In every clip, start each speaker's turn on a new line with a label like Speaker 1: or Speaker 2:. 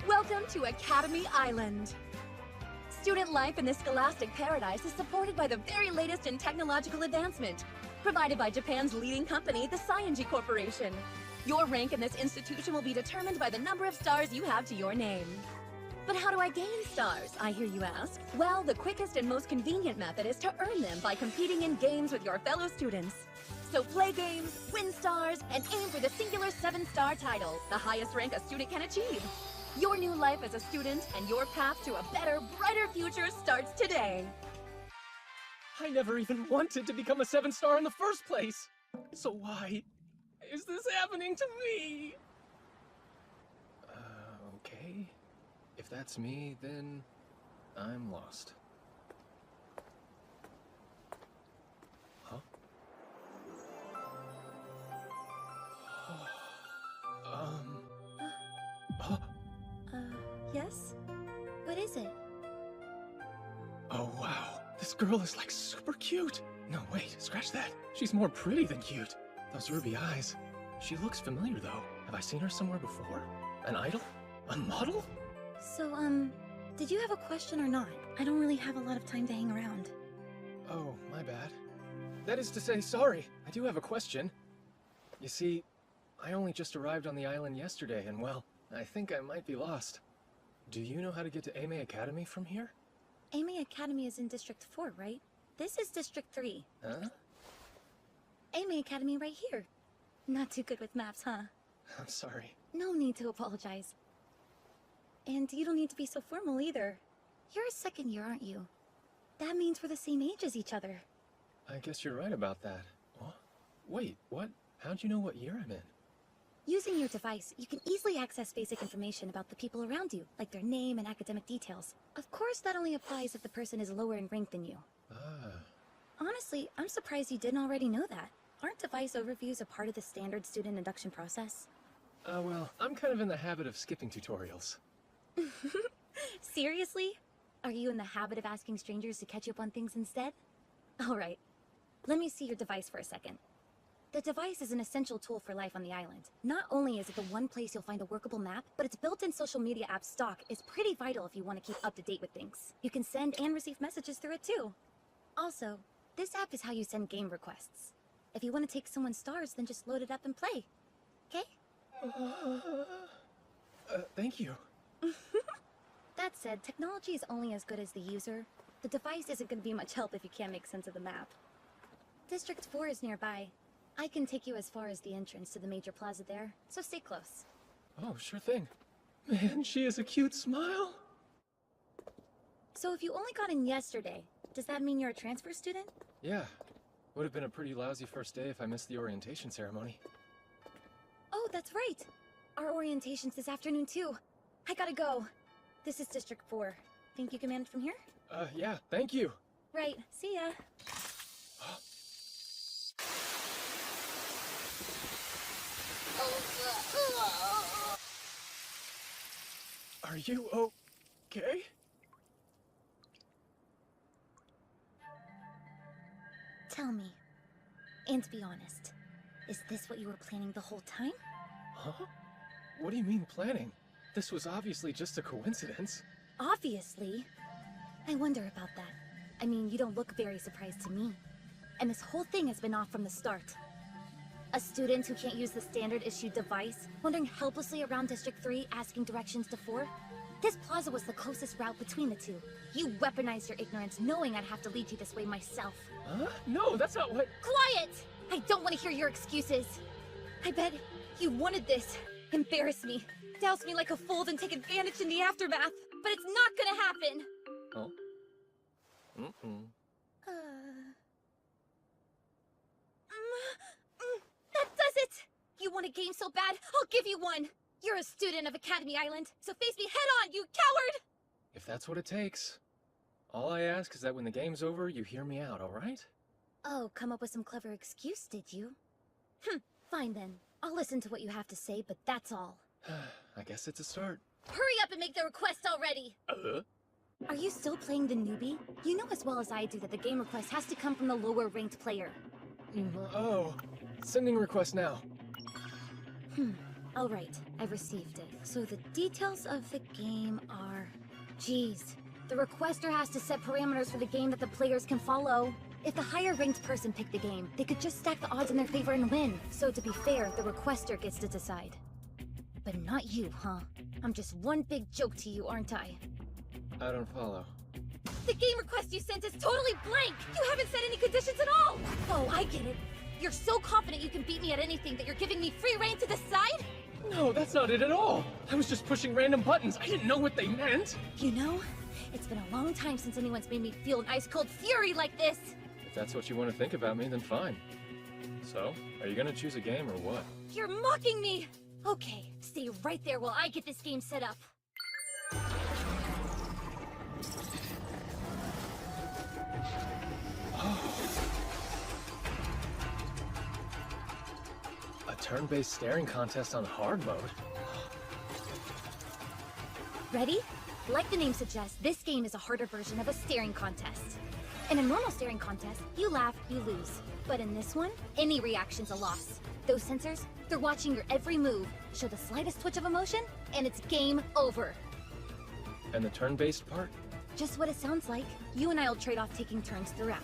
Speaker 1: Welcome to Academy Island. Student life in this scholastic paradise is supported by the very latest in technological advancement, provided by Japan's leading company, the Cyenji Corporation. Your rank in this institution will be determined by the number of stars you have to your name. But how do I gain stars, I hear you ask? Well, the quickest and most convenient method is to earn them by competing in games with your fellow students. So play games, win stars, and aim for the singular 7-star title, the highest rank a student can achieve. Your new life as a student and your path to a better, brighter future starts today.
Speaker 2: I never even wanted to become a 7-star in the first place. So why is this happening to me? Okay. If that's me, then I'm lost. Huh?
Speaker 3: Yes? What is it?
Speaker 2: Oh wow, this girl is like super cute. No, wait, scratch that. She's more pretty than cute. Those ruby eyes. She looks familiar though. Have I seen her somewhere before? An idol? A model?
Speaker 3: So, did you have a question or not? I don't really have a lot of time to hang around.
Speaker 2: Oh, my bad. That is to say, sorry. I do have a question. You see, I only just arrived on the island yesterday, and well, I think I might be lost. Do you know how to get to Aimei Academy from here?
Speaker 3: Aimei Academy is in District 4, right? This is District 3.
Speaker 2: Huh?
Speaker 3: Aimei Academy right here. Not too good with maps, huh?
Speaker 2: I'm sorry.
Speaker 3: No need to apologize. And you don't need to be so formal either. You're a second year, aren't you? That means we're the same age as each other.
Speaker 2: I guess you're right about that. What? Wait, what? How'd you know what year I'm in?
Speaker 3: Using your device, you can easily access basic information about the people around you, like their name and academic details. Of course, that only applies if the person is lower in rank than you.
Speaker 2: Ah.
Speaker 3: Honestly, I'm surprised you didn't already know that. Aren't device overviews a part of the standard student induction process?
Speaker 2: Well, I'm kind of in the habit of skipping tutorials.
Speaker 3: Seriously? Are you in the habit of asking strangers to catch you up on things instead? Alright, let me see your device for a second. The device is an essential tool for life on the island. Not only is it the one place you'll find a workable map, but its built-in social media app stock is pretty vital if you want to keep up to date with things. You can send and receive messages through it too. Also, this app is how you send game requests. If you want to take someone's stars, then just load it up and play. Okay?
Speaker 2: Thank you.
Speaker 3: That said, technology is only as good as the user. The device isn't going to be much help if you can't make sense of the map. District 4 is nearby. I can take you as far as the entrance to the major plaza there, so stay close.
Speaker 2: Oh, sure thing. Man, she has a cute smile.
Speaker 3: So if you only got in yesterday, does that mean you're a transfer student?
Speaker 2: Yeah. Would have been a pretty lousy first day if I missed the orientation ceremony.
Speaker 3: Oh, that's right. Our orientation's this afternoon too. I gotta go. This is District 4. Think you can manage from here?
Speaker 2: Yeah, thank you.
Speaker 3: Right, see ya.
Speaker 2: Are you okay?
Speaker 3: Tell me, and be honest, is this what you were planning the whole time?
Speaker 2: Huh? What do you mean planning? This was obviously just a coincidence.
Speaker 3: Obviously. I wonder about that. I mean, you don't look very surprised to me. And this whole thing has been off from the start. A student who can't use the standard issued device, wandering helplessly around District 3 asking directions to 4? This plaza was the closest route between the two. You weaponized your ignorance knowing I'd have to lead you this way myself.
Speaker 2: Huh? No, that's not what—
Speaker 3: Quiet! I don't want to hear your excuses. I bet you wanted this. Embarrass me. Douse me like a fool, then take advantage in the aftermath. But it's not gonna happen!
Speaker 2: Oh? Mm-mm.
Speaker 3: That does it! You want a game so bad, I'll give you one! You're a student of Academy Island, so face me head on, you coward!
Speaker 2: If that's what it takes. All I ask is that when the game's over, you hear me out, alright?
Speaker 3: Oh, come up with some clever excuse, did you? Fine then. I'll listen to what you have to say, but that's all.
Speaker 2: I guess it's a start.
Speaker 3: Hurry up and make the request already! Are you still playing the newbie? You know as well as I do that the game request has to come from the lower ranked player.
Speaker 2: Oh, sending request now.
Speaker 3: Alright, I've received it. So the details of the game are... Geez. The requester has to set parameters for the game that the players can follow. If the higher-ranked person picked the game, they could just stack the odds in their favor and win. So to be fair, the requester gets to decide. But not you, huh? I'm just one big joke to you, aren't I?
Speaker 2: I don't follow.
Speaker 3: The game request you sent is totally blank! You haven't set any conditions at all! Oh, I get it. You're so confident you can beat me at anything that you're giving me free reign to decide?
Speaker 2: No, that's not it at all! I was just pushing random buttons. I didn't know what they meant!
Speaker 3: You know, it's been a long time since anyone's made me feel an ice-cold fury like this!
Speaker 2: If that's what you want to think about me, then fine. So, are you gonna choose a game or what?
Speaker 3: You're mocking me! Okay, stay right there while I get this game set up.
Speaker 2: A turn-based staring contest on hard mode?
Speaker 3: Ready? Like the name suggests, this game is a harder version of a staring contest. In a normal staring contest, you laugh, you lose. But in this one, any reaction's a loss. Those sensors, they're watching your every move, show the slightest twitch of emotion, and it's game over.
Speaker 2: And the turn-based part?
Speaker 3: Just what it sounds like. You and I'll trade off taking turns throughout.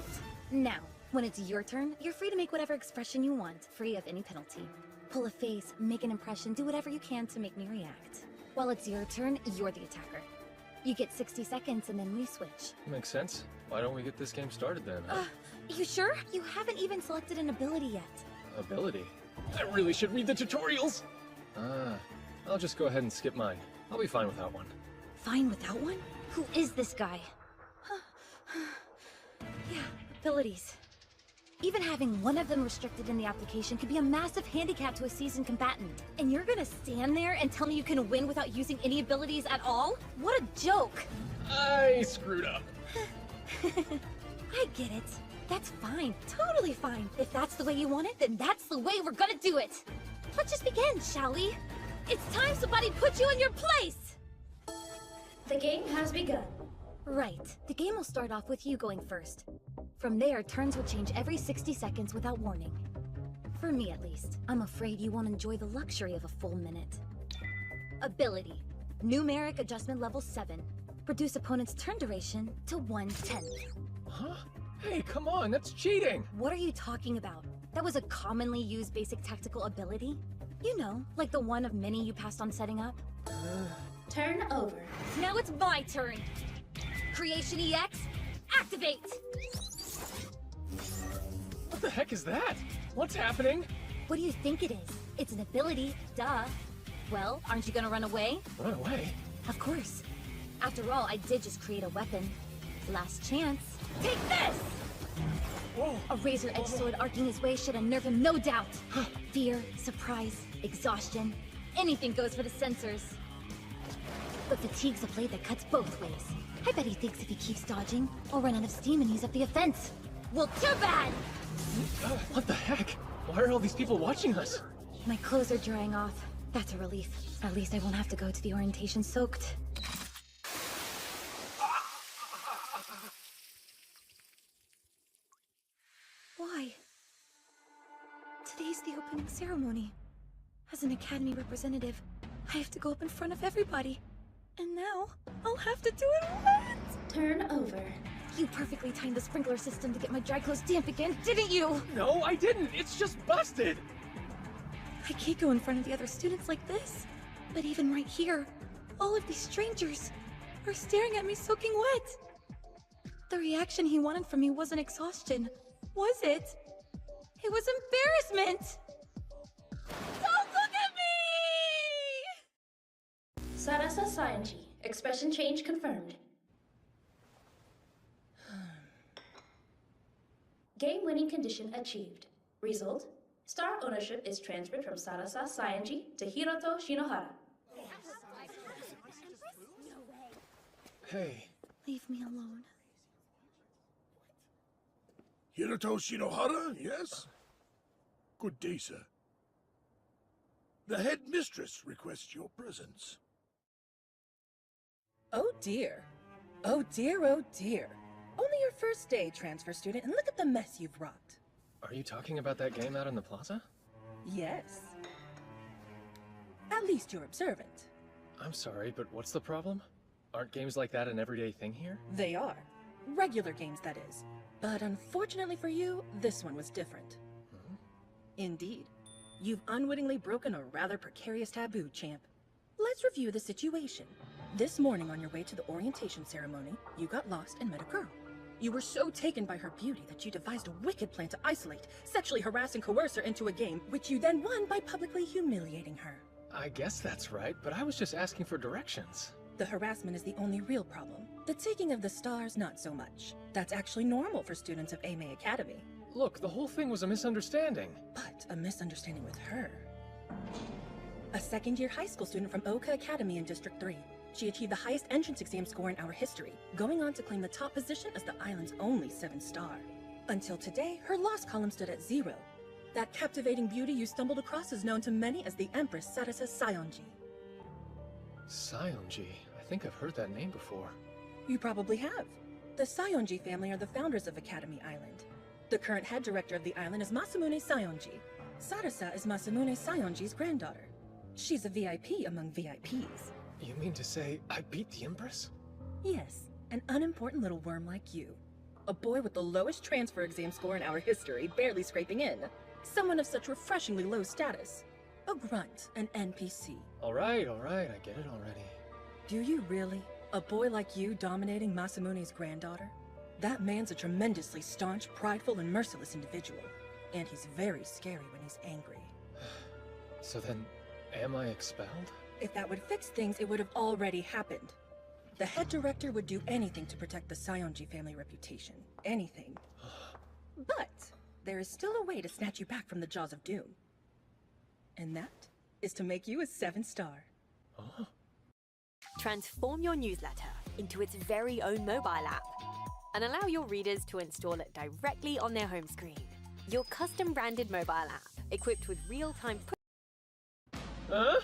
Speaker 3: Now, when it's your turn, you're free to make whatever expression you want, free of any penalty. Pull a face, make an impression, do whatever you can to make me react. While it's your turn, you're the attacker. You get 60 seconds and then we switch.
Speaker 2: Makes sense. Why don't we get this game started then, huh?
Speaker 3: You sure? You haven't even selected an ability yet.
Speaker 2: Ability? I really should read the tutorials! I'll just go ahead and skip mine. I'll be fine without one.
Speaker 3: Fine without one? Who is this guy? Yeah, abilities. Even having one of them restricted in the application could be a massive handicap to a seasoned combatant. And you're gonna stand there and tell me you can win without using any abilities at all? What a joke!
Speaker 2: I screwed up.
Speaker 3: I get it. That's fine. Totally fine. If that's the way you want it, then that's the way we're gonna do it. Let's just begin, shall we? It's time somebody put you in your place!
Speaker 4: The game has begun.
Speaker 3: Right. The game will start off with you going first. From there, turns will change every 60 seconds without warning. For me, at least. I'm afraid you won't enjoy the luxury of a full minute. Ability. Numeric adjustment level 7. Reduce opponent's turn duration to 1/10.
Speaker 2: Huh? Hey, come on, that's cheating!
Speaker 3: What are you talking about? That was a commonly used basic tactical ability? You know, like the one of many you passed on setting up?
Speaker 4: Turn over.
Speaker 3: Now it's my turn! Creation EX, activate!
Speaker 2: What the heck is that? What's happening?
Speaker 3: What do you think it is? It's an ability, duh. Well, aren't you gonna run away?
Speaker 2: Run away?
Speaker 3: Of course. After all, I did just create a weapon. Last chance. Take this!
Speaker 2: Whoa!
Speaker 3: A razor-edged sword arcing his way should unnerve him, no doubt. Fear, surprise, exhaustion. Anything goes for the sensors. But fatigue's a blade that cuts both ways. I bet he thinks if he keeps dodging, I'll run out of steam and use up the offense. Well, too bad!
Speaker 2: What the heck? Why are all these people watching us?
Speaker 3: My clothes are drying off. That's a relief. At least I won't have to go to the orientation soaked. Why? Today's the opening ceremony. As an Academy representative, I have to go up in front of everybody. And now, I'll have to do it wet!
Speaker 4: Turn over.
Speaker 3: You perfectly timed the sprinkler system to get my dry clothes damp again, didn't you?
Speaker 2: No, I didn't! It's just busted!
Speaker 3: I can't go in front of the other students like this. But even right here, all of these strangers are staring at me soaking wet. The reaction he wanted from me wasn't exhaustion, was it? It was embarrassment! Don't look at me!
Speaker 4: Sarasa Sayanji. Expression change confirmed. Game winning condition achieved. Result: star ownership is transferred from Sarasa Sayanji to Hiroto Shinohara.
Speaker 2: Hey,
Speaker 3: Leave me alone.
Speaker 5: Hiroto Shinohara, yes? Good day, sir. The headmistress requests your presence.
Speaker 6: Oh dear. Oh dear, oh dear. Only your first day, transfer student, and look at the mess you've wrought.
Speaker 2: are you talking about that game out in the plaza?
Speaker 6: Yes. At least you're observant.
Speaker 2: I'm sorry, but what's the problem? Aren't games like that an everyday thing here?
Speaker 6: They are. Regular games, that is. But unfortunately for you, this one was different.
Speaker 2: Hmm?
Speaker 6: Indeed. You've unwittingly broken a rather precarious taboo, champ. Let's review the situation. This morning on your way to the orientation ceremony, you got lost and met a girl. You were so taken by her beauty that you devised a wicked plan to isolate, sexually harass and coerce her into a game, which you then won by publicly humiliating her.
Speaker 2: I guess that's right, but I was just asking for directions.
Speaker 6: The harassment is the only real problem. The taking of the stars, not so much. That's actually normal for students of Ame Academy.
Speaker 2: Look, the whole thing was a misunderstanding.
Speaker 6: But a misunderstanding with her. A second-year high school student from Oka Academy in District 3. She achieved the highest entrance exam score in our history, going on to claim the top position as the island's only 7-star. Until today, her loss column stood at 0. That captivating beauty you stumbled across is known to many as the Empress Sarasa Sayonji.
Speaker 2: Sayonji? I think I've heard that name before.
Speaker 6: You probably have. The Sayonji family are the founders of Academy Island. The current head director of the island is Masamune Sayonji. Sarasa is Masamune Sayonji's granddaughter. She's a VIP among VIPs.
Speaker 2: You mean to say I beat the Empress?
Speaker 6: Yes, an unimportant little worm like you. A boy with the lowest transfer exam score in our history, barely scraping in. Someone of such refreshingly low status. A grunt, an NPC.
Speaker 2: Alright, I get it already.
Speaker 6: Do you really? A boy like you dominating Masamune's granddaughter? That man's a tremendously staunch, prideful, and merciless individual. And he's very scary when he's angry.
Speaker 2: So then, am I expelled?
Speaker 6: If that would fix things, it would have already happened. The head director would do anything to protect the Sayonji family reputation. Anything. But there is still a way to snatch you back from the jaws of doom. And that is to make you a 7-star.
Speaker 2: Huh?
Speaker 7: Transform your newsletter into its very own mobile app and allow your readers to install it directly on their home screen. Your custom branded mobile app, equipped with real-time...
Speaker 2: Huh?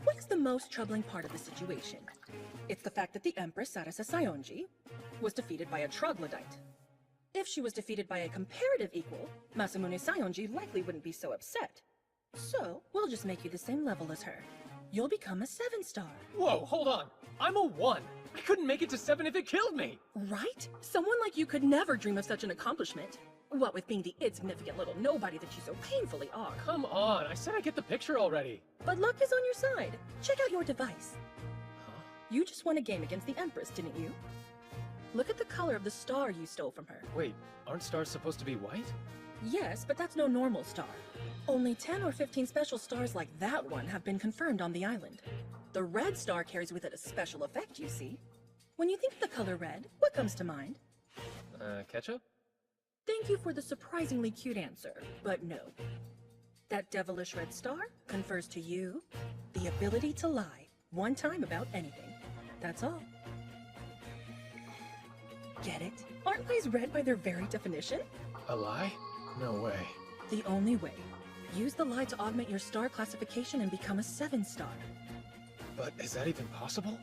Speaker 6: What's the most troubling part of the situation? It's the fact that the Empress Sarasa Sayonji was defeated by a troglodyte. If she was defeated by a comparative equal, Masamune Sayonji likely wouldn't be so upset. So, we'll just make you the same level as her. You'll become a 7-star.
Speaker 2: Whoa, hold on! I'm a 1! I couldn't make it to 7 if it killed me!
Speaker 6: Right? Someone like you could never dream of such an accomplishment. What with being the insignificant little nobody that you so painfully are.
Speaker 2: Come on, I said I get the picture already!
Speaker 6: But luck is on your side. Check out your device.
Speaker 2: Huh?
Speaker 6: You just won a game against the Empress, didn't you? Look at the color of the star you stole from her.
Speaker 2: Wait, aren't stars supposed to be white?
Speaker 6: Yes, but that's no normal star. Only 10 or 15 special stars like that one have been confirmed on the island. The red star carries with it a special effect, you see. When you think of the color red, what comes to mind?
Speaker 2: Ketchup?
Speaker 6: Thank you for the surprisingly cute answer, but no. That devilish red star confers to you the ability to lie one time about anything. That's all. Get it? Aren't lies red by their very definition?
Speaker 2: A lie? No way.
Speaker 6: The only way. Use the lie to augment your star classification and become a 7-star.
Speaker 2: But is that even possible?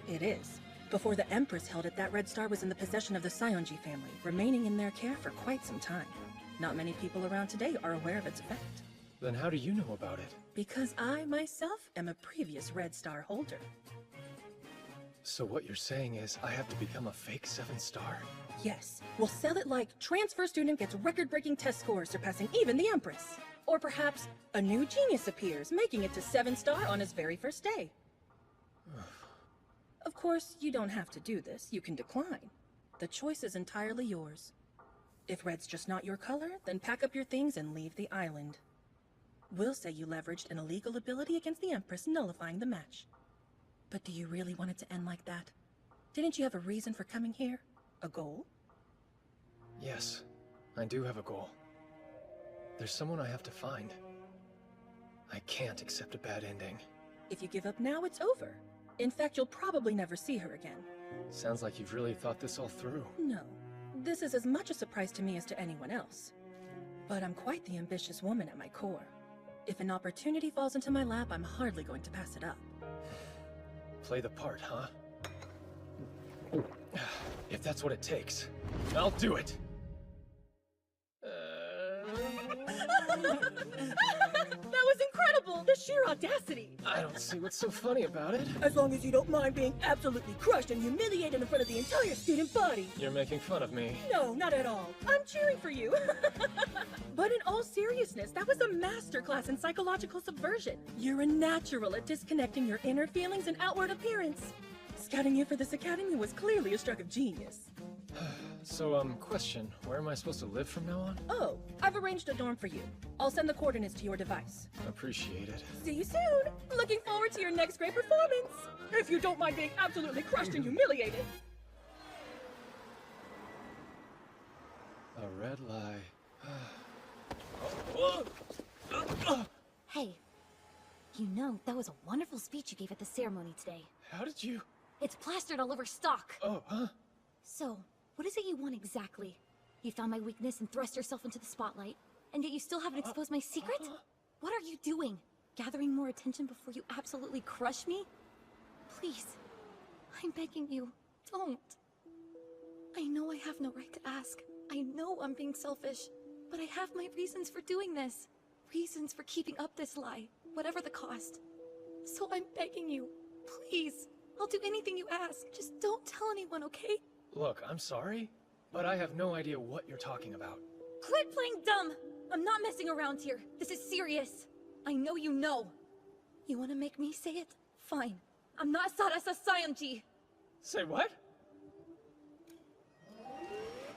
Speaker 6: It is. Before the Empress held it, that red star was in the possession of the Sayonji family, remaining in their care for quite some time. Not many people around today are aware of its effect.
Speaker 2: Then how do you know about it?
Speaker 6: Because I, myself, am a previous red star holder.
Speaker 2: So what you're saying is I have to become a fake 7-star?
Speaker 6: Yes, we'll sell it like transfer student gets record-breaking test scores surpassing even the Empress. Or perhaps a new genius appears, making it to 7-star on his very first day. Of course, you don't have to do this. You can decline. The choice is entirely yours. If red's just not your color, then pack up your things and leave the island. We'll say you leveraged an illegal ability against the Empress, nullifying the match. But do you really want it to end like that? Didn't you have a reason for coming here? A goal?
Speaker 2: Yes, I do have a goal. There's someone I have to find. I can't accept a bad ending.
Speaker 6: If you give up now, it's over. In fact, you'll probably never see her again.
Speaker 2: Sounds like you've really thought this all through.
Speaker 6: No. This is as much a surprise to me as to anyone else. But I'm quite the ambitious woman at my core. If an opportunity falls into my lap, I'm hardly going to pass it up.
Speaker 2: Play the part, huh? If that's what it takes, I'll do it!
Speaker 6: That was incredible! The sheer audacity!
Speaker 2: I don't see what's so funny about it.
Speaker 6: As long as you don't mind being absolutely crushed and humiliated in front of the entire student body.
Speaker 2: You're making fun of me.
Speaker 6: No, not at all. I'm cheering for you. But in all seriousness, that was a masterclass in psychological subversion. You're a natural at disconnecting your inner feelings and outward appearance. Scouting you for this academy was clearly a stroke of genius.
Speaker 2: So, question, where am I supposed to live from now on?
Speaker 6: Oh, I've arranged a dorm for you. I'll send the coordinates to your device.
Speaker 2: Appreciate it.
Speaker 6: See you soon! Looking forward to your next great performance! If you don't mind being absolutely crushed and humiliated.
Speaker 2: A red lie.
Speaker 3: Hey, you know, that was a wonderful speech you gave at the ceremony today.
Speaker 2: How did you...
Speaker 3: It's plastered all over stock.
Speaker 2: Oh, huh?
Speaker 3: So, what is it you want exactly? You found my weakness and thrust yourself into the spotlight, and yet you still haven't exposed my secret? What are you doing? Gathering more attention before you absolutely crush me? Please, I'm begging you, don't. I know I have no right to ask. I know I'm being selfish, but I have my reasons for doing this. Reasons for keeping up this lie, whatever the cost. So I'm begging you, please. I'll do anything you ask. Just don't tell anyone, okay?
Speaker 2: Look, I'm sorry, but I have no idea what you're talking about.
Speaker 3: Quit playing dumb! I'm not messing around here. This is serious. I know you know. You want to make me say it? Fine. I'm not Sarasa Sayamji.
Speaker 2: Say what?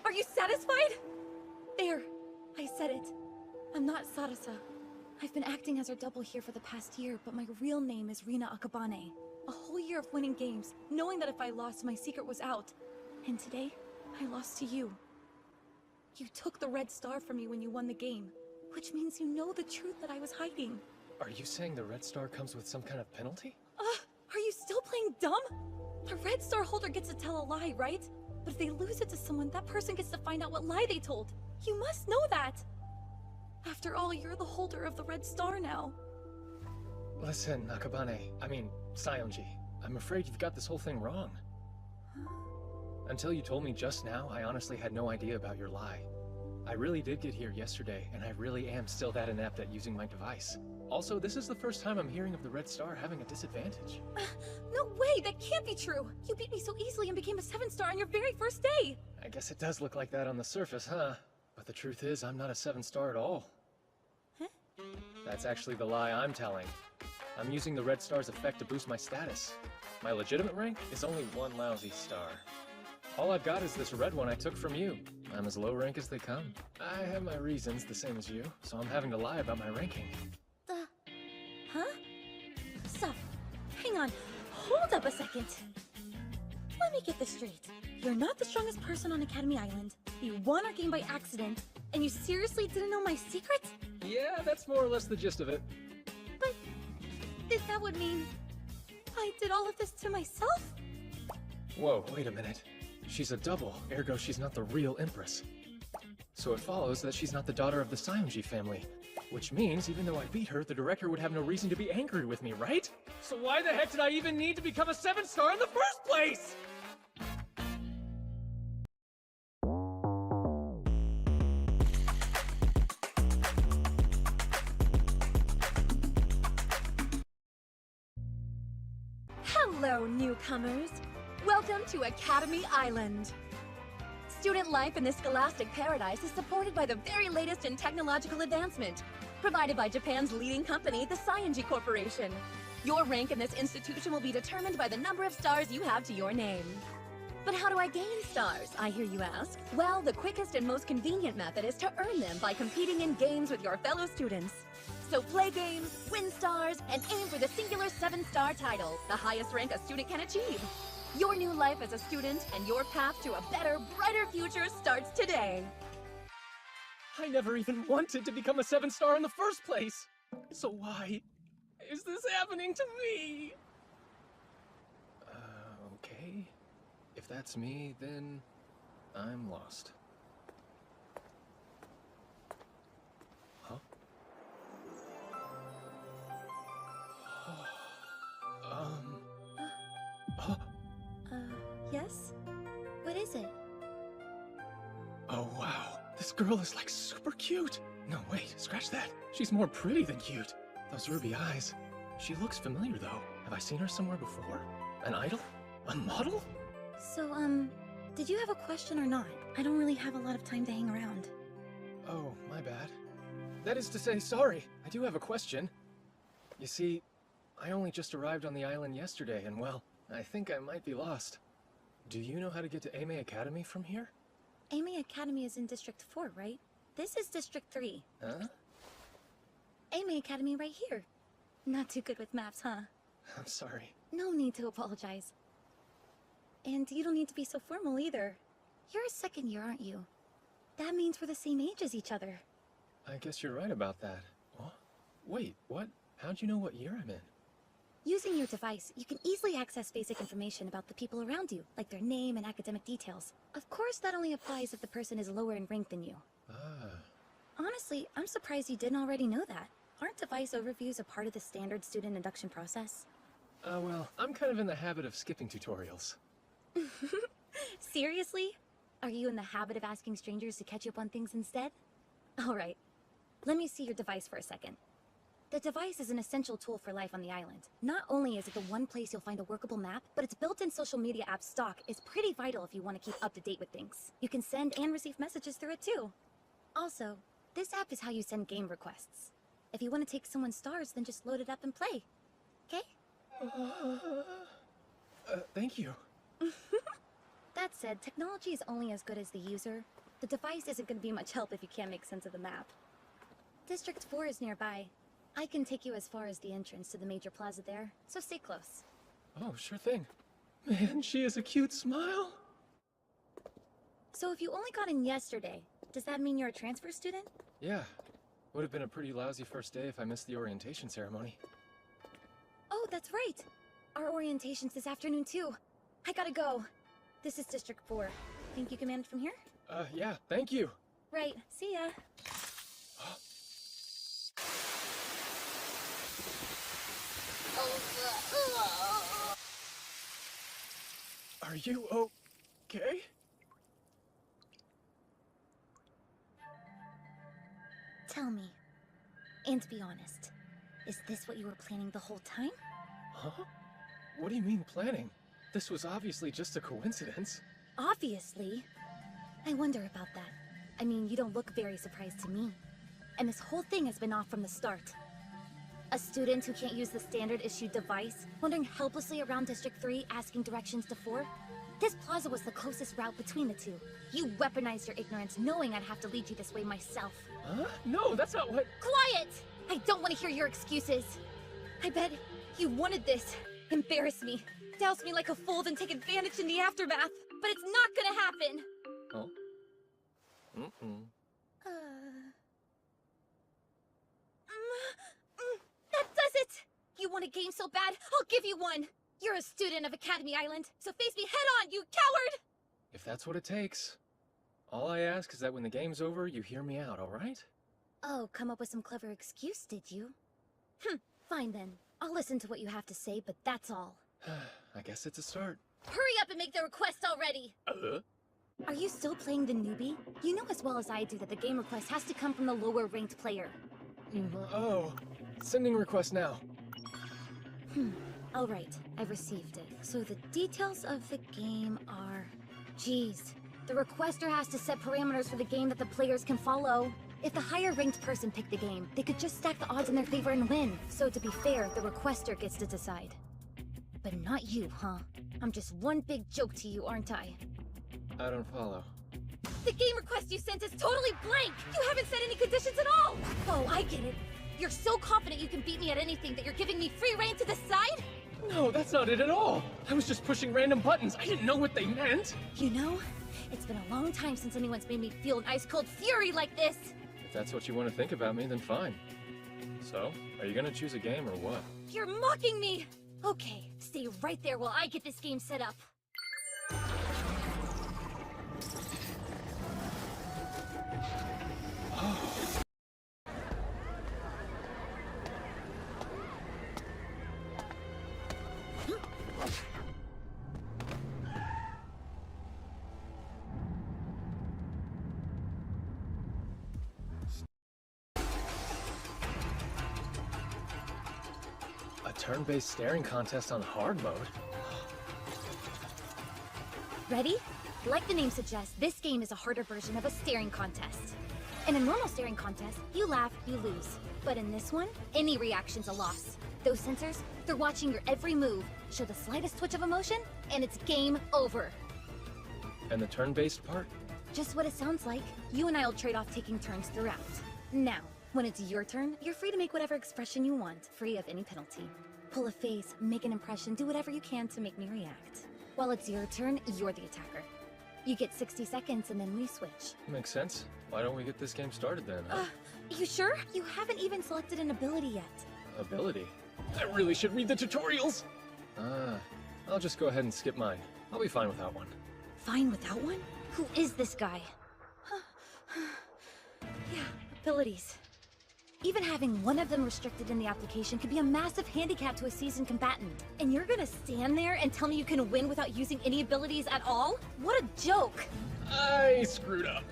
Speaker 3: Are you satisfied? There. I said it. I'm not Sarasa. I've been acting as her double here for the past year, but my real name is Rina Akabane. A whole year of winning games, knowing that if I lost, my secret was out. And today, I lost to you. You took the red star from me when you won the game, which means you know the truth that I was hiding.
Speaker 2: Are you saying the red star comes with some kind of penalty?
Speaker 3: Are you still playing dumb? The red star holder gets to tell a lie, right? But if they lose it to someone, that person gets to find out what lie they told. You must know that! After all, you're the holder of the red star now.
Speaker 2: Listen, Sayonji, I'm afraid you've got this whole thing wrong. Until you told me just now, I honestly had no idea about your lie. I really did get here yesterday, and I really am still that inept at using my device. Also, this is the first time I'm hearing of the Red Star having a disadvantage.
Speaker 3: No way, that can't be true! You beat me so easily and became a 7-star on your very first day!
Speaker 2: I guess it does look like that on the surface, huh? But the truth is, I'm not a 7-star at all.
Speaker 3: Huh?
Speaker 2: That's actually the lie I'm telling. I'm using the Red Star's effect to boost my status. My legitimate rank is only 1 lousy star. All I've got is this red one I took from you. I'm as low rank as they come. I have my reasons, the same as you, so I'm having to lie about my ranking.
Speaker 3: Huh? Stop. Hang on. Hold up a second. Let me get this straight. You're not the strongest person on Academy Island. You won our game by accident, and you seriously didn't know my secret?
Speaker 2: Yeah, that's more or less the gist of it.
Speaker 3: But that would mean I did all of this to myself?
Speaker 2: Whoa, wait a minute. She's a double, ergo she's not the real Empress. So it follows that she's not the daughter of the Sayonji family. Which means, even though I beat her, the director would have no reason to be angry with me, right? So why the heck did I even need to become a 7-star in the first place?
Speaker 1: Hello, newcomers. Welcome to Academy Island. Student life in this scholastic paradise is supported by the very latest in technological advancement, provided by Japan's leading company, the Sayonji Corporation. Your rank in this institution will be determined by the number of stars you have to your name. But how do I gain stars, I hear you ask? Well, the quickest and most convenient method is to earn them by competing in games with your fellow students. So play games, win stars, and aim for the singular 7-star title, the highest rank a student can achieve. Your new life as a student and your path to a better, brighter future starts today.
Speaker 2: I never even wanted to become a 7-star in the first place. So why is this happening to me? Okay. If that's me, then I'm lost. Huh?
Speaker 3: Yes? What is it?
Speaker 2: Oh, wow. This girl is like super cute. No, wait, scratch that. She's more pretty than cute. Those ruby eyes. She looks familiar, though. Have I seen her somewhere before? An idol? A model?
Speaker 3: So, did you have a question or not? I don't really have a lot of time to hang around.
Speaker 2: Oh, my bad. That is to say, sorry. I do have a question. You see, I only just arrived on the island yesterday, and well, I think I might be lost. Do you know how to get to Ame Academy from here?
Speaker 3: Ame Academy is in District 4, right? This is District 3.
Speaker 2: Huh?
Speaker 3: Ame Academy right here. Not too good with maps, huh?
Speaker 2: I'm sorry.
Speaker 3: No need to apologize. And you don't need to be so formal either. You're a second year, aren't you? That means we're the same age as each other.
Speaker 2: I guess you're right about that. What? Wait, what? How'd you know what year I'm in?
Speaker 3: Using your device, you can easily access basic information about the people around you, like their name and academic details. Of course, that only applies if the person is lower in rank than you.
Speaker 2: Ah.
Speaker 3: Honestly, I'm surprised you didn't already know that. Aren't device overviews a part of the standard student induction process?
Speaker 2: Well, I'm kind of in the habit of skipping tutorials.
Speaker 3: Seriously? Are you in the habit of asking strangers to catch you up on things instead? Alright, let me see your device for a second. The device is an essential tool for life on the island. Not only is it the one place you'll find a workable map, but its built-in social media app stock is pretty vital if you want to keep up to date with things. You can send and receive messages through it too. Also, this app is how you send game requests. If you want to take someone's stars, then just load it up and play. Okay?
Speaker 2: Thank you.
Speaker 3: That said, technology is only as good as the user. The device isn't going to be much help if you can't make sense of the map. District 4 is nearby. I can take you as far as the entrance to the major plaza there, so stay close.
Speaker 2: Oh, sure thing. Man, she has a cute smile.
Speaker 3: So if you only got in yesterday, does that mean you're a transfer student?
Speaker 2: Yeah. Would have been a pretty lousy first day if I missed the orientation ceremony.
Speaker 3: Oh, that's right! Our orientation's this afternoon too. I gotta go. This is District 4. Think you can manage from here?
Speaker 2: Yeah, thank you.
Speaker 3: Right, see ya.
Speaker 2: Are you okay?
Speaker 3: Tell me, and be honest, is this what you were planning the whole time?
Speaker 2: Huh? What do you mean planning? This was obviously just a coincidence.
Speaker 3: Obviously. I wonder about that. I mean, you don't look very surprised to me. And this whole thing has been off from the start. A student who can't use the standard-issued device, wandering helplessly around District 3 asking directions to 4? This plaza was the closest route between the two. You weaponized your ignorance knowing I'd have to lead you this way myself.
Speaker 2: Huh? No, that's not what—
Speaker 3: Quiet! I don't want to hear your excuses. I bet you wanted this. Embarrass me. Douse me like a fool, then take advantage in the aftermath. But it's not gonna happen!
Speaker 2: Oh. Mm-mm.
Speaker 3: That does it! You want a game so bad, I'll give you one! You're a student of Academy Island, so face me head on, you coward!
Speaker 2: If that's what it takes. All I ask is that when the game's over, you hear me out, alright?
Speaker 3: Oh, come up with some clever excuse, did you? Fine then. I'll listen to what you have to say, but that's all.
Speaker 2: I guess it's a start.
Speaker 3: Hurry up and make the request already! Are you still playing the newbie? You know as well as I do that the game request has to come from the lower-ranked player.
Speaker 2: Oh. Sending request now.
Speaker 3: Alright, I've received it. So the details of the game are... Geez. The requester has to set parameters for the game that the players can follow. If the higher-ranked person picked the game, they could just stack the odds in their favor and win. So to be fair, the requester gets to decide. But not you, huh? I'm just one big joke to you, aren't I?
Speaker 2: I don't follow.
Speaker 3: The game request you sent is totally blank! You haven't set any conditions at all! Oh, I get it. You're so confident you can beat me at anything that you're giving me free reign to decide?
Speaker 2: No, that's not it at all! I was just pushing random buttons. I didn't know what they meant!
Speaker 3: You know, it's been a long time since anyone's made me feel an ice-cold fury like this!
Speaker 2: If that's what you want to think about me, then fine. So, are you gonna choose a game or what?
Speaker 3: You're mocking me! Okay, stay right there while I get this game set up.
Speaker 2: turn-based staring contest on hard mode.
Speaker 3: Ready? Like the name suggests, this game is a harder version of a staring contest. In a normal staring contest, you laugh, you lose. But in this one, any reaction's a loss. Those sensors, they're watching your every move, show the slightest twitch of emotion, and it's game over.
Speaker 2: And the turn-based part?
Speaker 3: Just what it sounds like. You and I will trade off taking turns throughout. Now, when it's your turn, you're free to make whatever expression you want, free of any penalty. Pull a face, make an impression, do whatever you can to make me react. While it's your turn, you're the attacker. You get 60 seconds and then we switch.
Speaker 2: Makes sense. Why don't we get this game started then, huh?
Speaker 3: You sure? You haven't even selected an ability yet.
Speaker 2: Ability? I really should read the tutorials! I'll just go ahead and skip mine. I'll be fine without one.
Speaker 3: Fine without one? Who is this guy? Yeah, abilities. Even having one of them restricted in the application could be a massive handicap to a seasoned combatant. And you're gonna stand there and tell me you can win without using any abilities at all? What a joke!
Speaker 2: I screwed up.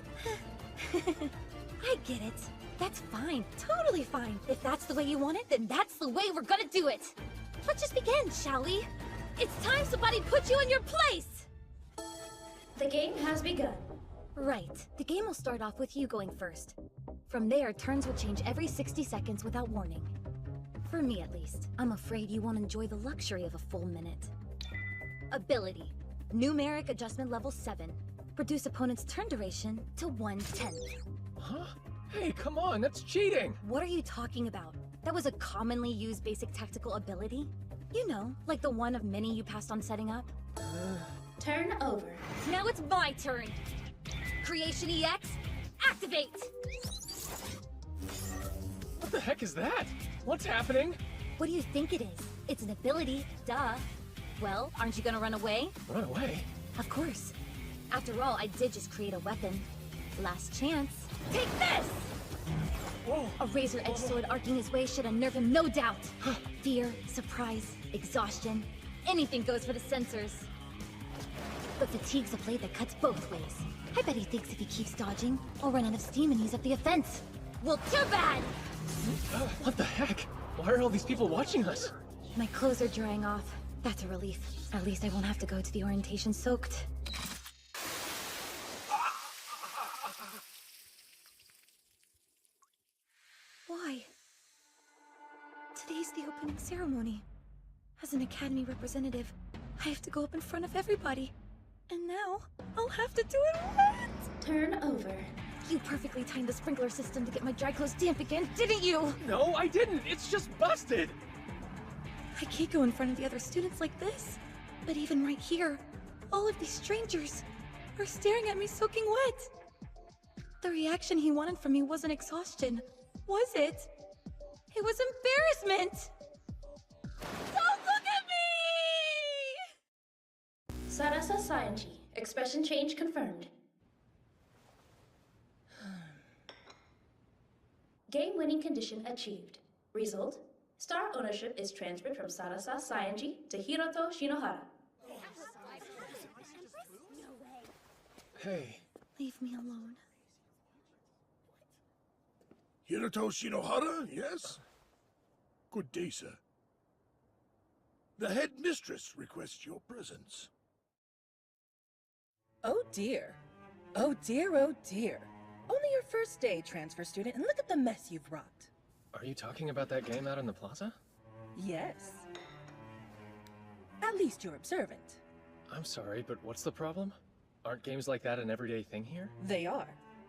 Speaker 3: I get it. That's fine. Totally fine. If that's the way you want it, then that's the way we're gonna do it. Let's just begin, shall we? It's time somebody put you in your place!
Speaker 4: The game has begun.
Speaker 3: Right. The game will start off with you going first. From there, turns will change every 60 seconds without warning. For me, at least. I'm afraid you won't enjoy the luxury of a full minute. Ability. Numeric adjustment level 7. Reduce opponent's turn duration to 1/10.
Speaker 2: Huh? Hey, come on, that's cheating!
Speaker 3: What are you talking about? That was a commonly used basic tactical ability? You know, like the one of many you passed on setting up?
Speaker 4: Turn over.
Speaker 3: Now it's my turn! Creation EX, activate!
Speaker 2: What the heck is that? What's happening?
Speaker 3: What do you think it is? It's an ability, duh. Well, aren't you gonna run away?
Speaker 2: Run away?
Speaker 3: Of course. After all, I did just create a weapon. Last chance. Take this!
Speaker 2: Whoa!
Speaker 3: A razor-edged sword arcing his way should unnerve him, no doubt. Fear, surprise, exhaustion. Anything goes for the sensors. But fatigue's a blade that cuts both ways. I bet he thinks if he keeps dodging, I'll run out of steam and ease up the offense. Well, too bad!
Speaker 2: What the heck? Why are all these people watching us?
Speaker 3: My clothes are drying off. That's a relief. At least I won't have to go to the orientation soaked. Why? Today's the opening ceremony. As an Academy representative, I have to go up in front of everybody. And now, I'll have to do it wet!
Speaker 4: Turn over.
Speaker 3: You perfectly timed the sprinkler system to get my dry clothes damp again, didn't you?
Speaker 2: No, I didn't! It's just busted!
Speaker 3: I can't go in front of the other students like this. But even right here, all of these strangers are staring at me soaking wet. The reaction he wanted from me wasn't exhaustion, was it? It was embarrassment! Don't look at me!
Speaker 4: Sarasa Sayanji. Expression change confirmed. Game-winning condition achieved. Result: star ownership is transferred from Sarasa Sayanji to Hiroto Shinohara.
Speaker 2: Hey,
Speaker 3: Leave me alone.
Speaker 5: Hiroto Shinohara, yes? Good day, sir. The headmistress requests your presence.
Speaker 6: Oh dear. Oh dear, oh dear. Only your first day, transfer student, and look at the mess you've wrought.
Speaker 2: are you talking about that game out in the plaza?
Speaker 6: Yes. At least you're observant.
Speaker 2: I'm sorry, but what's the problem? Aren't games like that an everyday thing here?
Speaker 6: They are.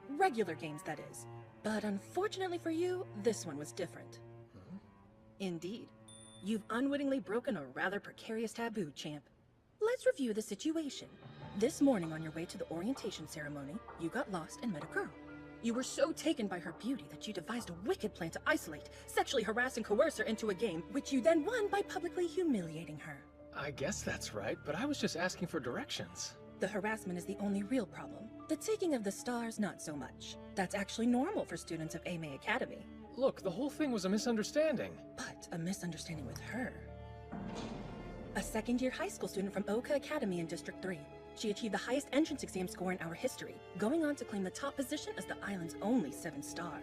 Speaker 6: Regular games, that is. But unfortunately for you, this one was different. Indeed. You've unwittingly broken a rather precarious taboo, champ. Let's review the situation. This morning on your way to the orientation ceremony, you got lost and met a girl. You were so taken by her beauty that you devised a wicked plan to isolate, sexually harass and coerce her into a game, which you then won by publicly humiliating her.
Speaker 2: I guess that's right, but I was just asking for directions.
Speaker 6: The harassment is the only real problem. The taking of the stars, not so much. That's actually normal for students of Ame Academy.
Speaker 2: Look, the whole thing was a misunderstanding.
Speaker 6: But a misunderstanding with her. A second-year high school student from Oka Academy in District 3. She achieved the highest entrance exam score in our history, going on to claim the top position as the island's only 7-star.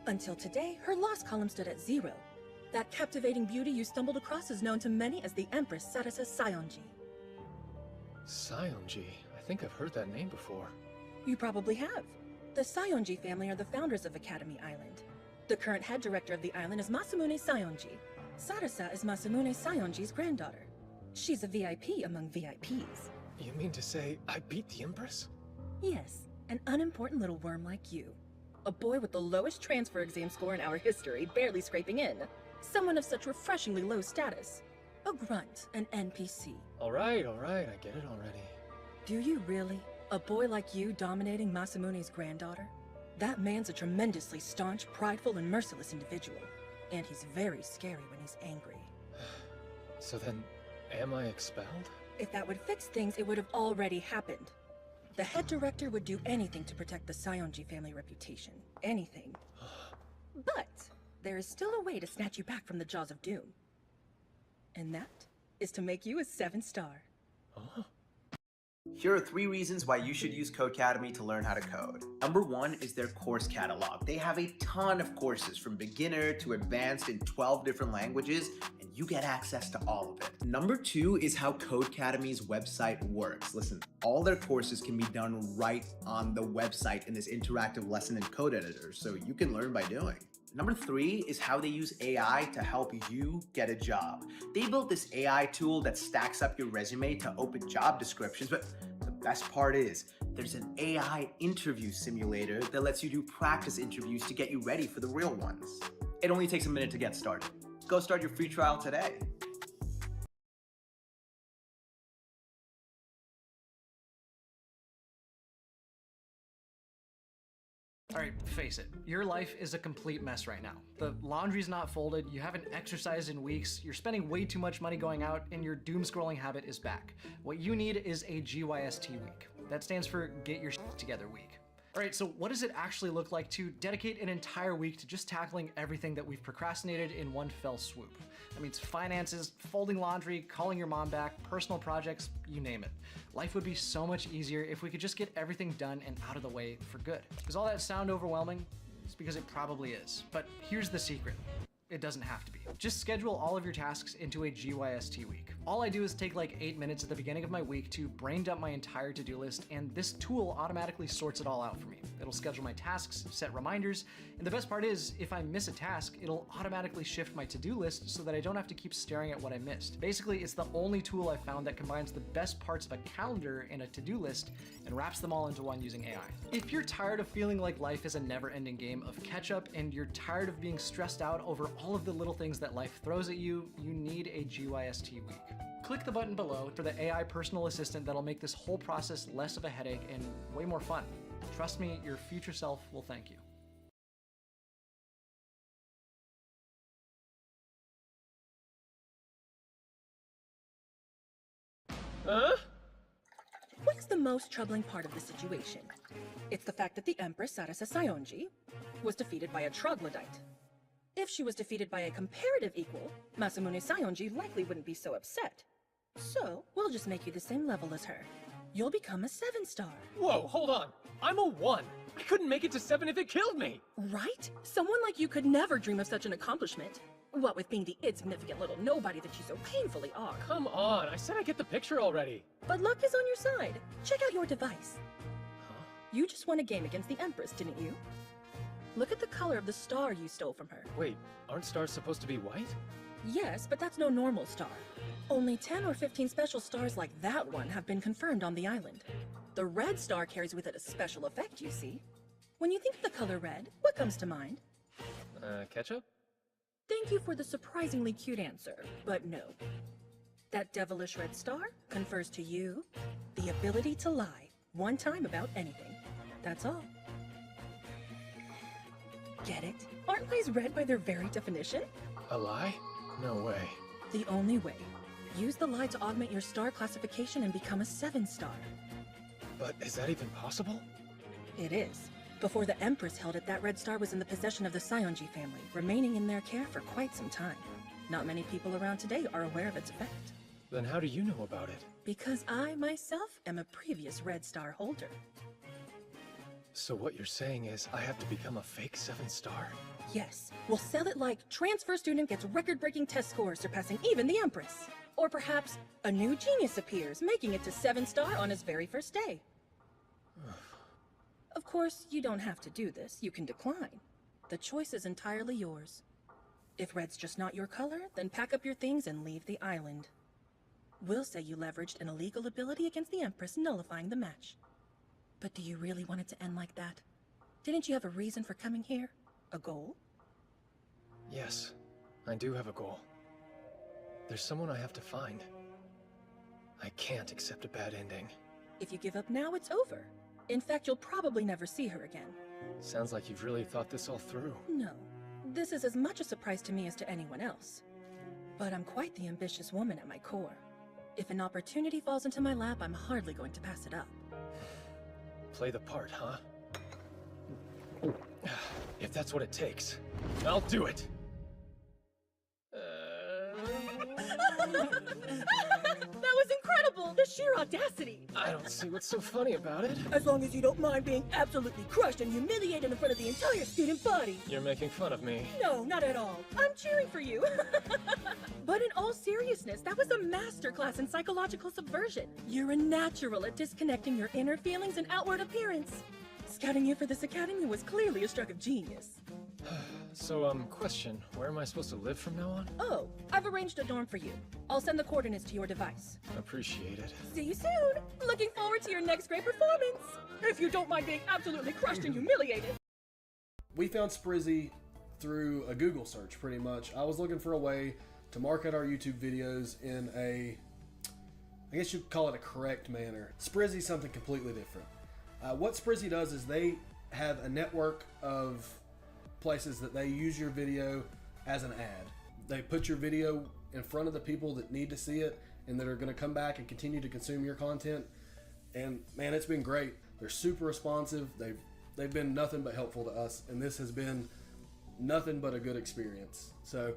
Speaker 6: Until today, her loss column stood at 0. That captivating beauty you stumbled across is known to many as the Empress Sarasa Sayonji.
Speaker 2: Sayonji. I think I've heard that name before.
Speaker 6: You probably have. The Sayonji family are the founders of Academy Island. The current head director of the island is Masamune Sayonji. Sarasa is Masamune Sayonji's granddaughter. She's a VIP among VIPs.
Speaker 2: You mean to say I beat the Empress?
Speaker 6: Yes, an unimportant little worm like you. A boy with the lowest transfer exam score in our history, barely scraping in. Someone of such refreshingly low status. A grunt, an NPC.
Speaker 2: Alright, I get it already.
Speaker 6: Do you really? A boy like you dominating Masamune's granddaughter? That man's a tremendously staunch, prideful, and merciless individual. And he's very scary when he's angry.
Speaker 2: So then, am I expelled?
Speaker 6: If that would fix things, it would have already happened. The head director would do anything to protect the Sayonji family reputation. Anything. But there is still a way to snatch you back from the jaws of doom. And that is to make you a 7-star.
Speaker 2: Huh?
Speaker 8: Here are 3 reasons why you should use Codecademy to learn how to code. Number 1 is their course catalog. They have a ton of courses from beginner to advanced in 12 different languages, and you get access to all of it. Number 2 is how Codecademy's website works. Listen, all their courses can be done right on the website in this interactive lesson and code editor, so you can learn by doing. Number 3 is how they use AI to help you get a job. They built this AI tool that stacks up your resume to open job descriptions, but the best part is there's an AI interview simulator that lets you do practice interviews to get you ready for the real ones. It only takes a minute to get started. Go start your free trial today.
Speaker 9: Alright, face it, your life is a complete mess right now. The laundry's not folded, you haven't exercised in weeks, you're spending way too much money going out, and your doom scrolling habit is back. What you need is a GYST week. That stands for Get Your Shit Together Week. Alright, so what does it actually look like to dedicate an entire week to just tackling everything that we've procrastinated in one fell swoop? That means finances, folding laundry, calling your mom back, personal projects, you name it. Life would be so much easier if we could just get everything done and out of the way for good. Does all that sound overwhelming? It's because it probably is. But here's the secret. It doesn't have to be. Just schedule all of your tasks into a GYST week. All I do is take like 8 minutes at the beginning of my week to brain dump my entire to-do list, and this tool automatically sorts it all out for me. It'll schedule my tasks, set reminders, and the best part is, if I miss a task, it'll automatically shift my to-do list so that I don't have to keep staring at what I missed. Basically, it's the only tool I've found that combines the best parts of a calendar and a to-do list and wraps them all into one using AI. If you're tired of feeling like life is a never-ending game of catch-up and you're tired of being stressed out over all of the little things that life throws at you, you need a GYST week. Click the button below for the AI personal assistant that'll make this whole process less of a headache and way more fun. Trust me, your future self will thank you.
Speaker 2: Huh?
Speaker 6: What is the most troubling part of the situation? It's the fact that the Empress Sarasa Sayonji was defeated by a troglodyte. If she was defeated by a comparative equal, Masamune Sayonji likely wouldn't be so upset. So, we'll just make you the same level as her. You'll become a 7-star.
Speaker 2: Whoa, hold on. I'm a 1. I couldn't make it to 7 if it killed me.
Speaker 6: Right? Someone like you could never dream of such an accomplishment. What with being the insignificant little nobody that you so painfully are.
Speaker 2: Come on, I said I get the picture already.
Speaker 6: But luck is on your side. Check out your device.
Speaker 2: Huh?
Speaker 6: You just won a game against the Empress, didn't you? Look at the color of the star you stole from her.
Speaker 2: Wait, aren't stars supposed to be white?
Speaker 6: Yes, but that's no normal star. Only 10 or 15 special stars like that one have been confirmed on the island. The red star carries with it a special effect, you see. When you think of the color red, what comes to mind?
Speaker 2: Ketchup?
Speaker 6: Thank you for the surprisingly cute answer, but no. That devilish red star confers to you the ability to lie one time about anything. That's all. Get it? Aren't lies red by their very definition?
Speaker 2: A lie? No way.
Speaker 6: The only way. Use the lie to augment your star classification and become a 7-star.
Speaker 2: But is that even possible?
Speaker 6: It is. Before the Empress held it, that red star was in the possession of the Sayonji family, remaining in their care for quite some time. Not many people around today are aware of its effect.
Speaker 2: Then how do you know about it?
Speaker 6: Because I, myself, am a previous red star holder.
Speaker 2: So what you're saying is I have to become a fake 7-star?
Speaker 6: Yes, we'll sell it like transfer student gets record-breaking test scores surpassing even the Empress. Or perhaps a new genius appears, making it to 7-star on his very first day. Of course, you don't have to do this. You can decline. The choice is entirely yours. If red's just not your color, then pack up your things and leave the island. We'll say you leveraged an illegal ability against the Empress, nullifying the match. But do you really want it to end like that? Didn't you have a reason for coming here? A goal?
Speaker 2: Yes, I do have a goal. There's someone I have to find. I can't accept a bad ending.
Speaker 6: If you give up now, it's over. In fact, you'll probably never see her again.
Speaker 2: Sounds like you've really thought this all through.
Speaker 6: No. This is as much a surprise to me as to anyone else. But I'm quite the ambitious woman at my core. If an opportunity falls into my lap, I'm hardly going to pass it up.
Speaker 2: Play the part, huh? If that's what it takes, I'll do it!
Speaker 6: That was incredible! The sheer audacity!
Speaker 2: I don't see what's so funny about it.
Speaker 6: As long as you don't mind being absolutely crushed and humiliated in front of the entire student body.
Speaker 2: You're making fun of me.
Speaker 6: No, not at all. I'm cheering for you. But in all seriousness, that was a masterclass in psychological subversion. You're a natural at disconnecting your inner feelings and outward appearance. Scouting you for this academy was clearly a stroke of genius.
Speaker 2: So, question, where am I supposed to live from now on?
Speaker 6: Oh, I've arranged a dorm for you. I'll send the coordinates to your device.
Speaker 2: Appreciate it.
Speaker 6: See you soon! Looking forward to your next great performance! If you don't mind being absolutely crushed and humiliated.
Speaker 10: We found Sprizzy through a Google search, pretty much. I was looking for a way to market our YouTube videos in a, I guess you'd call it a correct manner. Sprizzy's something completely different. What Sprizzy does is they have a network of places that they use your video as an ad. They put your video in front of the people that need to see it and that are going to come back and continue to consume your content. And man, it's been great. They're super responsive. They've been nothing but helpful to us, and this has been nothing but a good experience. So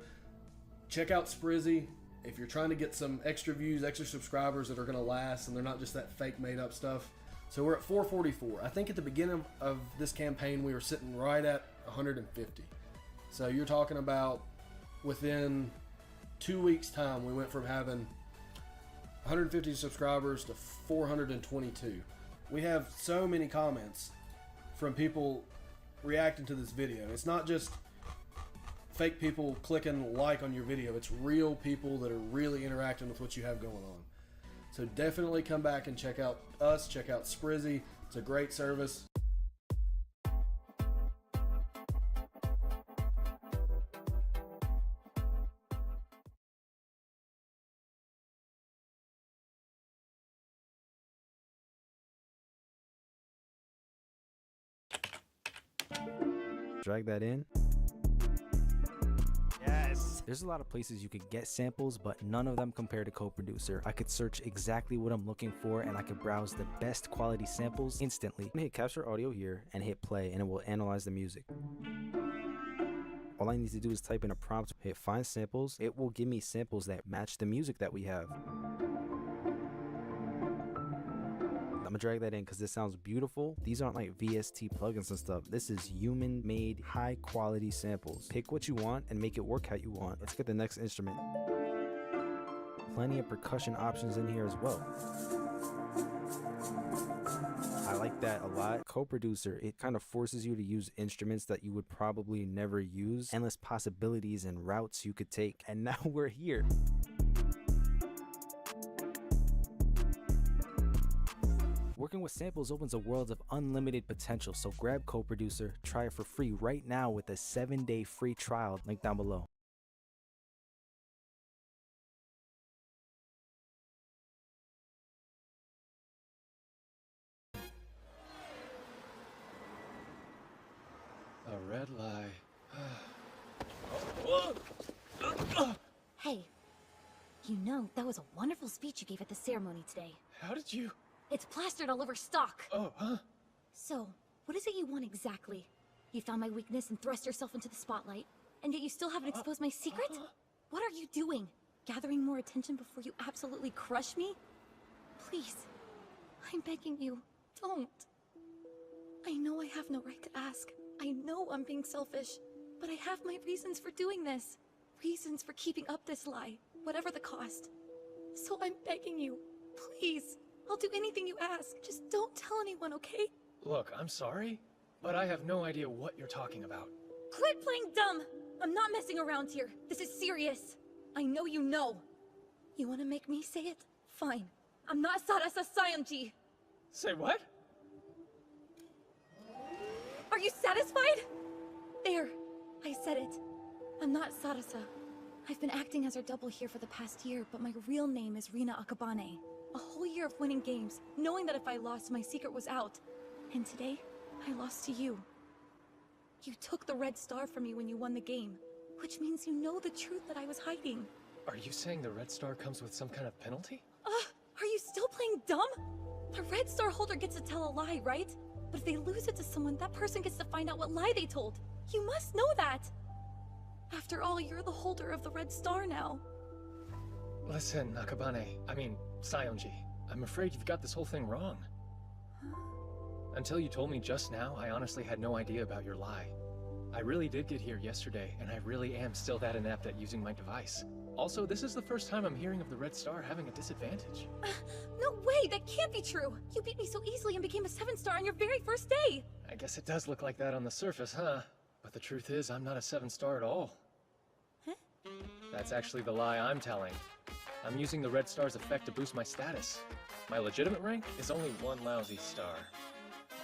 Speaker 10: check out Sprizzy if you're trying to get some extra views, extra subscribers that are going to last and they're not just that fake made up stuff. So we're at 444. I think at the beginning of this campaign we were sitting right at 150. So you're talking about within 2 weeks time we went from having 150 subscribers to 422. We have so many comments from people reacting to this video. It's not just fake people clicking like on your video. It's real people that are really interacting with what you have going on. So definitely come back and check out us, check out Sprizzy. It's a great service.
Speaker 11: Drag that in. Yes! There's a lot of places you could get samples, but none of them compare to CoProducer. I could search exactly what I'm looking for, and I could browse the best quality samples instantly. Hit capture audio here and hit play, and it will analyze the music. All I need to do is type in a prompt, hit find samples. It will give me samples that match the music that we have. I'm gonna drag that in because this sounds beautiful. These aren't like VST plugins and stuff. This is human made, high quality samples. Pick what you want and make it work how you want. Let's get the next instrument. Plenty of percussion options in here as well. I like that a lot. CoProducer, it kind of forces you to use instruments that you would probably never use. Endless possibilities and routes you could take. And now we're here. Working with samples opens a world of unlimited potential, so grab CoProducer, try it for free right now with a 7-day free trial, link down below.
Speaker 2: A red lie.
Speaker 3: Hey, you know, that was a wonderful speech you gave at the ceremony today.
Speaker 2: How did you?
Speaker 3: It's plastered all over stock.
Speaker 2: Oh, huh?
Speaker 3: So, what is it you want exactly? You found my weakness and thrust yourself into the spotlight, and yet you still haven't exposed my secret? What are you doing? Gathering more attention before you absolutely crush me? Please, I'm begging you, don't. I know I have no right to ask. I know I'm being selfish, but I have my reasons for doing this. Reasons for keeping up this lie, whatever the cost. So I'm begging you, please, I'll do anything you ask. Just don't tell anyone, okay?
Speaker 2: Look, I'm sorry, but I have no idea what you're talking about.
Speaker 3: Quit playing dumb! I'm not messing around here. This is serious. I know you know. You wanna make me say it? Fine. I'm not Sarasa Sayamji.
Speaker 2: Say what?
Speaker 3: Are you satisfied? There. I said it. I'm not Sarasa. I've been acting as her double here for the past year, but my real name is Rina Akabane. A whole year of winning games, knowing that if I lost, my secret was out. And today, I lost to you. You took the red star from me when you won the game, which means you know the truth that I was hiding.
Speaker 2: Are you saying the red star comes with some kind of penalty?
Speaker 3: Are you still playing dumb? The red star holder gets to tell a lie, right? But if they lose it to someone, that person gets to find out what lie they told. You must know that! After all, you're the holder of the red star now.
Speaker 2: Listen, Sayonji, I'm afraid you've got this whole thing wrong. Until you told me just now, I honestly had no idea about your lie. I really did get here yesterday, and I really am still that inept at using my device. Also, this is the first time I'm hearing of the red star having a disadvantage.
Speaker 3: No way! That can't be true! You beat me so easily and became a 7-star on your very first day!
Speaker 2: I guess it does look like that on the surface, huh? But the truth is, I'm not a 7-star at all.
Speaker 3: Huh?
Speaker 2: That's actually the lie I'm telling. I'm using the red star's effect to boost my status. My legitimate rank is only 1 lousy star.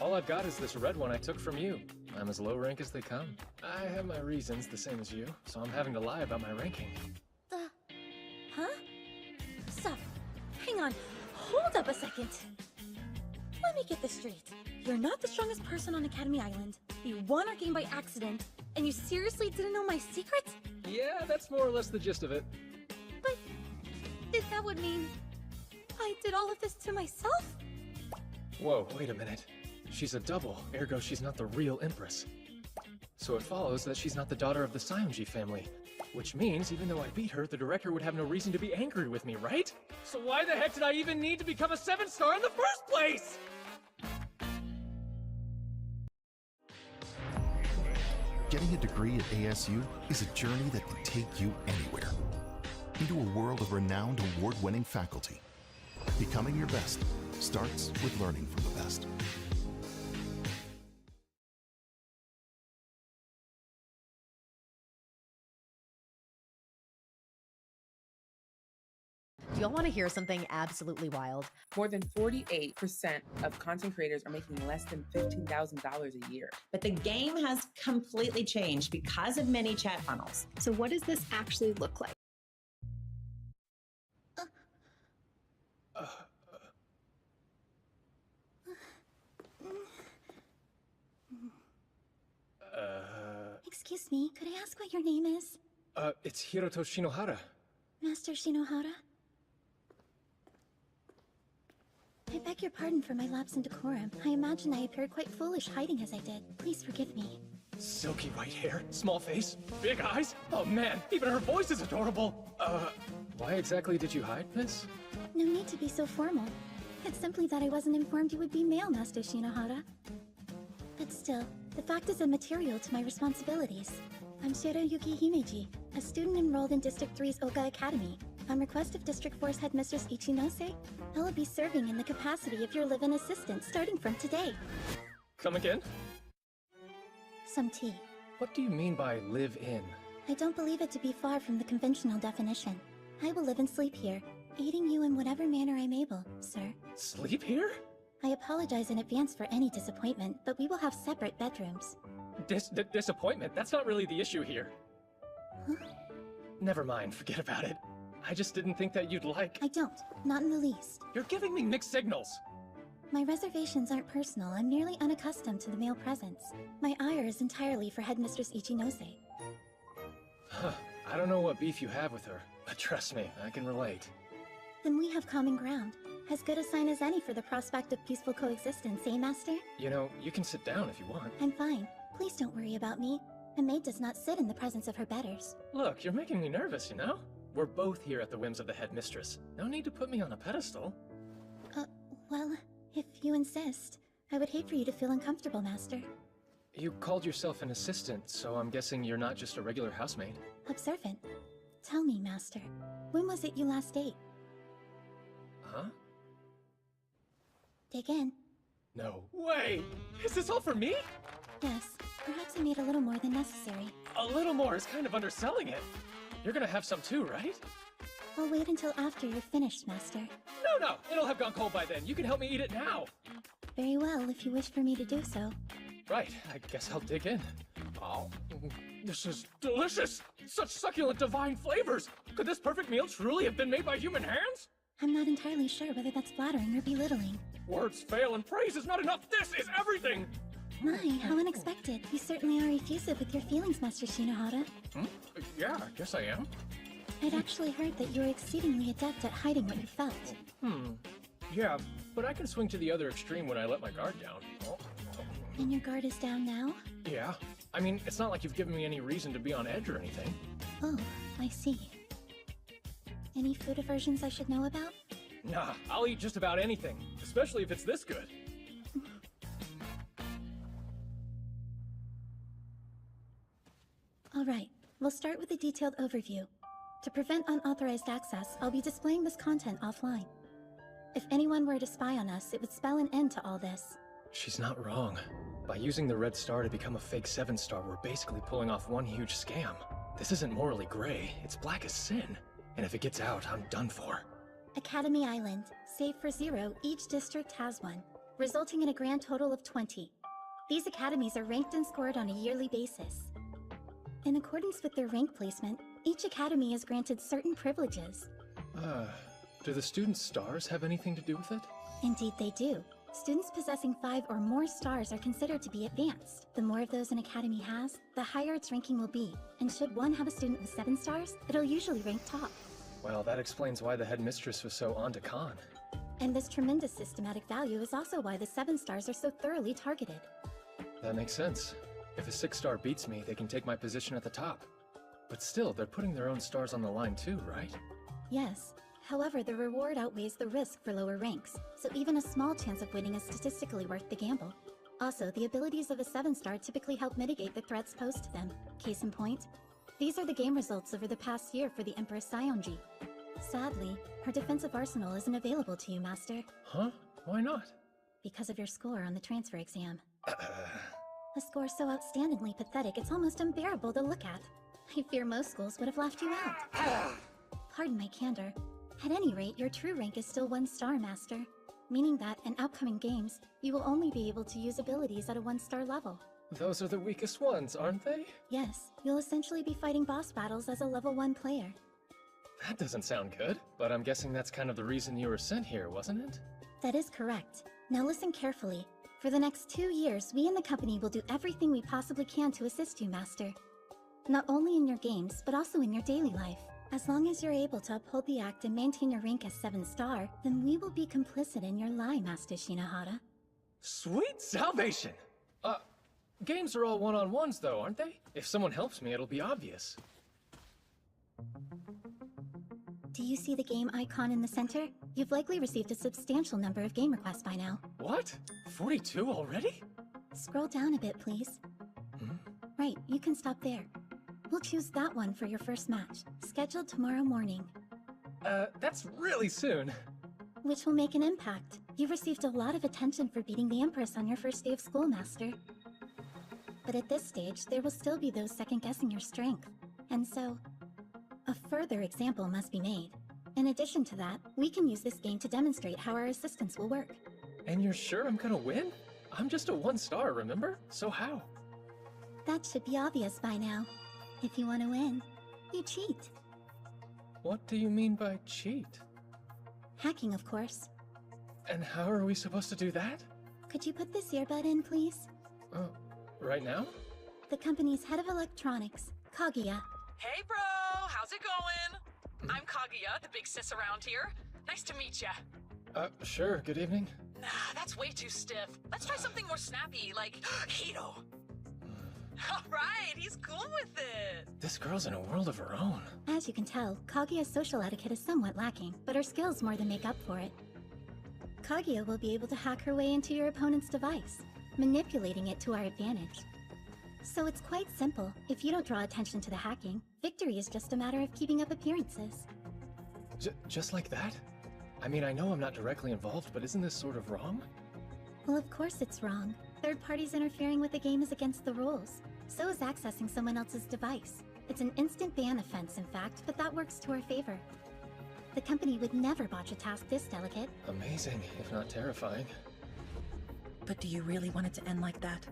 Speaker 2: All I've got is this red one I took from you. I'm as low rank as they come. I have my reasons, the same as you, so I'm having to lie about my ranking.
Speaker 3: Huh? Stop. Hang on. Hold up a second. Let me get this straight. You're not the strongest person on Academy Island. You won our game by accident, and you seriously didn't know my secret?
Speaker 2: Yeah, that's more or less the gist of it.
Speaker 3: But that would mean I did all of this to myself?
Speaker 2: Whoa, wait a minute. She's a double, ergo she's not the real Empress. So it follows that she's not the daughter of the Sayonji family. Which means, even though I beat her, the director would have no reason to be angry with me, right? So why the heck did I even need to become a 7-star in the first place?
Speaker 12: Getting a degree at ASU is a journey that can take you anywhere. Into a world of renowned award-winning faculty. Becoming your best starts with learning from the best.
Speaker 13: Do y'all want to hear something absolutely wild?
Speaker 14: More than 48% of content creators are making less than $15,000 a year.
Speaker 15: But the game has completely changed because of many chat funnels.
Speaker 16: So what does this actually look like?
Speaker 3: Excuse me, could I ask what your name is?
Speaker 2: It's Hiroto Shinohara.
Speaker 3: Master Shinohara? I beg your pardon for my lapse in decorum. I imagine I appeared quite foolish hiding as I did. Please forgive me.
Speaker 2: Silky white hair, small face, big eyes. Oh man, even her voice is adorable. Why exactly did you hide, miss?
Speaker 3: No need to be so formal. It's simply that I wasn't informed you would be male, Master Shinohara. But still, the fact is immaterial to my responsibilities. I'm Shiroyuki Himeji, a student enrolled in District 3's Oka Academy. On request of District 4's headmistress Ichinose, I will be serving in the capacity of your live-in assistant starting from today.
Speaker 2: Come again?
Speaker 3: Some tea.
Speaker 2: What do you mean by live in?
Speaker 3: I don't believe it to be far from the conventional definition. I will live and sleep here, aiding you in whatever manner I'm able, sir.
Speaker 2: Sleep here?
Speaker 3: I apologize in advance for any disappointment, but we will have separate bedrooms.
Speaker 2: Disappointment? That's not really the issue here.
Speaker 3: Huh?
Speaker 2: Never mind, forget about it. I just didn't think that you'd like...
Speaker 3: I don't. Not in the least.
Speaker 2: You're giving me mixed signals.
Speaker 3: My reservations aren't personal. I'm merely unaccustomed to the male presence. My ire is entirely for Headmistress Ichinose.
Speaker 2: Huh. I don't know what beef you have with her, but trust me, I can relate.
Speaker 3: Then we have common ground. As good a sign as any for the prospect of peaceful coexistence, eh, Master?
Speaker 2: You know, you can sit down if you want.
Speaker 3: I'm fine. Please don't worry about me. A maid does not sit in the presence of her betters.
Speaker 2: Look, you're making me nervous, you know? We're both here at the whims of the headmistress. No need to put me on a pedestal.
Speaker 3: Well, if you insist. I would hate for you to feel uncomfortable, Master.
Speaker 2: You called yourself an assistant, so I'm guessing you're not just a regular housemaid.
Speaker 3: Observant. Tell me, Master, when was it you last ate?
Speaker 2: Huh?
Speaker 3: Dig in.
Speaker 2: No way! Is this all for me?
Speaker 3: Yes, perhaps I made a little more than necessary.
Speaker 2: A little more is kind of underselling it. You're gonna have some too, right?
Speaker 3: I'll wait until after you're finished, Master.
Speaker 2: No, it'll have gone cold by then. You can help me eat it now.
Speaker 3: Very well, if you wish for me to do so.
Speaker 2: Right, I guess I'll dig in. Oh, this is delicious! Such succulent divine flavors! Could this perfect meal truly have been made by human hands?
Speaker 3: I'm not entirely sure whether that's flattering or belittling.
Speaker 2: Words fail and praise is not enough. This is everything!
Speaker 3: My, how unexpected. You certainly are effusive with your feelings, Master Shinohara.
Speaker 2: Yeah, I guess I am.
Speaker 3: I'd actually heard that you were exceedingly adept at hiding what you felt.
Speaker 2: Yeah, but I can swing to the other extreme when I let my guard down.
Speaker 3: And your guard is down now?
Speaker 2: Yeah. I mean, it's not like you've given me any reason to be on edge or anything.
Speaker 3: Oh, I see. Any food aversions I should know about?
Speaker 2: Nah, I'll eat just about anything, especially if it's this good.
Speaker 3: Alright, we'll start with a detailed overview. To prevent unauthorized access, I'll be displaying this content offline. If anyone were to spy on us, it would spell an end to all this.
Speaker 2: She's not wrong. By using the red star to become a fake 7-star, we're basically pulling off one huge scam. This isn't morally gray, it's black as sin. And if it gets out, I'm done for.
Speaker 3: Academy Island. Save for 0, each district has one, resulting in a grand total of 20. These academies are ranked and scored on a yearly basis. In accordance with their rank placement, each academy is granted certain privileges.
Speaker 2: Do the students' stars have anything to do with it?
Speaker 3: Indeed they do. Students possessing 5 or more stars are considered to be advanced. The more of those an academy has, the higher its ranking will be. And should one have a student with 7 stars, it'll usually rank top.
Speaker 2: Well, that explains why the headmistress was so on to Khan.
Speaker 3: And this tremendous systematic value is also why the 7 stars are so thoroughly targeted.
Speaker 2: That makes sense. If a 6-star beats me, they can take my position at the top. But still, they're putting their own stars on the line too, right?
Speaker 3: Yes. However, the reward outweighs the risk for lower ranks, so even a small chance of winning is statistically worth the gamble. Also, the abilities of a 7-star typically help mitigate the threats posed to them. Case in point, these are the game results over the past year for the Empress Saionji. Sadly, her defensive arsenal isn't available to you, Master.
Speaker 2: Huh? Why not?
Speaker 3: Because of your score on the transfer exam. A score so outstandingly pathetic it's almost unbearable to look at. I fear most schools would have laughed you out. Pardon my candor. At any rate, your true rank is still 1-star, Master. Meaning that, in upcoming games, you will only be able to use abilities at a 1-star level.
Speaker 2: Those are the weakest ones, aren't they?
Speaker 3: Yes, you'll essentially be fighting boss battles as a level 1 player.
Speaker 2: That doesn't sound good, but I'm guessing that's kind of the reason you were sent here, wasn't it?
Speaker 3: That is correct. Now listen carefully. For the next 2 years, we in the company will do everything we possibly can to assist you, Master. Not only in your games, but also in your daily life. As long as you're able to uphold the act and maintain your rank as 7-star, then we will be complicit in your lie, Master Shinohara.
Speaker 2: Sweet salvation! Games are all one-on-ones though, aren't they? If someone helps me, it'll be obvious.
Speaker 3: Do you see the game icon in the center? You've likely received a substantial number of game requests by now.
Speaker 2: What? 42 already?
Speaker 3: Scroll down a bit, please. Right, you can stop there. We'll choose that one for your first match, scheduled tomorrow morning.
Speaker 2: That's really soon.
Speaker 3: Which will make an impact. You've received a lot of attention for beating the Empress on your first day of school, Master. But at this stage, there will still be those second-guessing your strength. And so, a further example must be made. In addition to that, we can use this game to demonstrate how our assistance will work.
Speaker 2: And you're sure I'm gonna win? I'm just a 1-star, remember? So how?
Speaker 3: That should be obvious by now. If you want to win, you cheat.
Speaker 2: What do you mean by cheat?
Speaker 3: Hacking, of course.
Speaker 2: And how are we supposed to do that?
Speaker 3: Could you put this earbud in, please?
Speaker 2: Right now?
Speaker 3: The company's head of electronics, Kaguya.
Speaker 17: Hey, bro! How's it going? I'm Kaguya, the big sis around here. Nice to meet ya.
Speaker 2: Sure, good evening.
Speaker 17: Nah, that's way too stiff. Let's try something more snappy, like Hito. Alright, he's cool with it.
Speaker 2: This girl's in a world of her own.
Speaker 3: As you can tell, Kaguya's social etiquette is somewhat lacking, but her skills more than make up for it.
Speaker 18: Kaguya will be able to hack her way into your opponent's device, manipulating it to our advantage. So it's quite simple. If you don't draw attention to the hacking, victory is just a matter of keeping up appearances.
Speaker 2: Just like that? I mean, I know I'm not directly involved, but isn't this sort of wrong?
Speaker 18: Well, of course it's wrong. Third parties interfering with the game is against the rules. So is accessing someone else's device. It's an instant ban offense, in fact, but that works to our favor. The company would never botch a task this delicate.
Speaker 2: Amazing, if not terrifying.
Speaker 6: But do you really want it to end like that?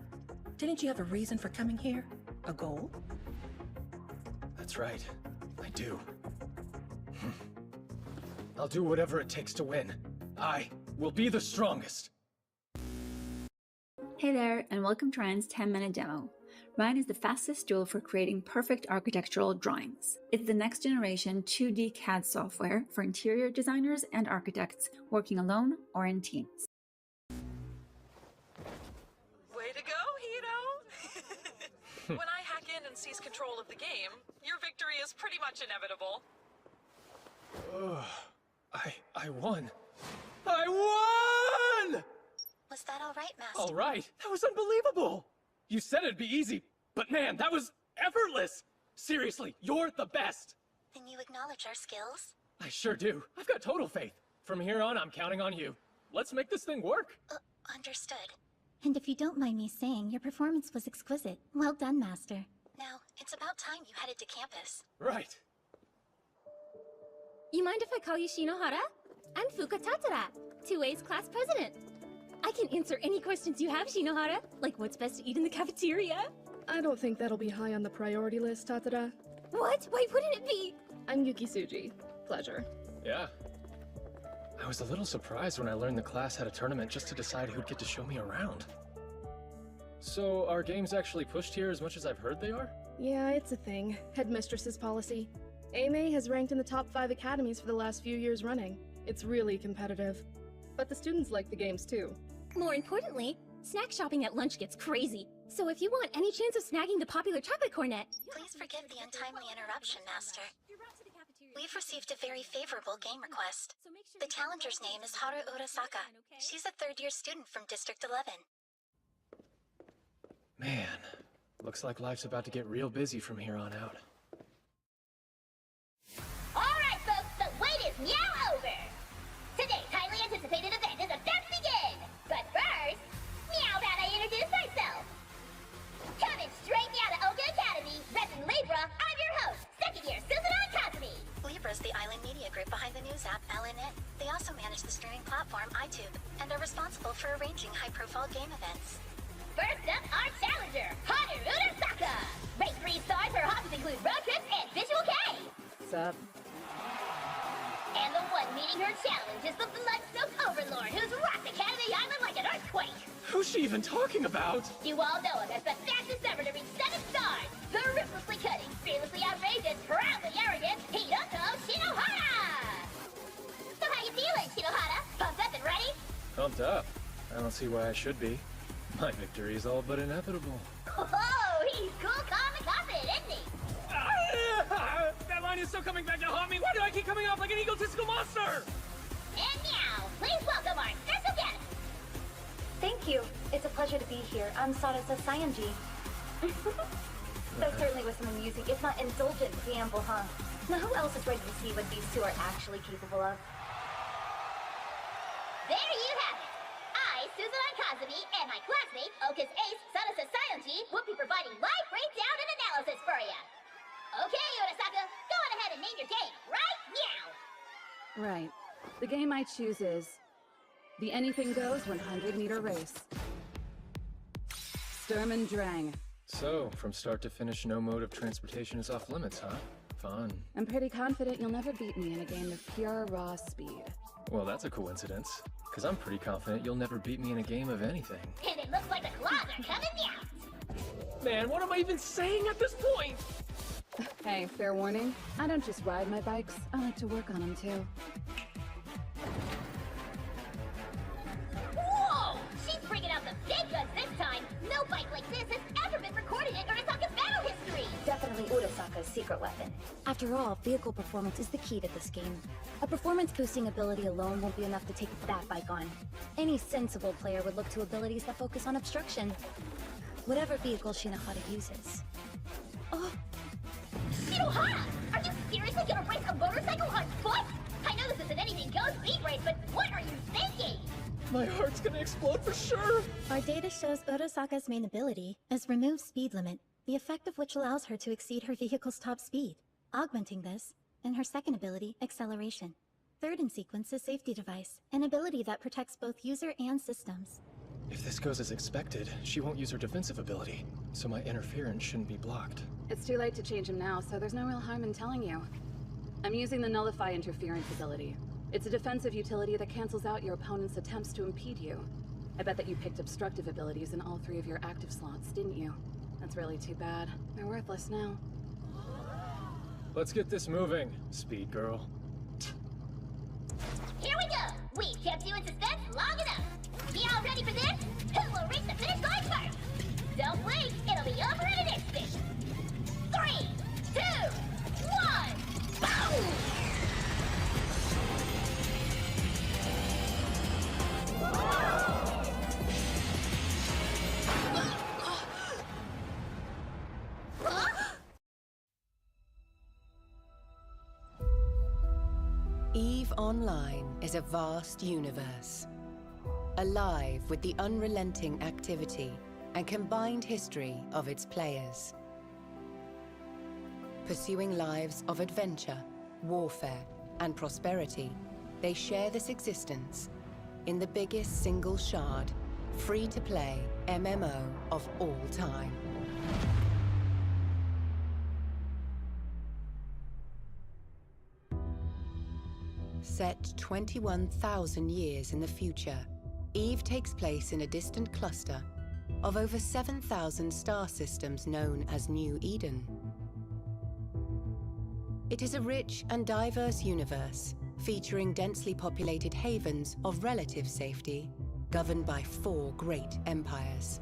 Speaker 6: Didn't you have a reason for coming here? A goal?
Speaker 2: That's right. I do. I'll do whatever it takes to win. I will be the strongest.
Speaker 19: Hey there, and welcome to Ryan's 10-minute demo. Ryan is the fastest tool for creating perfect architectural drawings. It's the next generation 2D CAD software for interior designers and architects working alone or in teams.
Speaker 17: Way to go, Hito! When I hack in and seize control of the game, your victory is pretty much inevitable.
Speaker 2: I won. I won!
Speaker 18: Was that all right, Master?
Speaker 2: All right, that was unbelievable! You said it'd be easy, but man, that was effortless! Seriously, you're the best!
Speaker 18: Then you acknowledge our skills?
Speaker 2: I sure do. I've got total faith. From here on, I'm counting on you. Let's make this thing work.
Speaker 18: Understood. And if you don't mind me saying, your performance was exquisite. Well done, Master. Now, it's about time you headed to campus.
Speaker 2: Right.
Speaker 3: You mind if I call you Shinohara? I'm Fuka Tatsura, 2A's class president. I can answer any questions you have, Shinohara, like what's best to eat in the cafeteria.
Speaker 20: I don't think that'll be high on the priority list, Tatsura.
Speaker 3: What? Why wouldn't it be?
Speaker 20: I'm Yuki Tsuji. Pleasure.
Speaker 2: Yeah. I was a little surprised when I learned the class had a tournament just to decide who'd get to show me around. So, are games actually pushed here as much as I've heard they are?
Speaker 20: Yeah, it's a thing. Headmistress's policy. AMA has ranked in the top 5 academies for the last few years running. It's really competitive. But the students like the games too.
Speaker 3: More importantly, snack shopping at lunch gets crazy. So if you want any chance of snagging the popular chocolate cornet...
Speaker 18: Please forgive the untimely interruption, Master. We've received a very favorable game request. The challenger's name is Haru Urasaka. She's a third-year student from District 11.
Speaker 2: Man, looks like life's about to get real busy from here on out.
Speaker 21: Alright folks, the wait is now over! Today's highly anticipated event is about to begin! But first, meow about I introduce myself! Coming straight out of Oka Academy, repping Libra, I'm your host, second year Susanoo Kazumi!
Speaker 18: Libra's the island media group behind the news app LNN. They also manage the streaming platform iTube, and are responsible for arranging high-profile game events.
Speaker 21: First up, our challenger, Haru Urasaka! Rate 3 stars, her hobbies include road trips and Visual K!
Speaker 20: Sup?
Speaker 21: And the one meeting her challenge is the blood-soaked overlord who's rocked Academy Island like an earthquake!
Speaker 2: Who's she even talking about?
Speaker 21: You all know him as the fastest ever to reach 7 stars! The ruthlessly cutting, fearlessly outrageous, proudly arrogant, Hiroto Shinohara! So how you feeling, Shinohara? Pumped up and ready?
Speaker 2: Pumped up. I don't see why I should be. My victory is all but inevitable.
Speaker 21: Oh, he's cool, calm, and confident, isn't he?
Speaker 2: That line is still coming back to haunt me! Why do I keep coming off like an egotistical monster?
Speaker 21: And now, please welcome our special guest!
Speaker 3: Thank you. It's a pleasure to be here. I'm Sarasa Sayanji. That certainly was some amusing, if not indulgent, preamble, huh? Now who else is ready to see what these two are actually capable of?
Speaker 21: There you have it! I, Susanoo Kazumi, and my classmate, Oka's ace, Sarasa Sayanji, will be providing live breakdown and analysis for you! Okay, Urasaka, go on ahead and name your game, right now!
Speaker 22: Right. The game I choose is the Anything Goes 100-meter race. Sturm und Drang.
Speaker 2: So, from start to finish, no mode of transportation is off limits, huh? Fun.
Speaker 22: I'm pretty confident you'll never beat me in a game of pure raw speed.
Speaker 2: Well, that's a coincidence. Because I'm pretty confident you'll never beat me in a game of anything.
Speaker 21: And it looks like the claws are coming out!
Speaker 2: Man, what am I even saying at this point?
Speaker 22: Hey, fair warning. I don't just ride my bikes, I like to work on them too.
Speaker 21: Whoa! She's bringing out the big guns this time! No bike like this has ever been recorded in Urasaka's battle history!
Speaker 3: Definitely channeling Urasaka's secret weapon. After all, vehicle performance is the key to this game. A performance-boosting ability alone won't be enough to take that bike on. Any sensible player would look to abilities that focus on obstruction. Whatever vehicle Shinohara uses. Oh!
Speaker 21: Shinohara! Are you seriously gonna race a motorcycle on foot? I know this isn't anything goes speed race, but what are you thinking?
Speaker 2: My heart's gonna explode for sure!
Speaker 18: Our data shows Urasaka's main ability is Remove Speed Limit, the effect of which allows her to exceed her vehicle's top speed, augmenting this in her second ability, Acceleration. Third in sequence is Safety Device, an ability that protects both user and systems.
Speaker 2: If this goes as expected, she won't use her defensive ability, so my interference shouldn't be blocked.
Speaker 22: It's too late to change him now, so there's no real harm in telling you. I'm using the Nullify Interference ability. It's a defensive utility that cancels out your opponent's attempts to impede you. I bet that you picked Obstructive abilities in all 3 of your active slots, didn't you? That's really too bad. They're worthless now.
Speaker 2: Let's get this moving, Speed Girl.
Speaker 21: Here we go! We've kept you in suspense long enough! Y'all ready for this? Who will reach the finish line first? Don't blink, it'll be over in an instant! 3, 2, 1, boom!
Speaker 1: EVE Online is a vast universe, alive with the unrelenting activity and combined history of its players. Pursuing lives of adventure, warfare, and prosperity, they share this existence in the biggest single shard, free-to-play MMO of all time. Set 21,000 years in the future, EVE takes place in a distant cluster of over 7,000 star systems known as New Eden. It is a rich and diverse universe, featuring densely populated havens of relative safety, governed by 4 great empires.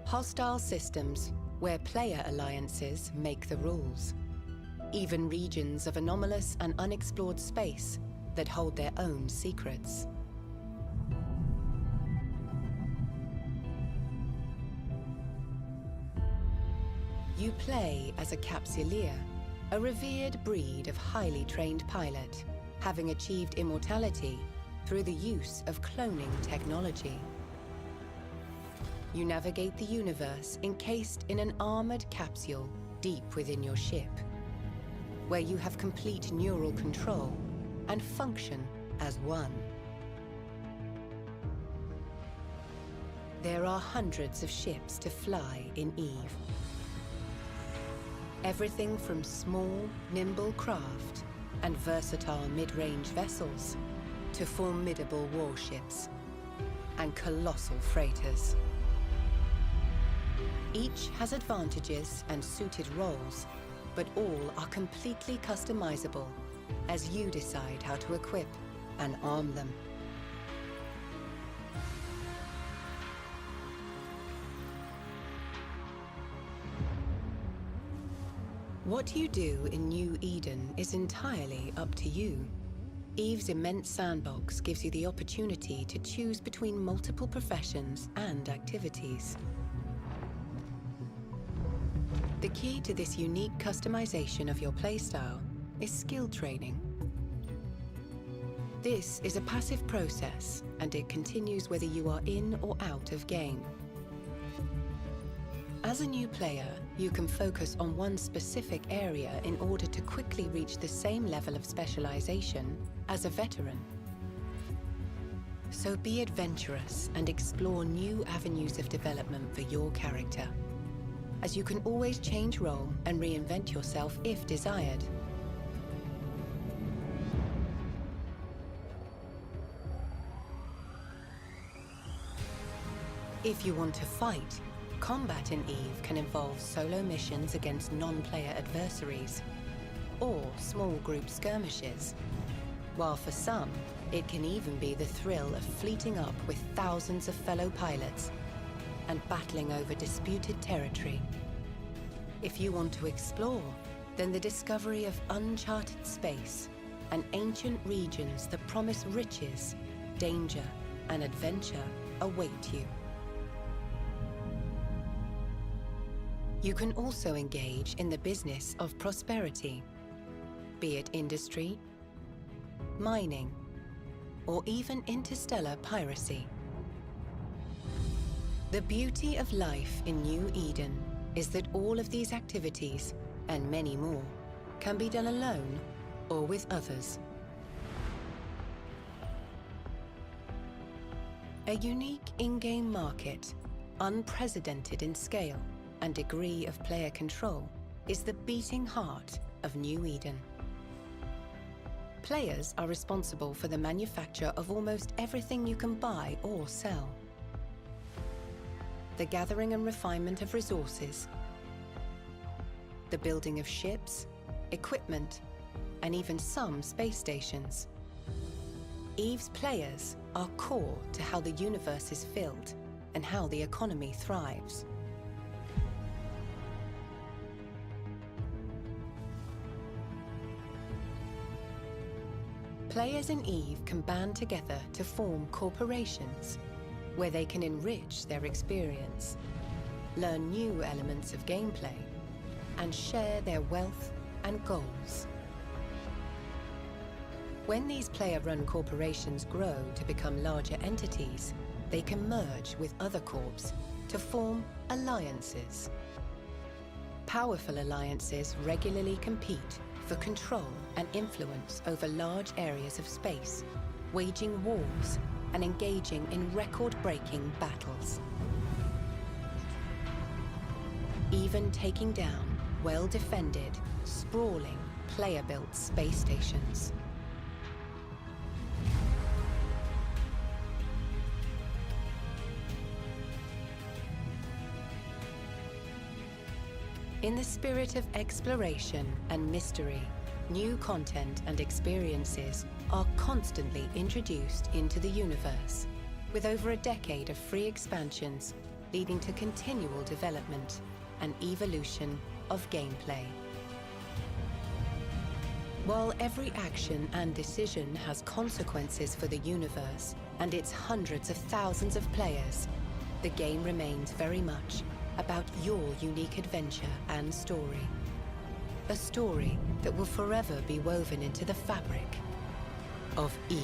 Speaker 1: Hostile systems where player alliances make the rules. Even regions of anomalous and unexplored space that hold their own secrets. You play as a Capsuleer, a revered breed of highly trained pilot, having achieved immortality through the use of cloning technology. You navigate the universe encased in an armored capsule deep within your ship, where you have complete neural control and function as one. There are hundreds of ships to fly in EVE. Everything from small, nimble craft and versatile mid-range vessels to formidable warships and colossal freighters. Each has advantages and suited roles, but all are completely customizable as you decide how to equip and arm them. What you do in New Eden is entirely up to you. EVE's immense sandbox gives you the opportunity to choose between multiple professions and activities. The key to this unique customization of your playstyle is skill training. This is a passive process, and it continues whether you are in or out of game. As a new player, you can focus on one specific area in order to quickly reach the same level of specialization as a veteran. So be adventurous and explore new avenues of development for your character, as you can always change role and reinvent yourself if desired. If you want to fight, combat in EVE can involve solo missions against non-player adversaries, or small group skirmishes, while for some, it can even be the thrill of fleeting up with thousands of fellow pilots and battling over disputed territory. If you want to explore, then the discovery of uncharted space and ancient regions that promise riches, danger, and adventure await you. You can also engage in the business of prosperity, be it industry, mining, or even interstellar piracy. The beauty of life in New Eden is that all of these activities, and many more, can be done alone or with others. A unique in-game market, unprecedented in scale and degree of player control, is the beating heart of New Eden. Players are responsible for the manufacture of almost everything you can buy or sell. The gathering and refinement of resources, the building of ships, equipment, and even some space stations. EVE's players are core to how the universe is filled and how the economy thrives. Players in EVE can band together to form corporations where they can enrich their experience, learn new elements of gameplay, and share their wealth and goals. When these player-run corporations grow to become larger entities, they can merge with other corps to form alliances. Powerful alliances regularly compete for control and influence over large areas of space, waging wars and engaging in record-breaking battles. Even taking down well-defended, sprawling, player-built space stations. In the spirit of exploration and mystery, new content and experiences are constantly introduced into the universe, with over a decade of free expansions leading to continual development and evolution of gameplay. While every action and decision has consequences for the universe and its hundreds of thousands of players, the game remains very much about your unique adventure and story. A story that will forever be woven into the fabric of EVE.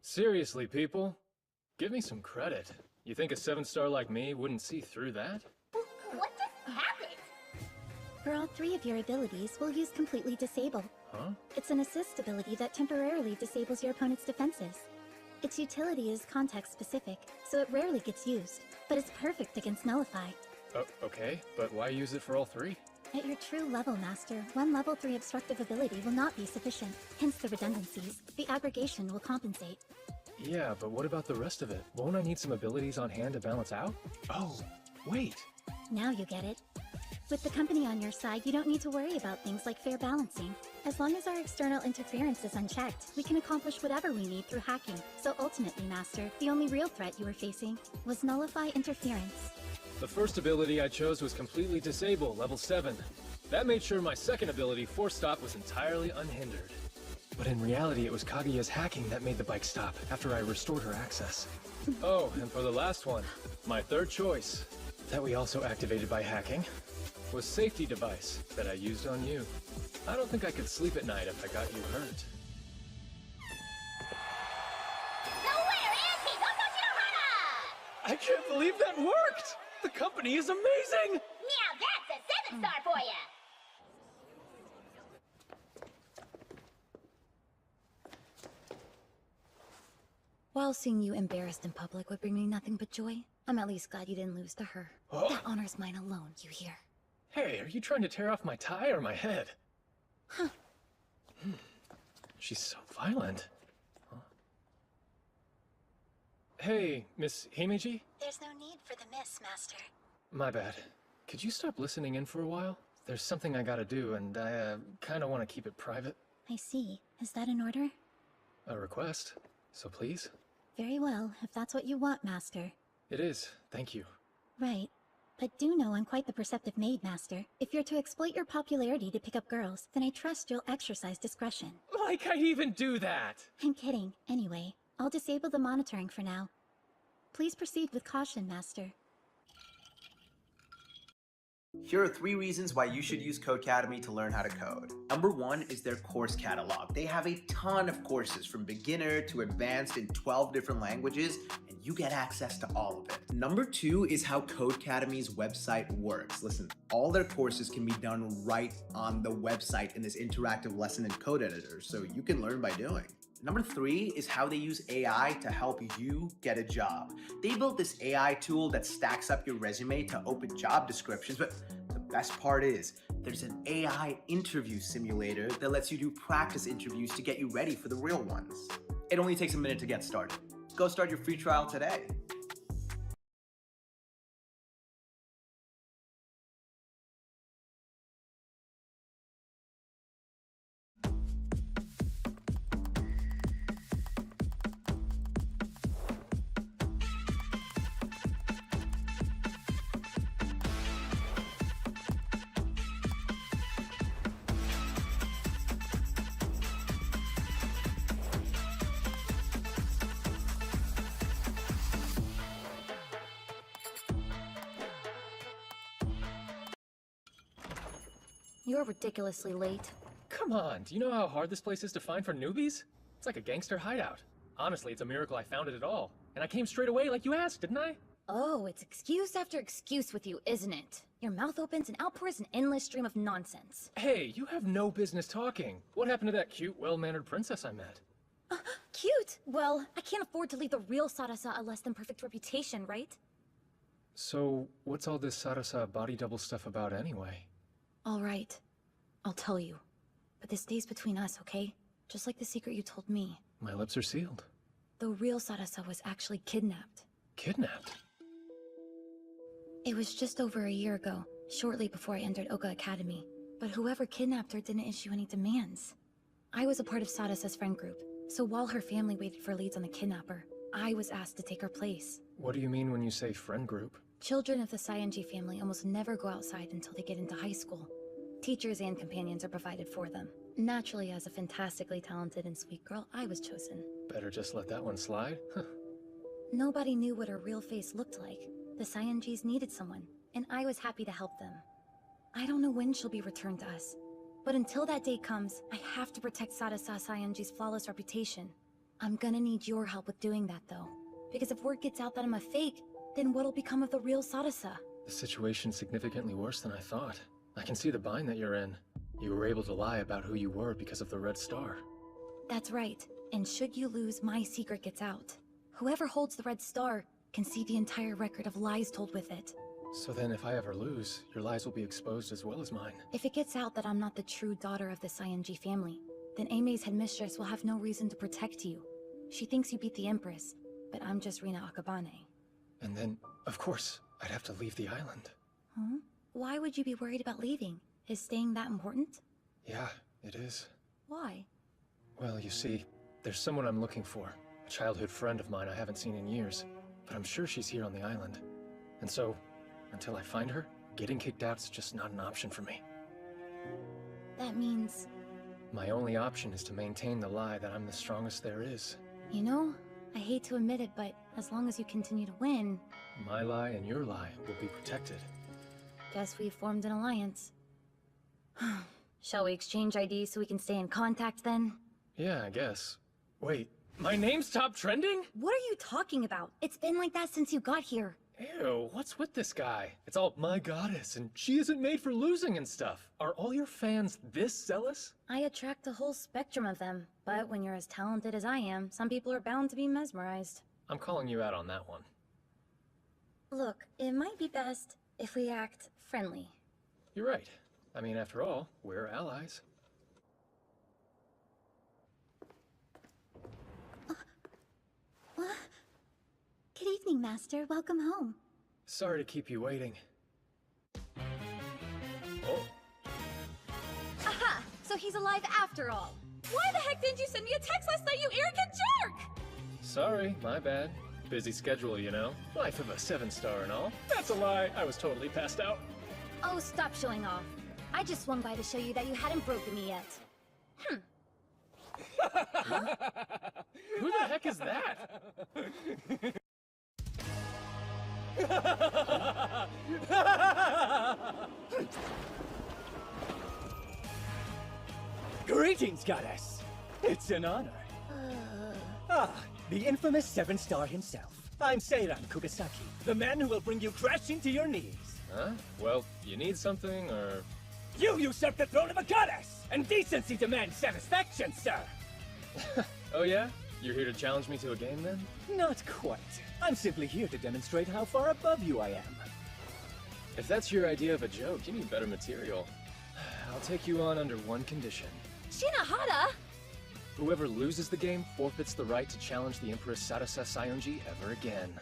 Speaker 2: Seriously, people? Give me some credit. You think a 7-star like me wouldn't see through that?
Speaker 21: What just happened?
Speaker 18: For all three of your abilities, we'll use Completely Disable.
Speaker 2: Huh?
Speaker 18: It's an assist ability that temporarily disables your opponent's defenses. Its utility is context-specific, so it rarely gets used, but it's perfect against Nullify.
Speaker 2: Oh, okay, but why use it for all three?
Speaker 18: At your true level, Master, one level 3 obstructive ability will not be sufficient, hence the redundancies. The aggregation will compensate.
Speaker 2: Yeah, but what about the rest of it? Won't I need some abilities on hand to balance out? Oh, wait.
Speaker 18: Now you get it. With the company on your side, you don't need to worry about things like fair balancing. As long as our external interference is unchecked, we can accomplish whatever we need through hacking. So ultimately, Master, the only real threat you were facing was Nullify interference.
Speaker 2: The first ability I chose was Completely Disable, level 7. That made sure my second ability, Force Stop, was entirely unhindered. But in reality, it was Kaguya's hacking that made the bike stop after I restored her access. Oh, and for the last one, my third choice, that we also activated by hacking, was Safety Device that I used on you. I don't think I could sleep at night if I got you hurt. I can't believe that worked! The company is amazing!
Speaker 21: Now that's a 7-star for ya!
Speaker 3: While seeing you embarrassed in public would bring me nothing but joy, I'm at least glad you didn't lose to her.
Speaker 2: Oh.
Speaker 3: That honor's mine alone, you hear?
Speaker 2: Hey, are you trying to tear off my tie or my head?
Speaker 3: Huh.
Speaker 2: She's so violent. Huh. Hey, Miss Himeji?
Speaker 18: There's no need for the miss, Master.
Speaker 2: My bad. Could you stop listening in for a while? There's something I gotta do, and I kind of want to keep it private.
Speaker 18: I see. Is that an order?
Speaker 2: A request, so please?
Speaker 18: Very well, if that's what you want, Master.
Speaker 2: It is, thank you.
Speaker 18: Right. But do know I'm quite the perceptive maid, Master. If you're to exploit your popularity to pick up girls, then I trust you'll exercise discretion.
Speaker 2: Like I'd even do that!
Speaker 18: I'm kidding. Anyway, I'll disable the monitoring for now. Please proceed with caution, Master.
Speaker 8: Here are 3 reasons why you should use Codecademy to learn how to code. Number 1 is their course catalog. They have a ton of courses from beginner to advanced in 12 different languages, and you get access to all of it. Number 2 is how Codecademy's website works. Listen, all their courses can be done right on the website in this interactive lesson and code editor, so you can learn by doing. Number 3 is how they use AI to help you get a job. They built this AI tool that stacks up your resume to open job descriptions, but the best part is there's an AI interview simulator that lets you do practice interviews to get you ready for the real ones. It only takes a minute to get started. Go start your free trial today.
Speaker 3: You're ridiculously late.
Speaker 2: Come on, do you know how hard this place is to find for newbies? It's like a gangster hideout. Honestly, it's a miracle I found it at all. And I came straight away like you asked, didn't I?
Speaker 3: Oh, it's excuse after excuse with you, isn't it? Your mouth opens and outpours an endless stream of nonsense.
Speaker 2: Hey, you have no business talking. What happened to that cute, well-mannered princess I met?
Speaker 3: Cute! Well, I can't afford to leave the real Sarasa a less than perfect reputation, right?
Speaker 2: So, what's all this Sarasa body double stuff about anyway?
Speaker 3: All right. I'll tell you. But this stays between us, okay? Just like the secret you told me.
Speaker 2: My lips are sealed.
Speaker 3: The real Sarasa was actually kidnapped.
Speaker 2: Kidnapped?
Speaker 3: It was just over a year ago, shortly before I entered Oka Academy. But whoever kidnapped her didn't issue any demands. I was a part of Sarasa's friend group, so while her family waited for leads on the kidnapper, I was asked to take her place.
Speaker 2: What do you mean when you say friend group?
Speaker 3: Children of the Saionji family almost never go outside until they get into high school. Teachers and companions are provided for them. Naturally, as a fantastically talented and sweet girl, I was chosen.
Speaker 2: Better just let that one slide?
Speaker 3: Nobody knew what her real face looked like. The Saionjis needed someone, and I was happy to help them. I don't know when she'll be returned to us, but until that day comes, I have to protect Sarasa Saionji's flawless reputation. I'm gonna need your help with doing that, though. Because if word gets out that I'm a fake, then what'll become of the real Sarasa?
Speaker 2: The situation's significantly worse than I thought. I can see the bind that you're in. You were able to lie about who you were because of the Red Star.
Speaker 3: That's right, and should you lose, my secret gets out. Whoever holds the Red Star can see the entire record of lies told with it.
Speaker 2: So then if I ever lose, your lies will be exposed as well as mine.
Speaker 3: If it gets out that I'm not the true daughter of the Saionji family, then Aime's headmistress will have no reason to protect you. She thinks you beat the Empress, but I'm just Rina Akabane.
Speaker 2: And then, of course, I'd have to leave the island.
Speaker 3: Huh? Why would you be worried about leaving? Is staying that important?
Speaker 2: Yeah, it is.
Speaker 3: Why?
Speaker 2: Well, you see, there's someone I'm looking for. A childhood friend of mine I haven't seen in years. But I'm sure she's here on the island. And so, until I find her, getting kicked out's just not an option for me.
Speaker 3: That means...
Speaker 2: My only option is to maintain the lie that I'm the strongest there is.
Speaker 3: You know, I hate to admit it, but as long as you continue to win...
Speaker 2: My lie and your lie will be protected.
Speaker 3: Guess we've formed an alliance. Shall we exchange IDs so we can stay in contact then?
Speaker 2: Yeah, I guess. Wait, my name's top trending?
Speaker 3: What are you talking about? It's been like that since you got here.
Speaker 2: Ew, what's with this guy? It's all my goddess, and she isn't made for losing and stuff. Are all your fans this zealous?
Speaker 3: I attract a whole spectrum of them, but when you're as talented as I am, some people are bound to be mesmerized.
Speaker 2: I'm calling you out on that one.
Speaker 3: Look, it might be best if we act friendly.
Speaker 2: You're right. I mean, after all, we're allies.
Speaker 18: Good evening, Master. Welcome home.
Speaker 2: Sorry to keep you waiting. Oh,
Speaker 3: Aha! So he's alive after all.
Speaker 17: Why the heck didn't you send me a text last night, you arrogant jerk?
Speaker 2: sorry, my bad. Busy schedule, you know. Life of a 7-star and all. That's a lie. I was totally passed out.
Speaker 3: Oh, stop showing off. I just swung by to show you that you hadn't broken me yet.
Speaker 2: Who the heck is that?
Speaker 4: Greetings, goddess. It's an honor. The infamous 7-star himself. I'm Seiran Kugasaki, the man who will bring you crashing to your knees.
Speaker 2: Huh? Well, you need something, or...
Speaker 4: You usurped the throne of a goddess, and decency demands satisfaction, sir.
Speaker 2: Oh yeah? You're here to challenge me to a game, then?
Speaker 4: Not quite. I'm simply here to demonstrate how far above you I am.
Speaker 2: If that's your idea of a joke, you need better material. I'll take you on under one condition.
Speaker 3: Shinohara!
Speaker 2: Whoever loses the game forfeits the right to challenge the Empress Sarasa Sayonji ever again.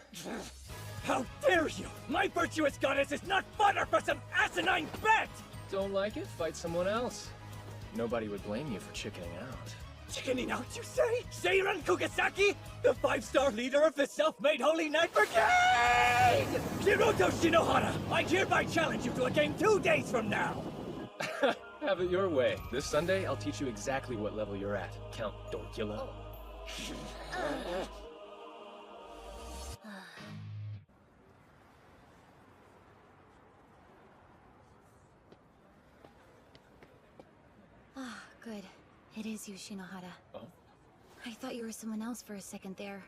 Speaker 4: How dare you! My virtuous goddess is not fodder for some asinine bet!
Speaker 2: Don't like it? Fight someone else. Nobody would blame you for chickening out.
Speaker 4: Chickening out, you say? Seiran Kugasaki? The 5-star leader of the self-made Holy Knight Brigade! Hiroto Shinohara, I hereby challenge you to a game 2 days from now!
Speaker 2: Have it your way. This Sunday, I'll teach you exactly what level you're at, Count Dorkula.
Speaker 3: Ah, good. It is you, Shinohara.
Speaker 2: Oh?
Speaker 3: I thought you were someone else for a second there.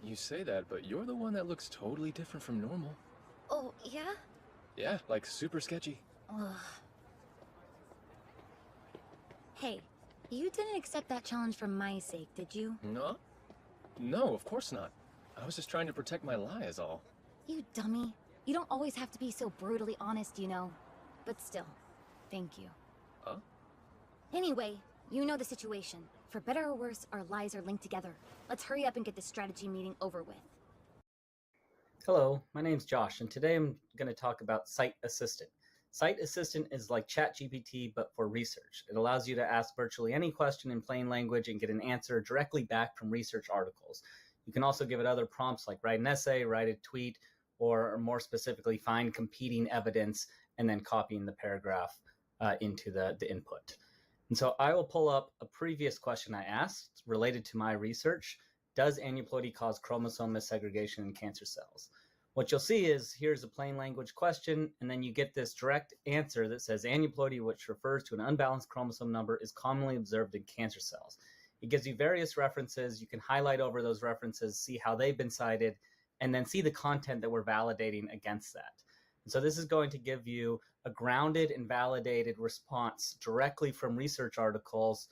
Speaker 2: You say that, but you're the one that looks totally different from normal.
Speaker 3: Oh, yeah?
Speaker 2: Yeah, like super sketchy.
Speaker 3: Ugh. Hey, you didn't accept that challenge for my sake, did you?
Speaker 2: No? No, of course not. I was just trying to protect my lie is all.
Speaker 3: You dummy. You don't always have to be so brutally honest, you know. But still, thank you.
Speaker 2: Huh?
Speaker 3: Anyway, you know the situation. For better or worse, our lives are linked together. Let's hurry up and get this strategy meeting over with.
Speaker 7: Hello, my name's Josh, and today I'm going to talk about Site Assistant. Site Assistant is like ChatGPT, but for research. It allows you to ask virtually any question in plain language and get an answer directly back from research articles. You can also give it other prompts like write an essay, write a tweet, or more specifically, find competing evidence and then copying the paragraph into the input. And so I will pull up a previous question I asked related to my research. Does aneuploidy cause chromosome missegregation in cancer cells? What you'll see is here's a plain language question, and then you get this direct answer that says aneuploidy, which refers to an unbalanced chromosome number, is commonly observed in cancer cells. It gives you various references. You can highlight over those references, see how they've been cited, and then see the content that we're validating against that. And so this is going to give you a grounded and validated response directly from research articles,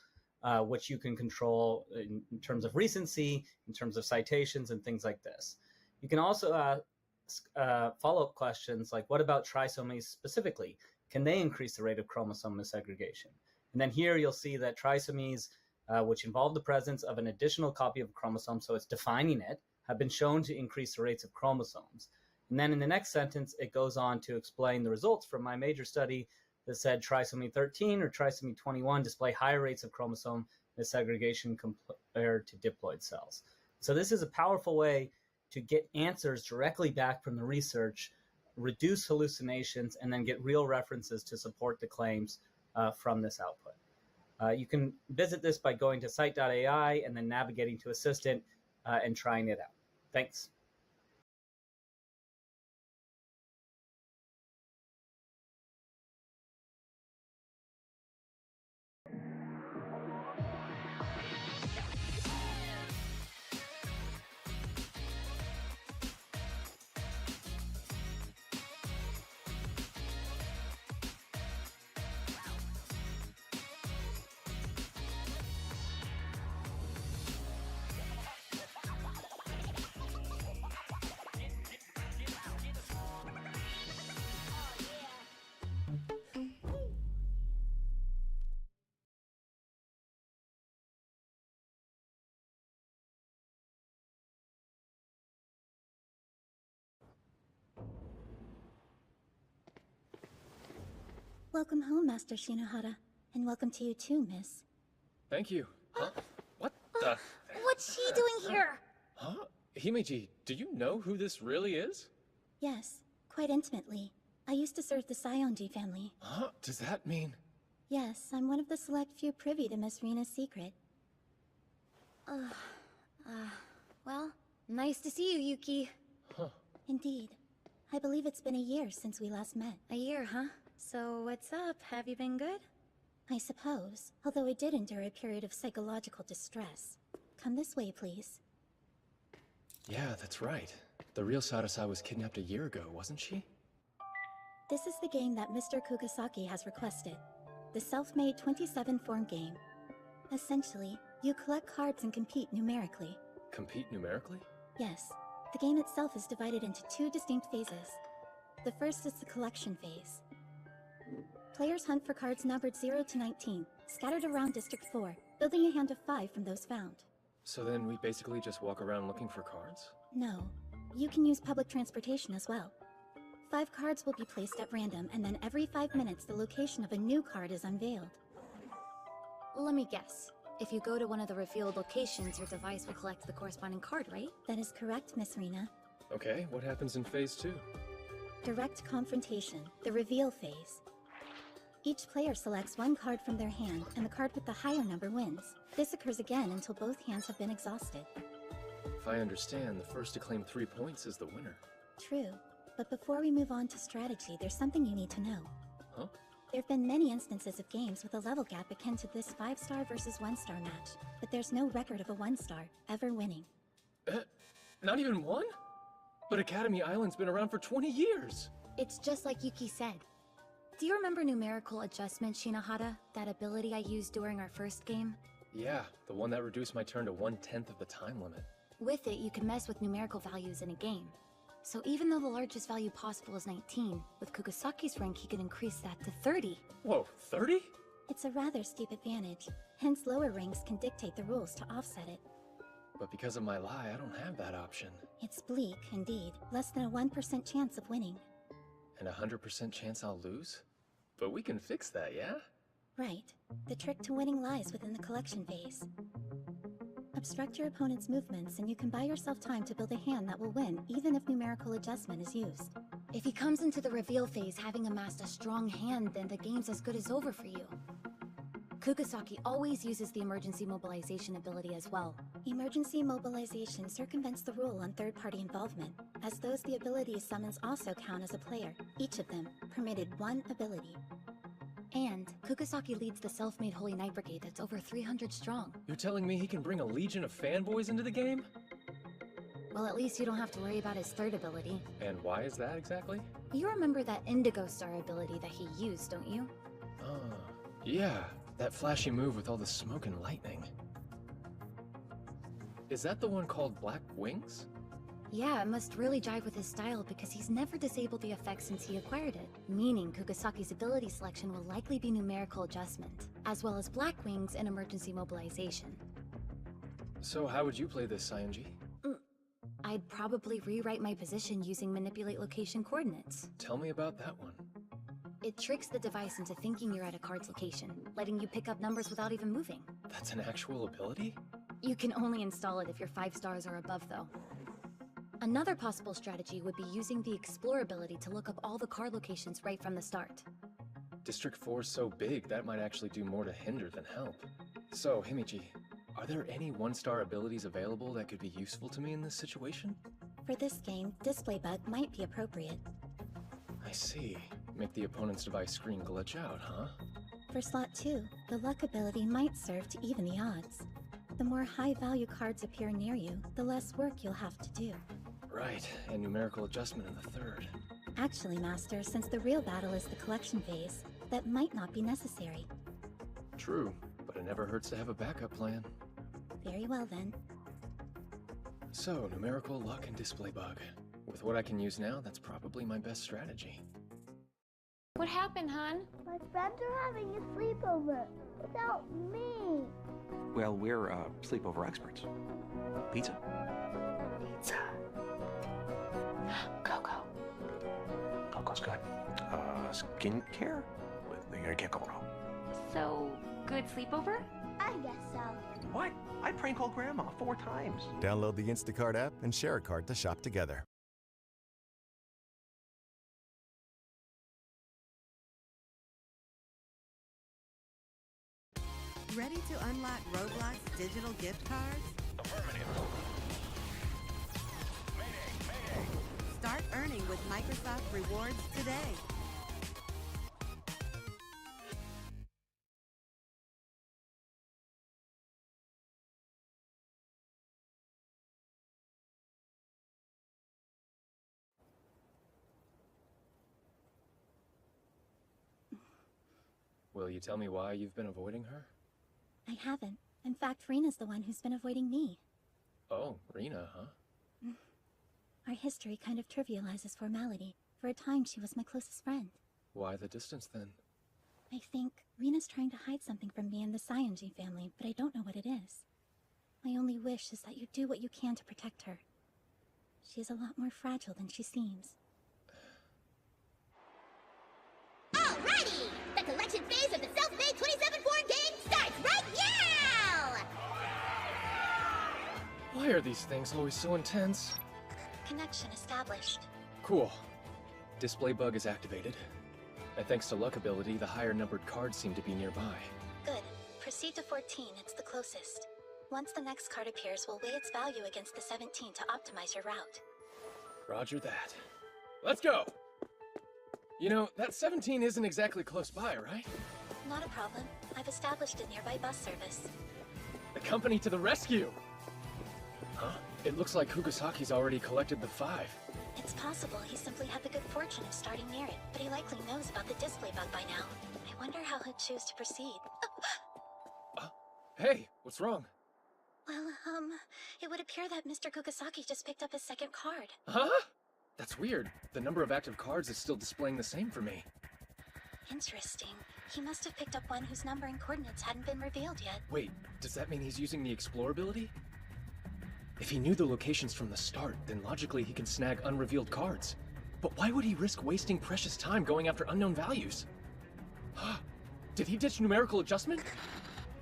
Speaker 7: which you can control in terms of recency, in terms of citations, and things like this. You can also follow-up questions like, what about trisomies specifically? Can they increase the rate of chromosome missegregation? And then here you'll see that trisomies, which involve the presence of an additional copy of a chromosome, so it's defining it, have been shown to increase the rates of chromosomes. And then in the next sentence, it goes on to explain the results from my major study that said trisomy 13 or trisomy 21 display higher rates of chromosome missegregation compared to diploid cells. So this is a powerful way to get answers directly back from the research, reduce hallucinations, and then get real references to support the claims from this output. You can visit this by going to site.ai and then navigating to Assistant and trying it out. Thanks.
Speaker 18: Welcome home, Master Shinohara. And welcome to you too, miss.
Speaker 2: Thank you. Huh? What the?
Speaker 3: What's she doing here?
Speaker 2: Huh? Himeji, do you know who this really is?
Speaker 18: Yes, quite intimately. I used to serve the Saionji family.
Speaker 2: Huh? Does that mean?
Speaker 18: Yes, I'm one of the select few privy to Miss Rina's secret.
Speaker 3: Well, nice to see you, Yuki.
Speaker 2: Huh.
Speaker 18: Indeed. I believe it's been a year since we last met.
Speaker 3: A year, huh? So what's up? Have you been good?
Speaker 18: I suppose, although I did endure a period of psychological distress. Come this way, please.
Speaker 2: Yeah, that's right. The real Sarasai was kidnapped a year ago, wasn't she?
Speaker 18: This is the game that Mr. Kugasaki has requested. The self-made 27-form game. Essentially, you collect cards and compete numerically.
Speaker 2: Compete numerically?
Speaker 18: Yes. The game itself is divided into 2 distinct phases. The first is the collection phase. Players hunt for cards numbered 0 to 19, scattered around District 4, building a hand of 5 from those found.
Speaker 2: So then we basically just walk around looking for cards?
Speaker 18: No. You can use public transportation as well. 5 cards will be placed at random, and then every 5 minutes the location of a new card is unveiled.
Speaker 3: Let me guess. If you go to one of the revealed locations, your device will collect the corresponding card, right?
Speaker 18: That is correct, Miss Rina.
Speaker 2: Okay, what happens in phase 2?
Speaker 18: Direct confrontation, the reveal phase. Each player selects 1 card from their hand, and the card with the higher number wins. This occurs again until both hands have been exhausted.
Speaker 2: If I understand, the first to claim 3 points is the winner.
Speaker 18: True, but before we move on to strategy, there's something you need to know.
Speaker 2: Huh?
Speaker 18: There have been many instances of games with a level gap akin to this 5-star versus 1-star match, but there's no record of a 1-star ever winning.
Speaker 2: Not even one? But Academy Island's been around for 20 years!
Speaker 3: It's just like Yuki said. Do you remember numerical adjustment, Shinohara? That ability I used during our first game?
Speaker 2: Yeah, the one that reduced my turn to 1/10 of the time limit.
Speaker 3: With it, you can mess with numerical values in a game. So even though the largest value possible is 19, with Kugasaki's rank he can increase that to 30.
Speaker 2: Whoa, 30?
Speaker 18: It's a rather steep advantage, hence lower ranks can dictate the rules to offset it.
Speaker 2: But because of my lie, I don't have that option.
Speaker 18: It's bleak, indeed. Less than a 1% chance of winning.
Speaker 2: And a 100% chance I'll lose? But we can fix that, yeah?
Speaker 18: Right. The trick to winning lies within the collection phase. Obstruct your opponent's movements, and you can buy yourself time to build a hand that will win, even if numerical adjustment is used.
Speaker 3: If he comes into the reveal phase having amassed a strong hand, then the game's as good as over for you. Kugasaki always uses the emergency mobilization ability as well.
Speaker 18: Emergency mobilization circumvents the rule on third-party involvement, as those the ability summons also count as a player, each of them permitted 1 ability.
Speaker 3: And Kugasaki leads the self-made Holy Knight Brigade that's over 300 strong.
Speaker 2: You're telling me he can bring a legion of fanboys into the game?
Speaker 3: Well, at least you don't have to worry about his third ability.
Speaker 2: And why is that exactly?
Speaker 3: You remember that Indigo Star ability that he used, don't you?
Speaker 2: Yeah, that flashy move with all the smoke and lightning. Is that the one called Black Wings?
Speaker 3: Yeah, it must really jive with his style because he's never disabled the effect since he acquired it. Meaning Kugasaki's ability selection will likely be numerical adjustment, as well as Black Wings and emergency mobilization.
Speaker 2: So how would you play this, Saionji?
Speaker 3: I'd probably rewrite my position using manipulate location coordinates.
Speaker 2: Tell me about that one.
Speaker 3: It tricks the device into thinking you're at a card's location, letting you pick up numbers without even moving.
Speaker 2: That's an actual ability?
Speaker 3: You can only install it if you're 5 stars or above, though. Another possible strategy would be using the Explore ability to look up all the card locations right from the start.
Speaker 2: District 4 is so big, that might actually do more to hinder than help. So, Himeji, are there any 1-star abilities available that could be useful to me in this situation?
Speaker 18: For this game, Display Bug might be appropriate.
Speaker 2: I see. Make the opponent's device screen glitch out, huh?
Speaker 18: For slot 2, the Luck ability might serve to even the odds. The more high-value cards appear near you, the less work you'll have to do.
Speaker 2: Right, and numerical adjustment in the third.
Speaker 18: Actually, Master, since the real battle is the collection phase, that might not be necessary.
Speaker 2: True, but it never hurts to have a backup plan.
Speaker 18: Very well, then.
Speaker 2: So, numerical, luck, and display bug. With what I can use now, that's probably my best strategy.
Speaker 5: What happened, hon?
Speaker 21: My friends are having a sleepover without me.
Speaker 9: Well, we're sleepover experts. Pizza?
Speaker 5: Pizza. Coco.
Speaker 9: Coco's good. Skincare? With here. It can't go wrong.
Speaker 5: So, good sleepover?
Speaker 21: I guess so.
Speaker 9: What? I prank called Grandma 4 times.
Speaker 10: Download the Instacart app and share a card to shop together.
Speaker 11: Ready to unlock Roblox digital gift cards?
Speaker 9: Affirmative.
Speaker 11: Start earning with Microsoft Rewards today.
Speaker 2: Will you tell me why you've been avoiding her?
Speaker 18: I haven't. In fact, Rena's the one who's been avoiding me.
Speaker 2: Oh, Rena, huh?
Speaker 18: Our history kind of trivializes formality. For a time, she was my closest friend.
Speaker 2: Why the distance, then?
Speaker 18: I think Rena's trying to hide something from me and the Cyonji family, but I don't know what it is. My only wish is that you do what you can to protect her. She is a lot more fragile than she seems.
Speaker 21: Alrighty! The collection phase of the self-made 27-4 game starts right now!
Speaker 2: Why are these things always so intense?
Speaker 18: Connection established.
Speaker 2: Cool. Display bug is activated. And thanks to luck ability, the higher numbered cards seem to be nearby.
Speaker 18: Good. Proceed to 14, it's the closest. Once the next card appears, we'll weigh its value against the 17 to optimize your route.
Speaker 2: Roger that. Let's go! You know, that 17 isn't exactly close by, right?
Speaker 18: Not a problem. I've established a nearby bus service.
Speaker 2: The company to the rescue! Huh? It looks like Kugasaki's already collected the 5.
Speaker 18: It's possible he simply had the good fortune of starting near it, but he likely knows about the display bug by now. I wonder how he'll choose to proceed.
Speaker 2: Hey, what's wrong?
Speaker 18: Well, it would appear that Mr. Kugasaki just picked up his second card.
Speaker 2: Huh? That's weird. The number of active cards is still displaying the same for me.
Speaker 18: Interesting. He must have picked up one whose number and coordinates hadn't been revealed yet.
Speaker 2: Wait, does that mean he's using the Explore ability? If he knew the locations from the start, then logically he can snag unrevealed cards. But why would he risk wasting precious time going after unknown values? Did he ditch numerical adjustment?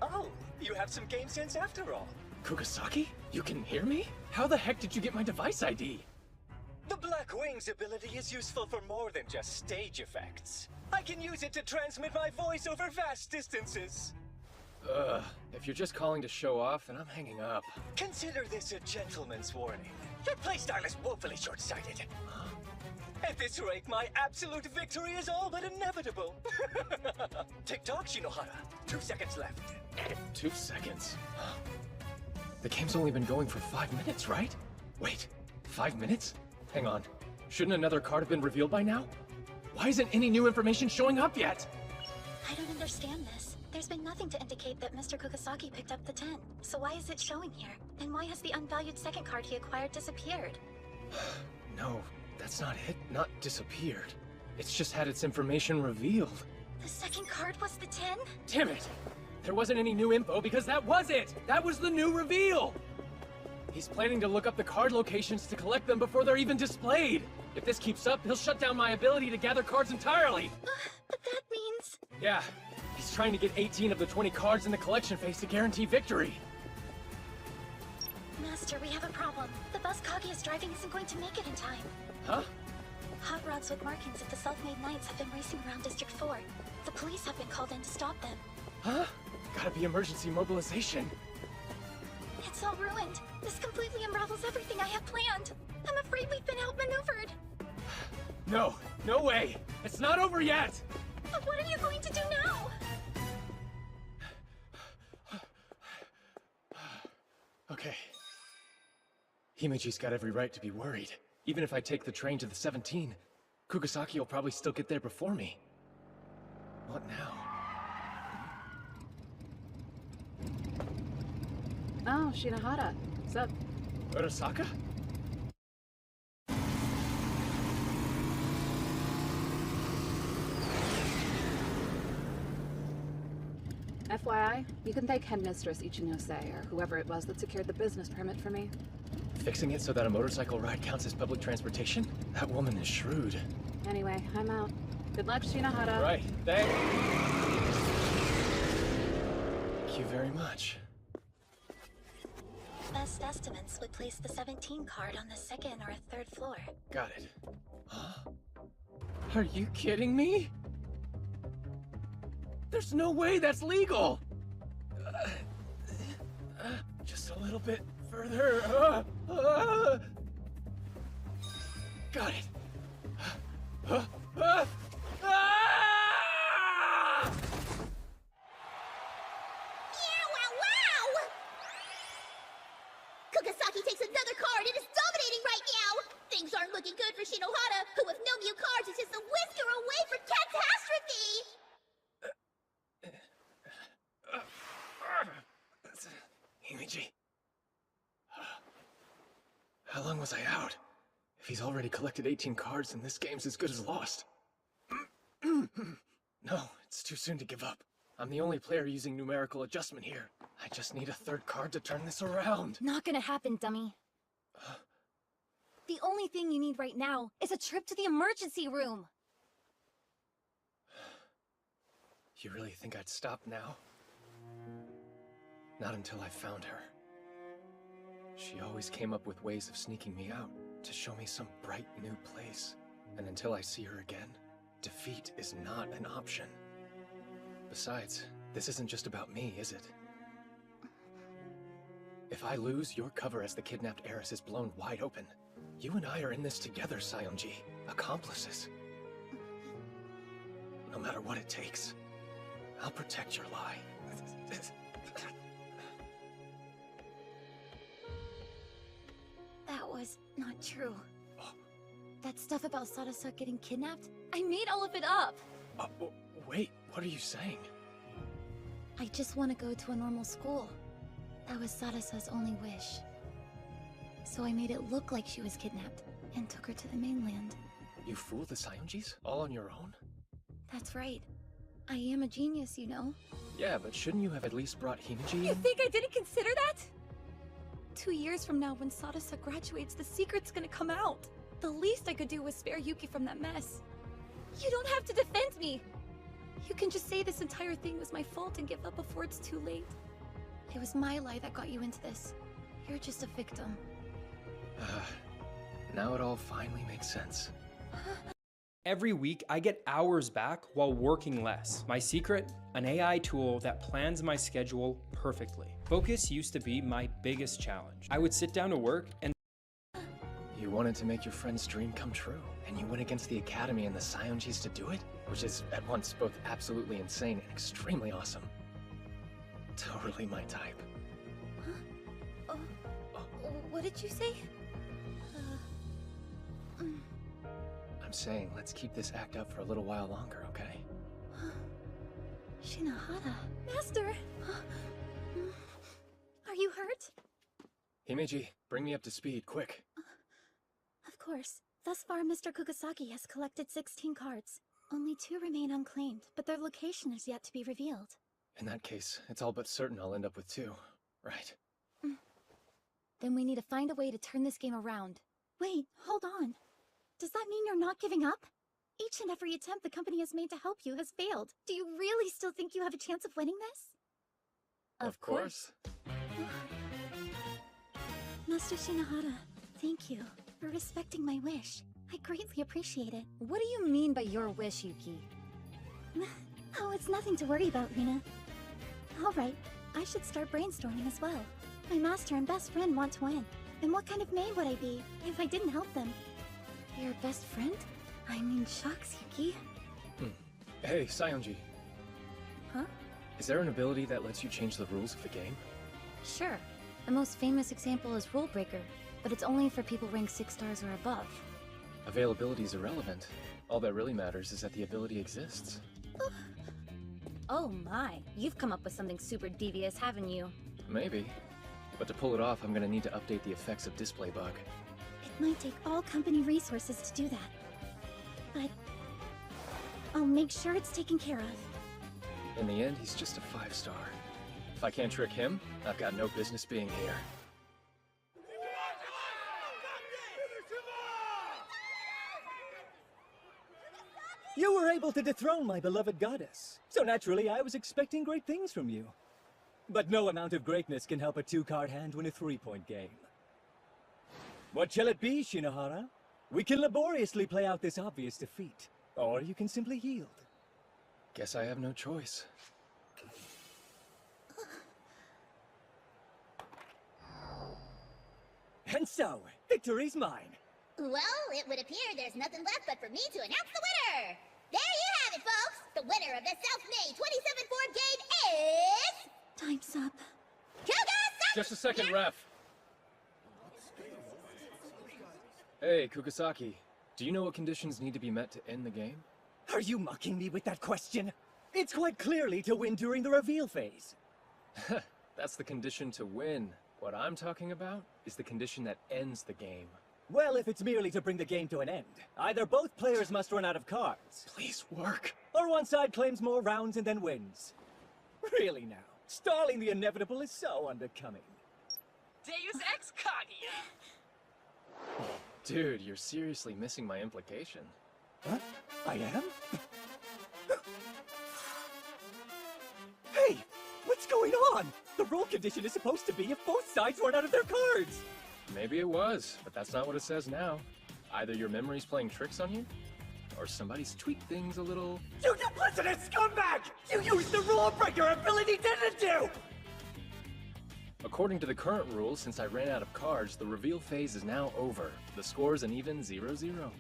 Speaker 4: Oh, you have some game sense after all.
Speaker 2: Kugasaki? You can hear me? How the heck did you get my device ID?
Speaker 4: The Black Wings ability is useful for more than just stage effects. I can use it to transmit my voice over vast distances.
Speaker 2: If you're just calling to show off, then I'm hanging up.
Speaker 4: Consider this a gentleman's warning. Your playstyle is woefully short-sighted. At this rate, my absolute victory is all but inevitable. Tick-tock, Shinohara. 2 seconds left.
Speaker 2: 2 seconds? The game's only been going for 5 minutes, right? Wait, 5 minutes? Hang on. Shouldn't another card have been revealed by now? Why isn't any new information showing up yet?
Speaker 18: I don't understand this. There's been nothing to indicate that Mr. Kugasaki picked up the 10. So why is it showing here? And why has the unvalued second card he acquired disappeared?
Speaker 2: No, that's not it. Not disappeared. It's just had its information revealed.
Speaker 18: The second card was the 10?
Speaker 2: Damn it! There wasn't any new info because that was it! That was the new reveal! He's planning to look up the card locations to collect them before they're even displayed! If this keeps up, he'll shut down my ability to gather cards entirely!
Speaker 18: But that means...
Speaker 2: Yeah, he's trying to get 18 of the 20 cards in the collection phase to guarantee victory!
Speaker 18: Master, we have a problem. The bus Kage is driving isn't going to make it in time.
Speaker 2: Huh?
Speaker 18: Hot rods with markings of the self-made knights have been racing around District 4. The police have been called in to stop them.
Speaker 2: Huh? Gotta be emergency mobilization.
Speaker 18: It's all ruined. This completely unravels everything I have planned. I'm afraid we've been outmaneuvered.
Speaker 2: No, no way! It's not over yet!
Speaker 18: But what are you going to do now?
Speaker 2: Okay. Himeji's got every right to be worried. Even if I take the train to the 17, Kugasaki will probably still get there before me. What now?
Speaker 22: Oh, Shinohara. What's up?
Speaker 2: Urasaka?
Speaker 22: FYI, you can thank Headmistress Ichinose, or whoever it was that secured the business permit for me.
Speaker 2: Fixing it so that a motorcycle ride counts as public transportation? That woman is shrewd.
Speaker 22: Anyway, I'm out. Good luck, Shinohara.
Speaker 2: Right, thanks. Thank you very much.
Speaker 18: Best estimates would place the 17 card on the second or third floor.
Speaker 2: Got it. Huh? Are you kidding me? There's no way that's legal! Just a little bit further. Got it.
Speaker 21: Kugasaki takes another card and is dominating right now! Things aren't looking good for Shinohara, who with no new cards is just a whisker away from catastrophe!
Speaker 2: Himiji. How long was I out? If he's already collected 18 cards, then this game's as good as lost. No, it's too soon to give up. I'm the only player using numerical adjustment here. I just need a third card to turn this around.
Speaker 3: Not gonna happen, dummy. The only thing you need right now is a trip to the emergency room.
Speaker 2: You really think I'd stop now? Not until I found her. She always came up with ways of sneaking me out, to show me some bright new place. And until I see her again, defeat is not an option. Besides, this isn't just about me, is it? If I lose, your cover as the kidnapped heiress is blown wide open. You and I are in this together, Sayonji. Accomplices. No matter what it takes, I'll protect your lie.
Speaker 3: That was not true. That stuff about Sadasa getting kidnapped? I made all of it up!
Speaker 2: Wait, what are you saying?
Speaker 3: I just want to go to a normal school. That was Sadasa's only wish. So I made it look like she was kidnapped, and took her to the mainland.
Speaker 2: You fooled the Sayonjis? All on your own?
Speaker 3: That's right. I am a genius, you know?
Speaker 2: Yeah, but shouldn't you have at least brought Himiji in?
Speaker 3: You think I didn't consider that? 2 years from now, when Sadasa graduates, the secret's gonna come out. The least I could do was spare Yuki from that mess. You don't have to defend me! You can just say this entire thing was my fault and give up before it's too late. It was my lie that got you into this. You're just a victim.
Speaker 2: Now it all finally makes sense.
Speaker 12: Every week, I get hours back while working less. My secret? An AI tool that plans my schedule perfectly. Focus used to be my biggest challenge. I would sit down to work and
Speaker 2: You wanted to make your friend's dream come true, and you went against the Academy and the Sayonjis to do it? Which is at once both absolutely insane and extremely awesome. Totally my type.
Speaker 3: What did you say?
Speaker 2: I'm saying, let's keep this act up for a little while longer, okay?
Speaker 3: Shinohara. Master! Are you hurt?
Speaker 2: Himeji, bring me up to speed, quick.
Speaker 18: Of course. Thus far, Mr. Kugasaki has collected 16 cards. Only 2 remain unclaimed, but their location is yet to be revealed.
Speaker 2: In that case, it's all but certain I'll end up with 2, right?
Speaker 3: Then we need to find a way to turn this game around.
Speaker 18: Wait, hold on. Does that mean you're not giving up? Each and every attempt the company has made to help you has failed. Do you really still think you have a chance of winning this?
Speaker 2: Of course.
Speaker 18: Master Shinohara, thank you for respecting my wish. I greatly appreciate it.
Speaker 3: What do you mean by your wish, Yuki?
Speaker 18: Oh, it's nothing to worry about, Rina. Alright, I should start brainstorming as well. My master and best friend want to win. And what kind of maid would I be if I didn't help them?
Speaker 3: Your best friend?
Speaker 18: I mean, shucks, Yuki.
Speaker 2: Hey, Sayonji.
Speaker 3: Huh?
Speaker 2: Is there an ability that lets you change the rules of the game?
Speaker 3: Sure. The most famous example is Rule Breaker, but it's only for people ranked 6 stars or above.
Speaker 2: Availability is irrelevant. All that really matters is that the ability exists.
Speaker 3: Oh my, you've come up with something super devious, haven't you?
Speaker 2: Maybe. But to pull it off, I'm gonna need to update the effects of Display Bug.
Speaker 18: It might take all company resources to do that. But I'll make sure it's taken care of.
Speaker 2: In the end, he's just a 5-star. If I can't trick him, I've got no business being here.
Speaker 13: You were able to dethrone my beloved goddess, so naturally I was expecting great things from you.
Speaker 4: But no amount of greatness can help a two-card hand win a three-point game. What shall it be, Shinohara? We can laboriously play out this obvious defeat, or you can simply yield.
Speaker 2: Guess I have no choice.
Speaker 4: And so, victory's mine.
Speaker 21: Well, it would appear there's nothing left but for me to announce the winner! There you have it, folks! The winner of the Self-Made 27-4 game is...
Speaker 18: Time's up.
Speaker 21: Kugasaki!
Speaker 2: Just a second, ref. Hey, Kugasaki. Do you know what conditions need to be met to end the game?
Speaker 4: Are you mocking me with that question? It's quite clearly to win during the reveal phase.
Speaker 2: That's the condition to win. What I'm talking about is the condition that ends the game.
Speaker 4: Well, if it's merely to bring the game to an end, either both players must run out of cards.
Speaker 2: Please work.
Speaker 4: Or one side claims more rounds and then wins. Really now, stalling the inevitable is so unbecoming.
Speaker 17: Deus Ex Kaguya!
Speaker 2: Dude, you're seriously missing my implication.
Speaker 4: Huh? I am? Hey! What's going on? The rule condition is supposed to be if both sides run out of their cards!
Speaker 2: Maybe it was, but that's not what it says now. Either your memory's playing tricks on you, or somebody's tweaked things a little...
Speaker 4: You duplicitous scumbag! You used the rule breaker ability, didn't you?
Speaker 2: According to the current rules, since I ran out of cards, the reveal phase is now over. The score's an even 0-0.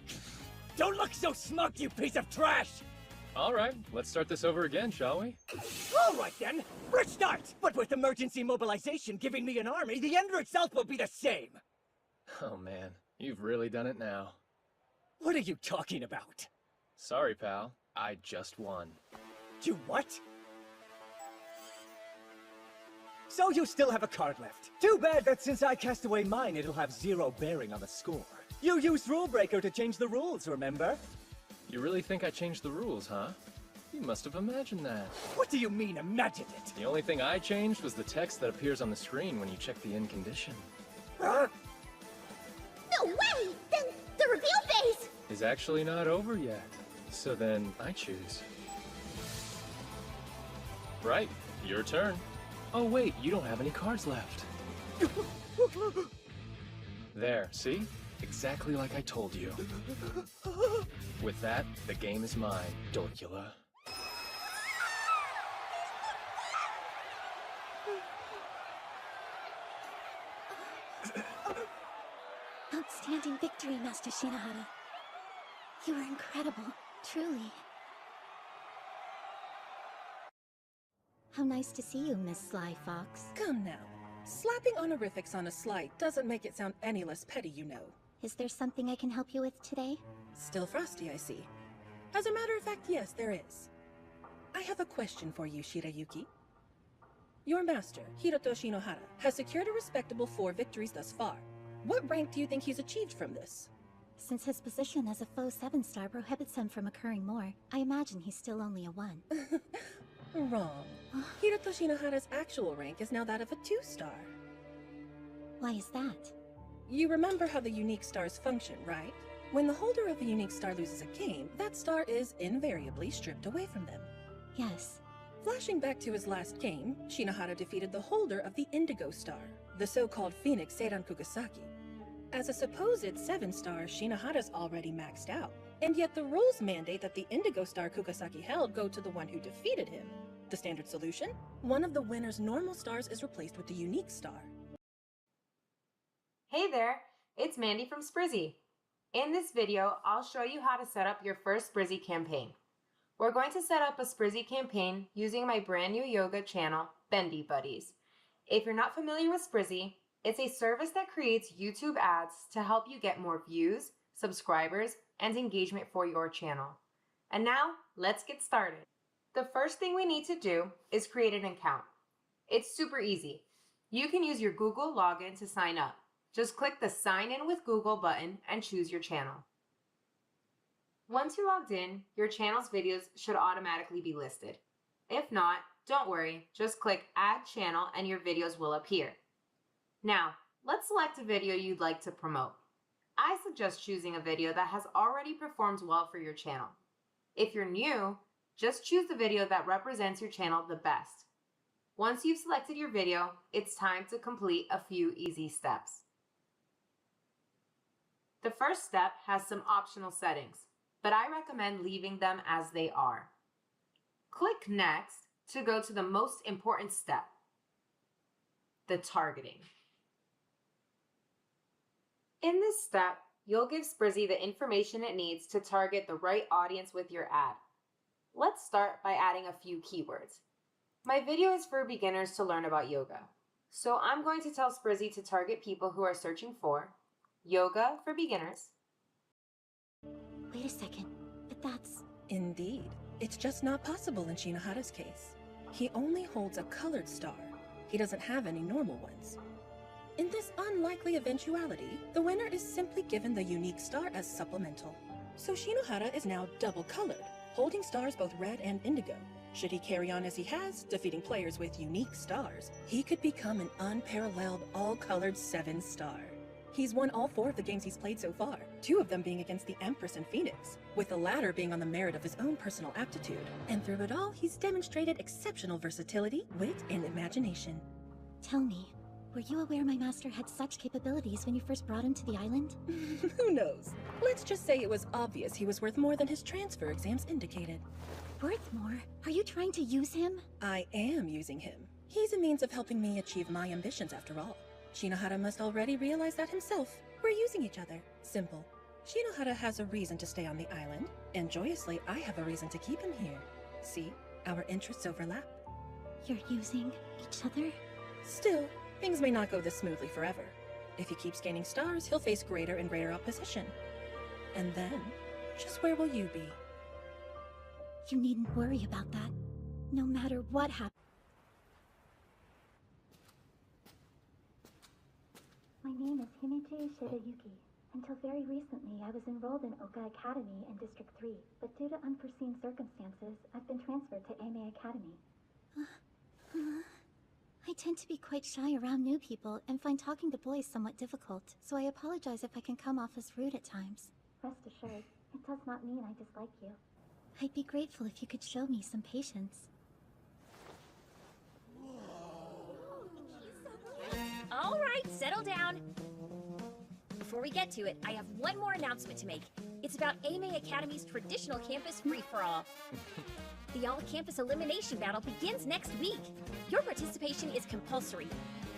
Speaker 4: Don't look so smug, you piece of trash!
Speaker 2: Alright, let's start this over again, shall we?
Speaker 4: Alright then, fresh start! But with emergency mobilization giving me an army, the ender itself will be the same!
Speaker 2: Oh man, you've really done it now.
Speaker 4: What are you talking about?
Speaker 2: Sorry, pal. I just won.
Speaker 4: You what? So you still have a card left. Too bad that since I cast away mine, it'll have zero bearing on the score. You used Rule Breaker to change the rules, remember?
Speaker 2: You really think I changed the rules, huh? You must have imagined that.
Speaker 4: What do you mean, imagined it?
Speaker 2: The only thing I changed was the text that appears on the screen when you check the end condition.
Speaker 4: Huh?
Speaker 21: No way! Then the reveal phase!
Speaker 2: Is actually not over yet. So then, I choose. Right, your turn. Oh wait, you don't have any cards left. There, see? Exactly like I told you. With that, the game is mine, Dorkula.
Speaker 18: Outstanding victory, Master Shinohara. You were incredible, truly. How nice to see you, Miss Sly Fox.
Speaker 6: Come now. Slapping honorifics on a slight doesn't make it sound any less petty, you know.
Speaker 18: Is there something I can help you with today?
Speaker 6: Still frosty, I see. As a matter of fact, yes, there is. I have a question for you, Shirayuki. Your master, Hiroto Shinohara, has secured a respectable 4 victories thus far. What rank do you think he's achieved from this?
Speaker 18: Since his position as a foe 7-star prohibits him from occurring more, I imagine he's still only a 1.
Speaker 6: Wrong. Hiroto Shinohara's actual rank is now that of a 2-star.
Speaker 18: Why is that?
Speaker 6: You remember how the unique stars function, right? When the holder of a unique star loses a game, that star is invariably stripped away from them.
Speaker 18: Yes.
Speaker 6: Flashing back to his last game, Shinohara defeated the holder of the Indigo Star, the so-called Phoenix Seiran Kugasaki. As a supposed 7-star, Shinohara's already maxed out. And yet the rules mandate that the Indigo Star Kugasaki held go to the one who defeated him. The standard solution? One of the winner's normal stars is replaced with the unique star.
Speaker 13: Hey there, it's Mandy from Sprizzy. In this video, I'll show you how to set up your first Sprizzy campaign. We're going to set up a Sprizzy campaign using my brand new yoga channel, Bendy Buddies. If you're not familiar with Sprizzy, it's a service that creates YouTube ads to help you get more views, subscribers, and engagement for your channel. And now, let's get started. The first thing we need to do is create an account. It's super easy. You can use your Google login to sign up. Just click the Sign In with Google button and choose your channel. Once you're logged in, your channel's videos should automatically be listed. If not, don't worry, just click Add Channel and your videos will appear. Now, let's select a video you'd like to promote. I suggest choosing a video that has already performed well for your channel. If you're new, just choose the video that represents your channel the best. Once you've selected your video, it's time to complete a few easy steps. The first step has some optional settings, but I recommend leaving them as they are. Click Next to go to the most important step, the targeting. In this step, you'll give Sprizzy the information it needs to target the right audience with your ad. Let's start by adding a few keywords. My video is for beginners to learn about yoga, so I'm going to tell Sprizzy to target people who are searching for yoga for beginners.
Speaker 18: Wait a second, but that's...
Speaker 6: Indeed. It's just not possible in Shinohara's case. He only holds a colored star. He doesn't have any normal ones. In this unlikely eventuality, the winner is simply given the unique star as supplemental. So Shinohara is now double-colored, holding stars both red and indigo. Should he carry on as he has, defeating players with unique stars, he could become an unparalleled all-colored 7-star. He's won all 4 of the games he's played so far, 2 of them being against the Empress and Phoenix, with the latter being on the merit of his own personal aptitude. And through it all, he's demonstrated exceptional versatility, wit, and imagination.
Speaker 18: Tell me, were you aware my master had such capabilities when you first brought him to the island?
Speaker 6: Who knows? Let's just say it was obvious he was worth more than his transfer exams indicated.
Speaker 18: Worth more? Are you trying to use him?
Speaker 6: I am using him. He's a means of helping me achieve my ambitions after all. Shinohara must already realize that himself. We're using each other. Simple. Shinohara has a reason to stay on the island, and joyously I have a reason to keep him here. See, our interests overlap.
Speaker 18: You're using each other?
Speaker 6: Still, things may not go this smoothly forever. If he keeps gaining stars, he'll face greater and greater opposition. And then, just where will you be?
Speaker 18: You needn't worry about that. No matter what happens. My name is Himichi Shirayuki. Until very recently, I was enrolled in Oka Academy in District 3, but due to unforeseen circumstances, I've been transferred to Ame Academy. I tend to be quite shy around new people and find talking to boys somewhat difficult, so I apologize if I can come off as rude at times. Rest assured, it does not mean I dislike you. I'd be grateful if you could show me some patience.
Speaker 14: All right, settle down. Before we get to it, I have one more announcement to make. It's about Ame Academy's traditional campus free-for-all. The all-campus elimination battle begins next week. Your participation is compulsory.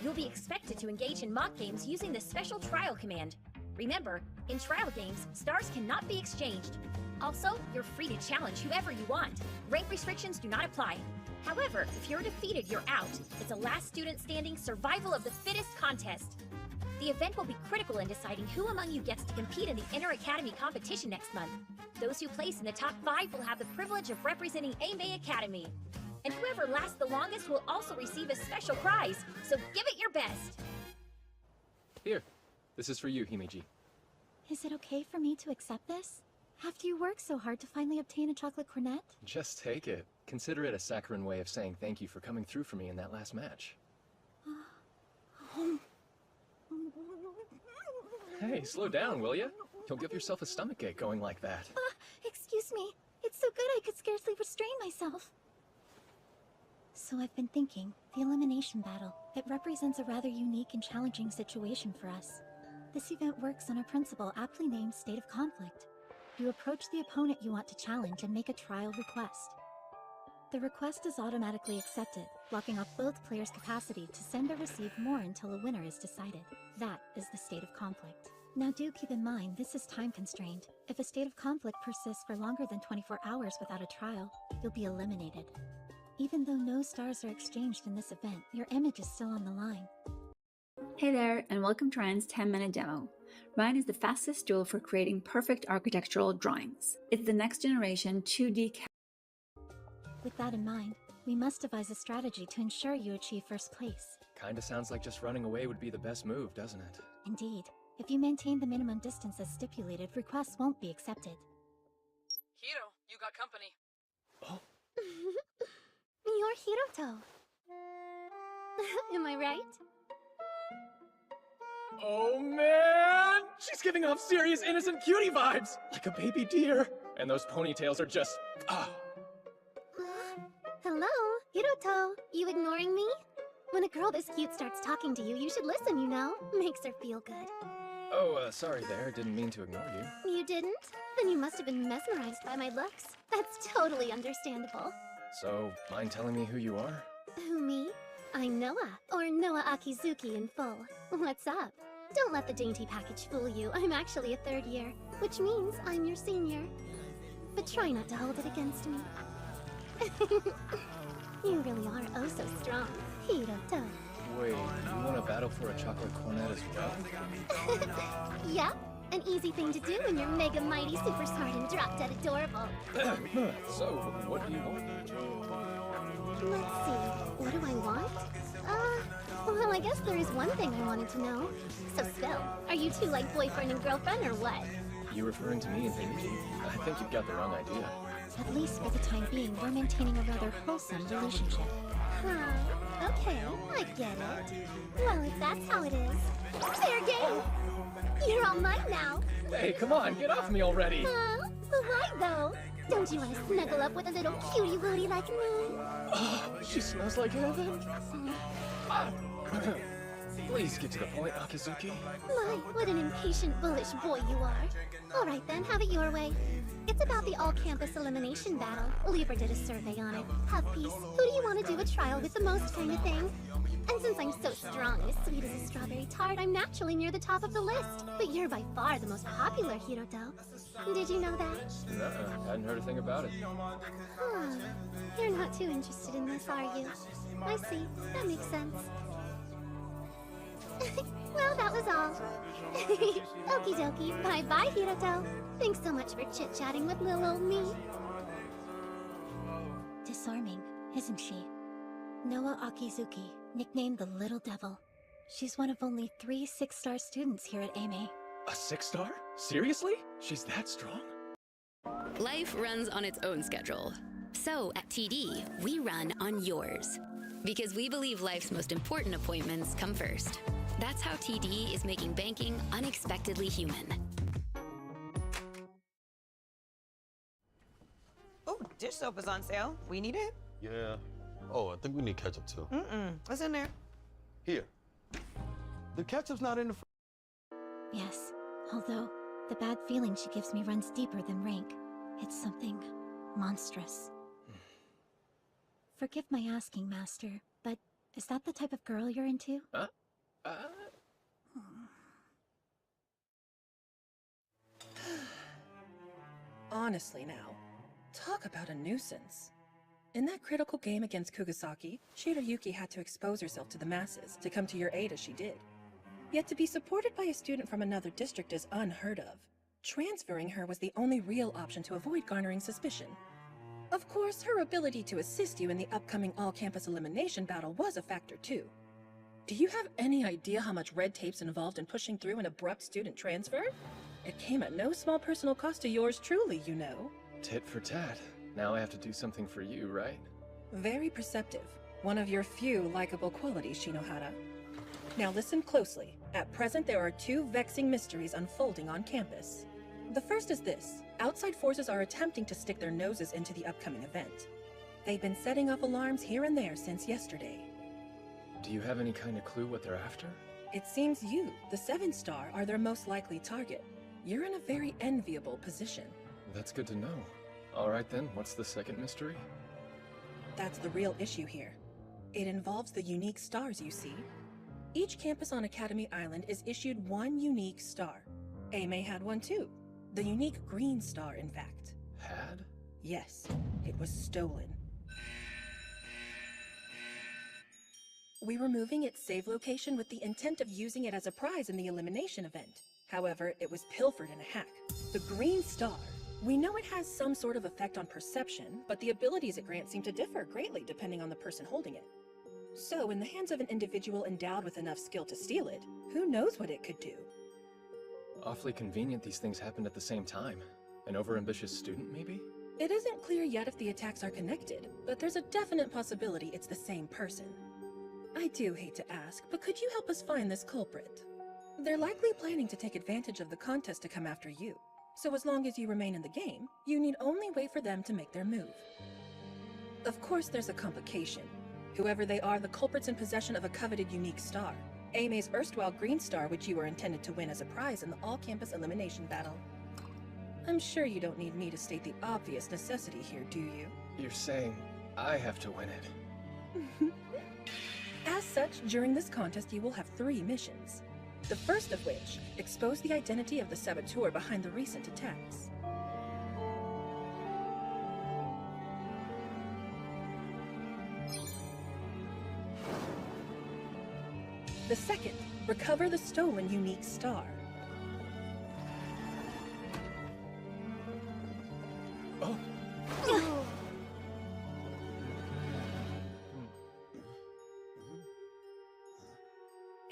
Speaker 14: You'll be expected to engage in mock games using the special trial command. Remember, in trial games, stars cannot be exchanged. Also, you're free to challenge whoever you want. Rank restrictions do not apply. However, if you're defeated, you're out. It's a last student standing survival of the fittest contest. The event will be critical in deciding who among you gets to compete in the Inter-Academy competition next month. Those who place in the top 5 will have the privilege of representing Ame Academy. And whoever lasts the longest will also receive a special prize, so give it your best.
Speaker 2: Here, this is for you, Himeji.
Speaker 18: Is it okay for me to accept this? After you worked so hard to finally obtain a chocolate cornet?
Speaker 2: Just take it. Consider it a saccharine way of saying thank you for coming through for me in that last match. Hey, slow down, will ya? You'll give yourself a stomachache going like that.
Speaker 18: Excuse me. It's so good I could scarcely restrain myself. So I've been thinking, the elimination battle, it represents a rather unique and challenging situation for us. This event works on a principle aptly named State of Conflict. You approach the opponent you want to challenge and make a trial request. The request is automatically accepted, blocking off both players' capacity to send or receive more until a winner is decided. That is the State of Conflict. Now do keep in mind, this is time constrained. If a state of conflict persists for longer than 24 hours without a trial, you'll be eliminated. Even though no stars are exchanged in this event, your image is still on the line.
Speaker 19: Hey there, and welcome to Ryan's 10-minute demo. Ryan is the fastest tool for creating perfect architectural drawings. It's the next generation 2D CAD.
Speaker 18: With that in mind, we must devise a strategy to ensure you achieve first place.
Speaker 2: Kinda sounds like just running away would be the best move, doesn't it?
Speaker 18: Indeed. If you maintain the minimum distance as stipulated, requests won't be accepted.
Speaker 17: Hiro, you got company.
Speaker 18: You're Hiroto. Am I right?
Speaker 2: Oh man! She's giving off serious innocent cutie vibes! Like a baby deer! And those ponytails are just...
Speaker 18: Hello, Hiroto. You you ignoring me? When a girl this cute starts talking to you, you should listen, you know? Makes her feel good.
Speaker 2: Oh, sorry there. Didn't mean to ignore you.
Speaker 18: You didn't? Then you must have been mesmerized by my looks. That's totally understandable.
Speaker 2: So, mind telling me who you are?
Speaker 18: Who, me? I'm Noah, or Noah Akizuki in full. What's up? Don't let the dainty package fool you. I'm actually a third year, which means I'm your senior. But try not to hold it against me. You really are oh so strong, Hiroto.
Speaker 2: Wait, you want to battle for a chocolate cornet as well?
Speaker 18: Yep, an easy thing to do when you're mega mighty, super smart, and drop-dead adorable.
Speaker 2: So, what do you want?
Speaker 18: Let's see, what do I want? Well, I guess there is one thing I wanted to know. So spill, are you two like boyfriend and girlfriend or what?
Speaker 2: You referring to me and Paige? I think you've got the wrong idea.
Speaker 18: At least for the time being, we're maintaining a rather wholesome relationship. Huh, okay, I get it. Well, if that's how it is, fair game! You're all mine now!
Speaker 2: Hey, come on, get off me already!
Speaker 18: Huh? Why though? Don't you want to snuggle up with a little cutie wootie like me?
Speaker 2: She smells like heaven. Please get to the point, Akizuki.
Speaker 18: My, what an impatient, bullish boy you are. Alright then, have it your way. It's about the all-campus elimination battle. Libra did a survey on it. Have peace. Who do you want to do a trial with the most kind of thing? And since I'm so strong and as sweet as a strawberry tart, I'm naturally near the top of the list. But you're by far the most popular, Hiroto. Did you know that?
Speaker 2: Nuh-uh, hadn't heard a thing about it.
Speaker 18: Huh. You're not too interested in this, are you? I see. That makes sense. Well, that was all. Okie dokie. Bye-bye, Hiroto. Thanks so much for chit-chatting with little old me. Disarming, isn't she? Noah Akizuki, nicknamed the Little Devil. She's one of only 3 6-star students here at AME.
Speaker 2: A 6-star? Seriously? She's that strong?
Speaker 15: Life runs on its own schedule. So at TD, we run on yours. Because we believe life's most important appointments come first. That's how TD is making banking unexpectedly human.
Speaker 16: Oh, dish soap is on sale. We need it?
Speaker 23: Yeah. Oh, I think we need ketchup too.
Speaker 16: What's in there?
Speaker 23: Here. The ketchup's not in the
Speaker 18: Yes, although the bad feeling she gives me runs deeper than rank. It's something monstrous. Forgive my asking, Master, but is that the type of girl you're into?
Speaker 6: Honestly now, talk about a nuisance. In that critical game against Kugasaki, Shirayuki had to expose herself to the masses to come to your aid as she did. Yet to be supported by a student from another district is unheard of. Transferring her was the only real option to avoid garnering suspicion. Of course, her ability to assist you in the upcoming all-campus elimination battle was a factor too. Do you have any idea how much red tape's involved in pushing through an abrupt student transfer? It came at no small personal cost to yours truly, you know.
Speaker 2: Tit for tat. Now I have to do something for you, right?
Speaker 6: Very perceptive. One of your few likable qualities, Shinohara. Now listen closely. At present, there are 2 vexing mysteries unfolding on campus. The first is this. Outside forces are attempting to stick their noses into the upcoming event. They've been setting off alarms here and there since yesterday.
Speaker 2: Do you have any kind of clue what they're after?
Speaker 6: It seems you, the 7-star, are their most likely target. You're in a very enviable position.
Speaker 2: That's good to know. Alright then, what's the second mystery?
Speaker 6: That's the real issue here. It involves the unique stars you see. Each campus on Academy Island is issued 1 unique star. AME had one too. The unique green star, in fact.
Speaker 2: Had?
Speaker 6: Yes, it was stolen. We were moving its save location with the intent of using it as a prize in the elimination event. However, it was pilfered in a hack. The green star. We know it has some sort of effect on perception, but the abilities it grants seem to differ greatly depending on the person holding it. So, in the hands of an individual endowed with enough skill to steal it, who knows what it could do?
Speaker 2: Awfully convenient these things happened at the same time. An overambitious student, maybe?
Speaker 6: It isn't clear yet if the attacks are connected, but there's a definite possibility it's the same person. I do hate to ask, but could you help us find this culprit? They're likely planning to take advantage of the contest to come after you. So as long as you remain in the game, you need only wait for them to make their move. Of course there's a complication. Whoever they are, the culprit's in possession of a coveted unique star. Aime's erstwhile green star, which you were intended to win as a prize in the all-campus elimination battle. I'm sure you don't need me to state the obvious necessity here, do you?
Speaker 2: You're saying I have to win it.
Speaker 6: As such, during this contest you will have 3 missions. The first of which, expose the identity of the saboteur behind the recent attacks. The second, recover the stolen unique star.
Speaker 2: Oh.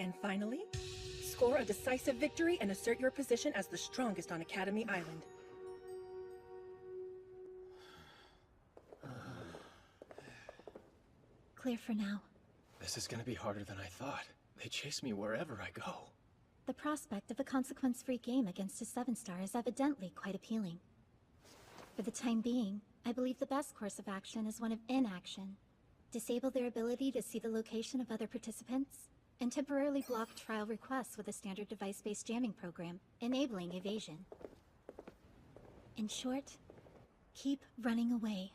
Speaker 6: And finally, score a decisive victory and assert your position as the strongest on Academy Island.
Speaker 18: Clear for now.
Speaker 2: This is gonna be harder than I thought. They chase me wherever I go.
Speaker 18: The prospect of a consequence-free game against a 7-star is evidently quite appealing. For the time being, I believe the best course of action is one of inaction. Disable their ability to see the location of other participants, and temporarily block trial requests with a standard device-based jamming program, enabling evasion. In short, keep running away.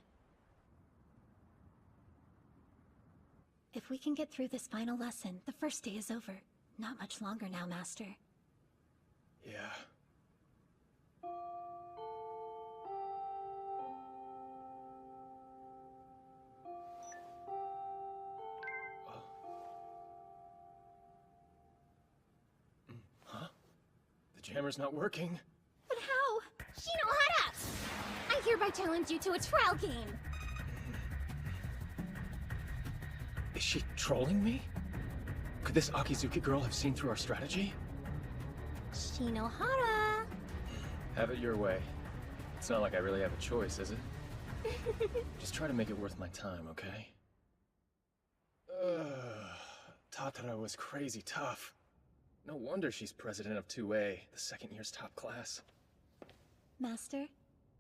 Speaker 18: If we can get through this final lesson, the first day is over. Not much longer now, Master.
Speaker 2: Yeah. Huh? The jammer's not working.
Speaker 14: But how? Shinohara! I hereby challenge you to a trial game.
Speaker 2: Is she trolling me? Could this Akizuki girl have seen through our strategy?
Speaker 14: Shinohara!
Speaker 2: Have it your way. It's not like I really have a choice, is it? Just try to make it worth my time, okay? Tatara was crazy tough. No wonder she's president of 2A, the second year's top class.
Speaker 18: Master,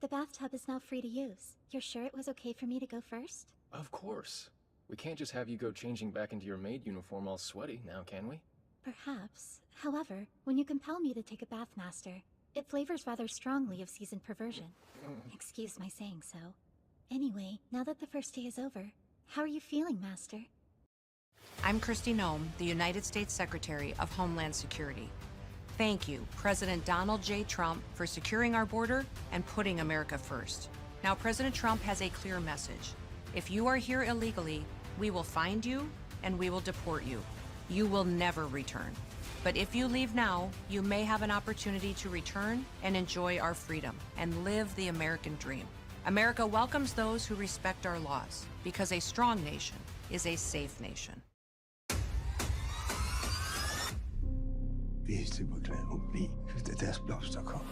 Speaker 18: the bathtub is now free to use. You're sure it was okay for me to go first?
Speaker 2: Of course. We can't just have you go changing back into your maid uniform all sweaty now, can we?
Speaker 18: Perhaps. However, when you compel me to take a bath, Master, it flavors rather strongly of seasoned perversion. Excuse my saying so. Anyway, now that the first day is over, how are you feeling, Master?
Speaker 1: I'm Kristi Noem, the United States Secretary of Homeland Security. Thank you, President Donald J. Trump, for securing our border and putting America first. Now, President Trump has a clear message. If you are here illegally, we will find you and we will deport you. You will never return. But if you leave now, you may have an opportunity to return and enjoy our freedom and live the American dream. America welcomes those who respect our laws, because a strong nation is a safe nation.
Speaker 8: Hvis det var glad at blive, da deres blomster kom.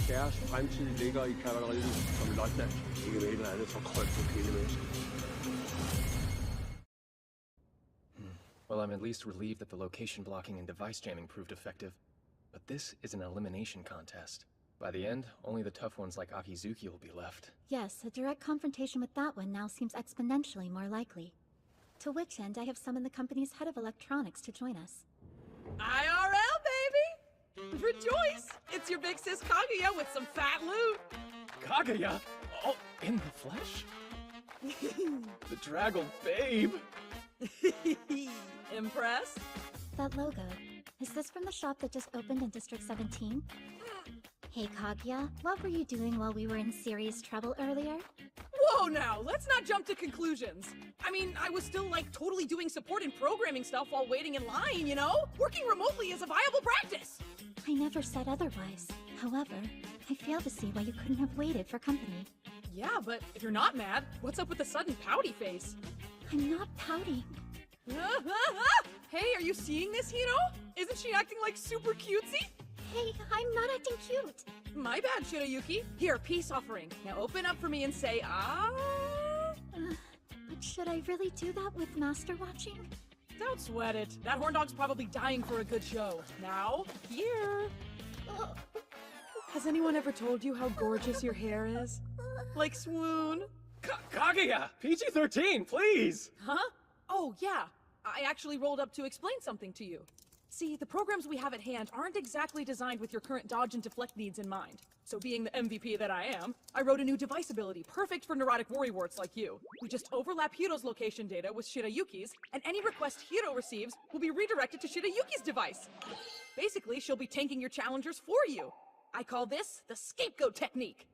Speaker 23: Deres fremtid ligger i kavaleriet som løjtnant. Ikke med et eller andet forkrøbet kvindemenneske.
Speaker 2: Well, I'm at least relieved that the location blocking and device jamming proved effective. But this is an elimination contest. By the end, only the tough ones like Akizuki will be left.
Speaker 18: Yes, a direct confrontation with that one now seems exponentially more likely. To which end, I have summoned the company's head of electronics to join us.
Speaker 17: IRL, baby! Rejoice! It's your big sis Kaguya with some fat loot!
Speaker 2: Kaguya? Oh, in the flesh? The draggled babe!
Speaker 17: Impressed?
Speaker 18: That logo, is this from the shop that just opened in District 17? Hey Kaguya, what were you doing while we were in serious trouble earlier?
Speaker 17: Whoa now, let's not jump to conclusions. I mean, I was still like totally doing support and programming stuff while waiting in line, you know? Working remotely is a viable practice!
Speaker 18: I never said otherwise. However, I fail to see why you couldn't have waited for company.
Speaker 17: Yeah, but if you're not mad, what's up with the sudden pouty face?
Speaker 18: I'm not pouting.
Speaker 17: Hey, are you seeing this, Hiro? Isn't she acting like super cutesy?
Speaker 18: Hey, I'm not acting cute.
Speaker 17: My bad, Shirayuki. Here, peace offering. Now open up for me and say, ah.
Speaker 18: But should I really do that with Master watching?
Speaker 17: Don't sweat it. That horn dog's probably dying for a good show. Now, here. Has anyone ever told you how gorgeous your hair is? Like swoon?
Speaker 2: Kaguya! PG-13, please!
Speaker 17: Huh? Oh, yeah. I actually rolled up to explain something to you. See, the programs we have at hand aren't exactly designed with your current dodge and deflect needs in mind. So being the MVP that I am, I wrote a new device ability perfect for neurotic worrywarts like you. We just overlap Hiro's location data with Shirayuki's, and any request Hiro receives will be redirected to Shirayuki's device. Basically, she'll be tanking your challengers for you. I call this the scapegoat technique.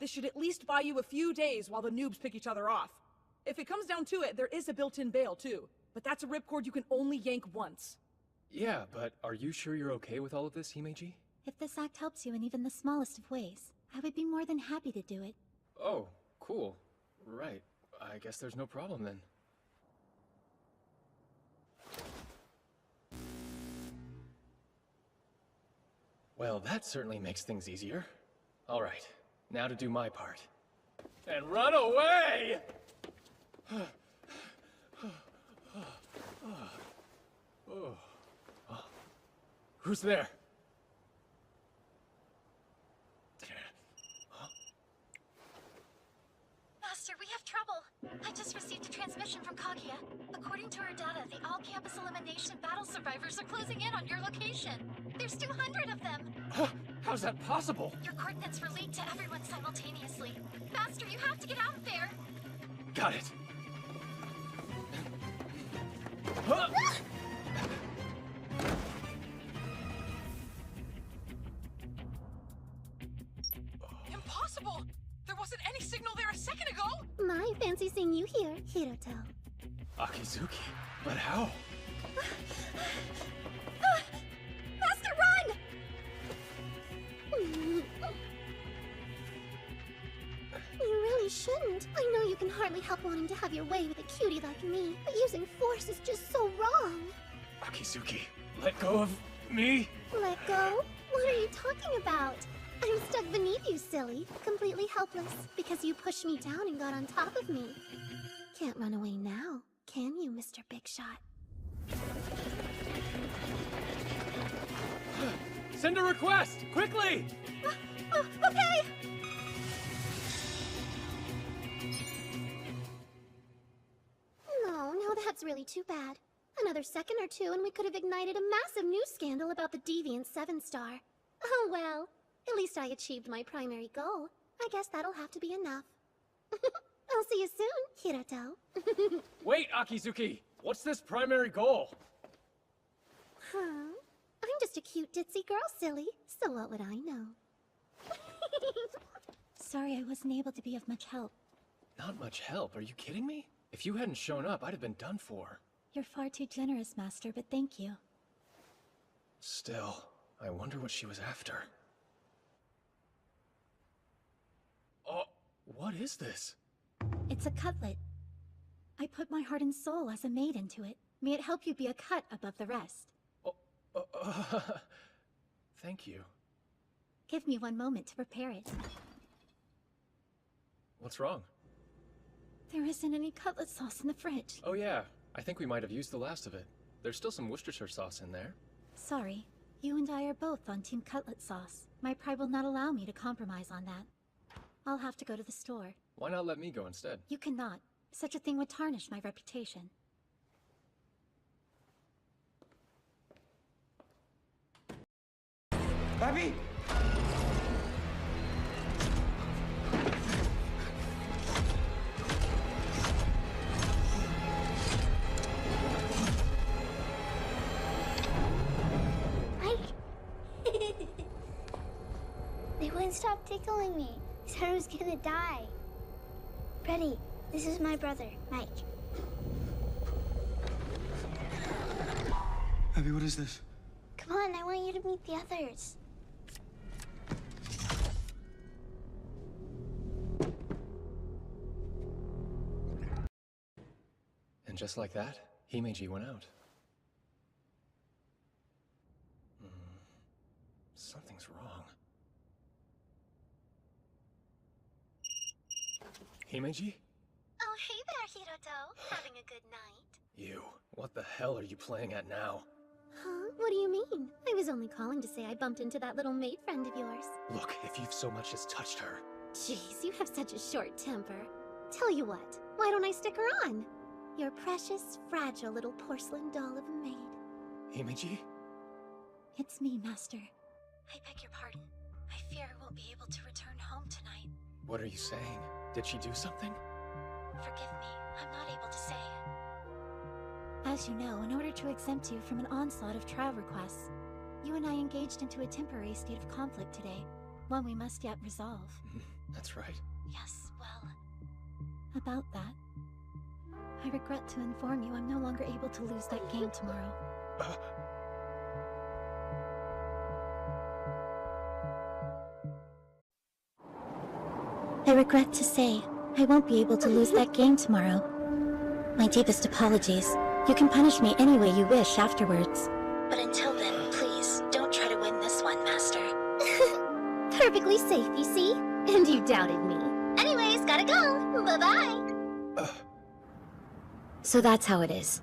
Speaker 17: This should at least buy you a few days while the noobs pick each other off. If it comes down to it, there is a built-in bail too, but that's a ripcord you can only yank once.
Speaker 2: Yeah, but are you sure you're okay with all of this, Himeji?
Speaker 18: If this act helps you in even the smallest of ways, I would be more than happy to do it.
Speaker 2: Oh, cool. Right. I guess there's no problem then. Well, that certainly makes things easier. All right, now to do my part. And run away! Who's there?
Speaker 18: Master, we have trouble. I just received a transmission from Kaguya. According to her data, the all-campus elimination battle survivors are closing in on your location. There's 200 of them.
Speaker 2: How's that possible?
Speaker 18: Your coordinates were leaked to everyone simultaneously. Master, you have to get out there.
Speaker 2: Got it.
Speaker 17: Impossible! There wasn't any signal there a second ago!
Speaker 18: My fancy seeing you here, Hiroto.
Speaker 2: Akizuki, but how?
Speaker 18: Master, run! You really shouldn't. I know you can hardly help wanting to have your way with a cutie like me, but using force is just so wrong.
Speaker 2: Akizuki, let go of me?
Speaker 18: Let go? What are you talking about? I'm stuck beneath you, silly. Completely helpless, because you pushed me down and got on top of me. Can't run away now, can you, Mr. Big Shot?
Speaker 2: Send a request, quickly!
Speaker 18: Okay! No, that's really too bad. Another second or two and we could have ignited a massive news scandal about the deviant 7-star. Oh well, at least I achieved my primary goal. I guess that'll have to be enough. I'll see you soon, Hiroto.
Speaker 2: Wait, Akizuki! What's this primary goal?
Speaker 18: Huh? I'm just a cute ditzy girl, silly. So what would I know? Sorry I wasn't able to be of much help.
Speaker 2: Not much help, are you kidding me? If you hadn't shown up, I'd have been done for.
Speaker 18: You're far too generous, Master, but thank you.
Speaker 2: Still, I wonder what she was after. Oh, what is this?
Speaker 18: It's a cutlet. I put my heart and soul as a maid into it. May it help you be a cut above the rest.
Speaker 2: Thank you.
Speaker 18: Give me one moment to prepare it.
Speaker 2: What's wrong?
Speaker 18: There isn't any cutlet sauce in the fridge.
Speaker 2: Oh yeah, I think we might have used the last of it. There's still some Worcestershire sauce in there.
Speaker 18: Sorry. You and I are both on Team Cutlet Sauce. My pride will not allow me to compromise on that. I'll have to go to the store.
Speaker 2: Why not let me go instead?
Speaker 18: You cannot. Such a thing would tarnish my reputation.
Speaker 9: Abby!
Speaker 21: They wouldn't stop tickling me. I thought I was gonna die. Freddy, this is my brother, Mike.
Speaker 8: Abby, what is this?
Speaker 21: Come on, I want you to meet the others.
Speaker 2: And just like that, Himeji went out. Something's wrong. Himeji?
Speaker 18: Oh, hey there, Hiroto. Having a good night?
Speaker 2: You. What the hell are you playing at now?
Speaker 18: Huh? What do you mean? I was only calling to say I bumped into that little maid friend of yours.
Speaker 2: Look, if you've so much as touched her,
Speaker 18: Jeez, you have such a short temper. Tell you what, why don't I stick her on? Your precious, fragile little porcelain doll of a maid.
Speaker 2: Himeji?
Speaker 18: It's me, Master. I beg your pardon. I fear I won't be able to return home tonight.
Speaker 2: What are you saying? Did she do something?
Speaker 18: Forgive me, I'm not able to say. As you know, in order to exempt you from an onslaught of trial requests, you and I engaged into a temporary state of conflict today, one we must yet resolve.
Speaker 2: That's right.
Speaker 18: Yes, well, about that. I regret to inform you I'm no longer able to lose that game tomorrow. I regret to say, I won't be able to lose that game tomorrow. My deepest apologies. You can punish me any way you wish afterwards. But until then, please, don't try to win this one, Master.
Speaker 14: Perfectly safe, you see? And you doubted me. Anyways, gotta go. Bye-bye.
Speaker 3: So that's how it is.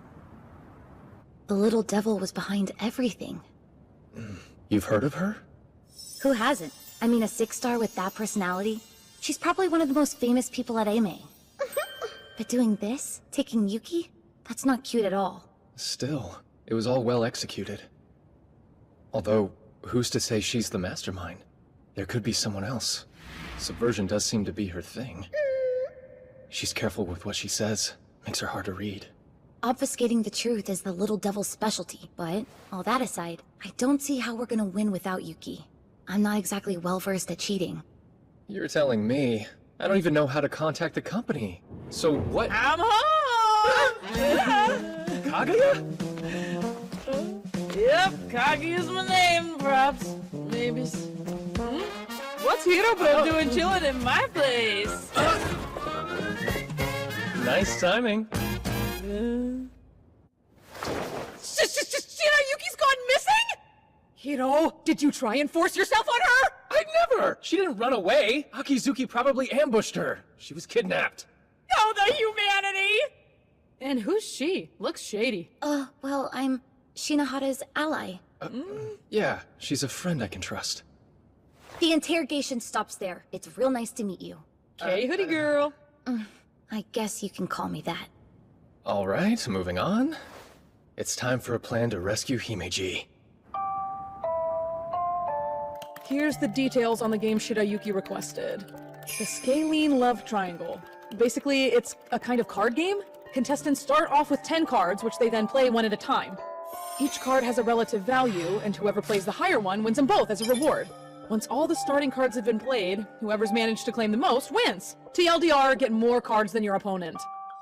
Speaker 3: The little devil was behind everything.
Speaker 2: You've heard of her?
Speaker 3: Who hasn't? I mean, a 6-star with that personality? She's probably one of the most famous people at AME. But doing this? Taking Yuki? That's not cute at all.
Speaker 2: Still, it was all well executed. Although, who's to say she's the mastermind? There could be someone else. Subversion does seem to be her thing. She's careful with what she says. Makes her hard to read.
Speaker 3: Obfuscating the truth is the little devil's specialty, but, all that aside, I don't see how we're gonna win without Yuki. I'm not exactly well-versed at cheating.
Speaker 2: You're telling me. I don't even know how to contact the company. So what—
Speaker 17: I'm home!
Speaker 2: Kaguya?
Speaker 17: Yep, Kaguya's my name, perhaps. Maybe. What's Hirobro doing chilling in my place?
Speaker 2: Nice timing.
Speaker 17: Shirayuki's gone missing? Hiro, did you try and force yourself on her?
Speaker 2: I'd never! She didn't run away. Akizuki probably ambushed her. She was kidnapped.
Speaker 17: Oh, the humanity! And who's she? Looks shady.
Speaker 3: Well, I'm Shinohara's ally.
Speaker 2: Yeah, she's a friend I can trust.
Speaker 3: The interrogation stops there. It's real nice to meet you.
Speaker 17: Okay, hoodie girl.
Speaker 3: I guess you can call me that.
Speaker 2: All right, moving on. It's time for a plan to rescue Himeji.
Speaker 17: Here's the details on the game Shirayuki requested. The Scalene Love Triangle. Basically, it's a kind of card game. Contestants start off with 10 cards, which they then play one at a time. Each card has a relative value, and whoever plays the higher one wins them both as a reward. Once all the starting cards have been played, whoever's managed to claim the most wins. TLDR, get more cards than your opponent.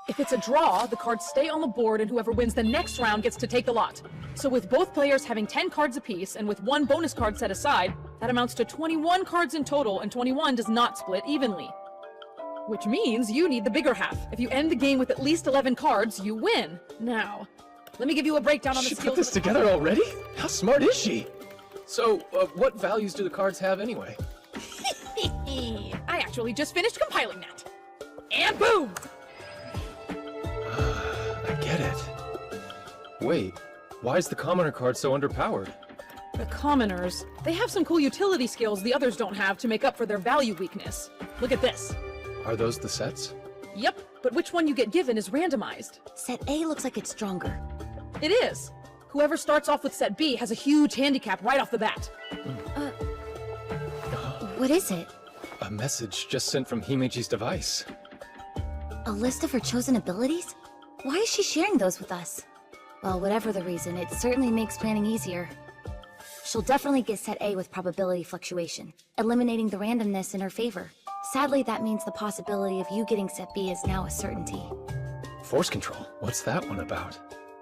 Speaker 17: If it's a draw, the cards stay on the board and whoever wins the next round gets to take the lot. So with both players having 10 cards apiece and with one bonus card set aside, that amounts to 21 cards in total, and 21 does not split evenly. Which means you need the bigger half. If you end the game with at least 11 cards, you win. Now, let me give you a breakdown on the
Speaker 2: She
Speaker 3: skills
Speaker 2: put this together already? How smart is she? So, what values do the cards have anyway?
Speaker 17: I actually just finished compiling that. And boom!
Speaker 2: I get it. Wait, why is the commoner card so underpowered?
Speaker 17: The commoners, they have some cool utility skills the others don't have to make up for their value weakness. Look at this.
Speaker 2: Are those the sets?
Speaker 17: Yep, but which one you get given is randomized.
Speaker 3: Set A looks like it's stronger.
Speaker 17: It is. Whoever starts off with set B has a huge handicap right off the bat.
Speaker 3: What is it?
Speaker 2: A message just sent from Himeji's device.
Speaker 3: A list of her chosen abilities? Why is she sharing those with us? Well, whatever the reason, it certainly makes planning easier. She'll definitely get set A with probability fluctuation, eliminating the randomness in her favor. Sadly, that means the possibility of you getting set B is now a certainty.
Speaker 2: Force control? What's that one about?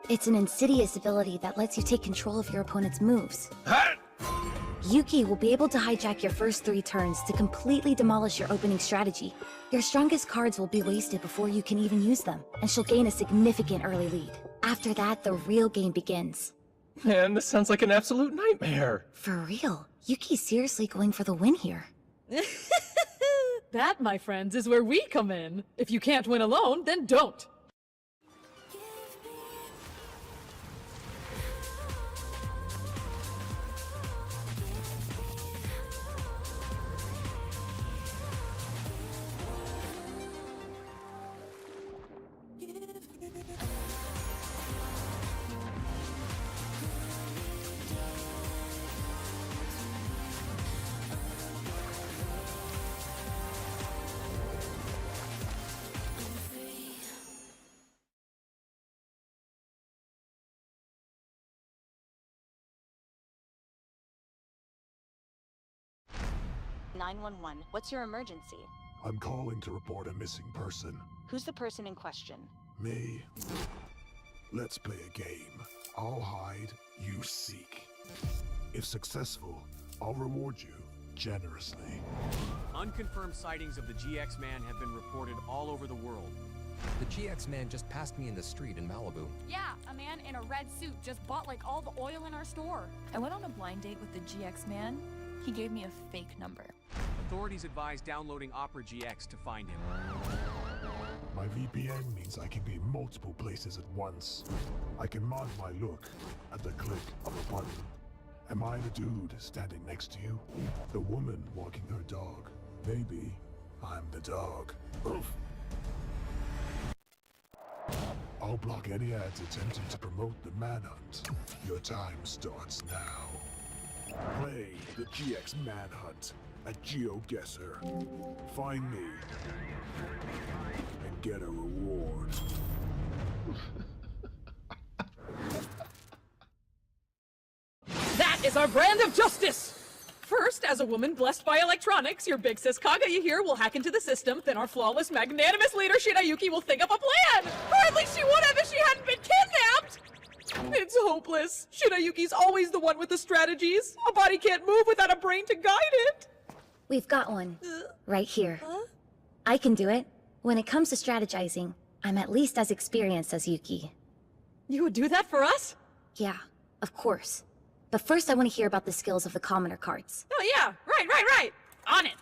Speaker 3: It's an insidious ability that lets you take control of your opponent's moves. Yuki will be able to hijack your first 3 turns to completely demolish your opening strategy. Your strongest cards will be wasted before you can even use them, and she'll gain a significant early lead. After that, the real game begins.
Speaker 2: Man, this sounds like an absolute nightmare.
Speaker 3: For real, Yuki's seriously going for the win here.
Speaker 17: That, my friends, is where we come in. If you can't win alone, then don't.
Speaker 5: 911. What's your emergency?
Speaker 7: I'm calling to report a missing person.
Speaker 5: Who's the person in question?
Speaker 7: Me. Let's play a game. I'll hide, you seek. If successful, I'll reward you generously.
Speaker 20: Unconfirmed sightings of the GX Man have been reported all over the world.
Speaker 24: The GX Man just passed me in the street in Malibu.
Speaker 25: Yeah, a man in a red suit just bought like all the oil in our store. I went on a blind date with the GX Man. He gave me a fake number.
Speaker 20: Authorities advise downloading Opera GX to find him.
Speaker 7: My VPN means I can be in multiple places at once. I can mod my look at the click of a button. Am I the dude standing next to you? The woman walking her dog? Maybe I'm the dog. Oof. I'll block any ads attempting to promote the manhunt. Your time starts now. Play the GX Manhunt at GeoGuessr. Find me and get a reward.
Speaker 17: That is our brand of justice! First, as a woman blessed by electronics, your big sis Kaguya here will hack into the system, then our flawless, magnanimous leader Shirayuki will think up a plan! Or at least she would have if she hadn't been kidnapped! It's hopeless. Shirayuki's always the one with the strategies. A body can't move without a brain to guide it.
Speaker 3: We've got one. Right here. I can do it. When it comes to strategizing, I'm at least as experienced as Yuki.
Speaker 17: You would do that for us?
Speaker 3: Yeah, of course. But first I want to hear about the skills of the commoner cards.
Speaker 17: Oh yeah, right! On it!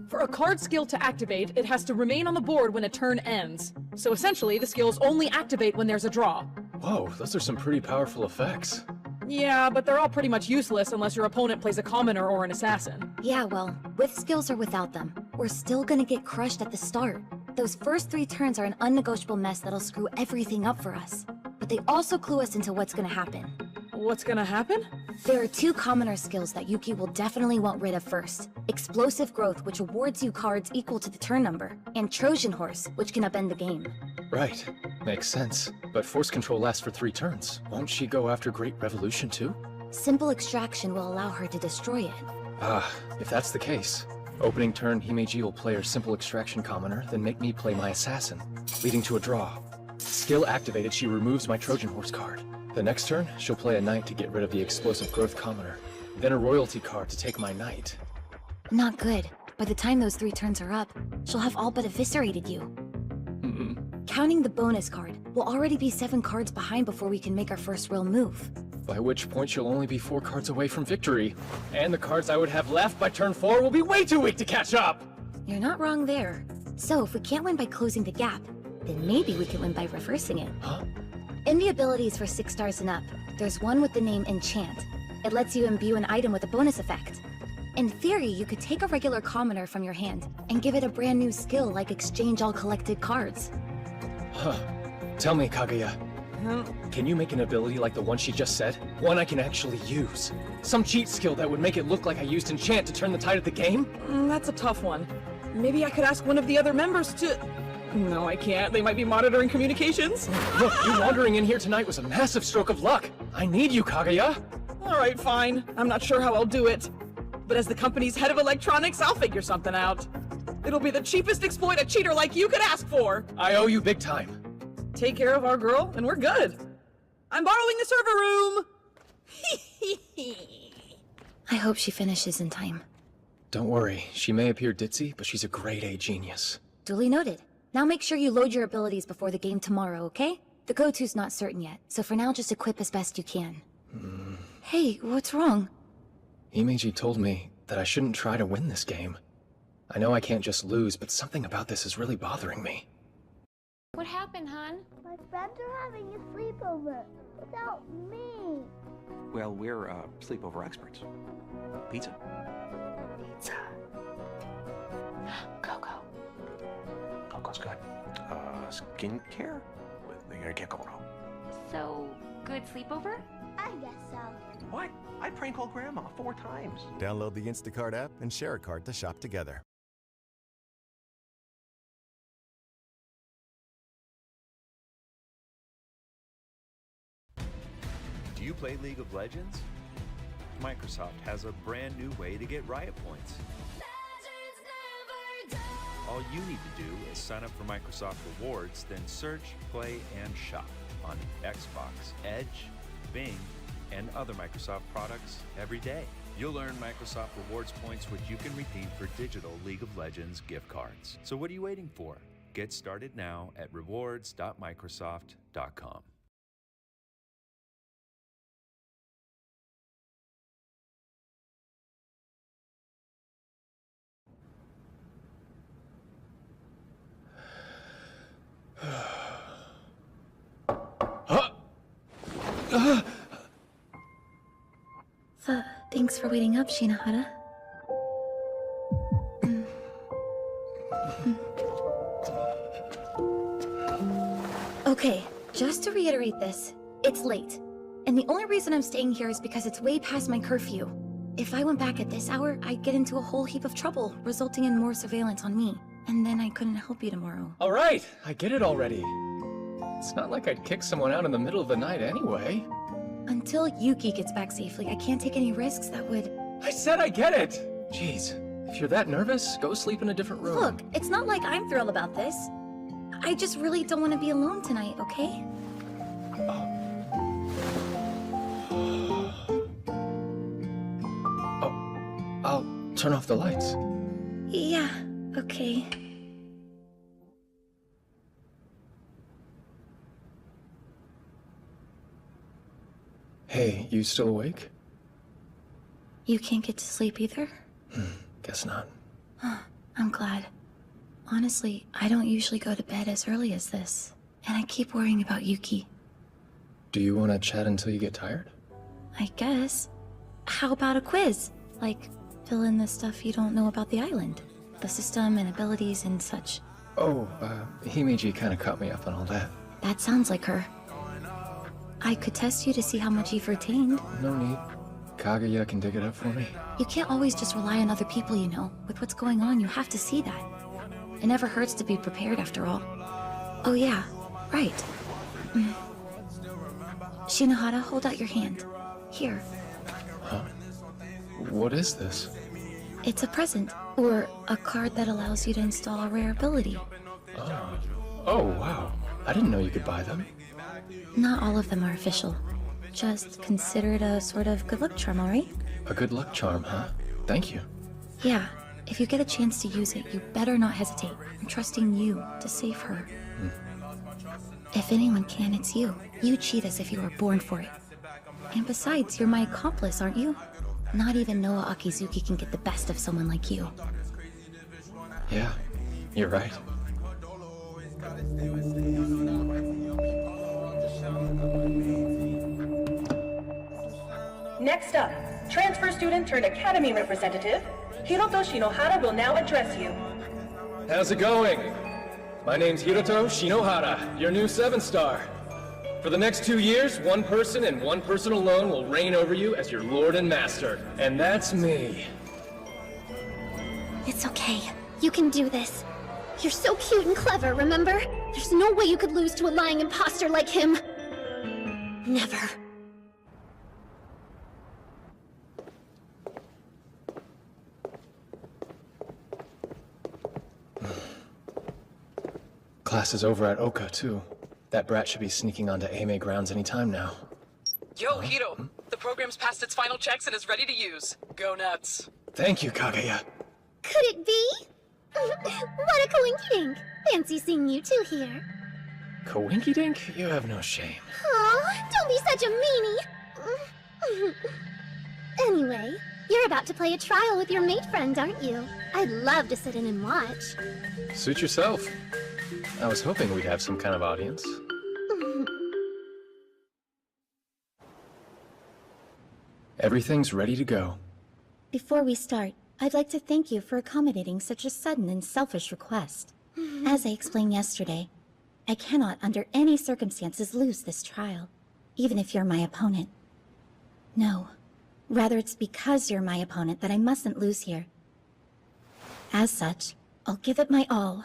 Speaker 17: For a card skill to activate, it has to remain on the board when a turn ends. So essentially, the skills only activate when there's a draw.
Speaker 2: Whoa, those are some pretty powerful effects.
Speaker 17: Yeah, but they're all pretty much useless unless your opponent plays a commoner or an assassin.
Speaker 3: Yeah, well, with skills or without them, we're still gonna get crushed at the start. Those first 3 turns are an unnegotiable mess that'll screw everything up for us. But they also clue us into what's gonna happen.
Speaker 17: What's gonna happen?
Speaker 3: There are 2 commoner skills that Yuki will definitely want rid of first. Explosive Growth, which awards you cards equal to the turn number, and Trojan Horse, which can upend the game.
Speaker 2: Right. Makes sense. But Force Control lasts for 3 turns. Won't she go after Great Revolution too?
Speaker 3: Simple Extraction will allow her to destroy it.
Speaker 2: Ah, if that's the case. Opening turn, Himeji will play her Simple Extraction commoner, then make me play my Assassin, leading to a draw. Skill activated, she removes my Trojan Horse card. The next turn, she'll play a Knight to get rid of the Explosive Growth commoner, then a Royalty card to take my Knight.
Speaker 3: Not good. By the time those 3 turns are up, she'll have all but eviscerated you. Counting the bonus card, we'll already be 7 cards behind before we can make our first real move.
Speaker 2: By which point she'll only be 4 cards away from victory. And the cards I would have left by turn 4 will be way too weak to catch up!
Speaker 3: You're not wrong there. So if we can't win by closing the gap, then maybe we can win by reversing it.
Speaker 2: Huh?
Speaker 3: In the abilities for 6 stars and up, there's one with the name Enchant. It lets you imbue an item with a bonus effect. In theory, you could take a regular commoner from your hand and give it a brand new skill like exchange all collected cards.
Speaker 2: Huh. Tell me, Kaguya. Can you make an ability like the one she just said? One I can actually use? Some cheat skill that would make it look like I used Enchant to turn the tide of the game?
Speaker 17: That's a tough one. Maybe I could ask one of the other members to... No, I can't. They might be monitoring communications.
Speaker 2: Look, you wandering in here tonight was a massive stroke of luck. I need you, Kaguya.
Speaker 17: Alright, fine. I'm not sure how I'll do it. But as the company's head of electronics, I'll figure something out. It'll be the cheapest exploit a cheater like you could ask for.
Speaker 2: I owe you big time.
Speaker 17: Take care of our girl, and we're good. I'm borrowing the server room!
Speaker 3: I hope she finishes in time.
Speaker 2: Don't worry, she may appear ditzy, but she's a grade A genius.
Speaker 3: Duly noted. Now make sure you load your abilities before the game tomorrow, okay? The go-to's not certain yet, so for now just equip as best you can. Hey, what's wrong?
Speaker 2: Himeji told me that I shouldn't try to win this game. I know I can't just lose, but something about this is really bothering me.
Speaker 26: What happened, hon?
Speaker 21: My friends are having a sleepover without me.
Speaker 9: Well, we're sleepover experts. Pizza.
Speaker 26: Pizza. Coco.
Speaker 9: Coco's good. Skincare with the Gekko.
Speaker 26: So, good sleepover?
Speaker 21: I guess so.
Speaker 9: What? I prank called Grandma 4 times.
Speaker 10: Download the Instacart app and share a card to shop together.
Speaker 27: Do you play League of Legends? Microsoft has a brand new way to get Riot points.
Speaker 4: All you need to do is sign up for Microsoft Rewards, then search, play, and shop on Xbox, Edge, Bing, and other Microsoft products every day. You'll earn Microsoft Rewards points, which you can redeem for digital League of Legends gift cards. So what are you waiting for? Get started now at rewards.microsoft.com.
Speaker 3: Thanks for waiting up, Shinohara. Okay, just to reiterate this, it's late. And the only reason I'm staying here is because it's way past my curfew. If I went back at this hour, I'd get into a whole heap of trouble, resulting in more surveillance on me. And then I couldn't help you tomorrow.
Speaker 2: All right, I get it already. It's not like I'd kick someone out in the middle of the night anyway.
Speaker 3: Until Yuki gets back safely, I can't take any risks that would...
Speaker 2: I said I get it! Jeez, if you're that nervous, go sleep in a different room.
Speaker 3: Look, it's not like I'm thrilled about this. I just really don't want to be alone tonight, okay?
Speaker 2: I'll turn off the lights.
Speaker 3: Yeah, okay.
Speaker 2: Hey, you still awake?
Speaker 3: You can't get to sleep either?
Speaker 2: Guess not.
Speaker 3: I'm glad. Honestly, I don't usually go to bed as early as this, and I keep worrying about Yuki.
Speaker 2: Do you want to chat until you get tired?
Speaker 3: I guess. How about a quiz? Like, fill in the stuff you don't know about the island. The system and abilities and such.
Speaker 2: Oh, Himeji kind of caught me up on all that.
Speaker 3: That sounds like her. I could test you to see how much you've retained.
Speaker 2: No need. Kaguya can dig it up for me.
Speaker 3: You can't always just rely on other people, you know. With what's going on, you have to see that. It never hurts to be prepared, after all. Oh yeah, right. Shinohara, hold out your hand. Here.
Speaker 2: Huh? What is this?
Speaker 3: It's a present, or a card that allows you to install a rare ability.
Speaker 2: Oh, wow. I didn't know you could buy them.
Speaker 3: Not all of them are official. Just consider it a sort of good luck charm, alright?
Speaker 2: A good luck charm, huh? Thank you.
Speaker 3: Yeah, if you get a chance to use it, you better not hesitate. I'm trusting you to save her. If anyone can, it's you. You cheat as if you were born for it. And besides, you're my accomplice, aren't you? Not even Noah Akizuki can get the best of someone like you.
Speaker 2: Yeah, you're right.
Speaker 6: Next up, transfer student turned academy representative, Hiroto Shinohara will now address you.
Speaker 2: How's it going? My name's Hiroto Shinohara, your new 7-star. For the next 2 years, one person and one person alone will reign over you as your lord and master. And that's me.
Speaker 18: It's okay. You can do this. You're so cute and clever, remember? There's no way you could lose to a lying imposter like him. Never.
Speaker 2: Class is over at Oka, too. That brat should be sneaking onto Ame grounds any time now.
Speaker 11: Yo, Hiro! The program's passed its final checks and is ready to use. Go nuts.
Speaker 2: Thank you, Kaguya.
Speaker 18: Could it be? What a coinkydink! Fancy seeing you two here.
Speaker 2: Coinkydink? You have no shame.
Speaker 18: Aw, don't be such a meanie! Anyway, you're about to play a trial with your mate friend, aren't you? I'd love to sit in and watch.
Speaker 2: Suit yourself. I was hoping we'd have some kind of audience. Everything's ready to go.
Speaker 18: Before we start, I'd like to thank you for accommodating such a sudden and selfish request. As I explained yesterday, I cannot under any circumstances lose this trial, even if you're my opponent. No, rather it's because you're my opponent that I mustn't lose here. As such, I'll give it my all.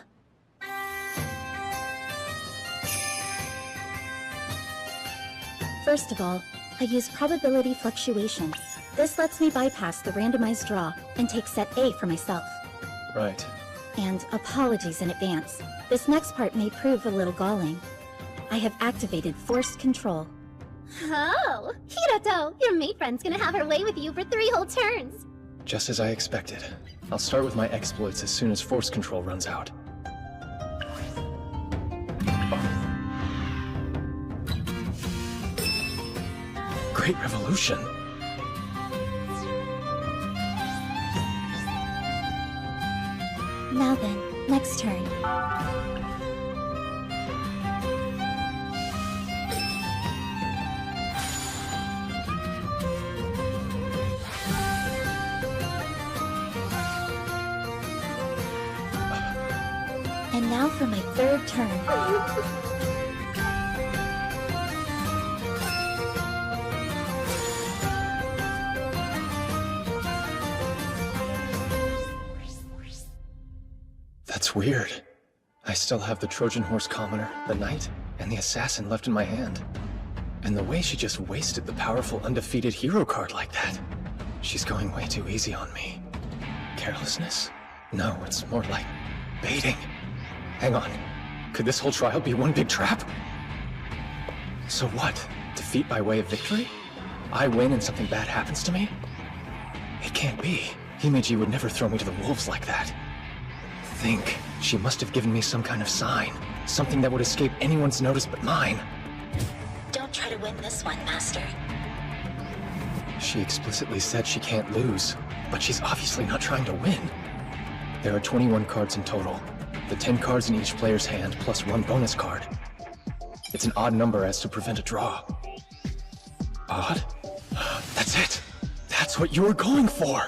Speaker 18: First of all, I use probability fluctuation. This lets me bypass the randomized draw and take set A for myself.
Speaker 2: Right.
Speaker 18: And apologies in advance. This next part may prove a little galling. I have activated forced control.
Speaker 14: Oh, Hiroto, your maid friend's gonna have her way with you for 3 whole turns.
Speaker 2: Just as I expected. I'll start with my exploits as soon as force control runs out. Great Revolution!
Speaker 18: Now then, next turn. And now for my third turn.
Speaker 2: That's weird. I still have the Trojan Horse Commoner, the Knight, and the Assassin left in my hand. And the way she just wasted the powerful undefeated hero card like that. She's going way too easy on me. Carelessness? No, it's more like baiting. Hang on. Could this whole trial be one big trap? So what? Defeat by way of victory? I win and something bad happens to me? It can't be. Himeji would never throw me to the wolves like that. Think. She must have given me some kind of sign. Something that would escape anyone's notice but mine.
Speaker 18: Don't try to win this one, Master.
Speaker 2: She explicitly said she can't lose, but she's obviously not trying to win. There are 21 cards in total. The 10 cards in each player's hand, plus 1 bonus card. It's an odd number as to prevent a draw. Odd? That's it! That's what you were going for!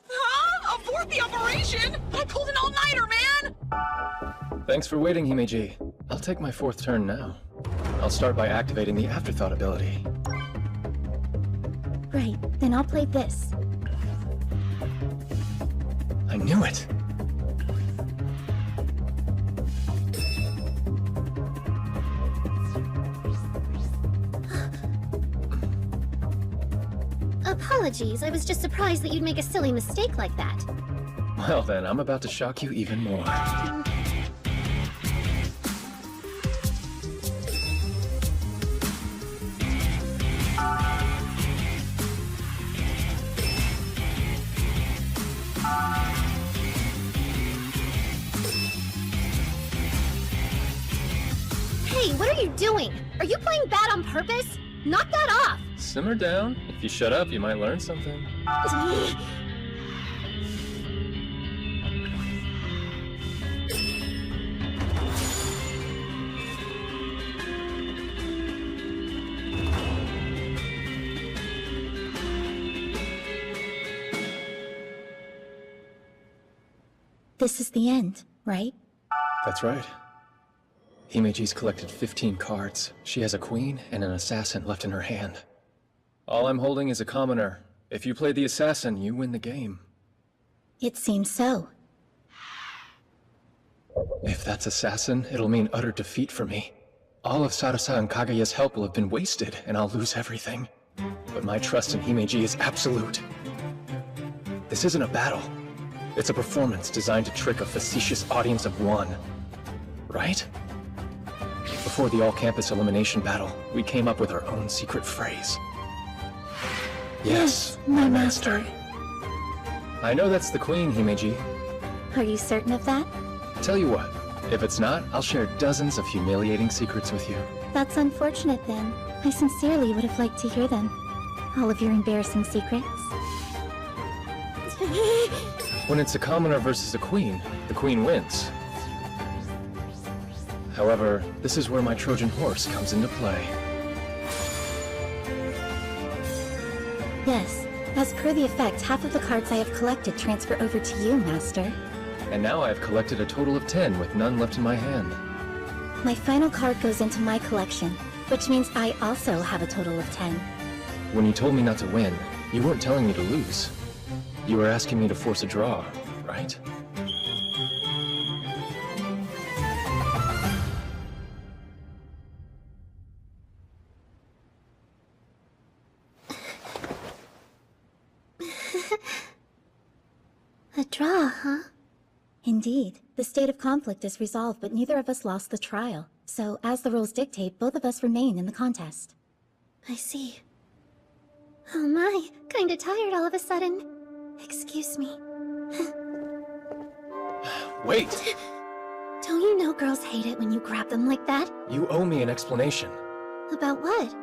Speaker 11: Huh? Abort the operation? I pulled an all-nighter, man!
Speaker 2: Thanks for waiting, Himeji. I'll take my 4th turn now. I'll start by activating the Afterthought ability.
Speaker 18: Right, then I'll play this.
Speaker 2: I knew it!
Speaker 14: Apologies, I was just surprised that you'd make a silly mistake like that.
Speaker 2: Well then, I'm about to shock you even more.
Speaker 14: Hey, what are you doing? Are you playing bad on purpose? Knock that off!
Speaker 2: Simmer down. If you shut up, you might learn something.
Speaker 18: This is the end, right?
Speaker 2: That's right. Himeji's collected 15 cards. She has a queen and an assassin left in her hand. All I'm holding is a commoner. If you play the assassin, you win the game.
Speaker 18: It seems so.
Speaker 2: If that's assassin, it'll mean utter defeat for me. All of Sarasa and Kagaya's help will have been wasted, and I'll lose everything. But my trust in Himeji is absolute. This isn't a battle. It's a performance designed to trick a facetious audience of one. Right? Before the all-campus elimination battle, we came up with our own secret phrase. Yes, my master. I know that's the queen, Himeji.
Speaker 18: Are you certain of that?
Speaker 2: Tell you what, if it's not, I'll share dozens of humiliating secrets with you.
Speaker 18: That's unfortunate then. I sincerely would have liked to hear them. All of your embarrassing secrets.
Speaker 2: When it's a commoner versus a queen, the queen wins. However, this is where my Trojan horse comes into play.
Speaker 18: Yes. As per the effect, half of the cards I have collected transfer over to you, Master.
Speaker 2: And now I have collected a total of 10 with none left in my hand.
Speaker 18: My final card goes into my collection, which means I also have a total of 10.
Speaker 2: When you told me not to win, you weren't telling me to lose. You were asking me to force a draw, right?
Speaker 18: A draw, huh? Indeed. The state of conflict is resolved, but neither of us lost the trial. So, as the rules dictate, both of us remain in the contest. I see. Oh my, kinda tired all of a sudden. Excuse me.
Speaker 2: Wait!
Speaker 18: Don't you know girls hate it when you grab them like that?
Speaker 2: You owe me an explanation.
Speaker 18: About what?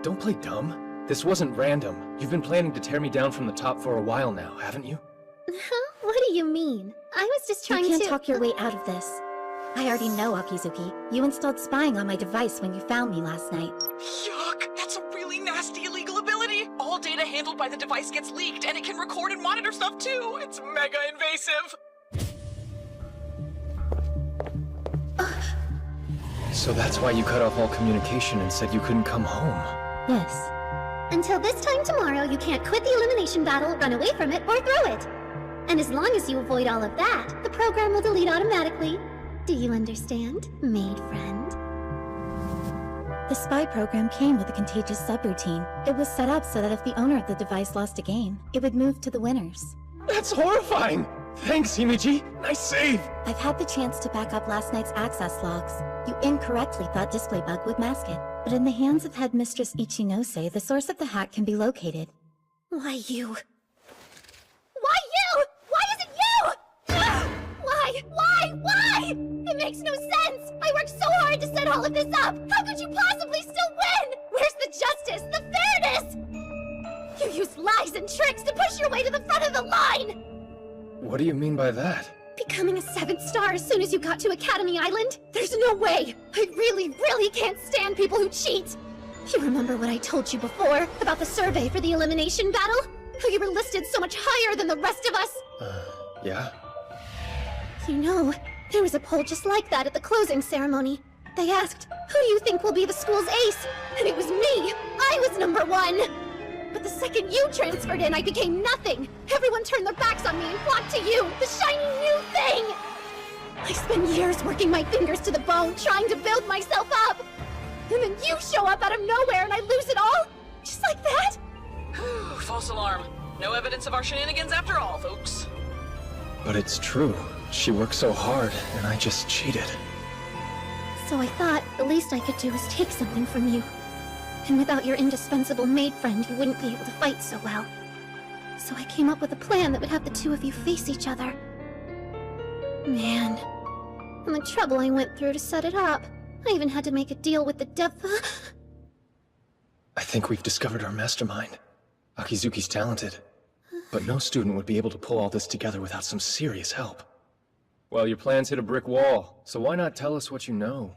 Speaker 2: Don't play dumb. This wasn't random. You've been planning to tear me down from the top for a while now, haven't you?
Speaker 18: Huh? What do you mean? I was just trying to— You can't talk your way out of this. I already know, Akizuki. You installed spying on my device when you found me last night.
Speaker 11: Yuck! That's a really nasty illegal ability! All data handled by the device gets leaked, and it can record and monitor stuff too! It's mega invasive!
Speaker 2: So that's why you cut off all communication and said you couldn't come home.
Speaker 18: Yes.
Speaker 14: Until this time tomorrow, you can't quit the elimination battle, run away from it, or throw it. And as long as you avoid all of that, the program will delete automatically. Do you understand, maid friend?
Speaker 18: The spy program came with a contagious subroutine. It was set up so that if the owner of the device lost a game, it would move to the winners.
Speaker 2: That's horrifying! Thanks, Himiji! Nice save!
Speaker 18: I've had the chance to back up last night's access logs. You incorrectly thought Displaybug would mask it. But in the hands of Headmistress Ichinose, the source of the hack can be located.
Speaker 14: Why you? Why you? Why is it you? Why? It makes no sense! I worked so hard to set all of this up! How could you possibly still win? Where's the justice, the fairness? You used lies and tricks to push your way to the front of the line!
Speaker 2: What do you mean by that?
Speaker 14: Becoming a 7th star as soon as you got to Academy Island? There's no way! I really can't stand people who cheat! You remember what I told you before about the survey for the elimination battle? How you were listed so much higher than the rest of us?
Speaker 2: Yeah?
Speaker 14: You know, there was a poll just like that at the closing ceremony. They asked, who do you think will be the school's ace? And it was me! I was #1! But the second you transferred in, I became nothing! Everyone turned their backs on me and flocked to you, the shiny new thing! I spent years working my fingers to the bone, trying to build myself up! And then you show up out of nowhere and I lose it all? Just like that?
Speaker 11: False alarm. No evidence of our shenanigans after all, folks.
Speaker 2: But it's true. She worked so hard, and I just cheated.
Speaker 14: So I thought the least I could do was take something from you. And without your indispensable maid friend, you wouldn't be able to fight so well. So I came up with a plan that would have the two of you face each other. Man, and the trouble I went through to set it up. I even had to make a deal with the devil.
Speaker 2: I think we've discovered our mastermind. Akizuki's talented, but no student would be able to pull all this together without some serious help. Well, your plans hit a brick wall, so why not tell us what you know?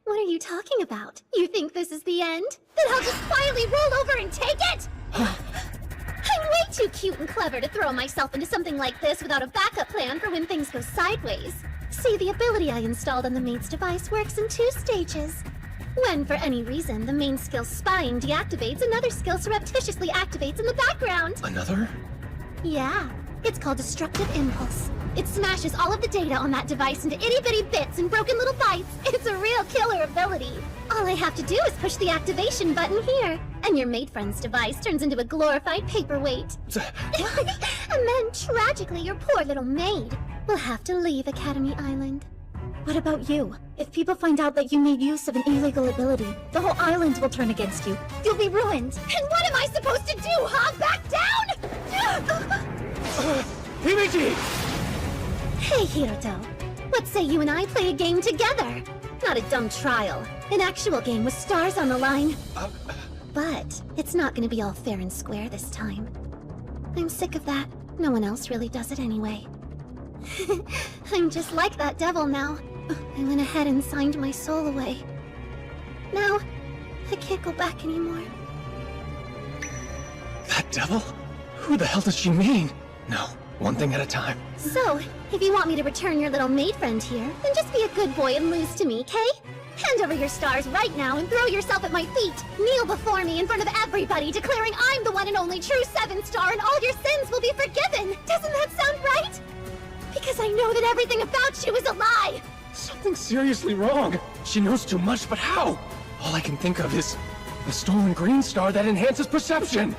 Speaker 14: What are you talking about? You think this is the end? Then I'll just quietly roll over and take it? I'm way too cute and clever to throw myself into something like this without a backup plan for when things go sideways. See, the ability I installed on the maid's device works in 2 stages. When, for any reason, the main skill spying deactivates, another skill surreptitiously activates in the background.
Speaker 2: Another?
Speaker 14: Yeah, it's called Destructive Impulse. It smashes all of the data on that device into itty-bitty bits and broken little bites. It's a real killer ability. All I have to do is push the activation button here, and your maid friend's device turns into a glorified paperweight. And then, tragically, your poor little maid will have to leave Academy Island.
Speaker 18: What about you? If people find out that you made use of an illegal ability, the whole island will turn against you. You'll be ruined.
Speaker 14: And what am I supposed to do, huh? Back down?
Speaker 2: Himiji!
Speaker 14: Hey, Hiroto. What say you and I play a game together? Not a dumb trial. An actual game with stars on the line. But it's not gonna be all fair and square this time. I'm sick of that. No one else really does it anyway. I'm just like that devil now. I went ahead and signed my soul away. Now, I can't go back anymore.
Speaker 2: That devil? Who the hell does she mean? No, one thing at a time.
Speaker 14: So, if you want me to return your little maid friend here, then just be a good boy and lose to me, Kay? Hand over your stars right now and throw yourself at my feet. Kneel before me in front of everybody, declaring I'm the one and only true 7-star and all your sins will be forgiven. Doesn't that sound right? Because I know that everything about you is a lie!
Speaker 2: Something's seriously wrong. She knows too much, but how? All I can think of is the stolen green star that enhances perception.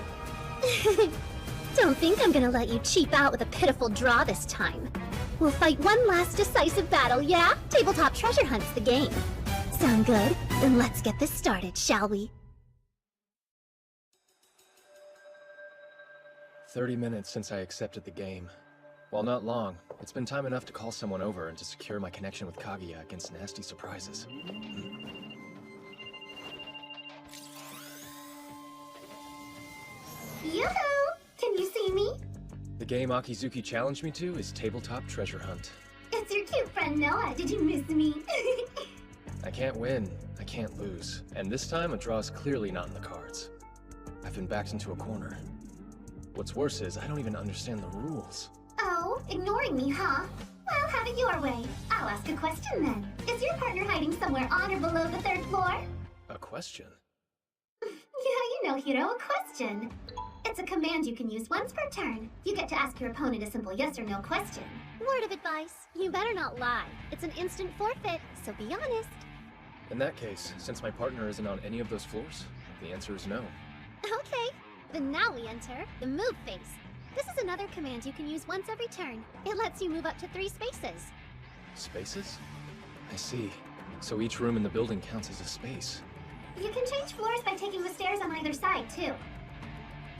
Speaker 18: Don't think I'm gonna let you cheap out with a pitiful draw this time. We'll fight one last decisive battle, yeah? Tabletop Treasure Hunt's the game. Sound good? Then let's get this started, shall we?
Speaker 2: 30 minutes since I accepted the game. While not long, it's been time enough to call someone over and to secure my connection with Kaguya against nasty surprises.
Speaker 18: Yoo-hoo! Can you see me?
Speaker 2: The game Akizuki challenged me to is Tabletop Treasure Hunt.
Speaker 18: It's your cute friend Noah. Did you miss me?
Speaker 2: I can't win, I can't lose, and this time a draw is clearly not in the cards. I've been backed into a corner. What's worse is I don't even understand the rules.
Speaker 18: Oh, ignoring me, huh? Well, have it your way. I'll ask a question then. Is your partner hiding somewhere on or below the 3rd floor?
Speaker 2: A question?
Speaker 18: Yeah, you know, Hiro, a question. It's a command you can use once per turn. You get to ask your opponent a simple yes or no question. Word of advice, you better not lie. It's an instant forfeit, so be honest.
Speaker 2: In that case, since my partner isn't on any of those floors, the answer is no.
Speaker 18: Okay, then now we enter the move phase. This is another command you can use once every turn. It lets you move up to 3 spaces.
Speaker 2: Spaces? I see. So each room in the building counts as a space.
Speaker 18: You can change floors by taking the stairs on either side, too.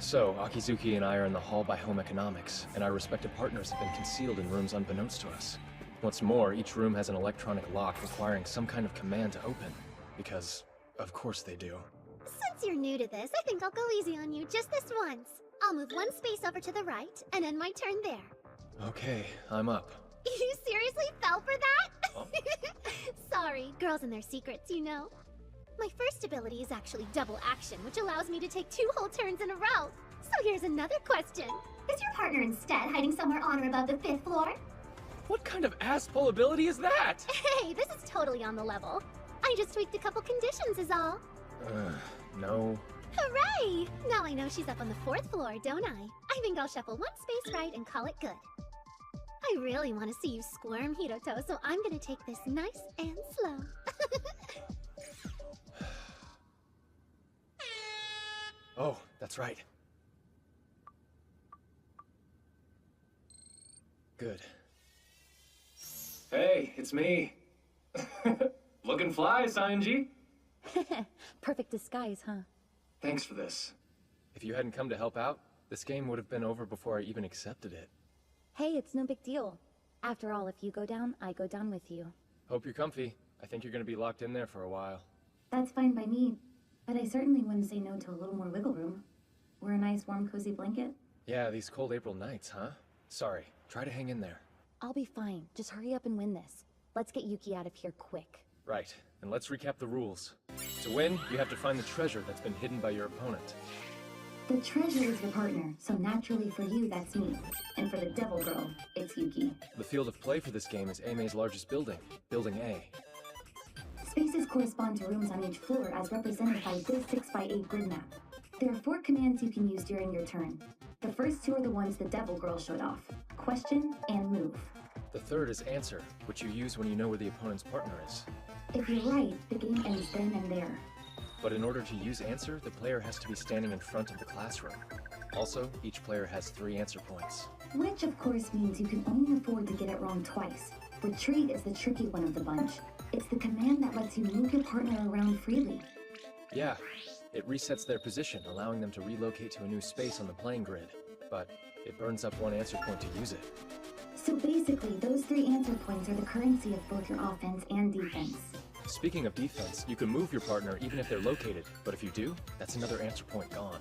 Speaker 2: So, Akizuki and I are in the hall by Home Economics, and our respective partners have been concealed in rooms unbeknownst to us. What's more, each room has an electronic lock requiring some kind of command to open. Because, of course they do.
Speaker 18: Since you're new to this, I think I'll go easy on you just this once. I'll move 1 space over to the right, and end my turn there.
Speaker 2: Okay, I'm up.
Speaker 18: You seriously fell for that? Oh. Sorry, girls and their secrets, you know. My first ability is actually double action, which allows me to take 2 whole turns in a row. So here's another question. Is your partner instead hiding somewhere on or above the 5th floor?
Speaker 2: What kind of ass-pull ability is that?
Speaker 18: Hey, this is totally on the level. I just tweaked a couple conditions is all.
Speaker 2: No.
Speaker 18: Hooray! Now I know she's up on the 4th floor, don't I? I think I'll shuffle 1 space right and call it good. I really want to see you squirm, Hiroto, so I'm gonna take this nice and slow.
Speaker 2: Oh, that's right. Good. Hey, it's me. Looking fly, Sanji.
Speaker 3: Perfect disguise, huh?
Speaker 2: Thanks for this. If you hadn't come to help out, this game would have been over before I even accepted it.
Speaker 3: Hey, it's no big deal. After all, if you go down, I go down with you.
Speaker 2: Hope you're comfy. I think you're gonna be locked in there for a while.
Speaker 3: That's fine by me, but I certainly wouldn't say no to a little more wiggle room. Or a nice warm cozy blanket.
Speaker 2: Yeah, these cold April nights, huh? Sorry, try to hang in there.
Speaker 3: I'll be fine. Just hurry up and win this. Let's get Yuki out of here quick.
Speaker 2: Right, and let's recap the rules. To win, you have to find the treasure that's been hidden by your opponent.
Speaker 3: The treasure is your partner, so naturally for you, that's me. And for the devil girl, it's Yuki.
Speaker 2: The field of play for this game is Aime's largest building, Building A.
Speaker 3: Spaces correspond to rooms on each floor as represented by this 6x8 grid map. There are 4 commands you can use during your turn. The first 2 are the ones the devil girl showed off. Question and move.
Speaker 2: The third is answer, which you use when you know where the opponent's partner is.
Speaker 3: If you're right, the game ends then and there.
Speaker 2: But in order to use answer, the player has to be standing in front of the classroom. Also, each player has 3 answer points.
Speaker 3: Which of course means you can only afford to get it wrong twice. Retreat is the tricky one of the bunch. It's the command that lets you move your partner around freely.
Speaker 2: Yeah, it resets their position, allowing them to relocate to a new space on the playing grid. But it burns up 1 answer point to use it.
Speaker 3: So basically, those 3 answer points are the currency of both your offense and defense.
Speaker 2: Speaking of defense, you can move your partner even if they're located, but if you do, that's another answer point gone.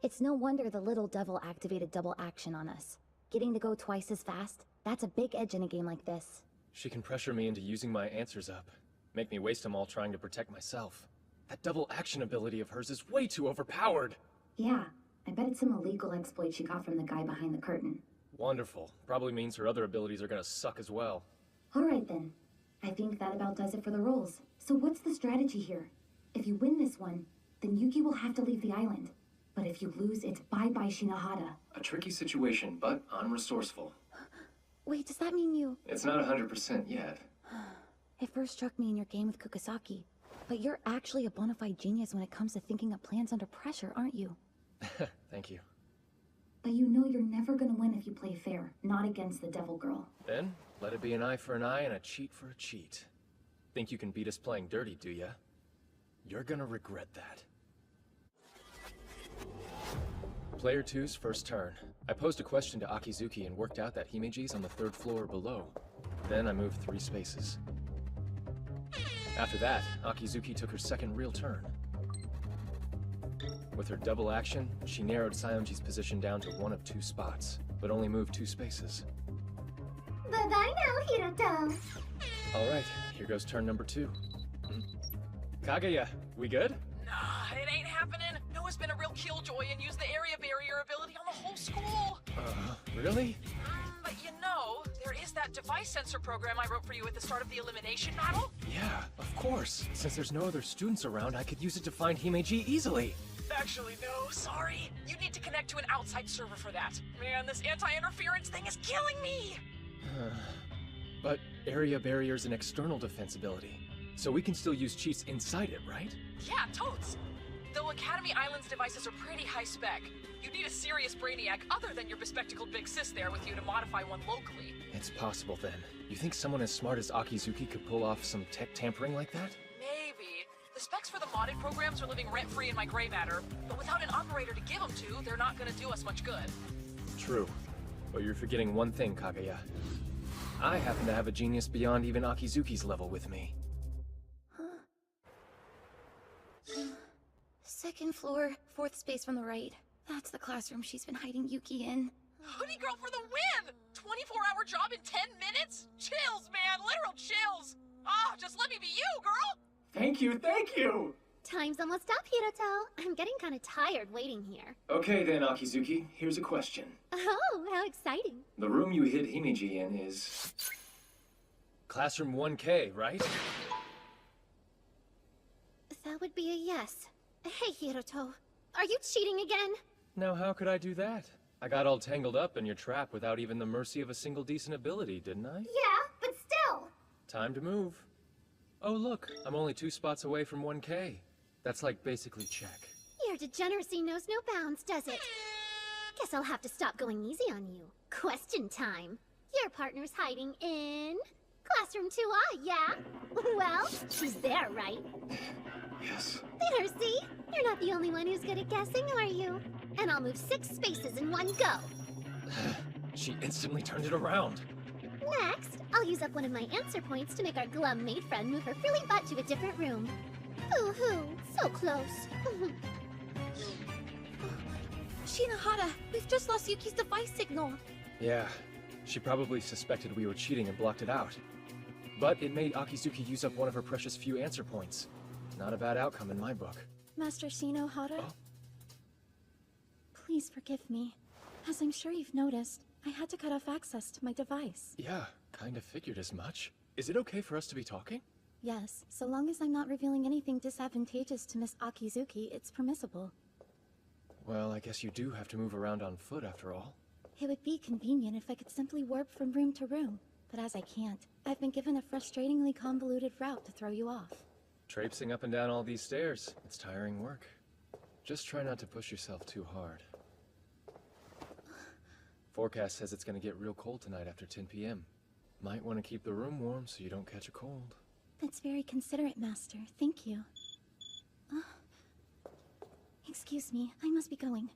Speaker 3: It's no wonder the little devil activated double action on us. Getting to go twice as fast, that's a big edge in a game like this.
Speaker 2: She can pressure me into using my answers up, make me waste them all trying to protect myself. That double action ability of hers is way too overpowered!
Speaker 3: Yeah, I bet it's some illegal exploit she got from the guy behind the curtain.
Speaker 2: Wonderful. Probably means her other abilities are gonna suck as well.
Speaker 3: Alright then. I think that about does it for the rolls. So what's the strategy here? If you win this one, then Yuki will have to leave the island. But if you lose, it's bye-bye Shinohara.
Speaker 2: A tricky situation, but unresourceful.
Speaker 3: Wait, does that mean you...
Speaker 2: It's not 100% yet.
Speaker 3: It first struck me in your game with Kukusaki. But you're actually a bona fide genius when it comes to thinking up plans under pressure, aren't you?
Speaker 2: Thank you.
Speaker 3: But you know you're never gonna win if you play fair, not against the Devil Girl.
Speaker 2: Then, let it be an eye for an eye and a cheat for a cheat. Think you can beat us playing dirty, do ya? You're gonna regret that. Player 2's first turn. I posed a question to Akizuki and worked out that Himeji's on the 3rd floor or below. Then I moved 3 spaces. After that, Akizuki took her second real turn. With her double action, she narrowed Sayonji's position down to 1 of 2 spots, but only moved 2 spaces.
Speaker 18: Bye-bye now, Hiroto.
Speaker 2: Alright, here goes turn number 2. Kaguya, we good?
Speaker 11: Nah, it ain't happening. Noah's been a real killjoy and used the area barrier ability on the whole school.
Speaker 2: Really?
Speaker 11: But you know, there is that device sensor program I wrote for you at the start of the elimination battle.
Speaker 2: Yeah, of course. Since there's no other students around, I could use it to find Himeji easily.
Speaker 11: Actually, no, sorry. You need to connect to an outside server for that. Man, this anti-interference thing is killing me!
Speaker 2: But area barrier's an external defense ability, so we can still use cheats inside it, right?
Speaker 11: Yeah, totes! Though Academy Island's devices are pretty high spec, you need a serious brainiac other than your bespectacled big sis there with you to modify one locally.
Speaker 2: It's possible then. You think someone as smart as Akizuki could pull off some tech tampering like that?
Speaker 11: Maybe. The specs for the modded programs are living rent-free in my gray matter, but without an operator to give them to, they're not gonna do us much good.
Speaker 2: True. But you're forgetting one thing, Kaguya. I happen to have a genius beyond even Akizuki's level with me.
Speaker 3: 2nd floor, 4th space from the right. That's the classroom she's been hiding Yuki in.
Speaker 11: Hoodie girl for the win! 24-hour job in 10 minutes? Chills, man, literal chills! Ah, just let me be you, girl!
Speaker 2: Thank you, thank you!
Speaker 18: Time's almost up, Hiroto. I'm getting kind of tired waiting here.
Speaker 2: Okay then, Akizuki, here's a question.
Speaker 18: Oh, how exciting.
Speaker 2: The room you hid Himeji in is... Classroom 1K, right?
Speaker 18: That would be a yes. Hey, Hiroto. Are you cheating again?
Speaker 2: Now how could I do that? I got all tangled up in your trap without even the mercy of a single decent ability, didn't I?
Speaker 18: Yeah, but still.
Speaker 2: Time to move. Oh look, I'm only 2 spots away from 1K. That's like basically check.
Speaker 18: Your degeneracy knows no bounds, does it? Guess I'll have to stop going easy on you. Question time. Your partner's hiding in... Classroom 2I, yeah? Well, she's there, right?
Speaker 2: Yes.
Speaker 18: There, see? You're not the only one who's good at guessing, are you? And I'll move 6 spaces in one go.
Speaker 2: She instantly turned it around.
Speaker 18: Next, I'll use up one of my answer points to make our glum maid friend move her frilly butt to a different room. Boo-hoo, so close.
Speaker 17: Shinohara, we've just lost Yuki's device signal.
Speaker 2: Yeah, she probably suspected we were cheating and blocked it out. But it made Akizuki use up one of her precious few answer points. Not a bad outcome in my book.
Speaker 3: Master Shinohara?
Speaker 2: Oh.
Speaker 3: Please forgive me. As I'm sure you've noticed, I had to cut off access to my device.
Speaker 2: Yeah, kinda figured as much. Is it okay for us to be talking?
Speaker 3: Yes, so long as I'm not revealing anything disadvantageous to Miss Akizuki, it's permissible.
Speaker 2: Well, I guess you do have to move around on foot after all.
Speaker 3: It would be convenient if I could simply warp from room to room, but as I can't, I've been given a frustratingly convoluted route to throw you off.
Speaker 2: Traipsing up and down all these stairs, it's tiring work. Just try not to push yourself too hard. Forecast says it's gonna get real cold tonight after 10 p.m. Might want to keep the room warm so you don't catch a cold.
Speaker 3: That's very considerate, Master. Thank you. Excuse me, I must be going.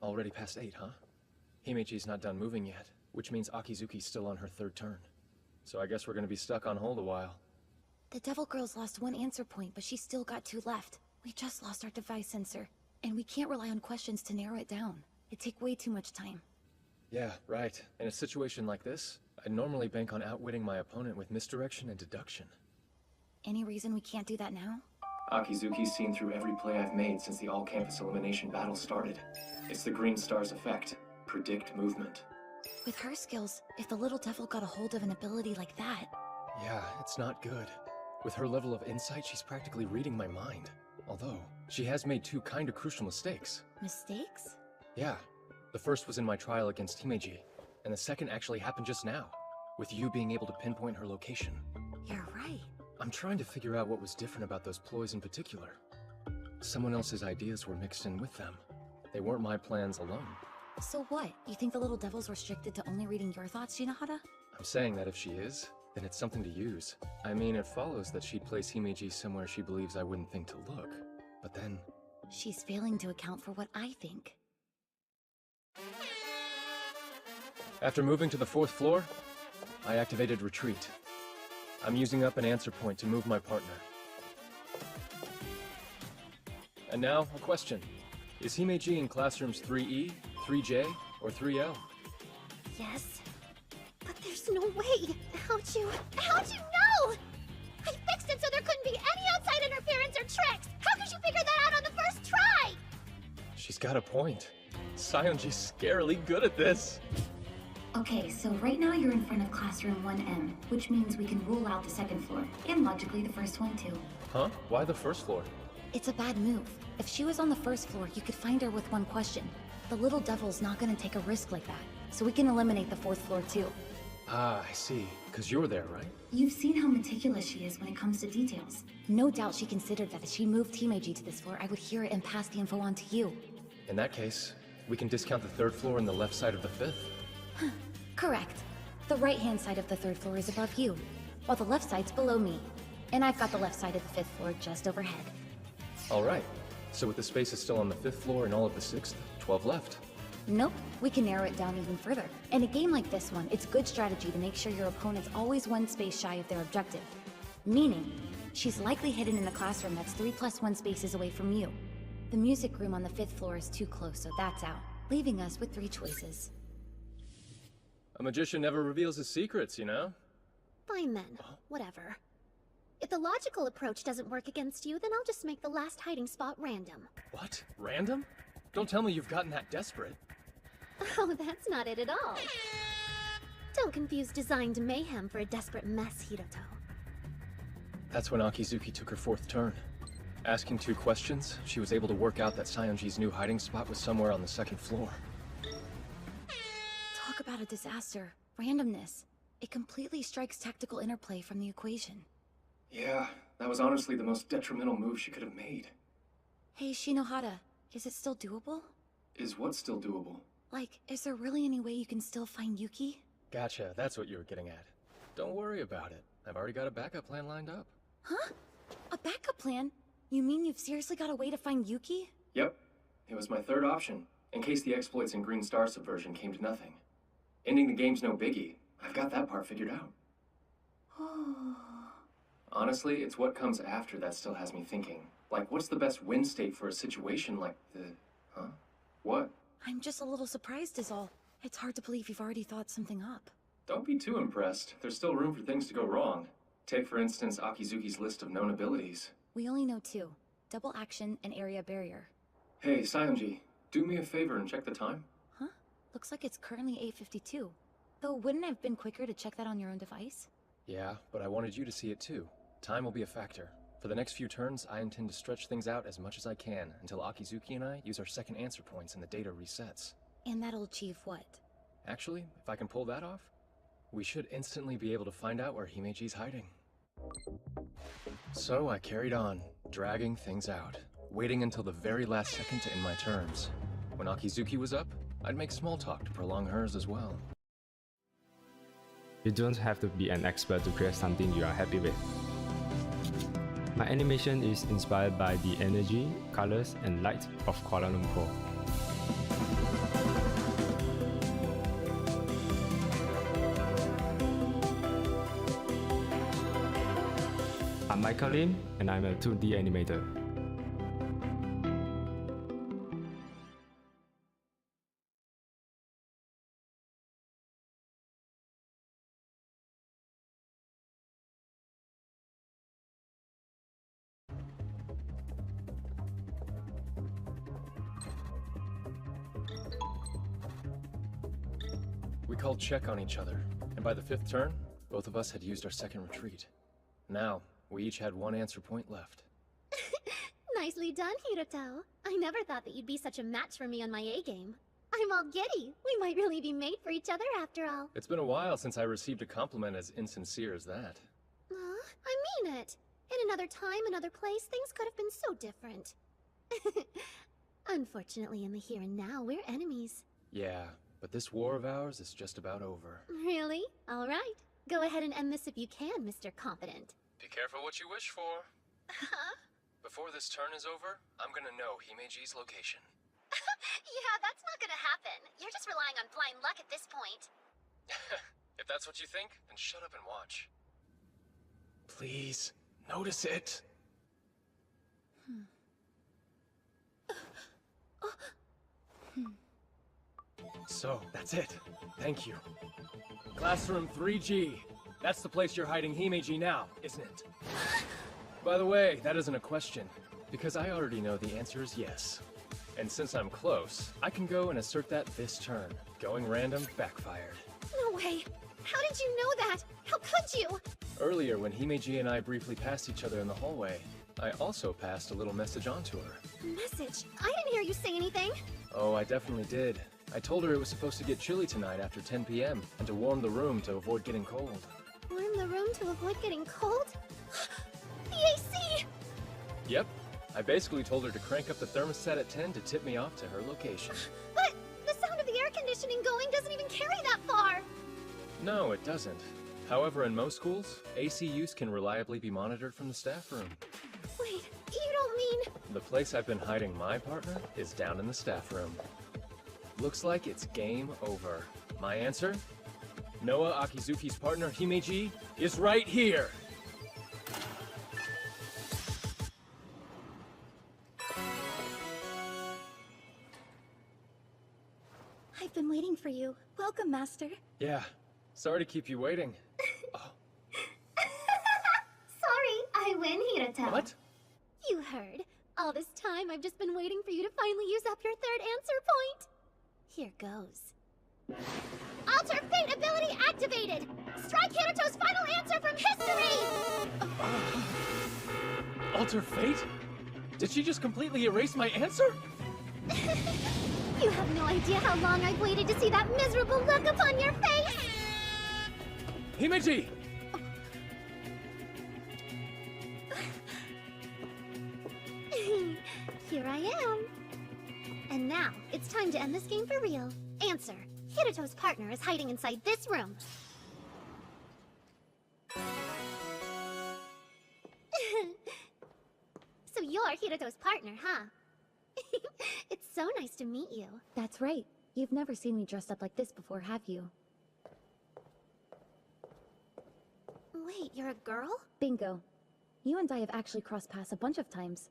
Speaker 2: Already past 8, huh? Himeji's not done moving yet, which means Akizuki's still on her 3rd turn. So I guess we're gonna be stuck on hold a while.
Speaker 3: The Devil Girl's lost 1 answer point, but she's still got 2 left. We just lost our device sensor, and we can't rely on questions to narrow it down. It'd take way too much time.
Speaker 2: Yeah, right. In a situation like this, I'd normally bank on outwitting my opponent with misdirection and deduction.
Speaker 3: Any reason we can't do that now?
Speaker 2: Akizuki's seen through every play I've made since the all-campus elimination battle started. It's the Green Star's effect. Predict movement.
Speaker 3: With her skills, if the little devil got a hold of an ability like that...
Speaker 2: Yeah, it's not good. With her level of insight, she's practically reading my mind. Although, she has made 2 kinda crucial mistakes.
Speaker 3: Mistakes?
Speaker 2: Yeah. The first was in my trial against Himeji, and the second actually happened just now, with you being able to pinpoint her location.
Speaker 3: You're right.
Speaker 2: I'm trying to figure out what was different about those ploys in particular. someone else's ideas were mixed in with them. They weren't my plans alone.
Speaker 3: So what? You think the little devil's restricted to only reading your thoughts, Shinohara?
Speaker 2: I'm saying that if she is, then it's something to use. I mean, it follows that she'd place Himeji somewhere she believes I wouldn't think to look. But then...
Speaker 3: She's failing to account for what I think.
Speaker 2: After moving to the 4th floor, I activated retreat. I'm using up an answer point to move my partner. And now, a question. Is Himeji in classrooms 3E, 3J, or 3L?
Speaker 18: Yes. But there's no way. How'd you know? I fixed it so there couldn't be any outside interference or tricks. How could you figure that out on the first try?
Speaker 2: She's got a point. Sayonji's scarily good at this.
Speaker 3: Okay, so right now you're in front of classroom 1M, which means we can rule out the 2nd floor, and logically the first one too.
Speaker 2: Huh? Why the 1st floor?
Speaker 3: It's a bad move. If she was on the 1st floor, you could find her with one question. The little devil's not gonna take a risk like that, so we can eliminate the 4th floor too.
Speaker 2: Ah, I see. 'Cause you're there, right?
Speaker 3: You've seen how meticulous she is when it comes to details. No doubt she considered that if she moved Himeji to this floor, I would hear it and pass the info on to you.
Speaker 2: In that case, we can discount the 3rd floor and the left side of the 5th.
Speaker 3: Correct. The right-hand side of the 3rd floor is above you, while the left side's below me. And I've got the left side of the 5th floor just overhead.
Speaker 2: Alright. So with the spaces still on the 5th floor and all of the 6th, 12 left.
Speaker 3: Nope, we can narrow it down even further. In a game like this one, it's good strategy to make sure your opponent's always one space shy of their objective. Meaning, she's likely hidden in a classroom that's 3+1 spaces away from you. The music room on the 5th floor is too close, so that's out, leaving us with 3 choices.
Speaker 2: A magician never reveals his secrets, you know?
Speaker 18: Fine then. Whatever. If the logical approach doesn't work against you, then I'll just make the last hiding spot random.
Speaker 2: What? Random? Don't tell me you've gotten that desperate.
Speaker 18: Oh, that's not it at all. Don't confuse designed mayhem for a desperate mess, Hiroto.
Speaker 2: That's when Akizuki took her 4th turn. Asking 2 questions, she was able to work out that Sayonji's new hiding spot was somewhere on the 2nd floor.
Speaker 3: Talk about a disaster. Randomness. It completely strikes tactical interplay from the equation.
Speaker 2: Yeah, that was honestly the most detrimental move she could have made.
Speaker 3: Hey, Shinohara, is it still doable?
Speaker 2: Is what still doable?
Speaker 3: Like, is there really any way you can still find Yuki?
Speaker 2: Gotcha, that's what you were getting at. Don't worry about it. I've already got a backup plan lined up.
Speaker 3: Huh? A backup plan? You mean you've seriously got a way to find Yuki?
Speaker 2: Yep. It was my 3rd option, in case the exploits in Green Star Subversion came to nothing. Ending the game's no biggie. I've got that part figured out. Honestly, it's what comes after that still has me thinking. Like, what's the best win state for a situation like the... Huh? What?
Speaker 3: I'm just a little surprised is all. It's hard to believe you've already thought something up.
Speaker 2: Don't be too impressed. There's still room for things to go wrong. Take, for instance, Akizuki's list of known abilities.
Speaker 3: We only know 2. Double action and area barrier.
Speaker 2: Hey, Sayonji, do me a favor and check the time.
Speaker 3: Huh? Looks like it's currently 8:52. Though wouldn't it have been quicker to check that on your own device?
Speaker 2: Yeah, but I wanted you to see it too. Time will be a factor. For the next few turns, I intend to stretch things out as much as I can until Akizuki and I use our 2nd answer points and the data resets.
Speaker 3: And that'll achieve what?
Speaker 2: Actually, if I can pull that off, we should instantly be able to find out where Himeji's hiding. So I carried on, dragging things out, waiting until the very last second to end my turns. When Akizuki was up, I'd make small talk to prolong hers as well.
Speaker 12: You don't have to be an expert to create something you are happy with. My animation is inspired by the energy, colors, and light of Kuala Lumpur. I'm Michael Lim, and I'm a 2D animator.
Speaker 2: We called check on each other, and by the 5th turn, both of us had used our 2nd retreat. Now, we each had 1 answer point left.
Speaker 18: Nicely done, Hiroto. I never thought that you'd be such a match for me on my A-game. I'm all giddy. We might really be made for each other after all.
Speaker 2: It's been a while since I received a compliment as insincere as that.
Speaker 18: I mean it. In another time, another place, things could have been so different. Unfortunately, in the here and now, we're enemies.
Speaker 2: Yeah, but this war of ours is just about over.
Speaker 18: Really? All right. Go ahead and end this if you can, Mr. Competent.
Speaker 2: Be careful what you wish for.
Speaker 18: Huh?
Speaker 2: Before this turn is over, I'm gonna know Himeji's location.
Speaker 18: Yeah, that's not gonna happen. You're just relying on blind luck at this point.
Speaker 2: If that's what you think, then shut up and watch. Please, notice it. So, that's it. Thank you. Classroom 3G. That's the place you're hiding Himeji now, isn't it? By the way, that isn't a question, because I already know the answer is yes. And since I'm close, I can go and assert that this turn. Going random backfired.
Speaker 18: No way. How did you know that? How could you?
Speaker 2: Earlier, when Himeji and I briefly passed each other in the hallway, I also passed a little message on to her.
Speaker 18: Message? I didn't hear you say anything.
Speaker 2: Oh, I definitely did. I told her it was supposed to get chilly tonight after 10 p.m. and to warm the room to avoid getting cold.
Speaker 18: Warm the room to avoid getting cold? The AC!
Speaker 2: Yep. I basically told her to crank up the thermostat at 10 to tip me off to her location.
Speaker 18: But the sound of the air conditioning going doesn't even carry that far!
Speaker 2: No, it doesn't. However, in most schools, AC use can reliably be monitored from the staff room.
Speaker 18: Wait, you don't mean...
Speaker 2: The place I've been hiding my partner is down in the staff room. Looks like it's game over. My answer? Noah Akizuki's partner, Himeji, is right here!
Speaker 18: I've been waiting for you. Welcome, Master.
Speaker 2: Yeah, sorry to keep you waiting.
Speaker 18: Sorry, I win, Hirata.
Speaker 2: What?
Speaker 18: You heard. All this time, I've just been waiting for you to finally use up your third answer point. Here goes. Alter Fate ability activated! Strike Hirato's final answer from history!
Speaker 2: Alter Fate? Did she just completely erase my answer?
Speaker 18: You have no idea how long I've waited to see that miserable look upon your face!
Speaker 2: Himeji!
Speaker 18: Here I am. And now, it's time to end this game for real. Answer. Hirato's partner is hiding inside this room. So you're Hirato's partner, huh? It's so nice to meet you.
Speaker 3: That's right. You've never seen me dressed up like this before, have you?
Speaker 18: Wait, you're a girl?
Speaker 3: Bingo. You and I have actually crossed paths a bunch of times.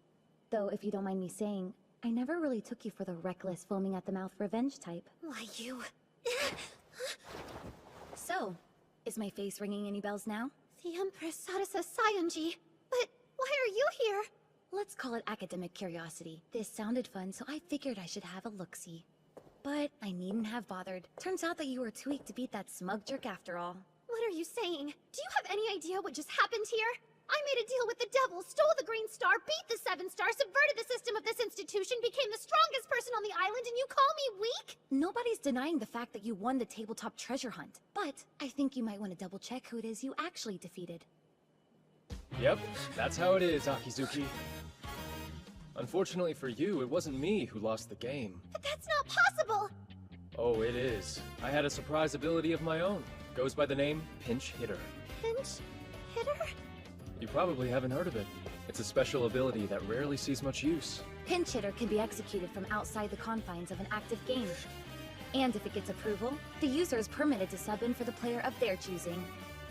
Speaker 3: Though, if you don't mind me saying, I never really took you for the reckless, foaming at the mouth revenge type.
Speaker 18: Why, you...
Speaker 3: So, is my face ringing any bells now?
Speaker 18: The Empress Sarasa Sayonji. But why are you here?
Speaker 3: Let's call it academic curiosity. This sounded fun, so I figured I should have a look-see. But I needn't have bothered. Turns out that you were too weak to beat that smug jerk after all.
Speaker 18: What are you saying? Do you have any idea what just happened here? I made a deal with the devil, stole the Green Star, beat the Seven Star, subverted the system of this institution, became the strongest person on the island, and you call me weak?
Speaker 3: Nobody's denying the fact that you won the tabletop treasure hunt. But I think you might want to double-check who it is you actually defeated.
Speaker 2: Yep, that's how it is, Akizuki. Unfortunately for you, it wasn't me who lost the game.
Speaker 18: But that's not possible!
Speaker 2: Oh, it is. I had a surprise ability of my own. Goes by the name Pinch Hitter.
Speaker 18: Pinch Hitter?
Speaker 2: You probably haven't heard of it. It's a special ability that rarely sees much use.
Speaker 3: Pinch Hitter can be executed from outside the confines of an active game. And if it gets approval, the user is permitted to sub in for the player of their choosing.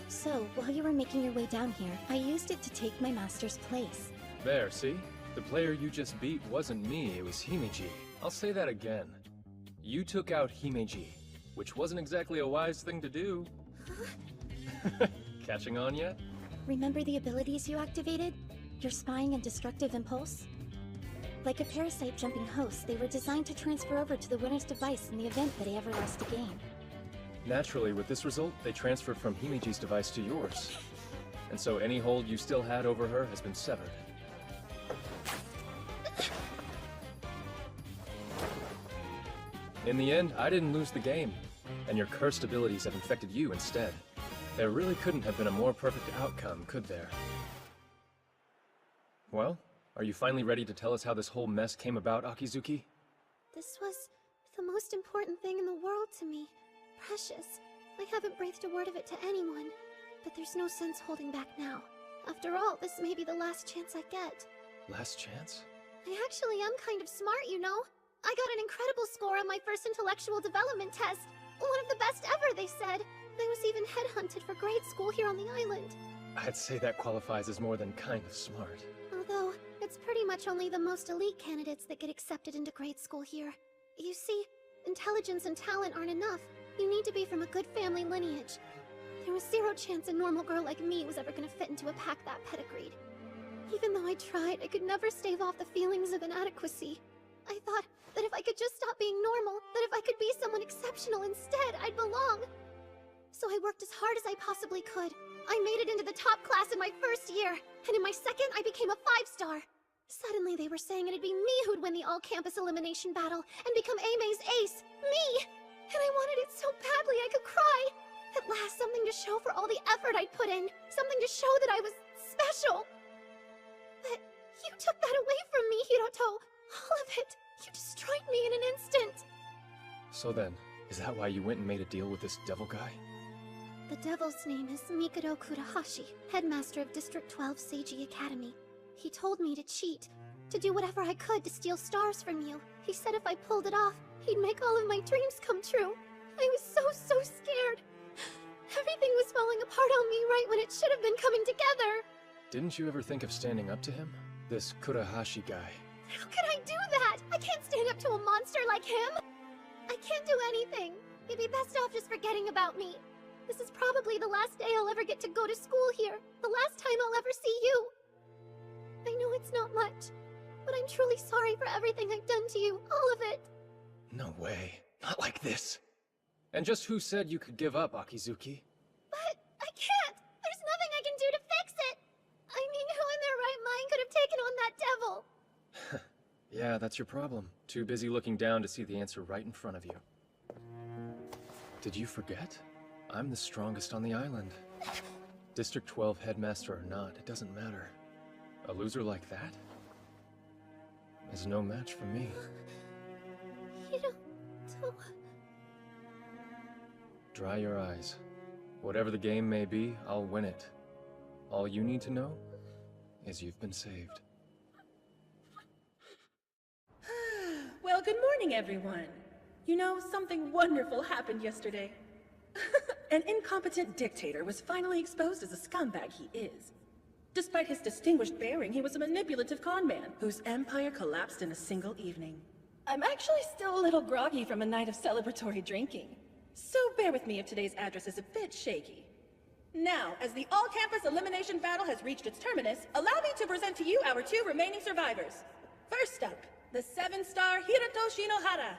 Speaker 18: So, while you were making your way down here, I used it to take my master's place.
Speaker 2: There, see? The player you just beat wasn't me, it was Himeji. I'll say that again. You took out Himeji, which wasn't exactly a wise thing to do.
Speaker 18: Huh?
Speaker 2: Catching on yet?
Speaker 18: Remember the abilities you activated? Your spying and destructive impulse? Like a parasite jumping host, they were designed to transfer over to the winner's device in the event that he ever lost a game.
Speaker 2: Naturally, with this result, they transferred from Himeji's device to yours. And so any hold you still had over her has been severed. In the end, I didn't lose the game, and your cursed abilities have infected you instead. There really couldn't have been a more perfect outcome, could there? Well, Are you finally ready to tell us how this whole mess came about, Akizuki?
Speaker 18: This was the most important thing in the world to me. Precious. I haven't breathed a word of it to anyone, but there's no sense holding back now. After all, this may be the last chance I get.
Speaker 2: Last chance?
Speaker 18: I actually am kind of smart, you know? I got an incredible score on my first intellectual development test. One of the best ever, they said. I was even headhunted for grade school here on the island.
Speaker 2: I'd say that qualifies as more than kind of smart.
Speaker 18: Although, it's pretty much only the most elite candidates that get accepted into grade school here. You see, intelligence and talent aren't enough. You need to be from a good family lineage. There was zero chance a normal girl like me was ever gonna fit into a pack that pedigreed. Even though I tried, I could never stave off the feelings of inadequacy. I thought that if I could just stop being normal, that if I could be someone exceptional instead, I'd belong. So I worked as hard as I possibly could. I made it into the top class in my first year, and in my second, I became a 5-star. Suddenly, they were saying it'd be me who'd win the all-campus elimination battle and become A-May's ace. Me! And I wanted it so badly I could cry. At last, something to show for all the effort I'd put in. Something to show that I was special. But you took that away from me, Hiroto. All of it. You destroyed me in an instant.
Speaker 2: So then, is that why you went and made a deal with this devil guy?
Speaker 18: The devil's name is Mikado Kurahashi, headmaster of District 12 Seiji Academy. He told me to cheat, to do whatever I could to steal stars from you. He said if I pulled it off, he'd make all of my dreams come true. I was so scared. Everything was falling apart on me right when it should have been coming together.
Speaker 2: Didn't you ever think of standing up to him? This Kurahashi guy.
Speaker 18: How could I do that? I can't stand up to a monster like him. I can't do anything. You'd be best off just forgetting about me. This is probably the last day I'll ever get to go to school here. The last time I'll ever see you. I know it's not much, but I'm truly sorry for everything I've done to you. All of it.
Speaker 2: No way. Not like this. And just who said you could give up, Akizuki?
Speaker 18: But I can't. There's nothing I can do to fix it. I mean, who in their right mind could have taken on that devil?
Speaker 2: Yeah, that's your problem. Too busy looking down to see the answer right in front of you. Did you forget? I'm the strongest on the island. District 12 headmaster or not, it doesn't matter. A loser like that is no match for me.
Speaker 18: You don't...
Speaker 2: Dry your eyes. Whatever the game may be, I'll win it. All you need to know is you've been saved.
Speaker 6: Well, good morning, everyone. You know, something wonderful happened yesterday. An incompetent dictator was finally exposed as a scumbag he is. Despite his distinguished bearing, he was a manipulative con man whose empire collapsed in a single evening. I'm actually still a little groggy from a night of celebratory drinking, so bear with me if today's address is a bit shaky. Now, as the all-campus elimination battle has reached its terminus, allow me to present to you our 2 remaining survivors. First up, the 7-star Hiroto Shinohara.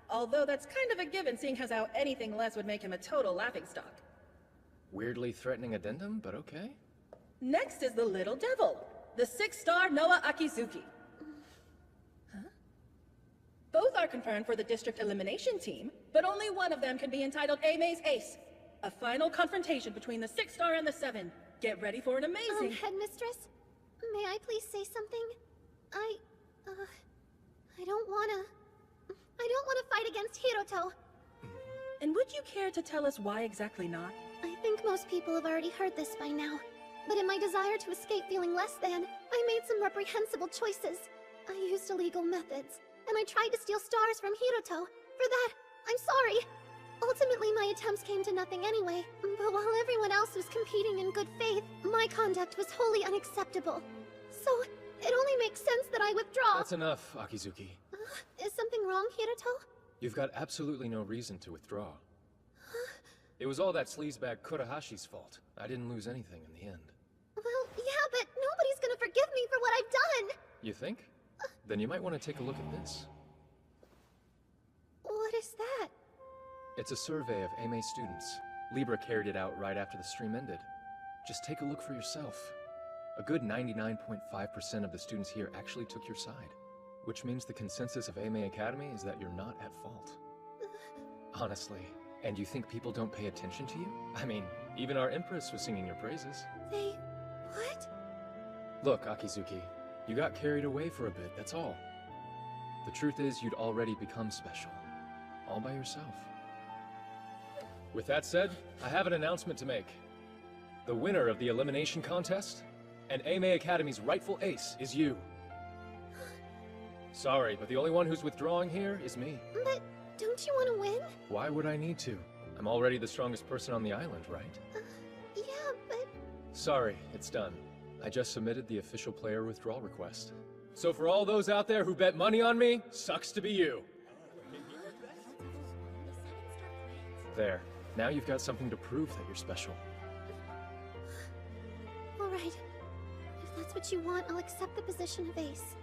Speaker 6: Although that's kind of a given, seeing as how anything less would make him a total laughingstock.
Speaker 2: Weirdly threatening addendum, but okay.
Speaker 6: Next is the Little Devil, the 6-star Noah Akizuki. Both are confirmed for the district elimination team, but only one of them can be entitled A-May's ace. A final confrontation between the 6-star and the 7. Get ready for an amazing...
Speaker 18: Headmistress? May I please say something? I don't wanna fight against Hiroto.
Speaker 6: And would you care to tell us why exactly not?
Speaker 18: I think most people have already heard this by now. But in my desire to escape feeling less than, I made some reprehensible choices. I used illegal methods, and I tried to steal stars from Hiroto. For that, I'm sorry. Ultimately, my attempts came to nothing anyway, but while everyone else was competing in good faith, my conduct was wholly unacceptable. So, it only makes sense that I withdraw.
Speaker 2: That's enough, Akizuki.
Speaker 18: Is something wrong, Hiroto?
Speaker 2: You've got absolutely no reason to withdraw. It was all that sleazebag Kurahashi's fault. I didn't lose anything in the end.
Speaker 18: Well, yeah, but nobody's gonna forgive me for what I've done!
Speaker 2: You think? Then you might want to take a look at this.
Speaker 18: What is that?
Speaker 2: It's a survey of A-May students. Libra carried it out right after the stream ended. Just take a look for yourself. A good 99.5% of the students here actually took your side. Which means the consensus of A-May Academy is that you're not at fault. Honestly. And you think people don't pay attention to you? I mean, even our Empress was singing your praises.
Speaker 18: They... what?
Speaker 2: Look, Akizuki. You got carried away for a bit, that's all. The truth is, you'd already become special. All by yourself. With that said, I have an announcement to make. The winner of the elimination contest, and AME Academy's rightful ace, is you. Sorry, but the only one who's withdrawing here is me.
Speaker 18: But don't you want to win?
Speaker 2: Why would I need to? I'm already the strongest person on the island, right?
Speaker 18: Yeah, but...
Speaker 2: Sorry, it's done. I just submitted the official player withdrawal request. So for all those out there who bet money on me, sucks to be you. There. Now you've got something to prove that you're special.
Speaker 18: Alright. If that's what you want, I'll accept the position of ace.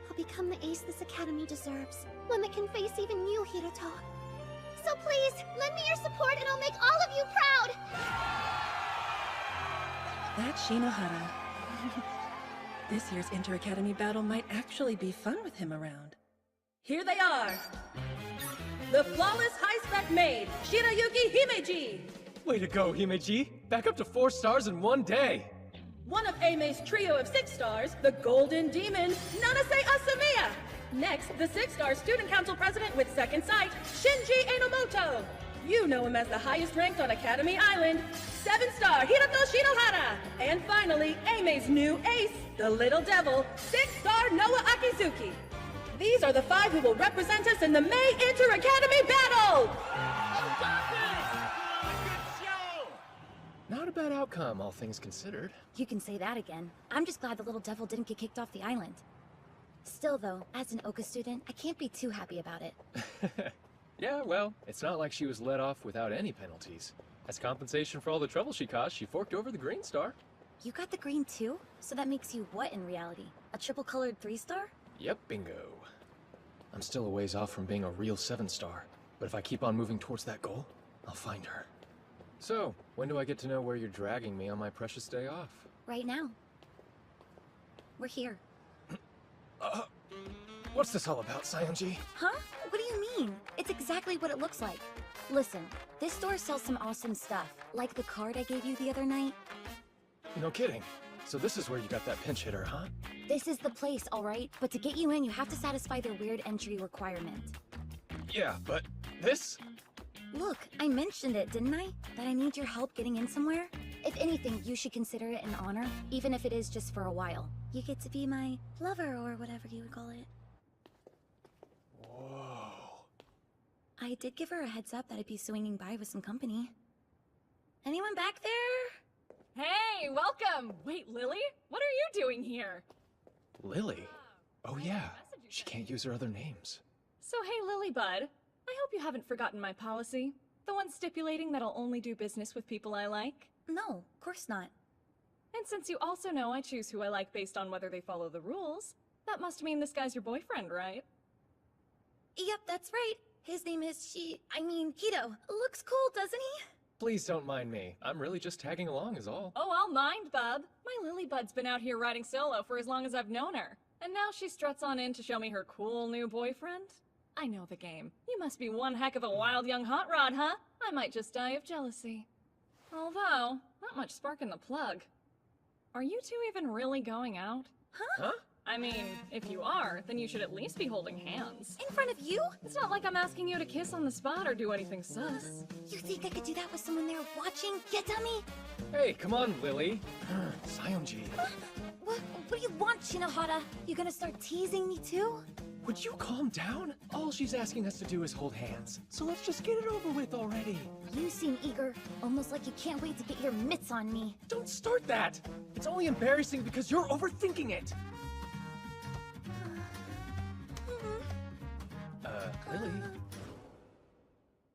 Speaker 18: I'll become the ace this academy deserves. One that can face even you, Hiruto. So please, lend me your support and I'll make all of you proud!
Speaker 6: That's Shinohara. This year's Inter-Academy battle might actually be fun with him around. Here they are! The flawless high-spec maid, Shirayuki Himeji!
Speaker 2: Way to go, Himeji! Back up to 4 stars in one day!
Speaker 6: One of Aime's trio of 6 stars, the Golden Demon, Nanase Asamiya! Next, the 6-star Student Council President with second sight, Shinji Enomoto! You know him as the highest ranked on Academy Island, 7-star Hiruto Shinohara! And finally, Aime's new ace, the Little Devil, 6-star Noah Akizuki! These are the 5 who will represent us in the May Inter-Academy battle!
Speaker 2: Not a bad outcome, all things considered.
Speaker 3: You can say that again. I'm just glad the little devil didn't get kicked off the island. Still though, as an Oka student, I can't be too happy about it.
Speaker 2: Yeah, well, it's not like she was let off without any penalties. As compensation for all the trouble she caused, she forked over the green star.
Speaker 3: You got the green too? So that makes you what in reality? A triple-colored 3-star?
Speaker 2: Yep, bingo. I'm still a ways off from being a real 7-star, but if I keep on moving towards that goal, I'll find her. So, when do I get to know where you're dragging me on my precious day off?
Speaker 3: Right now. We're here.
Speaker 2: What's this all about, Sayonji?
Speaker 3: Huh? What do you mean? It's exactly what it looks like. Listen, this store sells some awesome stuff, like the card I gave you the other night.
Speaker 2: No kidding. So this is where you got that pinch hitter, huh?
Speaker 3: This is the place, alright? But to get you in, you have to satisfy their weird entry requirement.
Speaker 2: Yeah, but this?
Speaker 3: Look, I mentioned it, didn't I? That I need your help getting in somewhere? If anything, you should consider it an honor, even if it is just for a while. You get to be my lover, or whatever you would call it.
Speaker 2: Whoa.
Speaker 3: I did give her a heads up that I'd be swinging by with some company. Anyone back there?
Speaker 17: Hey, welcome! Wait, Lily? What are you doing here?
Speaker 2: Lily? Oh yeah, she can't use her other names.
Speaker 17: So hey, Lilybud, I hope you haven't forgotten my policy. The one stipulating that I'll only do business with people I like.
Speaker 3: No, of course not.
Speaker 17: And since you also know I choose who I like based on whether they follow the rules, that must mean this guy's your boyfriend, right?
Speaker 3: Yep, that's right. His name is Hito. Looks cool, doesn't he?
Speaker 2: Please don't mind me. I'm really just tagging along is all.
Speaker 17: Oh, I'll mind, bub. My Lilybud's been out here riding solo for as long as I've known her. And now she struts on in to show me her cool new boyfriend? I know the game. You must be one heck of a wild young hot rod, huh? I might just die of jealousy. Although, not much spark in the plug. Are you two even really going out?
Speaker 2: Huh?
Speaker 17: I mean, if you are, then you should at least be holding hands.
Speaker 3: In front of you?
Speaker 17: It's not like I'm asking you to kiss on the spot or do anything sus.
Speaker 3: You think I could do that with someone there watching? You dummy?
Speaker 2: Hey, come on, Lily. Sayonji.
Speaker 3: What do you want, Shinohara? You gonna start teasing me too?
Speaker 2: Would you calm down? All she's asking us to do is hold hands. So let's just get it over with already.
Speaker 3: You seem eager, almost like you can't wait to get your mitts on me.
Speaker 2: Don't start that! It's only embarrassing because you're overthinking it! Lily?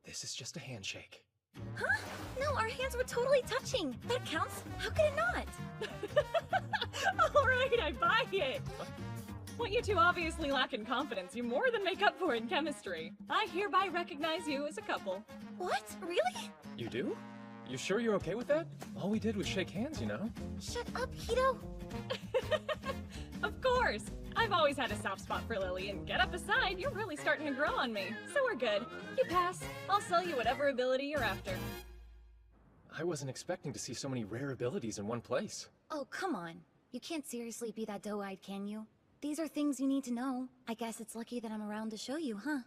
Speaker 2: This is just a handshake.
Speaker 3: Huh? No, our hands were totally touching. That counts. How could it not?
Speaker 17: Alright, I buy it! What you two obviously lack in confidence, you more than make up for in chemistry. I hereby recognize you as a couple.
Speaker 3: What? Really?
Speaker 2: You do? You sure you're okay with that? All we did was shake hands, you know?
Speaker 3: Shut up, Hito.
Speaker 17: Of course! I've always had a soft spot for Lily, and get up aside, you're really starting to grow on me. So we're good. You pass. I'll sell you whatever ability you're after.
Speaker 2: I wasn't expecting to see so many rare abilities in one place.
Speaker 3: Oh, come on. You can't seriously be that doe-eyed, can you? These are things you need to know. I guess it's lucky that I'm around to show you, huh?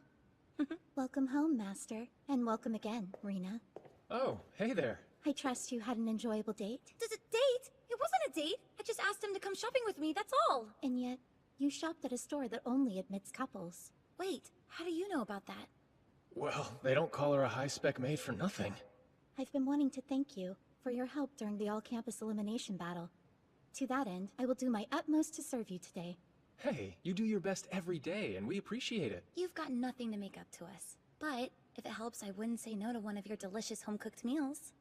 Speaker 18: Welcome home, Master. And welcome again, Rena.
Speaker 2: Oh, hey there.
Speaker 18: I trust you had an enjoyable date.
Speaker 3: Does it date? It wasn't a date. I just asked him to come shopping with me, that's all.
Speaker 18: And yet, you shopped at a store that only admits couples.
Speaker 3: Wait, how do you know about that?
Speaker 2: Well, they don't call her a high-spec maid for nothing.
Speaker 18: I've been wanting to thank you for your help during the all-campus elimination battle. To that end, I will do my utmost to serve you today.
Speaker 2: Hey, you do your best every day, and we appreciate it.
Speaker 3: You've got nothing to make up to us. But, if it helps, I wouldn't say no to one of your delicious home-cooked meals.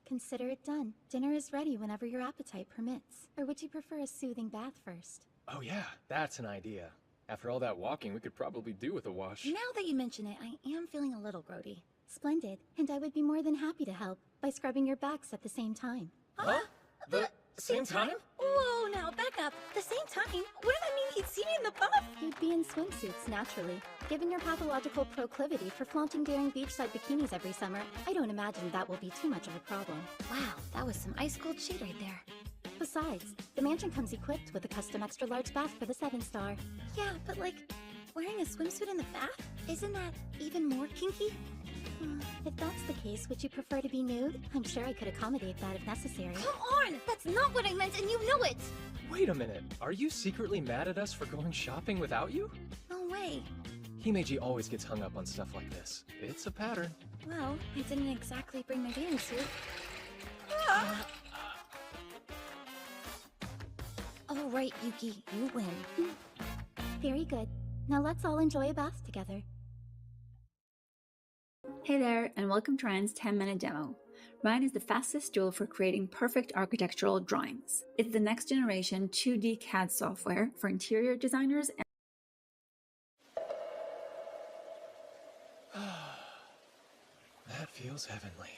Speaker 18: Consider it done. Dinner is ready whenever your appetite permits. Or would you prefer a soothing bath first?
Speaker 2: Oh yeah, that's an idea. After all that walking, we could probably do with a wash.
Speaker 3: Now that you mention it, I am feeling a little grody.
Speaker 18: Splendid. And I would be more than happy to help by scrubbing your backs at the same time.
Speaker 2: Huh? The same time?
Speaker 3: Whoa, now back up. The same time? What did that mean he'd see me in the buff?
Speaker 18: You'd be in swimsuits, naturally. Given your pathological proclivity for flaunting daring beachside bikinis every summer, I don't imagine that will be too much of a problem.
Speaker 3: Wow, that was some ice-cold shade right there.
Speaker 18: Besides, the mansion comes equipped with a custom extra-large bath for the 7-star.
Speaker 3: Yeah, but like, wearing a swimsuit in the bath? Isn't that even more kinky?
Speaker 18: If that's the case, would you prefer to be nude? I'm sure I could accommodate that if necessary.
Speaker 3: Come on! That's not what I meant, and you know it!
Speaker 2: Wait a minute. Are you secretly mad at us for going shopping without you?
Speaker 3: No way.
Speaker 2: Himeji always gets hung up on stuff like this. It's a pattern.
Speaker 3: Well, I didn't exactly bring my bathing suit. All right, Yuki, you win.
Speaker 18: Very good. Now let's all enjoy a bath together.
Speaker 1: Hey there, and welcome to Ryan's 10-minute demo. Ryan is the fastest tool for creating perfect architectural drawings. It's the next generation 2D CAD software for interior designers and
Speaker 2: That feels heavenly.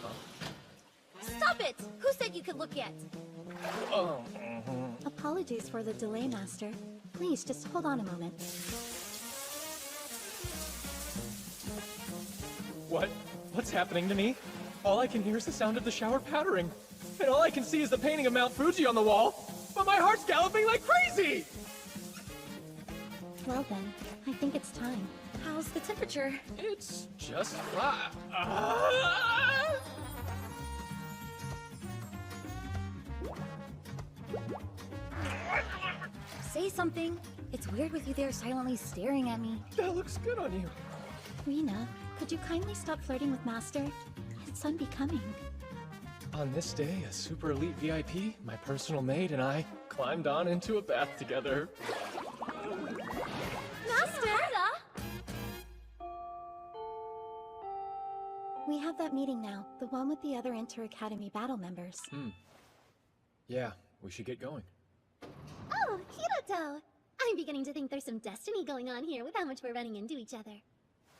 Speaker 2: Oh.
Speaker 3: Stop it! Who said you could look yet?
Speaker 2: Oh.
Speaker 18: Apologies for the delay, Master. Please, just hold on a moment.
Speaker 2: What? What's happening to me? All I can hear is the sound of the shower pattering. And all I can see is the painting of Mount Fuji on the wall. But my heart's galloping like crazy!
Speaker 18: Well then, I think it's time.
Speaker 3: How's the temperature?
Speaker 2: It's just fine.
Speaker 3: Say something. It's weird with you there silently staring at me.
Speaker 2: That looks good on you.
Speaker 18: Rena, could you kindly stop flirting with Master? It's unbecoming.
Speaker 2: On this day, a super elite VIP, my personal maid, and I climbed on into a bath together.
Speaker 3: Master!
Speaker 18: We have that meeting now, the one with the other Inter-Academy battle members.
Speaker 2: Yeah, we should get going.
Speaker 21: Oh, Hiroto! I'm beginning to think there's some destiny going on here with how much we're running into each other.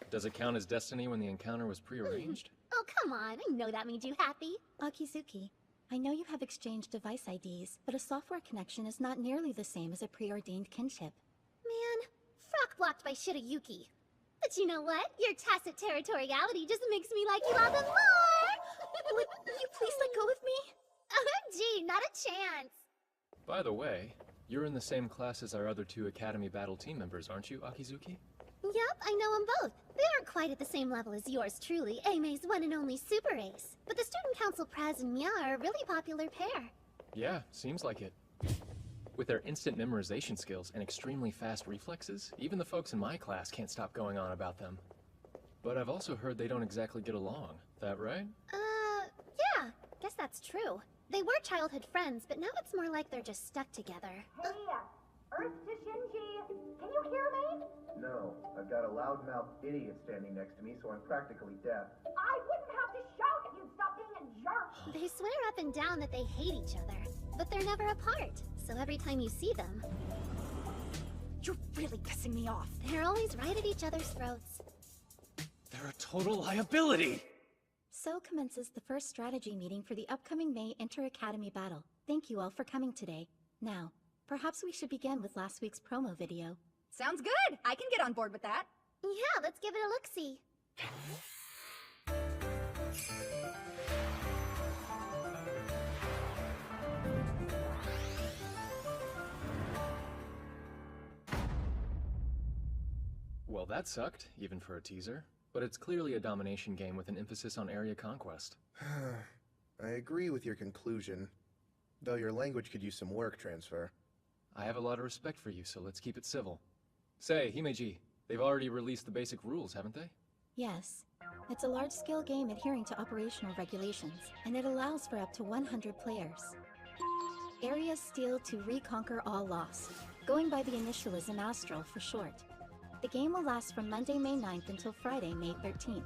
Speaker 2: Does it count as destiny when the encounter was prearranged?
Speaker 21: Oh, come on. I know that made you happy.
Speaker 18: Akizuki, I know you have exchanged device IDs, but a software connection is not nearly the same as a preordained kinship.
Speaker 21: Man, frock blocked by Shirayuki. But you know what? Your tacit territoriality just makes me like you all the more!
Speaker 18: Would you please let go of me?
Speaker 21: OMG, not a chance!
Speaker 2: By the way, you're in the same class as our other two Academy Battle team members, aren't you, Akizuki?
Speaker 21: Yep, I know them both. They aren't quite at the same level as yours truly, Aime's one and only Super Ace. But the Student Council Praz and Mia are a really popular pair.
Speaker 2: Yeah, seems like it. With their instant memorization skills and extremely fast reflexes, even the folks in my class can't stop going on about them. But I've also heard they don't exactly get along. That right?
Speaker 21: Yeah, guess that's true. They were childhood friends, but now it's more like they're just stuck together. Hey, Earth to Shinji, can you hear me?
Speaker 13: No, I've got a loudmouth idiot standing next to me, so I'm practically deaf.
Speaker 21: I wouldn't have to shout if you'd stop being a jerk! They swear up and down that they hate each other, but they're never apart, so every time you see them...
Speaker 3: You're really pissing me off.
Speaker 21: They're always right at each other's throats.
Speaker 2: They're a total liability!
Speaker 18: So commences the first strategy meeting for the upcoming May Inter-Academy battle. Thank you all for coming today. Now, perhaps we should begin with last week's promo video.
Speaker 3: Sounds good! I can get on board with that.
Speaker 21: Yeah, let's give it a look-see.
Speaker 2: Well, that sucked, even for a teaser. But it's clearly a domination game with an emphasis on area conquest.
Speaker 13: I agree with your conclusion, though your language could use some work transfer.
Speaker 2: I have a lot of respect for you, so let's keep it civil. Say, Himeji, they've already released the basic rules, haven't they?
Speaker 18: Yes. It's a large-scale game adhering to operational regulations, and it allows for up to 100 players. Areas steal to reconquer all lost, going by the initialism Astral for short. The game will last from Monday, May 9th until Friday, May 13th.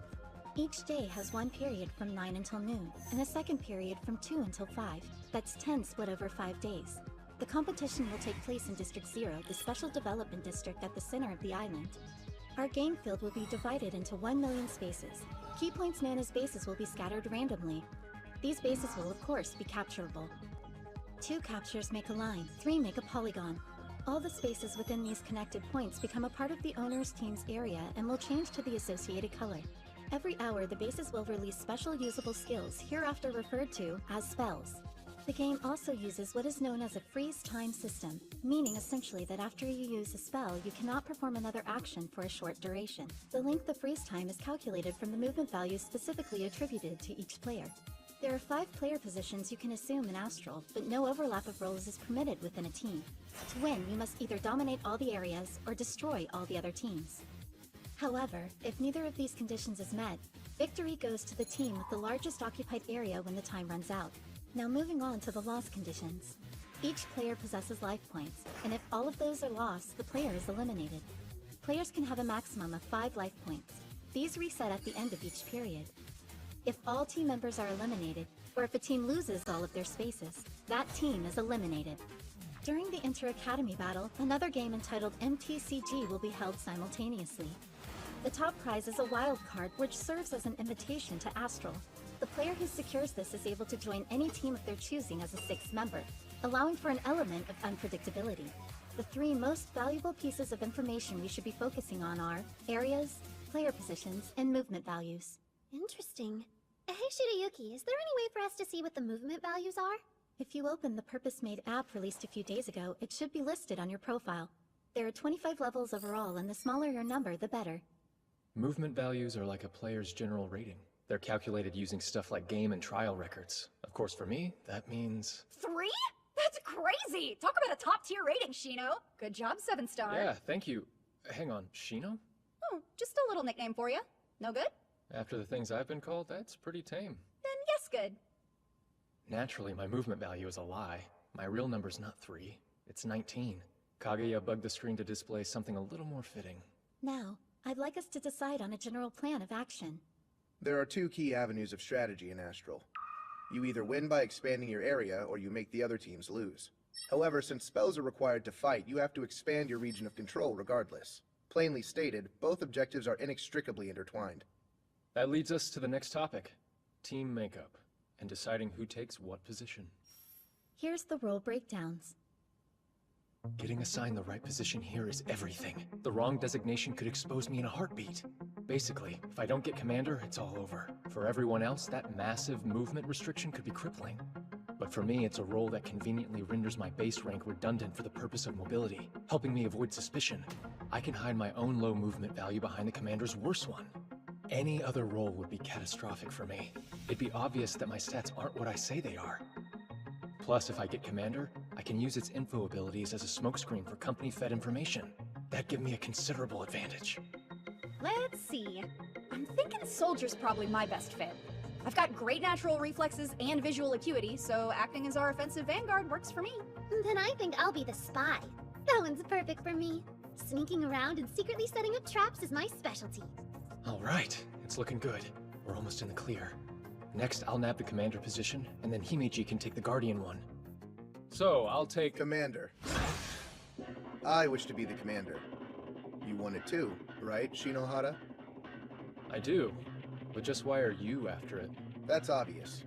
Speaker 18: Each day has one period from 9 until noon, and a second period from 2 until 5. That's 10 split over 5 days. The competition will take place in District 0, the special development district at the center of the island. Our game field will be divided into 1 million spaces. Key points known as bases will be scattered randomly. These bases will of course be capturable. 2 captures make a line, 3 make a polygon. All the spaces within these connected points become a part of the owner's team's area and will change to the associated color. Every hour, the bases will release special usable skills, hereafter referred to as spells. The game also uses what is known as a freeze time system, meaning essentially that after you use a spell, you cannot perform another action for a short duration. The length of freeze time is calculated from the movement values specifically attributed to each player. There are 5 player positions you can assume in Astral, but no overlap of roles is permitted within a team. To win, you must either dominate all the areas or destroy all the other teams. However, if neither of these conditions is met, victory goes to the team with the largest occupied area when the time runs out. Now moving on to the loss conditions. Each player possesses life points, and if all of those are lost, the player is eliminated. Players can have a maximum of 5 life points. These reset at the end of each period. If all team members are eliminated, or if a team loses all of their spaces, that team is eliminated. During the Inter-Academy battle, another game entitled MTCG will be held simultaneously. The top prize is a wild card, which serves as an invitation to Astral. The player who secures this is able to join any team of their choosing as a 6th member, allowing for an element of unpredictability. The 3 most valuable pieces of information we should be focusing on are areas, player positions, and movement values. Interesting. Hey Shirayuki, is there any way for us to see what the movement values are? If you open the purpose-made app released a few days ago, it should be listed on your profile. There are 25 levels overall, and the smaller your number, the better.
Speaker 2: Movement values are like a player's general rating. They're calculated using stuff like game and trial records. Of course, for me, that means...
Speaker 8: 3? That's crazy! Talk about a top-tier rating, Shino! Good job, 7-star.
Speaker 2: Yeah, thank you. Hang on, Shino?
Speaker 8: Oh, just a little nickname for you. No good?
Speaker 2: After the things I've been called, that's pretty tame.
Speaker 8: Then yes, good.
Speaker 2: Naturally, my movement value is a lie. My real number's not 3. It's 19. Kaguya bugged the screen to display something a little more fitting.
Speaker 18: Now, I'd like us to decide on a general plan of action.
Speaker 13: There are 2 key avenues of strategy in Astral. You either win by expanding your area, or you make the other teams lose. However, since spells are required to fight, you have to expand your region of control regardless. Plainly stated, both objectives are inextricably intertwined.
Speaker 2: That leads us to the next topic, team makeup, and deciding who takes what position.
Speaker 18: Here's the role breakdowns.
Speaker 2: Getting assigned the right position here is everything. The wrong designation could expose me in a heartbeat. Basically, if I don't get commander, it's all over. For everyone else, that massive movement restriction could be crippling. But for me, it's a role that conveniently renders my base rank redundant for the purpose of mobility, helping me avoid suspicion. I can hide my own low movement value behind the commander's worse one. Any other role would be catastrophic for me. It'd be obvious that my stats aren't what I say they are. Plus, if I get commander, I can use its info abilities as a smokescreen for company-fed information. That'd give me a considerable advantage.
Speaker 8: Let's see. I'm thinking soldier's probably my best fit. I've got great natural reflexes and visual acuity, so acting as our offensive vanguard works for me.
Speaker 21: Then I think I'll be the spy. That one's perfect for me. Sneaking around and secretly setting up traps is my specialty.
Speaker 2: All right, it's looking good. We're almost in the clear. Next, I'll nab the commander position, and then Himeji can take the guardian one. So, I'll take...
Speaker 13: Commander. I wish to be the commander. You want it too, right, Shinohara?
Speaker 2: I do, but just why are you after it?
Speaker 13: That's obvious.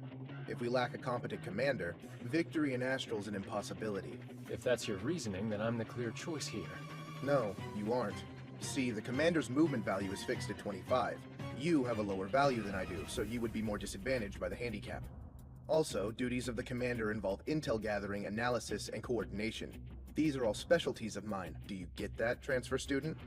Speaker 13: If we lack a competent commander, victory in Astral's an impossibility.
Speaker 2: If that's your reasoning, then I'm the clear choice here.
Speaker 13: No, you aren't. See, the commander's movement value is fixed at 25. You have a lower value than I do, so you would be more disadvantaged by the handicap. Also, duties of the commander involve intel gathering, analysis, and coordination. These are all specialties of mine. Do you get that, transfer student?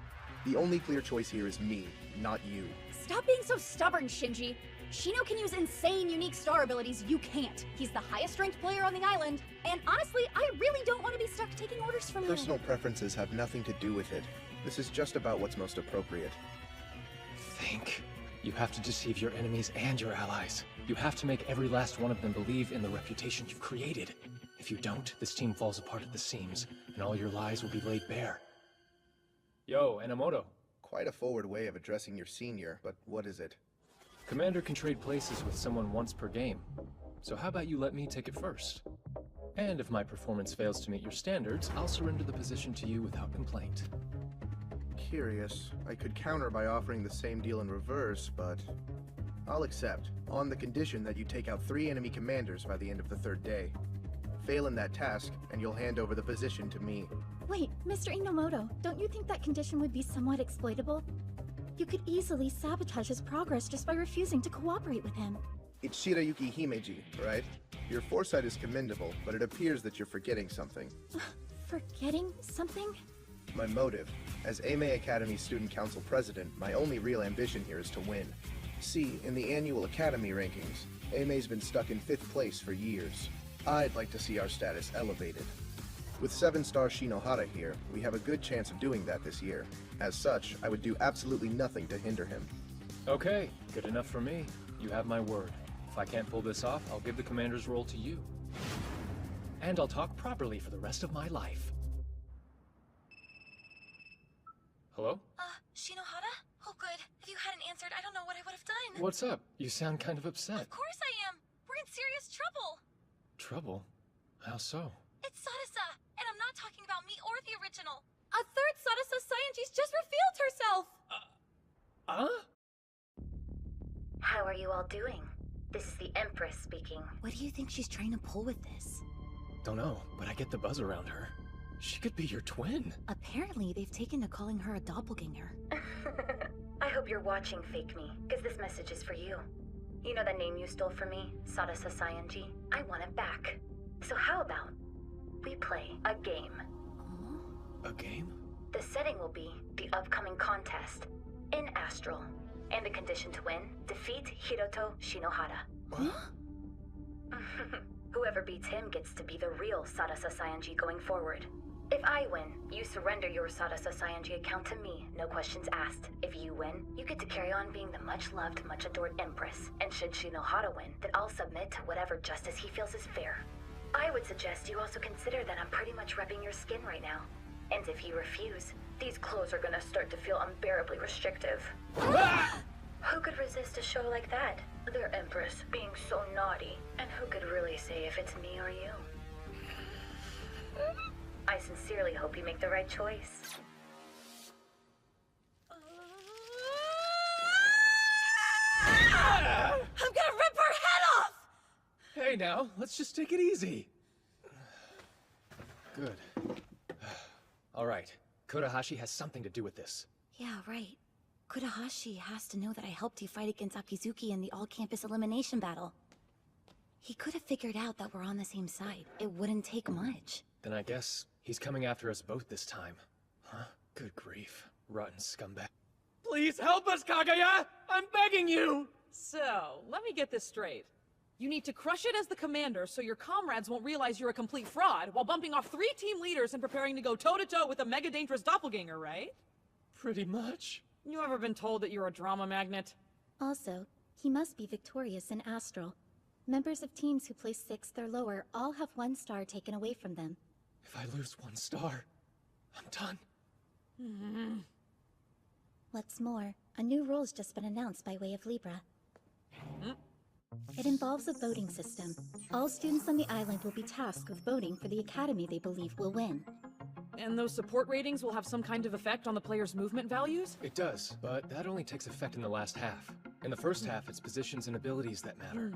Speaker 13: The only clear choice here is me, not you.
Speaker 8: Stop being so stubborn, Shinji. Shino can use insane, unique star abilities you can't. He's the highest-ranked player on the island, and honestly, I really don't want to be stuck taking orders from you.
Speaker 13: Personal preferences have nothing to do with it. This is just about what's most appropriate.
Speaker 2: Think. You have to deceive your enemies and your allies. You have to make every last one of them believe in the reputation you've created. If you don't, this team falls apart at the seams, and all your lies will be laid bare. Yo, Enomoto.
Speaker 13: Quite a forward way of addressing your senior, but what is it?
Speaker 2: Commander can trade places with someone once per game. So how about you let me take it first? And if my performance fails to meet your standards, I'll surrender the position to you without complaint.
Speaker 13: Curious. I could counter by offering the same deal in reverse, but I'll accept, on the condition that you take out 3 enemy commanders by the end of the 3rd day. Fail in that task, and you'll hand over the position to me.
Speaker 18: Wait, Mr. Inomoto, don't you think that condition would be somewhat exploitable? You could easily sabotage his progress just by refusing to cooperate with him.
Speaker 13: It's Shirayuki Himeji, right? Your foresight is commendable, but it appears that you're forgetting something.
Speaker 18: Forgetting something?
Speaker 13: My motive. As Eimei Academy Student Council President, my only real ambition here is to win. See, in the annual Academy rankings, Eimei's been stuck in 5th place for years. I'd like to see our status elevated. With 7-star Shinohara here, we have a good chance of doing that this year. As such, I would do absolutely nothing to hinder him.
Speaker 2: Okay, good enough for me. You have my word. If I can't pull this off, I'll give the commander's role to you. And I'll talk properly for the rest of my life. Hello?
Speaker 3: Shinohara? Oh good. If you hadn't answered, I don't know what I would have done.
Speaker 2: What's up? You sound kind of upset.
Speaker 3: Of course I am! We're in serious trouble!
Speaker 2: Trouble? How so?
Speaker 3: It's Sadasa, and I'm not talking about me or the original. A 3rd Sadasa Scientist just revealed herself!
Speaker 5: How are you all doing? This is the Empress speaking.
Speaker 3: What do you think she's trying to pull with this?
Speaker 2: Don't know, but I get the buzz around her. She could be your twin.
Speaker 3: Apparently, they've taken to calling her a doppelganger.
Speaker 5: I hope you're watching, Fake Me, because this message is for you. You know that name you stole from me, Sadasa Saionji? I want it back. So how about we play a game?
Speaker 2: A game?
Speaker 5: The setting will be the upcoming contest in Astral. And the condition to win, defeat Hiroto Shinohara. Whoever beats him gets to be the real Sadasa Saionji going forward. If I win, you surrender your Sadasa Saionji account to me, no questions asked. If you win, you get to carry on being the much-loved, much-adored Empress. And should Shinohara win, then I'll submit to whatever justice he feels is fair. I would suggest you also consider that I'm pretty much repping your skin right now. And if you refuse, these clothes are gonna start to feel unbearably restrictive. Who could resist a show like that? Their Empress being so naughty. And who could really say if it's me or you? I sincerely hope you make the right choice.
Speaker 3: I'm gonna rip her head off!
Speaker 2: Hey now, let's just take it easy. Good. Alright, Kodahashi has something to do with this.
Speaker 3: Yeah, right. Kudahashi has to know that I helped you fight against Akizuki in the all-campus elimination battle. He could have figured out that we're on the same side. It wouldn't take much.
Speaker 2: Then I guess he's coming after us both this time. Huh? Good grief. Rotten scumbag. Please help us, Kagaya! I'm begging you!
Speaker 17: So, let me get this straight. You need to crush it as the commander so your comrades won't realize you're a complete fraud while bumping off 3 team leaders and preparing to go toe-to-toe with a mega-dangerous doppelganger, right?
Speaker 2: Pretty much.
Speaker 17: You ever been told that you're a drama magnet?
Speaker 18: Also, he must be victorious in Astral. Members of teams who place 6th or lower all have 1 star taken away from them.
Speaker 2: If I lose 1 star, I'm done.
Speaker 18: What's more, a new rule's just been announced by way of Libra. It involves a voting system. All students on the island will be tasked with voting for the academy they believe will win.
Speaker 17: And those support ratings will have some kind of effect on the player's movement values?
Speaker 2: It does, but that only takes effect in the last half. In the first half, it's positions and abilities that matter.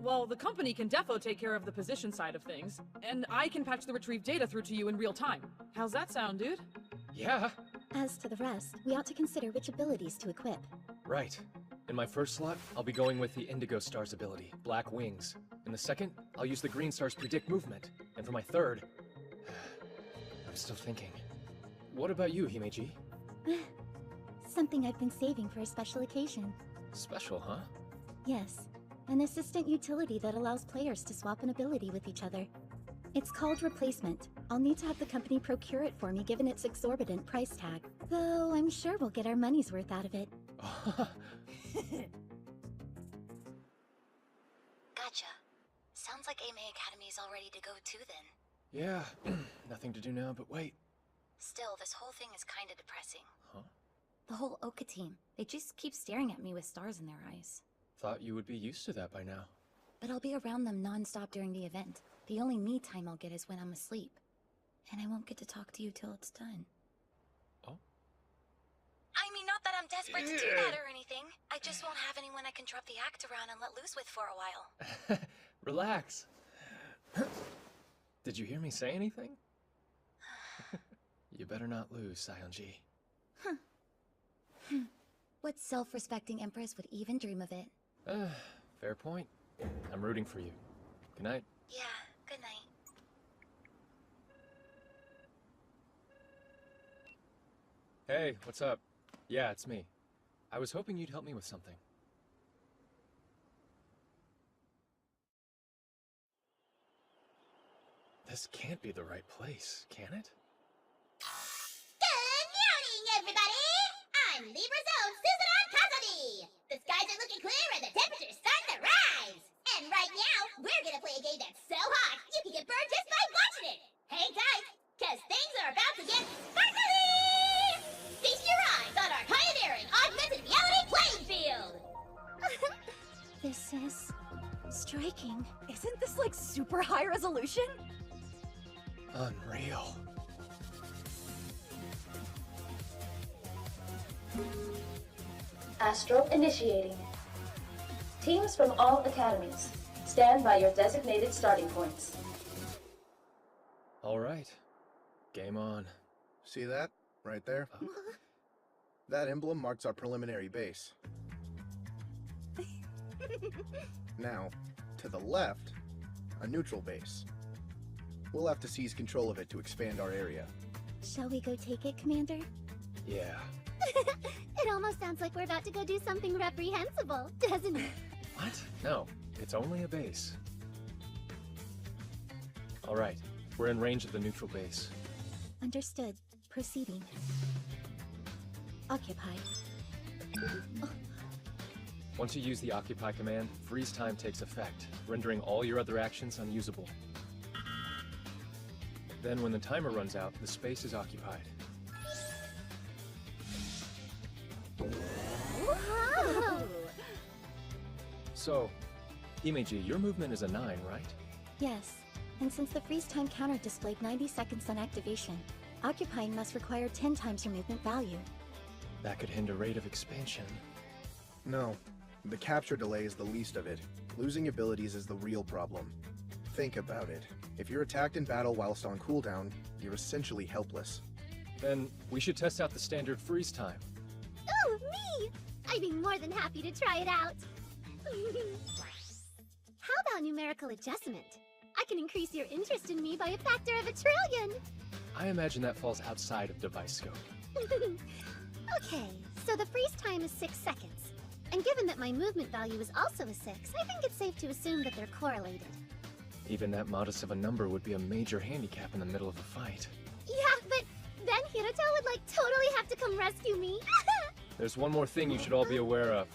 Speaker 17: Well, the company can defo take care of the position side of things, and I can patch the retrieved data through to you in real time. How's that sound, dude?
Speaker 2: Yeah.
Speaker 18: As to the rest, we ought to consider which abilities to equip.
Speaker 2: Right. In my first slot, I'll be going with the Indigo Star's ability, Black Wings. In the second, I'll use the Green Star's Predict Movement. And for my third... I'm still thinking. What about you, Himeji?
Speaker 18: Something I've been saving for a special occasion.
Speaker 2: Special, huh?
Speaker 18: Yes, an assistant utility that allows players to swap an ability with each other. It's called Replacement. I'll need to have the company procure it for me given its exorbitant price tag. Though I'm sure we'll get our money's worth out of it.
Speaker 5: Gotcha. Sounds like AMA Academy's all ready to go too then.
Speaker 2: Yeah, nothing to do now but wait.
Speaker 5: Still, this whole thing is kinda depressing.
Speaker 2: Huh?
Speaker 3: The whole Oka team. They just keep staring at me with stars in their eyes.
Speaker 2: Thought you would be used to that by now.
Speaker 3: But I'll be around them non-stop during the event. The only me time I'll get is when I'm asleep. And I won't get to talk to you till it's done.
Speaker 2: Oh?
Speaker 5: I mean, not that I'm desperate to do that or anything. I just won't have anyone I can drop the act around and let loose with for a while.
Speaker 2: Relax. Did you hear me say anything? You better not lose, Sion-ji.
Speaker 3: What self-respecting empress would even dream of it?
Speaker 2: Fair point. I'm rooting for you. Good night.
Speaker 5: Yeah, good night.
Speaker 2: Hey, what's up? Yeah, it's me. I was hoping you'd help me with something. This can't be the right place, can it?
Speaker 21: Good morning, everybody! I'm Libra Zone Susanon Kazami! The skies are looking clear and the temperature's starting to rise! And right now, we're gonna play a game that's so hot, you can get burned just by watching it! Hang tight, cause things are about to get sparkly! Feast your eyes on our pioneering augmented reality playing field!
Speaker 18: This is striking.
Speaker 8: Isn't this like super high resolution?
Speaker 2: Unreal.
Speaker 15: Astro initiating. Teams from all academies, stand by your designated starting points.
Speaker 2: All right. Game on.
Speaker 13: See that? Right there? That emblem marks our preliminary base. Now, to the left, a neutral base. We'll have to seize control of it to expand our area.
Speaker 18: Shall we go take it, Commander?
Speaker 2: Yeah.
Speaker 18: It almost sounds like we're about to go do something reprehensible, doesn't it?
Speaker 2: What? No, it's only a base. All right, we're in range of the neutral base.
Speaker 18: Understood. Proceeding. Occupy.
Speaker 2: Once you use the Occupy command, freeze time takes effect, rendering all your other actions unusable. Then when the timer runs out, the space is occupied.
Speaker 18: Whoa!
Speaker 2: So, Himeji, your movement is a 9, right?
Speaker 18: Yes, and since the freeze time counter displayed 90 seconds on activation, occupying must require 10 times your movement value.
Speaker 2: That could hinder rate of expansion.
Speaker 13: No, the capture delay is the least of it. Losing abilities is the real problem. Think about it. If you're attacked in battle whilst on cooldown, you're essentially helpless.
Speaker 2: Then we should test out the standard freeze time.
Speaker 18: Ooh, me! I'd be more than happy to try it out. How about numerical adjustment? I can increase your interest in me by a factor of 1,000,000,000,000.
Speaker 2: I imagine that falls outside of device scope.
Speaker 18: Okay, so the freeze time is 6 seconds. And given that my movement value is also a 6, I think it's safe to assume that they're correlated.
Speaker 2: Even that modest of a number would be a major handicap in the middle of a fight.
Speaker 18: Yeah, but then Hiruto would like totally have to come rescue me.
Speaker 2: There's one more thing you should all be aware of.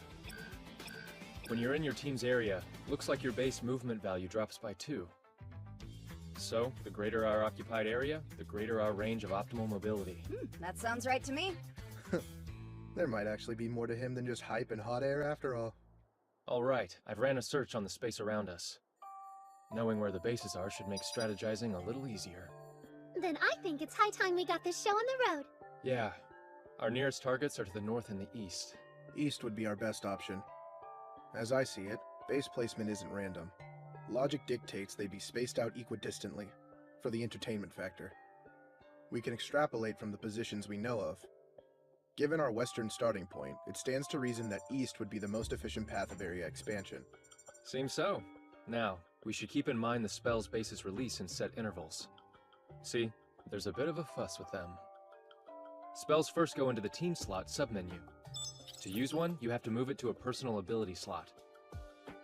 Speaker 2: When you're in your team's area, looks like your base movement value drops by 2. So, the greater our occupied area, the greater our range of optimal mobility.
Speaker 8: That sounds right to me.
Speaker 13: There might actually be more to him than just hype and hot air after all.
Speaker 2: Alright, I've ran a search on the space around us. Knowing where the bases are should make strategizing a little easier.
Speaker 18: Then I think it's high time we got this show on the road.
Speaker 2: Yeah. Our nearest targets are to the north and the east.
Speaker 13: East would be our best option. As I see it, base placement isn't random. Logic dictates they be spaced out equidistantly, for the entertainment factor. We can extrapolate from the positions we know of. Given our western starting point, it stands to reason that east would be the most efficient path of area expansion.
Speaker 2: Seems so. Now, we should keep in mind the spell's base's release in set intervals. See, there's a bit of a fuss with them. Spells first go into the team slot submenu. To use one, you have to move it to a personal ability slot.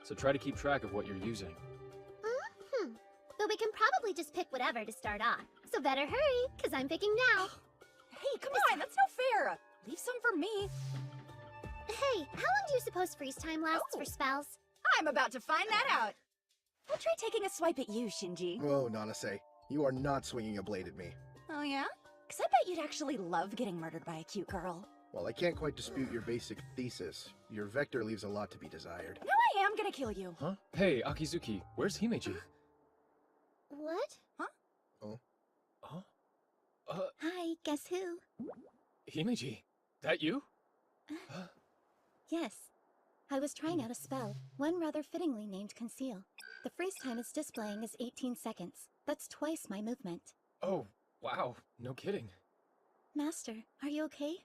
Speaker 2: So try to keep track of what you're using.
Speaker 16: But we can probably just pick whatever to start off. So better hurry, because I'm picking now.
Speaker 8: Hey, come on, that's no fair. Leave some for me.
Speaker 16: Hey, how long do you suppose freeze time lasts for spells?
Speaker 8: I'm about to find that out. I'll try taking a swipe at you, Shinji.
Speaker 13: Whoa, Nanase. You are not swinging a blade at me.
Speaker 8: Oh yeah? Because I bet you'd actually love getting murdered by a cute girl.
Speaker 13: Well, I can't quite dispute your basic thesis. Your vector leaves a lot to be desired.
Speaker 8: Now I am gonna kill you.
Speaker 2: Huh? Hey, Akizuki, where's Himeji?
Speaker 16: What?
Speaker 13: Oh?
Speaker 18: Hi, guess who?
Speaker 2: Himeji, that you?
Speaker 18: Yes. I was trying out a spell, one rather fittingly named Conceal. The freeze time it's displaying is 18 seconds. That's twice my movement.
Speaker 2: Oh, wow, no kidding.
Speaker 18: Master, are you okay?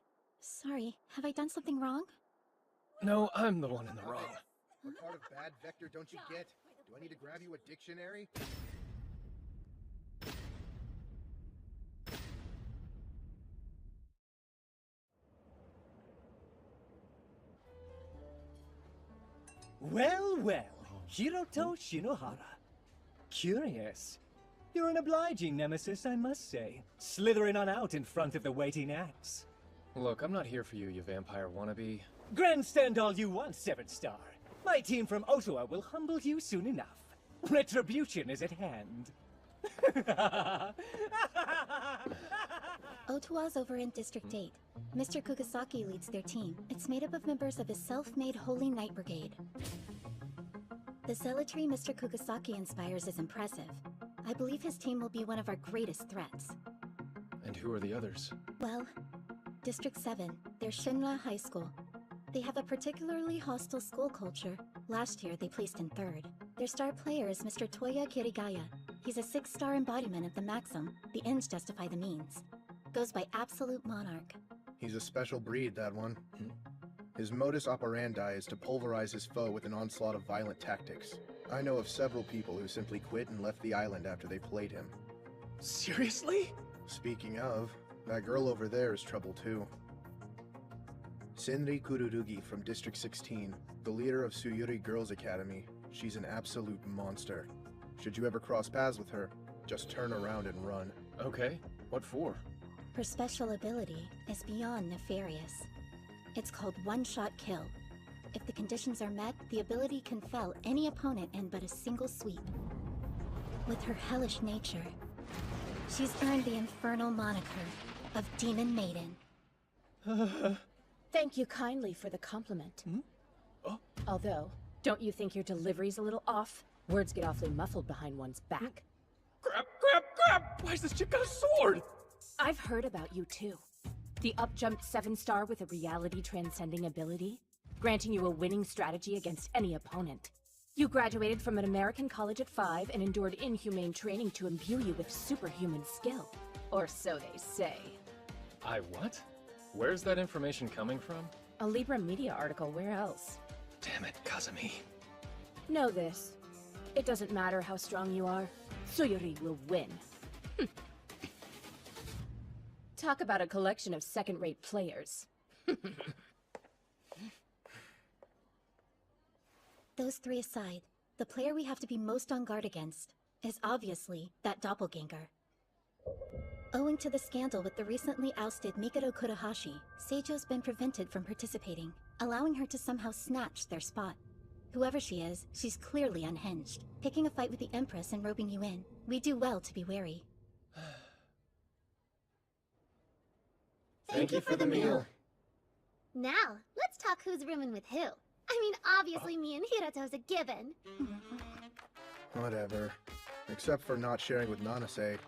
Speaker 18: Sorry, have I done something wrong?
Speaker 2: No, I'm the one in the wrong.
Speaker 13: What part of bad vector don't you get? Do I need to grab you a dictionary?
Speaker 19: Well, well, Hiroto Shinohara. Curious. You're an obliging nemesis, I must say. Slithering on out in front of the waiting axe.
Speaker 2: Look, I'm not here for you, you vampire wannabe.
Speaker 19: Grandstand all you want, 7-star. My team from Ottawa will humble you soon enough. Retribution is at hand.
Speaker 18: Ottawa's over in District 8. Mr. Kugasaki leads their team. It's made up of members of his self-made Holy Knight Brigade. The zealotry Mr. Kugasaki inspires is impressive. I believe his team will be one of our greatest threats.
Speaker 2: And who are the others?
Speaker 18: Well, District 7, they're Shinra High School. They have a particularly hostile school culture. Last year, they placed in 3rd. Their star player is Mr. Toya Kirigaya. He's a 6-star embodiment of the maxim, the ends justify the means. Goes by Absolute Monarch.
Speaker 13: He's a special breed, that one. His modus operandi is to pulverize his foe with an onslaught of violent tactics. I know of several people who simply quit and left the island after they played him.
Speaker 2: Seriously?
Speaker 13: Speaking of, that girl over there is trouble too. Senri Kururugi from District 16, the leader of Tsuyuri Girls Academy. She's an absolute monster. Should you ever cross paths with her, just turn around and run.
Speaker 2: Okay, what for?
Speaker 18: Her special ability is beyond nefarious. It's called One-Shot Kill. If the conditions are met, the ability can fell any opponent in but a single sweep. With her hellish nature, she's earned the infernal moniker of Demon Maiden.
Speaker 22: Thank you kindly for the compliment. Although, don't you think your delivery's a little off? Words get awfully muffled behind one's back.
Speaker 2: Grab! Why's this chick got a sword?
Speaker 22: I've heard about you too. The up-jumped 7-star with a reality-transcending ability, granting you a winning strategy against any opponent. You graduated from an American college at 5 and endured inhumane training to imbue you with superhuman skill. Or so they say.
Speaker 2: I what? Where's that information coming from?
Speaker 22: A Libra Media article, where else?
Speaker 2: Damn it, Kazumi.
Speaker 22: Know this. It doesn't matter how strong you are, Tsuyuri will win. Talk about a collection of second-rate players.
Speaker 18: Those 3 aside, the player we have to be most on guard against is obviously that doppelganger. Owing to the scandal with the recently ousted Mikado Kurohashi, Seijo's been prevented from participating, allowing her to somehow snatch their spot. Whoever she is, she's clearly unhinged, picking a fight with the Empress and roping you in. We do well to be wary.
Speaker 16: Thank you for the meal. Now, let's talk who's rooming with who. I mean, obviously me and Hiroto's a given.
Speaker 13: Whatever. Except for not sharing with Nanase,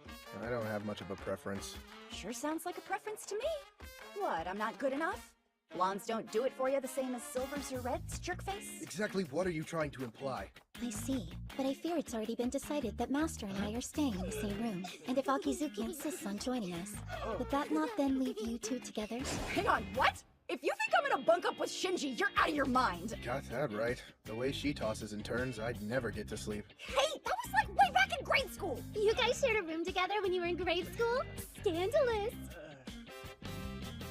Speaker 13: I don't have much of a preference.
Speaker 8: Sure sounds like a preference to me. What, I'm not good enough? Blondes don't do it for you the same as silvers or reds, jerkface?
Speaker 13: Exactly what are you trying to imply?
Speaker 18: I see, but I fear it's already been decided that Master and I are staying in the same room, and if Akizuki insists on joining us, would that not then leave you two together?
Speaker 8: Hang on, what? If you think I'm gonna bunk up with Shinji, you're out of your mind!
Speaker 13: Got that right. The way she tosses and turns, I'd never get to sleep.
Speaker 8: Hey, that was like way back in grade school!
Speaker 16: You guys shared a room together when you were in grade school? Scandalous!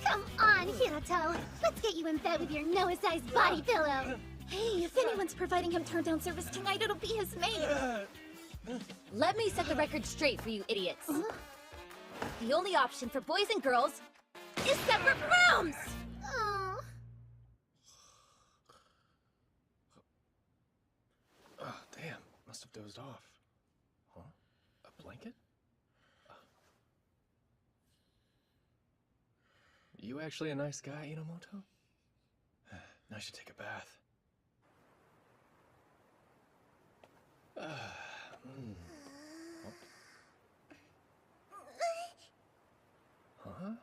Speaker 16: Come on, Hirato. Let's get you in bed with your Noah-sized body pillow.
Speaker 18: Hey, if anyone's providing him turn-down service tonight, it'll be his maid.
Speaker 3: Let me set the record straight for you idiots. The only option for boys and girls is separate rooms!
Speaker 16: Oh.
Speaker 2: Oh, damn. Must have dozed off. Huh? A blanket? You actually a nice guy, Inomoto? I should take a bath. Huh?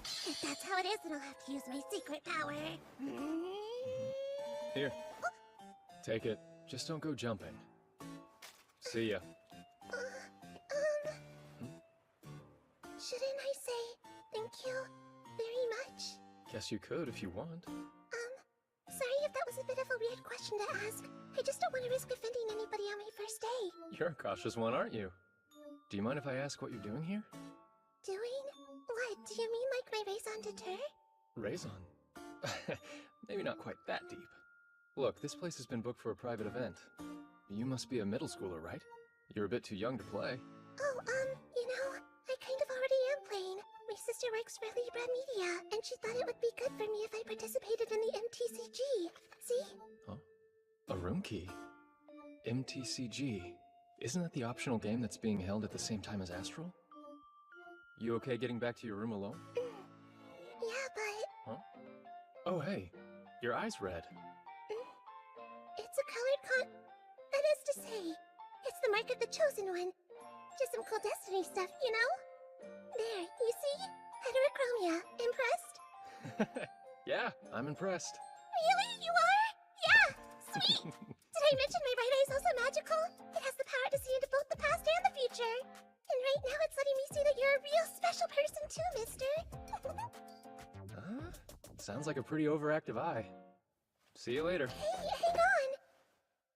Speaker 16: If that's how it is, then I'll have to use my secret power.
Speaker 2: Here. Take it. Just don't go jumping. See ya.
Speaker 16: Shouldn't I say thank you very much?
Speaker 2: Guess you could if you want.
Speaker 16: Sorry if that was a bit of a weird question to ask. I just don't want to risk offending anybody on my first day.
Speaker 2: You're a cautious one, aren't you? Do you mind if I ask what you're doing here?
Speaker 16: Doing? What? Do you mean like my raison d'etre?
Speaker 2: Raison? Maybe not quite that deep. Look, this place has been booked for a private event. You must be a middle schooler, right? You're a bit too young to play.
Speaker 16: Oh, you know, I kind of already am playing. My sister works for Libra Media, and she thought it would be good for me if I participated in the MTCG. See?
Speaker 2: Huh? A room key? MTCG? Isn't that the optional game that's being held at the same time as Astral? You okay getting back to your room alone?
Speaker 16: Yeah, but...
Speaker 2: Huh? Oh, hey. Your eye's red.
Speaker 16: It's a colored That is to say, it's the mark of the Chosen One. Just some cool Destiny stuff, you know? There, you see? Heterochromia. Impressed?
Speaker 2: Yeah, I'm impressed.
Speaker 16: Really? You are? Yeah! Sweet! Did I mention my right eye's also magical? It has the power to see into both the past and the future. And right now it's letting me see that you're a real special person too, mister.
Speaker 2: Huh? Sounds like a pretty overactive eye. See you later.
Speaker 16: Hey, hang on!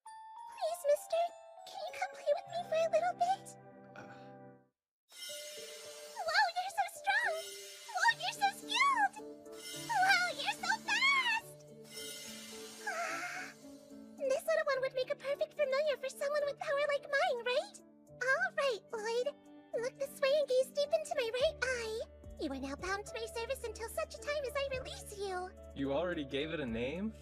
Speaker 16: Please, mister, can you come play with me for a little bit? Whoa, you're so strong! Whoa, you're so skilled! Whoa, you're so fast! This little one would make a perfect familiar for someone with power like mine, right? All right, Lloyd. Look this way and gaze deep into my right eye. You are now bound to my service until such a time as I release you.
Speaker 2: You already gave it a name?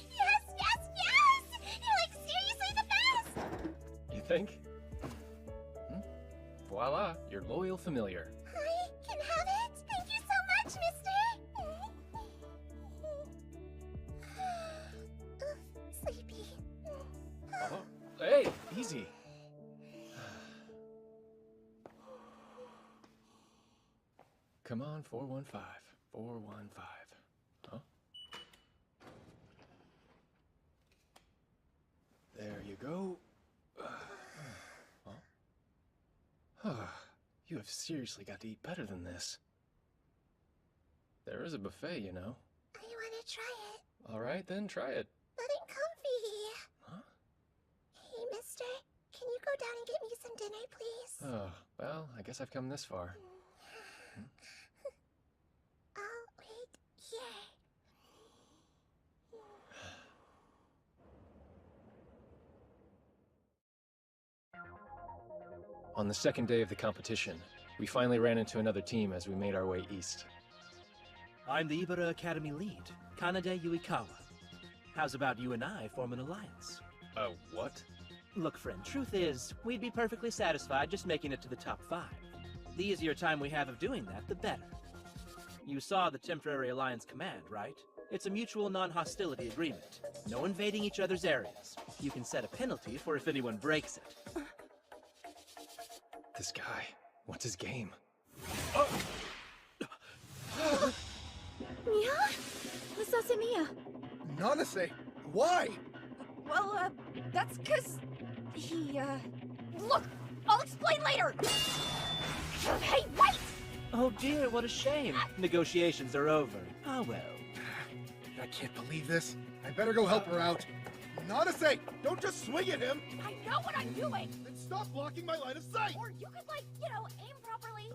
Speaker 16: Yes, yes, yes! You're like seriously the best!
Speaker 2: You think? Voila, your loyal familiar.
Speaker 16: I can have it? Thank you so much, mister! Oof, sleepy.
Speaker 2: Oh, hey, easy. Come on, 415. 415. Huh? There you go. Huh? You have seriously got to eat better than this. There is a buffet, you know.
Speaker 16: I want to try it.
Speaker 2: All right, then try it.
Speaker 16: But I'm comfy.
Speaker 2: Huh?
Speaker 16: Hey, mister, can you go down and get me some dinner, please?
Speaker 2: Oh, well, I guess I've come this far.
Speaker 16: I'll wait here.
Speaker 2: On the second day of the competition, we finally ran into another team as we made our way east.
Speaker 7: I'm the Ibara Academy lead, Kanade Yuikawa. How's about you and I form an alliance?
Speaker 2: What?
Speaker 7: Look, friend, truth is, we'd be perfectly satisfied just making it to the top 5. The easier time we have of doing that, the better. You saw the Temporary Alliance Command, right? It's a mutual non-hostility agreement. No invading each other's areas. You can set a penalty for if anyone breaks it.
Speaker 2: This guy, what's his game?
Speaker 18: Mia? Masase Mia.
Speaker 13: Nanase, why?
Speaker 8: Well, that's 'cause he, Look! I'll explain later! Hey, wait!
Speaker 7: Oh dear, what a shame. Negotiations are over. Ah well.
Speaker 13: I can't believe this. I better go help her out. Nanase, don't just swing at him!
Speaker 14: I know what I'm doing!
Speaker 13: Then stop blocking my line of sight!
Speaker 14: Or you could, like, you know, aim properly.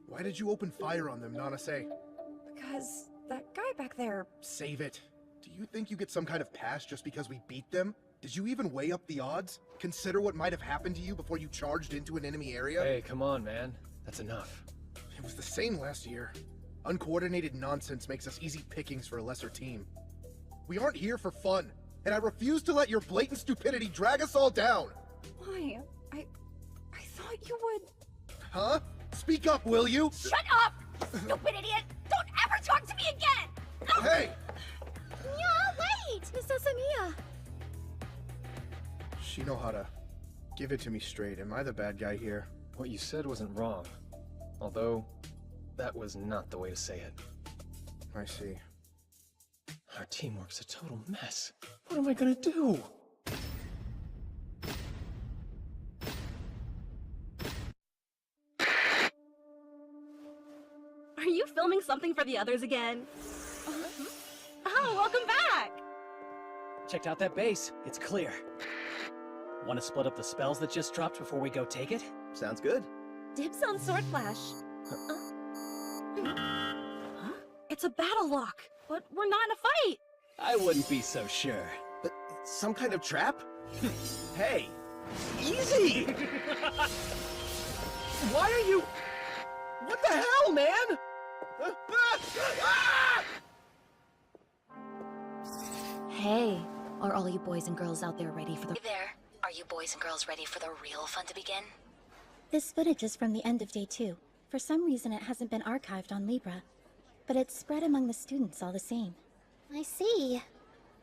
Speaker 13: Why did you open fire on them, Nanase?
Speaker 8: Because that guy back there...
Speaker 13: Save it. Do you think you get some kind of pass just because we beat them? Did you even weigh up the odds? Consider what might have happened to you before you charged into an enemy area?
Speaker 2: Hey, come on, man. That's enough.
Speaker 13: It was the same last year. Uncoordinated nonsense makes us easy pickings for a lesser team. We aren't here for fun, and I refuse to let your blatant stupidity drag us all down!
Speaker 8: Why? I thought you would...
Speaker 13: Huh? Speak up, will you?
Speaker 14: Shut up! Stupid idiot! Don't ever talk to me again!
Speaker 13: Hey!
Speaker 18: Yeah, wait! Miss Asamiya!
Speaker 13: Shinohara, give it to me straight. Am I the bad guy here?
Speaker 2: What you said wasn't wrong. Although, that was not the way to say it.
Speaker 13: I see.
Speaker 2: Our teamwork's a total mess. What am I gonna do?
Speaker 9: Are you filming something for the others again? Oh, welcome back!
Speaker 7: Checked out that base. It's clear. Want to split up the spells that just dropped before we go take it?
Speaker 20: Sounds good.
Speaker 9: Dibs on Sword Flash. Huh? It's a battle lock, but we're not in a fight!
Speaker 7: I wouldn't be so sure.
Speaker 20: But some kind of trap? Hey! Easy! Why are you... What the hell, man?
Speaker 3: Hey, are all you boys and girls out there ready for the...
Speaker 5: Hey there. Are you boys and girls ready for the real fun to begin?
Speaker 18: This footage is from the end of day 2. For some reason it hasn't been archived on Libra, but it's spread among the students all the same.
Speaker 16: I see.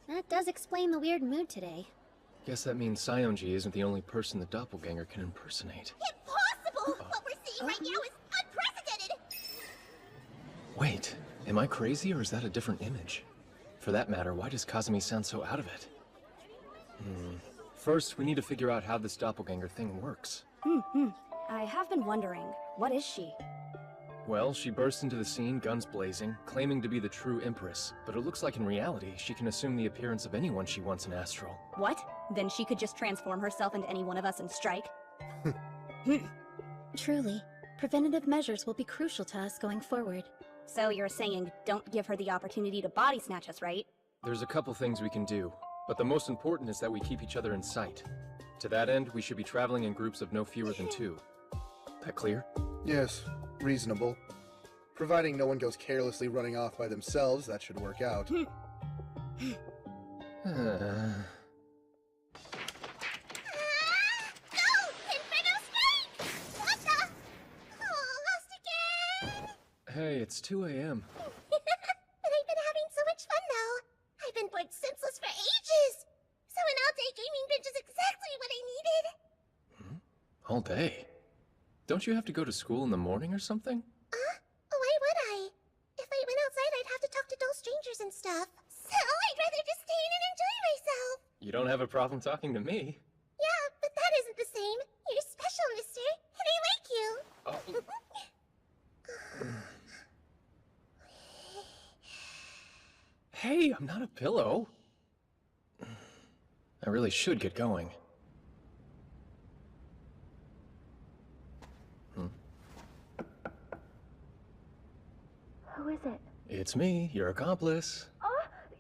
Speaker 16: That does explain the weird mood today.
Speaker 2: Guess that means Saionji isn't the only person the doppelganger can impersonate.
Speaker 16: Impossible! What we're seeing right now is unprecedented!
Speaker 2: Wait, am I crazy or is that a different image? For that matter, why does Kazumi sound so out of it? First, we need to figure out how this doppelganger thing works.
Speaker 9: I have been wondering, what is she?
Speaker 2: Well, she burst into the scene, guns blazing, claiming to be the true Empress, but it looks like in reality, she can assume the appearance of anyone she wants in Astral.
Speaker 9: What? Then she could just transform herself into any one of us and strike?
Speaker 18: Truly, preventative measures will be crucial to us going forward.
Speaker 9: So you're saying don't give her the opportunity to body snatch us, right?
Speaker 2: There's a couple things we can do, but the most important is that we keep each other in sight. To that end, we should be traveling in groups of no fewer than 2. That clear?
Speaker 13: Yes, reasonable. Providing no one goes carelessly running off by themselves, that should work out.
Speaker 16: No! Inferno Strike! What the? Oh, lost again!
Speaker 2: Hey, it's 2 a.m.
Speaker 16: But I've been having so much fun, though. I've been bored senseless for ages. So an all-day gaming binge is exactly what I needed.
Speaker 2: All day? Don't you have to go to school in the morning or something?
Speaker 16: Why would I? If I went outside, I'd have to talk to dull strangers and stuff. So I'd rather just stay in and enjoy myself.
Speaker 2: You don't have a problem talking to me.
Speaker 16: Yeah, but that isn't the same. You're special, mister, and I like you.
Speaker 2: Hey, I'm not a pillow. I really should get going.
Speaker 9: Who is it?
Speaker 2: It's me, your accomplice.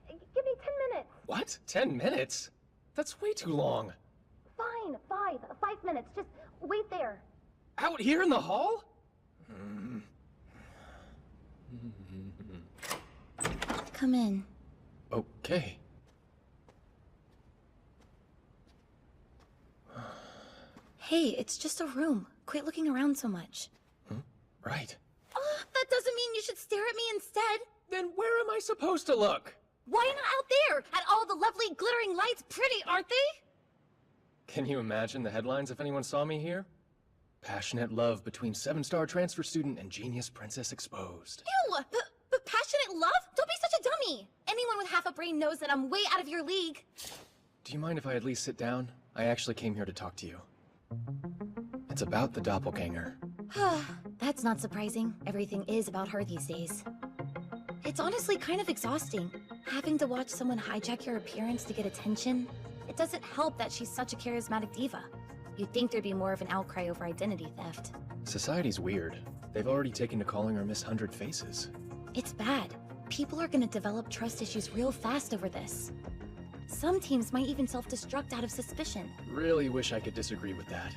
Speaker 9: Give me 10 minutes.
Speaker 2: What? 10 minutes? That's way too long.
Speaker 9: Fine, 5 minutes. Just wait there.
Speaker 2: Out here in the hall?
Speaker 18: Come in.
Speaker 2: Okay.
Speaker 3: Hey, it's just a room. Quit looking around so much.
Speaker 2: Right.
Speaker 3: That doesn't mean you should stare at me instead.
Speaker 2: Then where am I supposed to look?
Speaker 3: Why not out there? At all the lovely glittering lights, pretty, aren't they?
Speaker 2: Can you imagine the headlines if anyone saw me here? Passionate love between 7-star transfer student and genius princess exposed.
Speaker 3: Ew! But passionate love? Don't be such a dummy! Anyone with half a brain knows that I'm way out of your league.
Speaker 2: Do you mind if I at least sit down? I actually came here to talk to you. It's about the doppelganger.
Speaker 3: That's not surprising. Everything is about her these days. It's honestly kind of exhausting. Having to watch someone hijack your appearance to get attention. It doesn't help that she's such a charismatic diva. You'd think there'd be more of an outcry over identity theft.
Speaker 2: Society's weird. They've already taken to calling her Miss 100 Faces.
Speaker 3: It's bad. People are gonna develop trust issues real fast over this. Some teams might even self-destruct out of suspicion.
Speaker 2: Really wish I could disagree with that.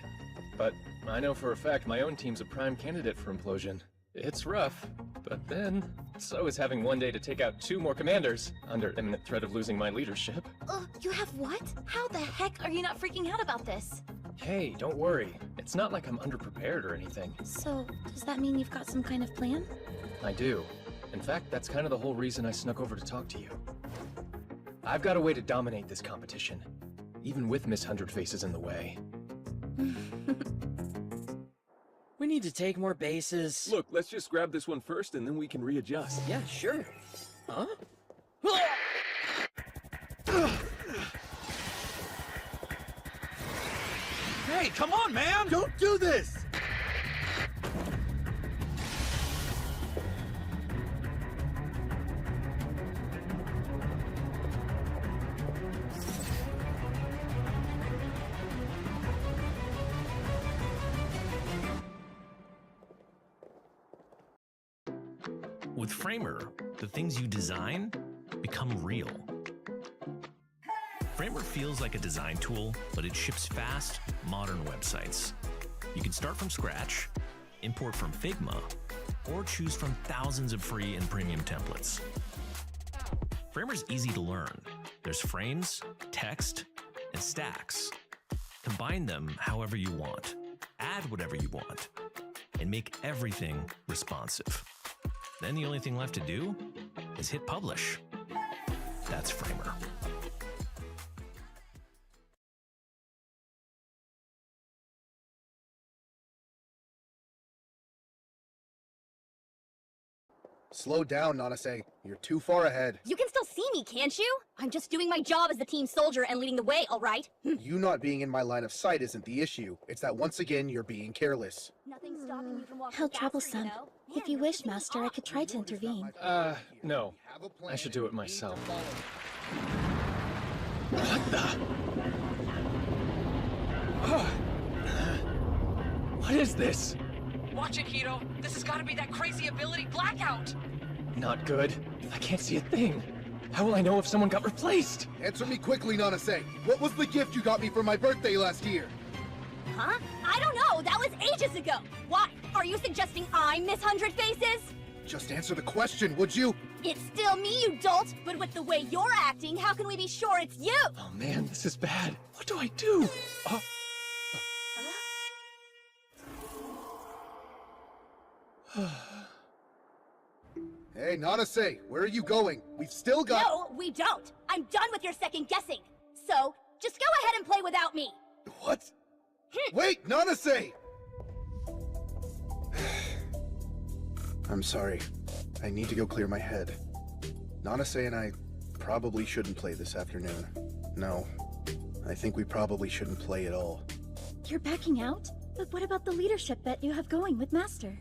Speaker 2: But I know for a fact my own team's a prime candidate for implosion. It's rough, but then, so is having one day to take out 2 more commanders, under imminent threat of losing my leadership.
Speaker 3: You have what? How the heck are you not freaking out about this?
Speaker 2: Hey, don't worry. It's not like I'm underprepared or anything.
Speaker 3: So, does that mean you've got some kind of plan?
Speaker 2: I do. In fact, that's kind of the whole reason I snuck over to talk to you. I've got a way to dominate this competition, even with Miss 100 Faces in the way.
Speaker 4: We need to take more bases.
Speaker 10: Look, let's just grab this one first and then we can readjust.
Speaker 4: Yeah, sure. Huh?
Speaker 20: Hey, come on, man!
Speaker 10: Don't do this!
Speaker 23: With Framer, the things you design become real. Framer feels like a design tool, but it ships fast, modern websites. You can start from scratch, import from Figma, or choose from thousands of free and premium templates. Framer's easy to learn. There's frames, text, and stacks. Combine them however you want, add whatever you want, and make everything responsive. Then the only thing left to do is hit publish. That's Framer.
Speaker 13: Slow down, Nanase. You're too far ahead.
Speaker 14: You can still see me, can't you? I'm just doing my job as the team soldier and leading the way, all right?
Speaker 13: You not being in my line of sight isn't the issue. It's that once again, you're being careless.
Speaker 14: Nothing's stopping you from walking
Speaker 18: How
Speaker 14: faster,
Speaker 18: troublesome.
Speaker 14: you know?
Speaker 18: If you wish, Master, I could try to intervene.
Speaker 2: No. I should do it myself. What the? What is this?
Speaker 11: Watch it, Hito. This has got to be that crazy ability Blackout.
Speaker 2: Not good. I can't see a thing. How will I know if someone got replaced?
Speaker 13: Answer me quickly, Nanase. What was the gift you got me for my birthday last year?
Speaker 14: Huh? I don't know. That was ages ago. Why? Are you suggesting I'm Miss 100 Faces?
Speaker 13: Just answer the question, would you?
Speaker 14: It's still me, you dolt. But with the way you're acting, how can we be sure it's you?
Speaker 2: Oh man, this is bad. What do I do?
Speaker 13: Hey, Nanase, where are you going? We've still got—
Speaker 14: No, we don't. I'm done with your second guessing. So, just go ahead and play without me.
Speaker 13: What? Wait, Nanase! I'm sorry. I need to go clear my head. Nanase and I probably shouldn't play this afternoon. No, I think we probably shouldn't play at all.
Speaker 18: You're backing out? But what about the leadership bet you have going with Master?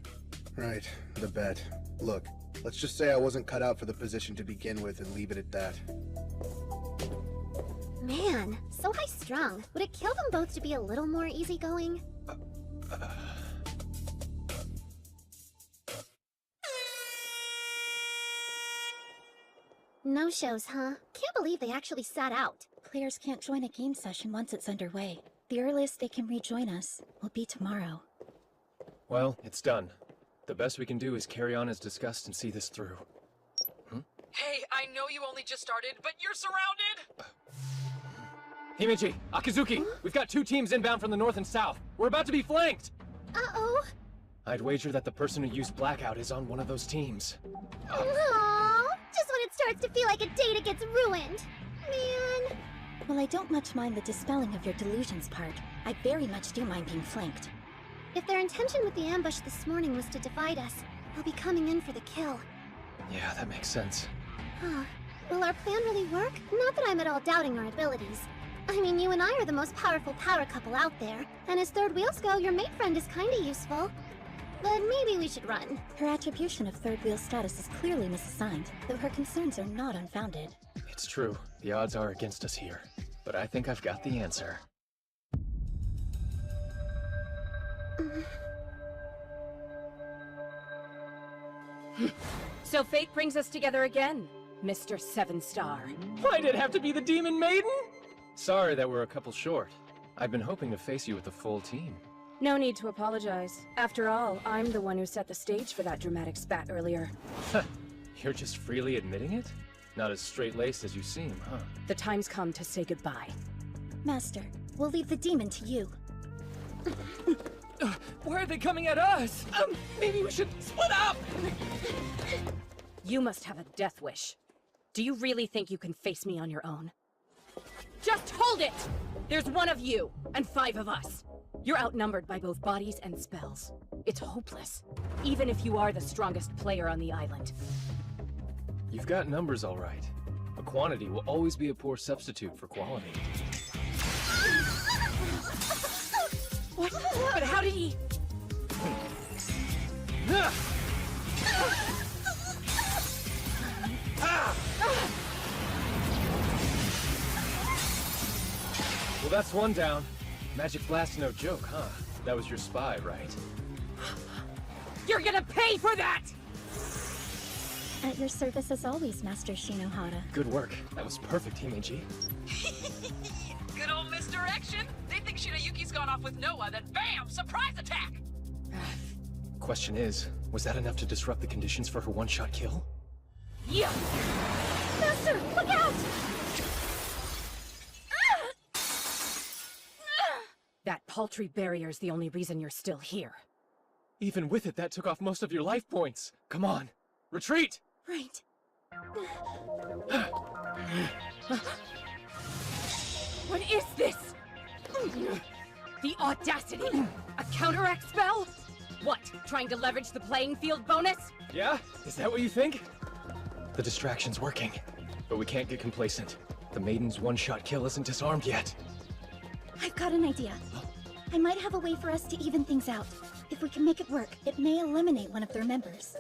Speaker 13: Right, the bet. Look, let's just say I wasn't cut out for the position to begin with and leave it at that.
Speaker 16: Man, so high-strung. Would it kill them both to be a little more easygoing? No shows, huh? Can't believe they actually sat out.
Speaker 18: Players can't join a game session once it's underway. The earliest they can rejoin us will be tomorrow.
Speaker 2: Well, it's done. The best we can do is carry on as discussed and see this through.
Speaker 11: Hey, I know you only just started, but you're surrounded!
Speaker 2: Himeji, Akizuki, we've got 2 teams inbound from the north and south. We're about to be flanked!
Speaker 16: Uh-oh.
Speaker 2: I'd wager that the person who used Blackout is on one of those teams.
Speaker 16: Aww, just when it starts to feel like a data gets ruined. Man.
Speaker 18: Well, I don't much mind the dispelling of your delusions part. I very much do mind being flanked.
Speaker 16: If their intention with the ambush this morning was to divide us, they'll be coming in for the kill.
Speaker 2: Yeah, that makes sense.
Speaker 16: Huh. Will our plan really work? Not that I'm at all doubting our abilities. I mean, you and I are the most powerful power couple out there, and as third wheels go, your mate friend is kinda useful.
Speaker 18: But maybe we should run. Her attribution of third wheel status is clearly misassigned, though her concerns are not unfounded.
Speaker 2: It's true. The odds are against us here. But I think I've got the answer.
Speaker 22: So fate brings us together again, Mr. Seven Star.
Speaker 2: Why did it have to be the Demon Maiden? Sorry that we're a couple short. I've been hoping to face you with the full team.
Speaker 22: No need to apologize. After all, I'm the one who set the stage for that dramatic spat earlier.
Speaker 2: You're just freely admitting it? Not as straight-laced as you seem, huh?
Speaker 22: The time's come to say goodbye.
Speaker 18: Master, we'll leave the demon to you.
Speaker 17: Why are they coming at us? Maybe we should split up!
Speaker 22: You must have a death wish. Do you really think you can face me on your own? Just hold it! There's one of you, and 5 of us. You're outnumbered by both bodies and spells. It's hopeless, even if you are the strongest player on the island.
Speaker 2: You've got numbers all right, but quantity will always be a poor substitute for quality.
Speaker 22: What? But how did he...
Speaker 2: Well, that's one down. Magic Blast no joke, huh? That was your spy, right?
Speaker 22: You're gonna pay for that!
Speaker 18: At your service as always, Master Shinohara.
Speaker 2: Good work. That was perfect, Himeji.
Speaker 11: Good old misdirection. They think Shinayuki's gone off with Noah, then bam! Surprise attack!
Speaker 2: Question is, was that enough to disrupt the conditions for her one-shot kill?
Speaker 22: Yeah!
Speaker 18: Master, look out!
Speaker 22: That paltry barrier's the only reason you're still here.
Speaker 2: Even with it, that took off most of your life points. Come on, retreat!
Speaker 18: Right.
Speaker 22: What is this? The audacity! A counteract spell? What, trying to leverage the playing field bonus?
Speaker 2: Yeah? Is that what you think? The distraction's working, but we can't get complacent. The Maiden's one-shot kill isn't disarmed yet.
Speaker 18: I've got an idea. I might have a way for us to even things out. If we can make it work, it may eliminate one of their members.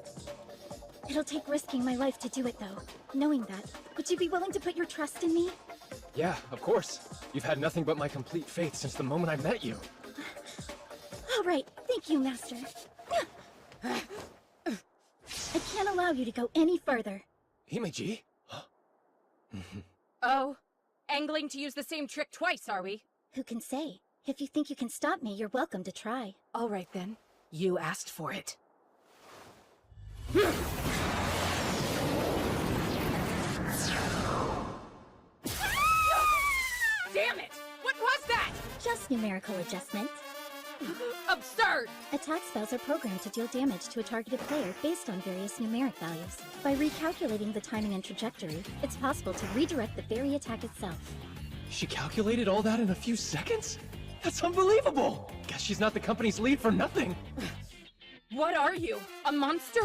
Speaker 18: It'll take risking my life to do it, though. Knowing that, would you be willing to put your trust in me?
Speaker 2: Yeah, of course. You've had nothing but my complete faith since the moment I met you.
Speaker 18: All right, thank you, Master. I can't allow you to go any further.
Speaker 2: Himeji?
Speaker 22: Oh, angling to use the same trick twice, are we?
Speaker 18: Who can say? If you think you can stop me, you're welcome to try.
Speaker 22: All right then. You asked for it. Damn it! What was that?
Speaker 18: Just numerical adjustment.
Speaker 22: Absurd!
Speaker 18: Attack spells are programmed to deal damage to a targeted player based on various numeric values. By recalculating the timing and trajectory, it's possible to redirect the very attack itself.
Speaker 2: She calculated all that in a few seconds? That's unbelievable! Guess she's not the company's lead for nothing!
Speaker 22: What are you? A monster?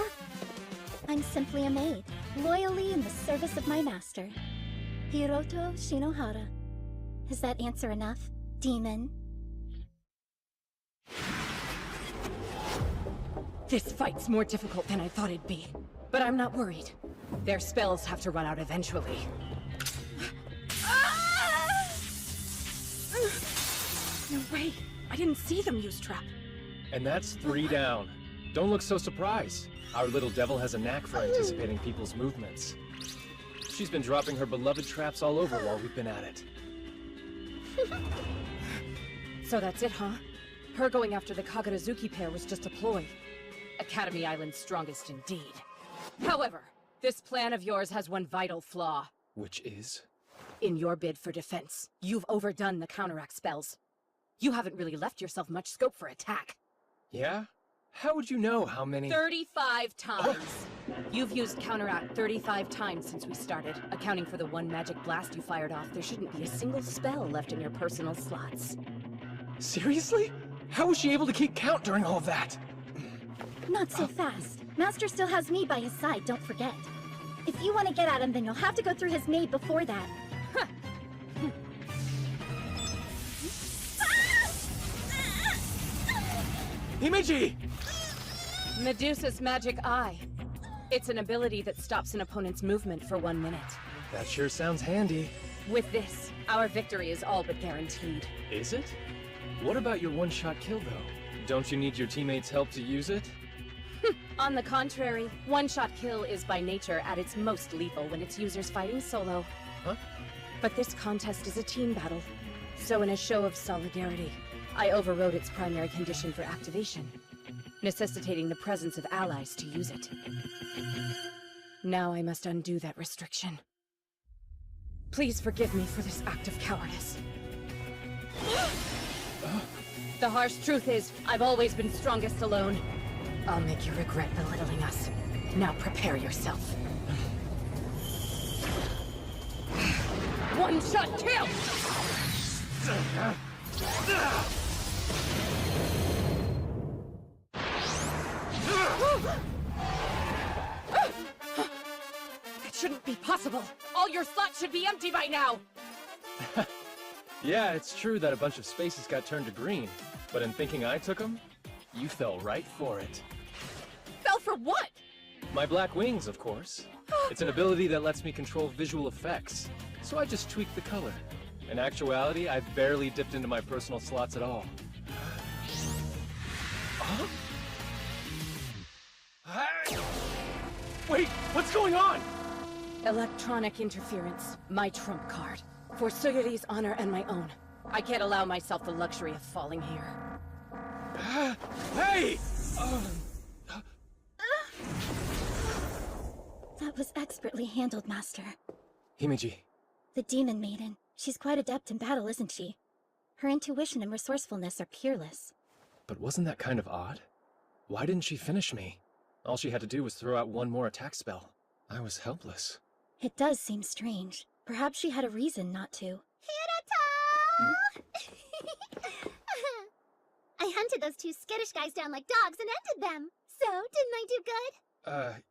Speaker 18: I'm simply a maid, loyally in the service of my master, Hiroto Shinohara. Is that answer enough, demon?
Speaker 22: This fight's more difficult than I thought it'd be. But I'm not worried. Their spells have to run out eventually. No way! I didn't see them use trap.
Speaker 2: And that's 3 down. Don't look so surprised. Our little devil has a knack for anticipating people's movements. She's been dropping her beloved traps all over while we've been at it.
Speaker 22: So that's it, huh? Her going after the Kagurazuki pair was just a ploy. Academy Island's strongest indeed. However, this plan of yours has one vital flaw.
Speaker 2: Which is?
Speaker 22: In your bid for defense, you've overdone the counteract spells. You haven't really left yourself much scope for attack.
Speaker 2: Yeah? How would you know how many—
Speaker 22: 35 times! You've used counteract 35 times since we started. Accounting for the one magic blast you fired off, there shouldn't be a single spell left in your personal slots.
Speaker 2: Seriously? How was she able to keep count during all of that?
Speaker 18: Not so fast. Master still has me by his side, don't forget. If you want to get at him, then you'll have to go through his maid before that.
Speaker 2: Himeji!
Speaker 22: Medusa's Magic Eye. It's an ability that stops an opponent's movement for 1 minute.
Speaker 2: That sure sounds handy.
Speaker 22: With this, our victory is all but guaranteed.
Speaker 2: Is it? What about your one-shot kill, though? Don't you need your teammates' help to use it?
Speaker 22: On the contrary, one-shot kill is by nature at its most lethal when its user's fighting solo.
Speaker 2: Huh?
Speaker 22: But this contest is a team battle, so in a show of solidarity, I overrode its primary condition for activation, necessitating the presence of allies to use it. Now I must undo that restriction. Please forgive me for this act of cowardice. The harsh truth is, I've always been strongest alone. I'll make you regret belittling us. Now prepare yourself. One-shot kill! It shouldn't be possible! All your slots should be empty by now!
Speaker 2: Yeah, it's true that a bunch of spaces got turned to green, but in thinking I took them, you fell right for it.
Speaker 17: Fell for what?
Speaker 2: My black wings, of course. It's an ability that lets me control visual effects, so I just tweaked the color. In actuality, I've barely dipped into my personal slots at all. Huh? Wait, what's going on?
Speaker 22: Electronic interference, my trump card. For Suguri's honor and my own, I can't allow myself the luxury of falling here.
Speaker 2: Hey!
Speaker 18: That was expertly handled, Master.
Speaker 2: Himeji.
Speaker 18: The Demon Maiden. She's quite adept in battle, isn't she? Her intuition and resourcefulness are peerless.
Speaker 2: But wasn't that kind of odd? Why didn't she finish me? All she had to do was throw out one more attack spell. I was helpless.
Speaker 18: It does seem strange. Perhaps she had a reason not to.
Speaker 16: Hinata! I hunted those two skittish guys down like dogs and ended them. So, didn't I do good?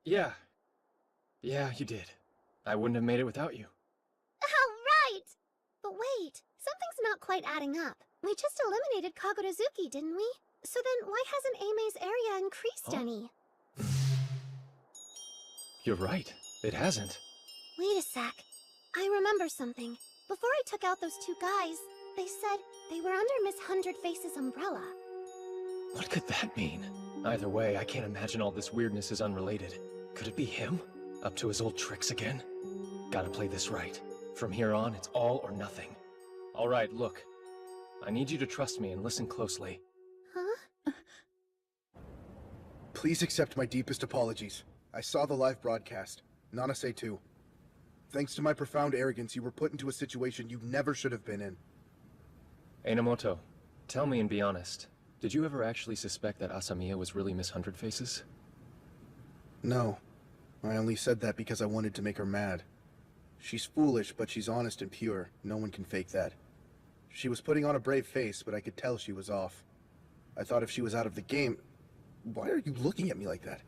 Speaker 2: Yeah. Yeah, you did. I wouldn't have made it without you.
Speaker 16: Oh, right! But wait, something's not quite adding up. We just eliminated Kagurazuki, didn't we? So then why hasn't Aime's area increased any?
Speaker 2: You're right. It hasn't.
Speaker 16: Wait a sec. I remember something. Before I took out those two guys, they said they were under Miss Hundred Faces' umbrella.
Speaker 2: What could that mean? Either way, I can't imagine all this weirdness is unrelated. Could it be him? Up to his old tricks again? Gotta play this right. From here on, it's all or nothing. All right, look. I need you to trust me and listen closely.
Speaker 16: Huh?
Speaker 13: Please accept my deepest apologies. I saw the live broadcast. Nanase too. Thanks to my profound arrogance, you were put into a situation you never should have been in.
Speaker 2: Einomoto, tell me and be honest. Did you ever actually suspect that Asamiya was really Miss Hundred Faces?
Speaker 13: No. I only said that because I wanted to make her mad. She's foolish, but she's honest and pure. No one can fake that. She was putting on a brave face, but I could tell she was off. I thought if she was out of the game... Why are you looking at me like that?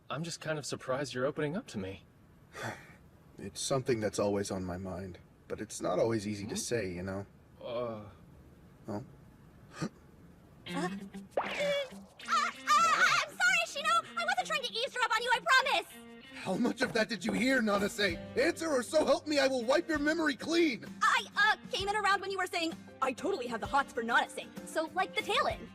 Speaker 2: I'm just kind of surprised you're opening up to me.
Speaker 13: It's something that's always on my mind, but it's not always easy to say, you know?
Speaker 16: I'm sorry, Shino! I wasn't trying to eavesdrop on you, I promise!
Speaker 13: How much of that did you hear, Nanase? Answer or so help me, I will wipe your memory clean!
Speaker 8: I came in around when you were saying, I totally have the hots for Nanase, so like the tail end.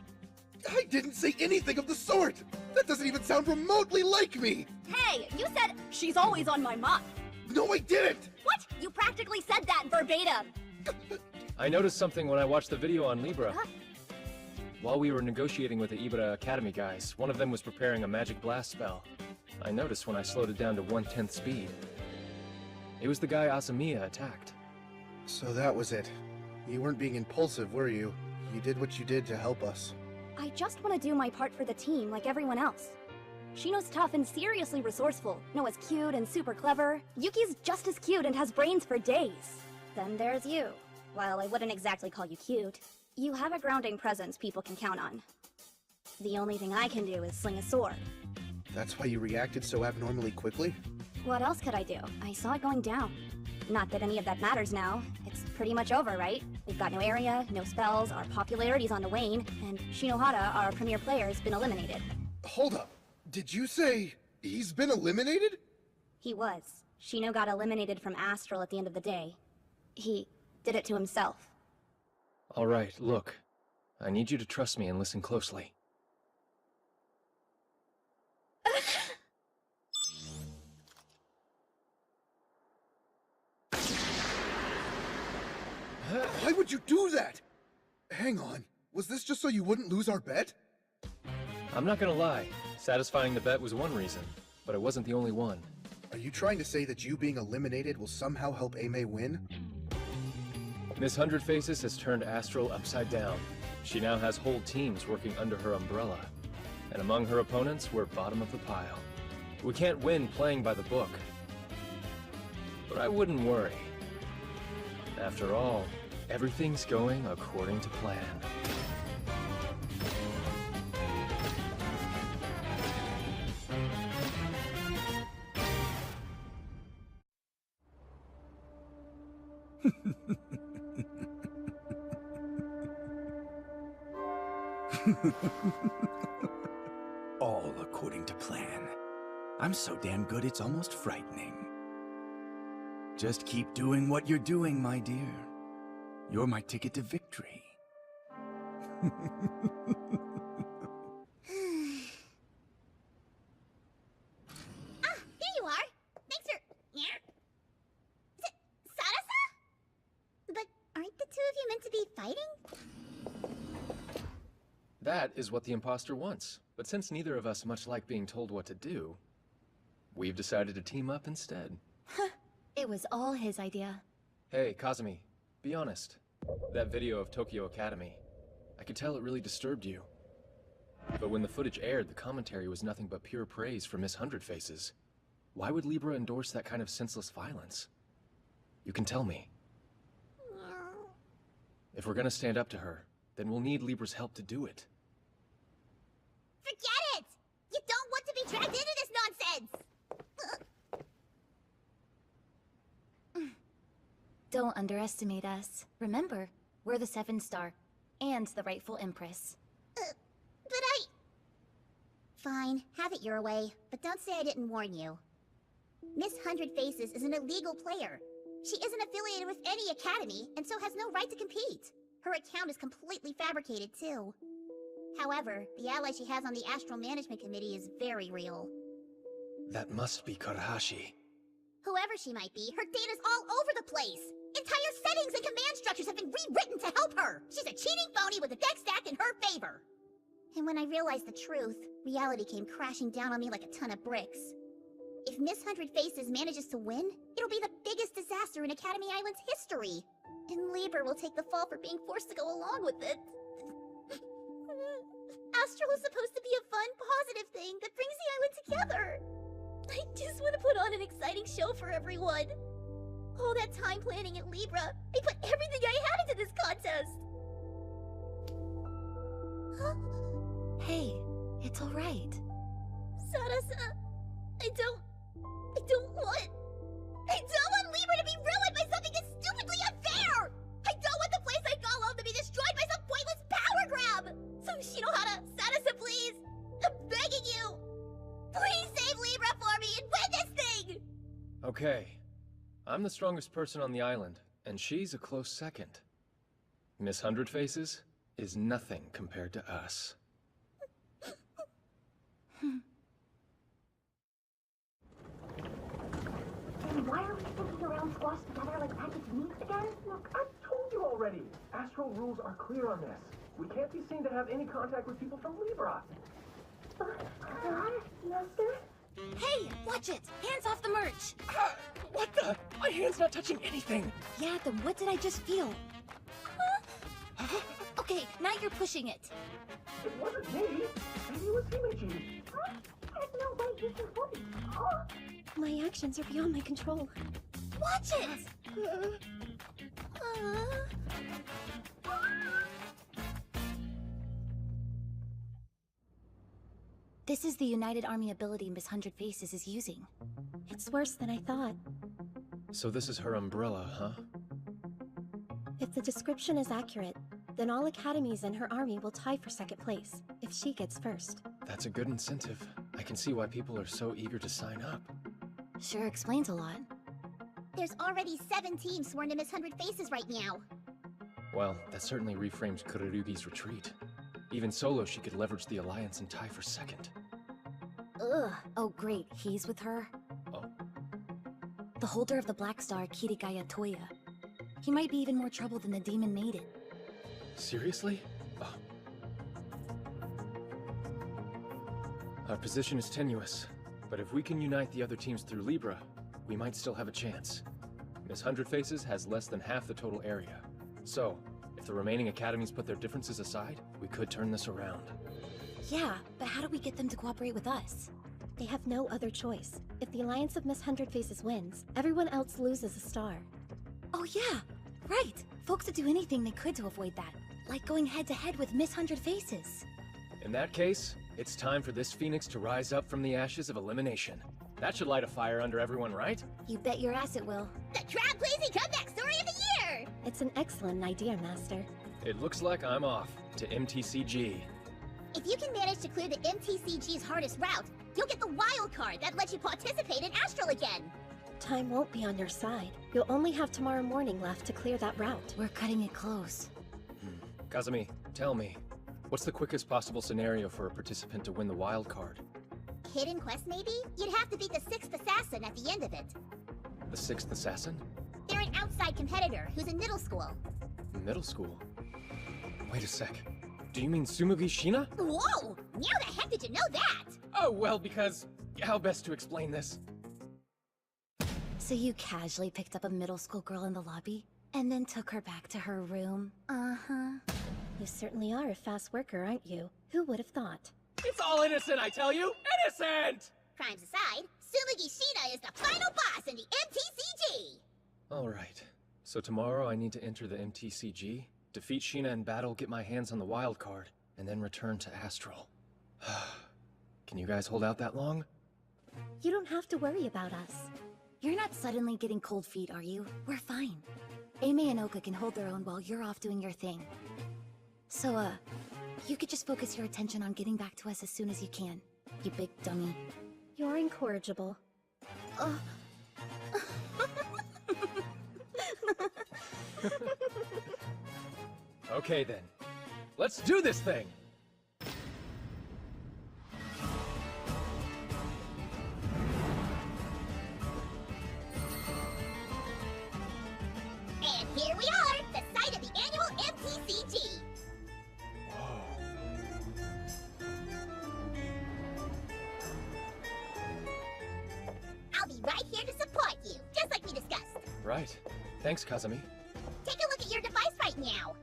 Speaker 13: I didn't say anything of the sort! That doesn't even sound remotely like me!
Speaker 8: Hey, you said, she's always on my mind.
Speaker 13: No, I didn't!
Speaker 8: What? You practically said that verbatim!
Speaker 2: I noticed something when I watched the video on Libra. While we were negotiating with the Ibara Academy guys, one of them was preparing a magic blast spell. I noticed when I slowed it down to 1/10 speed. It was the guy Asamiya attacked.
Speaker 13: So that was it. You weren't being impulsive, were you? You did what you did to help us.
Speaker 8: I just want to do my part for the team like everyone else. Shino's tough and seriously resourceful. Noah's cute and super clever. Yuki's just as cute and has brains for days. Then there's you. While I wouldn't exactly call you cute, you have a grounding presence people can count on. The only thing I can do is sling a sword.
Speaker 13: That's why you reacted so abnormally quickly?
Speaker 8: What else could I do? I saw it going down. Not that any of that matters now. It's pretty much over, right? We've got no area, no spells, our popularity's on the wane, and Shinohara, our premier player, has been eliminated.
Speaker 13: Hold up. Did you say he's been eliminated?
Speaker 8: He was. Shino got eliminated from Astral at the end of the day. He did it to himself.
Speaker 2: Alright, look. I need you to trust me and listen closely.
Speaker 13: Why would you do that? Hang on. Was this just so you wouldn't lose our bet?
Speaker 2: I'm not gonna lie. Satisfying the bet was one reason, but it wasn't the only one.
Speaker 13: Are you trying to say that you being eliminated will somehow help Aimee win?
Speaker 2: Miss Hundred Faces has turned Astral upside down. She now has whole teams working under her umbrella. And among her opponents, we're bottom of the pile. We can't win playing by the book. But I wouldn't worry. After all, everything's going according to plan.
Speaker 20: All according to plan. I'm so damn good it's almost frightening. Just keep doing what you're doing, my dear. You're my ticket to victory.
Speaker 16: Here you are. Thanks for... Yeah? Sadasa? But aren't the two of you meant to be fighting?
Speaker 2: That is what the imposter wants. But since neither of us much like being told what to do, we've decided to team up instead.
Speaker 3: It was all his idea.
Speaker 2: Hey, Kazumi, be honest. That video of Tokyo Academy, I could tell it really disturbed you. But when the footage aired, the commentary was nothing but pure praise for Miss Hundred Faces. Why would Libra endorse that kind of senseless violence? You can tell me. If we're gonna stand up to her, then we'll need Libra's help to do it.
Speaker 16: Forget it! You don't want to be dragged into this nonsense!
Speaker 3: Don't underestimate us. Remember, we're the 7-star, and the rightful Empress.
Speaker 16: But I... Fine, have it your way, but don't say I didn't warn you. Miss Hundred Faces is an illegal player. She isn't affiliated with any academy, and so has no right to compete. Her account is completely fabricated, too. However, the ally she has on the Astral Management Committee is very real.
Speaker 2: That must be Karahashi.
Speaker 16: Whoever she might be, her data's all over the place! Entire settings and command structures have been rewritten to help her! She's a cheating phony with a deck stacked in her favor! And when I realized the truth, reality came crashing down on me like a ton of bricks. If Miss Hundred Faces manages to win, it'll be the biggest disaster in Academy Island's history! And Libra will take the fall for being forced to go along with it. Astral is supposed to be a fun, positive thing that brings the island together! I just want to put on an exciting show for everyone. All that time planning at Libra, I put everything I had into this contest.
Speaker 3: Hey, it's all right.
Speaker 16: Sadasa, I don't want Libra to be ruined by something as stupidly unfair. I don't want the place I call home to be destroyed by some pointless power grab. So Shinohara, Sadasa, please, I'm begging you. Please save Libra for me and win this thing!
Speaker 2: Okay. I'm the strongest person on the island, and she's a close second. Miss Hundred Faces is nothing compared to us.
Speaker 1: And why are we sticking around squashed together like packaged meats again?
Speaker 6: Look, I told you already! Astral rules are clear on this. We can't be seen to have any contact with people from Libra.
Speaker 1: Master?
Speaker 3: Hey, watch it! Hands off the merch!
Speaker 2: What the? My hand's not touching anything!
Speaker 3: Yeah, then what did I just feel? Okay, now you're pushing it.
Speaker 6: It wasn't me. Maybe it was Himeji.
Speaker 1: There's no way you can put it.
Speaker 8: My actions are beyond my control.
Speaker 3: Watch it! This is the United Army ability Miss Hundred Faces is using.
Speaker 8: It's worse than I thought.
Speaker 2: So this is her umbrella, huh?
Speaker 12: If the description is accurate, then all academies in her army will tie for second place, if she gets first.
Speaker 2: That's a good incentive. I can see why people are so eager to sign up.
Speaker 3: Sure explains a lot.
Speaker 16: There's already 7 teams sworn to Miss 100 Faces right now.
Speaker 2: Well, that certainly reframes Kururugi's retreat. Even solo, she could leverage the Alliance and tie for second.
Speaker 3: Ugh. Oh great, he's with her?
Speaker 2: Oh.
Speaker 3: The holder of the Black Star, Kirigaya Toya. He might be even more trouble than the Demon Maiden.
Speaker 2: Seriously? Oh. Our position is tenuous, but if we can unite the other teams through Libra, we might still have a chance. Miss 100 Faces has less than half the total area. So, if the remaining academies put their differences aside, we could turn this around.
Speaker 3: Yeah, but how do we get them to cooperate with us?
Speaker 12: They have no other choice. If the Alliance of Miss 100 Faces wins, everyone else loses a star.
Speaker 3: Oh yeah, right! Folks would do anything they could to avoid that. Like going head-to-head with Miss 100 Faces.
Speaker 2: In that case, it's time for this phoenix to rise up from the ashes of elimination. That should light a fire under everyone, right?
Speaker 3: You bet your ass it will.
Speaker 16: The crowd-pleasing comeback story of the year!
Speaker 12: It's an excellent idea, Master.
Speaker 2: It looks like I'm off to MTCG.
Speaker 16: If you can manage to clear the MTCG's hardest route, you'll get the wild card that lets you participate in Astral again.
Speaker 12: Time won't be on your side. You'll only have tomorrow morning left to clear that route.
Speaker 3: We're cutting it close.
Speaker 2: Kazumi, tell me, what's the quickest possible scenario for a participant to win the wild card?
Speaker 16: Hidden quest, maybe? You'd have to beat the 6th assassin at the end of it.
Speaker 2: The 6th assassin?
Speaker 16: They're an outside competitor who's in middle school.
Speaker 2: Middle school? Wait a sec. Do you mean Tsumugi Shina?
Speaker 16: Whoa! How the heck did you know that?
Speaker 2: Oh, well, because... how best to explain this?
Speaker 3: So you casually picked up a middle school girl in the lobby, and then took her back to her room? Uh-huh.
Speaker 12: You certainly are a fast worker, aren't you? Who would have thought?
Speaker 2: It's all innocent, I tell you! Innocent!
Speaker 16: Crimes aside, Tsumugi Shina is the final boss in the MTCG!
Speaker 2: Alright. So tomorrow I need to enter the MTCG, defeat Shina in battle, get my hands on the wild card, and then return to Astral. Can you guys hold out that long?
Speaker 12: You don't have to worry about us.
Speaker 3: You're not suddenly getting cold feet, are you? We're fine. Aimee and Oka can hold their own while you're off doing your thing. So, you could just focus your attention on getting back to us as soon as you can. You big dummy.
Speaker 12: You're incorrigible.
Speaker 2: Okay then. Let's do this thing!
Speaker 16: And here we are, the site of the annual MTCG! I'll be right here to support you, just like we discussed.
Speaker 2: Right. Thanks, Kazumi.
Speaker 16: Take a look at your device right now.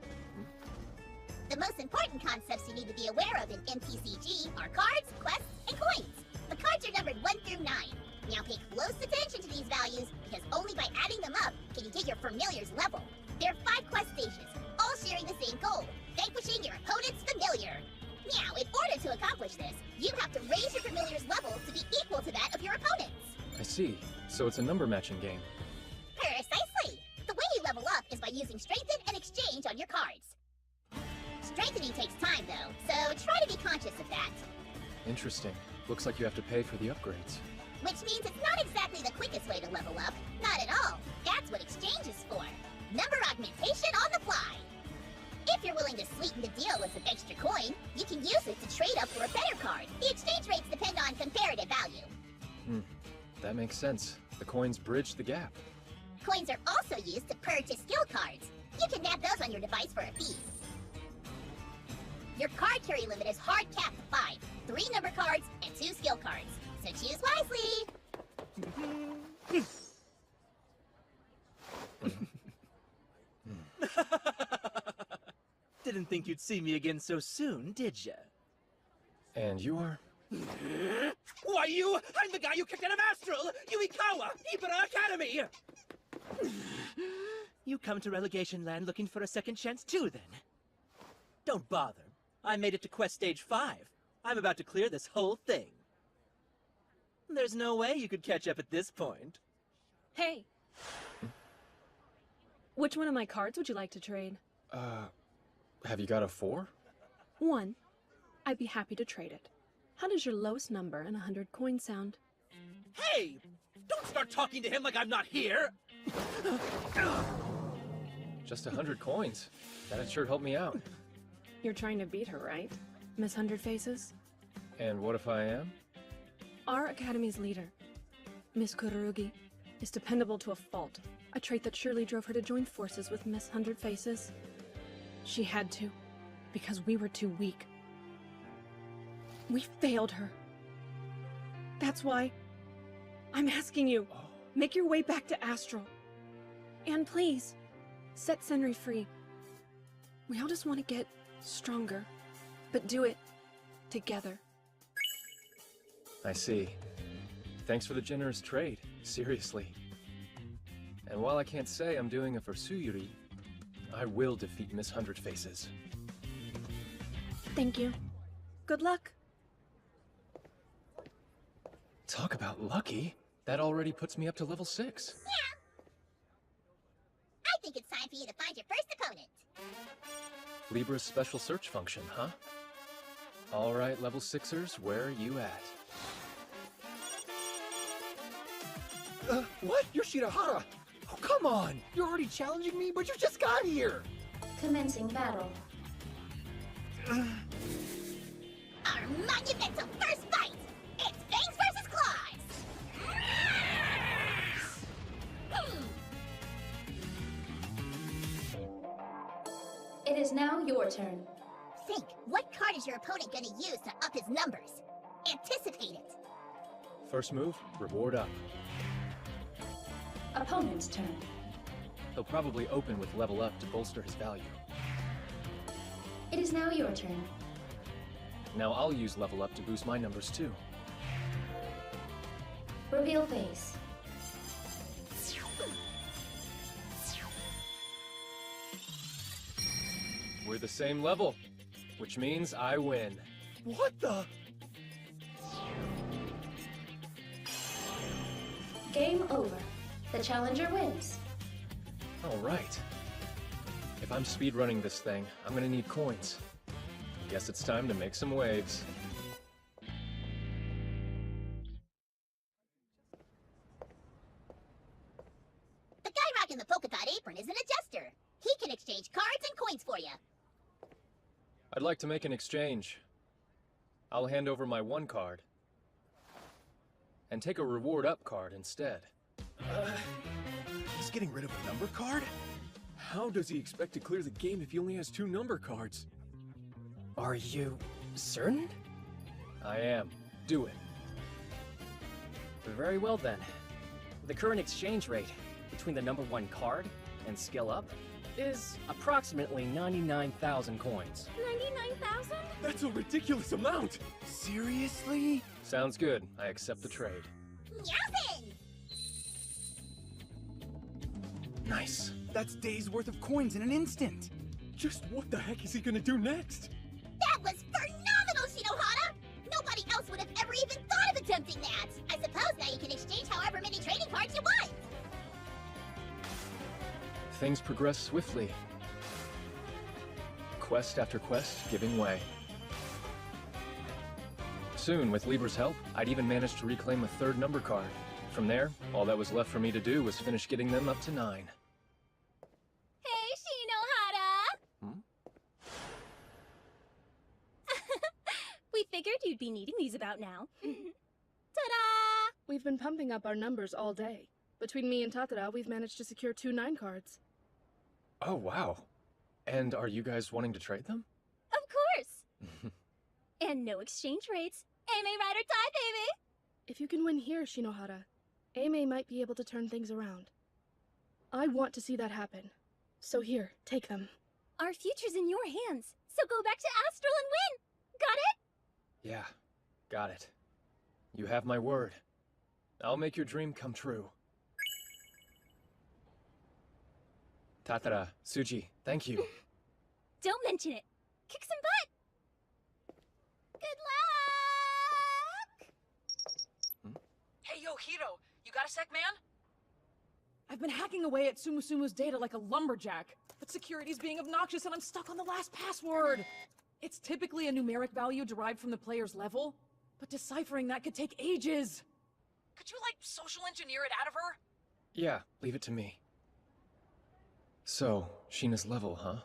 Speaker 16: The most important concepts you need to be aware of in MTCG are cards, quests, and coins. The cards are numbered 1 through 9. Now pay close attention to these values, because only by adding them up can you get your familiar's level. There are 5 quest stages, all sharing the same goal, vanquishing your opponent's familiar. Now, in order to accomplish this, you have to raise your familiar's level to be equal to that of your opponent's.
Speaker 2: I see. So it's a number matching game.
Speaker 16: Precisely! The way you level up is by using Strengthen and Exchange on your cards. Strengthening takes time, though, so try to be conscious of that.
Speaker 2: Interesting. Looks like you have to pay for the upgrades.
Speaker 16: Which means it's not exactly the quickest way to level up. Not at all. That's what Exchange is for. Number augmentation on the fly. If you're willing to sweeten the deal with some extra coin, you can use it to trade up for a better card. The exchange rates depend on comparative value.
Speaker 2: That makes sense. The coins bridge the gap.
Speaker 16: Coins are also used to purchase skill cards. You can nab those on your device for a fee. Your card carry limit is hard capped to 5, 3 number cards, and 2 skill cards. So choose wisely!
Speaker 7: Didn't think you'd see me again so soon, did ya?
Speaker 2: And you are?
Speaker 7: Why, I'm the guy you kicked out of Astral! Yuikawa! Ibara Academy! You come to Relegation Land looking for a second chance too, then? Don't bother. I made it to Quest Stage 5. I'm about to clear this whole thing. There's no way you could catch up at this point.
Speaker 17: Hey!
Speaker 9: Which one of my cards would you like to trade?
Speaker 2: Have you got a 4?
Speaker 9: 1. I'd be happy to trade it. How does your lowest number and 100 coins sound?
Speaker 7: Hey! Don't start talking to him like I'm not here!
Speaker 2: Just 100 coins. That'd sure help me out.
Speaker 9: You're trying to beat her, right? Miss 100 Faces?
Speaker 2: And what if I am?
Speaker 9: Our Academy's leader, Miss Kurugi, is dependable to a fault. A trait that surely drove her to join forces with Miss 100 Faces. She had to, because we were too weak. We failed her. That's why I'm asking you, make your way back to Astral. And please, set Senri free. We all just want to get stronger, but do it together.
Speaker 2: I see. Thanks for the generous trade, seriously. And while I can't say I'm doing it for Tsuyuri, I will defeat Miss 100 Faces.
Speaker 9: Thank you. Good luck.
Speaker 2: Talk about lucky. That already puts me up to level 6.
Speaker 16: Yeah. I think it's time for you to find your first opponent.
Speaker 2: Libra's special search function, huh? Alright, level 6ers, where are you at?
Speaker 6: What? You're Shinohara! Oh, come on! You're already challenging me, but you just got here!
Speaker 18: Commencing battle.
Speaker 16: Our monumental first fight! It's Fangs versus Claws!
Speaker 18: It is now your turn.
Speaker 16: Think, what card is your opponent gonna use to up his numbers? Anticipate it!
Speaker 2: First move, reward up.
Speaker 18: Opponent's turn.
Speaker 2: He'll probably open with level up to bolster his value.
Speaker 18: It is now your turn.
Speaker 2: Now I'll use level up to boost my numbers too.
Speaker 18: Reveal face.
Speaker 2: We're the same level, which means I win.
Speaker 6: What the?
Speaker 18: Game over. The challenger wins.
Speaker 2: All right. If I'm speedrunning this thing, I'm gonna need coins. Guess it's time to make some waves.
Speaker 16: The guy rocking the polka dot apron is an adjuster. He can exchange cards and coins for you.
Speaker 2: I'd like to make an exchange. I'll hand over my 1 card. And take a reward up card instead.
Speaker 10: He's getting rid of a number card? How does he expect to clear the game if he only has 2 number cards?
Speaker 4: Are you certain?
Speaker 2: I am. Do it.
Speaker 4: Very well then. The current exchange rate between the number 1 card and skill up is approximately 99,000 coins.
Speaker 14: 99,000?
Speaker 10: That's a ridiculous amount!
Speaker 20: Seriously?
Speaker 2: Sounds good. I accept the trade.
Speaker 16: Yowzin!
Speaker 2: Nice.
Speaker 20: That's days worth of coins in an instant.
Speaker 10: Just what the heck is he gonna do next?
Speaker 16: That was phenomenal, Shinohara! Nobody else would have ever even thought of attempting that! I suppose now you can exchange however many trading cards you want!
Speaker 2: Things progress swiftly. Quest after quest giving way. Soon, with Libra's help, I'd even managed to reclaim a 3rd number card. From there, all that was left for me to do was finish getting them up to 9.
Speaker 14: Hey, Shinohara! We figured you'd be needing these about now. Ta-da!
Speaker 17: We've been pumping up our numbers all day. Between me and Tatara, we've managed to secure 2 9 cards.
Speaker 2: Oh, wow. And are you guys wanting to trade them?
Speaker 14: Of course! And no exchange rates. Ame ride or die, baby!
Speaker 17: If you can win here, Shinohara, Ame might be able to turn things around. I want to see that happen. So here, take them.
Speaker 14: Our future's in your hands, so go back to Astral and win! Got it?
Speaker 2: Yeah, got it. You have my word. I'll make your dream come true. Tatara, Tsuji, thank you.
Speaker 14: Don't mention it. Kick some butt! Good luck!
Speaker 11: Hey, yo, Hiro, you got a sec, man?
Speaker 17: I've been hacking away at Sumusumu's data like a lumberjack, but security's being obnoxious and I'm stuck on the last password. It's typically a numeric value derived from the player's level, but deciphering that could take ages. Could you, like, social engineer it out of her?
Speaker 2: Yeah, leave it to me. So, Sheena's level, huh?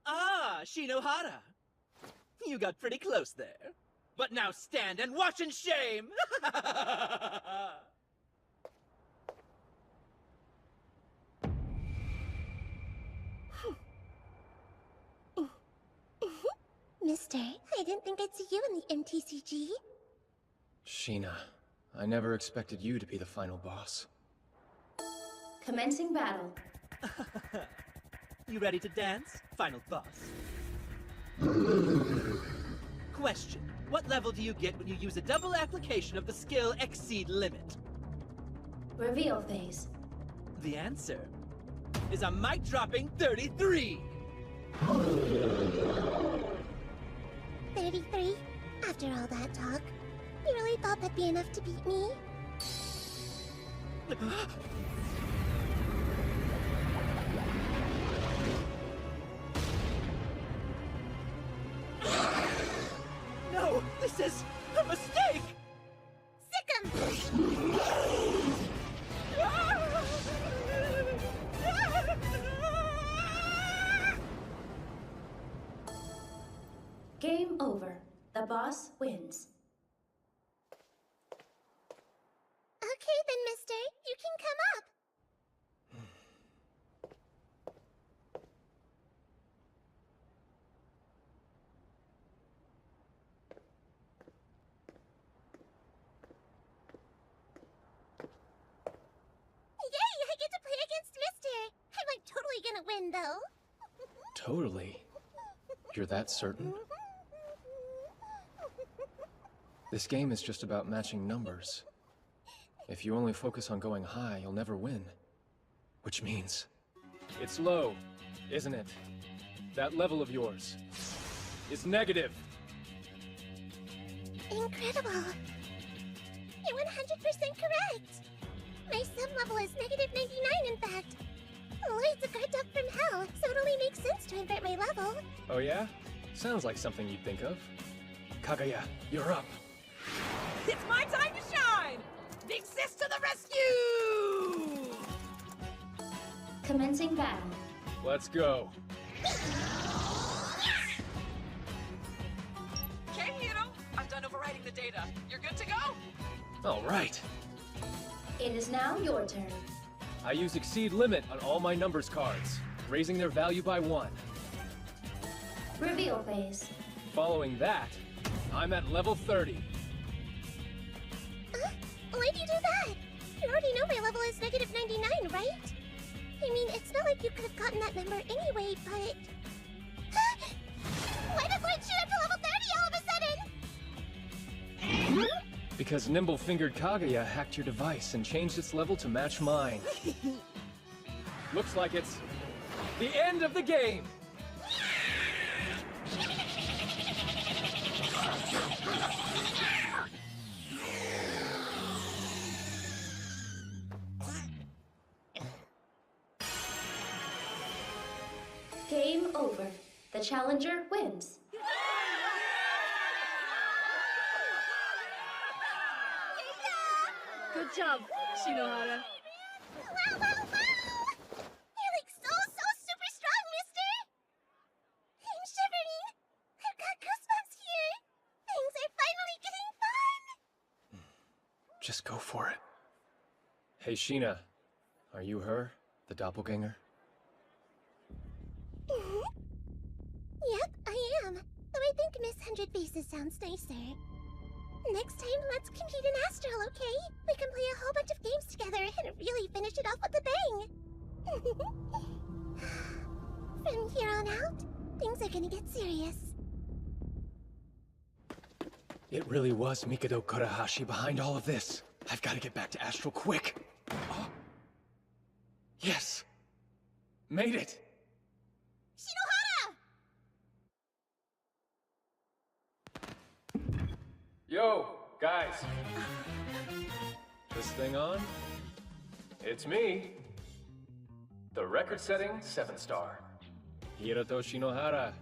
Speaker 7: Ah, Shinohara. You got pretty close there. But now stand and watch in shame!
Speaker 16: Mister, I didn't think I'd see you in the MTCG.
Speaker 2: Sheena, I never expected you to be the final boss.
Speaker 22: Commencing battle.
Speaker 7: You ready to dance, final boss? Question. What level do you get when you use a double application of the skill Exceed Limit?
Speaker 22: Reveal phase.
Speaker 7: The answer is a mic-dropping 33!
Speaker 16: 33? After all that talk, you really thought that'd be enough to beat me?
Speaker 7: No! This is a mistake!
Speaker 16: Sick 'em!
Speaker 22: Game over. The boss wins.
Speaker 16: Okay then, mister. You can come up. Yay! I get to play against Mister! I'm like totally gonna win, though.
Speaker 2: Totally. You're that certain? This game is just about matching numbers. If you only focus on going high, you'll never win. Which means... It's low, isn't it? That level of yours is negative.
Speaker 16: Incredible. You're 100% correct. My sub level is negative 99, in fact. Lloyd's a guard dog from hell, so it only makes sense to invert my level.
Speaker 2: Oh yeah? Sounds like something you'd think of. Kaguya, you're up.
Speaker 17: It's my time to shine! Big Sis to the rescue!
Speaker 22: Commencing battle.
Speaker 2: Let's go.
Speaker 17: Okay, Hiro. I've done overwriting the data. You're good to go?
Speaker 2: All right.
Speaker 22: It is now your turn.
Speaker 2: I use Exceed Limit on all my numbers cards, raising their value by 1.
Speaker 22: Reveal phase.
Speaker 2: Following that, I'm at level 30.
Speaker 16: Why'd you do that? You already know my level is negative 99, right? I mean, it's not like you could have gotten that number anyway, but... Why did Lloyd shoot up to level 30 all of a sudden?
Speaker 2: Because Nimble-Fingered Kaguya hacked your device and changed its level to match mine. Looks like it's the end of the game!
Speaker 22: Game over. The challenger wins.
Speaker 17: Good job, Shinohara.
Speaker 16: Wow, wow, wow! You're like so super strong, mister! I'm shivering! I've got goosebumps here! Things are finally getting fun!
Speaker 2: Just go for it. Hey, Sheena. Are you her? The doppelganger?
Speaker 16: Yep, I am. Though I think Miss 100 Faces sounds nicer. Next time, let's compete in Astral, okay? We can play a whole bunch of games together and really finish it off with a bang! From here on out, things are gonna get serious.
Speaker 2: It really was Mikado Kurahashi behind all of this. I've got to get back to Astral quick. Oh. Yes! Made it!
Speaker 16: Shinohara!
Speaker 2: Yo, guys. This thing on? It's me. The record-setting 7-star. Hiroto Shinohara.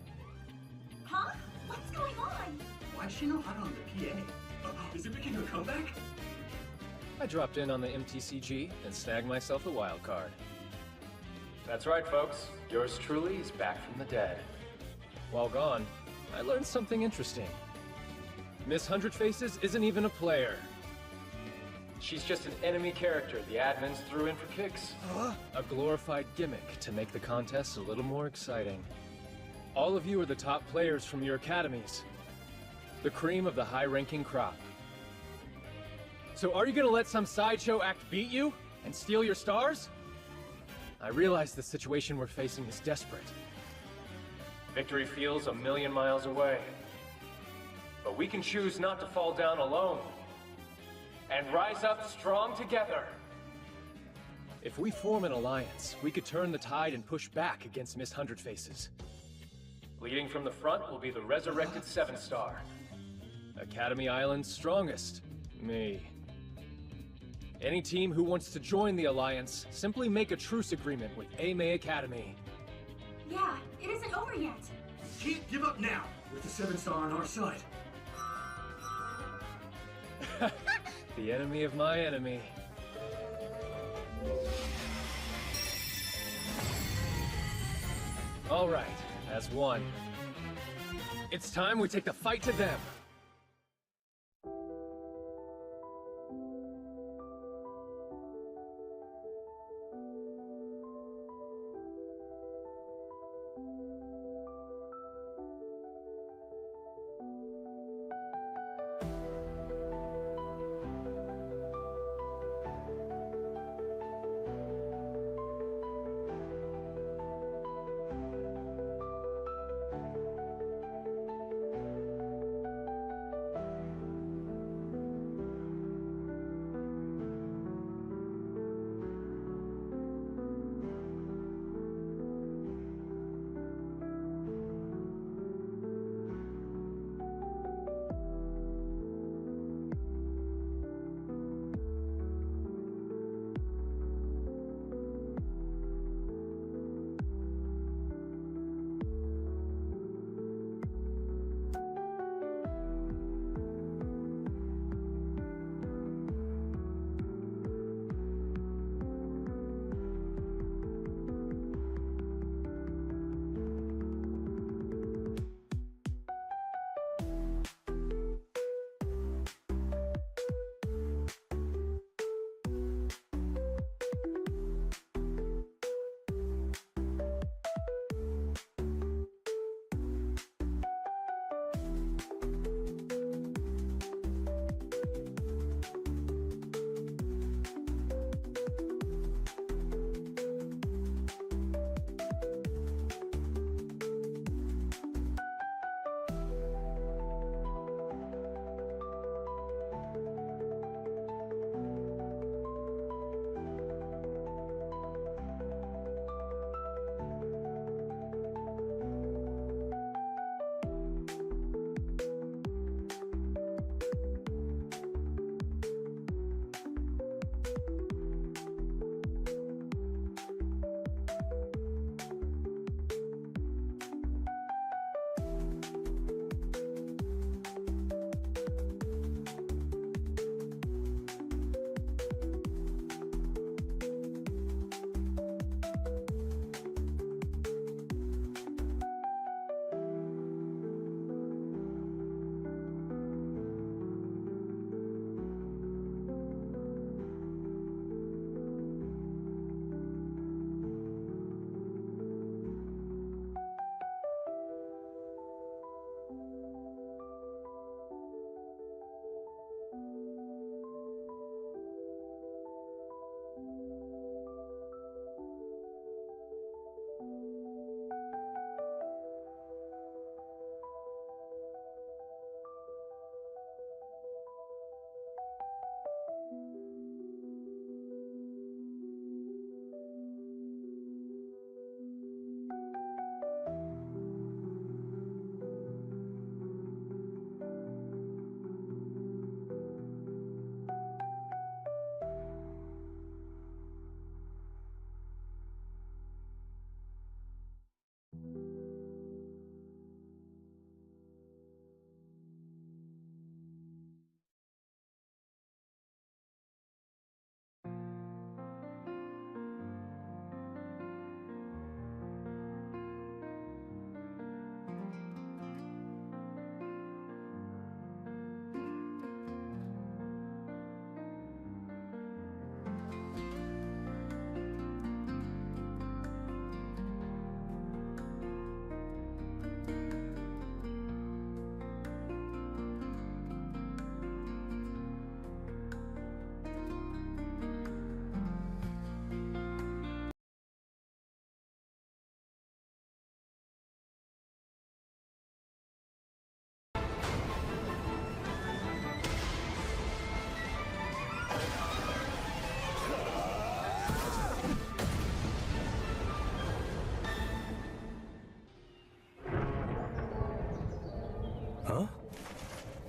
Speaker 1: Huh? What's going on?
Speaker 6: Why is Shinohara on the PA? Is it making a comeback?
Speaker 2: I dropped in on the MTCG and snagged myself a wild card. That's right, folks. Yours truly is back from the dead. While gone, I learned something interesting. Miss Hundred Faces isn't even a player. She's just an enemy character the admins threw in for kicks. A glorified gimmick to make the contest a little more exciting. All of you are the top players from your academies. The cream of the high-ranking crop. So are you gonna let some sideshow act beat you and steal your stars? I realize the situation we're facing is desperate. Victory feels a million miles away. But we can choose not to fall down alone. And rise up strong together. If we form an alliance, we could turn the tide and push back against Miss Hundred Faces. Leading from the front will be the resurrected 7-star. Academy Island's strongest, me. Any team who wants to join the alliance, simply make a truce agreement with Aimei Academy.
Speaker 1: Yeah, it isn't over yet.
Speaker 6: Can't give up now, with the 7-star on our side.
Speaker 2: The enemy of my enemy. All right, as one. It's time we take the fight to them.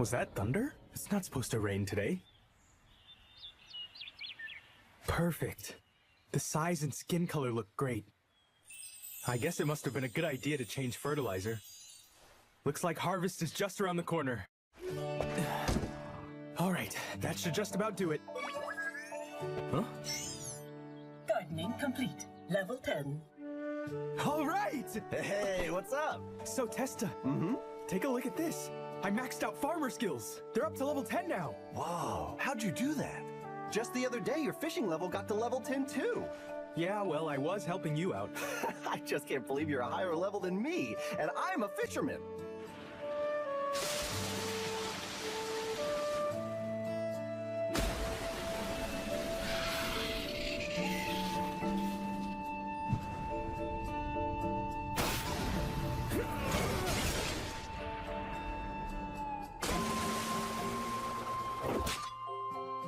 Speaker 15: Was that thunder? It's not supposed to rain today. Perfect. The size and skin color look great. I guess it must have been a good idea to change fertilizer. Looks like harvest is just around the corner. All right, that should just about do it. Huh?
Speaker 19: Gardening complete. Level 10.
Speaker 15: All right!
Speaker 21: Hey, what's up?
Speaker 15: So, Testa, take a look at this. I maxed out farmer skills. They're up to level 10 now.
Speaker 21: Wow, how'd you do that? Just the other day, your fishing level got to level 10 too.
Speaker 15: Yeah, well, I was helping you out.
Speaker 21: I just can't believe you're a higher level than me, and I'm a fisherman.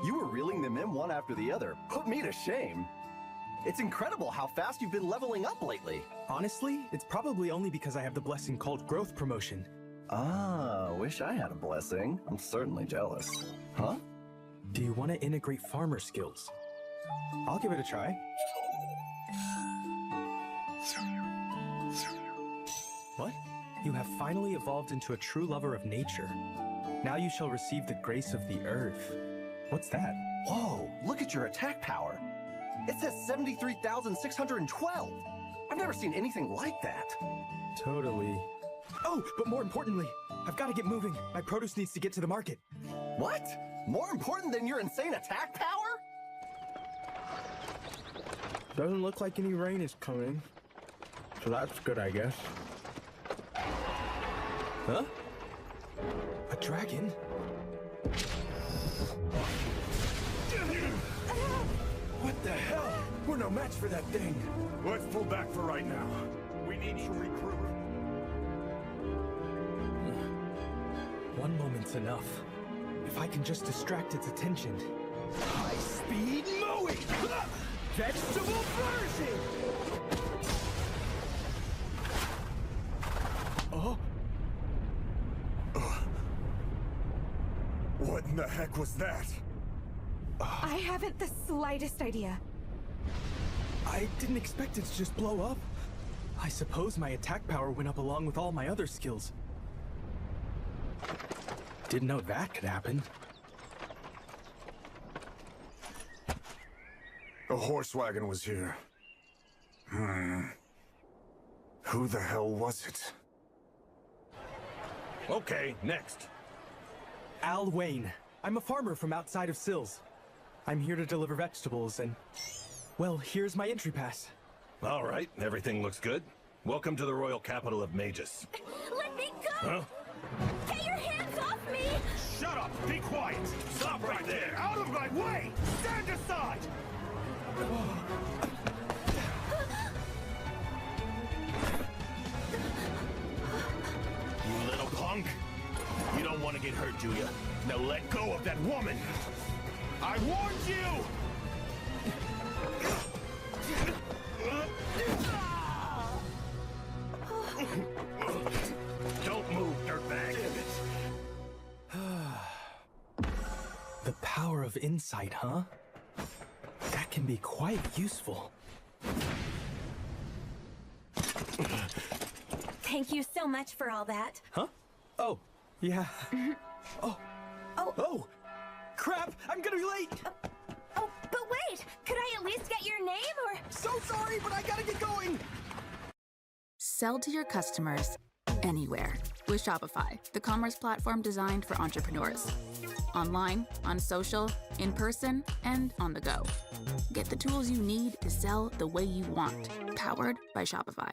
Speaker 21: You were reeling them in one after the other. Put me to shame. It's incredible how fast you've been leveling up lately.
Speaker 15: Honestly, it's probably only because I have the blessing called Growth Promotion.
Speaker 21: Ah, wish I had a blessing. I'm certainly jealous. Huh?
Speaker 15: Do you want to integrate farmer skills? I'll give it a try. What? You have finally evolved into a true lover of nature. Now you shall receive the grace of the earth. What's that?
Speaker 21: Whoa, look at your attack power. It says 73,612. I've never seen anything like that.
Speaker 15: Totally. Oh, but more importantly, I've got to get moving. My produce needs to get to the market.
Speaker 21: What? More important than your insane attack power?
Speaker 15: Doesn't look like any rain is coming. So that's good, I guess. Huh? A dragon? What the hell? We're no match for that thing.
Speaker 24: Let's pull back for right now. We need to regroup.
Speaker 15: One moment's enough. If I can just distract its attention. High-speed mowing! Vegetable flourishing! Oh?
Speaker 24: What in the heck was that?
Speaker 25: I haven't the slightest idea.
Speaker 15: I didn't expect it to just blow up. I suppose my attack power went up along with all my other skills. Didn't know that could happen.
Speaker 24: A horse wagon was here. Who the hell was it?
Speaker 15: Okay, next. Al Wayne. I'm a farmer from outside of Sills. I'm here to deliver vegetables and... well, here's my entry pass.
Speaker 26: All right, everything looks good. Welcome to the royal capital of Magus.
Speaker 16: Let me go!
Speaker 26: Huh?
Speaker 16: Get your hands off me!
Speaker 24: Shut up! Be quiet! Stop right there! Out of my way! Stand aside!
Speaker 26: You little punk! You don't want to get hurt, do you? Now let go of that woman! I warned you! Don't move, dirtbag!
Speaker 15: The power of insight, huh? That can be quite useful.
Speaker 25: Thank you so much for all that.
Speaker 15: Huh? Oh, yeah. Oh, crap! I'm gonna be late!
Speaker 25: Oh, but wait! Could I at least get your name, or...?
Speaker 15: So sorry, but I gotta get going!
Speaker 27: Sell to your customers anywhere with Shopify, the commerce platform designed for entrepreneurs. Online, on social, in person, and on the go. Get the tools you need to sell the way you want. Powered by Shopify.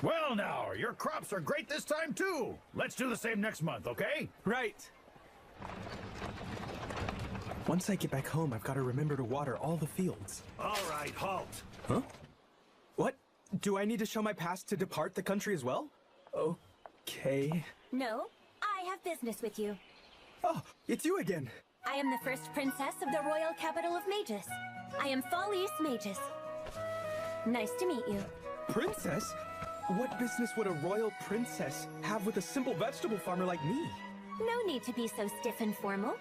Speaker 24: Well now, your crops are great this time too. Let's do the same next month, okay?
Speaker 15: Right. Once I get back home, I've got to remember to water all the fields.
Speaker 26: All right, halt.
Speaker 15: Huh? What? Do I need to show my pass to depart the country as well? Okay.
Speaker 25: No, I have business with you.
Speaker 15: Oh, it's you again.
Speaker 25: I I am the first princess of the royal capital of Magus. I am Felice Magus. Nice to meet you.
Speaker 15: Princess? What business would a royal princess have with a simple vegetable farmer like me?
Speaker 25: No need to be so stiff and formal.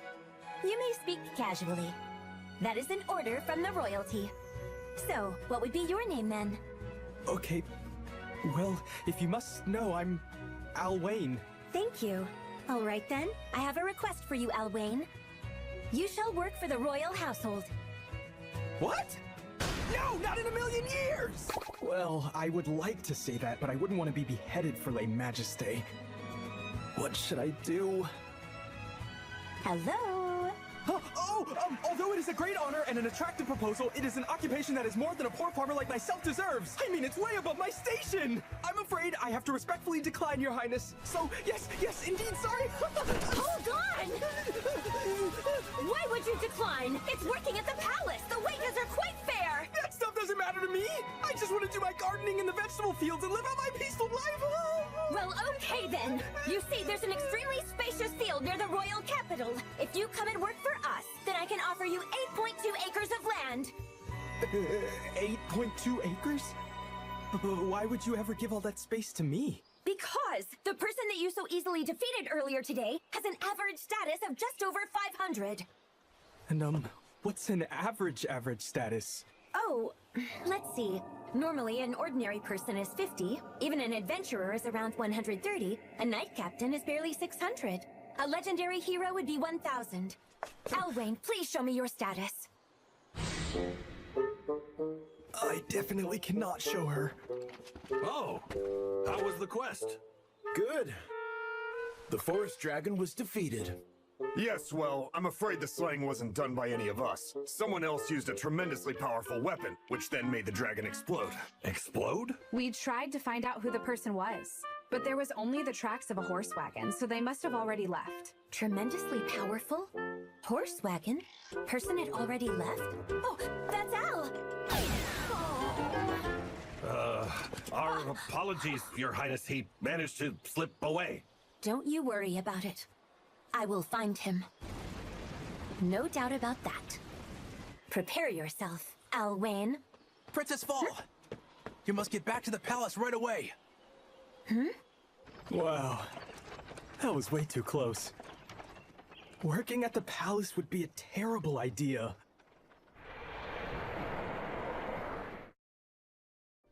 Speaker 25: You may speak casually. That is an order from the royalty. So, what would be your name then?
Speaker 15: Okay. Well, if you must know, I'm Alwayne.
Speaker 25: Thank you. All right then, I have a request for you, Alwayne. You shall work for the royal household.
Speaker 15: What? No, not in a million years! Well, I would like to say that, but I wouldn't want to be beheaded for lay majesty. What should I do?
Speaker 25: Hello?
Speaker 15: Although it is a great honor and an attractive proposal, it is an occupation that is more than a poor farmer like myself deserves. I mean, it's way above my station. I'm afraid I have to respectfully decline, Your Highness. So, yes, indeed, sorry.
Speaker 25: Hold on! Why would you decline? It's working at the palace. The wages are quite fair.
Speaker 15: That stuff doesn't matter to me. I just want to do my gardening in the vegetable fields and live out my peaceful life.
Speaker 25: Well, okay then. You see, there's an extremely spacious field near the royal capital. If you come and work for us, then I can offer you 8.2 acres of land.
Speaker 15: 8.2 acres? Why would you ever give all that space to me?
Speaker 25: Because the person that you so easily defeated earlier today has an average status of just over 500.
Speaker 15: And, what's an average status?
Speaker 25: Oh, let's see. Normally, an ordinary person is 50. Even an adventurer is around 130. A knight captain is barely 600. A legendary hero would be 1,000. Alwayne, please show me your status.
Speaker 15: I definitely cannot show her.
Speaker 26: Oh, how was the quest?
Speaker 3: Good. The forest dragon was defeated.
Speaker 24: Yes, well, I'm afraid the slaying wasn't done by any of us. Someone else used a tremendously powerful weapon, which then made the dragon explode.
Speaker 26: Explode?
Speaker 5: We tried to find out who the person was, but there was only the tracks of a horse wagon, so they must have already left.
Speaker 25: Tremendously powerful? Horse wagon? Person had already left? Oh, that's Al!
Speaker 26: Our apologies, Your Highness. He managed to slip away.
Speaker 25: Don't you worry about it. I will find him. No doubt about that. Prepare yourself, Alwayne.
Speaker 21: Princess Fall! You must get back to the palace right away.
Speaker 15: Wow. That was way too close. Working at the palace would be a terrible idea.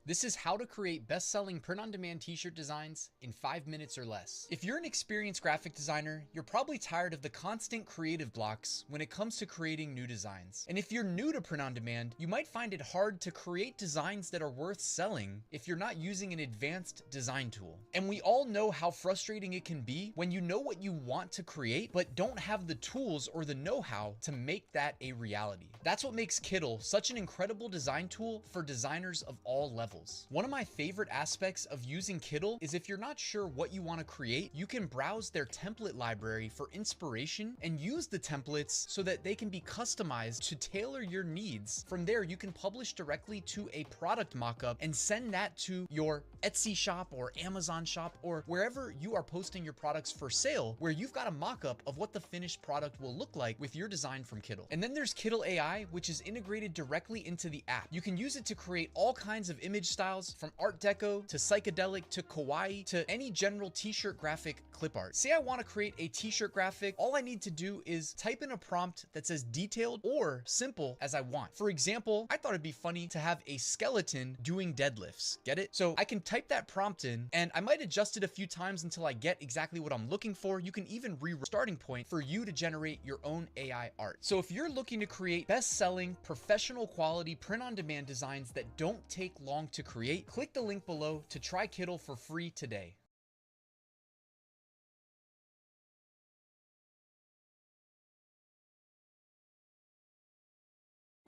Speaker 8: This is how to create best-selling print-on-demand t-shirt designs in 5 minutes or less. If you're an experienced graphic designer, you're probably tired of the constant creative blocks when it comes to creating new designs. And if you're new to print-on-demand, you might find it hard to create designs that are worth selling if you're not using an advanced design tool. And we all know how frustrating it can be when you know what you want to create, but don't have the tools or the know-how to make that a reality. That's what makes Kittl such an incredible design tool for designers of all levels. One of my favorite aspects of using Kittl is if you're not sure what you want to create, you can browse their template library for inspiration and use the templates so that they can be customized to tailor your needs. From there, you can publish directly to a product mockup and send that to your Etsy shop or Amazon shop or wherever you are posting your products for sale, where you've got a mockup of what the finished product will look like with your design from Kittl. And then there's Kittl AI, which is integrated directly into the app. You can use it to create all kinds of image styles, from art deco to psychedelic to kawaii to any general t-shirt graphic clip art. Say I want to create a t-shirt graphic, all I need to do is type in a prompt that's as detailed or simple as I want. For example, I thought it'd be funny to have a skeleton doing deadlifts. Get it? So I can type that prompt in and I might adjust it a few times until I get exactly what I'm looking for. You can even rewrite starting point for you to generate your own AI art. So if you're looking to create best-selling, professional quality print-on-demand designs that don't take long to create, click the link below to try Kittl for free today.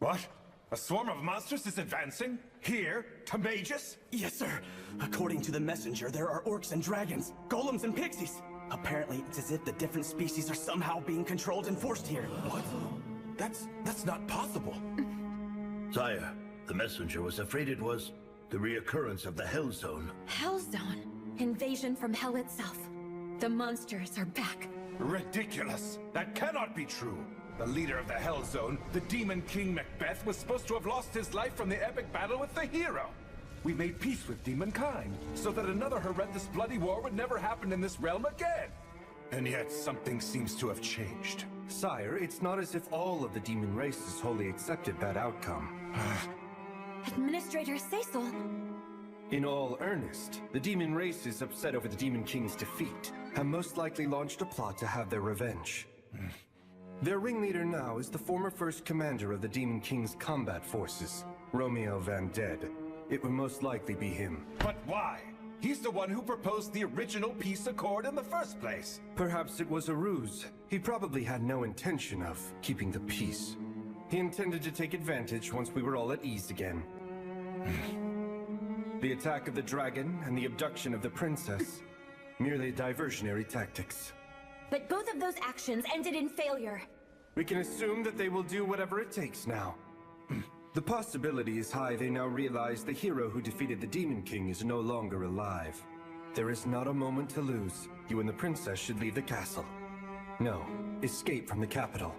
Speaker 24: What? A swarm of monsters is advancing? Here? To Magus?
Speaker 21: Yes, sir. According to the messenger, there are orcs and dragons, golems and pixies. Apparently, it's as if the different species are somehow being controlled and forced here.
Speaker 26: What? That's not possible.
Speaker 9: Sire, the messenger was afraid it was the reoccurrence of the Hell Zone.
Speaker 25: Hell Zone? Invasion from hell itself. The monsters are back.
Speaker 24: Ridiculous. That cannot be true.
Speaker 4: the leader of the Hell Zone, the Demon King Macbeth, was supposed to have lost his life from the epic battle with the hero. We made peace with demonkind, so that another horrendous bloody war would never happen in this realm again. And yet, something seems to have changed.
Speaker 10: Sire, it's not as if all of the demon races wholly accepted that outcome.
Speaker 25: Administrator Cecil.
Speaker 10: In all earnest, the demon races, upset over the Demon King's defeat, have most likely launched a plot to have their revenge. Their ringleader now is the former first commander of the Demon King's combat forces, Romeo Van Dead. It would most likely be him.
Speaker 4: But why? He's the one who proposed the original peace accord in the first place.
Speaker 10: Perhaps it was a ruse. He probably had no intention of keeping the peace. He intended to take advantage once we were all at ease again. The attack of the dragon and the abduction of the princess, merely diversionary tactics.
Speaker 25: But both of those actions ended in failure.
Speaker 10: We can assume that they will do whatever it takes now. The possibility is high they now realize the hero who defeated the Demon King is no longer alive. There is not a moment to lose. You and the princess should leave the castle. No, escape from the capital.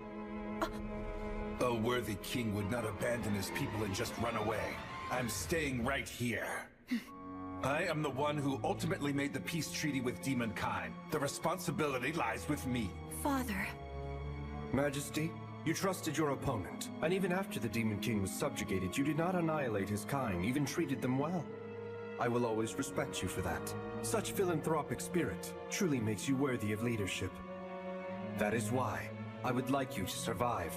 Speaker 4: A worthy king would not abandon his people and just run away. I'm staying right here. I am the one who ultimately made the peace treaty with demonkind. The responsibility lies with me.
Speaker 25: Father.
Speaker 10: Majesty, you trusted your opponent, and even after the Demon King was subjugated, you did not annihilate his kind, even treated them well. I will always respect you for that. Such philanthropic spirit truly makes you worthy of leadership. That is why I would like you to survive.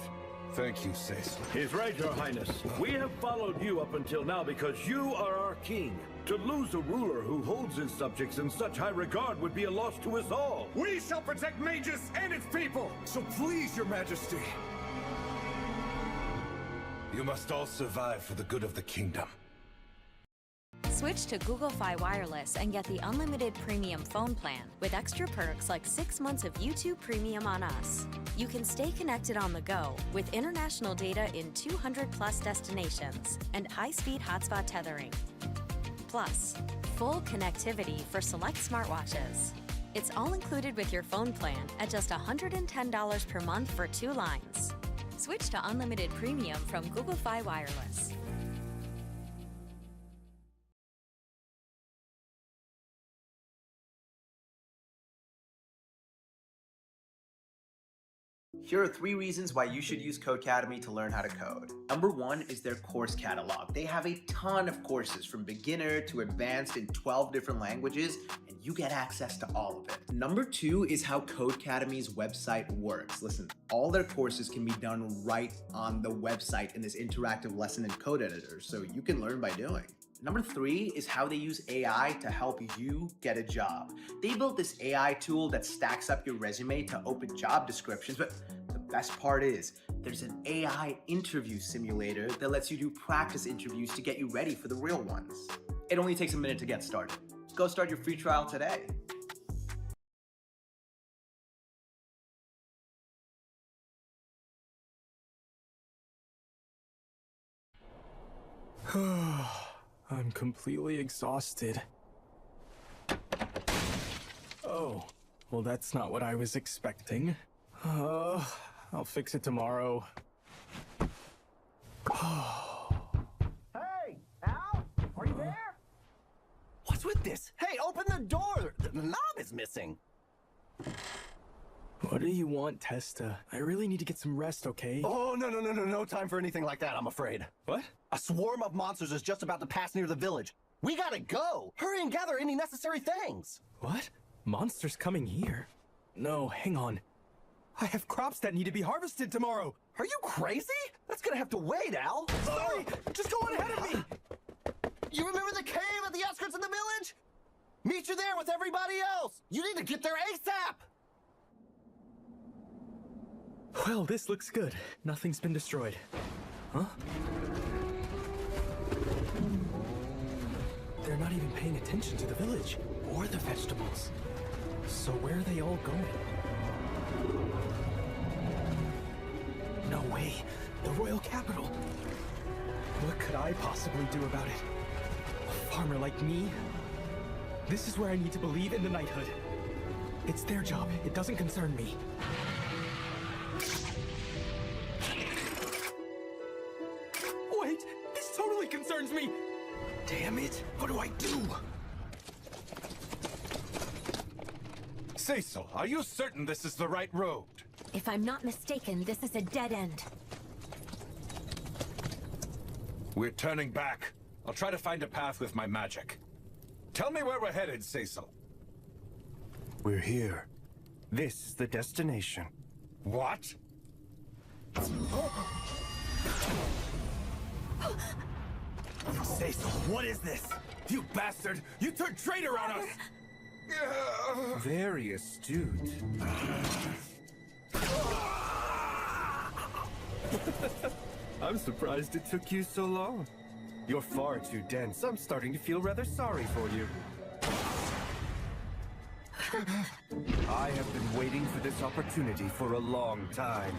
Speaker 4: Thank you, Cecil.
Speaker 9: He's right, Your Highness. We have followed you up until now because you are our king. To lose a ruler who holds his subjects in such high regard would be a loss to us all.
Speaker 24: We shall protect Magus and its people! So please, Your Majesty.
Speaker 4: You must all survive for the good of the kingdom.
Speaker 12: Switch to Google Fi Wireless and get the unlimited premium phone plan with extra perks like 6 months of YouTube Premium on us. You can stay connected on the go with international data in 200+ destinations and high-speed hotspot tethering. Plus, full connectivity for select smartwatches. It's all included with your phone plan at just $110 per month for 2 lines. Switch to unlimited premium from Google Fi Wireless.
Speaker 13: Here are 3 reasons why you should use Codecademy to learn how to code. Number 1 is their course catalog. They have a ton of courses from beginner to advanced in 12 different languages, and you get access to all of it. Number 2 is how Codecademy's website works. Listen, all their courses can be done right on the website in this interactive lesson and code editor, so you can learn by doing. Number 3 is how they use AI to help you get a job. They built this AI tool that stacks up your resume to open job descriptions, but the best part is there's an AI interview simulator that lets you do practice interviews to get you ready for the real ones. It only takes a minute to get started. Go start your free trial today.
Speaker 15: I'm completely exhausted. Oh, well that's not what I was expecting. I'll fix it tomorrow.
Speaker 18: Hey, Al? Are you there? What's with this? Hey, open the door! The knob is missing.
Speaker 15: What do you want, Testa? I really need to get some rest, okay?
Speaker 18: Oh, no time for anything like that, I'm afraid.
Speaker 15: What?
Speaker 18: A swarm of monsters is just about to pass near the village. We gotta go! Hurry and gather any necessary things!
Speaker 15: What? Monsters coming here? No, hang on. I have crops that need to be harvested tomorrow!
Speaker 18: Are you crazy? That's gonna have to wait, Al!
Speaker 15: Sorry! Just go on ahead of me!
Speaker 18: You remember the cave at the outskirts of the village? Meet you there with everybody else! You need to get there ASAP!
Speaker 15: Well, this looks good. Nothing's been destroyed. Huh? They're not even paying attention to the village or the vegetables. So where are they all going? No way. The royal capital. What could I possibly do about it? A farmer like me? This is where I need to believe in the knighthood. It's their job. It doesn't concern me. concerns me! Damn it! What do I do?
Speaker 4: Cecil, are you certain this is the right road?
Speaker 25: If I'm not mistaken, this is a dead end.
Speaker 4: We're turning back. I'll try to find a path with my magic. Tell me where we're headed, Cecil.
Speaker 10: We're here. This is the destination.
Speaker 4: What?
Speaker 21: Cecil, what is this?
Speaker 4: You bastard! You turned traitor on us!
Speaker 10: Very astute. I'm surprised it took you so long. You're far too dense. I'm starting to feel rather sorry for you. I have been waiting for this opportunity for a long time.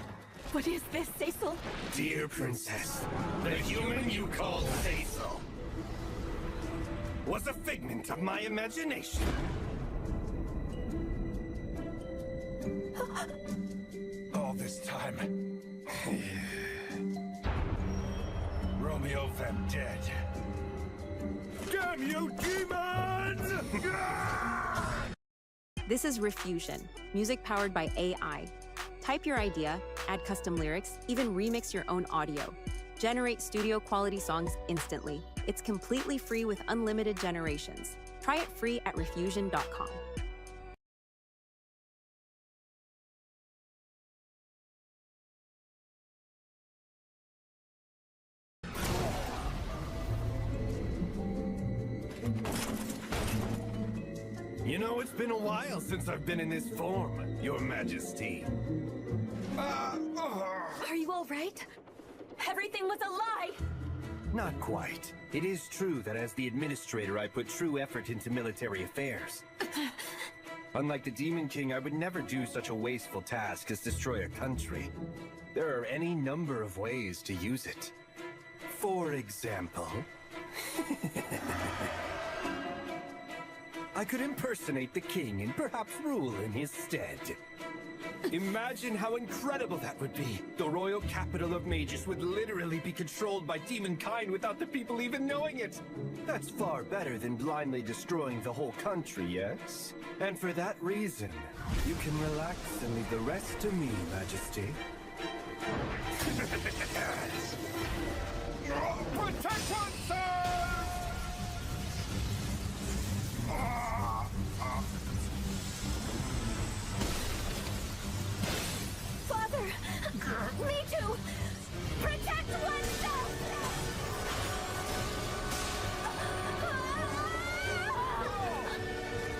Speaker 25: What is this, Cecil?
Speaker 10: Dear Princess,
Speaker 24: The human you call Cecil was a figment of my imagination.
Speaker 4: All this time. Romeo Van dead.
Speaker 24: Damn you, demons!
Speaker 7: This is Refusion, music powered by AI. Type your idea, add custom lyrics, even remix your own audio. Generate studio quality songs instantly. It's completely free with unlimited generations. Try it free at refusion.com.
Speaker 24: You know, it's been a while since I've been in this form, Your Majesty.
Speaker 25: Are you all right? Everything was a lie!
Speaker 10: Not quite. It is true that as the administrator, I put true effort into military affairs. Unlike the Demon King, I would never do such a wasteful task as destroy a country. There are any number of ways to use it. For example... I could impersonate the king and perhaps rule in his stead. Imagine how incredible that would be. The royal capital of Magus would literally be controlled by demonkind without the people even knowing it. That's far better than blindly destroying the whole country, yes? And for that reason, you can relax and leave the rest to me, Majesty.
Speaker 24: Protect oneself!
Speaker 25: Father! Me too! Protect oneself!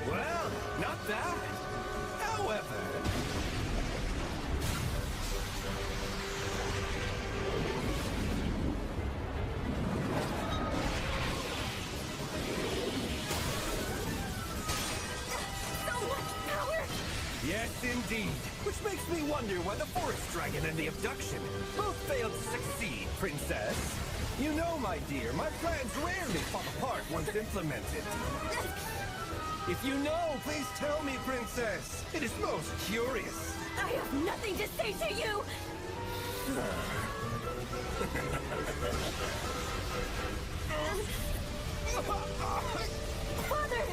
Speaker 24: Well, not bad. However... Yes, indeed. Which makes me wonder why the Forest Dragon and the abduction both failed to succeed, Princess. You know, my dear, my plans rarely fall apart once implemented. If you know, please tell me, Princess. It is most curious.
Speaker 25: I have nothing to say to you! Father!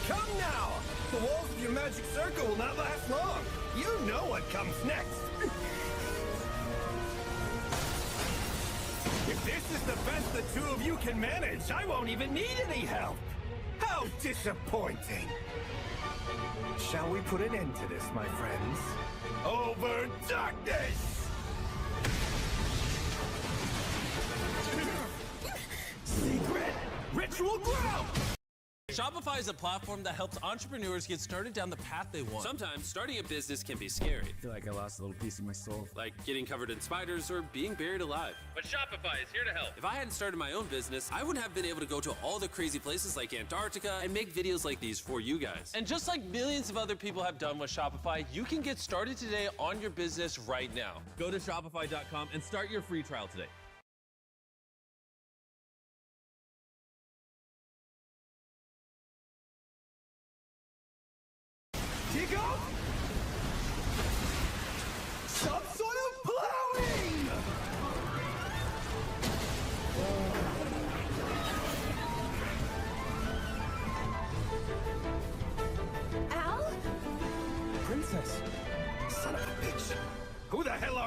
Speaker 24: Come now! The walls of your magic circle will not last long. You know what comes next. If this is the best the two of you can manage, I won't even need any help. How disappointing.
Speaker 10: Shall we put an end to this, my friends?
Speaker 24: Over darkness!
Speaker 11: Secret ritual ground! Shopify is a platform that helps entrepreneurs get started down the path they want.
Speaker 14: Sometimes starting a business can be scary.
Speaker 17: I feel like I lost a little piece of my soul.
Speaker 14: Like getting covered in spiders or being buried alive. But Shopify is here to help. If I hadn't started my own business, I wouldn't have been able to go to all the crazy places like Antarctica and make videos like these for you guys.
Speaker 11: And just like millions of other people have done with Shopify, you can get started today on your business right now. Go to Shopify.com and start your free trial today.
Speaker 24: Kick off! Some sort of plowing!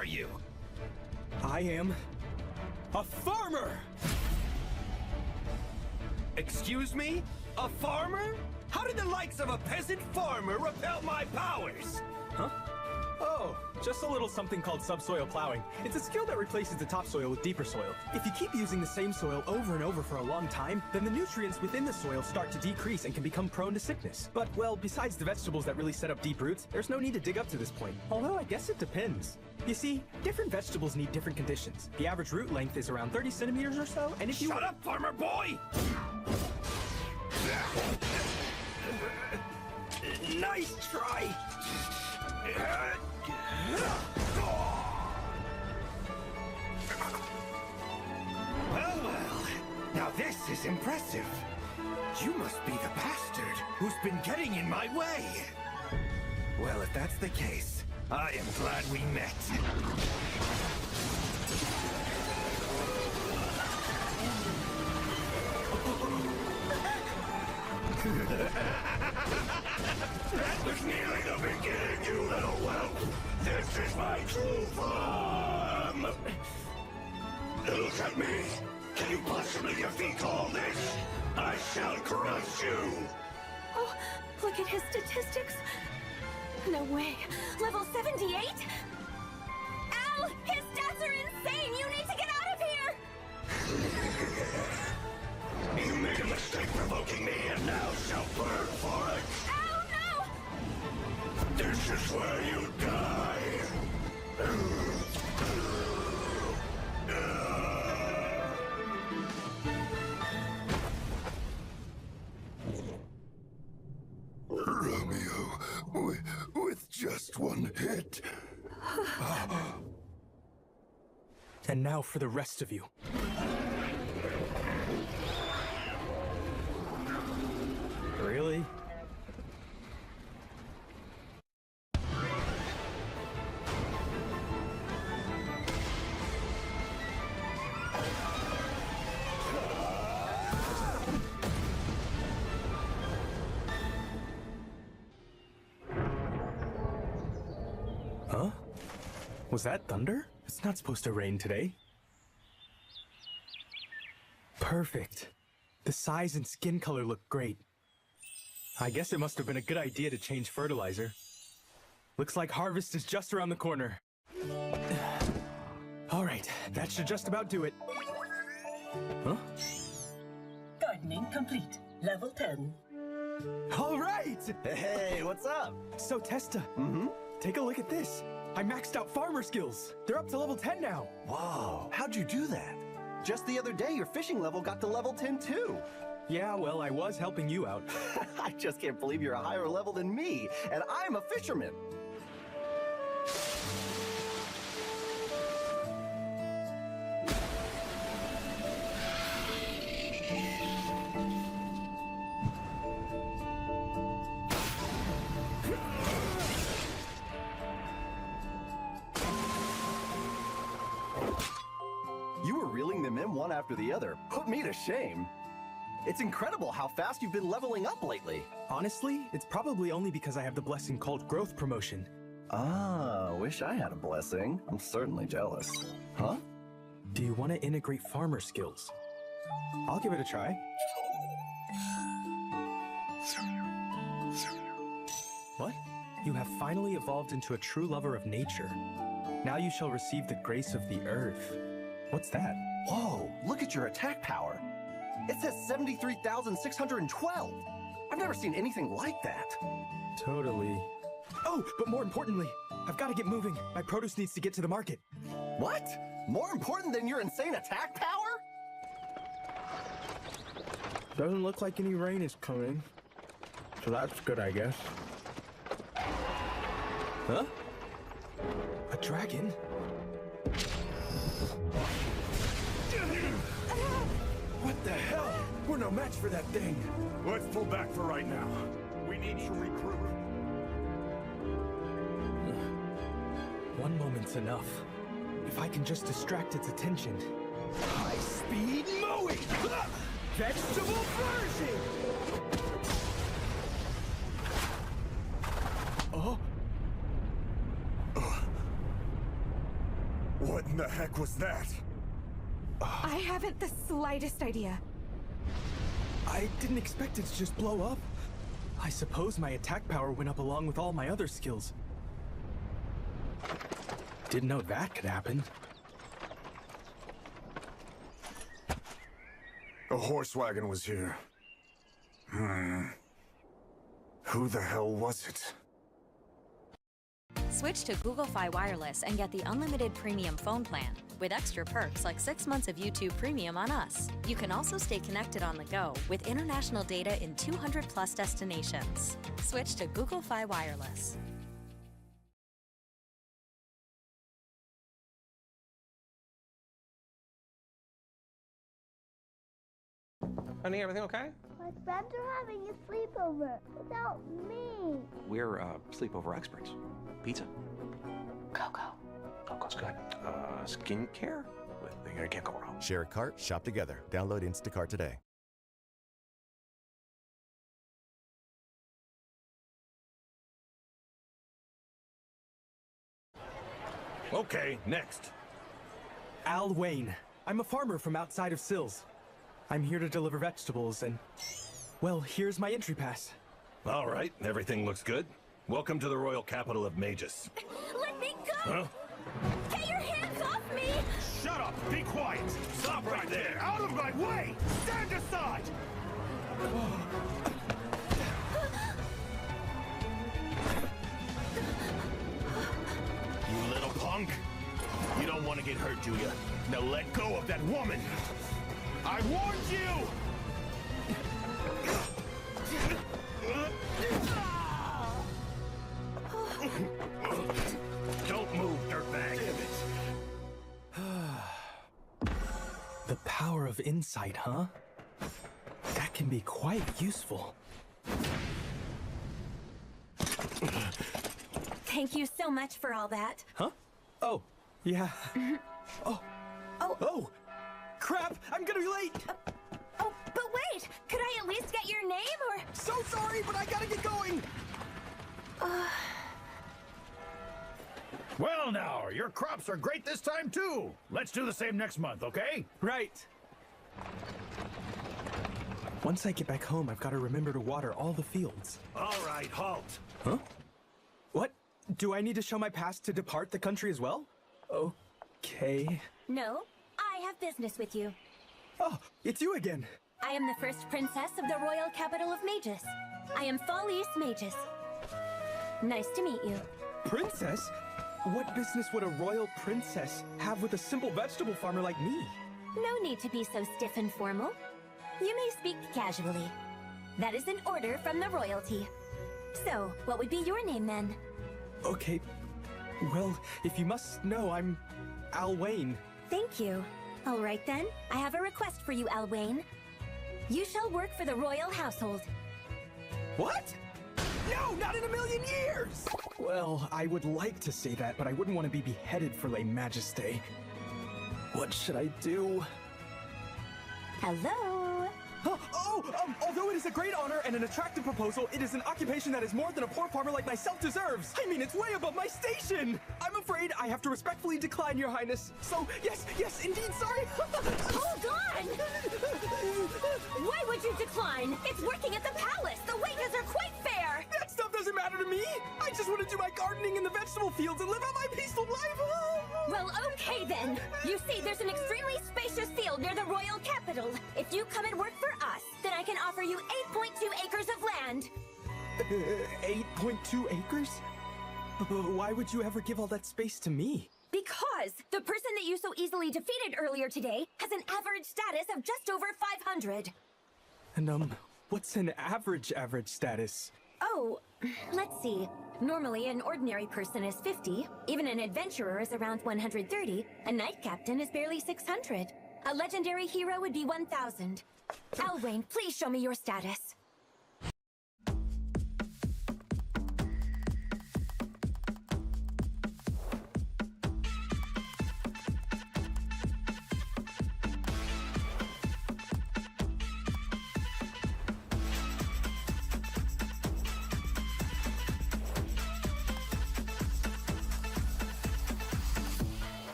Speaker 24: are you?
Speaker 15: I am a farmer!
Speaker 24: Excuse me? A farmer? How did the likes of a peasant farmer repel my powers?
Speaker 15: Huh? Oh, just a little something called subsoil plowing. It's a skill that replaces the topsoil with deeper soil. If you keep using the same soil over and over for a long time, then the nutrients within the soil start to decrease and can become prone to sickness. But, well, besides the vegetables that really set up deep roots, there's no need to dig up to this point. Although, I guess it depends. You see, different vegetables need different conditions. The average root length is around 30 centimeters or so, and if you—
Speaker 24: Shut up, farmer boy! Nice try! Well, now this is impressive. You must be the bastard who's been getting in my way. Well, if that's the case, I am glad we met. That was nearly the beginning, you little whelp. This is my true form. Look at me. Can you possibly defeat all this? I shall crush you.
Speaker 25: Oh, look at his statistics. No way. Level 78? Al, his stats are insane. You need to get out of here.
Speaker 24: You made a mistake provoking me and now shall burn for it.
Speaker 25: Al, no!
Speaker 24: This is where you die. Romeo, with just one hit.
Speaker 15: And now for the rest of you. Really? Huh? Was that thunder? It's not supposed to rain today. Perfect. The size and skin color look great. I guess it must have been a good idea to change fertilizer. Looks like harvest is just around the corner. All right, that should just about do it. Huh?
Speaker 1: Gardening complete. Level 10.
Speaker 15: All right!
Speaker 18: Hey, what's up?
Speaker 15: So, Testa, take a look at this. I maxed out farmer skills. They're up to level 10 now.
Speaker 18: Wow, how'd you do that? Just the other day, your fishing level got to level 10 too.
Speaker 15: Yeah, well, I was helping you out.
Speaker 18: I just can't believe you're a higher level than me, and I'm a fisherman. You were reeling them in one after the other. Put me to shame. It's incredible how fast you've been leveling up lately.
Speaker 15: Honestly, it's probably only because I have the blessing called Growth Promotion.
Speaker 18: Ah, wish I had a blessing. I'm certainly jealous. Huh?
Speaker 15: Do you want to integrate farmer skills? I'll give it a try. What? You have finally evolved into a true lover of nature. Now you shall receive the grace of the earth. What's that?
Speaker 18: Whoa, look at your attack power. It says 73,612. I've never seen anything like that.
Speaker 15: Totally. Oh, but more importantly, I've got to get moving. My produce needs to get to the market.
Speaker 18: What? More important than your insane attack power?
Speaker 15: Doesn't look like any rain is coming. So that's good, I guess. Huh? A dragon?
Speaker 24: What the hell? We're no match for that thing. Let's pull back for right now. We need to recruit.
Speaker 15: One moment's enough. If I can just distract its attention.
Speaker 24: High-speed mowing! Vegetable flourishing! What in the heck was that?
Speaker 5: I haven't the slightest idea.
Speaker 15: I didn't expect it to just blow up. I suppose my attack power went up along with all my other skills. Didn't know that could happen.
Speaker 24: A horse wagon was here. Who the hell was it?
Speaker 12: Switch to Google Fi Wireless and get the unlimited premium phone plan with extra perks like 6 months of YouTube Premium on us. You can also stay connected on the go with international data in 200+ destinations. Switch to Google Fi Wireless.
Speaker 2: Honey, everything okay?
Speaker 6: My friends are having a sleepover without me.
Speaker 2: We're sleepover experts. Pizza? Cocoa. Cocoa's good. Skincare? You can't go wrong.
Speaker 16: Share a cart, shop together. Download Instacart today.
Speaker 24: Okay, next.
Speaker 15: Al Wayne. I'm a farmer from outside of Sills. I'm here to deliver vegetables and... well, here's my entry pass.
Speaker 24: All right, everything looks good. Welcome to the royal capital of Magus.
Speaker 6: Let me go!
Speaker 24: Huh?
Speaker 6: Get your hands off me!
Speaker 26: Shut up! Be quiet! Stop right there! Out of my way! Stand aside! You little punk! You don't want to get hurt, do you? Now let go of that woman! I warned you! Don't move, dirtbag!
Speaker 15: The power of insight, huh? That can be quite useful.
Speaker 25: Thank you so much for all that.
Speaker 15: Huh? Oh, yeah. Oh! Crap! I'm gonna be late!
Speaker 25: Oh, but wait! Could I at least get your name, or...?
Speaker 15: So sorry, but I gotta get going!
Speaker 26: Well now, your crops are great this time too. Let's do the same next month, okay?
Speaker 15: Right. Once I get back home, I've got to remember to water all the fields.
Speaker 26: All right, halt.
Speaker 15: Huh? What? Do I need to show my pass to depart the country as well? Okay.
Speaker 25: No, I have business with you.
Speaker 15: Oh, it's you again.
Speaker 25: I am the first princess of the royal capital of Magus. I am Falice Magus. Nice to meet you.
Speaker 15: Princess? What business would a royal princess have with a simple vegetable farmer like me?
Speaker 25: No need to be so stiff and formal. You may speak casually. That is an order from the royalty. So, what would be your name then?
Speaker 15: Okay. Well, if you must know, I'm Al Wayne.
Speaker 25: Thank you. All right then, I have a request for you, Al Wayne. You shall work for the royal household.
Speaker 15: What? No, not in a million years! Well, I would like to say that, but I wouldn't want to be beheaded for lay majesty. What should I do?
Speaker 25: Hello?
Speaker 15: Although it is a great honor and an attractive proposal, it is an occupation that is more than a poor farmer like myself deserves. I mean, it's way above my station. I'm afraid I have to respectfully decline, Your Highness. So, yes, indeed, sorry.
Speaker 25: Hold on! Why would you decline? It's working at the palace. The wages are quite fair.
Speaker 15: That stuff doesn't matter to me. I just want to do my gardening in the vegetable fields and live out my peaceful life.
Speaker 25: Well, okay then. You see, there's an extremely spacious field near the royal capital. If you come and work for us, then I can offer you 8.2 acres of land.
Speaker 15: 8.2 acres? Why would you ever give all that space to me?
Speaker 25: Because the person that you so easily defeated earlier today has an average status of just over 500.
Speaker 15: And, what's an average status?
Speaker 25: Oh, let's see. Normally, an ordinary person is 50. Even an adventurer is around 130. A knight captain is barely 600. A legendary hero would be 1,000. Al Wayne, please show me your status.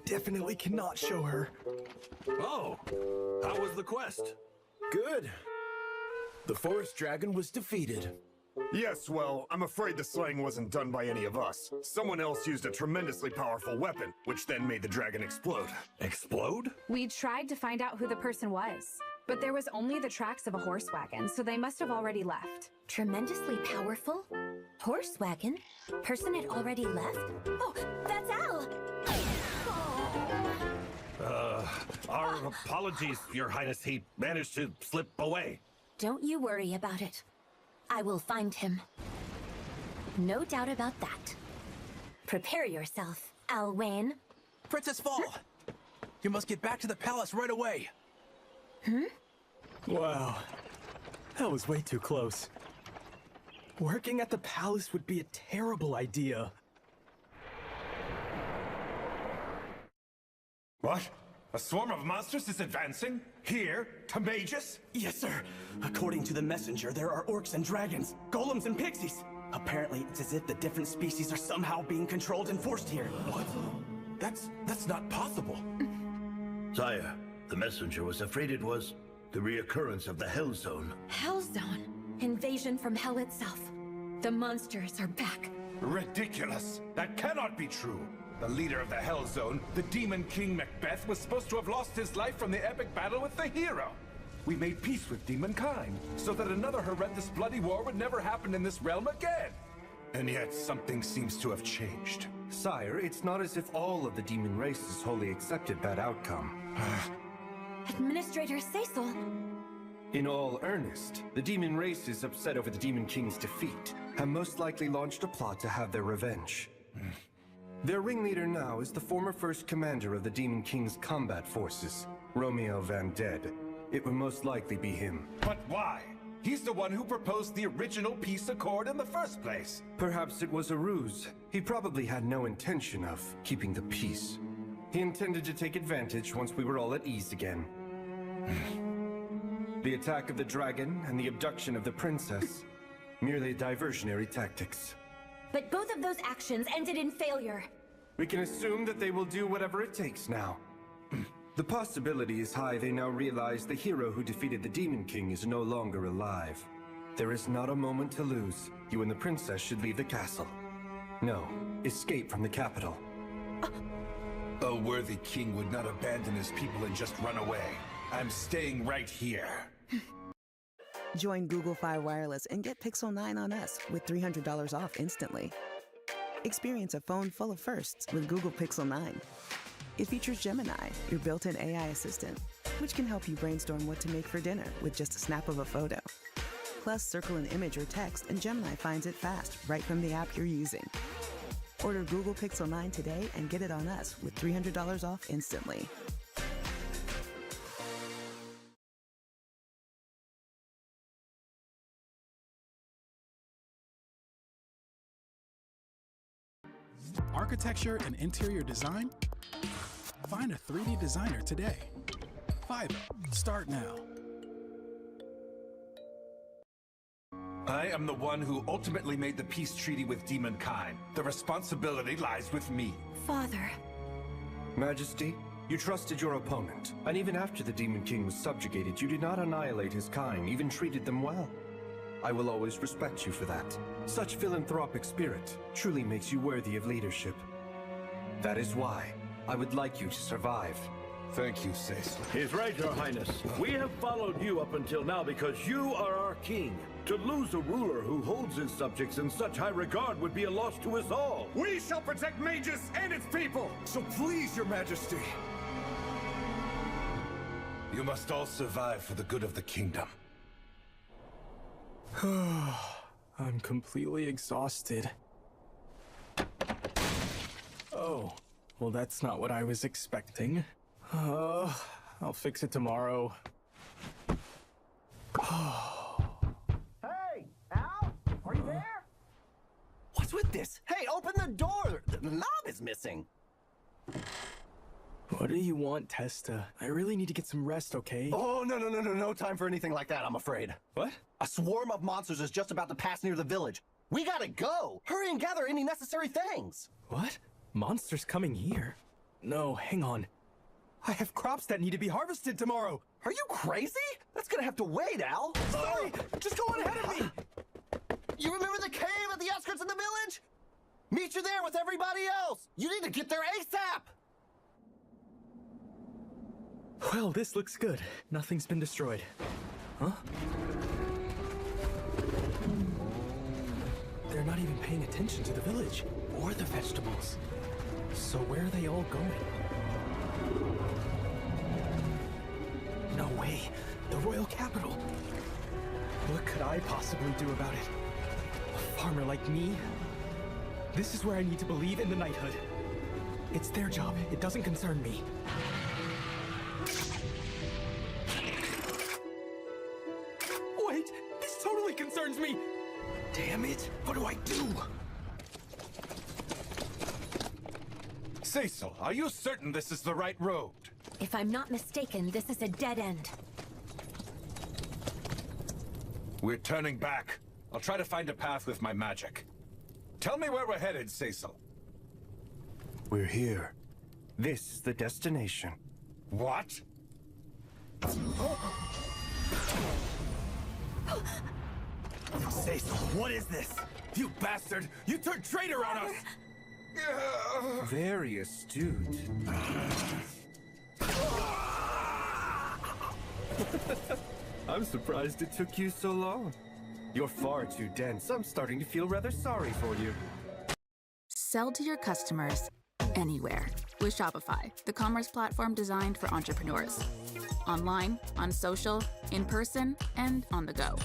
Speaker 15: definitely cannot show her.
Speaker 9: Oh, how was the quest?
Speaker 24: Good. The forest dragon was defeated.
Speaker 3: Yes, well, I'm afraid the slaying wasn't done by any of us. Someone else used a tremendously powerful weapon, which then made the dragon explode.
Speaker 9: Explode?
Speaker 5: We tried to find out who the person was, but there was only the tracks of a horse wagon, so they must have already left.
Speaker 25: Tremendously powerful? Horse wagon? Person had already left? Oh, that's Al!
Speaker 9: Our apologies, Your Highness. He managed to slip away.
Speaker 25: Don't you worry about it. I will find him. No doubt about that. Prepare yourself, Alwyn.
Speaker 21: Princess Fall! You must get back to the palace right away.
Speaker 15: Wow. That was way too close. Working at the palace would be a terrible idea.
Speaker 4: What? A swarm of monsters is advancing? Here? To Magus?
Speaker 21: Yes, sir. According to the messenger, there are orcs and dragons, golems and pixies. Apparently, it's as if the different species are somehow being controlled and forced here.
Speaker 9: What? That's not possible. Sire, the messenger was afraid it was the reoccurrence of the Hell Zone.
Speaker 25: Hell Zone. Invasion from hell itself. The monsters are back.
Speaker 4: Ridiculous! That cannot be true! The leader of the Hell Zone, the Demon King Macbeth, was supposed to have lost his life from the epic battle with the hero. We made peace with demonkind, so that another horrendous bloody war would never happen in this realm again. And yet something seems to have changed.
Speaker 10: Sire, it's not as if all of the demon races wholly accepted that outcome.
Speaker 25: Administrator Cecil.
Speaker 10: In all earnest, the demon races, upset over the Demon King's defeat, have most likely launched a plot to have their revenge. Their ringleader now is the former first commander of the Demon King's combat forces, Romeo Van Dead. It would most likely be him.
Speaker 4: But why? He's the one who proposed the original peace accord in the first place.
Speaker 10: Perhaps it was a ruse. He probably had no intention of keeping the peace. He intended to take advantage once we were all at ease again. The attack of the dragon and the abduction of the princess, merely diversionary tactics.
Speaker 25: But both of those actions ended in failure.
Speaker 10: We can assume that they will do whatever it takes now. The possibility is high they now realize the hero who defeated the Demon King is no longer alive. There is not a moment to lose. You and the princess should leave the castle. No, escape from the capital.
Speaker 4: A worthy king would not abandon his people and just run away. I'm staying right here.
Speaker 8: Join Google Fi Wireless and get Pixel 9 on us with $300 off instantly. Experience a phone full of firsts with Google Pixel 9. It features Gemini, your built-in AI assistant, which can help you brainstorm what to make for dinner with just a snap of a photo. Plus, circle an image or text, and Gemini finds it fast right from the app you're using. Order Google Pixel 9 today and get it on us with $300 off instantly.
Speaker 17: Architecture and interior design? Find a 3D designer today. Fiverr. Start now.
Speaker 4: I am the one who ultimately made the peace treaty with demonkind. The responsibility lies with me.
Speaker 25: Father.
Speaker 10: Majesty, you trusted your opponent, and even after the Demon King was subjugated, you did not annihilate his kind, even treated them well. I will always respect you for that. Such philanthropic spirit truly makes you worthy of leadership. That is why I would like you to survive.
Speaker 4: Thank you, Cecil.
Speaker 9: He's right, Your Highness. We have followed you up until now because you are our king. To lose a ruler who holds his subjects in such high regard would be a loss to us all.
Speaker 3: We shall protect Magus and its people!
Speaker 24: So please, Your Majesty.
Speaker 4: You must all survive for the good of the kingdom.
Speaker 15: I'm completely exhausted. Oh, well, that's not what I was expecting. I'll fix it tomorrow.
Speaker 18: Hey, Al? Are you there? What's with this? Hey, open the door! The knob is missing.
Speaker 15: What do you want, Testa? I really need to get some rest, okay?
Speaker 18: Oh, no time for anything like that, I'm afraid.
Speaker 15: What?
Speaker 18: A swarm of monsters is just about to pass near the village. We gotta go! Hurry and gather any necessary things!
Speaker 15: What? Monsters coming here? No, hang on. I have crops that need to be harvested tomorrow.
Speaker 21: Are you crazy? That's gonna have to wait, Al.
Speaker 15: Sorry, just go on ahead of me.
Speaker 18: You remember the cave at the outskirts of the village? Meet you there with everybody else. You need to get there ASAP.
Speaker 15: Well, this looks good. Nothing's been destroyed. Huh? They're not even paying attention to the village or the vegetables. So where are they all going? No way. The royal capital. What could I possibly do about it? A farmer like me? This is where I need to believe in the knighthood. It's their job. It doesn't concern me. Wait! This totally concerns me! Damn it! What do I do?
Speaker 4: Cecil, are you certain this is the right road?
Speaker 25: If I'm not mistaken, this is a dead end.
Speaker 4: We're turning back. I'll try to find a path with my magic. Tell me where we're headed, Cecil.
Speaker 10: We're here. This is the destination.
Speaker 4: What?
Speaker 21: Cecil, what is this?
Speaker 4: You bastard! You turned traitor on us!
Speaker 10: Very astute. I'm surprised it took you so long. You're far too dense. I'm starting to feel rather sorry for you.
Speaker 7: Sell to your customers anywhere with Shopify, the commerce platform designed for entrepreneurs. Online, on social, in person, and on the go.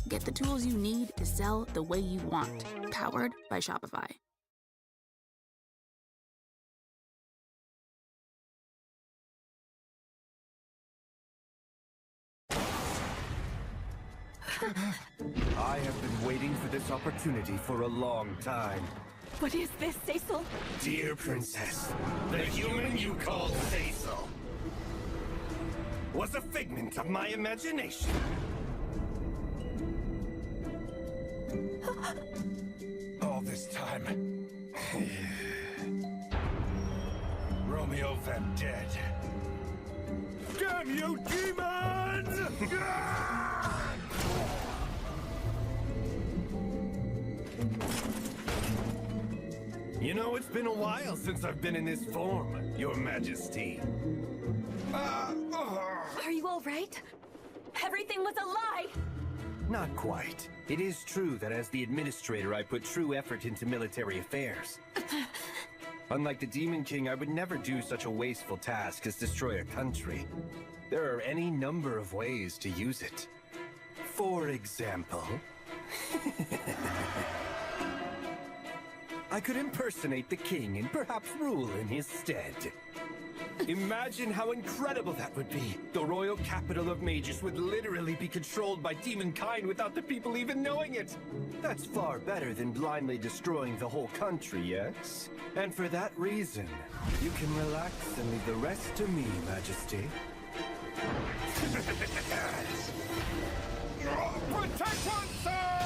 Speaker 7: Get the tools you need to sell the way you want. Powered by Shopify.
Speaker 10: I have been waiting for this opportunity for a long time.
Speaker 25: What is this, Cecil?
Speaker 24: Dear Princess, the human you called Cecil was a figment of my imagination.
Speaker 4: All this time, Romeo Van Dead.
Speaker 24: Damn you, demons! You know, it's been a while since I've been in this form, Your Majesty.
Speaker 25: Are you all right? Everything was a lie!
Speaker 10: Not quite. It is true that as the administrator, I put true effort into military affairs. Unlike the Demon King, I would never do such a wasteful task as destroy a country. There are any number of ways to use it. For example... I could impersonate the king and perhaps rule in his stead. Imagine how incredible that would be. The royal capital of Magus would literally be controlled by demonkind without the people even knowing it. That's far better than blindly destroying the whole country, yes? And for that reason, you can relax and leave the rest to me, Majesty.
Speaker 4: Protect oneself!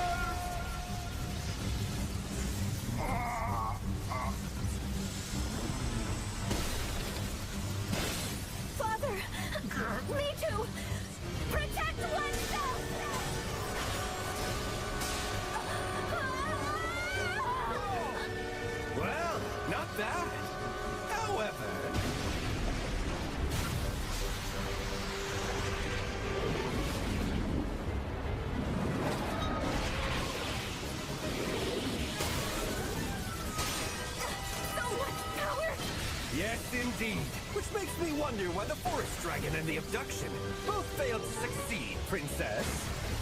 Speaker 25: Father! Me too! Protect oneself!
Speaker 10: Well, not bad. However...
Speaker 24: Yes, indeed. Which makes me wonder why the Forest Dragon and the abduction both failed to succeed, Princess.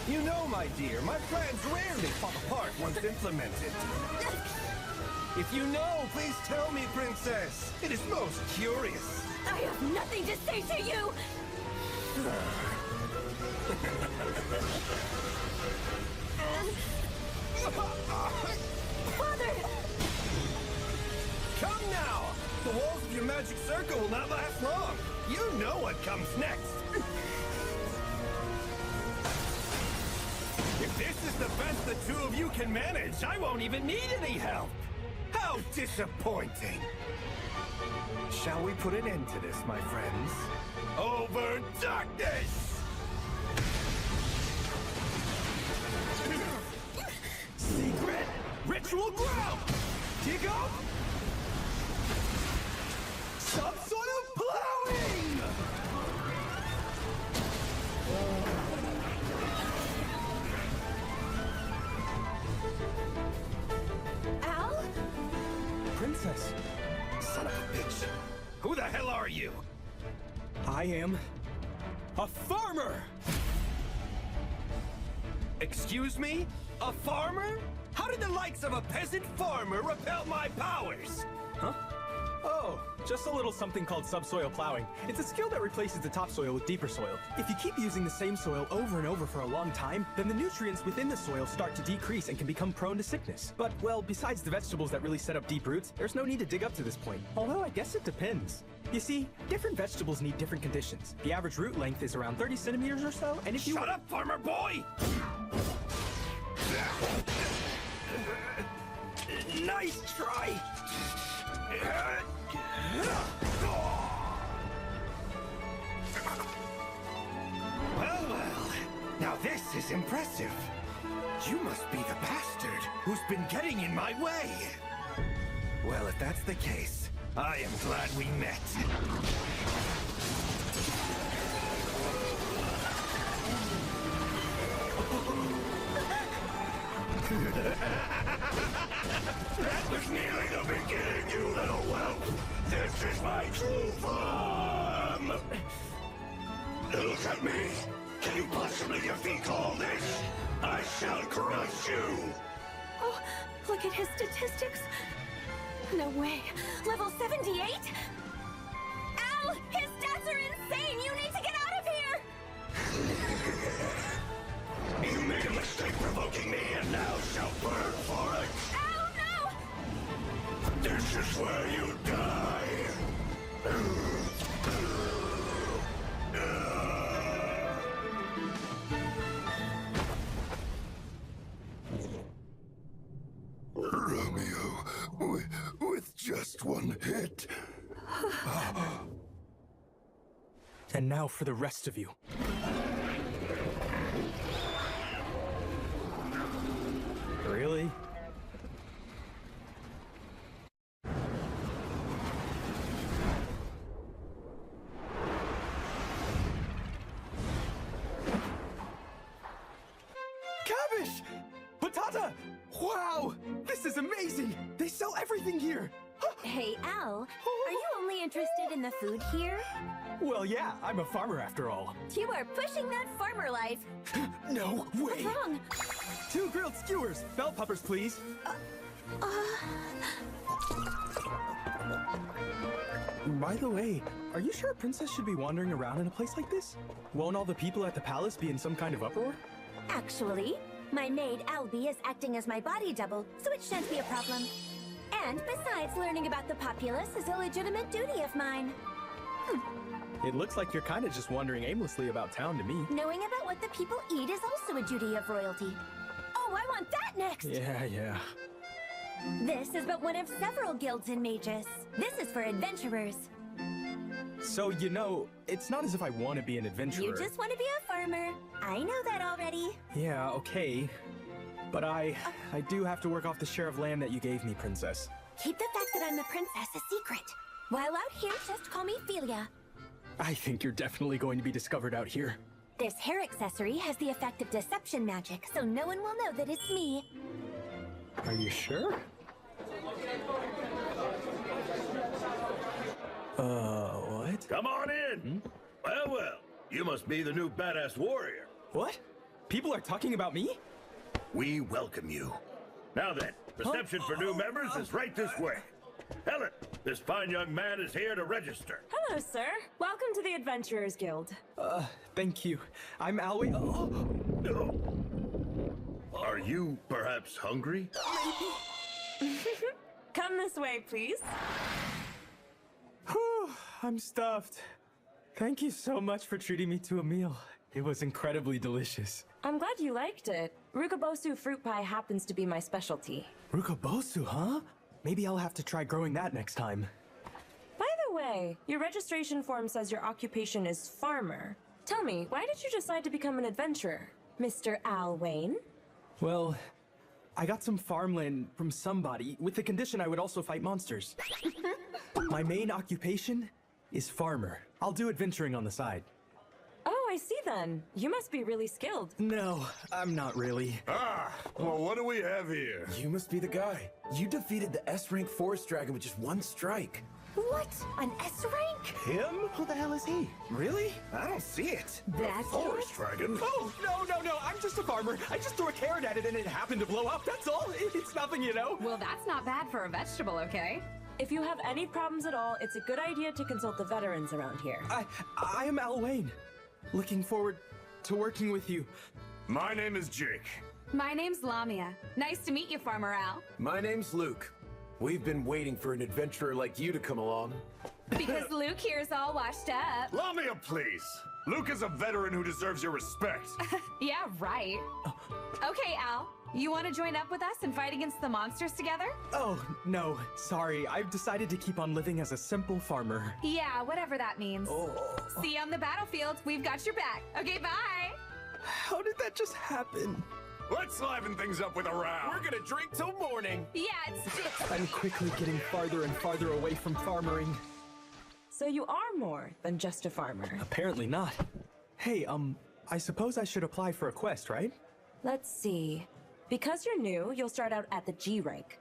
Speaker 24: You know, my dear, my plans rarely fall apart once implemented. If you know, please tell me, Princess. It is most curious.
Speaker 25: I have nothing to say to you! Father!
Speaker 24: Come now! The walls of your magic circle will not last long. You know what comes next. If this is the best the two of you can manage, I won't even need any help. How How disappointing! Shall we put an end to this, my friends? Over darkness!
Speaker 15: Secret ritual ground! Dig up! Subsoil plowing!
Speaker 25: Al?
Speaker 15: Princess.
Speaker 24: Son of a bitch! Who the hell are you?
Speaker 15: I am a farmer!
Speaker 24: Excuse me? A farmer? How did the likes of a peasant farmer repel my powers?
Speaker 15: Huh? Oh, just a little something called subsoil plowing. It's a skill that replaces the topsoil with deeper soil. If you keep using the same soil over and over for a long time, then the nutrients within the soil start to decrease and can become prone to sickness. But, well, besides the vegetables that really set up deep roots, there's no need to dig up to this point. Although I guess it depends. You see, different vegetables need different conditions. The average root length is around 30 centimeters or so, and if you—
Speaker 24: Shut up, farmer boy! Nice try! Well, now this is impressive. You must be the bastard who's been getting in my way. Well, if that's the case, I am glad we met.
Speaker 26: That was merely the beginning, you little whelp! This is my true form! Look at me! Can you possibly defeat all this? I shall crush you!
Speaker 25: Oh, look at his statistics. No way. Level 78? Al, his stats are insane! You need to get out of here!
Speaker 26: You made a mistake provoking me and now shall burn for it!
Speaker 25: Al, no!
Speaker 26: This is where you die! Romeo, with just one hit.
Speaker 15: And now for the rest of you. Really? Cabbage! Patata! Wow! This is amazing! They sell everything here!
Speaker 25: Hey, Al, are you only interested in the food here?
Speaker 15: Well, yeah, I'm a farmer after all.
Speaker 25: You are pushing that farmer life.
Speaker 15: No way!
Speaker 25: What's wrong?
Speaker 15: 2 grilled skewers! Bell peppers, please. By the way, are you sure a princess should be wandering around in a place like this? Won't all the people at the palace be in some kind of uproar?
Speaker 25: Actually, my maid Albie is acting as my body double, so it shan't be a problem. And besides, learning about the populace is a legitimate duty of mine.
Speaker 15: It looks like you're kind of just wandering aimlessly about town to me.
Speaker 25: Knowing about what the people eat is also a duty of royalty. Oh, I want that next!
Speaker 15: Yeah.
Speaker 25: This is but one of several guilds in Magus. This is for adventurers.
Speaker 15: So, you know, it's not as if I want to be an adventurer.
Speaker 25: You just want to be a farmer. I know that already.
Speaker 15: Yeah, okay. But I do have to work off the share of land that you gave me, Princess.
Speaker 25: Keep the fact that I'm the princess a secret. While out here, just call me Philia.
Speaker 15: I think you're definitely going to be discovered out here.
Speaker 25: This hair accessory has the effect of deception magic, so no one will know that it's me.
Speaker 15: Are you sure? What?
Speaker 9: Come on in! Well, you must be the new badass warrior.
Speaker 15: What? People are talking about me?
Speaker 9: We welcome you. Now then, reception for new members is right this way. Helen, this fine young man is here to register.
Speaker 13: Hello, sir. Welcome to the Adventurers Guild.
Speaker 15: Thank you. I'm Alwyn.
Speaker 9: Are you perhaps hungry?
Speaker 13: Come this way, please.
Speaker 15: Whew, I'm stuffed. Thank you so much for treating me to a meal. It was incredibly delicious.
Speaker 13: I'm glad you liked it. Rukabosu fruit pie happens to be my specialty.
Speaker 15: Rukabosu, huh? Maybe I'll have to try growing that next time.
Speaker 13: By the way, your registration form says your occupation is farmer. Tell me, why did you decide to become an adventurer, Mr. Al Wayne?
Speaker 15: Well, I got some farmland from somebody with the condition I would also fight monsters. My main occupation is farmer. I'll do adventuring on the side.
Speaker 13: Oh, I see then. You must be really skilled.
Speaker 15: No, I'm not really.
Speaker 3: Ah, well, what do we have here?
Speaker 2: You must be the guy. You defeated the S-rank forest dragon with just one strike.
Speaker 25: What? An S rank?
Speaker 2: Him?
Speaker 15: Who the hell is he?
Speaker 2: Really? I don't see it.
Speaker 25: That's
Speaker 2: Forest dragon?
Speaker 15: Oh, no, I'm just a farmer. I just threw a carrot at it and it happened to blow up, that's all. It's nothing, you know?
Speaker 5: Well, that's not bad for a vegetable, okay?
Speaker 13: If you have any problems at all, it's a good idea to consult the veterans around here.
Speaker 15: I am Al Wayne. Looking forward to working with you.
Speaker 3: My name is Jake.
Speaker 5: My name's Lamia. Nice to meet you, Farmer Al.
Speaker 2: My name's Luke. We've been waiting for an adventurer like you to come along.
Speaker 5: Because Luke here is all washed up.
Speaker 3: Lamia, please. Luke is a veteran who deserves your respect.
Speaker 5: Yeah, right. Okay, Al. You want to join up with us and fight against the monsters together?
Speaker 15: Oh, no, sorry. I've decided to keep on living as a simple farmer.
Speaker 5: Yeah, whatever that means. See you on the battlefield. We've got your back. Okay, bye.
Speaker 15: How did that just happen?
Speaker 3: Let's liven things up with a round.
Speaker 2: We're gonna drink till morning.
Speaker 5: Yeah, it's...
Speaker 15: I'm quickly getting farther and farther away from farmering.
Speaker 13: So you are more than just a farmer.
Speaker 15: Apparently not. Hey, I suppose I should apply for a quest, right?
Speaker 13: Let's see. Because you're new, you'll start out at the G rank.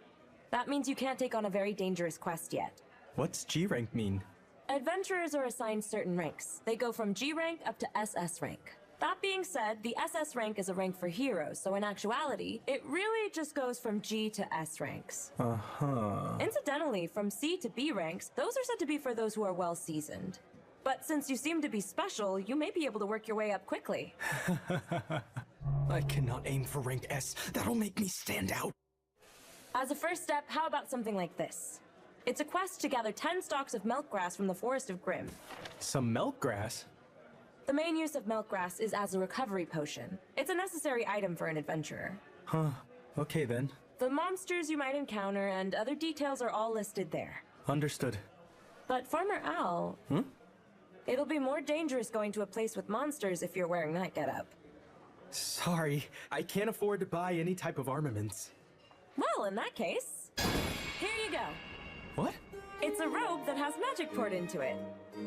Speaker 13: That means you can't take on a very dangerous quest yet.
Speaker 15: What's G rank mean?
Speaker 13: Adventurers are assigned certain ranks. They go from G rank up to SS rank. That being said, the SS rank is a rank for heroes, so in actuality, it really just goes from G to S ranks.
Speaker 15: Uh-huh.
Speaker 13: Incidentally, from C to B ranks, those are said to be for those who are well seasoned. But since you seem to be special, you may be able to work your way up quickly.
Speaker 15: I cannot aim for rank S. That'll make me stand out.
Speaker 13: As a first step, how about something like this? It's a quest to gather 10 stalks of milk grass from the Forest of Grimm.
Speaker 15: Some milk grass?
Speaker 13: The main use of milk grass is as a recovery potion. It's a necessary item for an adventurer.
Speaker 15: Huh. Okay then.
Speaker 13: The monsters you might encounter and other details are all listed there.
Speaker 15: Understood.
Speaker 13: But Farmer Al... It'll be more dangerous going to a place with monsters if you're wearing that getup.
Speaker 15: Sorry, I can't afford to buy any type of armaments.
Speaker 13: Well, in that case, here you go.
Speaker 15: What?
Speaker 13: It's a robe that has magic poured into it.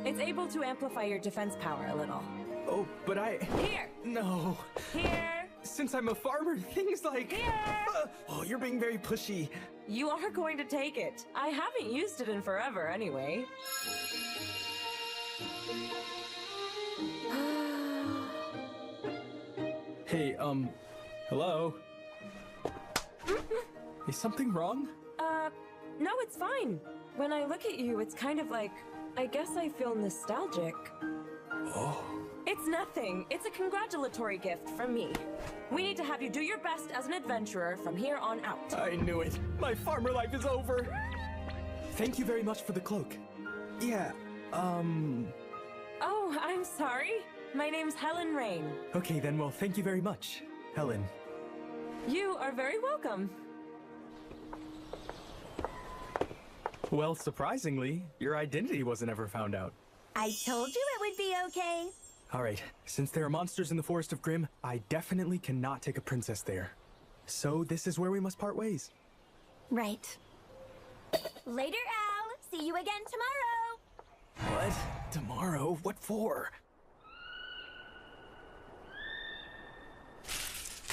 Speaker 13: It's able to amplify your defense power a little.
Speaker 15: Oh, but
Speaker 13: Here!
Speaker 15: No.
Speaker 13: Here!
Speaker 15: Since I'm a farmer, things like...
Speaker 13: Here!
Speaker 15: Oh, you're being very pushy.
Speaker 13: You are going to take it. I haven't used it in forever, anyway.
Speaker 15: Hey, hello? Is something wrong?
Speaker 13: No, it's fine. When I look at you, it's kind of like, I guess I feel nostalgic.
Speaker 15: Oh.
Speaker 13: It's nothing. It's a congratulatory gift from me. We need to have you do your best as an adventurer from here on out.
Speaker 15: I knew it. My farmer life is over. Thank you very much for the cloak. Yeah,
Speaker 13: Oh, I'm sorry. My name's Helen Rain.
Speaker 15: Okay then, well, thank you very much, Helen.
Speaker 13: You are very welcome.
Speaker 15: Well, surprisingly, your identity wasn't ever found out.
Speaker 25: I told you it would be okay.
Speaker 15: Alright, since there are monsters in the Forest of Grimm, I definitely cannot take a princess there. So this is where we must part ways.
Speaker 25: Right. Later, Al. See you again tomorrow.
Speaker 15: What? Tomorrow? What for?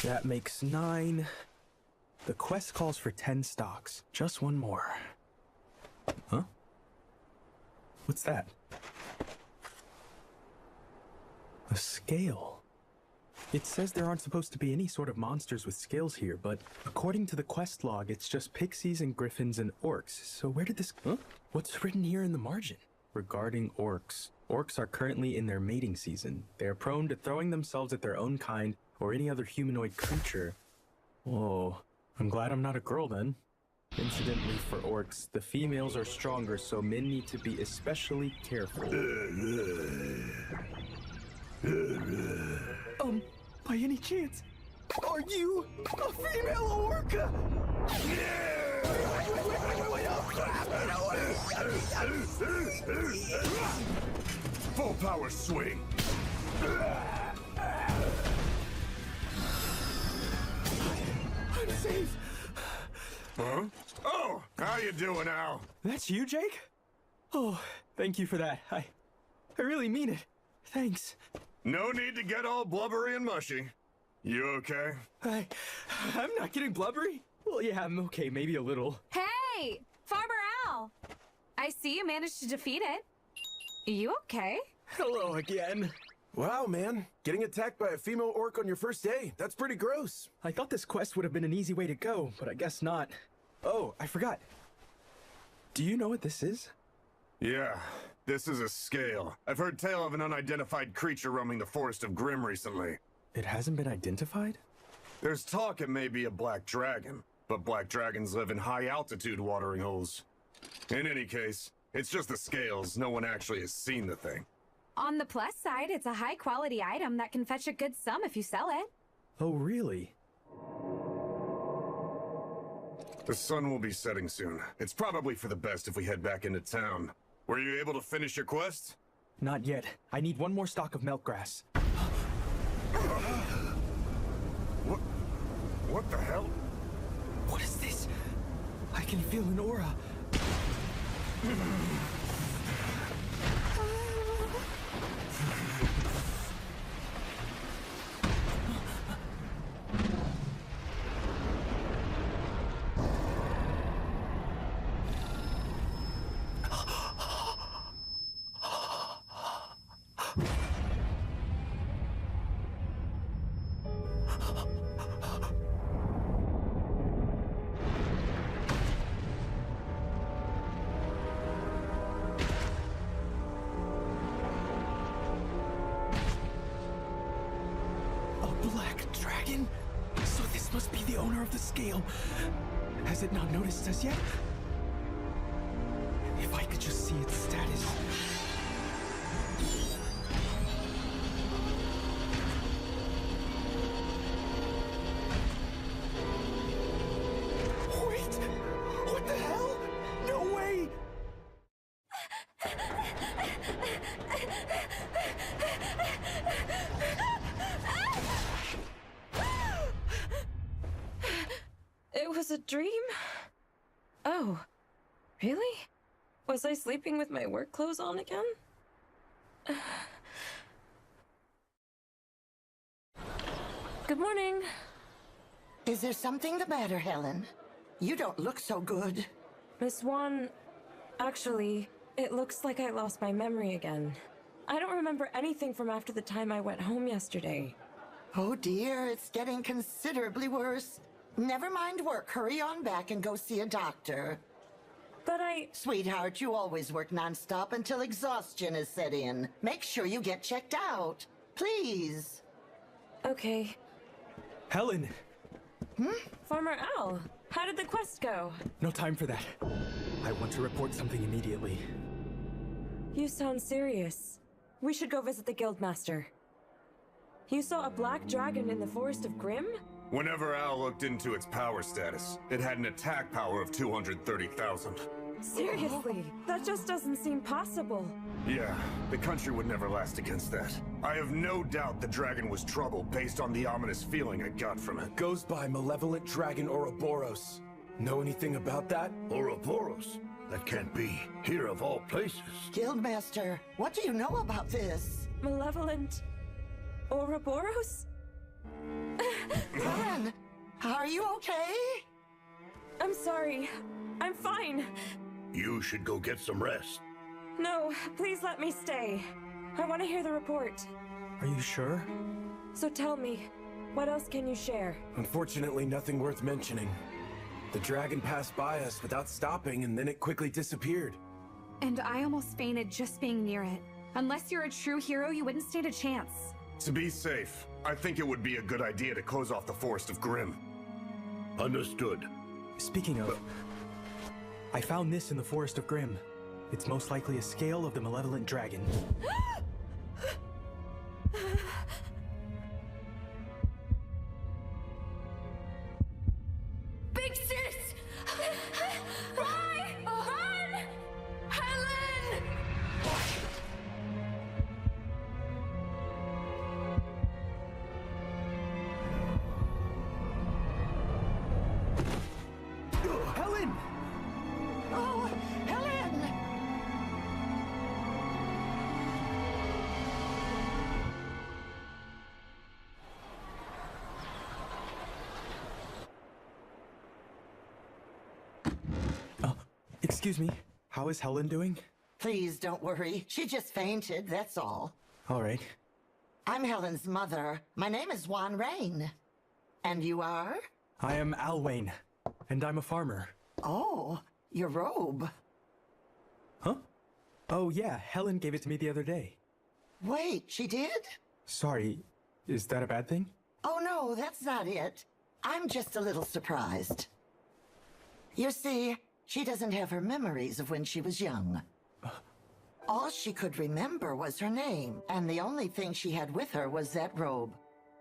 Speaker 15: That makes 9. The quest calls for 10 stocks. Just one more. Huh? What's that? A scale. It says there aren't supposed to be any sort of monsters with scales here, but according to the quest log, it's just pixies and griffins and orcs. So where did this... Huh? What's written here in the margin? Regarding orcs. Orcs are currently in their mating season. They are prone to throwing themselves at their own kind or any other humanoid creature. Oh, I'm glad I'm not a girl then. Incidentally, for orcs, the females are stronger, so men need to be especially careful. By any chance, are you a female orc?
Speaker 26: Yeah!
Speaker 3: Full power swing.
Speaker 15: I'm safe.
Speaker 3: Huh? Oh, how you doing, Al?
Speaker 15: That's you, Jake? Oh, thank you for that. I really mean it. Thanks.
Speaker 3: No need to get all blubbery and mushy. You okay?
Speaker 15: I'm not getting blubbery. Well, yeah, I'm okay, maybe a little.
Speaker 5: Hey, Farmer Al. I see you managed to defeat it. You okay?
Speaker 10: Hello again. Wow, man. Getting attacked by a female orc on your first day. That's pretty gross.
Speaker 15: I thought this quest would have been an easy way to go, but I guess not. Oh, I forgot. Do you know what this is?
Speaker 3: Yeah, this is a scale. I've heard tale of an unidentified creature roaming the Forest of Grimm recently.
Speaker 15: It hasn't been identified?
Speaker 3: There's talk it may be a black dragon, but black dragons live in high-altitude watering holes. In any case, it's just the scales. No one actually has seen the thing.
Speaker 5: On the plus side, it's a high-quality item that can fetch a good sum if you sell it.
Speaker 15: Oh, really?
Speaker 3: The sun will be setting soon. It's probably for the best if we head back into town. Were you able to finish your quest?
Speaker 15: Not yet. I need one more stalk of milk grass.
Speaker 3: What the hell?
Speaker 15: What is this? I can feel an aura. So this must be the owner of the scale. Has it not noticed us yet? If I could just see its status. Wait! What the hell? No way!
Speaker 13: It was a dream? Oh, really? Was I sleeping with my work clothes on again? Good morning.
Speaker 11: Is there something the matter, Helen? You don't look so good.
Speaker 13: Miss Wan, actually, it looks like I lost my memory again. I don't remember anything from after the time I went home yesterday.
Speaker 11: Oh dear, it's getting considerably worse. Never mind work, hurry on back and go see a doctor.
Speaker 13: But
Speaker 11: Sweetheart, you always work nonstop until exhaustion is set in. Make sure you get checked out. Please.
Speaker 13: Okay.
Speaker 15: Helen!
Speaker 13: Farmer Al, how did the quest go?
Speaker 15: No time for that. I want to report something immediately.
Speaker 13: You sound serious. We should go visit the Guildmaster. You saw a black dragon in the Forest of Grimm?
Speaker 3: Whenever Al looked into its power status, it had an attack power of 230,000.
Speaker 13: Seriously, that just doesn't seem possible.
Speaker 3: Yeah, the country would never last against that. I have no doubt the dragon was trouble based on the ominous feeling I got from it.
Speaker 10: Goes by Malevolent Dragon Ouroboros. Know anything about that?
Speaker 24: Ouroboros? That can't be. Here of all places.
Speaker 11: Guildmaster, what do you know about this?
Speaker 13: Malevolent Ouroboros?
Speaker 11: Helen, are you okay?
Speaker 13: I'm sorry. I'm fine.
Speaker 24: You should go get some rest.
Speaker 13: No, please let me stay. I want to hear the report.
Speaker 15: Are you sure?
Speaker 13: So tell me, what else can you share?
Speaker 10: Unfortunately, nothing worth mentioning. The dragon passed by us without stopping, and then it quickly disappeared.
Speaker 5: And I almost fainted just being near it. Unless you're a true hero, you wouldn't stand a chance.
Speaker 3: To be safe, I think it would be a good idea to close off the Forest of Grimm.
Speaker 24: Understood.
Speaker 15: Speaking of, I found this in the Forest of Grimm. It's most likely a scale of the Malevolent Dragon.
Speaker 25: Big sis!
Speaker 15: Excuse me, how is Helen doing?
Speaker 11: Please don't worry. She just fainted, that's all.
Speaker 15: All right.
Speaker 11: I'm Helen's mother. My name is Juan Rain. And you are?
Speaker 15: I am Al Wayne, and I'm a farmer.
Speaker 11: Oh, your robe.
Speaker 15: Huh? Oh yeah, Helen gave it to me the other day.
Speaker 11: Wait, she did?
Speaker 15: Sorry, is that a bad thing?
Speaker 11: Oh no, that's not it. I'm just a little surprised. You see, she doesn't have her memories of when she was young. All she could remember was her name, and the only thing she had with her was that robe.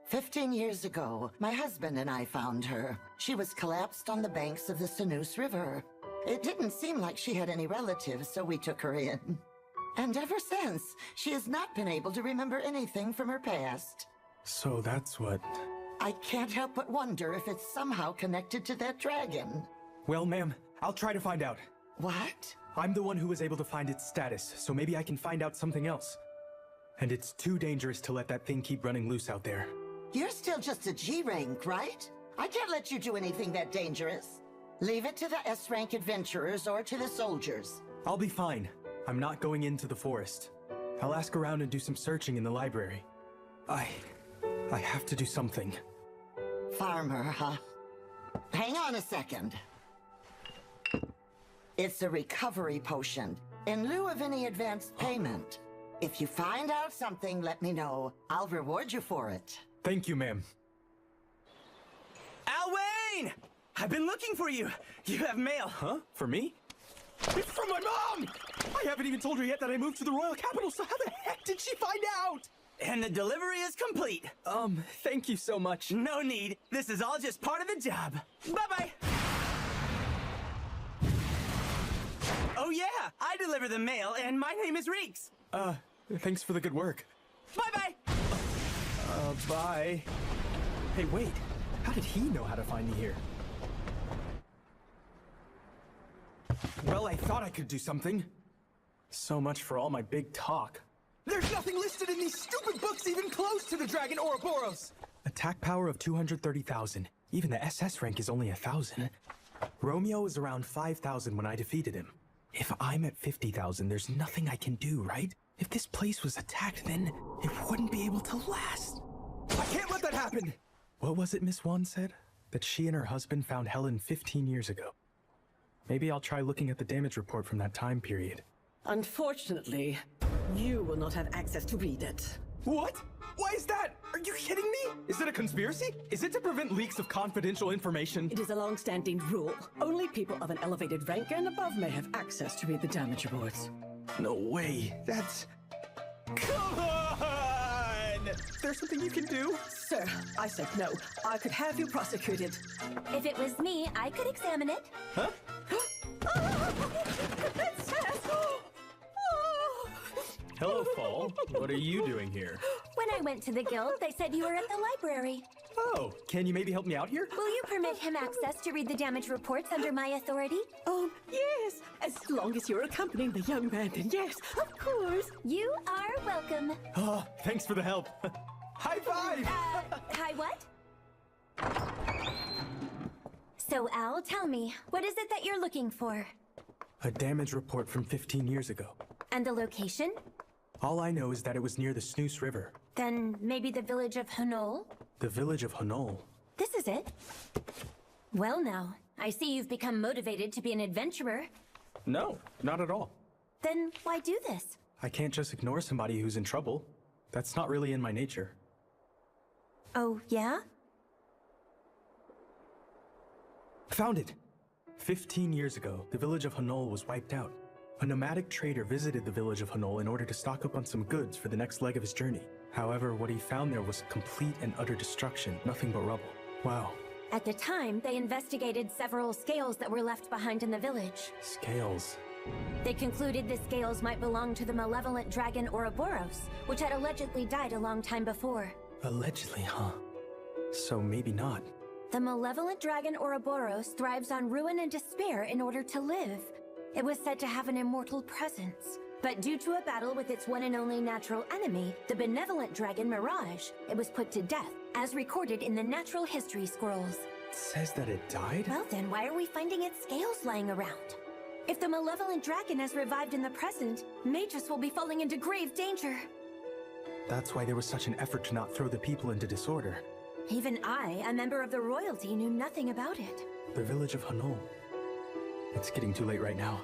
Speaker 11: 15 years ago, my husband and I found her. She was collapsed on the banks of the Sinus River. It didn't seem like she had any relatives, so we took her in. And ever since, she has not been able to remember anything from her past.
Speaker 15: So that's what...
Speaker 11: I can't help but wonder if it's somehow connected to that dragon.
Speaker 15: Well, ma'am, I'll try to find out.
Speaker 11: What?
Speaker 15: I'm the one who was able to find its status, so maybe I can find out something else. And it's too dangerous to let that thing keep running loose out there.
Speaker 11: You're still just a G rank, right? I can't let you do anything that dangerous. Leave it to the S rank adventurers or to the soldiers.
Speaker 15: I'll be fine. I'm not going into the forest. I'll ask around and do some searching in the library. I have to do something.
Speaker 11: Farmer, huh? Hang on a second. It's a recovery potion, in lieu of any advanced payment. If you find out something, let me know. I'll reward you for it.
Speaker 15: Thank you, ma'am.
Speaker 21: Al Wayne! I've been looking for you. You have mail.
Speaker 15: Huh? For me? It's from my mom! I haven't even told her yet that I moved to the royal capital, so how the heck did she find out?
Speaker 21: And the delivery is complete.
Speaker 15: Thank you so much.
Speaker 21: No need. This is all just part of the job. Bye-bye. Oh yeah, I deliver the mail, and my name is Reeks.
Speaker 15: Thanks for the good work.
Speaker 21: Bye-bye.
Speaker 15: Bye. Hey, wait. How did he know how to find me here? Well, I thought I could do something. So much for all my big talk. There's nothing listed in these stupid books even close to the Dragon Ouroboros! Attack power of 230,000. Even the SS rank is only 1,000. Romeo was around 5,000 when I defeated him. If I'm at 50,000, there's nothing I can do, right? If this place was attacked, then it wouldn't be able to last. I can't let that happen! What was it Miss Wan said? That she and her husband found Helen 15 years ago. Maybe I'll try looking at the damage report from that time period.
Speaker 1: Unfortunately, you will not have access to read it.
Speaker 15: What? Why is that? Are you kidding me? Is it a conspiracy? Is it to prevent leaks of confidential information?
Speaker 1: It is a long-standing rule. Only people of an elevated rank and above may have access to read the damage reports.
Speaker 15: No way. That's... Come on! There's something you can do?
Speaker 1: Sir, I said no. I could have you prosecuted.
Speaker 25: If it was me, I could examine it.
Speaker 15: Huh? Hello, Fall. What are you doing here?
Speaker 25: When I went to the guild, they said you were at the library.
Speaker 15: Oh, can you maybe help me out here?
Speaker 25: Will you permit him access to read the damage reports under my authority?
Speaker 1: Yes, as long as you're accompanying the young man, then yes, of course.
Speaker 25: You are welcome.
Speaker 15: Oh, thanks for the help. High five!
Speaker 25: Hi what? So, Al, tell me, what is it that you're looking for?
Speaker 15: A damage report from 15 years ago.
Speaker 25: And the location?
Speaker 15: All I know is that it was near the Snooze River.
Speaker 25: Then maybe the village of Hanol?
Speaker 15: The village of Hanol?
Speaker 25: This is it. Well now, I see you've become motivated to be an adventurer.
Speaker 15: No, not at all.
Speaker 25: Then why do this?
Speaker 15: I can't just ignore somebody who's in trouble. That's not really in my nature.
Speaker 25: Oh, yeah?
Speaker 15: Found it! 15 years ago, the village of Hanol was wiped out. A nomadic trader visited the village of Hanol in order to stock up on some goods for the next leg of his journey. However, what he found there was complete and utter destruction, nothing but rubble. Wow.
Speaker 25: At the time, they investigated several scales that were left behind in the village.
Speaker 15: Scales?
Speaker 25: They concluded the scales might belong to the malevolent dragon Ouroboros, which had allegedly died a long time before.
Speaker 15: Allegedly, huh? So maybe not.
Speaker 25: The malevolent dragon Ouroboros thrives on ruin and despair in order to live. It was said to have an immortal presence. But due to a battle with its one and only natural enemy, the benevolent dragon Mirage, it was put to death, as recorded in the natural history scrolls.
Speaker 15: It says that it died?
Speaker 25: Well then, why are we finding its scales lying around? If the malevolent dragon has revived in the present, Magus will be falling into grave danger.
Speaker 15: That's why there was such an effort to not throw the people into disorder.
Speaker 25: Even I, a member of the royalty, knew nothing about it.
Speaker 15: The village of Hanon. It's getting too late right now.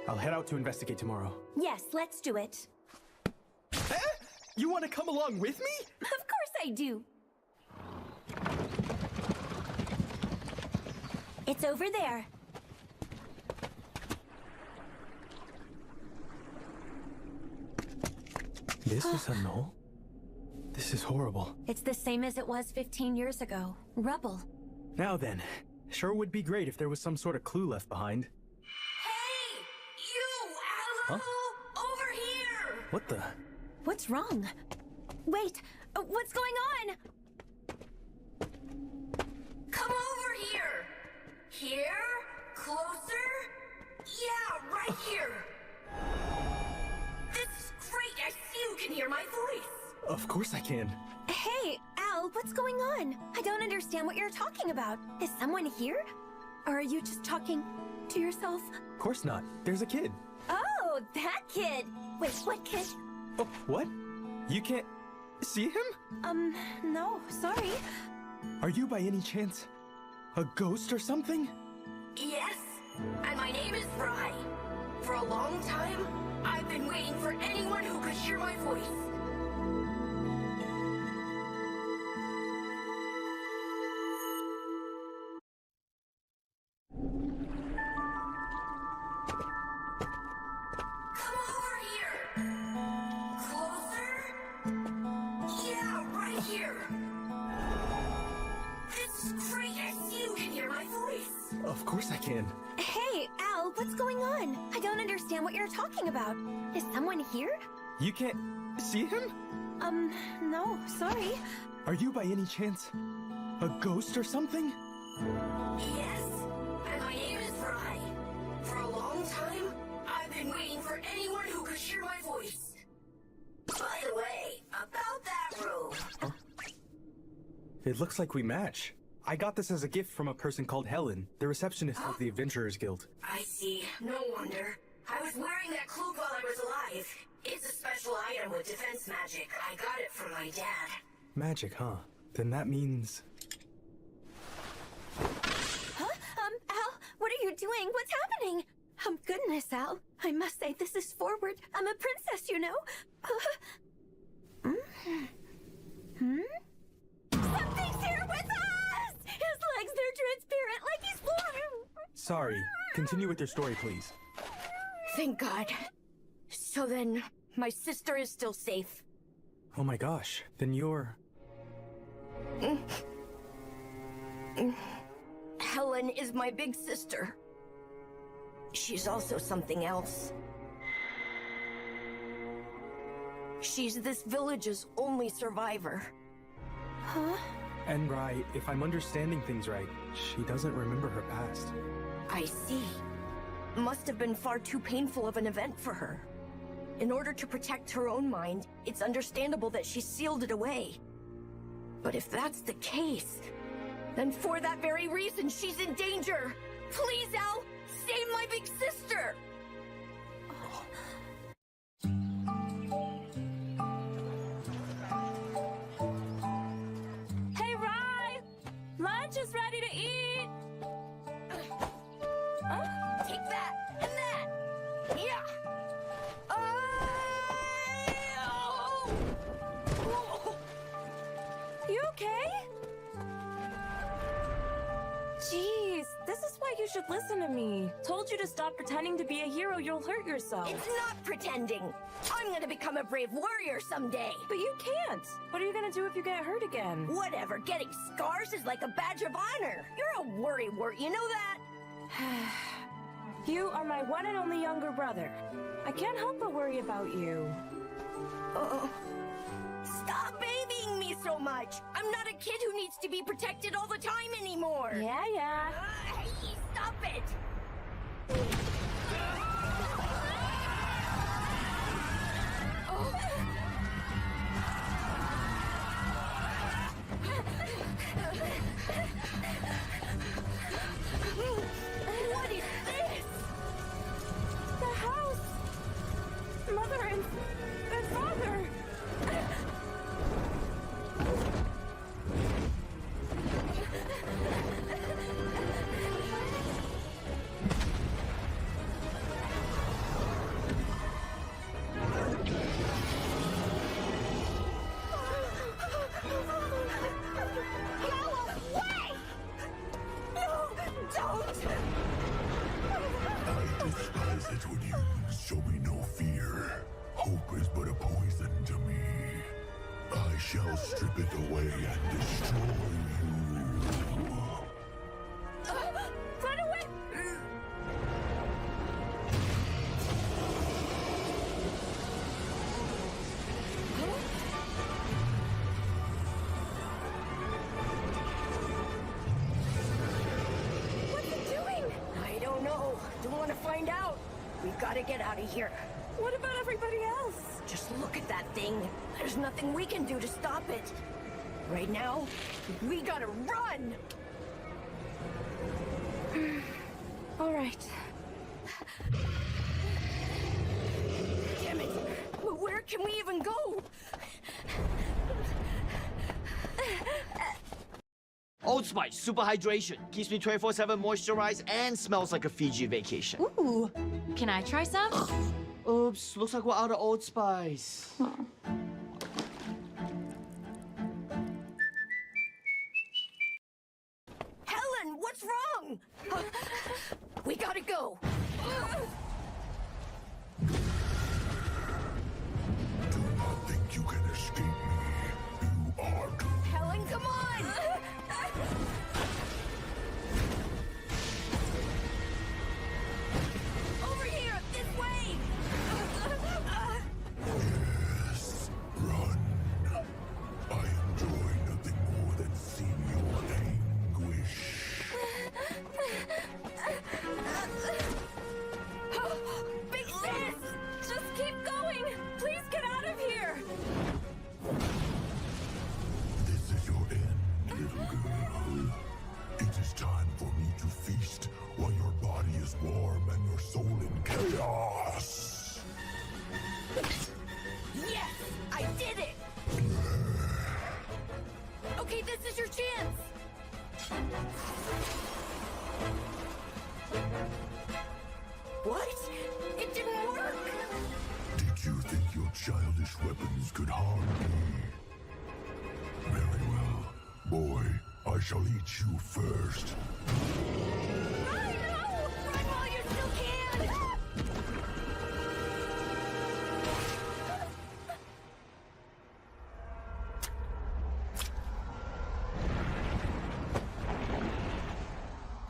Speaker 15: I'll head out to investigate tomorrow.
Speaker 25: Yes, let's do it.
Speaker 15: You want to come along with me?
Speaker 25: Of course I do. It's over there.
Speaker 15: This is Hanon? This is horrible.
Speaker 25: It's the same as it was 15 years ago. Rubble.
Speaker 15: Now then, sure would be great if there was some sort of clue left behind.
Speaker 25: Hey! You, Allo!
Speaker 15: Huh?
Speaker 25: Over here!
Speaker 15: What the?
Speaker 25: What's wrong? Wait, what's going on? Come over here! Here? Closer? Yeah, right here! This is great! I see you can hear my voice!
Speaker 15: Of course I can.
Speaker 25: Hey, Al, what's going on? I don't understand what you're talking about. Is someone here? Or are you just talking to yourself?
Speaker 15: Of course not. There's a kid.
Speaker 25: Oh, that kid! Wait, what kid?
Speaker 15: Oh, what? You can't see him?
Speaker 25: No, sorry.
Speaker 15: Are you by any chance a ghost or something?
Speaker 25: Yes, and my name is Fry. For a long time, I've been waiting for anyone who could hear my voice. Come over here. Closer? Yeah, right here. This is great. I see you can hear my voice.
Speaker 15: Of course I can.
Speaker 25: Hey, Al, what's going on? I don't understand what you're talking about. Is someone here?
Speaker 15: You can't see him?
Speaker 25: No, sorry.
Speaker 15: Are you by any chance a ghost or something?
Speaker 25: Yes, and my name is Fry. For a long time, I've been waiting for anyone who could hear my voice. By the way, about that room.
Speaker 15: It looks like we match. I got this as a gift from a person called Helen, the receptionist of the Adventurers Guild.
Speaker 25: I see. No wonder. I was wearing that cloak while I was alive. It's a special item with defense magic. I got it from my dad.
Speaker 15: Magic, huh? Then that means...
Speaker 25: Huh? Al, what are you doing? What's happening? Goodness, Al. I must say, this is forward. I'm a princess, you know. Something's here with us! His legs, they're transparent like he's flying.
Speaker 15: Sorry. Continue with your story, please.
Speaker 25: Thank God. So then, my sister is still safe.
Speaker 15: Oh my gosh. Then you're...
Speaker 25: Helen is my big sister. She's also something else. She's this village's only survivor. Huh?
Speaker 15: And right, if I'm understanding things right, she doesn't remember her past.
Speaker 25: I see. Must have been far too painful of an event for her. In order to protect her own mind, it's understandable that she sealed it away. But if that's the case, then for that very reason, she's in danger. Please, Al, save my big sister!
Speaker 13: Hey, Rye! Lunch is ready to eat!
Speaker 25: Take that, and that! Yeah!
Speaker 13: You okay? Jeez, this is why you should listen to me. Told you to stop pretending to be a hero, you'll hurt yourself.
Speaker 25: It's not pretending! I'm gonna become a brave warrior someday!
Speaker 13: But you can't! What are you gonna do if you get hurt again?
Speaker 25: Whatever, getting scars is like a badge of honor! You're a worrywart, you know that?
Speaker 13: You are my one and only younger brother. I can't help but worry about you.
Speaker 25: Stop babying me so much! I'm not a kid who needs to be protected all the time anymore!
Speaker 13: Yeah.
Speaker 25: Hey, stop it! What is this?
Speaker 26: but a poison to me. I shall strip it away and destroy you.
Speaker 25: Run away!
Speaker 12: What's it doing? I don't know. Don't want to find out. We've got to get out of here.
Speaker 25: What about everybody else?
Speaker 12: Just look at that thing. There's nothing we can do to stop it. Right now, we gotta run!
Speaker 25: All right.
Speaker 12: Damn it! But where can we even go?
Speaker 14: Old Spice Super Hydration keeps me 24/7 moisturized and smells like a Fiji vacation.
Speaker 19: Ooh, can I try some?
Speaker 14: Oops, looks like we're out of Old Spice.
Speaker 12: Helen, what's wrong? We gotta go.
Speaker 26: Do not think you can escape me. You are doomed.
Speaker 12: Helen, come on! Over here, this way!
Speaker 26: Yes, run. I enjoy nothing more than seeing your anguish.
Speaker 12: Big sis! Just keep going! Please get out of here!
Speaker 26: This is your end, little girl. It is time for me to feast while your body is warm and your soul in chaos.
Speaker 12: Yes! I did it! Okay, this is your chance! What? It didn't work!
Speaker 26: Did you think your childish weapons could harm me? Very well. Boy, I shall eat you first.
Speaker 12: Run! No! Run while you still can!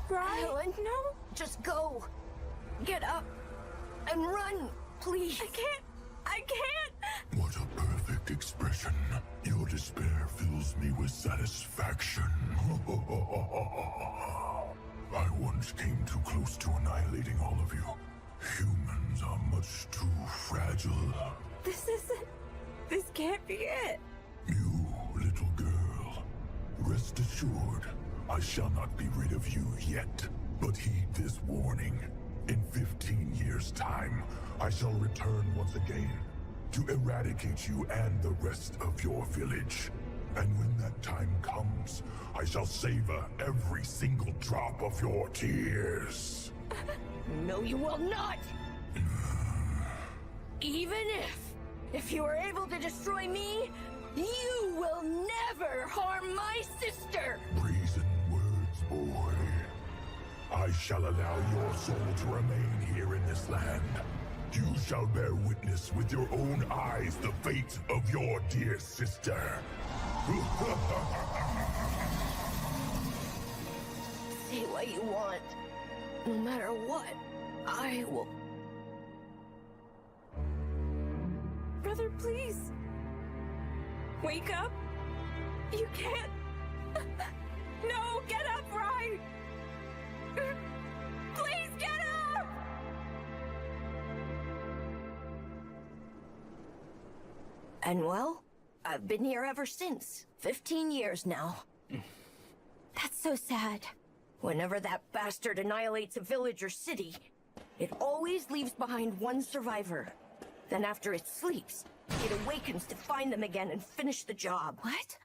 Speaker 25: Right?
Speaker 12: Helen, no! Just go! Get up and run, please! I can't!
Speaker 26: What a perfect expression. Your despair fills me with satisfaction. I once came too close to annihilating all of you. Humans are much too fragile.
Speaker 25: This can't be it.
Speaker 26: You, little girl, rest assured, I shall not be rid of you yet. But heed this warning. In 15 years' time, I shall return once again to eradicate you and the rest of your village. And when that time comes, I shall savor every single drop of your tears.
Speaker 12: No, you will not! Even if you are able to destroy me, you will never harm my sister!
Speaker 26: Brazen words, boy. I shall allow your soul to remain here in this land. You shall bear witness with your own eyes the fate of your dear sister.
Speaker 12: Say what you want. No matter what, I will...
Speaker 25: Brother, please. Wake up. You can't. No, get up, right? Please get up!
Speaker 12: And well, I've been here ever since. 15 years now.
Speaker 25: That's so sad.
Speaker 12: Whenever that bastard annihilates a village or city, it always leaves behind one survivor. Then after it sleeps, it awakens to find them again and finish the job.
Speaker 25: What?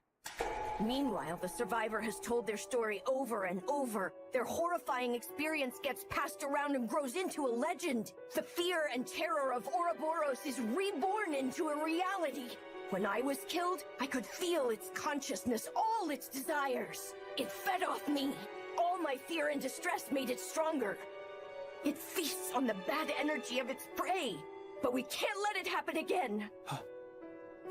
Speaker 12: Meanwhile, the survivor has told their story over and over. Their horrifying experience gets passed around and grows into a legend. The fear and terror of Ouroboros is reborn into a reality. When I was killed, I could feel its consciousness, all its desires. It fed off me. All my fear and distress made it stronger. It feasts on the bad energy of its prey. but we can't let it happen again.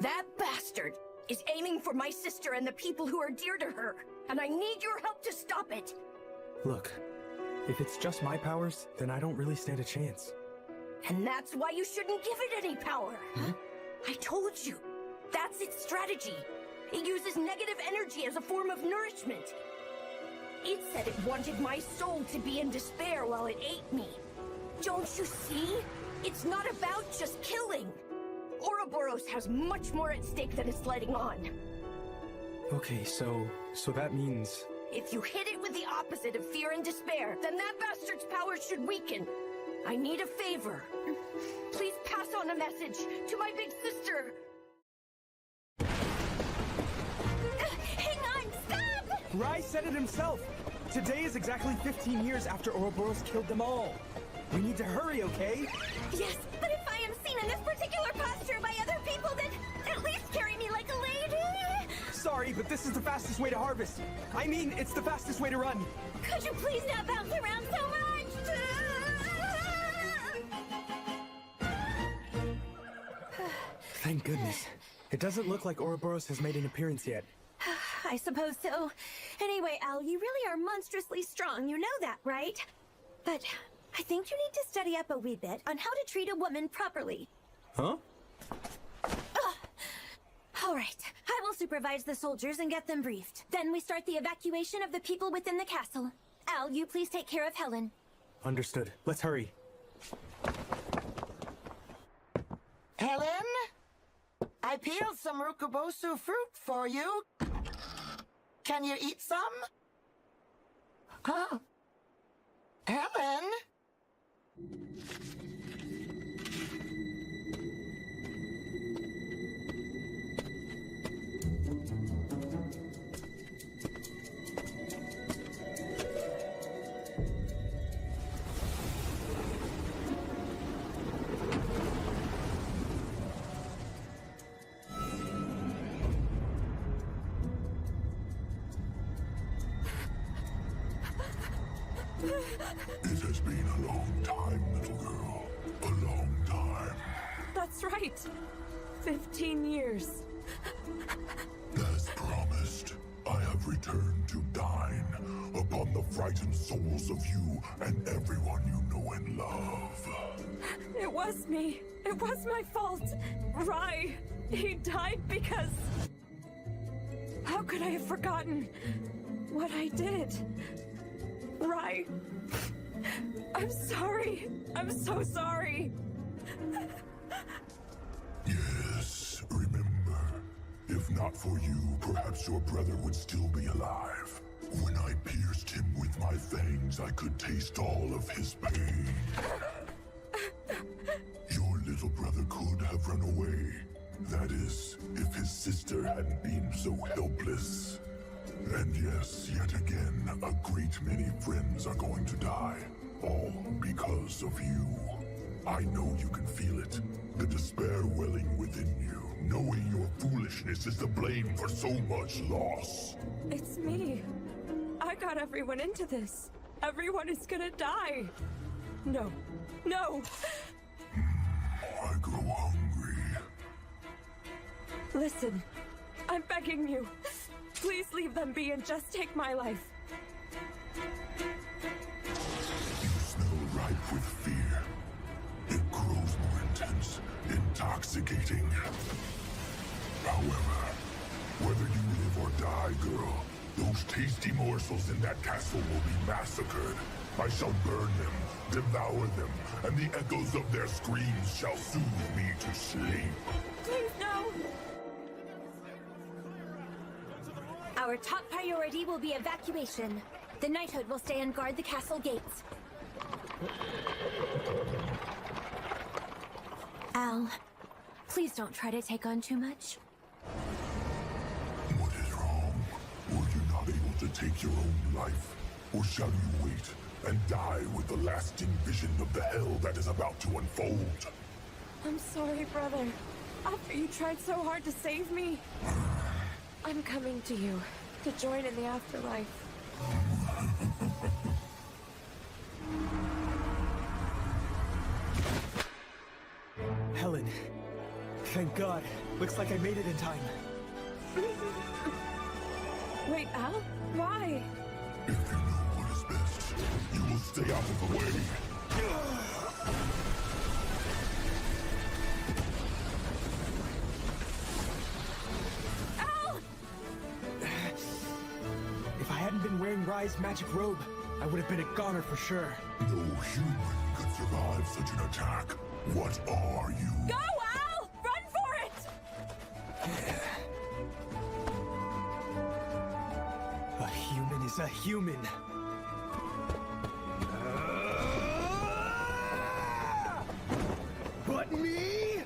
Speaker 12: That bastard is aiming for my sister and the people who are dear to her, and I need your help to stop it.
Speaker 15: Look, if it's just my powers, then I don't really stand a chance.
Speaker 12: And that's why you shouldn't give it any power. I told you, that's its strategy. It uses negative energy as a form of nourishment. It said it wanted my soul to be in despair while it ate me. Don't you see? It's not about just killing. Ouroboros has much more at stake than it's letting on.
Speaker 15: Okay, so that means...
Speaker 12: If you hit it with the opposite of fear and despair, then that bastard's powers should weaken. I need a favor. Please pass on a message to my big sister.
Speaker 25: Hang on, stop!
Speaker 15: Rai said it himself. Today is exactly 15 years after Ouroboros killed them all. We need to hurry, okay?
Speaker 25: Yes, but if I am seen in this particular posture by other people, then at least carry me like a lady.
Speaker 15: Sorry, but this is the fastest way to harvest. I mean, it's the fastest way to run.
Speaker 25: Could you please not bounce around so much?
Speaker 15: Thank goodness. It doesn't look like Ouroboros has made an appearance yet.
Speaker 25: I suppose so. Anyway, Al, you really are monstrously strong. You know that, right? But I think you need to study up a wee bit on how to treat a woman properly.
Speaker 15: Huh?
Speaker 25: All right. I will supervise the soldiers and get them briefed. Then we start the evacuation of the people within the castle. Al, you please take care of Helen.
Speaker 15: Understood. Let's hurry.
Speaker 11: Helen? I peeled some Rukubosu fruit for you. Can you eat some? Huh? Helen?
Speaker 26: It has been a long time, little girl. A long time.
Speaker 13: That's right. 15 years.
Speaker 26: As promised, I have returned to dine upon the frightened souls of you and everyone you know and love.
Speaker 13: It was me. It was my fault. Rai, he died because... How could I have forgotten what I did? Rai, I'm sorry. I'm so sorry.
Speaker 26: Yes, remember, if not for you, perhaps your brother would still be alive. When I pierced him with my fangs, I could taste all of his pain. Your little brother could have run away. That is, if his sister hadn't been so helpless. And yes, yet again, a great many friends are going to die. All because of you. I know you can feel it. The despair welling within you. Knowing your foolishness is the blame for so much loss.
Speaker 13: It's me. I got everyone into this. Everyone is gonna die. No. No!
Speaker 26: I grow hungry.
Speaker 13: Listen, I'm begging you. Please leave them be and just take my life.
Speaker 26: You smell ripe with fear. It grows more intense, intoxicating. However, whether you live or die, girl, those tasty morsels in that castle will be massacred. I shall burn them, devour them, and the echoes of their screams shall soothe me to sleep.
Speaker 13: Please, no!
Speaker 25: Our top priority will be evacuation. The Knighthood will stay and guard the castle gates. Al, please don't try to take on too much.
Speaker 26: What is wrong? Were you not able to take your own life? Or shall you wait and die with the lasting vision of the hell that is about to unfold?
Speaker 13: I'm sorry, brother. After you tried so hard to save me, I'm coming to you to join in the afterlife.
Speaker 15: Thank God. Looks like I made it in time.
Speaker 5: Wait, Al? Why?
Speaker 26: If you know what is best, you will stay out of the way.
Speaker 5: Al!
Speaker 15: If I hadn't been wearing Rai's magic robe, I would have been a goner for sure.
Speaker 26: No human could survive such an attack. What are you?
Speaker 5: Go, Al! Run for it!
Speaker 15: A human is a human. But me?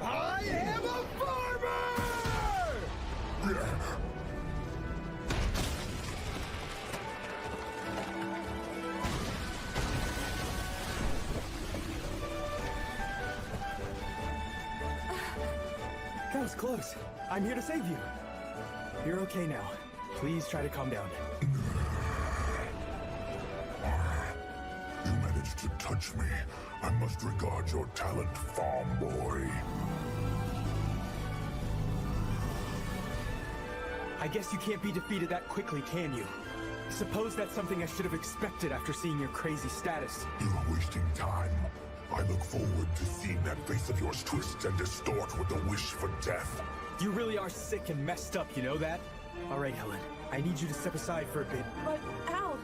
Speaker 15: I am a farmer! That was close. I'm here to save you. You're okay now. Please try to calm down.
Speaker 26: You managed to touch me. I must regard your talent, farm boy.
Speaker 15: I guess you can't be defeated that quickly, can you? Suppose that's something I should have expected after seeing your crazy status.
Speaker 26: You're wasting time. I look forward to seeing that face of yours twist and distort with the wish for death.
Speaker 15: You really are sick and messed up, you know that? All right, Helen. I need you to step aside for a bit.
Speaker 5: But, Al...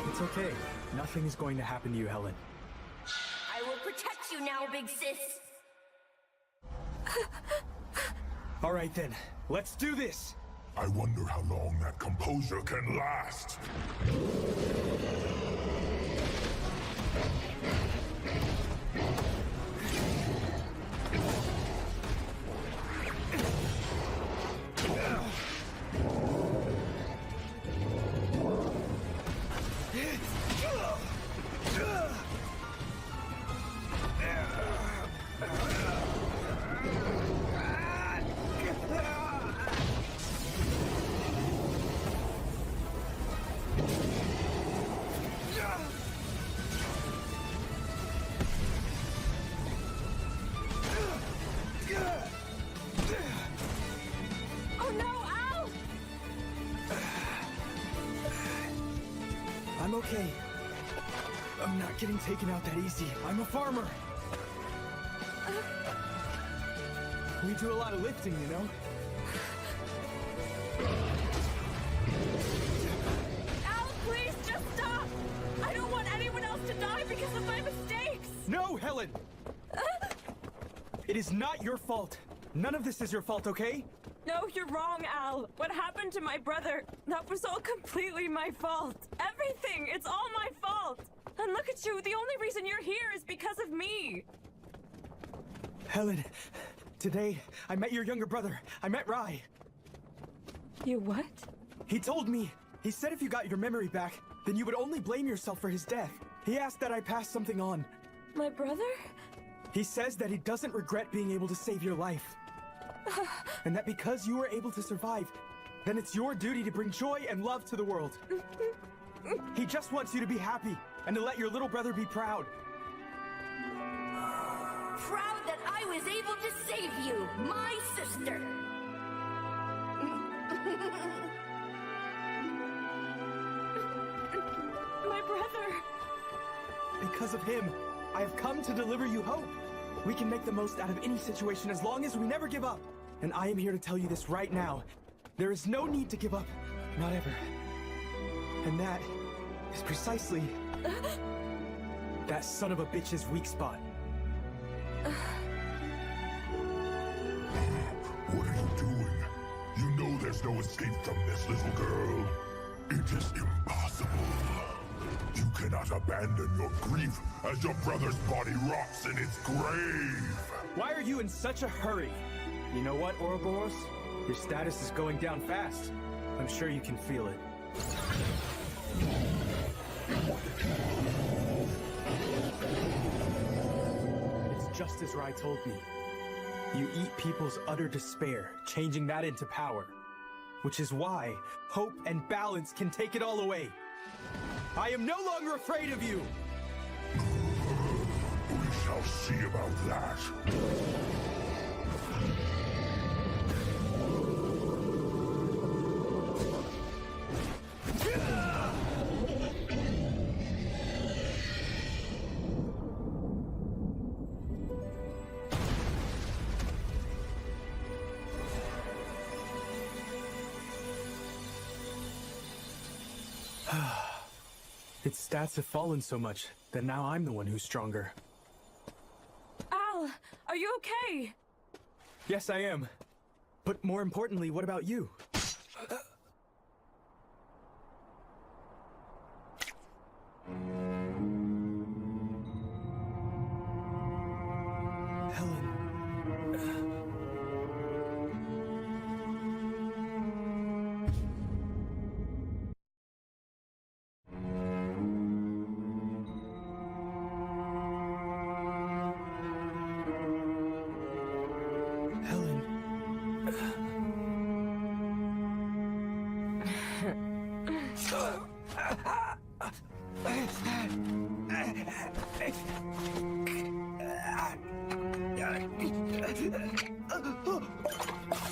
Speaker 15: It's okay. Nothing is going to happen to you, Helen.
Speaker 12: I will protect you now, big sis.
Speaker 15: All right, then. Let's do this!
Speaker 26: I wonder how long that composure can last.
Speaker 15: I'm okay. I'm not getting taken out that easy. I'm a farmer. We do a lot of lifting, you know?
Speaker 5: Al, please, just stop! I don't want anyone else to die because of my mistakes!
Speaker 15: No, Helen! It is not your fault. None of this is your fault, okay?
Speaker 13: No, you're wrong, Al. What happened to my brother? That was all completely my fault. Everything! It's all my fault! And look at you, the only reason you're here is because of me!
Speaker 15: Helen, today, I met your younger brother. I met Rai.
Speaker 13: You what?
Speaker 15: He told me. He said if you got your memory back, then you would only blame yourself for his death. He asked that I pass something on.
Speaker 13: My brother?
Speaker 15: He says that he doesn't regret being able to save your life. And that because you were able to survive, then it's your duty to bring joy and love to the world. He just wants you to be happy and to let your little brother be proud.
Speaker 12: Proud that I was able to save you, my sister.
Speaker 13: My brother.
Speaker 15: Because of him, I have come to deliver you hope. We can make the most out of any situation as long as we never give up. And I am here to tell you this right now. There is no need to give up. Not ever. And that is precisely that son of a bitch's weak spot.
Speaker 26: What are you doing? You know there's no escape from this, little girl. It is impossible. You cannot abandon your grief as your brother's body rots in its grave.
Speaker 15: Why are you in such a hurry? You know what, Ouroboros? Your status is going down fast. I'm sure you can feel it. It's just as Rai told me. You eat people's utter despair, changing that into power. Which is why hope and balance can take it all away. I am no longer afraid of you!
Speaker 26: We shall see about that.
Speaker 15: Its stats have fallen so much that now I'm the one who's stronger.
Speaker 13: Al, are you okay?
Speaker 15: Yes, I am. But more importantly, what about you?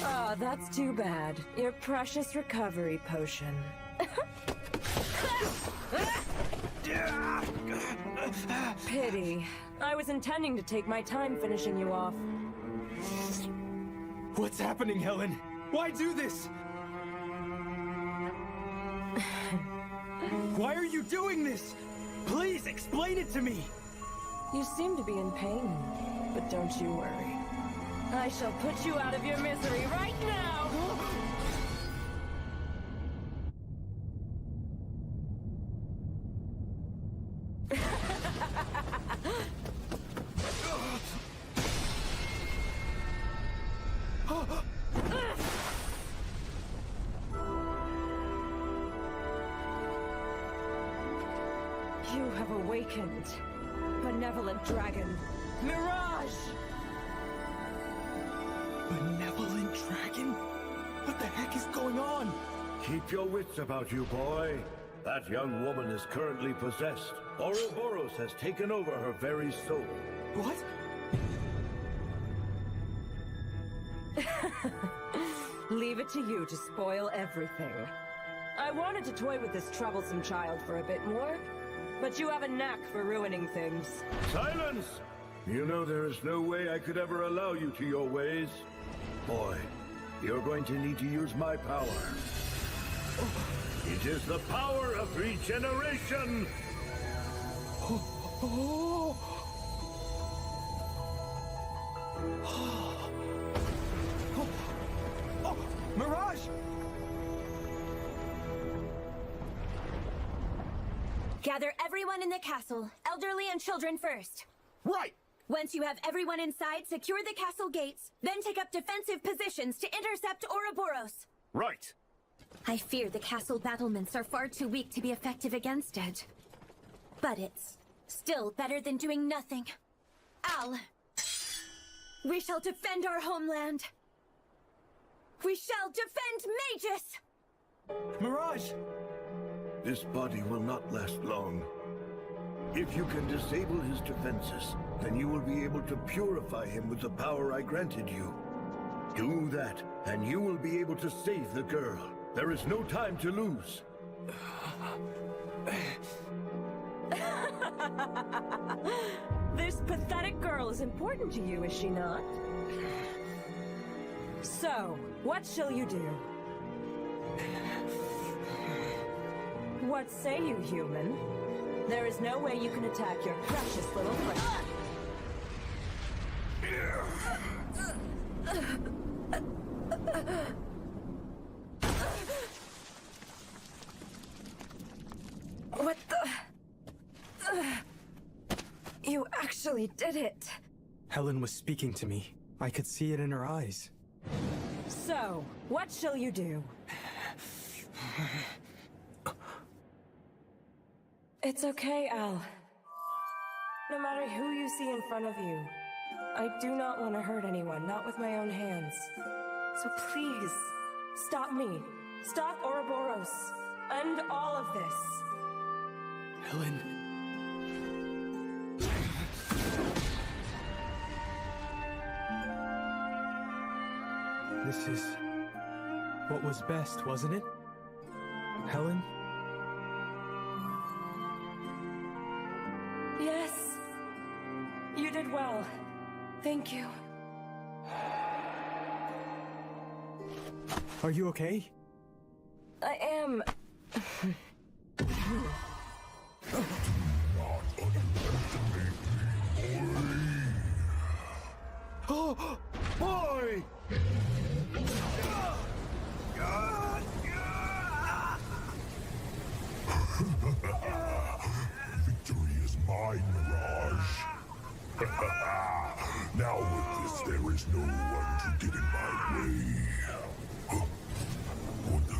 Speaker 13: Oh, that's too bad. Your precious recovery potion. Pity. I was intending to take my time finishing you off.
Speaker 15: What's happening, Helen? Why do this? Why are you doing this? Please explain it to me!
Speaker 13: You seem to be in pain, but don't you worry. I shall put you out of your misery right now! You have awakened, benevolent dragon, Mirage!
Speaker 15: Benevolent dragon? What the heck is going on?
Speaker 9: Keep your wits about you, boy. That young woman is currently possessed. Ouroboros has taken over her very soul.
Speaker 15: What?
Speaker 13: Leave it to you to spoil everything. I wanted to toy with this troublesome child for a bit more, but you have a knack for ruining things.
Speaker 9: Silence! You know there is no way I could ever allow you to your ways. Boy, you're going to need to use my power. It is the power of regeneration!
Speaker 15: Mirage!
Speaker 25: Gather everyone in the castle, elderly and children first.
Speaker 3: Right!
Speaker 25: Once you have everyone inside, secure the castle gates, then take up defensive positions to intercept Ouroboros.
Speaker 3: Right!
Speaker 25: I fear the castle battlements are far too weak to be effective against it. But it's still better than doing nothing. Al, we shall defend our homeland. We shall defend Magus!
Speaker 15: Mirage!
Speaker 9: This body will not last long. If you can disable his defenses, then you will be able to purify him with the power I granted you. Do that, and you will be able to save the girl. There is no time to lose.
Speaker 13: This pathetic girl is important to you, is she not? So, what shall you do? What say you, human? There is no way you can attack your precious little friend. What the... You actually did it.
Speaker 15: Helen was speaking to me. I could see it in her eyes.
Speaker 13: So, what shall you do? It's okay, Al. No matter who you see in front of you, I do not want to hurt anyone, not with my own hands. So please, stop me. Stop Ouroboros. End all of this.
Speaker 15: Helen. This is what was best, wasn't it? Helen?
Speaker 13: Yes. You did well. Thank you.
Speaker 15: Are you okay?
Speaker 13: I am.
Speaker 6: Victory is mine, Mirage. Now with this, there is no one to get in my way. Huh? What the?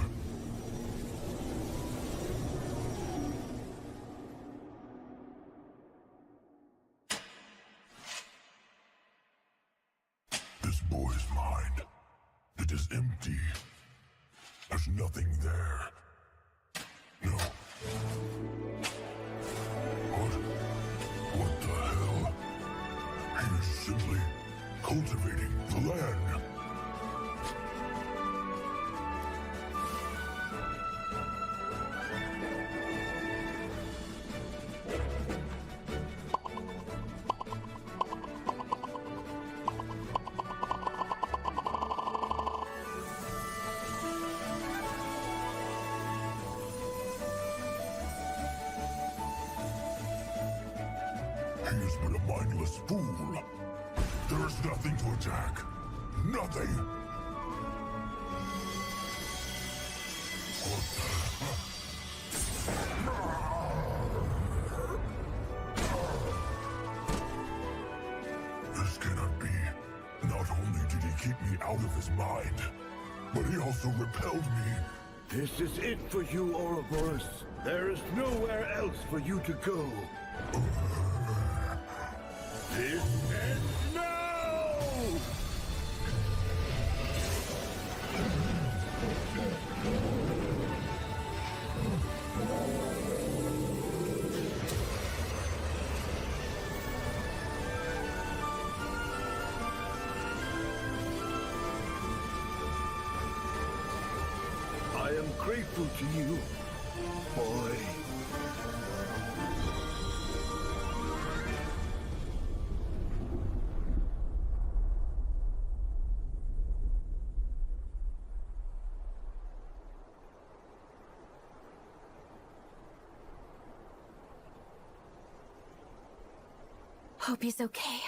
Speaker 6: This boy's mind. It is empty. There's nothing there. No. What the hell? He is simply cultivating the land. He is but a mindless fool. There is nothing to attack. Nothing. What the? This cannot be. Not only did he keep me out of his mind, but he also repelled me.
Speaker 9: This is it for you, Ouroboros. There is nowhere else for you to go. This ends now! I am grateful to you, boy.
Speaker 25: Hope he's okay.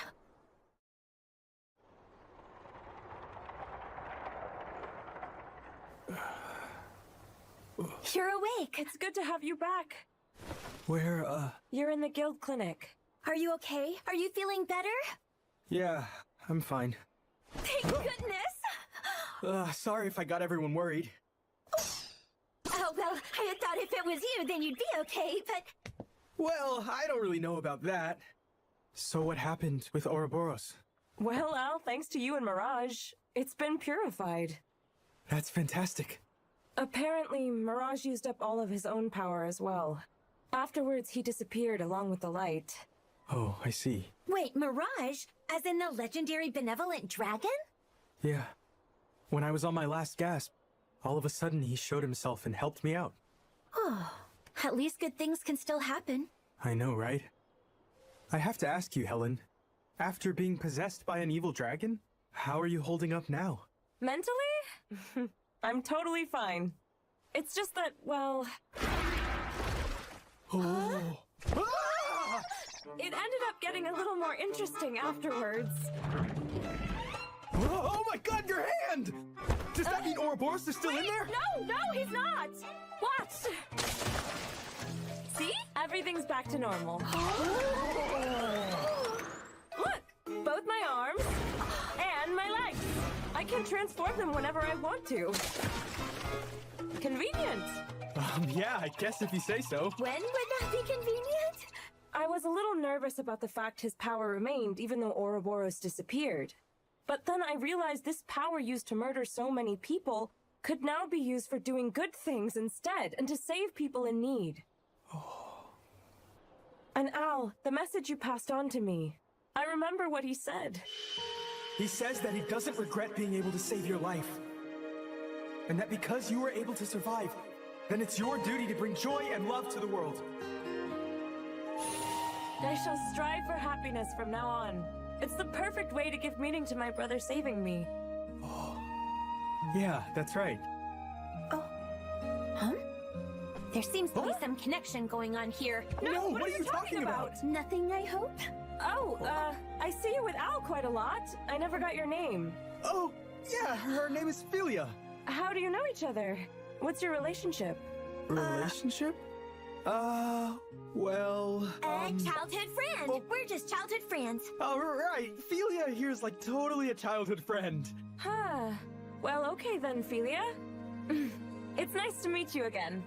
Speaker 13: You're awake. It's good to have you back.
Speaker 15: Where,
Speaker 13: You're in the guild clinic.
Speaker 25: Are you okay? Are you feeling better?
Speaker 15: Yeah, I'm fine.
Speaker 25: Thank goodness!
Speaker 15: Sorry if I got everyone worried.
Speaker 25: Oh, well, I thought if it was you, then you'd be okay, but...
Speaker 15: Well, I don't really know about that. So what happened with Ouroboros?
Speaker 13: Well, Al, thanks to you and Mirage, it's been purified.
Speaker 15: That's fantastic.
Speaker 13: Apparently, Mirage used up all of his own power as well. Afterwards, he disappeared along with the light.
Speaker 15: Oh, I see.
Speaker 25: Wait, Mirage? As in the legendary benevolent dragon?
Speaker 15: Yeah. When I was on my last gasp, all of a sudden he showed himself and helped me out.
Speaker 25: Oh, at least good things can still happen.
Speaker 15: I know, right? I have to ask you, Helen. After being possessed by an evil dragon, how are you holding up now?
Speaker 13: Mentally? I'm totally fine. It's just that, well...
Speaker 15: Oh.
Speaker 13: It ended up getting a little more interesting afterwards.
Speaker 15: Oh my god, your hand! Does that mean Ouroboros is still in there?
Speaker 13: No, he's not! Watch! See? Everything's back to normal. Look! Both my arms and my legs. I can transform them whenever I want to. Convenient.
Speaker 15: Yeah, I guess if you say so.
Speaker 25: When would that be convenient?
Speaker 13: I was a little nervous about the fact his power remained even though Ouroboros disappeared. But then I realized this power used to murder so many people could now be used for doing good things instead and to save people in need. And Al, the message you passed on to me, I remember what he said.
Speaker 15: He says that he doesn't regret being able to save your life. And that because you were able to survive, then it's your duty to bring joy and love to the world.
Speaker 13: I shall strive for happiness from now on. It's the perfect way to give meaning to my brother saving me.
Speaker 15: Yeah, that's right.
Speaker 25: Huh? There seems to be some connection going on here.
Speaker 15: No, what are you talking about?
Speaker 25: Nothing, I hope?
Speaker 13: Oh, I see you with Al quite a lot. I never got your name.
Speaker 15: Oh, Yeah, her name is Philia.
Speaker 13: How do you know each other? What's your relationship?
Speaker 15: Relationship? Well...
Speaker 25: childhood friend. We're just childhood friends.
Speaker 15: Oh, right. Philia here's like totally a childhood friend.
Speaker 13: Huh. Well, okay then, Philia. It's nice to meet you again.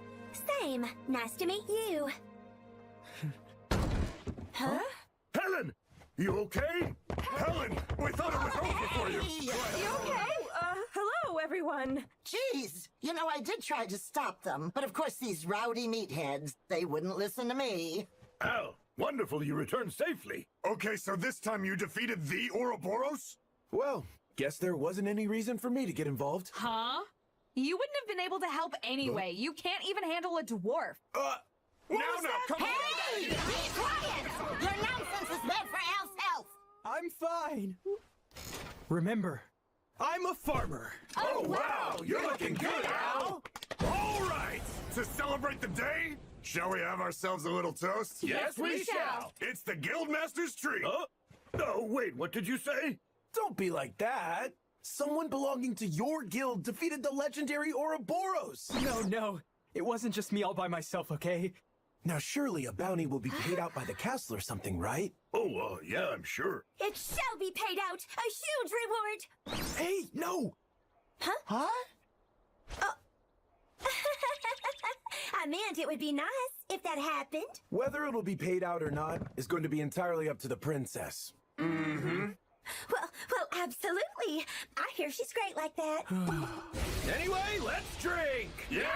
Speaker 25: Same. Nice to meet you. Huh?
Speaker 9: Helen! You okay? Helen! We thought it was over for you!
Speaker 25: You okay?
Speaker 13: Hello, everyone.
Speaker 11: Jeez, you know, I did try to stop them, but of course these rowdy meatheads, they wouldn't listen to me.
Speaker 9: Al, wonderful you returned safely.
Speaker 3: Okay, so this time you defeated the Ouroboros?
Speaker 10: Well, guess there wasn't any reason for me to get involved.
Speaker 5: Huh? You wouldn't have been able to help anyway. You can't even handle a dwarf.
Speaker 3: Now, come on!
Speaker 11: Hey! Be quiet! Your nonsense is bad for Al's health!
Speaker 15: I'm fine. Remember, I'm a farmer.
Speaker 3: Oh, wow! You're looking good, Al! All right! To celebrate the day, shall we have ourselves a little toast?
Speaker 9: Yes, we shall!
Speaker 3: It's the Guildmaster's treat!
Speaker 9: Oh, wait, what did you say?
Speaker 10: Don't be like that. Someone belonging to your guild defeated the legendary Ouroboros.
Speaker 15: No. It wasn't just me all by myself, okay?
Speaker 10: Now, surely a bounty will be paid out by the castle or something, right?
Speaker 9: Oh, yeah, I'm sure.
Speaker 25: It shall be paid out. A huge reward.
Speaker 10: Hey, no!
Speaker 25: Huh? Oh. I meant it would be nice if that happened.
Speaker 10: Whether it'll be paid out or not is going to be entirely up to the princess.
Speaker 25: Mm-hmm. Well, absolutely. I hear she's great like that.
Speaker 9: Anyway, let's drink! Yeah!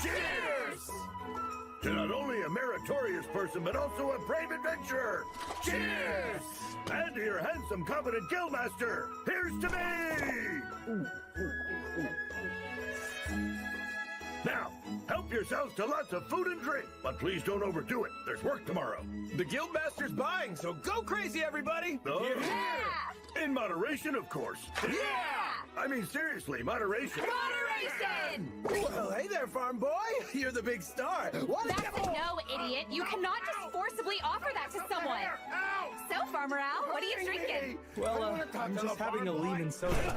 Speaker 9: Cheers! To not only a meritorious person, but also a brave adventurer! Cheers! And to your handsome, competent guildmaster! Here's to me! Now, help yourselves to lots of food and drink, but please don't overdo it. There's work tomorrow.
Speaker 10: The guildmaster's buying, so go crazy, everybody!
Speaker 9: Yeah! In moderation, of course.
Speaker 10: Yeah!
Speaker 9: I mean, seriously, moderation.
Speaker 5: Moderation!
Speaker 10: Well, hey there, farm boy. You're the big star.
Speaker 5: That's a no, idiot. You cannot just forcibly offer that to someone. So, Farmer Al, what are you drinking?
Speaker 15: Well, I'm just having a lean soda.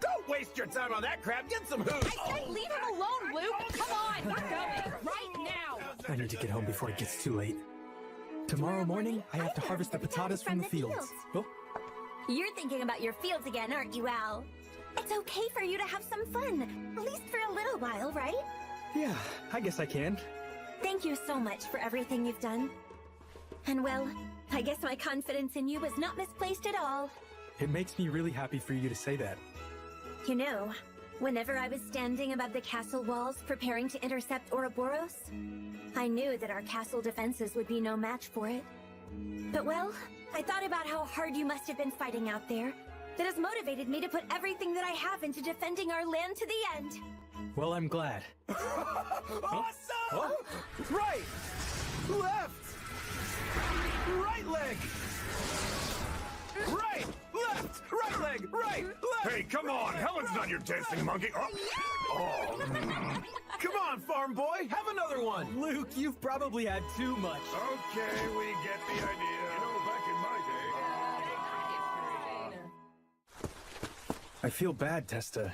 Speaker 10: Don't waste your time on that crap. Get some hooch.
Speaker 5: I said leave him alone, Luke. Come on, we're going right now.
Speaker 15: I need to get home before it gets too late. Tomorrow morning, I have to harvest the patatas from the fields. Oh.
Speaker 25: You're thinking about your fields again, aren't you, Al? It's okay for you to have some fun. At least for a little while, right?
Speaker 15: Yeah, I guess I can.
Speaker 25: Thank you so much for everything you've done. And well, I guess my confidence in you was not misplaced at all.
Speaker 15: It makes me really happy for you to say that.
Speaker 25: You know, whenever I was standing above the castle walls preparing to intercept Ouroboros, I knew that our castle defenses would be no match for it. But well, I thought about how hard you must have been fighting out there. That has motivated me to put everything that I have into defending our land to the end.
Speaker 15: Well, I'm glad.
Speaker 10: Awesome! Oh. Right! Left! Right leg! Right! Left! Right leg! Right! Left!
Speaker 3: Hey, come on! Helen's not your dancing monkey! Oh.
Speaker 10: Come on, farm boy! Have another one!
Speaker 15: Luke, you've probably had too much.
Speaker 3: Okay, we get the idea. You know, back in my day...
Speaker 15: I feel bad, Testa.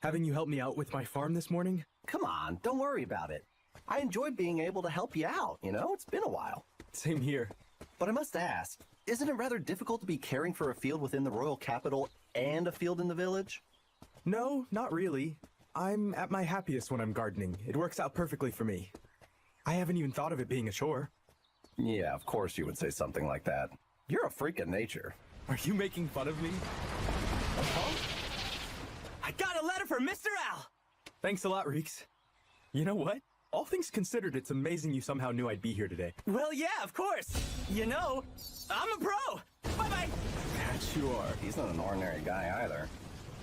Speaker 15: Having you help me out with my farm this morning?
Speaker 8: Come on, don't worry about it. I enjoyed being able to help you out, you know? It's been a while.
Speaker 15: Same here.
Speaker 8: But I must ask, isn't it rather difficult to be caring for a field within the royal capital and a field in the village?
Speaker 15: No, not really. I'm at my happiest when I'm gardening. It works out perfectly for me. I haven't even thought of it being a chore.
Speaker 8: Yeah, of course you would say something like that. You're a freak of nature.
Speaker 15: Are you making fun of me?
Speaker 21: Huh? I got a letter from Mr. Al!
Speaker 15: Thanks a lot, Reeks. You know what? All things considered, it's amazing you somehow knew I'd be here today.
Speaker 21: Well, yeah, of course. You know, I'm a pro. Bye-bye.
Speaker 8: That you are. He's not an ordinary guy either.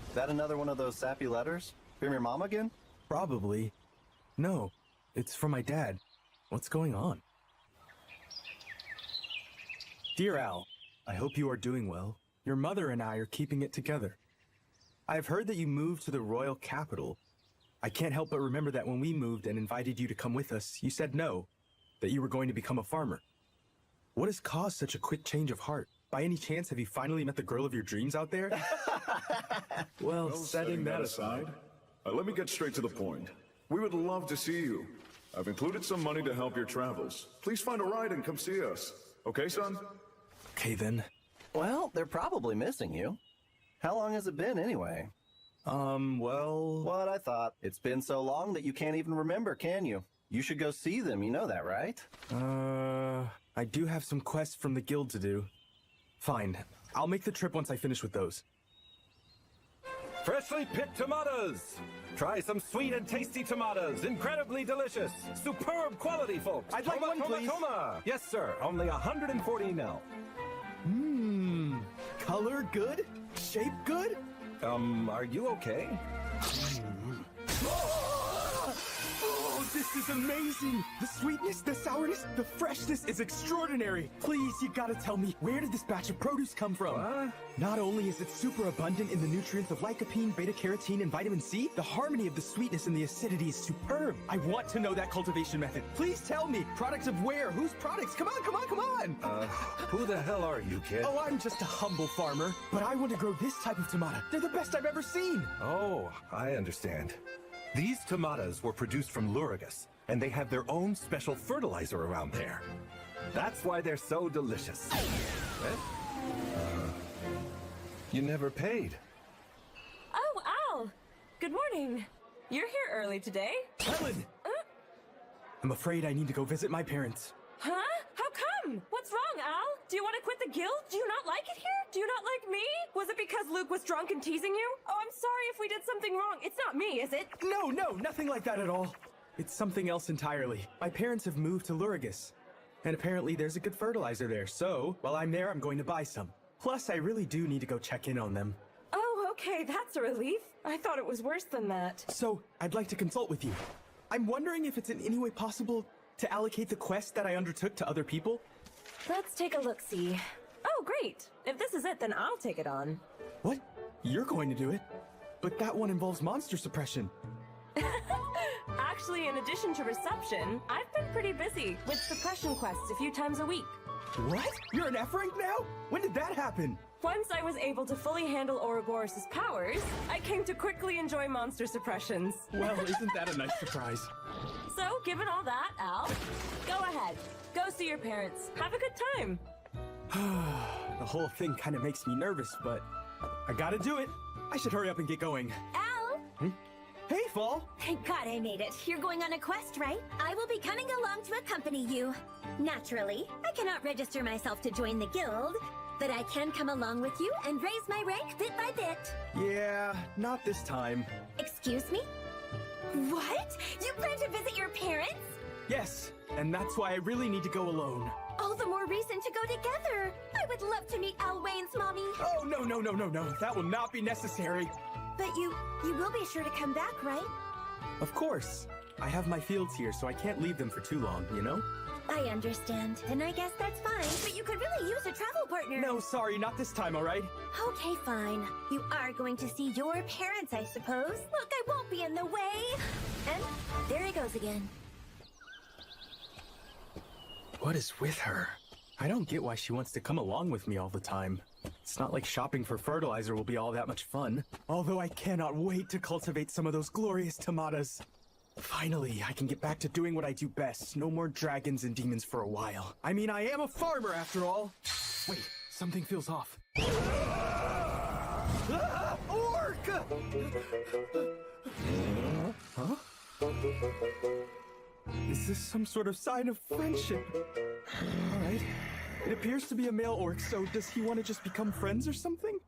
Speaker 8: Is that another one of those sappy letters? From your mom again?
Speaker 15: Probably. No, it's from my dad. What's going on? Dear Al, I hope you are doing well. Your mother and I are keeping it together. I've heard that you moved to the royal capital. I can't help but remember that when we moved and invited you to come with us, you said no, that you were going to become a farmer. What has caused such a quick change of heart? By any chance, have you finally met the girl of your dreams out there?
Speaker 16: Well, setting that aside, let me get straight to the point. We would love to see you. I've included some money to help your travels. Please find a ride and come see us. Okay, son?
Speaker 15: Okay, then.
Speaker 8: Well, they're probably missing you. How long has it been, anyway?
Speaker 15: Well...
Speaker 8: What I thought. It's been so long that you can't even remember, can you? You should go see them, you know that, right?
Speaker 15: I do have some quests from the guild to do. Fine. I'll make the trip once I finish with those.
Speaker 24: Freshly picked tomatoes! Try some sweet and tasty tomatoes. Incredibly delicious. Superb quality, folks.
Speaker 15: I'd like one, please.
Speaker 24: Toma. Yes, sir. Only 140 now.
Speaker 15: Color good? Shape good?
Speaker 24: Are you okay?
Speaker 15: Oh, this is amazing! The sweetness, the sourness, the freshness is extraordinary! Please, you gotta tell me, where did this batch of produce come from? Not only is it super abundant in the nutrients of lycopene, beta-carotene, and vitamin C, the harmony of the sweetness and the acidity is superb. I want to know that cultivation method. Please tell me, products of where? Whose products? Come on, come on, come on!
Speaker 24: Who the hell are you, kid?
Speaker 15: Oh, I'm just a humble farmer, but I want to grow this type of tomato. They're the best I've ever seen!
Speaker 24: Oh, I understand. These tomatoes were produced from Lurigus, and they have their own special fertilizer around there. That's why they're so delicious. You never paid.
Speaker 13: Oh, Al! Good morning. You're here early today.
Speaker 15: Helen! I'm afraid I need to go visit my parents.
Speaker 13: Huh? How come? What's wrong, Al? Do you want to quit the guild? Do you not like it here? Do you not like me? Was it because Luke was drunk and teasing you? Oh, I'm sorry if we did something wrong. It's not me, is it?
Speaker 15: No, nothing like that at all. It's something else entirely. My parents have moved to Lurigus, and apparently there's a good fertilizer there, so while I'm there, I'm going to buy some. Plus, I really do need to go check in on them.
Speaker 13: Oh, okay, that's a relief. I thought it was worse than that.
Speaker 15: So, I'd like to consult with you. I'm wondering if it's in any way possible to allocate the quest that I undertook to other people?
Speaker 13: Let's take a look-see. Oh, great. If this is it, then I'll take it on.
Speaker 15: What? You're going to do it? But that one involves monster suppression.
Speaker 13: Actually, in addition to reception, I've been pretty busy with suppression quests a few times a week.
Speaker 15: What? You're an F rank now? When did that happen?
Speaker 13: Once I was able to fully handle Ouroboros' powers, I came to quickly enjoy monster suppressions.
Speaker 15: Well, isn't that a nice surprise?
Speaker 13: So, given all that, Al, go ahead. Go see your parents. Have a good time.
Speaker 15: The whole thing kind of makes me nervous, but I gotta do it. I should hurry up and get going.
Speaker 25: Al!
Speaker 15: Hey, Fall!
Speaker 25: Thank God I made it. You're going on a quest, right? I will be coming along to accompany you. Naturally, I cannot register myself to join the guild, but I can come along with you and raise my rank bit by bit.
Speaker 15: Yeah, not this time.
Speaker 25: Excuse me? What? You plan to visit your parents?
Speaker 15: Yes, and that's why I really need to go alone.
Speaker 25: All the more reason to go together. I would love to meet Al Wayne's mommy.
Speaker 15: Oh, no. That will not be necessary.
Speaker 25: But you will be sure to come back, right?
Speaker 15: Of course. I have my fields here, so I can't leave them for too long, you know?
Speaker 25: I understand, and I guess that's fine, but you could really use a travel partner.
Speaker 15: No, sorry, not this time, all right?
Speaker 25: Okay, fine. You are going to see your parents, I suppose. Look, I won't be in the way. And there he goes again.
Speaker 15: What is with her? I don't get why she wants to come along with me all the time. It's not like shopping for fertilizer will be all that much fun. Although I cannot wait to cultivate some of those glorious tomatoes. Finally, I can get back to doing what I do best. No more dragons and demons for a while. I mean, I am a farmer after all. Wait, something feels off. Orc! Huh? Is this some sort of sign of friendship? All right. It appears to be a male orc, so does he want to just become friends or something?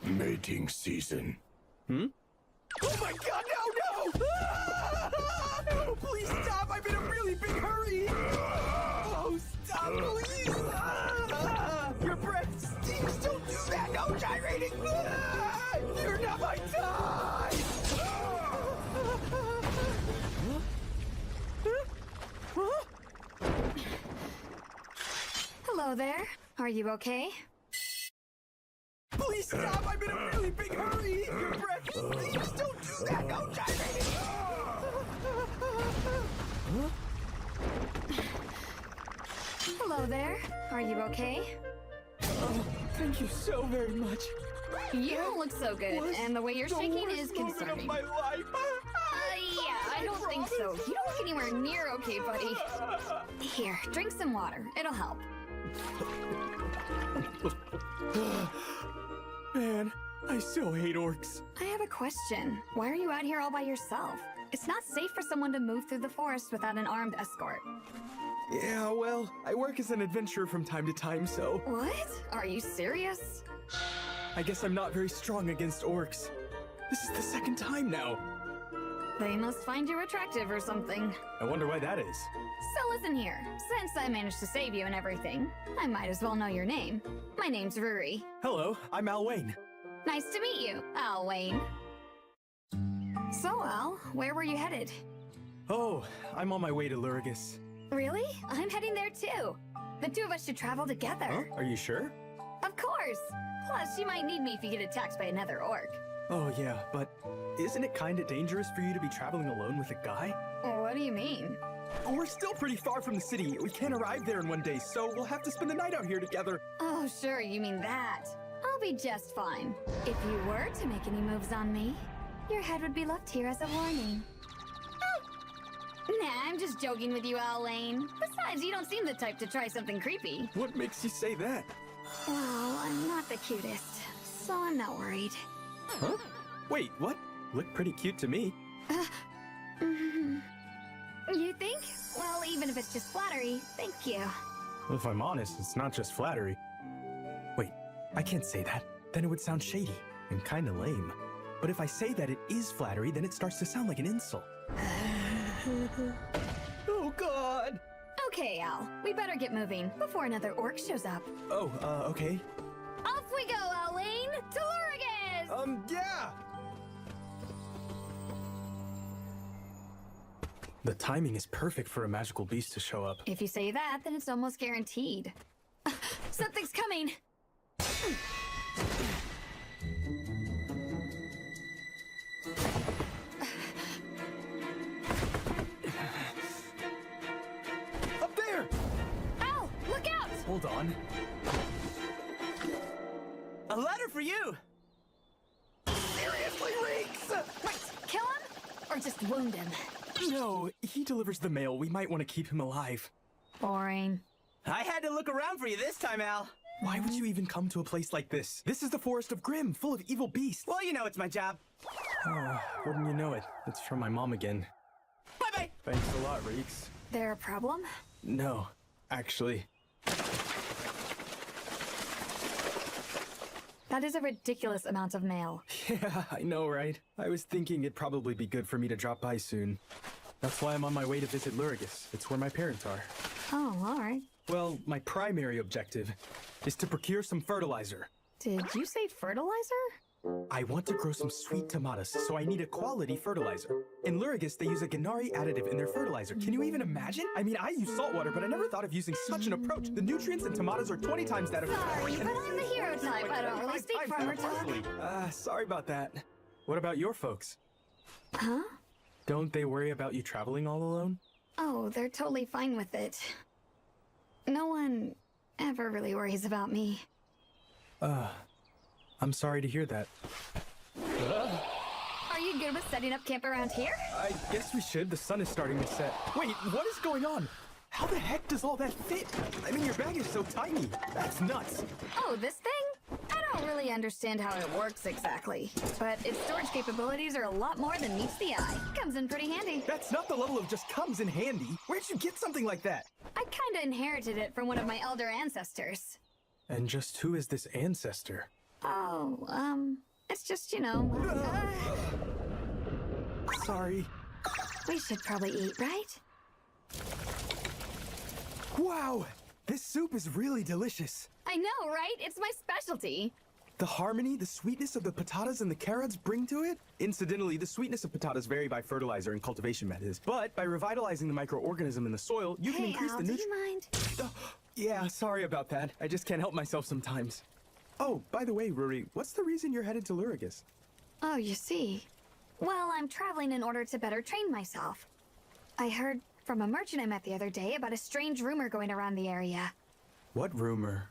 Speaker 6: Mating season.
Speaker 15: Oh my god, no! No, please stop! I'm in a really big hurry! Oh, stop, please! Your breath stinks! Don't do that! No gyrating! You're not my type!
Speaker 5: Hello there. Are you okay?
Speaker 15: Please stop! I'm in a really big hurry! Your breath stinks! Don't do that! No gyrating!
Speaker 5: Hello there. Are you okay?
Speaker 15: Oh, thank you so very much.
Speaker 5: You don't look so good, and the way you're shaking is concerning.
Speaker 15: Of my life.
Speaker 5: Yeah, I don't think so. You don't look anywhere near okay, buddy. Here, drink some water. It'll help.
Speaker 15: Man, I so hate orcs.
Speaker 5: I have a question. Why are you out here all by yourself? It's not safe for someone to move through the forest without an armed escort.
Speaker 15: Yeah, well, I work as an adventurer from time to time, so...
Speaker 5: What? Are you serious?
Speaker 15: I guess I'm not very strong against orcs. This is the second time now.
Speaker 5: They must find you attractive or something.
Speaker 15: I wonder why that is.
Speaker 5: So listen here. Since I managed to save you and everything, I might as well know your name. My name's Ruri.
Speaker 15: Hello, I'm Alwayne.
Speaker 5: Nice to meet you, Alwayne. So, Al, where were you headed?
Speaker 15: Oh, I'm on my way to Lurgus.
Speaker 5: Really? I'm heading there too. The two of us should travel together.
Speaker 15: Huh? Are you sure?
Speaker 5: Of course. Plus, you might need me if you get attacked by another orc.
Speaker 15: Oh yeah, but isn't it kinda dangerous for you to be traveling alone with a guy?
Speaker 5: What do you mean?
Speaker 15: We're still pretty far from the city. We can't arrive there in one day, so we'll have to spend the night out here together.
Speaker 5: Oh, sure, you mean that. I'll be just fine. If you were to make any moves on me, your head would be left here as a warning. Nah, I'm just joking with you, Alwayne. Besides, you don't seem the type to try something creepy.
Speaker 15: What makes you say that?
Speaker 5: Well, I'm not the cutest, so I'm not worried.
Speaker 15: Huh? Wait, what? Look pretty cute to me.
Speaker 5: You think? Well, even if it's just flattery, thank you.
Speaker 15: Well, if I'm honest, it's not just flattery. Wait, I can't say that. Then it would sound shady and kinda lame. But if I say that it is flattery, then it starts to sound like an insult. Oh, God!
Speaker 5: Okay, Al. We better get moving before another orc shows up.
Speaker 15: Oh, okay.
Speaker 5: Off we go, Alwayne! To Lurgus!
Speaker 15: Yeah! The timing is perfect for a magical beast to show up.
Speaker 5: If you say that, then it's almost guaranteed. Something's coming!
Speaker 15: Up there!
Speaker 5: Al, look out!
Speaker 15: Hold on.
Speaker 21: A letter for you!
Speaker 15: Seriously, Reeks!
Speaker 5: Wait, kill him? Or just wound him?
Speaker 15: No, he delivers the mail. We might want to keep him alive.
Speaker 5: Boring.
Speaker 21: I had to look around for you this time, Al.
Speaker 15: Why would you even come to a place like this? This is the Forest of Grimm, full of evil beasts.
Speaker 21: Well, you know it's my job.
Speaker 15: Wouldn't you know it? It's from my mom again.
Speaker 21: Bye-bye!
Speaker 15: Thanks a lot, Reeks.
Speaker 5: There a problem?
Speaker 15: No, actually.
Speaker 5: That is a ridiculous amount of mail.
Speaker 15: Yeah, I know, right? I was thinking it'd probably be good for me to drop by soon. That's why I'm on my way to visit Lurgus. It's where my parents are.
Speaker 5: Oh, alright.
Speaker 15: Well, my primary objective is to procure some fertilizer.
Speaker 5: Did you say fertilizer?
Speaker 15: I want to grow some sweet tomatoes, so I need a quality fertilizer. In Lurgus, they use a Gennari additive in their fertilizer. Can you even imagine? I mean, I use salt water, but I never thought of using such an approach. The nutrients in tomatoes are 20 times that of...
Speaker 5: Sorry, but I'm the hero type. I don't really speak farmer talk.
Speaker 15: Sorry about that. What about your folks?
Speaker 5: Huh?
Speaker 15: Don't they worry about you traveling all alone?
Speaker 5: Oh, they're totally fine with it. No one ever really worries about me.
Speaker 15: I'm sorry to hear that.
Speaker 5: Are you good with setting up camp around here?
Speaker 15: I guess we should. The sun is starting to set. Wait, what is going on? How the heck does all that fit? I mean, your bag is so tiny. That's nuts.
Speaker 5: Oh, this thing? I don't really understand how it works exactly, but its storage capabilities are a lot more than meets the eye. Comes in pretty handy.
Speaker 15: That's not the level of just comes in handy. Where'd you get something like that?
Speaker 5: I kinda inherited it from one of my elder ancestors.
Speaker 15: And just who is this ancestor?
Speaker 5: Oh, it's just, you know...
Speaker 15: Sorry.
Speaker 5: We should probably eat, right?
Speaker 15: Wow! This soup is really delicious.
Speaker 5: I know, right? It's my specialty.
Speaker 15: The harmony, the sweetness of the patatas and the carrots bring to it? Incidentally, the sweetness of patatas vary by fertilizer and cultivation methods, but by revitalizing the microorganism in the soil, you can increase
Speaker 5: Al,
Speaker 15: the
Speaker 5: do you mind?
Speaker 15: Yeah, sorry about that. I just can't help myself sometimes. Oh, by the way, Ruri, what's the reason you're headed to Lurgus?
Speaker 5: Oh, you see. Well, I'm traveling in order to better train myself. I heard from a merchant I met the other day about a strange rumor going around the area.
Speaker 15: What rumor?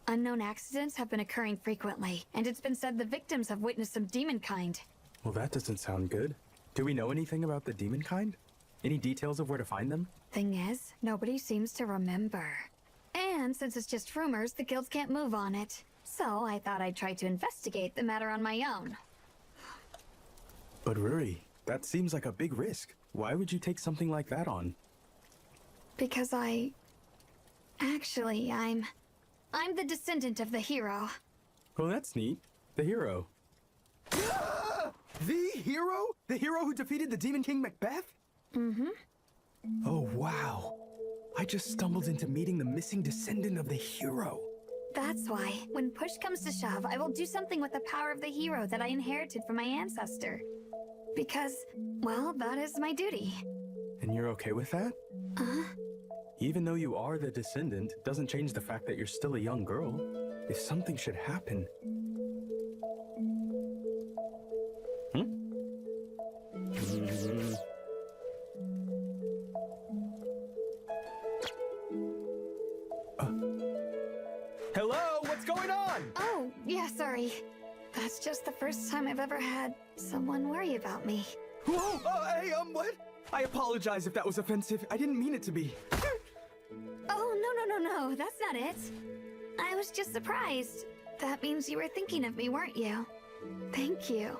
Speaker 5: Unknown accidents have been occurring frequently, and it's been said the victims have witnessed some demon kind.
Speaker 15: Well, that doesn't sound good. Do we know anything about the demon kind? Any details of where to find them?
Speaker 5: Thing is, nobody seems to remember. And since it's just rumors, the guilds can't move on it. So I thought I'd try to investigate the matter on my own.
Speaker 15: But Ruri, that seems like a big risk. Why would you take something like that on?
Speaker 5: Because Actually, I'm the descendant of the hero.
Speaker 15: Well, that's neat. The hero. The hero? The hero who defeated the Demon King Macbeth?
Speaker 5: Mm-hmm.
Speaker 15: Oh, wow. I just stumbled into meeting the missing descendant of the hero.
Speaker 5: That's why, when push comes to shove, I will do something with the power of the hero that I inherited from my ancestor. Because, well, that is my duty.
Speaker 15: And you're okay with that? Even though you are the descendant, doesn't change the fact that you're still a young girl. If something should happen... Hello? What's going on?
Speaker 5: Oh, yeah, sorry. That's just the first time I've ever had someone worry about me.
Speaker 15: Whoa! Hey, what? I apologize if that was offensive. I didn't mean it to be.
Speaker 5: Oh, no, that's not it. I was just surprised. That means you were thinking of me, weren't you? Thank you.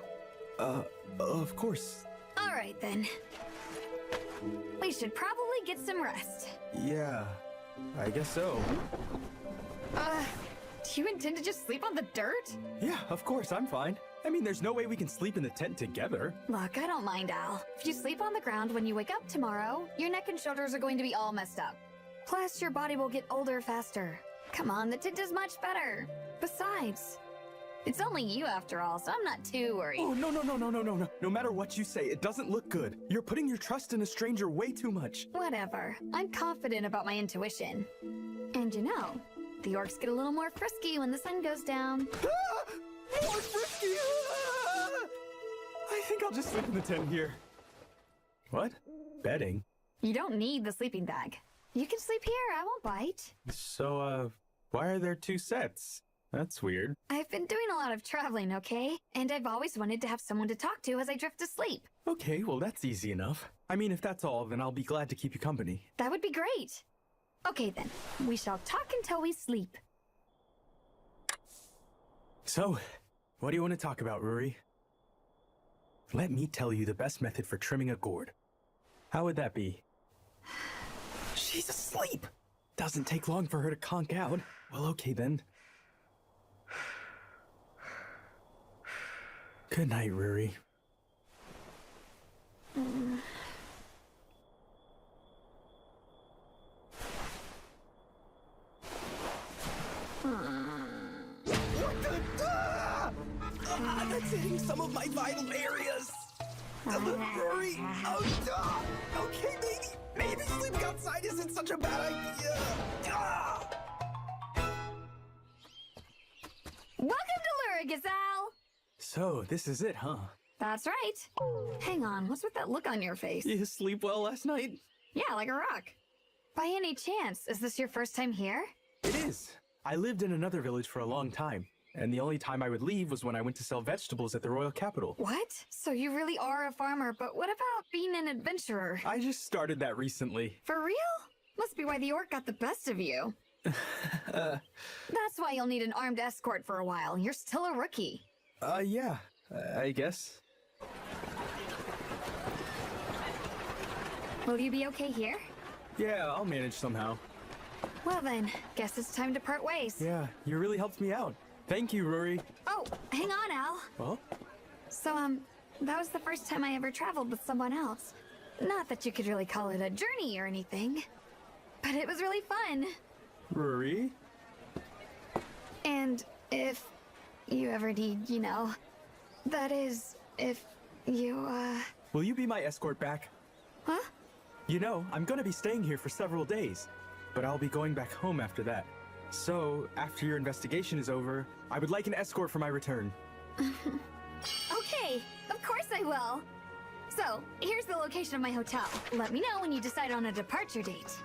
Speaker 15: Of course.
Speaker 5: All right, then. We should probably get some rest.
Speaker 15: Yeah, I guess so.
Speaker 5: Do you intend to just sleep on the dirt?
Speaker 15: Yeah, of course, I'm fine. I mean, there's no way we can sleep in the tent together.
Speaker 5: Look, I don't mind, Al. If you sleep on the ground when you wake up tomorrow, your neck and shoulders are going to be all messed up. Plus, your body will get older faster. Come on, the tent is much better. Besides, it's only you after all, so I'm not too worried.
Speaker 15: Oh, no. No matter what you say, it doesn't look good. You're putting your trust in a stranger way too much.
Speaker 5: Whatever. I'm confident about my intuition. And you know, the orcs get a little more frisky when the sun goes down.
Speaker 15: More frisky! I think I'll just sleep in the tent here. What? Bedding?
Speaker 5: You don't need the sleeping bag. You can sleep here, I won't bite.
Speaker 15: So, why are there two sets? That's weird.
Speaker 5: I've been doing a lot of traveling, okay? And I've always wanted to have someone to talk to as I drift to sleep.
Speaker 15: Okay, well that's easy enough. I mean, if that's all, then I'll be glad to keep you company.
Speaker 5: That would be great. Okay then, we shall talk until we sleep.
Speaker 15: So, what do you want to talk about, Ruri? Let me tell you the best method for trimming a gourd. How would that be? She's asleep! Doesn't take long for her to conk out. Well, okay then. Good night, Ruri.
Speaker 21: What the? That's hitting some of my vital areas. Rory, okay, maybe sleeping outside isn't such a bad idea.
Speaker 5: Welcome to Lurigus, Al!
Speaker 15: So, this is it, huh?
Speaker 5: That's right. Hang on, what's with that look on your face?
Speaker 15: You sleep well last night?
Speaker 5: Yeah, like a rock. By any chance, is this your first time here?
Speaker 15: It is. I lived in another village for a long time, and the only time I would leave was when I went to sell vegetables at the royal capital.
Speaker 5: What? So you really are a farmer, but what about being an adventurer?
Speaker 15: I just started that recently.
Speaker 5: For real? Must be why the orc got the best of you. That's why you'll need an armed escort for a while. You're still a rookie.
Speaker 15: Yeah, I guess.
Speaker 5: Will you be okay here?
Speaker 15: Yeah, I'll manage somehow.
Speaker 5: Well then, guess it's time to part ways.
Speaker 15: Yeah, you really helped me out. Thank you, Ruri.
Speaker 5: Oh, hang on, Al.
Speaker 15: Well?
Speaker 5: So, that was the first time I ever traveled with someone else. Not that you could really call it a journey or anything, but it was really fun.
Speaker 15: Ruri?
Speaker 5: And if you ever need, you know, that is, if you,
Speaker 15: Will you be my escort back?
Speaker 5: Huh?
Speaker 15: You know, I'm gonna be staying here for several days, but I'll be going back home after that. So, after your investigation is over, I would like an escort for my return.
Speaker 5: Okay, of course I will. So, here's the location of my hotel. Let me know when you decide on a departure date.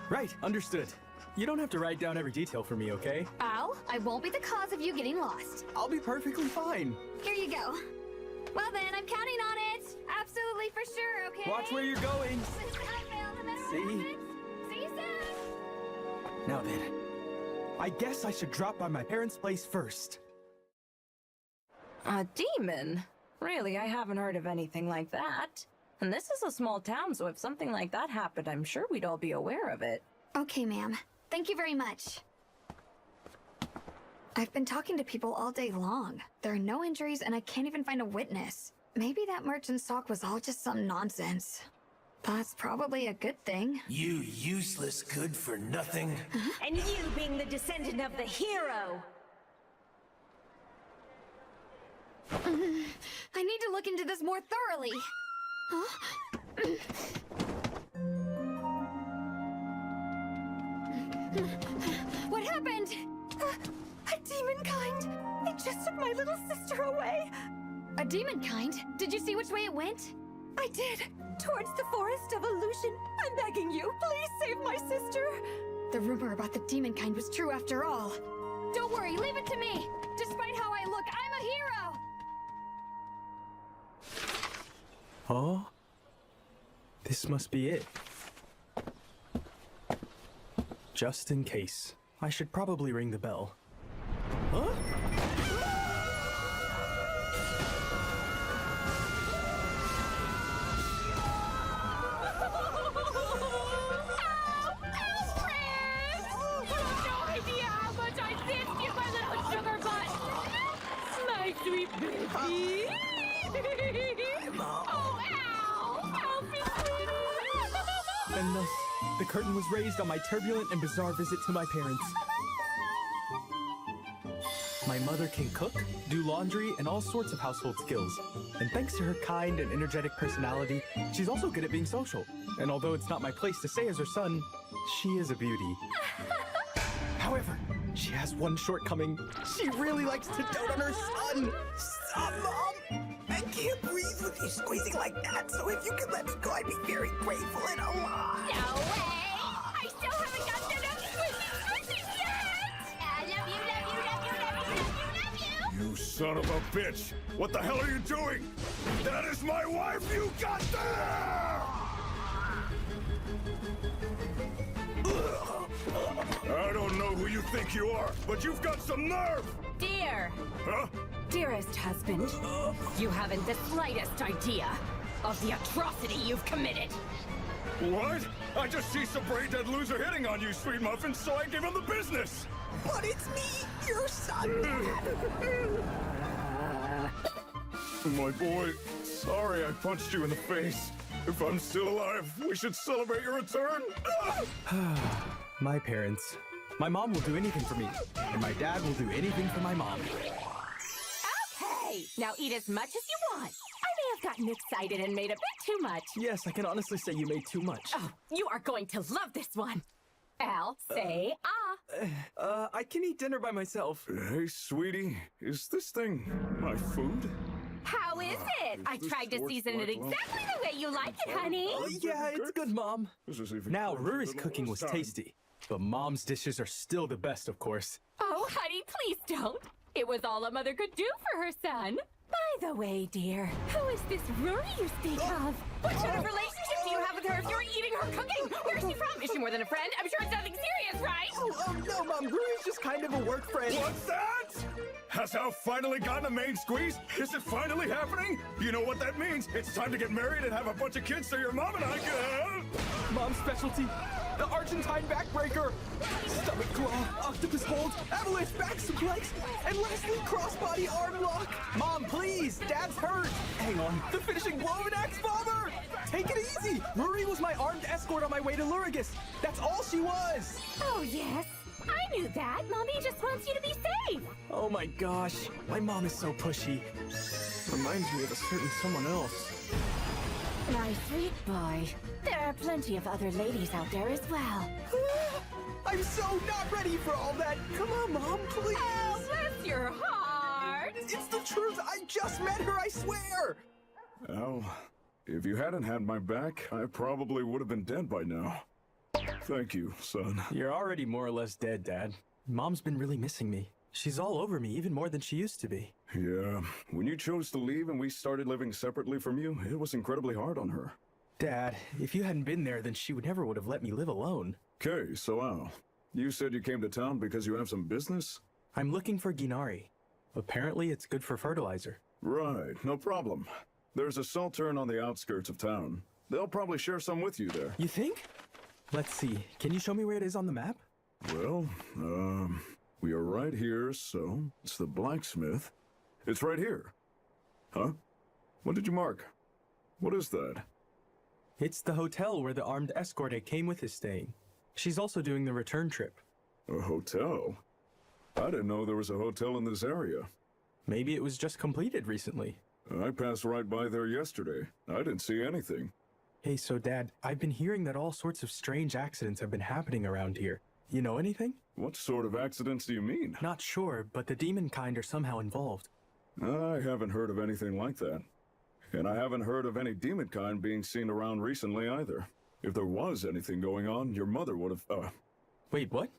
Speaker 15: Right, understood. You don't have to write down every detail for me, okay?
Speaker 5: Al, I won't be the cause of you getting lost.
Speaker 15: I'll be perfectly fine.
Speaker 5: Here you go. Well then, I'm counting on it. Absolutely for sure, okay?
Speaker 15: Watch where you're going. See?
Speaker 5: See you soon.
Speaker 15: Now then, I guess I should drop by my parents' place first.
Speaker 13: A demon? Really, I haven't heard of anything like that. And this is a small town, so if something like that happened, I'm sure we'd all be aware of it.
Speaker 5: Okay, ma'am. Thank you very much. I've been talking to people all day long. There are no injuries and I can't even find a witness. Maybe that merchant's talk was all just some nonsense. That's probably a good thing.
Speaker 24: You useless good for nothing.
Speaker 25: And you being the descendant of the hero.
Speaker 5: I need to look into this more thoroughly. Huh? What happened?
Speaker 12: A demon kind. It just took my little sister away.
Speaker 5: A demon kind? Did you see which way it went?
Speaker 12: I did. Towards the Forest of Illusion. I'm begging you, please save my sister.
Speaker 5: The rumor about the demon kind was true after all. Don't worry, leave it to me. Despite how I look, I'm a hero.
Speaker 15: Oh? This must be it. Just in case. I should probably ring the bell. Huh?
Speaker 19: Sweet baby! Oh, ow!
Speaker 15: And thus, the curtain was raised on my turbulent and bizarre visit to my parents. My mother can cook, do laundry, and all sorts of household skills. And thanks to her kind and energetic personality, she's also good at being social. And although it's not my place to say as her son, she is a beauty. However, she has one shortcoming. She really likes to dote on her son.
Speaker 21: Stop, Mom! I can't breathe with you squeezing like that, so if you could let me go, I'd be very grateful and alive.
Speaker 19: No way! I still haven't got enough squishy yet! I love you, love you, love you, love you, love you, love you!
Speaker 6: You son of a bitch! What the hell are you doing? That is my wife you got there! I don't know who you think you are, but you've got some nerve!
Speaker 19: Dear!
Speaker 6: Huh?
Speaker 19: Dearest husband, you haven't the slightest idea of the atrocity you've committed.
Speaker 6: What? I just see some brain-dead loser hitting on you, sweet muffin, so I give him the business!
Speaker 21: But it's me, your son!
Speaker 6: My boy, sorry I punched you in the face. If I'm still alive, we should celebrate your return.
Speaker 15: My parents. My mom will do anything for me, and my dad will do anything for my mom.
Speaker 19: Okay, now eat as much as you want. I may have gotten excited and made a bit too much.
Speaker 15: Yes, I can honestly say you made too much.
Speaker 19: Oh, you are going to love this one. Al, say ah.
Speaker 15: I can eat dinner by myself.
Speaker 6: Hey, sweetie, is this thing my food?
Speaker 19: How is it? I tried to season it exactly the way you like it, honey.
Speaker 15: Yeah, it's good, Mom. Now, Ruri's cooking was tasty, but Mom's dishes are still the best, of course.
Speaker 19: Oh, honey, please don't. It was all a mother could do for her son. By the way, dear, who is this Ruri you speak of? What sort of relationship do you have with her if you're eating her cooking? Where is she from? Is she more than a friend? I'm sure it's nothing serious, right?
Speaker 15: Oh, no, Mom. Ruri's just kind of a work friend.
Speaker 6: What's that? Has Al finally gotten a main squeeze? Is it finally happening? You know what that means? It's time to get married and have a bunch of kids so your mom and I can...
Speaker 15: Mom's specialty, the Argentine backbreaker, stomach claw, octopus hold, avalanche back suplex, and lastly, crossbody arm lock. Mom, please, Dad's hurt. Hang on, the finishing blow of an axe bomber. Take it easy. Ruri was my armed escort on my way to Lurigus. That's all she was.
Speaker 19: Oh, yes. I knew that. Mommy just wants you to be safe.
Speaker 15: Oh my gosh, my mom is so pushy. Reminds me of a certain someone else.
Speaker 19: My sweet boy. There are plenty of other ladies out there as well.
Speaker 15: I'm so not ready for all that. Come on, Mom, please.
Speaker 19: Oh, bless your heart.
Speaker 15: It's the truth. I just met her, I swear.
Speaker 6: Al,
Speaker 16: If you hadn't had my back, I probably would have been dead by now. Thank you, son.
Speaker 15: You're already more or less dead, Dad. Mom's been really missing me. She's all over me, even more than she used to be.
Speaker 16: Yeah, when you chose to leave and we started living separately from you, it was incredibly hard on her.
Speaker 15: Dad, if you hadn't been there, then she never would have let me live alone.
Speaker 16: Okay, so Al, you said you came to town because you have some business?
Speaker 15: I'm looking for Ginari. Apparently it's good for fertilizer.
Speaker 16: Right, no problem. There's a Saltern on the outskirts of town. They'll probably share some with you there.
Speaker 15: You think? Let's see. Can you show me where it is on the map?
Speaker 16: Well, we are right here, so it's the blacksmith. It's right here. Huh? What did you mark? What is that?
Speaker 15: It's the hotel where the armed escort I came with is staying. She's also doing the return trip.
Speaker 16: A hotel? I didn't know there was a hotel in this area.
Speaker 15: Maybe it was just completed recently.
Speaker 16: I passed right by there yesterday. I didn't see anything.
Speaker 15: Hey, so Dad, I've been hearing that all sorts of strange accidents have been happening around here. You know anything?
Speaker 16: What sort of accidents do you mean?
Speaker 15: Not sure, but the demon kind are somehow involved.
Speaker 16: I haven't heard of anything like that. And I haven't heard of any demon kind being seen around recently either. If there was anything going on, your mother would have,
Speaker 15: Wait, what?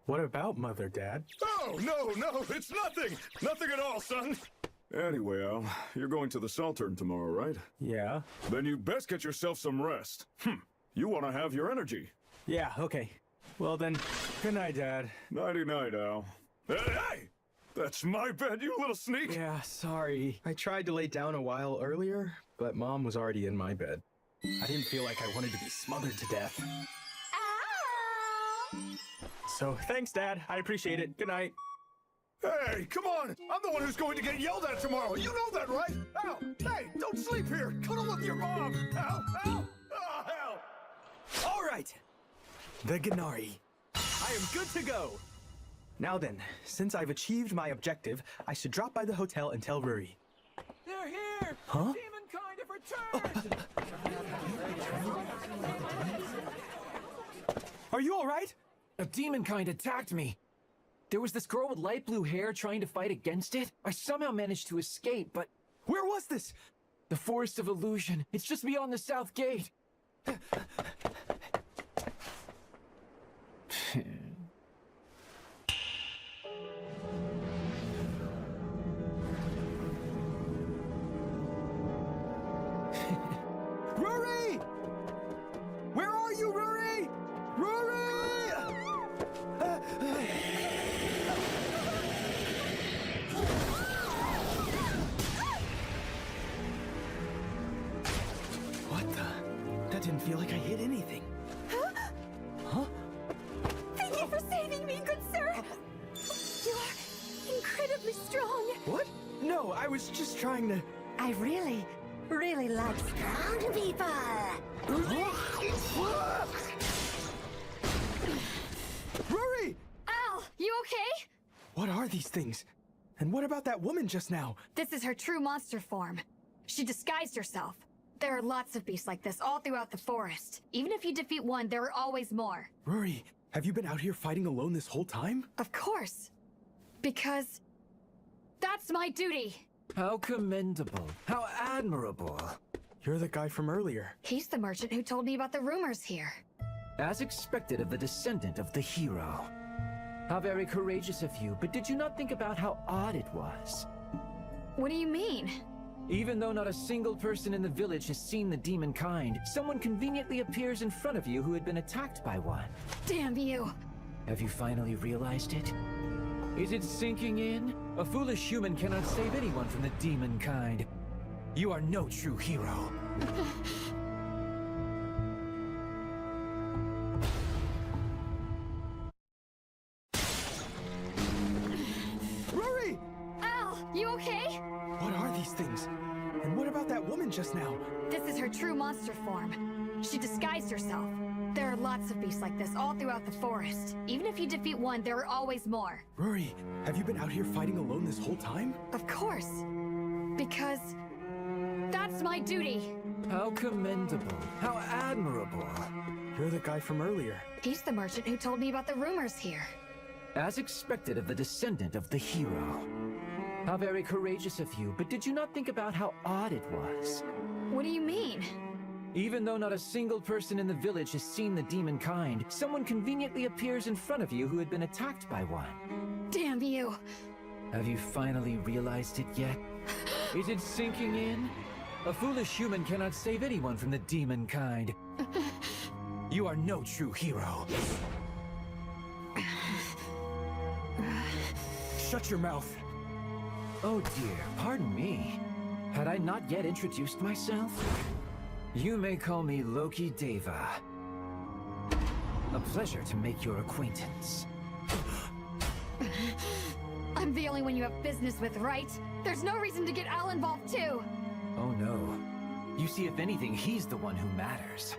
Speaker 15: What about Mother, Dad?
Speaker 6: Oh, no, it's nothing! Nothing at all, son!
Speaker 16: Anyway, Al, you're going to the Saltern tomorrow, right?
Speaker 15: Yeah.
Speaker 16: Then you best get yourself some rest. You want to have your energy.
Speaker 15: Yeah, okay. Well then, good night, Dad.
Speaker 16: Nighty-night, Al. Hey! That's my bed, you little sneak!
Speaker 15: Yeah, sorry. I tried to lay down a while earlier, but Mom was already in my bed. I didn't feel like I wanted to be smothered to death. So, thanks, Dad. I appreciate it. Good night.
Speaker 6: Hey, come on! I'm the one who's going to get yelled at tomorrow. You know that, right? Al, hey, don't sleep here. Cuddle with your mom. Al, Al, oh, hell!
Speaker 15: All right. The Ginari. I am good to go. Now then, since I've achieved my objective, I should drop by the hotel and tell Ruri. They're here! Huh? Demon kind have returned! Are you all right?
Speaker 7: A demon kind attacked me. There was this girl with light blue hair trying to fight against it. I somehow managed to escape, but...
Speaker 15: Where was this?
Speaker 7: The Forest of Illusion. It's just beyond the South Gate.
Speaker 15: Ruri! Where are you, Ruri? Ruri! What the? That didn't feel like I hit anything. Huh?
Speaker 19: Thank you for saving me, good sir! You are incredibly strong.
Speaker 15: What? No, I was just trying to...
Speaker 11: I really like strong people.
Speaker 15: Ruri!
Speaker 5: Al, you okay?
Speaker 15: What are these things? And what about that woman just now?
Speaker 5: This is her true monster form. She disguised herself. There are lots of beasts like this all throughout the forest. Even if you defeat one, there are always more.
Speaker 15: Ruri, have you been out here fighting alone this whole time?
Speaker 5: Of course. Because that's my duty.
Speaker 7: How commendable. How admirable.
Speaker 15: You're the guy from earlier.
Speaker 5: He's the merchant who told me about the rumors here.
Speaker 7: As expected of the descendant of the hero. How very courageous of you, but did you not think about how odd it was?
Speaker 5: What do you mean?
Speaker 7: Even though not a single person in the village has seen the demon kind, someone conveniently appears in front of you who had been attacked by one.
Speaker 5: Damn you!
Speaker 7: Have you finally realized it? Is it sinking in? A foolish human cannot save anyone from the demon kind. You are no true hero.
Speaker 15: Ruri!
Speaker 5: Al, you okay?
Speaker 15: What are these things? And what about that woman just now?
Speaker 5: This is her true monster form. She disguised herself. There are lots of beasts like this all throughout the forest. Even if you defeat one, there are always more.
Speaker 15: Ruri, have you been out here fighting alone this whole time?
Speaker 5: Of course. Because that's my duty.
Speaker 7: How commendable. How admirable.
Speaker 15: You're the guy from earlier.
Speaker 5: He's the merchant who told me about the rumors here.
Speaker 7: As expected of the descendant of the hero. How very courageous of you, but did you not think about how odd it was?
Speaker 5: What do you mean?
Speaker 7: Even though not a single person in the village has seen the demon kind, someone conveniently appears in front of you who had been attacked by one.
Speaker 5: Damn you.
Speaker 7: Have you finally realized it yet? Is it sinking in? A foolish human cannot save anyone from the demon kind. You are no true hero.
Speaker 15: Shut your mouth.
Speaker 7: Oh dear, pardon me. Had I not yet introduced myself? You may call me Loki Deva. A pleasure to make your acquaintance.
Speaker 5: I'm the only one you have business with, right? There's no reason to get Al involved too.
Speaker 7: Oh no. You see, if anything, he's the one who matters.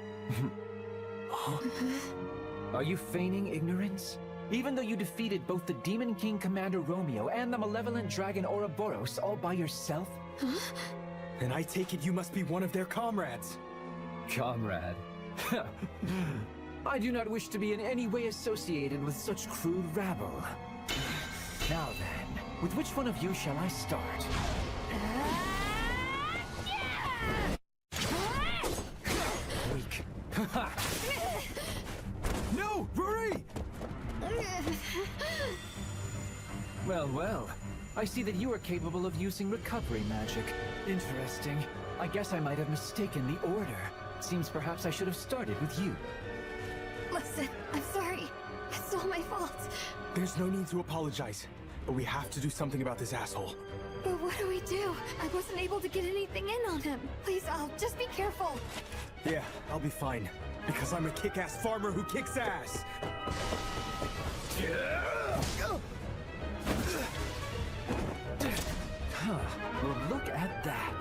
Speaker 7: Are you feigning ignorance? Even though you defeated both the Demon King Commander Romeo and the malevolent dragon Ouroboros all by yourself?
Speaker 5: Huh?
Speaker 15: And I take it you must be one of their comrades.
Speaker 7: Comrade? I do not wish to be in any way associated with such crude rabble. Now then, with which one of you shall I start? Weak.
Speaker 15: No, Rory!
Speaker 7: Well, well. I see that you are capable of using recovery magic. Interesting. I guess I might have mistaken the order. Seems perhaps I should have started with you.
Speaker 5: Listen, I'm sorry. It's all my fault.
Speaker 15: There's no need to apologize, but we have to do something about this asshole.
Speaker 5: But what do we do? I wasn't able to get anything in on him. Please, Al, just be careful.
Speaker 15: Yeah, I'll be fine. Because I'm a kick-ass farmer who kicks ass!
Speaker 7: Huh. Well, look at that.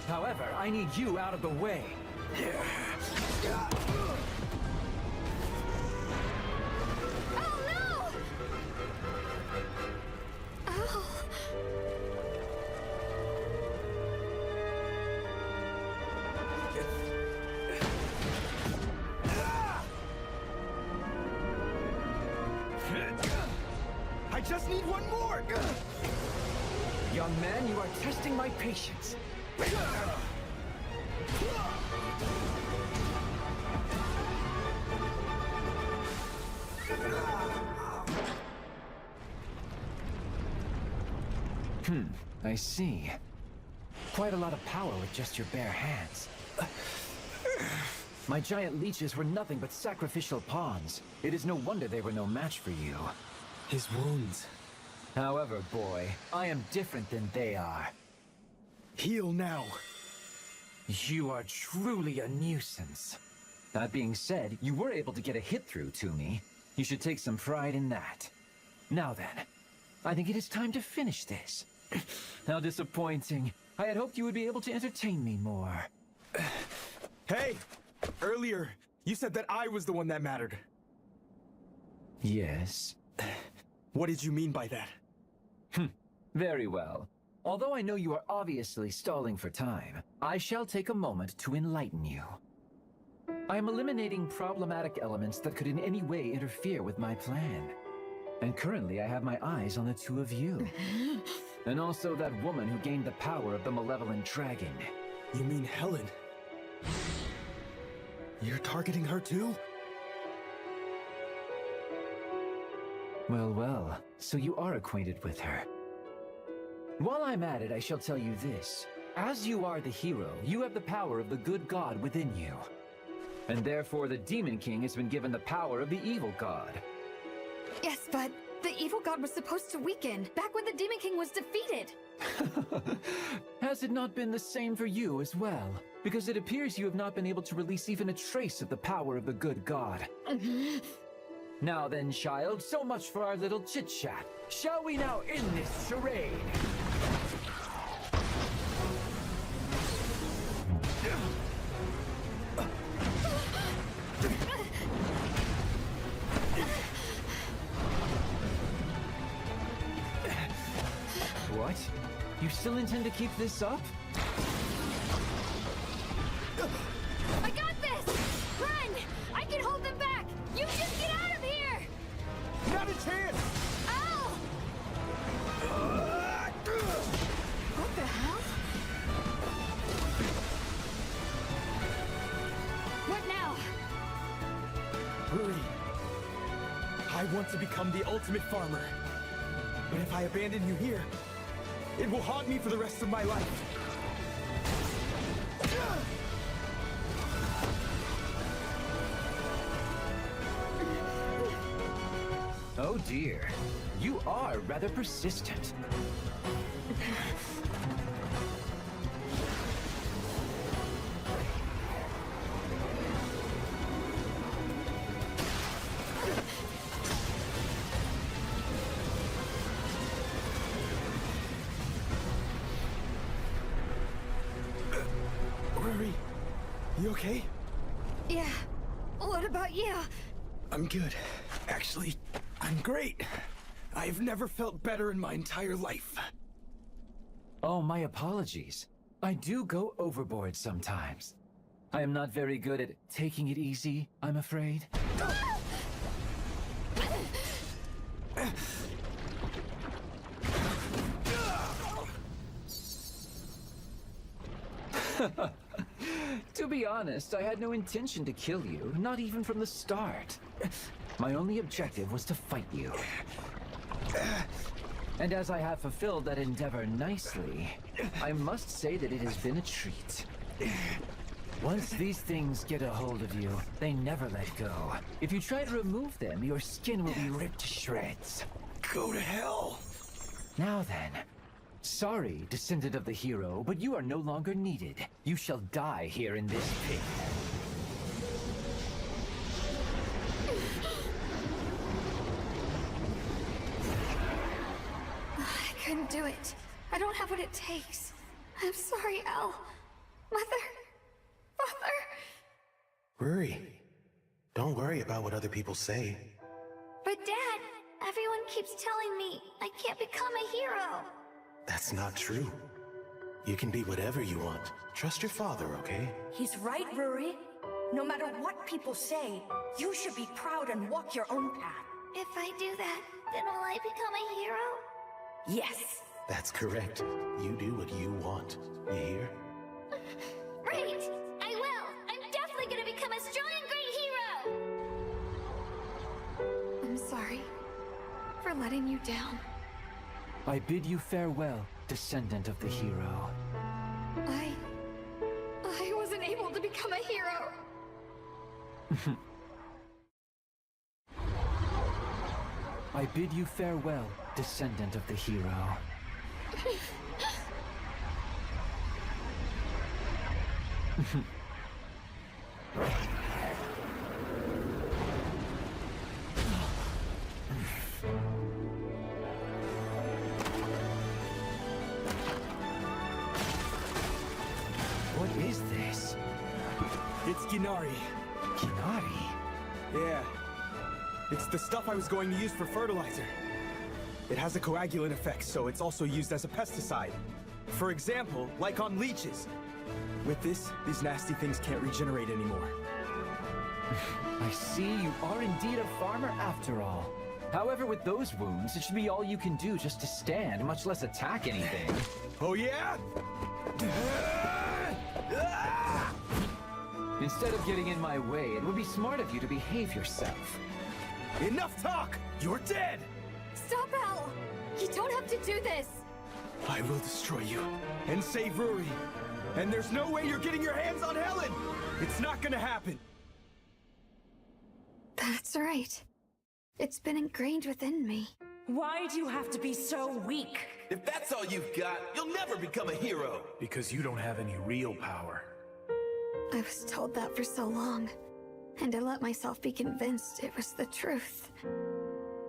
Speaker 7: However, I need you out of the way.
Speaker 5: Oh, no! Ow.
Speaker 15: I just need one more!
Speaker 7: Young man, you are testing my patience. I see. Quite a lot of power with just your bare hands. My giant leeches were nothing but sacrificial pawns. It is no wonder they were no match for you.
Speaker 15: His wounds.
Speaker 7: However, boy, I am different than they are.
Speaker 15: Heal now.
Speaker 7: You are truly a nuisance. That being said, you were able to get a hit through to me. You should take some pride in that. Now then, I think it is time to finish this. How disappointing. I had hoped you would be able to entertain me more.
Speaker 15: Hey! Earlier, you said that I was the one that mattered.
Speaker 7: Yes.
Speaker 15: What did you mean by that?
Speaker 7: Very well. Although I know you are obviously stalling for time, I shall take a moment to enlighten you. I am eliminating problematic elements that could in any way interfere with my plan. And currently I have my eyes on the two of you. And also that woman who gained the power of the malevolent dragon.
Speaker 15: You mean Helen? You're targeting her too?
Speaker 7: Well, well, so you are acquainted with her. While I'm at it, I shall tell you this. As you are the hero, you have the power of the good god within you. And therefore the Demon King has been given the power of the evil god.
Speaker 5: Yes, but the evil god was supposed to weaken, back when the Demon King was defeated.
Speaker 7: Has it not been the same for you as well? Because it appears you have not been able to release even a trace of the power of the good god. Now then, child, so much for our little chit-chat. Shall we now end this charade? What? You still intend to keep this up?
Speaker 5: I got this! Run! I can hold them back! You just get out of here!
Speaker 15: Not a chance!
Speaker 5: Ow!
Speaker 15: want to become the ultimate farmer. But if I abandon you here, it will haunt me for the rest of my life.
Speaker 7: Oh dear. You are rather persistent.
Speaker 15: Ruri, you okay?
Speaker 5: Yeah. What about you?
Speaker 15: I'm good. Actually, I'm great. I've never felt better in my entire life.
Speaker 7: Oh, my apologies. I do go overboard sometimes. I am not very good at taking it easy, I'm afraid. To be honest, I had no intention to kill you, not even from the start. My only objective was to fight you. And as I have fulfilled that endeavor nicely, I must say that it has been a treat. Once these things get a hold of you, they never let go. If you try to remove them, your skin will be ripped to shreds.
Speaker 15: Go to hell!
Speaker 7: Now then, sorry, descendant of the hero, but you are no longer needed. You shall die here in this pit.
Speaker 5: I couldn't do it. I don't have what it takes. I'm sorry, Al. Mother. Father.
Speaker 4: Ruri, don't worry about what other people say.
Speaker 5: But Dad, everyone keeps telling me I can't become a hero.
Speaker 4: That's not true. You can be whatever you want. Trust your father, okay?
Speaker 12: He's right, Ruri. No matter what people say, you should be proud and walk your own path.
Speaker 5: If I do that, then will I become a hero?
Speaker 12: Yes.
Speaker 4: That's correct. You do what you want. You hear?
Speaker 5: Right! I will! I'm definitely gonna become a strong and great hero! I'm sorry for letting you down.
Speaker 7: I bid you farewell, descendant of the hero.
Speaker 5: I wasn't able to become a hero.
Speaker 7: I bid you farewell, descendant of the hero. What is this?
Speaker 15: It's Ginari.
Speaker 7: Ginari?
Speaker 15: Yeah. It's the stuff I was going to use for fertilizer. It has a coagulant effect, so it's also used as a pesticide. For example, like on leeches. With this, these nasty things can't regenerate anymore.
Speaker 7: I see you are indeed a farmer after all. However, with those wounds, it should be all you can do just to stand, much less attack anything.
Speaker 15: Oh yeah?
Speaker 7: Instead of getting in my way, it would be smart of you to behave yourself.
Speaker 15: Enough talk! You're dead!
Speaker 5: Stop, Al! You don't have to do this!
Speaker 15: I will destroy you and save Ruri. And there's no way you're getting your hands on Helen! It's not gonna happen!
Speaker 5: That's right. It's been ingrained within me.
Speaker 12: Why do you have to be so weak?
Speaker 24: If that's all you've got, you'll never become a hero. Because you don't have any real power.
Speaker 5: I was told that for so long, and I let myself be convinced it was the truth.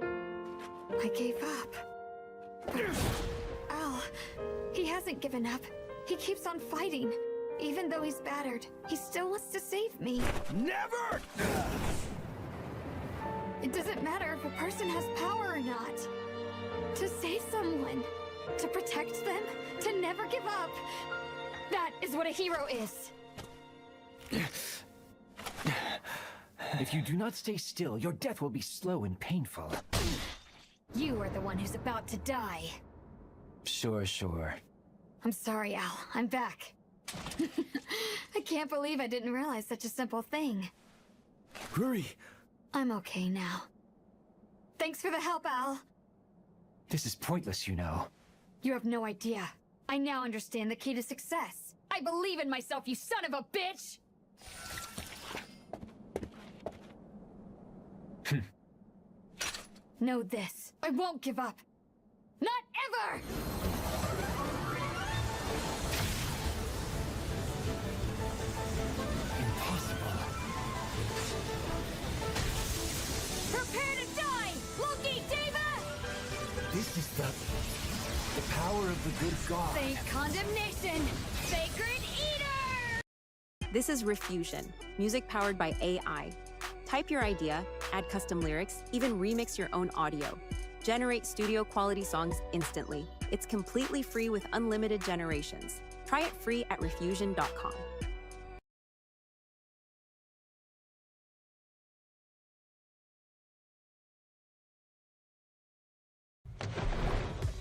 Speaker 5: I gave up. But Al, he hasn't given up. He keeps on fighting. Even though he's battered, he still wants to save me.
Speaker 15: Never!
Speaker 5: It doesn't matter if a person has power or not. To save someone, to protect them, to never give up. That is what a hero is.
Speaker 7: If you do not stay still, your death will be slow and painful.
Speaker 5: You are the one who's about to die.
Speaker 7: Sure.
Speaker 5: I'm sorry, Al. I'm back. I can't believe I didn't realize such a simple thing.
Speaker 15: Ruri!
Speaker 5: I'm okay now. Thanks for the help, Al.
Speaker 7: This is pointless, you know.
Speaker 5: You have no idea. I now understand the key to success. I believe in myself, you son of a bitch! Know this. I won't give up. Not ever!
Speaker 7: Impossible.
Speaker 5: Prepare to die! Loki, Deva!
Speaker 7: This is the power of the good god.
Speaker 5: Saint Condemnation! Sacred Eater!
Speaker 2: This is Refusion, music powered by AI. Type your idea, add custom lyrics, even remix your own audio. Generate studio-quality songs instantly. It's completely free with unlimited generations. Try it free at refusion.com.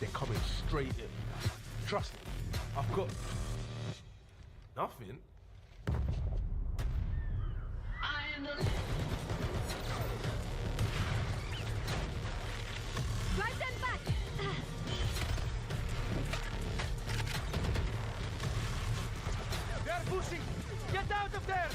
Speaker 17: They're coming straight in. Trust me, I've got nothing.
Speaker 5: Drive them back!
Speaker 17: They're pushing! Get out of there!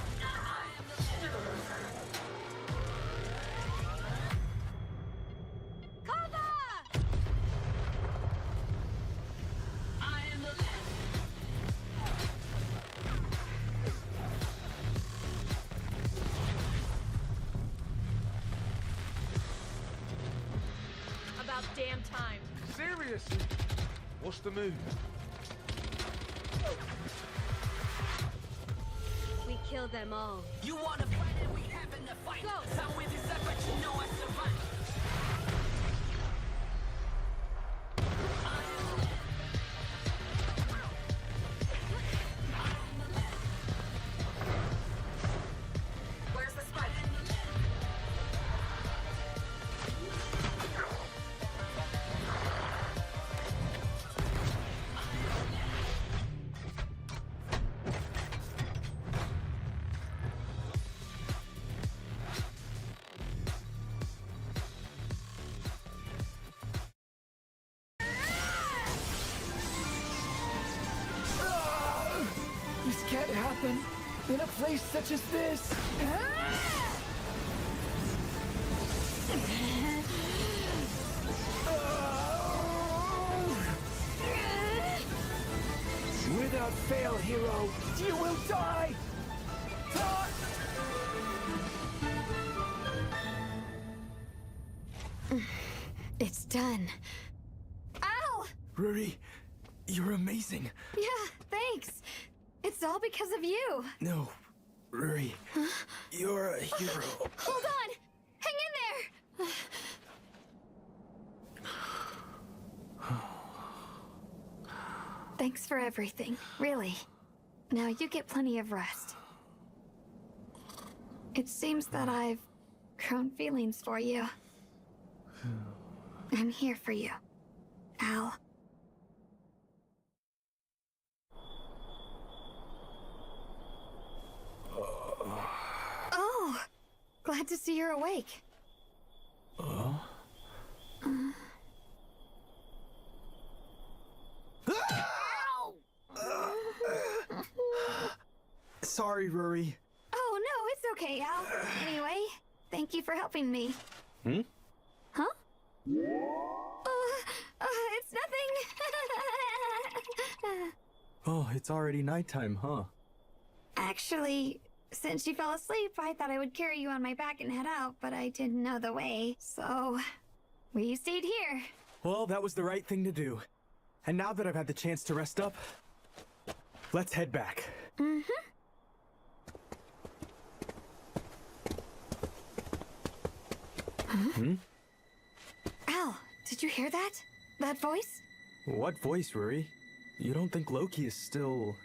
Speaker 19: About damn time.
Speaker 17: Seriously? What's the move?
Speaker 19: We killed them all.
Speaker 18: You wanna fight and we having a fight.
Speaker 19: Go!
Speaker 18: I'm with this but you know I survived. Where's the spike?
Speaker 7: This can't happen in a place such as this. Without fail, hero, you will die!
Speaker 5: It's done. Ow!
Speaker 15: Ruri, you're amazing.
Speaker 5: Yeah, thanks. It's all because of you.
Speaker 15: No, Ruri, you're a hero.
Speaker 5: Hold on! Hang in there! Thanks for everything, really. Now you get plenty of rest. It seems that I've grown feelings for you. I'm here for you, Al. Oh, glad to see you're awake.
Speaker 15: Sorry, Ruri.
Speaker 5: Oh, no, it's okay, Al. Anyway, thank you for helping me.
Speaker 15: Hmm?
Speaker 5: Huh? It's nothing.
Speaker 15: Oh, it's already nighttime, huh?
Speaker 5: Actually, since you fell asleep, I thought I would carry you on my back and head out, but I didn't know the way, so we stayed here.
Speaker 15: Well, that was the right thing to do. And now that I've had the chance to rest up, let's head back.
Speaker 5: Mm-hmm.
Speaker 15: Hmm?
Speaker 5: Al, did you hear that? That voice?
Speaker 15: What voice, Ruri? You don't think Loki is still...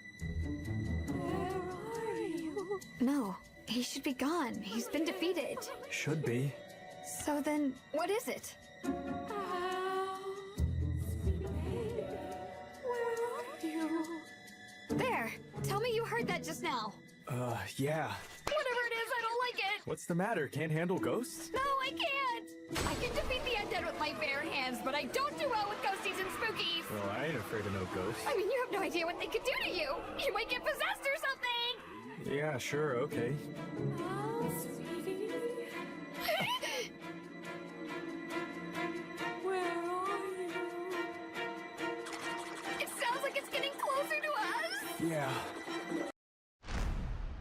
Speaker 5: No, he should be gone. He's been defeated.
Speaker 15: Should be.
Speaker 5: So then, what is it? There! Tell me you heard that just now.
Speaker 15: Yeah.
Speaker 5: Whatever it is, I don't like it!
Speaker 15: What's the matter? Can't handle ghosts?
Speaker 5: No, I can't! I can defeat the dead with my bare hands, but I don't do well with ghosties and spookies.
Speaker 10: Well, I ain't afraid of no ghosts.
Speaker 5: I mean, you have no idea what they could do to you. You might get possessed or something.
Speaker 10: Yeah, sure, okay.
Speaker 19: Where are you?
Speaker 5: It sounds like it's getting closer to us.
Speaker 10: Yeah.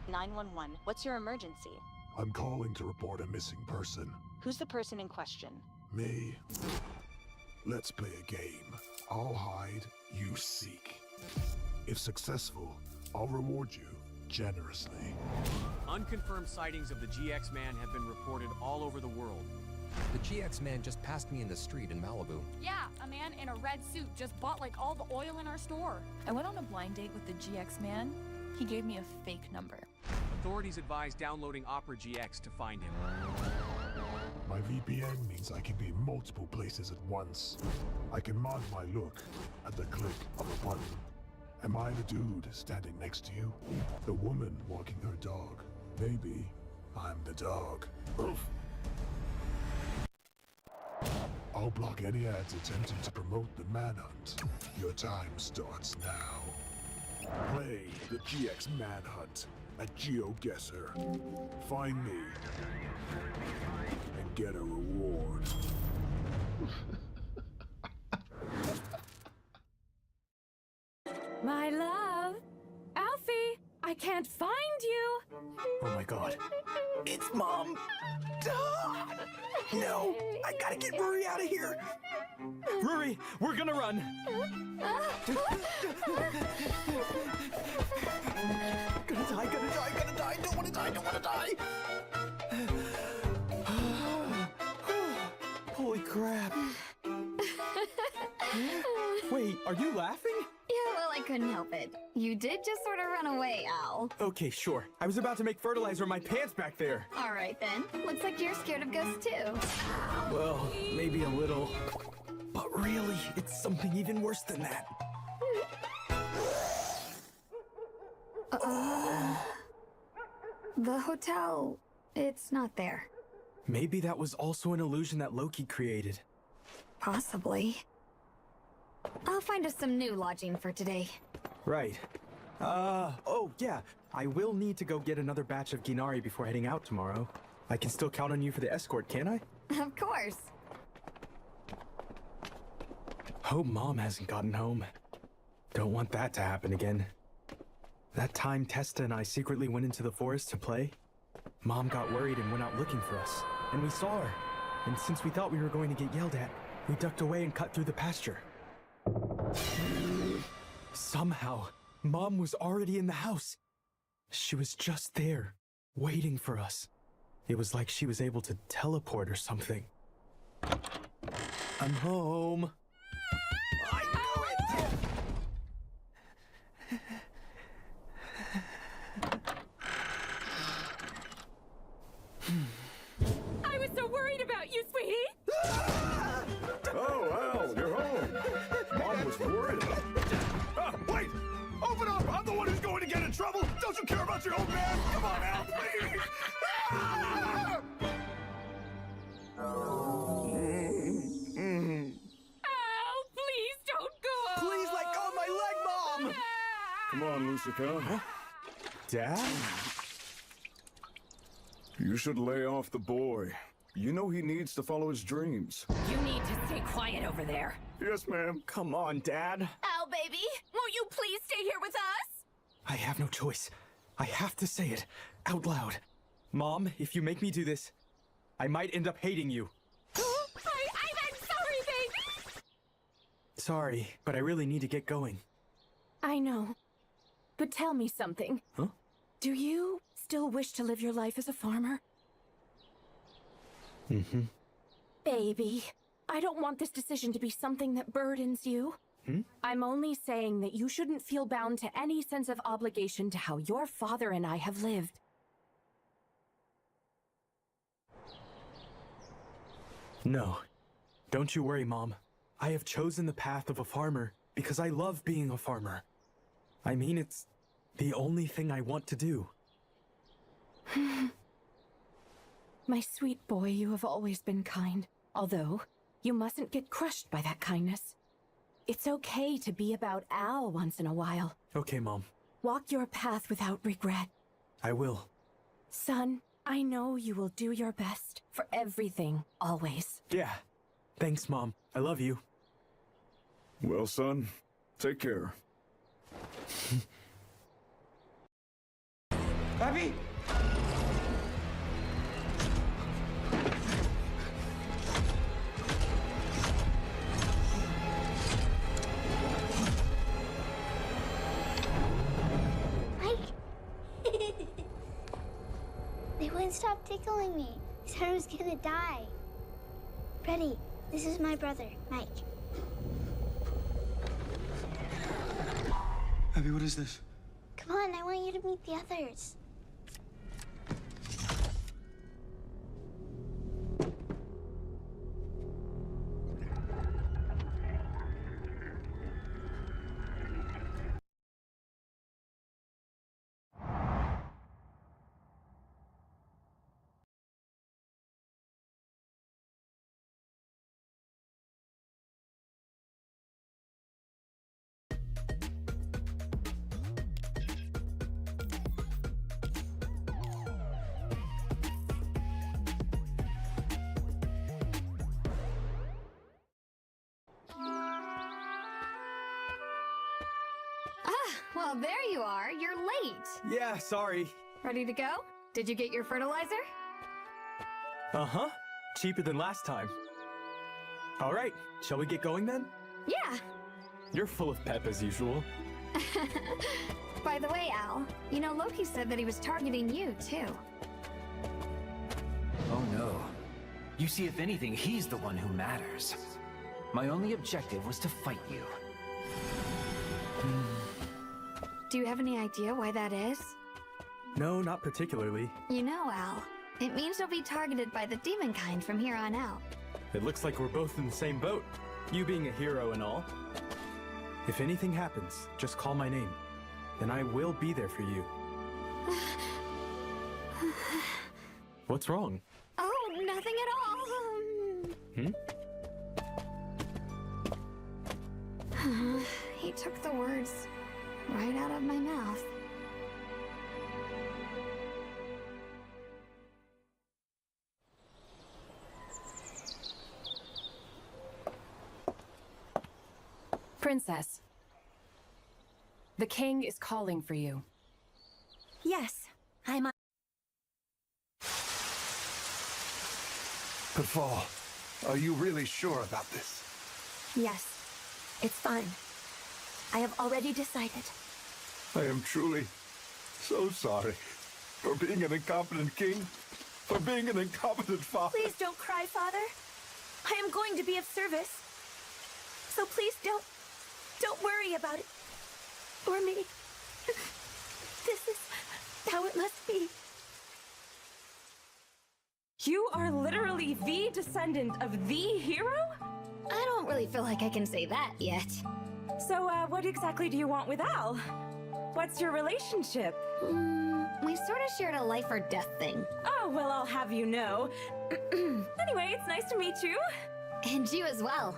Speaker 1: 911, what's your emergency?
Speaker 6: I'm calling to report a missing person.
Speaker 1: Who's the person in question?
Speaker 6: Me. Let's play a game. I'll hide, you seek. If successful, I'll reward you generously.
Speaker 14: Unconfirmed sightings of the GX Man have been reported all over the world.
Speaker 20: The GX Man just passed me in the street in Malibu.
Speaker 22: Yeah, a man in a red suit just bought like all the oil in our store. I went on a blind date with the GX Man. He gave me a fake number.
Speaker 14: Authorities advise downloading Opera GX to find him.
Speaker 6: My VPN means I can be in multiple places at once. I can mod my look at the click of a button. Am I the dude standing next to you? The woman walking her dog? Maybe I'm the dog. Oof. I'll block any ads attempting to promote the manhunt. Your time starts now. Play the GX Manhunt at GeoGuessr. Find me and get a reward.
Speaker 19: My love. Alfie, I can't find you.
Speaker 21: Oh my god. It's Mom! No! I gotta get Rory out of here! Rory, we're gonna run! Gonna die, don't wanna die! Holy crap. Wait, are you laughing?
Speaker 5: Yeah, well, I couldn't help it. You did just sort of run away, Al.
Speaker 21: Okay, sure. I was about to make fertilizer in my pants back there.
Speaker 5: All right, then. Looks like you're scared of ghosts, too.
Speaker 21: Well, maybe a little. But really, it's something even worse than that.
Speaker 5: The hotel, it's not there.
Speaker 21: Maybe that was also an illusion that Loki created.
Speaker 5: Possibly. I'll find us some new lodging for today.
Speaker 21: Right. Oh, yeah. I will need to go get another batch of Ginari before heading out tomorrow. I can still count on you for the escort, can't I?
Speaker 5: Of course.
Speaker 21: Hope Mom hasn't gotten home. Don't want that to happen again. That time Testa and I secretly went into the forest to play, Mom got worried and went out looking for us. And we saw her. And since we thought we were going to get yelled at, we ducked away and cut through the pasture. Somehow, Mom was already in the house. She was just there, waiting for us. It was like she was able to teleport or something. I'm home. I knew it!
Speaker 19: I was so worried about you, sweetie.
Speaker 16: Oh, Al, you're home. Mom was worried about you.
Speaker 6: Wait! Open up! I'm the one who's going to get in trouble! Don't you care about your own man? Come on, Al, please!
Speaker 19: Al, please don't go.
Speaker 21: Please let go of my leg, Mom!
Speaker 16: Come on, Lucica.
Speaker 21: Huh? Dad?
Speaker 16: You should lay off the boy. You know he needs to follow his dreams.
Speaker 19: You need to stay quiet over there.
Speaker 16: Yes, ma'am.
Speaker 21: Come on, Dad.
Speaker 19: Al, baby, won't you please stay here with us?
Speaker 21: I have no choice. I have to say it out loud. Mom, if you make me do this, I might end up hating you.
Speaker 19: I'm sorry, baby.
Speaker 21: Sorry, but I really need to get going.
Speaker 19: I know. But tell me something.
Speaker 21: Huh?
Speaker 19: Do you still wish to live your life as a farmer?
Speaker 21: Mm-hmm.
Speaker 19: Baby, I don't want this decision to be something that burdens you. I'm only saying that you shouldn't feel bound to any sense of obligation to how your father and I have lived.
Speaker 21: No. Don't you worry, Mom. I have chosen the path of a farmer because I love being a farmer. I mean, it's the only thing I want to do.
Speaker 19: My sweet boy, you have always been kind. Although, You mustn't get crushed by that kindness. It's okay to be about Al once in a while.
Speaker 21: Okay, Mom.
Speaker 19: Walk your path without regret.
Speaker 21: I will.
Speaker 19: Son, I know you will do your best for everything, always.
Speaker 21: Yeah. Thanks, Mom. I love you.
Speaker 16: Well, son, take care.
Speaker 17: Abby?
Speaker 3: They wouldn't stop tickling me. They said I was gonna die. Freddy, this is my brother, Mike.
Speaker 17: Abby, what is this?
Speaker 3: Come on, I want you to meet the others.
Speaker 5: Well, there you are. You're late.
Speaker 21: Yeah, sorry.
Speaker 5: Ready to go? Did you get your fertilizer?
Speaker 21: Uh-huh. Cheaper than last time. All right, shall we get going then?
Speaker 5: Yeah.
Speaker 21: You're full of pep as usual.
Speaker 5: By the way, Al, you know Loki said that he was targeting you, too.
Speaker 7: Oh no. You see, if anything, he's the one who matters. My only objective was to fight you.
Speaker 5: Do you have any idea why that is?
Speaker 21: No, not particularly.
Speaker 5: You know, Al, it means you'll be targeted by the demon kind from here on out.
Speaker 21: It looks like we're both in the same boat. You being a hero and all. If anything happens, just call my name. Then I will be there for you. What's wrong?
Speaker 5: Oh, nothing at all. He took the words right out of my mouth.
Speaker 19: Princess, the king is calling for you.
Speaker 25: Yes, I'm on.
Speaker 6: Pitfall, are you really sure about this?
Speaker 25: Yes, it's fine. I have already decided.
Speaker 6: I am truly so sorry for being an incompetent king, for being an incompetent father.
Speaker 25: Please don't cry, Father. I am going to be of service. So please don't worry about it. Or me. This is how it must be.
Speaker 19: You are literally the descendant of the hero?
Speaker 5: I don't really feel like I can say that yet.
Speaker 19: So, what exactly do you want with Al? What's your relationship?
Speaker 5: We sort of shared a life or death thing.
Speaker 19: Oh, well, I'll have you know. Anyway, it's nice to meet you.
Speaker 5: And you as well.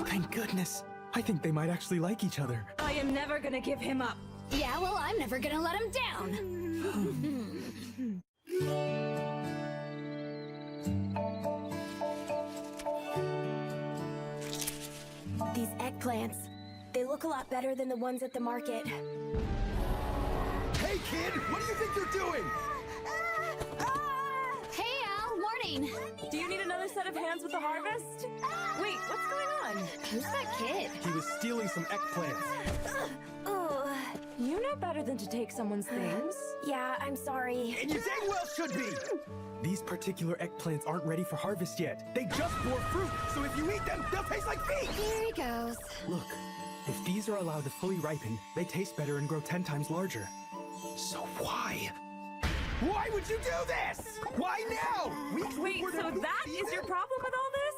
Speaker 21: Thank goodness. I think they might actually like each other.
Speaker 19: I am never gonna give him up.
Speaker 5: Yeah, well, I'm never gonna let him down.
Speaker 25: These eggplants, they look a lot better than the ones at the market.
Speaker 24: Hey, kid! What do you think you're doing?
Speaker 5: Hey, Al, warning!
Speaker 19: Do you need another set of hands with the harvest? Wait, what's going on?
Speaker 5: Who's that kid?
Speaker 21: He was stealing some eggplants.
Speaker 19: You know better than to take someone's things.
Speaker 25: Yeah, I'm sorry.
Speaker 24: And you dang well should be!
Speaker 21: These particular eggplants aren't ready for harvest yet. They just bore fruit, so if you eat them, they'll taste like feet!
Speaker 5: Here he goes.
Speaker 21: Look, if these are allowed to fully ripen, they taste better and grow 10 times larger. So why?
Speaker 24: Why would you do this? Why now?
Speaker 19: Wait, so that is your problem with all this?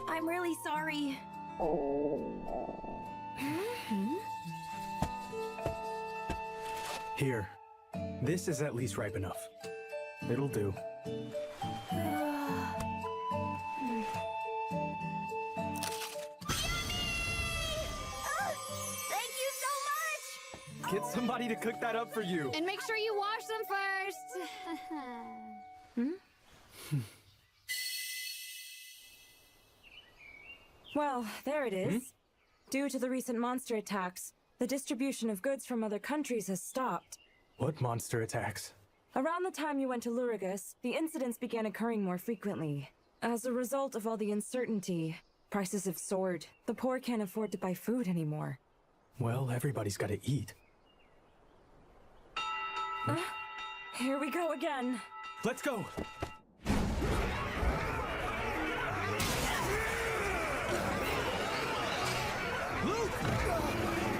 Speaker 25: I'm really sorry.
Speaker 21: Here. This is at least ripe enough. It'll do. get somebody to cook that up for you.
Speaker 5: And make sure you wash them first.
Speaker 8: Well, there it is. Due to the recent monster attacks, the distribution of goods from other countries has stopped.
Speaker 21: What monster attacks?
Speaker 8: Around the time you went to Lurigus, the incidents began occurring more frequently. As a result of all the uncertainty, prices have soared. The poor can't afford to buy food anymore.
Speaker 21: Well, everybody's gotta eat.
Speaker 8: Here we go again.
Speaker 21: Let's go!
Speaker 16: Luke!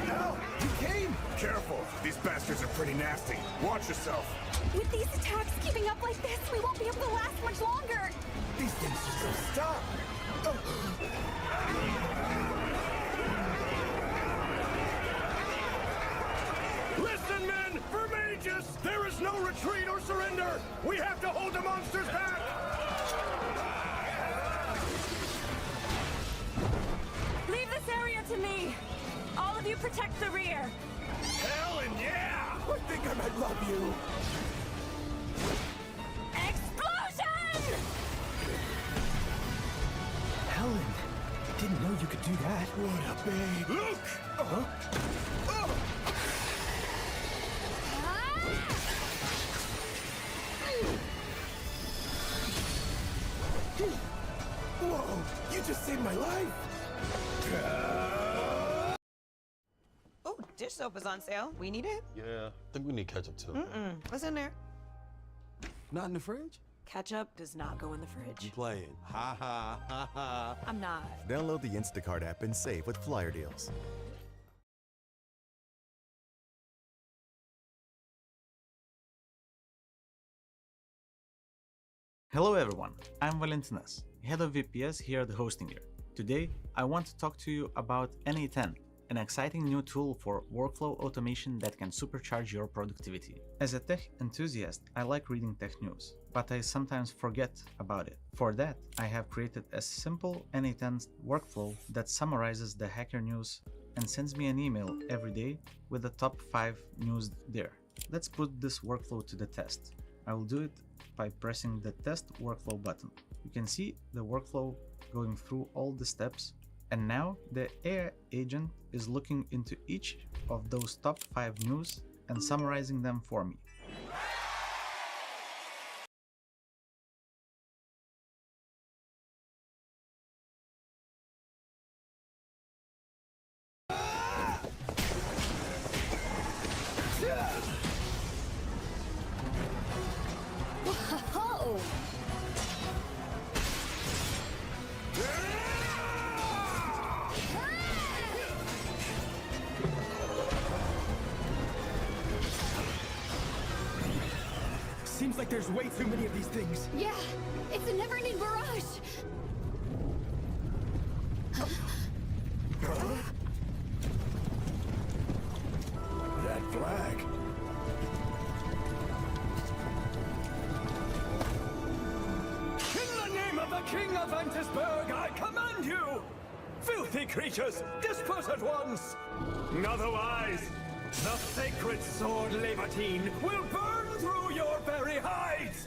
Speaker 16: Al, you came! Careful, these bastards are pretty nasty. Watch yourself.
Speaker 19: With these attacks keeping up like this, we won't be able to last much longer.
Speaker 16: These things just don't stop. Listen, men! For mages, there is no retreat or surrender! We have to hold the monsters back!
Speaker 8: Leave this area to me! All of you protect the rear!
Speaker 16: Helen, yeah! I think I might love you.
Speaker 8: Explosion!
Speaker 21: Helen, didn't know you could do that.
Speaker 16: What a babe. Luke! Whoa! You just saved my life!
Speaker 9: Oh, dish soap is on sale. We need it?
Speaker 11: Yeah, I think we need ketchup too.
Speaker 9: What's in there?
Speaker 11: Not in the fridge?
Speaker 9: Ketchup does not go in the
Speaker 11: You
Speaker 9: fridge.
Speaker 11: playing. Ha ha ha ha.
Speaker 9: I'm not.
Speaker 13: Download the Instacart app and save with flyer deals.
Speaker 23: Hello everyone, I'm Valentinas, head of VPS here at Hostinger. Today, I want to talk to you about NA10, an exciting new tool for workflow automation that can supercharge your productivity. As a tech enthusiast, I like reading tech news, but I sometimes forget about it. For that, I have created a simple NA10 workflow that summarizes the hacker news and sends me an email every day with the top 5 news there. Let's put this workflow to the test. I will do it by pressing the test workflow button. You can see the workflow going through all the steps, and now the AI agent is looking into each of those top 5 news and summarizing them for me.
Speaker 5: Whoa!
Speaker 15: Seems like there's way too many of these things.
Speaker 5: Yeah, it's a never-ending barrage.
Speaker 16: That flag.
Speaker 24: In the name of the King of Ventisburg, I command you! Filthy creatures, disperse at once! Otherwise, the sacred sword Levatine will burn through your very hides!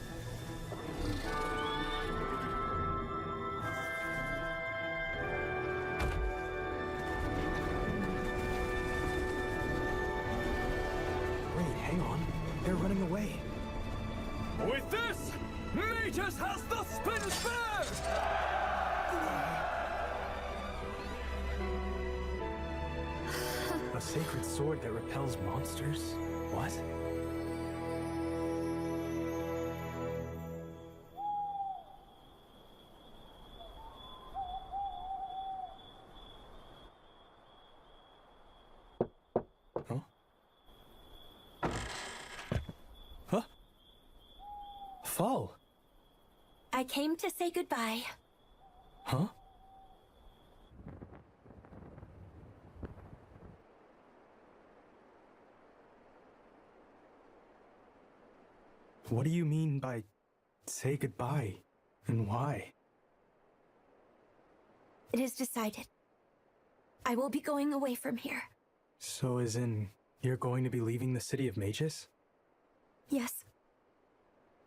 Speaker 21: Wait, hang on. They're running away.
Speaker 24: With this, Magus has the spin spared!
Speaker 21: A sacred sword that repels monsters? What? Huh? Huh? Fall?
Speaker 25: I came to say goodbye.
Speaker 21: Huh? What do you mean by say goodbye? And why?
Speaker 25: It is decided. I will be going away from here.
Speaker 21: So as in, You're going to be leaving the City of Magus?
Speaker 25: Yes.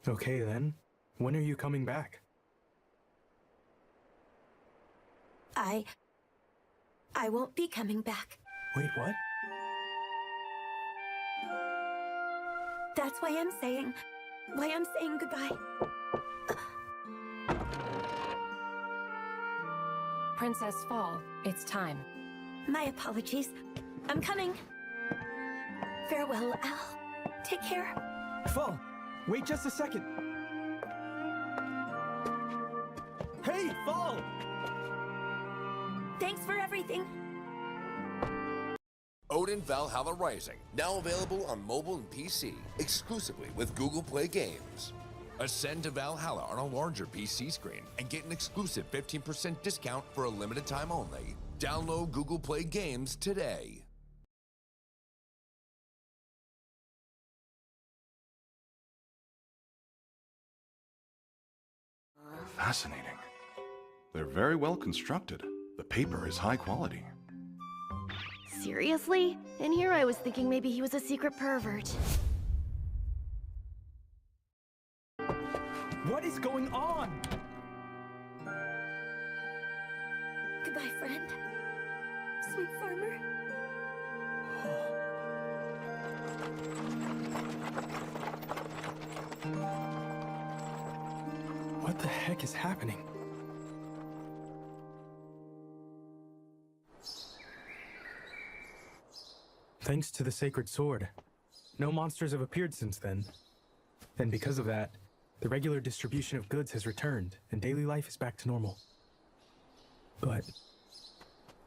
Speaker 21: Okay then. When are you coming back?
Speaker 25: I won't be coming back.
Speaker 21: Wait, what?
Speaker 25: That's why I'm saying goodbye.
Speaker 19: Princess Fall, it's time.
Speaker 25: My apologies. I'm coming. Farewell, Al. Take care.
Speaker 15: Fall, wait just a second. Hey, Fall!
Speaker 25: Thanks for everything.
Speaker 2: Odin Valhalla Rising, now available on mobile and PC, exclusively with Google Play Games. Ascend to Valhalla on a larger PC screen and get an exclusive 15% discount for a limited time only. Download Google Play Games today.
Speaker 16: Fascinating. They're very well constructed. The paper is high quality.
Speaker 4: Seriously? In here I was thinking maybe he was a secret pervert.
Speaker 15: What is going on?
Speaker 25: Goodbye, friend. Sweet farmer.
Speaker 21: What the heck is happening? Thanks to the Sacred Sword, no monsters have appeared since then. And because of that, the regular distribution of goods has returned, and daily life is back to normal. But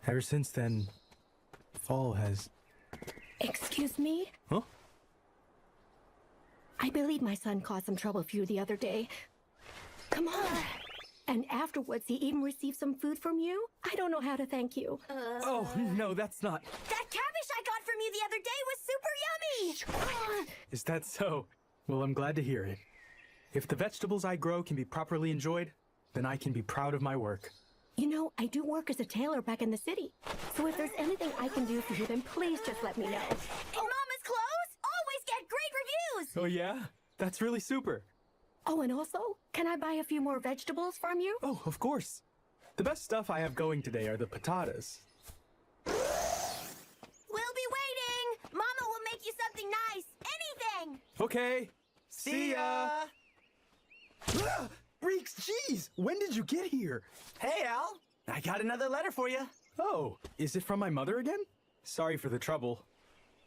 Speaker 21: ever since then, Fall has...
Speaker 4: Excuse me?
Speaker 21: Huh?
Speaker 4: I believe my son caused some trouble for you the other day. Come on. And afterwards, he even received some food from you? I don't know how to thank you.
Speaker 15: Oh, no, that's not.
Speaker 25: That cabbage I got from you the other day was super yummy!
Speaker 21: Is that so? Well, I'm glad to hear it. If the vegetables I grow can be properly enjoyed, then I can be proud of my work.
Speaker 4: You know, I do work as a tailor back in the city. So if there's anything I can do for you, then please just let me know.
Speaker 25: And Mama's clothes always get great reviews!
Speaker 21: Oh yeah? That's really super.
Speaker 4: Oh, and also, can I buy a few more vegetables from you?
Speaker 21: Oh, of course. The best stuff I have going today are the patatas.
Speaker 25: We'll be waiting! Mama will make you something nice! Anything!
Speaker 21: Okay.
Speaker 15: See ya! Reeks, jeez! When did you get here? Hey, Al! I got another letter for you.
Speaker 21: Oh, is it from my mother again? Sorry for the trouble.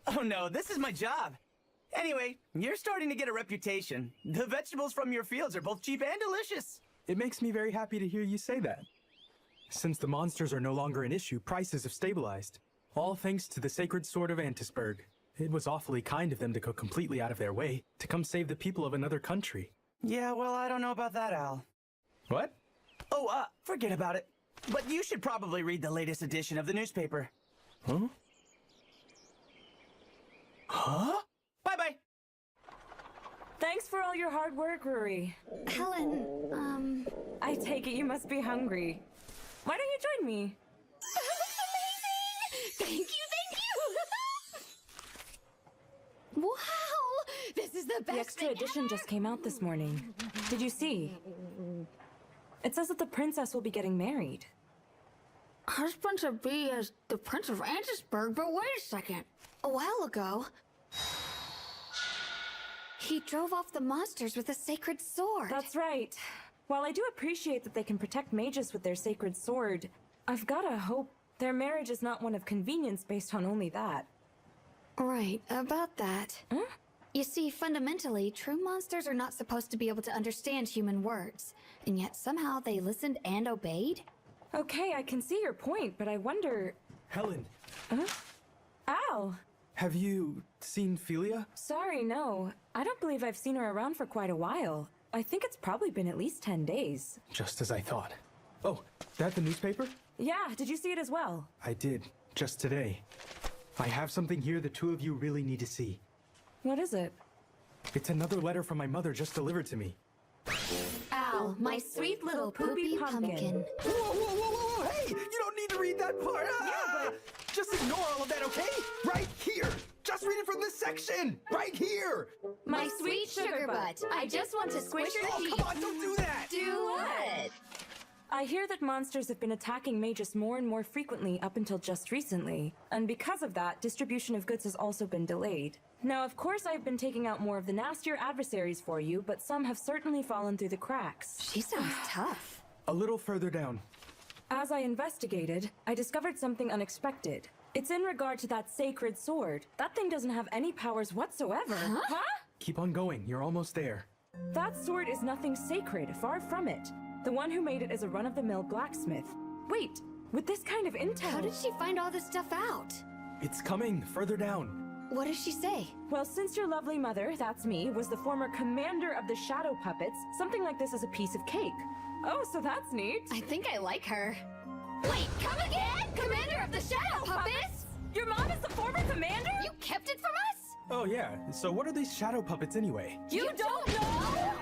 Speaker 15: Oh no, this is my job. Anyway, you're starting to get a reputation. The vegetables from your fields are both cheap and delicious.
Speaker 21: It makes me very happy to hear you say that. Since the monsters are no longer an issue, prices have stabilized. All thanks to the Sacred Sword of Antisburg. It was awfully kind of them to go completely out of their way to come save the people of another country.
Speaker 15: Yeah, well, I don't know about that, Al.
Speaker 21: What?
Speaker 15: Oh, forget about it. But you should probably read the latest edition of the newspaper.
Speaker 21: Huh?
Speaker 15: Huh? Bye-bye.
Speaker 8: Thanks for all your hard work, Rory.
Speaker 25: Helen,
Speaker 8: I take it you must be hungry. Why don't you join me?
Speaker 25: That looks amazing! Thank you! Wow! This is the best
Speaker 8: The extra edition just came out this morning. Did you see? It says that the princess will be getting married.
Speaker 5: I was supposed to be as the Prince of Antisburg, but wait a second. A while ago, he drove off the monsters with a sacred sword.
Speaker 8: That's right. While I do appreciate that they can protect mages with their sacred sword, I've gotta hope their marriage is not one of convenience based on only that.
Speaker 5: Right, about that.
Speaker 8: Huh?
Speaker 5: You see, fundamentally, true monsters are not supposed to be able to understand human words, and yet somehow they listened and obeyed?
Speaker 8: Okay, I can see your point, but I wonder...
Speaker 21: Helen!
Speaker 8: Huh? Al!
Speaker 21: Have you seen Philia?
Speaker 8: Sorry, no. I don't believe I've seen her around for quite a while. I think it's probably been at least 10 days.
Speaker 21: Just as I thought. Oh, that the newspaper?
Speaker 8: Yeah, did you see it as well?
Speaker 21: I did, just today. I have something here the two of you really need to see.
Speaker 8: What is it?
Speaker 21: It's another letter from my mother just delivered to me.
Speaker 5: Al, my sweet little poopy pumpkin.
Speaker 15: Whoa, whoa, whoa, whoa, whoa, hey! You don't need to read that part!
Speaker 8: Yeah, but...
Speaker 15: Just ignore all of that, okay? Right here! Just read it it from this section! Right here!
Speaker 5: My sweet sugar butt. I just want to squish your teeth.
Speaker 15: Come on, don't do that!
Speaker 5: Do what?
Speaker 8: I hear that monsters have been attacking Magus more and more frequently up until just recently, and because of that, distribution of goods has also been delayed. Now, of course, I've been taking out more of the nastier adversaries for you, but some have certainly fallen through the cracks.
Speaker 5: She sounds tough.
Speaker 21: A little further down.
Speaker 8: As I investigated, I discovered something unexpected. It's in regard to that sacred sword. That thing doesn't have any powers whatsoever. Huh?
Speaker 21: Keep on going, you're almost there.
Speaker 8: That sword is nothing sacred, far from it. The one who made it is a run-of-the-mill blacksmith. Wait, with this kind of intel...
Speaker 5: How did she find all this stuff out?
Speaker 21: It's coming, further down.
Speaker 5: What does she say?
Speaker 8: Well, since your lovely mother, that's me, was the former commander of the Shadow Puppets, something like this is a piece of cake. Oh, so that's neat.
Speaker 5: I think I like her. Wait, come again? Commander of the Shadow Puppets?
Speaker 8: Your mom is the former commander?
Speaker 5: You kept it from us?
Speaker 21: Oh yeah, so what are these shadow puppets anyway?
Speaker 5: You don't know?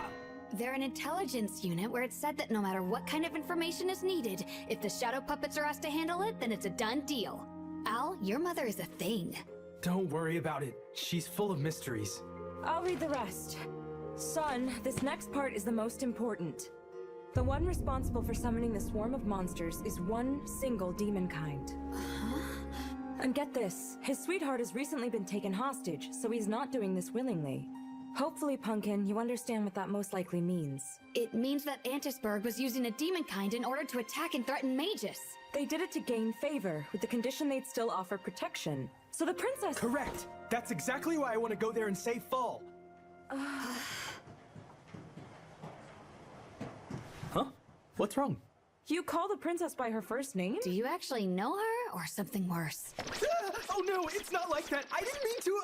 Speaker 5: They're an intelligence unit where it's said that no matter what kind of information is needed, if the Shadow Puppets are asked to handle it, then it's a done deal. Al, your mother is a thing.
Speaker 21: Don't worry about it. She's full of mysteries.
Speaker 8: I'll read the rest. Son, this next part is the most important. The one responsible for summoning the swarm of monsters is one single demon kind. And get this, his sweetheart has recently been taken hostage, so he's not doing this willingly. Hopefully, Pumpkin, you understand what that most likely means.
Speaker 5: It means that Antisburg was using a demon kind in order to attack and threaten Magus.
Speaker 8: They did it to gain favor, with the condition they'd still offer protection. So the princess—
Speaker 15: Correct! That's exactly why I want to go there and save Fall!
Speaker 21: Huh? What's wrong?
Speaker 8: You call the princess by her first name?
Speaker 5: Do you actually know her, or something worse?
Speaker 15: Oh no, it's not like that! I didn't mean to,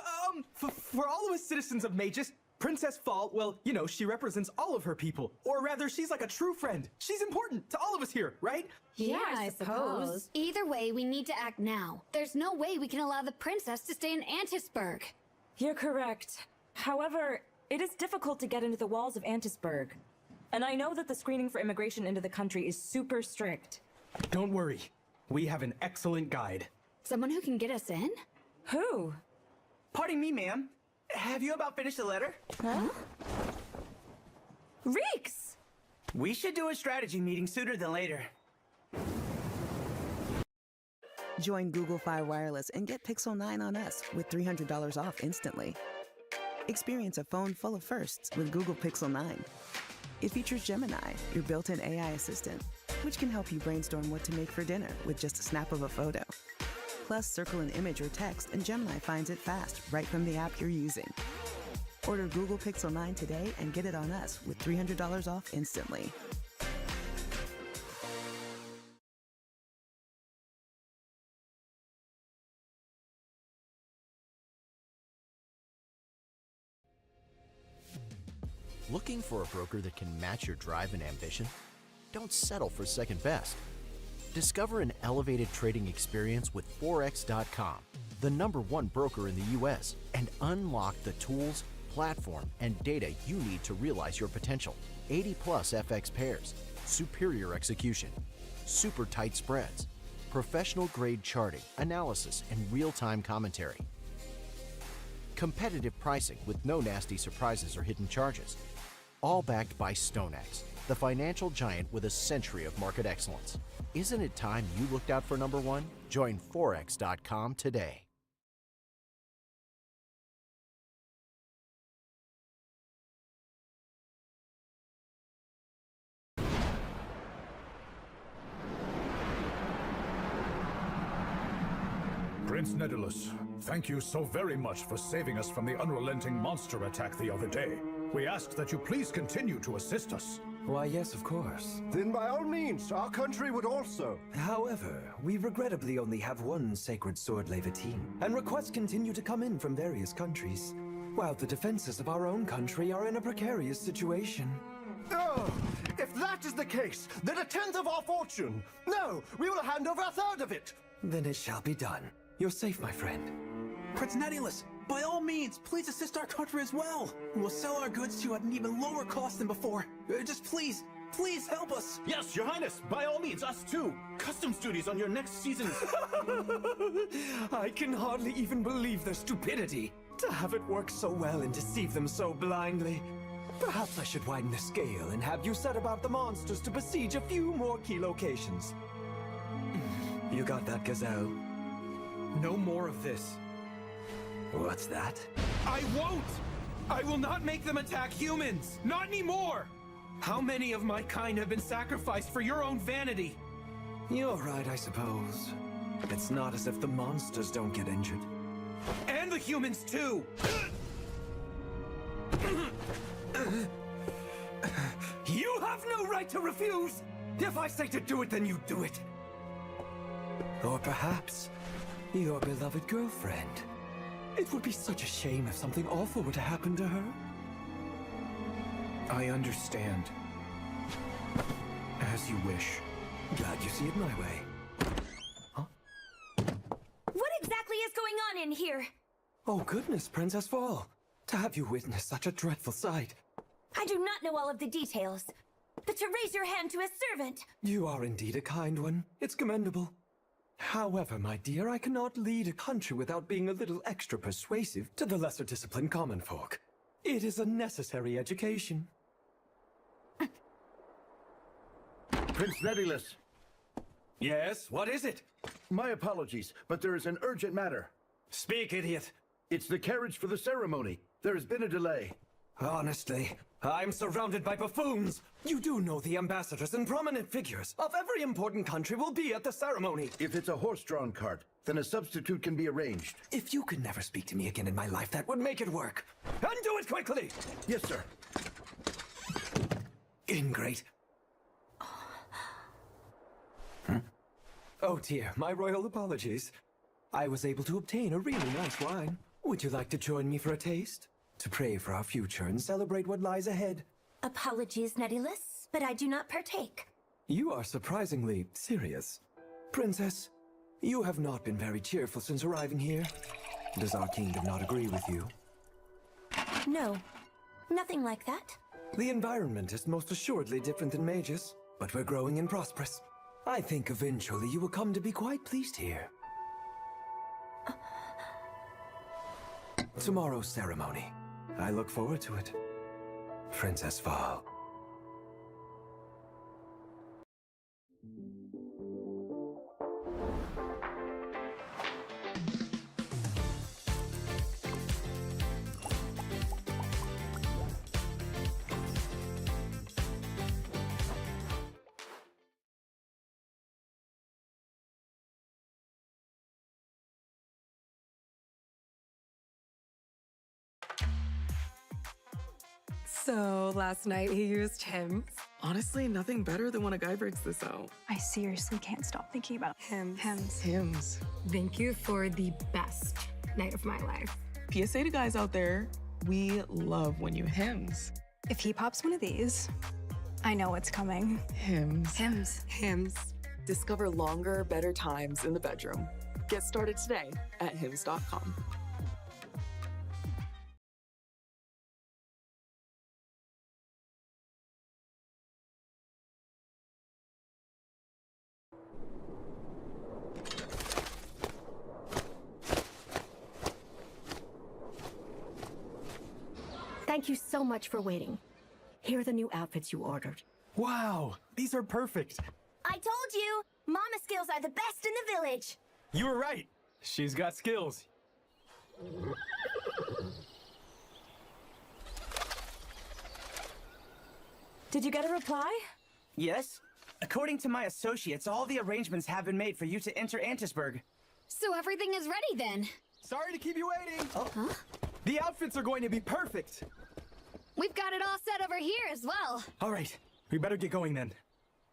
Speaker 15: for all of us citizens of Magus, Princess Fall, well, you know, she represents all of her people. Or rather, she's like a true friend. She's important to all of us here, right?
Speaker 5: Yeah, I suppose. Either way, we need to act now. There's no way we can allow the princess to stay in Antisburg.
Speaker 8: You're correct. However, it is difficult to get into the walls of Antisburg. And I know that the screening for immigration into the country is super strict.
Speaker 15: Don't worry. We have an excellent guide.
Speaker 5: Someone who can get us in?
Speaker 8: Who?
Speaker 1: Pardon me, ma'am. Have you about finished the letter?
Speaker 8: Huh? Reeks!
Speaker 1: We should do a strategy meeting sooner than later.
Speaker 10: Join Google Fi Wireless and get Pixel 9 on us with $300 off instantly. Experience a phone full of firsts with Google Pixel 9. It features Gemini, your built-in AI assistant, which can help you brainstorm what to make for dinner with just a snap of a photo. Plus, circle an image or text, and Gemini finds it fast right from the app you're using. Order Google Pixel 9 today and get it on us with $300 off instantly.
Speaker 12: Looking for a broker that can match your drive and ambition? Don't settle for second best. Discover an elevated trading experience with Forex.com, the #1 broker in the US, and unlock the tools, platform, and data you need to realize your potential. 80+ FX pairs, superior execution, super tight spreads, professional grade charting, analysis, and real-time commentary. Competitive pricing with no nasty surprises or hidden charges. All backed by StoneX, the financial giant with a century of market excellence. Isn't it time you looked out for #1? Join Forex.com today.
Speaker 16: Prince Nedulus, thank you so very much for saving us from the unrelenting monster attack the other day. We ask that you please continue to assist us.
Speaker 18: Why, yes, of course.
Speaker 24: Then by all means, our country would also.
Speaker 18: However, we regrettably only have one Sacred Sword Leviatine, and requests continue to come in from various countries, while the defenses of our own country are in a precarious situation.
Speaker 24: Oh, if that is the case, then 1/10 of our fortune. No, we will hand over 1/3 of it.
Speaker 18: Then it shall be done. You're safe, my friend.
Speaker 1: Prince Nedulus, by all means, please assist our country as well. We'll sell our goods to you at an even lower cost than before. Just please help us.
Speaker 20: Yes, Your Highness, by all means, us too. Customs duties on your next season's...
Speaker 1: I can hardly even believe their stupidity.
Speaker 18: To have it work so well and deceive them so blindly. Perhaps I should widen the scale and have you set about the monsters to besiege a few more key locations. You got that, Gazelle?
Speaker 15: No more of this.
Speaker 18: What's that?
Speaker 15: I won't! I will not make them attack humans! Not anymore! How many of my kind have been sacrificed for your own vanity?
Speaker 18: You're right, I suppose. It's not as if the monsters don't get injured.
Speaker 15: And the humans, too!
Speaker 18: You have no right to refuse! If I say to do it, then you do it. Or perhaps your beloved girlfriend. It would be such a shame if something awful were to happen to her.
Speaker 15: I understand. As you wish.
Speaker 18: Glad you see it my way.
Speaker 25: What exactly is going on in here?
Speaker 18: Oh goodness, Princess Fall. To have you witness such a dreadful sight.
Speaker 25: I do not know all of the details, but to raise your hand to a servant...
Speaker 18: You are indeed a kind one. It's commendable. However, my dear, I cannot lead a country without being a little extra persuasive to the lesser disciplined common folk. It is a necessary education.
Speaker 3: Prince Netylus.
Speaker 18: Yes, what is it?
Speaker 3: My apologies, but there is an urgent matter.
Speaker 18: Speak, idiot.
Speaker 3: It's the carriage for the ceremony. There has been a delay.
Speaker 18: Honestly, I'm surrounded by buffoons. You do know the ambassadors and prominent figures of every important country will be at the ceremony.
Speaker 3: If it's a horse-drawn cart, then a substitute can be arranged.
Speaker 18: If you could never speak to me again in my life, that would make it work. And do it quickly!
Speaker 3: Yes, sir.
Speaker 18: Ingrate. Oh dear, my royal apologies. I was able to obtain a really nice wine. Would you like to join me for a taste? To pray for our future and celebrate what lies ahead.
Speaker 25: Apologies, Netylus, but I do not partake.
Speaker 18: You are surprisingly serious. Princess, you have not been very cheerful since arriving here. Does our kingdom not agree with you?
Speaker 25: No, nothing like that.
Speaker 18: The environment is most assuredly different than Magus, but we're growing and prosperous. I think eventually you will come to be quite pleased here. Tomorrow's ceremony. I look forward to it. Princess Val.
Speaker 7: So, last night he used Hims. Honestly, nothing better than when a guy breaks this out.
Speaker 14: I seriously can't stop thinking about
Speaker 7: Hims.
Speaker 14: Hims.
Speaker 7: Hims.
Speaker 4: Thank you for the best night of my life.
Speaker 7: PSA to guys out there, we love when you Hims.
Speaker 14: If he pops one of these, I know what's coming.
Speaker 7: Hims.
Speaker 14: Hims.
Speaker 7: Hims. Discover longer, better times in the bedroom. Get started today at Hims.com.
Speaker 4: Thank you so much for waiting. Here are the new outfits you ordered.
Speaker 21: Wow, these are perfect.
Speaker 25: I told you! Mama skills are the best in the village!
Speaker 21: You were right. She's got skills.
Speaker 8: Did you get a reply?
Speaker 17: Yes. According to my associates, all the arrangements have been made for you to enter Antisburg.
Speaker 5: So everything is ready then?
Speaker 15: Sorry to keep you waiting.
Speaker 17: Oh.
Speaker 5: Huh?
Speaker 15: The outfits are going to be perfect.
Speaker 5: We've got it all set over here as well.
Speaker 21: All right, we better get going then.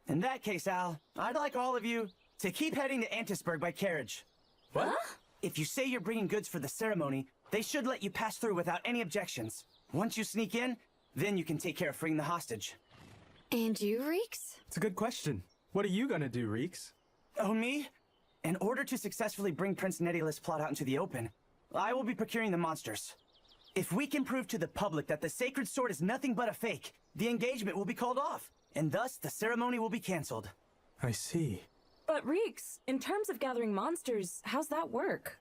Speaker 17: In that case, Al, I'd like all of you to keep heading to Antisburg by carriage.
Speaker 21: What? Huh?
Speaker 17: If you say you're bringing goods for the ceremony, they should let you pass through without any objections. Once you sneak in, then you can take care of freeing the hostage.
Speaker 5: And you, Reeks?
Speaker 21: It's a good question. What are you gonna do, Reeks?
Speaker 17: Oh, me? In order to successfully bring Prince Netylus' plot out into the open, I will be procuring the monsters. If we can prove to the public that the Sacred Sword is nothing but a fake, the engagement will be called off, and thus the ceremony will be cancelled.
Speaker 21: I see.
Speaker 8: But Reeks, in terms of gathering monsters, how's that work?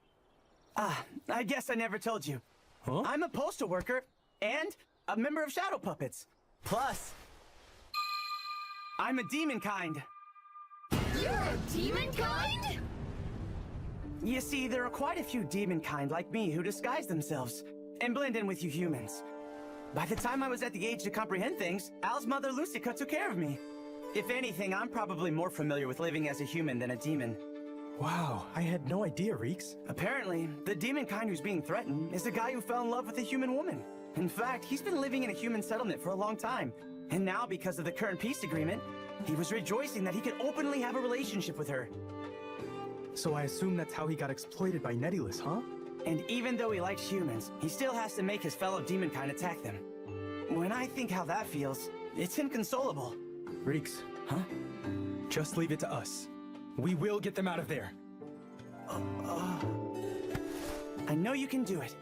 Speaker 17: I guess I never told you.
Speaker 21: Huh?
Speaker 17: I'm a postal worker and a member of Shadow Puppets. Plus, I'm a demon kind.
Speaker 5: You're a demon kind?
Speaker 17: You see, there are quite a few demon kind like me who disguise themselves and blend in with you humans. By the time I was at the age to comprehend things, Al's mother Lucica took care of me. If anything, I'm probably more familiar with living as a human than a demon.
Speaker 21: Wow, I had no idea, Reeks.
Speaker 17: Apparently, the demon kind who's being threatened is a guy who fell in love with a human woman. In fact, he's been living in a human settlement for a long time. And now, because of the current peace agreement, he was rejoicing that he could openly have a relationship with her.
Speaker 21: So I assume that's how he got exploited by Nettyless, huh?
Speaker 17: And even though he likes humans, he still has to make his fellow demon kind attack them. When I think how that feels, it's inconsolable.
Speaker 21: Reeks.
Speaker 17: Huh?
Speaker 21: Just leave it to us. We will get them out of there.
Speaker 17: I know you can do it.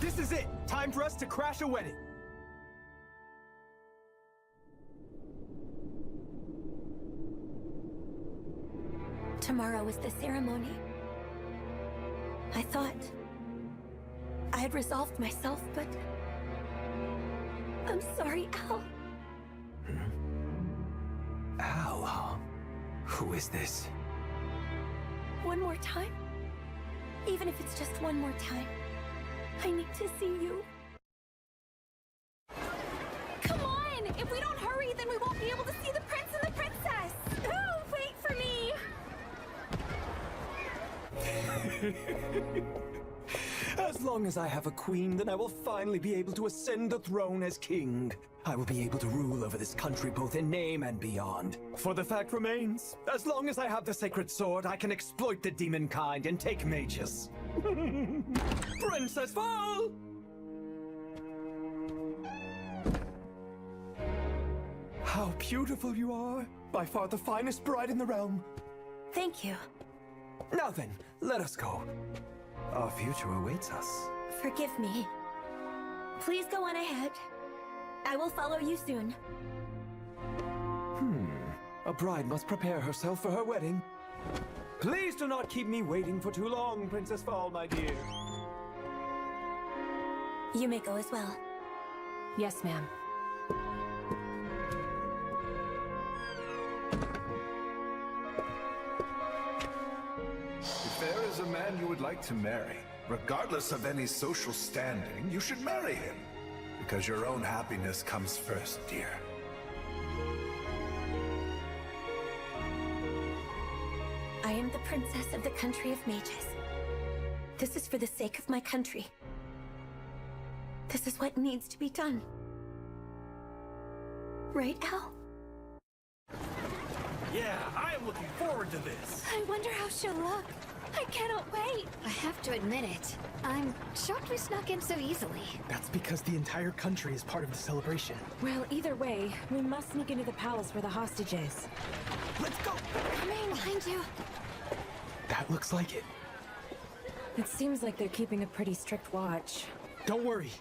Speaker 15: This is it! Time for us to crash a wedding!
Speaker 4: Tomorrow is the ceremony. I thought I had resolved myself, but I'm sorry, Al.
Speaker 18: Al, huh? Who is this?
Speaker 4: One more time? Even if it's just one more time. I need to see you.
Speaker 19: Come on! If we don't hurry, then we won't be able to see the prince and the princess! Oh, wait for me!
Speaker 18: As long as I have a queen, then I will finally be able to ascend the throne as king. I will be able to rule over this country both in name and beyond. For the fact remains, as long as I have the sacred sword, I can exploit the demon kind and take mages. Princess Val! How beautiful you are! By far the finest bride in the realm.
Speaker 4: Thank you.
Speaker 18: Now then, let us go. Our future awaits us.
Speaker 4: Forgive me. Please go on ahead. I will follow you soon.
Speaker 18: A bride must prepare herself for her wedding. Please do not keep me waiting for too long, Princess Val, my dear.
Speaker 4: You may go as well.
Speaker 8: Yes, ma'am.
Speaker 16: If there is a man you would like to marry, regardless of any social standing, you should marry him. Because your own happiness comes first, dear.
Speaker 4: I am the princess of the country of mages. This is for the sake of my country. This is what needs to be done. Right, Al?
Speaker 20: Yeah, I am looking forward to this.
Speaker 19: I wonder how she'll look. I cannot wait.
Speaker 5: I have to admit it. I'm shocked we snuck in so easily.
Speaker 21: That's because the entire country is part of the celebration.
Speaker 8: Well, either way, we must sneak into the palace where the hostage is.
Speaker 21: Let's go!
Speaker 5: Coming behind you.
Speaker 21: That looks like it.
Speaker 8: It seems like they're keeping a pretty strict watch.
Speaker 21: Don't worry.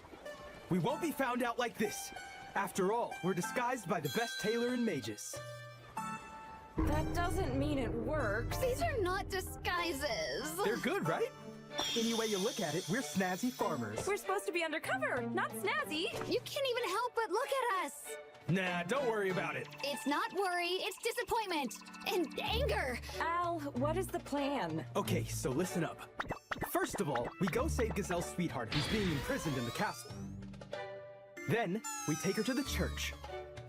Speaker 21: We won't be found out like this. After all, we're disguised by the best tailor in mages.
Speaker 8: That doesn't mean it works.
Speaker 5: These are not disguises.
Speaker 21: They're good, right? Any way you look at it, we're snazzy farmers.
Speaker 8: We're supposed to be undercover, not snazzy.
Speaker 5: You can't even help but look at us.
Speaker 21: Nah, don't worry about it.
Speaker 5: It's not worry, it's disappointment and anger.
Speaker 8: Al, what is the plan?
Speaker 21: Okay, so listen up. First of all, we go save Gazelle's sweetheart who's being imprisoned in the castle. Then, we take her to the church.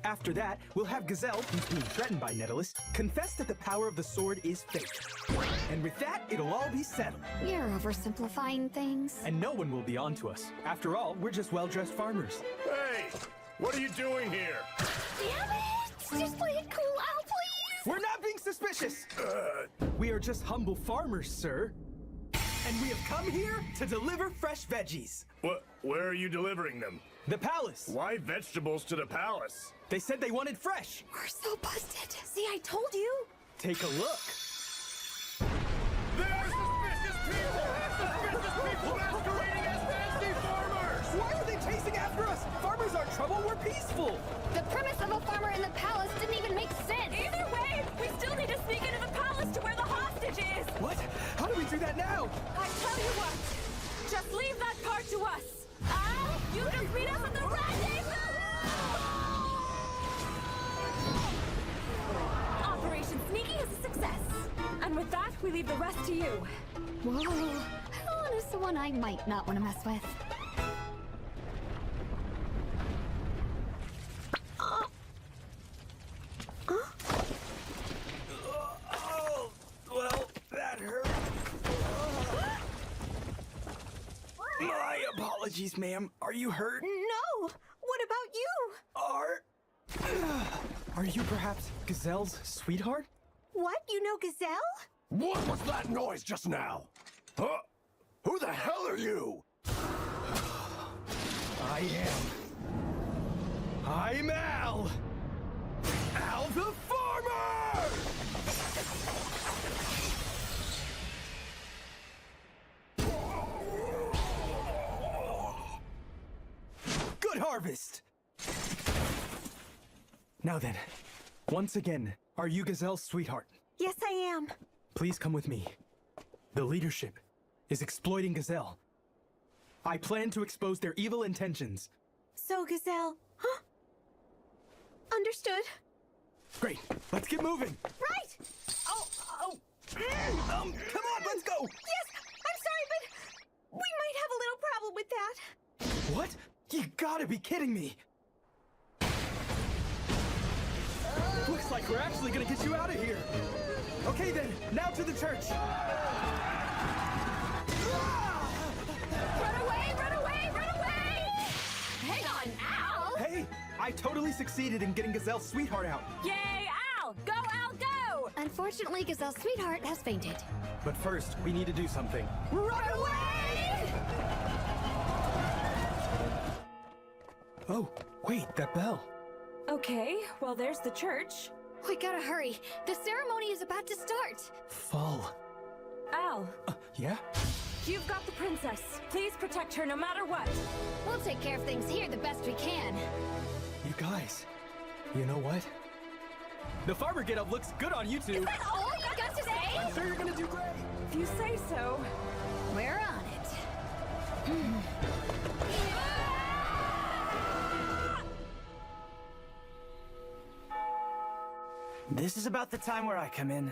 Speaker 21: After that, we'll have Gazelle, who's being threatened by Nettyless, confess that the power of the sword is fake. And with that, it'll all be settled.
Speaker 5: You're oversimplifying things.
Speaker 21: And no one will be onto us. After all, we're just well-dressed farmers.
Speaker 20: Hey, what are you doing here?
Speaker 5: Damn it! Just play it cool, Al, please!
Speaker 21: We're not being suspicious! We are just humble farmers, sir. And we have come here to deliver fresh veggies.
Speaker 20: Where are you delivering them?
Speaker 21: The palace.
Speaker 20: Why vegetables to the palace?
Speaker 21: They said they wanted fresh.
Speaker 5: We're so busted.
Speaker 4: See, I told you.
Speaker 21: Take a look.
Speaker 20: There are suspicious people! Suspicious people masquerading as fancy farmers!
Speaker 17: Why are they chasing after us? Farmers aren't trouble, we're peaceful.
Speaker 5: The premise of a farmer in the palace didn't even make sense.
Speaker 19: Either way, we still need to sneak into the palace to where the hostage is.
Speaker 21: What? How do we do that now?
Speaker 19: I tell you what.
Speaker 8: Just leave that part to us! Al, you just meet us at the rendezvous! Operation Sneaky is a success. And with that, we leave the rest to you.
Speaker 5: Whoa. Helen is the one I might not want to mess with.
Speaker 18: Oh, well, that hurt. My apologies, ma'am. Are you hurt?
Speaker 4: No! What about you?
Speaker 21: Are you perhaps Gazelle's sweetheart?
Speaker 4: What? You know Gazelle?
Speaker 20: What was that noise just now? Huh? Who the hell are you?
Speaker 18: I'm Al! Al the Farmer! Good harvest!
Speaker 21: Now then, once again, are you Gazelle's sweetheart?
Speaker 4: Yes, I am.
Speaker 21: Please come with me. The leadership is exploiting Gazelle. I plan to expose their evil intentions.
Speaker 4: So, Gazelle... Huh? Understood.
Speaker 21: Great, let's get moving.
Speaker 4: Right!
Speaker 18: Oh! Come on, let's go!
Speaker 4: Yes, I'm sorry, but we might have a little problem with that.
Speaker 21: What? You gotta be kidding me! Looks like we're actually gonna get you out of here. Okay then, now to the church.
Speaker 8: Run away, run away, run away! Hang on, Al!
Speaker 21: Hey, I totally succeeded in getting Gazelle's sweetheart out.
Speaker 8: Yay, Al! Go, Al, go!
Speaker 5: Unfortunately, Gazelle's sweetheart has fainted.
Speaker 21: But first, we need to do something.
Speaker 8: Run away!
Speaker 21: Oh, wait, that bell.
Speaker 8: Okay, well, there's the church.
Speaker 5: We gotta hurry. The ceremony is about to start.
Speaker 21: Fall.
Speaker 8: Al,
Speaker 21: Yeah?
Speaker 8: you've got the princess. Please protect her no matter what.
Speaker 5: We'll take care of things here the best we can.
Speaker 21: You guys, you know what? The farmer get-up looks good on you two.
Speaker 5: Is that all you got to say?
Speaker 21: I'm sure you're gonna do great.
Speaker 8: If you say so.
Speaker 5: We're on it.
Speaker 17: This is about the time where I come in.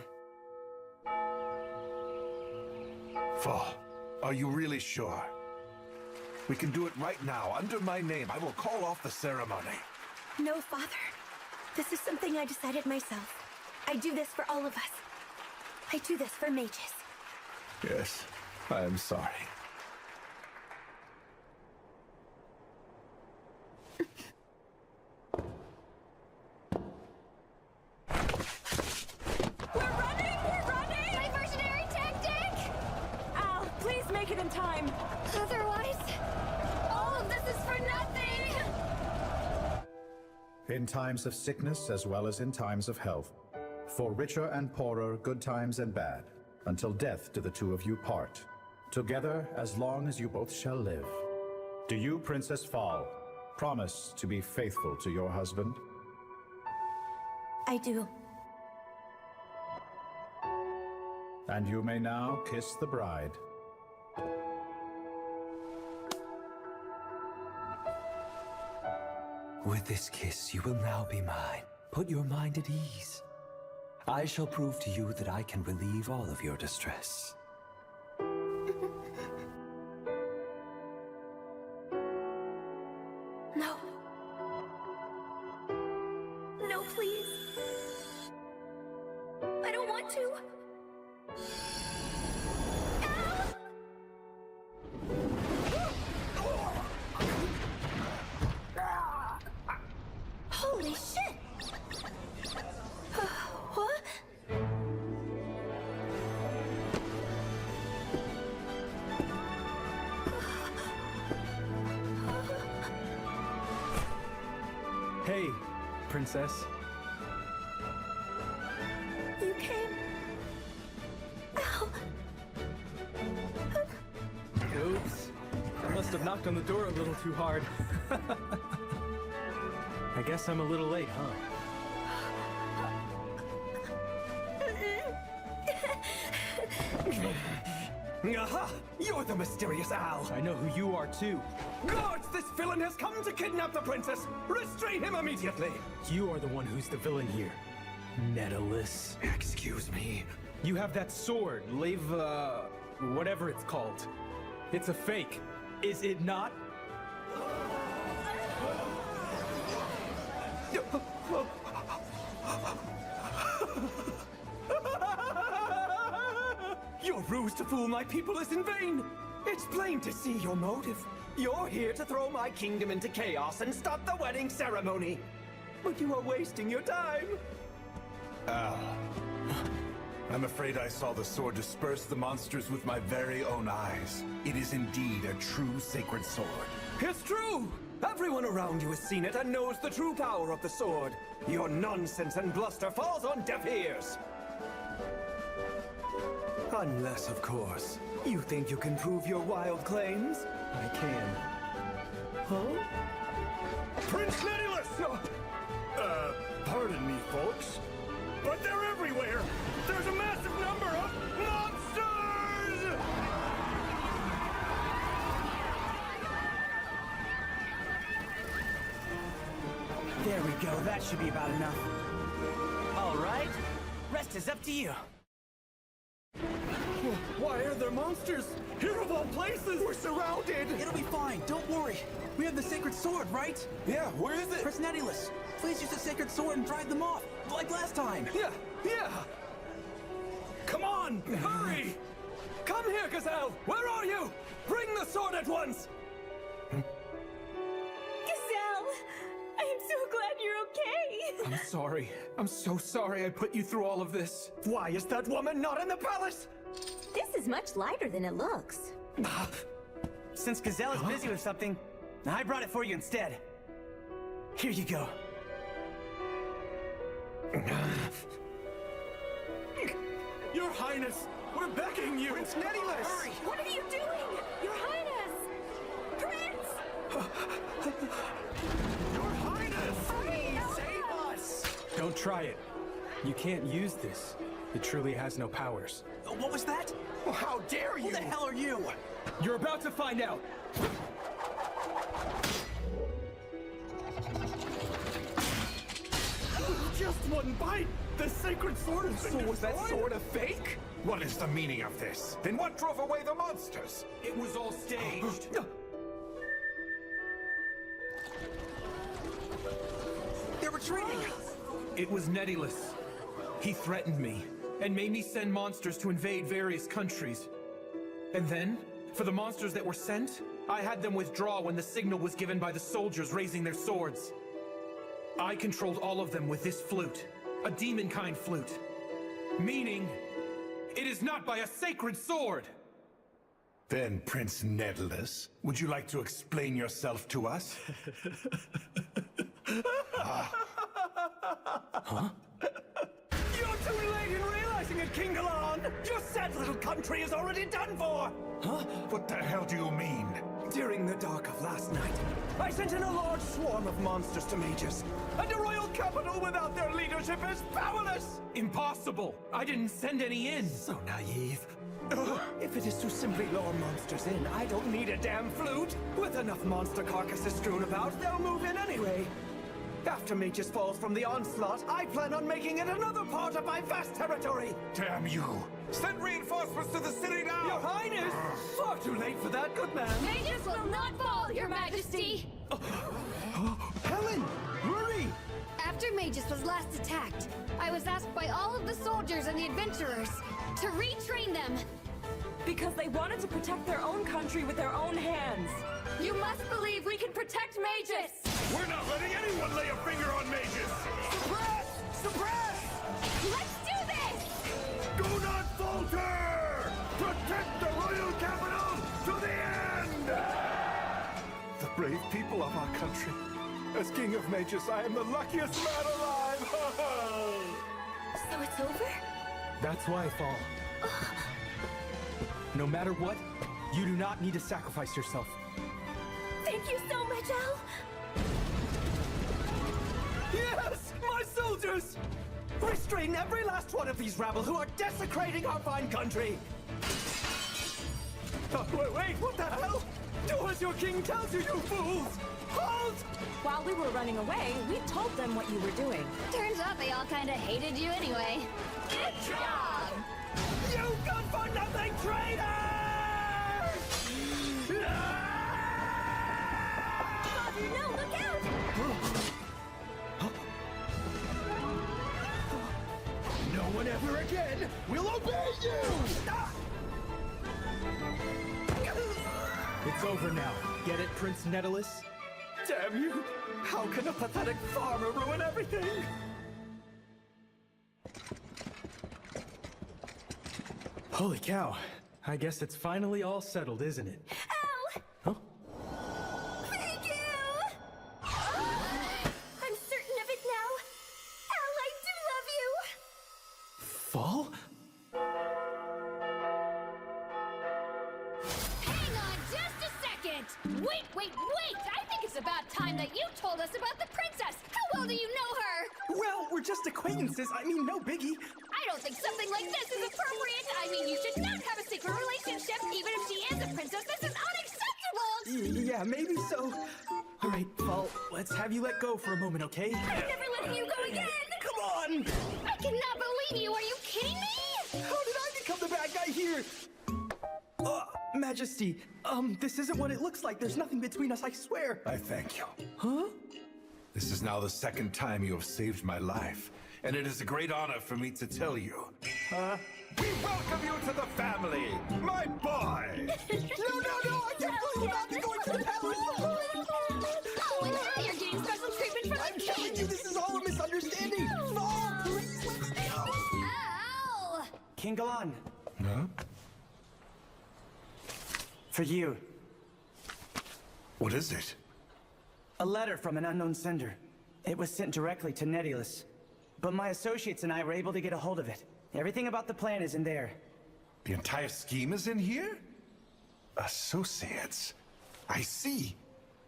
Speaker 20: Fall, are you really sure? We can do it right now, under my name. I will call off the ceremony.
Speaker 4: No, Father. This is something I decided myself. I do this for all of us. I do this for mages.
Speaker 20: Yes, I am sorry.
Speaker 5: Diversionary tactic!
Speaker 8: Al, please make it in time.
Speaker 5: Otherwise, all of this is for nothing!
Speaker 6: In times of sickness as well as in times of health, for richer and poorer, good times and bad, until death do the two of you part, together as long as you both shall live. Do you, Princess Fall, promise to be faithful to your husband?
Speaker 4: I do.
Speaker 6: And you may now kiss the bride.
Speaker 18: With this kiss, you will now be mine. Put your mind at ease. I shall prove to you that I can relieve all of your distress.
Speaker 4: No. No, please. I don't want to. Holy shit! What?
Speaker 21: Hey, princess.
Speaker 4: You came. Ow.
Speaker 21: Oops. I must have knocked on the door a little too hard. I guess I'm a little late, huh?
Speaker 18: Aha! You're the mysterious Al!
Speaker 21: I know who you are too.
Speaker 18: Guards! This villain has come to kidnap the princess! Restrain him immediately!
Speaker 21: You are the one who's the villain here. Nettles.
Speaker 18: Excuse me.
Speaker 21: You have that sword, whatever it's called. It's a fake, is it not?
Speaker 18: Your ruse to fool my people is in vain! It's plain to see your motive. You're here to throw my kingdom into chaos and stop the wedding ceremony. But you are wasting your time.
Speaker 20: Al, I'm afraid I saw the sword disperse the monsters with my very own eyes. It is indeed a true sacred sword.
Speaker 18: It's true! Everyone around you has seen it and knows the true power of the sword. Your nonsense and bluster falls on deaf ears. Unless, of course, you think you can prove your wild claims?
Speaker 21: I can.
Speaker 18: Huh?
Speaker 16: Prince Nettyless! Pardon me, folks, but they're everywhere! There's a massive number of monsters!
Speaker 17: There we go, that should be about enough. All right, rest is up to you.
Speaker 18: Why are there monsters? Here of all places! We're surrounded!
Speaker 1: It'll be fine, don't worry. We have the sacred sword, right?
Speaker 18: Yeah, where is it?
Speaker 1: Prince Nettyless, please use the sacred sword and drive them off, like last time.
Speaker 18: Yeah! Come on, hurry! Come here, Gazelle! Where are you? Bring the sword at once!
Speaker 8: Gazelle! I am so glad you're okay!
Speaker 18: I'm sorry. I'm so sorry I put you through all of this. Why is that woman not in the palace?
Speaker 4: This is much lighter than it looks.
Speaker 17: Since Gazelle is busy with something, I brought it for you instead. Here you go.
Speaker 18: Your Highness, we're begging you! Prince Nettyless! Hurry!
Speaker 4: What are you doing? Your Highness! Prince!
Speaker 18: Your Highness! Please save us!
Speaker 21: Don't try it. You can't use this. It truly has no powers.
Speaker 1: What was that?
Speaker 18: How dare you!
Speaker 1: Who the hell are you?
Speaker 18: You're about to find out! Just one bite! The sacred sword has been was that sword a fake?
Speaker 20: What is the meaning of this? Then what drove away the monsters?
Speaker 18: It was all staged.
Speaker 1: They're retreating!
Speaker 18: It was Nettyless. He threatened me and made me send monsters to invade various countries. And then, for the monsters that were sent, I had them withdraw when the signal was given by the soldiers raising their swords. I controlled all of them with this flute, a demon-kind flute. Meaning, it is not by a sacred sword!
Speaker 20: Then, Prince Nettyless, would you like to explain yourself to us?
Speaker 21: Huh?
Speaker 18: You're too late in realizing it, King Galan! Your sad little country is already done for!
Speaker 20: Huh? What the hell do you mean?
Speaker 18: During the dark of last night, I sent in a large swarm of monsters to Magus, and a royal capital without their leadership is powerless! Impossible! I didn't send any in! So naive. If it is to simply lure monsters in, I don't need a damn flute! With enough monster carcasses strewn about, they'll move in anyway! After Magus falls from the onslaught, I plan on making it another part of my vast territory!
Speaker 20: Damn you! Send reinforcements to the city now!
Speaker 18: Your Highness! Far too late for that, good man!
Speaker 5: Magus will not fall, Your Majesty!
Speaker 18: Helen! Hurry!
Speaker 5: After Magus was last attacked, I was asked by all of the soldiers and the adventurers to retrain them.
Speaker 8: Because they wanted to protect their own country with their own hands.
Speaker 5: You must believe we can protect Magus!
Speaker 16: We're not letting anyone lay a finger on Magus!
Speaker 18: Suppress! Suppress!
Speaker 5: Let's do this!
Speaker 16: Do not falter! Protect the royal capital to the end!
Speaker 20: The brave people of our country. As King of Magus, I am the luckiest man alive!
Speaker 4: So it's over?
Speaker 21: That's why I fall. No matter what, you do not need to sacrifice yourself.
Speaker 4: Thank you so much, Al!
Speaker 18: Yes! My soldiers! Restrain every last one of these rabble who are desecrating our fine country!
Speaker 15: Wait, what the hell? Do as your king tells you, you fools! Halt!
Speaker 8: While we were running away, we told them what you were doing.
Speaker 5: Turns out they all kind of hated you anyway. Good job!
Speaker 15: You good-for-nothing traitors!
Speaker 4: Father, no, look out!
Speaker 3: No one ever again will obey you!
Speaker 15: It's over now. Get it, Prince Netulus? Damn you! How can a pathetic farmer ruin everything? Holy cow. I guess it's finally all settled, isn't it?
Speaker 4: Al!
Speaker 15: Huh?
Speaker 4: Thank you! I'm certain of it now. Al, I do love you!
Speaker 15: Fall?
Speaker 5: Hang on just a second! Wait! I think it's about time that you told us about the princess! How well do you know her?
Speaker 15: Well, we're just acquaintances. I mean, no biggie.
Speaker 5: I don't think something like this is appropriate! I mean, you should not have a secret relationship, even if she is a princess! This is unacceptable!
Speaker 15: Yeah, maybe so. All right, Fall, let's have you let go for a moment, okay?
Speaker 4: I'm never letting you go again!
Speaker 15: Come on!
Speaker 5: I cannot believe you! Are you kidding me?
Speaker 15: How did I become the bad guy here? Majesty, this isn't what it looks like. There's nothing between us, I swear.
Speaker 20: I thank you.
Speaker 15: Huh?
Speaker 20: This is now the second time you have saved my life, and it is a great honor for me to tell you. We welcome you to the family, my boy!
Speaker 15: No, I can't believe you not be going to the palace!
Speaker 5: Oh, and now you're getting special treatment from
Speaker 15: I'm
Speaker 5: the
Speaker 15: telling
Speaker 5: king!
Speaker 15: you, this is all a misunderstanding! Fall, please, let me go!
Speaker 5: Ow!
Speaker 17: King Galan,
Speaker 20: Huh?
Speaker 17: for you.
Speaker 20: What is it?
Speaker 17: A letter from an unknown sender. It was sent directly to Netulus. But my associates and I were able to get a hold of it. Everything about the plan is in there.
Speaker 20: The entire scheme is in here? Associates. I see.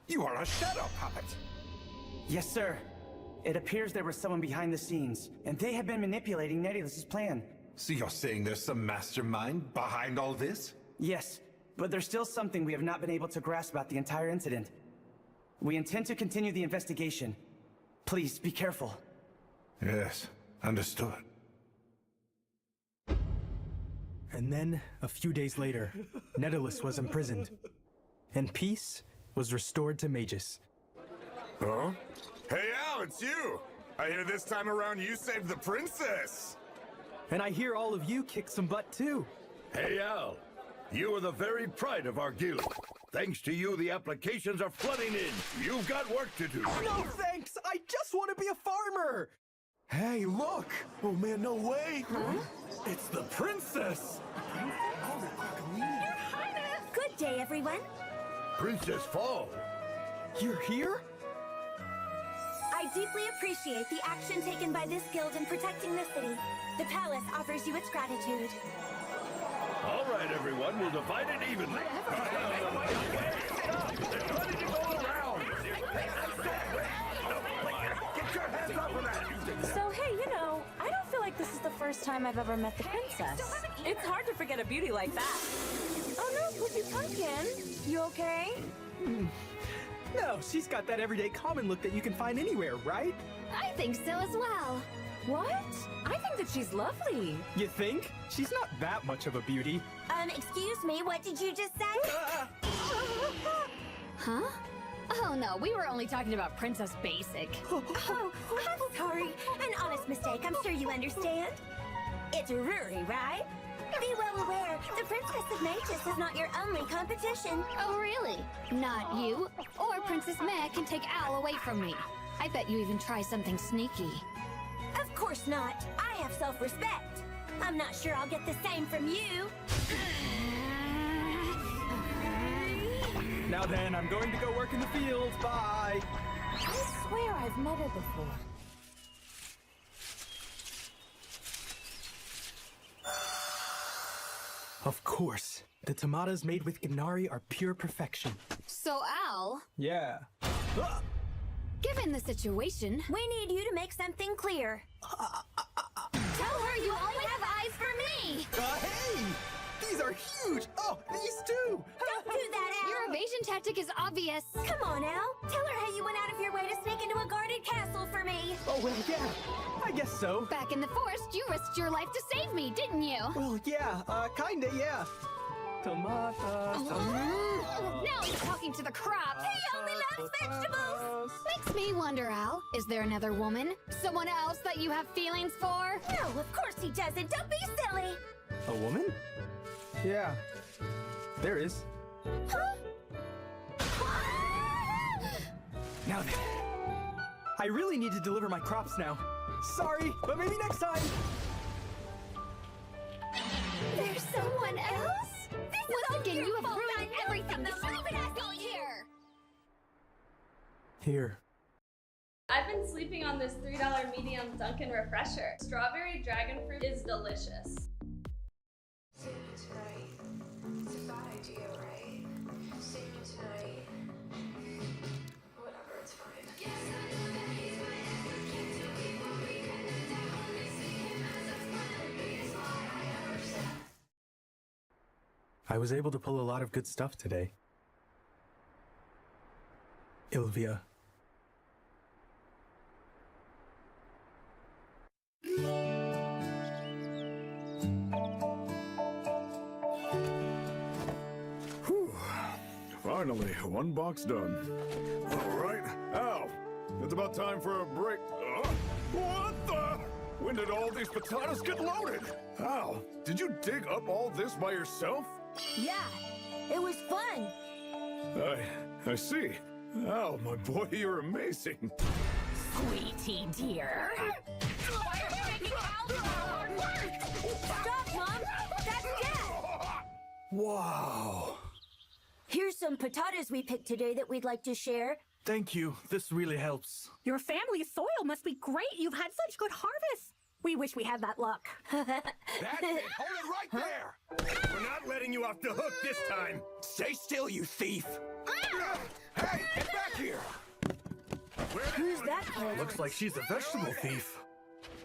Speaker 20: You are a shadow puppet.
Speaker 17: Yes, sir. It appears there was someone behind the scenes, and they have been manipulating Netulus's plan.
Speaker 20: So you're saying there's some mastermind behind all this?
Speaker 17: Yes, but there's still something we have not been able to grasp about the entire incident. We intend to continue the investigation. Please, be careful.
Speaker 20: Yes, understood.
Speaker 21: And then, a few days later, Netulus was imprisoned, and peace was restored to Magus.
Speaker 9: Huh? Hey, Al, it's you! I hear this time around you saved the princess!
Speaker 15: And I hear all of you kick some butt too.
Speaker 3: Hey, Al. You are the very pride of our guild. Thanks to you, the applications are flooding in. You've got work to do.
Speaker 15: No thanks! I just want to be a farmer!
Speaker 20: Hey, look! Oh man, no way! It's the princess!
Speaker 4: Good day, everyone.
Speaker 3: Princess Fall.
Speaker 15: You're here?
Speaker 4: I deeply appreciate the action taken by this guild in protecting the city. The palace offers you its gratitude.
Speaker 3: All right, everyone, we'll divide it evenly. Stop! There's plenty to go around. Get your hands off of that!
Speaker 8: So, hey, I don't feel like this is the first time I've ever met the princess. It's hard to forget a beauty like that. Oh no, Sleepy Pumpkin. You okay?
Speaker 15: No, she's got that everyday common look that you can find anywhere, right?
Speaker 5: I think so as well.
Speaker 8: What? I think that she's lovely.
Speaker 15: You think? She's not that much of a beauty.
Speaker 4: Excuse me, what did you just say?
Speaker 5: Huh? Oh no, we were only talking about Princess Basic.
Speaker 4: Oh, I'm sorry. An honest mistake, I'm sure you understand. It's Ruri, right? Be well aware, the Princess of Magus is not your only competition.
Speaker 5: Oh really? Not you? Or Princess Meg can take Al away from me. I bet you even try something sneaky.
Speaker 4: Of course not. I have self-respect. I'm not sure I'll get the same from you.
Speaker 15: Now then, I'm going to go work in the fields. Bye.
Speaker 8: I swear I've met her before.
Speaker 21: Of course. The tomatas made with Gennari are pure perfection.
Speaker 5: So Al,
Speaker 15: Yeah.
Speaker 5: given the situation,
Speaker 4: We need you to make something clear.
Speaker 5: tell her you only have eyes for me!
Speaker 15: Hey! These are huge! Oh, these too!
Speaker 5: think is obvious.
Speaker 4: Come on, Al. Tell her how you went out of your way to sneak into a guarded castle for me.
Speaker 15: Oh, well, yeah. I guess so.
Speaker 5: Back in the forest, you risked your life to save me, didn't you?
Speaker 15: Well, yeah. Kinda, yeah. Tomatoes.
Speaker 5: Now he's talking to the crops.
Speaker 4: He only loves vegetables.
Speaker 5: Makes me wonder, Al. Is there another woman? Someone else that you have feelings for?
Speaker 4: No, of course he doesn't. Don't be silly.
Speaker 15: A woman? Yeah. There is.
Speaker 4: Huh?
Speaker 15: Now then. I really need to deliver my crops now. Sorry, but maybe next time.
Speaker 4: There's someone else?
Speaker 5: Once again, you have ruined everything. You shouldn't even go here.
Speaker 15: Here.
Speaker 2: I've been sleeping on this $3 medium Dunkin' Refresher. Strawberry dragon fruit is delicious.
Speaker 21: I was able to pull a lot of good stuff today. Ilvia.
Speaker 16: Whew. Finally, one box done. All right, Al, it's about time for a break. What the? When did all these potatoes get loaded? Al, did you dig up all this by yourself?
Speaker 4: Yeah, it was fun.
Speaker 16: I see. Al, my boy, you're amazing.
Speaker 19: Sweetie dear.
Speaker 4: Why are you making Al do all the hard work? Stop, Mom. That's Dad.
Speaker 18: Wow.
Speaker 4: Here's some potatoes we picked today that we'd like to share.
Speaker 18: Thank you. This really helps.
Speaker 11: Your family's soil must be great. You've had such good harvests. We wish we had that luck.
Speaker 20: That's it! Hold it right there! We're not letting you off the hook this time! Stay still, you thief! Hey, get back here!
Speaker 4: Who's that kid?
Speaker 18: Looks like she's a vegetable thief.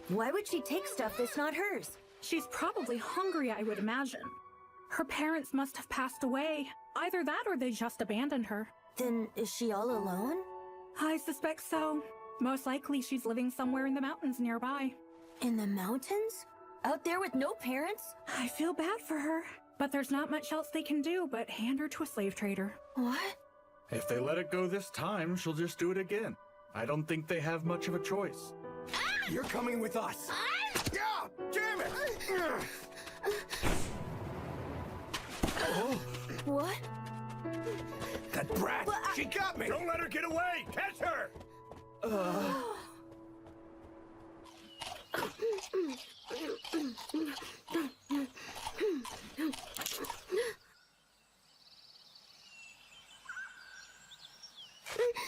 Speaker 4: Why would she take stuff that's not hers?
Speaker 11: She's probably hungry, I would imagine. Her parents must have passed away. Either that or they just abandoned her.
Speaker 4: Then is she all alone?
Speaker 11: I suspect so. Most likely she's living somewhere in the mountains nearby.
Speaker 4: In the mountains? Out there with no parents?
Speaker 11: I feel bad for her. But there's not much else they can do but hand her to a slave trader.
Speaker 4: What?
Speaker 21: If they let it go this time, she'll just do it again. I don't think they have much of a choice.
Speaker 20: You're coming with us! Yeah! Damn it!
Speaker 4: Oh. What?
Speaker 20: That brat! She got me! Don't let her get away! Catch her!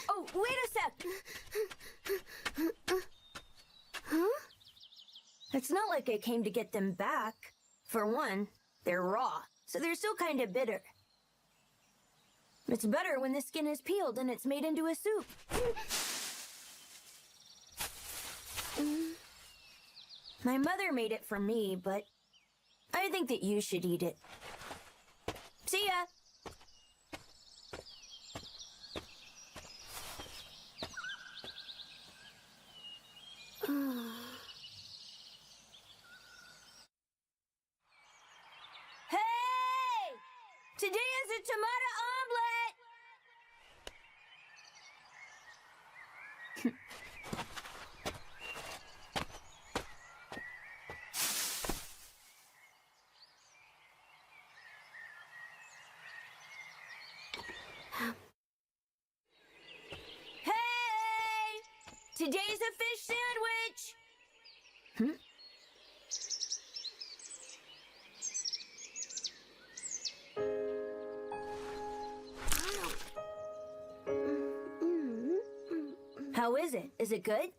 Speaker 4: Oh, wait a sec! Huh? It's not like I came to get them back. For one, they're raw, so they're still kind of bitter. It's better when the skin is peeled and it's made into a soup. My mother made it for me, but I think that you should eat it. See ya! Hey! Today is a tomato omelet! Hey! Today's a fish sandwich! How is it? Is it good?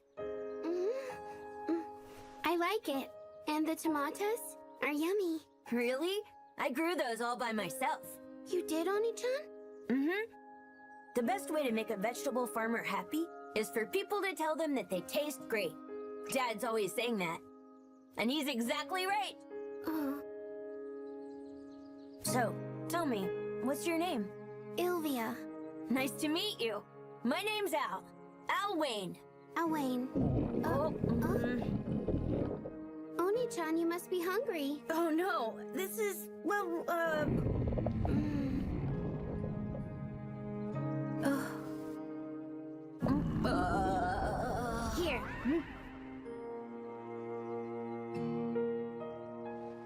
Speaker 13: I like it. And the tomatoes are yummy.
Speaker 4: Really? I grew those all by myself.
Speaker 13: You did, Oni-chan?
Speaker 4: Mm-hmm. The best way to make a vegetable farmer happy is for people to tell them that they taste great. Dad's always saying that. And he's exactly right. So, tell me, what's your name?
Speaker 13: Ilvia.
Speaker 4: Nice to meet you. My name's Al. Al Wayne.
Speaker 13: Al Wayne. Oni-chan, you must be hungry.
Speaker 4: Oh no, this is, well,
Speaker 13: Here.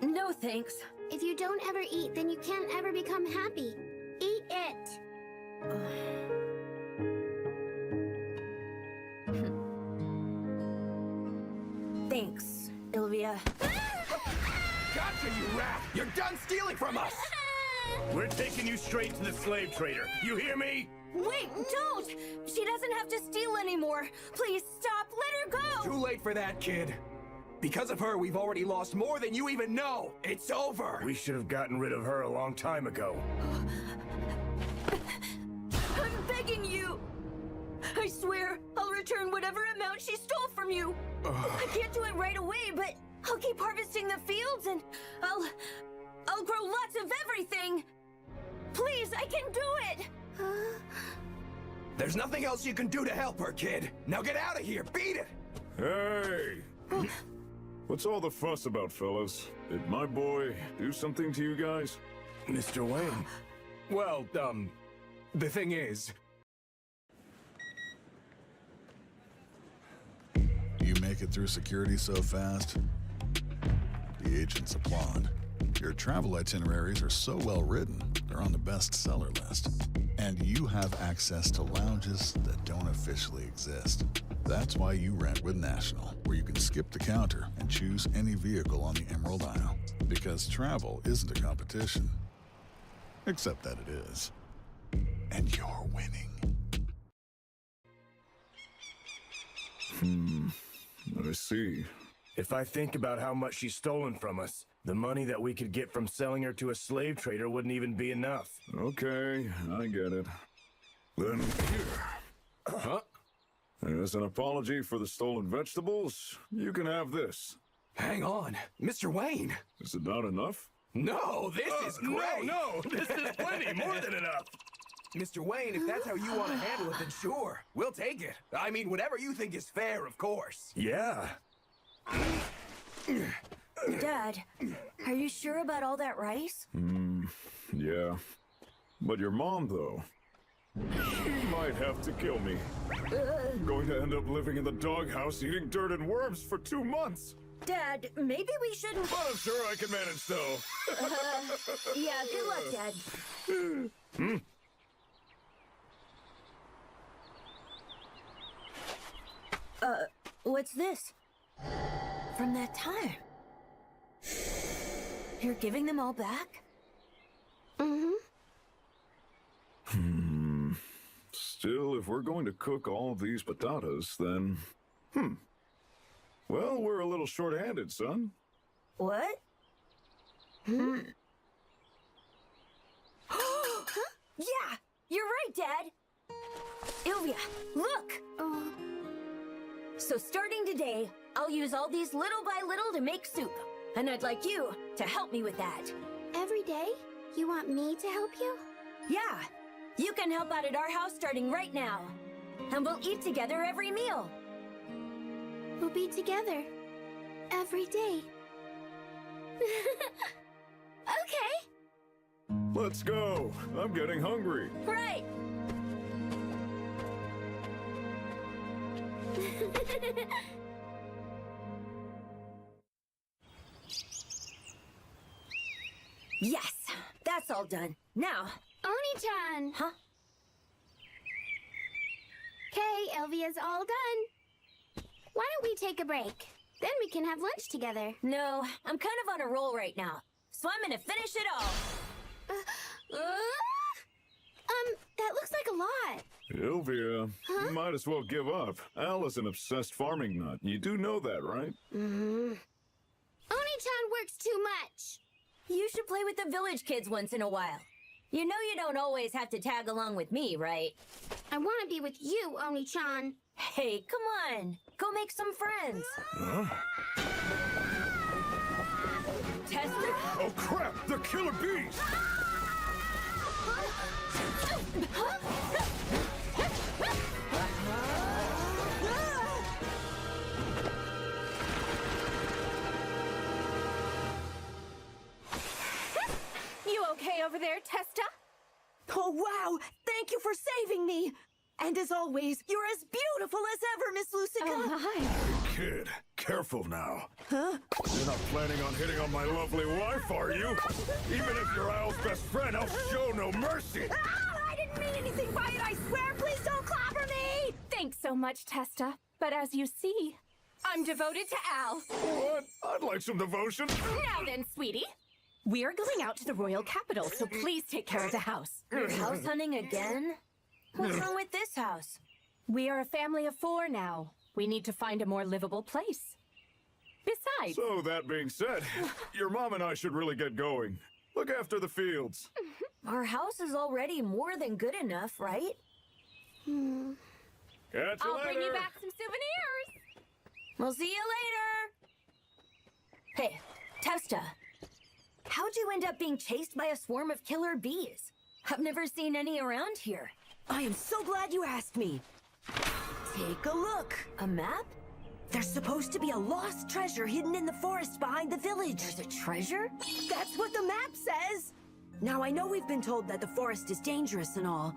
Speaker 4: No thanks.
Speaker 13: If you don't ever eat, then you can't ever become happy. Eat it.
Speaker 4: Thanks, Ilvia.
Speaker 18: Gotcha, you rat! You're done stealing from us!
Speaker 9: We're taking you straight to the slave trader. You hear me?
Speaker 4: Wait, don't! She doesn't have to steal anymore. Please stop, let her go!
Speaker 18: Too late for that, kid. Because of her, we've already lost more than you even know. It's over.
Speaker 9: We should have gotten rid of her a long time ago.
Speaker 4: I'm begging you! I swear, I'll return whatever amount she stole from you. I can't do it right away, but I'll keep harvesting the fields and I'll grow lots of everything. Please, I can do it.
Speaker 18: There's nothing else you can do to help her, kid. Now get out of here. Beat it.
Speaker 16: Hey! What's all the fuss about, fellas? Did my boy do something to you guys?
Speaker 18: Mr. Wayne. Well, the thing is...
Speaker 10: You make it through security so fast? The agents applaud. Your travel itineraries are so well written, they're on the bestseller list. And you have access to lounges that don't officially exist. That's why you rent with National, where you can skip the counter and choose any vehicle on the Emerald Isle. Because travel isn't a competition. Except that it is. And you're winning.
Speaker 16: I see.
Speaker 9: If I think about how much she's stolen from us, the money that we could get from selling her to a slave trader wouldn't even be enough.
Speaker 16: Okay, I get it. Then here.
Speaker 18: Huh?
Speaker 16: As an apology for the stolen vegetables, you can have this.
Speaker 18: Hang on. Mr. Wayne.
Speaker 16: Is it not enough?
Speaker 18: No, this is great.
Speaker 9: No, this is plenty, more than enough.
Speaker 18: Mr. Wayne, if that's how you want to handle it, then sure. We'll take it. I mean, whatever you think is fair, of course.
Speaker 9: Yeah.
Speaker 4: Dad, are you sure about all that rice?
Speaker 16: Yeah. But your mom, though, she might have to kill me. I'm going to end up living in the doghouse eating dirt and worms for 2 months.
Speaker 4: Dad, maybe we shouldn't...
Speaker 16: But I'm sure I can manage, though.
Speaker 4: Yeah, good luck, Dad. What's this? From that time. You're giving them all back?
Speaker 16: Still, if we're going to cook all these patatas, then... Well, we're a little short-handed, son.
Speaker 4: What? Yeah, you're right, Dad. Ilvia, look! So starting today, I'll use all these little by little to make soup. And I'd like you to help me with that.
Speaker 13: Every day? You want me to help you?
Speaker 4: Yeah, you can help out at our house starting right now. And we'll eat together every meal.
Speaker 13: We'll be together. Every day. Okay.
Speaker 16: Let's go. I'm getting hungry.
Speaker 4: Right. Yes, that's all done. Now...
Speaker 13: Oni-chan!
Speaker 4: Huh?
Speaker 13: Okay, Elvia's all done. Why don't we take a break? Then we can have lunch together.
Speaker 4: No, I'm kind of on a roll right now, so I'm gonna finish it all.
Speaker 13: That looks like a lot.
Speaker 16: Ilvia, you might as well give up. Al is an obsessed farming nut. You do know that, right?
Speaker 13: Oni-chan works too much.
Speaker 4: You should play with the village kids once in a while. You know you don't always have to tag along with me, right?
Speaker 13: I want to be with you, Oni-chan.
Speaker 4: Hey, come on. Go make some friends. Tester?
Speaker 16: Oh, crap! The killer bees!
Speaker 13: Huh?
Speaker 12: Oh, wow! Thank you for saving me! And as always, you're as beautiful as ever, Miss Lucica!
Speaker 19: Oh, hi.
Speaker 16: Kid, careful now.
Speaker 12: Huh?
Speaker 16: You're not planning on hitting on my lovely wife, are you? Even if you're Al's best friend, I'll show no mercy!
Speaker 12: I didn't mean anything by it, I swear! Please don't clobber me!
Speaker 19: Thanks so much, Testa. But as you see, I'm devoted to Al.
Speaker 16: What? I'd like some devotion.
Speaker 19: Now then, sweetie. We're going out to the royal capital, so please take care of the house.
Speaker 4: You're house hunting again? What's wrong with this house?
Speaker 19: We are a family of 4 now. We need to find a more livable place. Besides...
Speaker 16: So, that being said, your mom and I should really get going. Look after the fields.
Speaker 4: Our house is already more than good enough, right?
Speaker 16: Catch you
Speaker 19: I'll
Speaker 16: later.
Speaker 19: bring you back some souvenirs.
Speaker 4: We'll see you later! Hey, Testa. How'd you end up being chased by a swarm of killer bees? I've never seen any around here.
Speaker 12: I am so glad you asked me. Take a look.
Speaker 4: A map?
Speaker 12: There's supposed to be a lost treasure hidden in the forest behind the village.
Speaker 4: There's a treasure?
Speaker 12: That's what the map says! Now, I know we've been told that the forest is dangerous and all,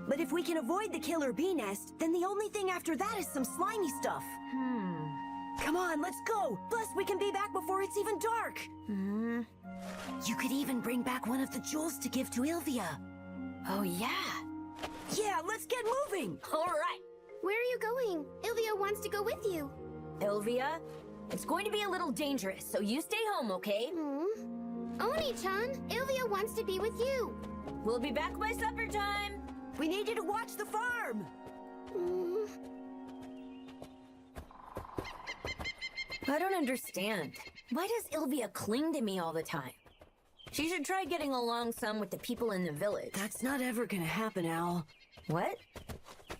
Speaker 12: but if we can avoid the killer bee nest, then the only thing after that is some slimy stuff. Come on, let's go! Plus, we can be back before it's even dark! You could even bring back one of the jewels to give to Ilvia.
Speaker 4: Oh, yeah.
Speaker 12: Yeah, let's get moving!
Speaker 4: All right.
Speaker 13: Where are you going? Ilvia wants to go with you.
Speaker 4: Ilvia, it's going to be a little dangerous, so you stay home, okay?
Speaker 13: Oni-chan, Ilvia wants to be with you.
Speaker 4: We'll be back by supper time.
Speaker 12: We need you to watch the farm!
Speaker 4: I don't understand. Why does Ilvia cling to me all the time? She should try getting along some with the people in the village.
Speaker 12: That's not ever gonna happen, Al.
Speaker 4: What?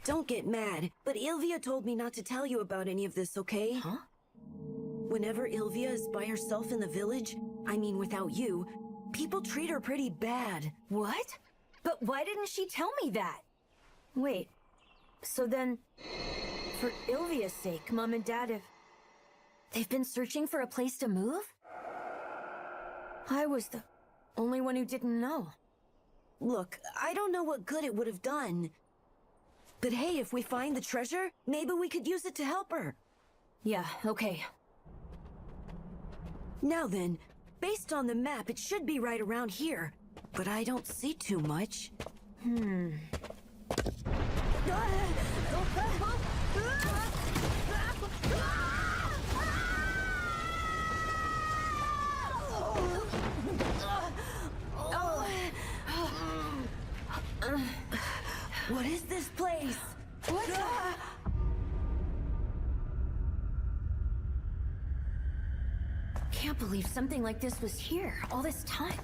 Speaker 12: Don't get mad, but Ilvia told me not to tell you about any of this, okay?
Speaker 4: Huh?
Speaker 12: Whenever Ilvia is by herself in the village, I mean without you, people treat her pretty bad.
Speaker 4: What? But why didn't she tell me that? Wait, so then, for Ilvia's sake, Mom and Dad they've been searching for a place to move? I was the only one who didn't know.
Speaker 12: Look, I don't know what good it would have done. But hey, if we find the treasure, maybe we could use it to help her.
Speaker 4: Yeah, okay.
Speaker 12: Now then, based on the map, it should be right around here. But I don't see too much. What is this place?
Speaker 4: What? Can't believe something like this was here all this time.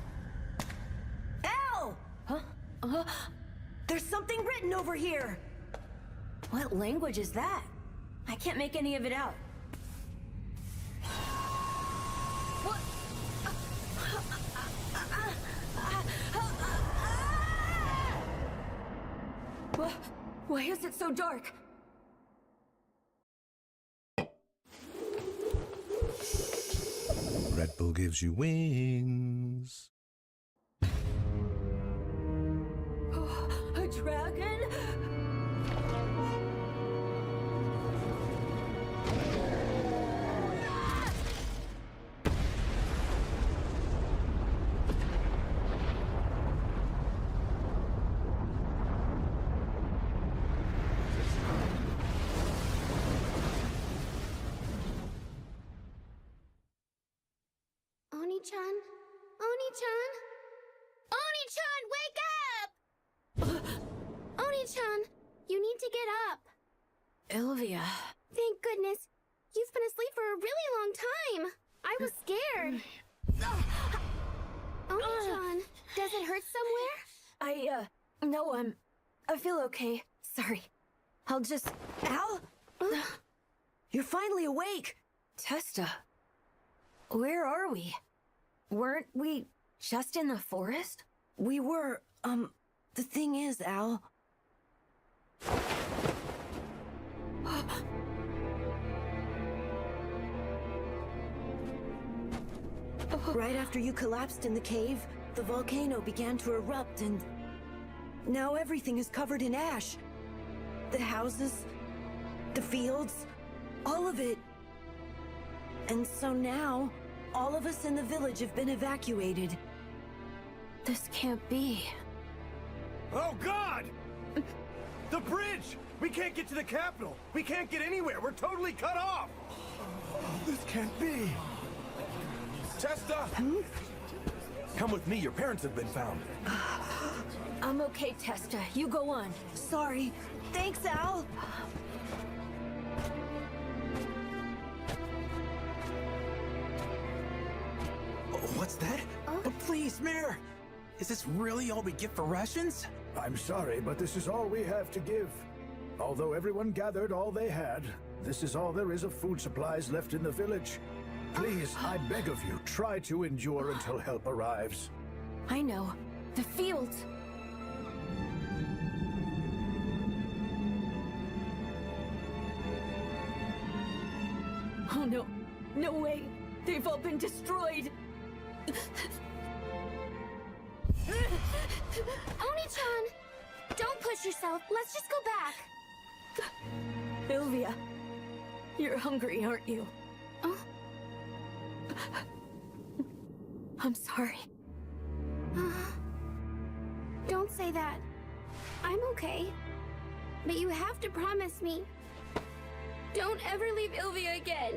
Speaker 12: Al!
Speaker 4: Huh?
Speaker 12: There's something written over here!
Speaker 4: What language is that? I can't make any of it out. What? Why is it so dark?
Speaker 14: Red Bull gives you wings.
Speaker 4: A dragon?
Speaker 13: Oni-chan? Oni-chan? Oni-chan, wake up! Oni-chan, you need to get up.
Speaker 4: Ilvia.
Speaker 13: Thank goodness. You've been asleep for a really long time. I was scared. Oni-chan, does it hurt somewhere?
Speaker 4: No, I feel okay. Sorry. I'll just...
Speaker 12: Al? You're finally awake!
Speaker 4: Testa. Where are we? Weren't we just in the forest?
Speaker 12: We were, the thing is, Al... Right after you collapsed in the cave, the volcano began to erupt and... Now everything is covered in ash. The houses, the fields, all of it. And so now, all of us in the village have been evacuated. This can't be.
Speaker 20: Oh, God! The bridge! We can't get to the capital! We can't get anywhere! We're totally cut off! This can't be! Testa! Come with me, your parents have been found.
Speaker 4: I'm okay, Testa. You go on.
Speaker 12: Sorry. Thanks, Al.
Speaker 1: What's that? But please, Mayor! Is this really all we get for rations?
Speaker 7: I'm sorry, but this is all we have to give. Although everyone gathered all they had, this is all there is of food supplies left in the village. Please, I beg of you, try to endure until help arrives.
Speaker 4: I know. The fields. Oh no. No way. They've all been destroyed.
Speaker 13: Oni-chan! Don't push yourself. Let's just go back.
Speaker 4: Ilvia, you're hungry, aren't you?
Speaker 13: Oh?
Speaker 4: I'm sorry.
Speaker 13: Don't say that. I'm okay. But you have to promise me. Don't ever leave Ilvia again.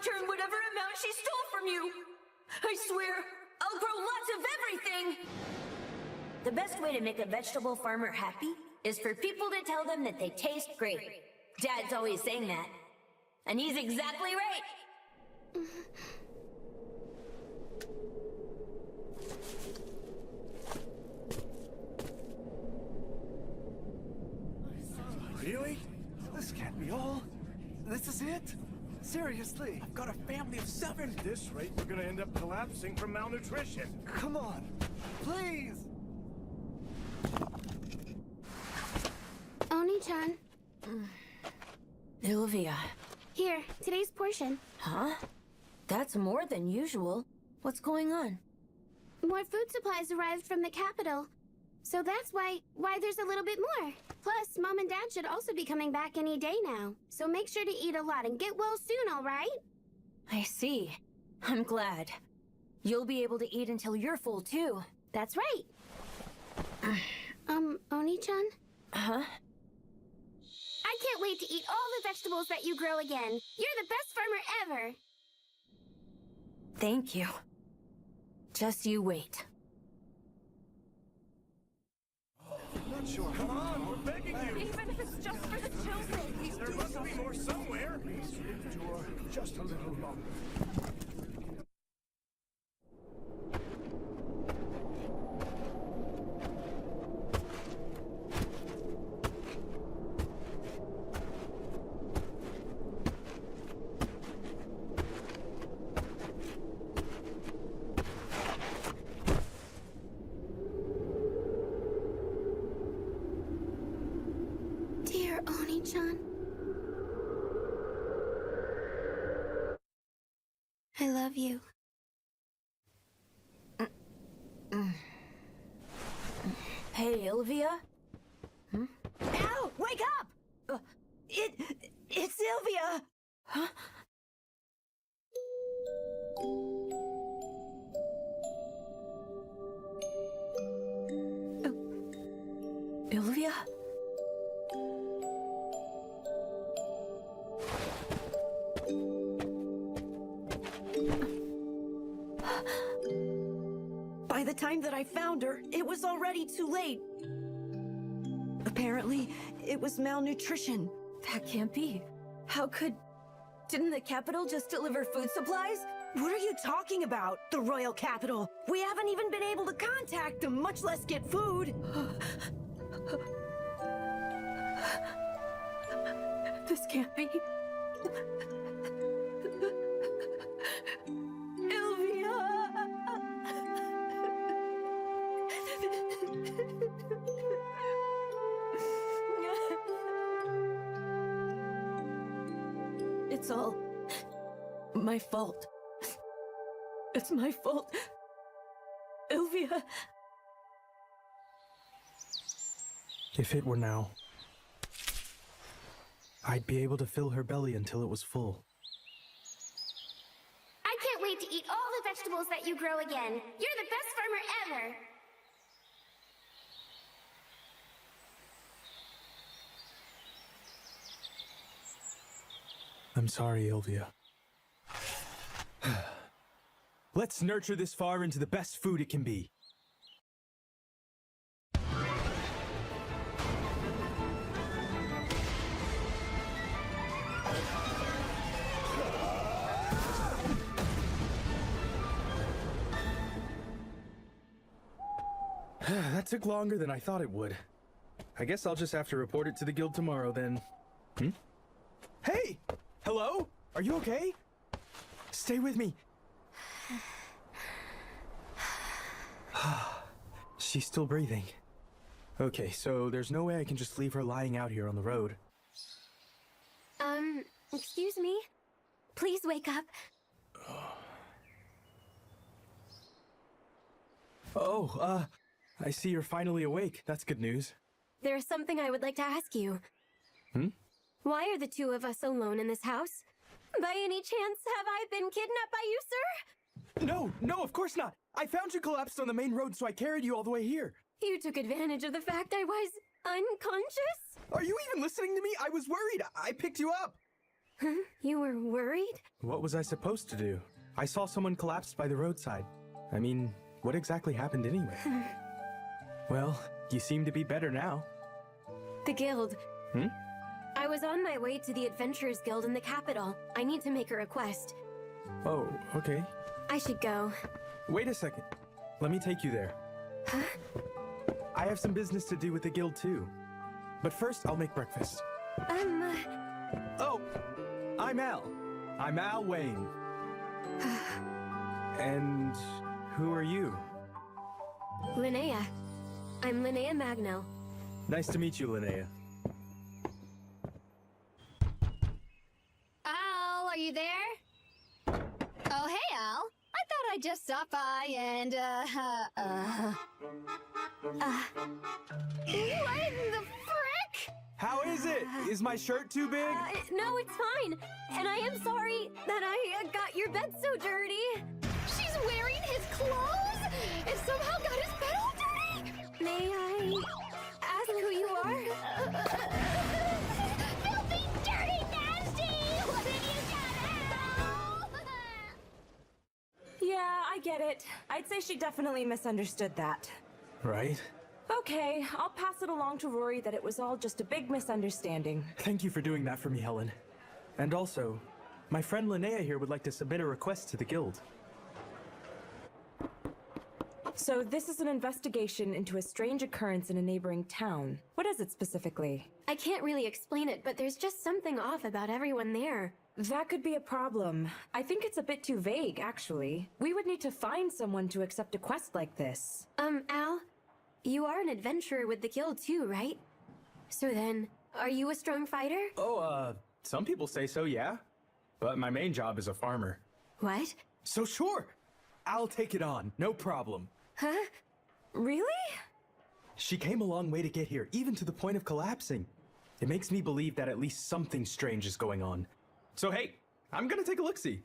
Speaker 4: Return whatever amount she stole from you. I swear, I'll grow lots of everything. The best way to make a vegetable farmer happy is for people to tell them that they taste great. Dad's always saying that. And he's exactly right.
Speaker 20: Really? This can't be all. This is it? Seriously?
Speaker 1: I've got a family of 7.
Speaker 20: At this rate, we're gonna end up collapsing from malnutrition. Come on, please!
Speaker 13: Oni-chan.
Speaker 4: Ilvia.
Speaker 13: Here, today's portion.
Speaker 4: Huh? That's more than usual. What's going on?
Speaker 13: More food supplies arrived from the capital. So that's why there's a little bit more. Plus, Mom and Dad should also be coming back any day now. So make sure to eat a lot and get well soon, all right?
Speaker 4: I see. I'm glad. You'll be able to eat until you're full, too.
Speaker 13: That's right. Oni-chan?
Speaker 4: Huh?
Speaker 13: I can't wait to eat all the vegetables that you grow again. You're the best farmer ever.
Speaker 4: Thank you. Just you wait.
Speaker 20: Not sure. Come on, we're begging you.
Speaker 8: Even if it's just for the children.
Speaker 20: There must be more somewhere.
Speaker 7: Please endure just a little longer.
Speaker 13: Dear Oni-chan. I love you.
Speaker 4: Hey, Ilvia?
Speaker 12: Al, wake up! It's Ilvia!
Speaker 4: Huh? Ilvia?
Speaker 12: By the time that I found her, it was already too late. Apparently, it was malnutrition.
Speaker 4: That can't be. How could... Didn't the capital just deliver food supplies?
Speaker 12: What are you talking about? The royal capital. We haven't even been able to contact them, much less get food.
Speaker 11: This can't be.
Speaker 4: It's all my fault. It's my fault. Ilvia.
Speaker 21: If it were now, I'd be able to fill her belly until it was full.
Speaker 13: I can't wait to eat all the vegetables that you grow again. You're the best farmer ever.
Speaker 21: I'm sorry, Ilvia. Let's nurture this far into the best food it can be. That took longer than I thought it would. I guess I'll just have to report it to the guild tomorrow then. Hey! Hello? Are you okay? Stay with me. She's still breathing. Okay, so there's no way I can just leave her lying out here on the road.
Speaker 13: Excuse me? Please wake up.
Speaker 21: Oh, I see you're finally awake. That's good news.
Speaker 13: There's something I would like to ask you. Why are the two of us alone in this house? By any chance, have I been kidnapped by you, sir?
Speaker 21: No, of course not. I found you collapsed on the main road, so I carried you all the way here.
Speaker 13: You took advantage of the fact I was unconscious?
Speaker 21: Are you even listening to me? I was worried. I picked you up.
Speaker 13: Huh? You were worried?
Speaker 21: What was I supposed to do? I saw someone collapsed by the roadside. I mean, what exactly happened anyway? Well, you seem to be better now.
Speaker 13: The guild. I was on my way to the Adventurers Guild in the capital. I need to make a request.
Speaker 21: Oh, okay.
Speaker 13: I should go.
Speaker 21: Wait a second. Let me take you there.
Speaker 13: Huh?
Speaker 21: I have some business to do with the guild too. But first, I'll make breakfast. Oh, I'm Al. I'm Al Wayne. And who are you?
Speaker 13: Linnea. I'm Linnea Magno.
Speaker 21: Nice to meet you, Linnea.
Speaker 5: Al, are you there? Oh, hey, Al. I thought I'd just stop by and, what in the frick?
Speaker 21: How is it? Is my shirt too big?
Speaker 13: No, it's fine. And I am sorry that I got your bed so dirty.
Speaker 5: She's wearing his clothes and somehow got his bed all dirty.
Speaker 13: May I ask who you are?
Speaker 5: Filthy, dirty, nasty! What have you done, Al?
Speaker 8: Yeah, I get it. I'd say she definitely misunderstood that.
Speaker 21: Right?
Speaker 8: Okay, I'll pass it along to Rory that it was all just a big misunderstanding.
Speaker 21: Thank you for doing that for me, Helen. And also, my friend Linnea here would like to submit a request to the guild.
Speaker 8: So this is an investigation into a strange occurrence in a neighboring town. What is it specifically?
Speaker 13: I can't really explain it, but there's just something off about everyone there.
Speaker 8: That could be a problem. I think it's a bit too vague, actually. We would need to find someone to accept a quest like this.
Speaker 13: Al, you are an adventurer with the guild too, right? So then, are you a strong fighter?
Speaker 21: Oh, some people say so, yeah. But my main job is a farmer.
Speaker 13: What?
Speaker 21: So sure, I'll take it on, no problem.
Speaker 8: Huh? Really?
Speaker 21: She came a long way to get here, even to the point of collapsing. It makes me believe that at least something strange is going on. So hey, I'm gonna take a look-see.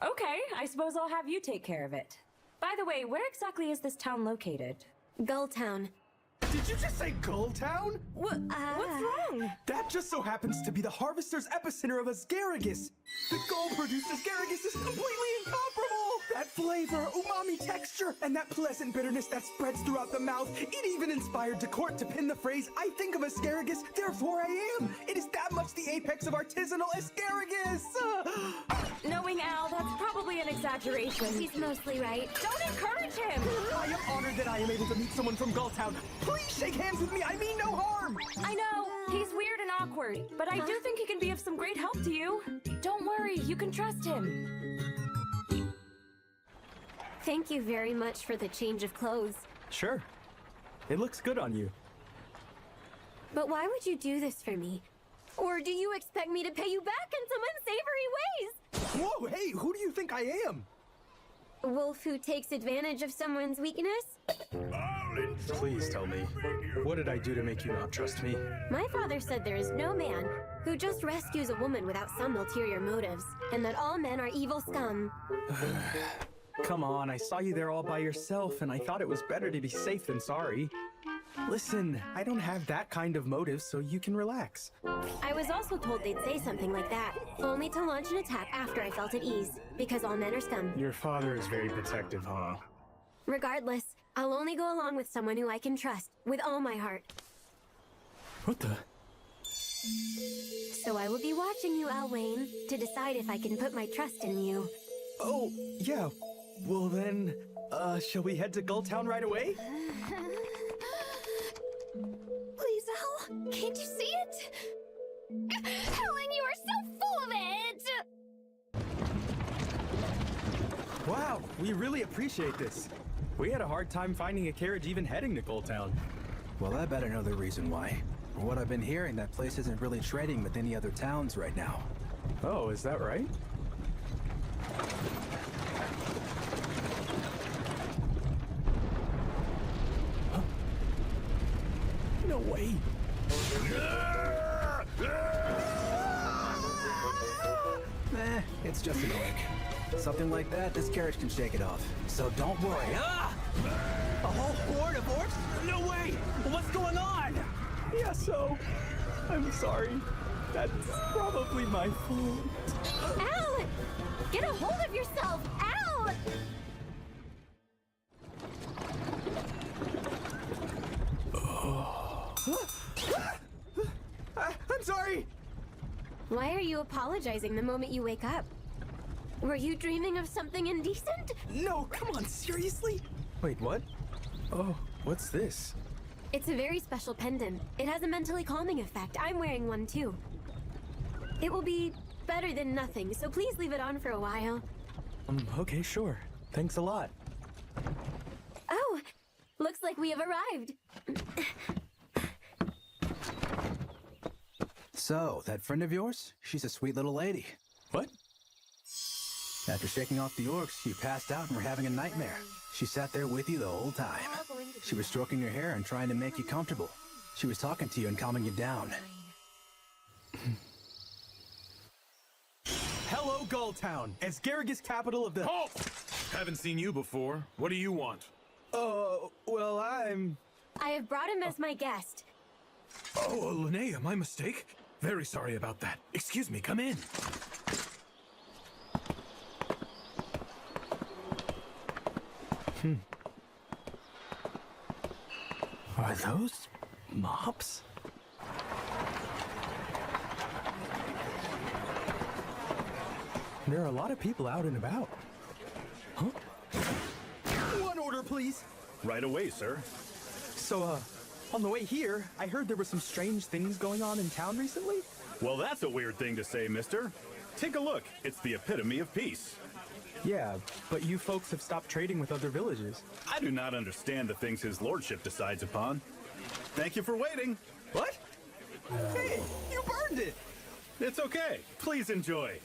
Speaker 8: Okay, I suppose I'll have you take care of it. By the way, where exactly is this town located?
Speaker 13: Gulltown.
Speaker 21: Did you just say Gulltown?
Speaker 8: What's wrong?
Speaker 21: That just so happens to be the harvester's epicenter of asparagus. The gull-produced asparagus is completely incomparable! That flavor, umami texture, and that pleasant bitterness that spreads throughout the mouth. It even inspired DeCourt to pin the phrase, "I think of asparagus, therefore I am." It is that much the apex of artisanal asparagus!
Speaker 8: Knowing Al, that's probably an exaggeration.
Speaker 13: He's mostly right.
Speaker 8: Don't encourage him!
Speaker 21: I am honored that I am able to meet someone from Gulltown. Please shake hands with me, I mean no harm!
Speaker 8: I know, He's weird and awkward, but I do think he can be of some great help to you. Don't worry, you can trust him.
Speaker 13: Thank you very much for the change of clothes.
Speaker 21: Sure. It looks good on you.
Speaker 13: But why would you do this for me? Or do you expect me to pay you back in some unsavory ways?
Speaker 15: Whoa, hey, who do you think I am?
Speaker 13: A wolf who takes advantage of someone's weakness?
Speaker 21: Please tell me, what did I do to make you not trust me?
Speaker 13: My father said there is no man who just rescues a woman without some ulterior motives, and that all men are evil scum.
Speaker 21: Come on, I saw you there all by yourself, and I thought it was better to be safe than sorry. Listen, I don't have that kind of motive, so you can relax.
Speaker 13: I was also told they'd say something like that, only to launch an attack after I felt at ease, because all men are scum.
Speaker 21: Your father is very protective, huh?
Speaker 13: Regardless, I'll only go along with someone who I can trust, with all my heart.
Speaker 21: What the?
Speaker 13: So I will be watching you, Alwayne, to decide if I can put my trust in you.
Speaker 21: Oh, yeah. Well then, shall we head to Gulltown right away?
Speaker 5: Please, Al, can't you see it? Helen, you are so full of it!
Speaker 21: Wow, we really appreciate this. We had a hard time finding a carriage even heading to Gulltown.
Speaker 17: Well, I better know the reason why. From what I've been hearing, that place isn't really trading with any other towns right now.
Speaker 21: Oh, is that right? Huh? No way.
Speaker 17: It's just an orc. Something like that, this carriage can shake it off. So don't worry.
Speaker 15: Ah! A whole horde of orcs? No way! What's going on?
Speaker 21: Yeah, so... I'm sorry. That's probably my fault.
Speaker 13: Al! Get a hold of yourself! Al!
Speaker 15: I'm sorry!
Speaker 13: Why are you apologizing the moment you wake up? Were you dreaming of something indecent?
Speaker 15: No, come on, seriously?
Speaker 21: Wait, what? Oh, what's this?
Speaker 13: It's a very special pendant. It has a mentally calming effect. I'm wearing one too. It will be better than nothing, so please leave it on for a while.
Speaker 21: Okay, sure. Thanks a lot.
Speaker 13: Oh, looks like we have arrived.
Speaker 17: So, that friend of yours? She's a sweet little lady.
Speaker 21: What?
Speaker 17: After shaking off the orcs, you passed out and were having a nightmare. She sat there with you the whole time. She was stroking your hair and trying to make you comfortable. She was talking to you and calming you down.
Speaker 15: Hello, Gulltown, as Garrigus capital of the—
Speaker 20: Halt! Haven't seen you before. What do you want?
Speaker 15: Well,
Speaker 13: I have brought him as my guest.
Speaker 20: Oh, Linnea, my mistake. Very sorry about that. Excuse me, come in.
Speaker 21: Are those mops? There are a lot of people out and about. Huh?
Speaker 15: one order, please.
Speaker 20: Right away, sir.
Speaker 21: So, on the way here, I heard there were some strange things going on in town recently.
Speaker 20: Well, that's a weird thing to say, mister. Take a look. It's the epitome of peace.
Speaker 21: Yeah, but you folks have stopped trading with other villages.
Speaker 20: I do not understand the things his lordship decides upon. Thank you for waiting.
Speaker 15: What? Hey, you burned it!
Speaker 20: It's okay. Please enjoy.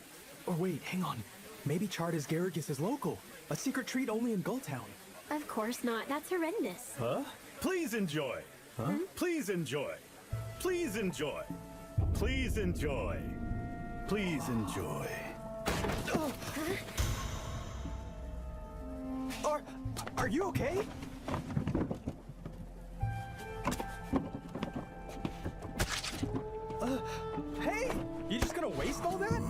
Speaker 21: Or wait, hang on. Maybe Chard is Garrigus' local. A secret treat only in Gulltown.
Speaker 13: Of course not. That's horrendous.
Speaker 20: Huh? Please enjoy.
Speaker 21: Huh?
Speaker 20: Please enjoy. Please enjoy. Please enjoy. Please enjoy.
Speaker 15: Are you okay? Hey!
Speaker 21: You just gonna waste all that?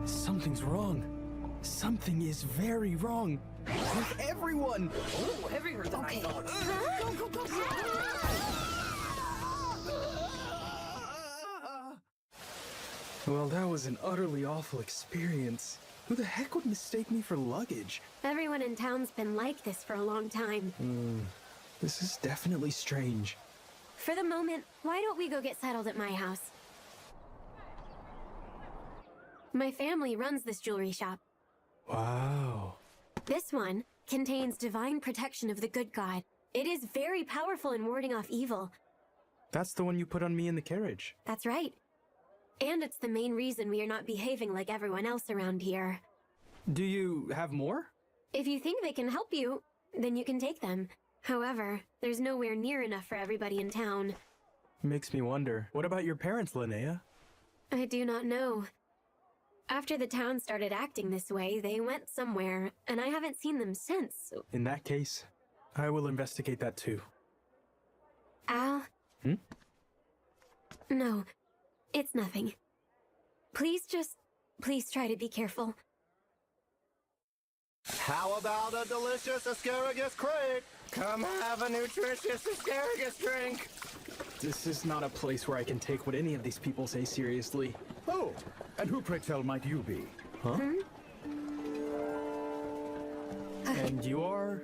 Speaker 21: Something's wrong. Something is very wrong.
Speaker 15: With everyone!
Speaker 12: Oh, heavier than I thought. Go.
Speaker 21: Well, that was an utterly awful experience. Who the heck would mistake me for luggage?
Speaker 13: Everyone in town's been like this for a long time.
Speaker 21: This is definitely strange.
Speaker 13: For the moment, why don't we go get settled at my house? My family runs this jewelry shop.
Speaker 21: Wow.
Speaker 13: This one contains divine protection of the good god. It is very powerful in warding off evil.
Speaker 21: That's the one you put on me in the carriage.
Speaker 13: That's right. And it's the main reason we are not behaving like everyone else around here.
Speaker 21: Do you have more?
Speaker 13: If you think they can help you, then you can take them. However, there's nowhere near enough for everybody in town.
Speaker 21: Makes me wonder. What about your parents, Linnea?
Speaker 13: I do not know. After the town started acting this way, they went somewhere, and I haven't seen them since.
Speaker 21: In that case, I will investigate that too.
Speaker 13: Al? No, it's nothing. Please try to be careful.
Speaker 20: How about a delicious asparagus cake? Come have a nutritious asparagus drink.
Speaker 21: This is not a place where I can take what any of these people say seriously.
Speaker 7: Oh, and who, pray tell, might you be?
Speaker 21: Huh? And you are?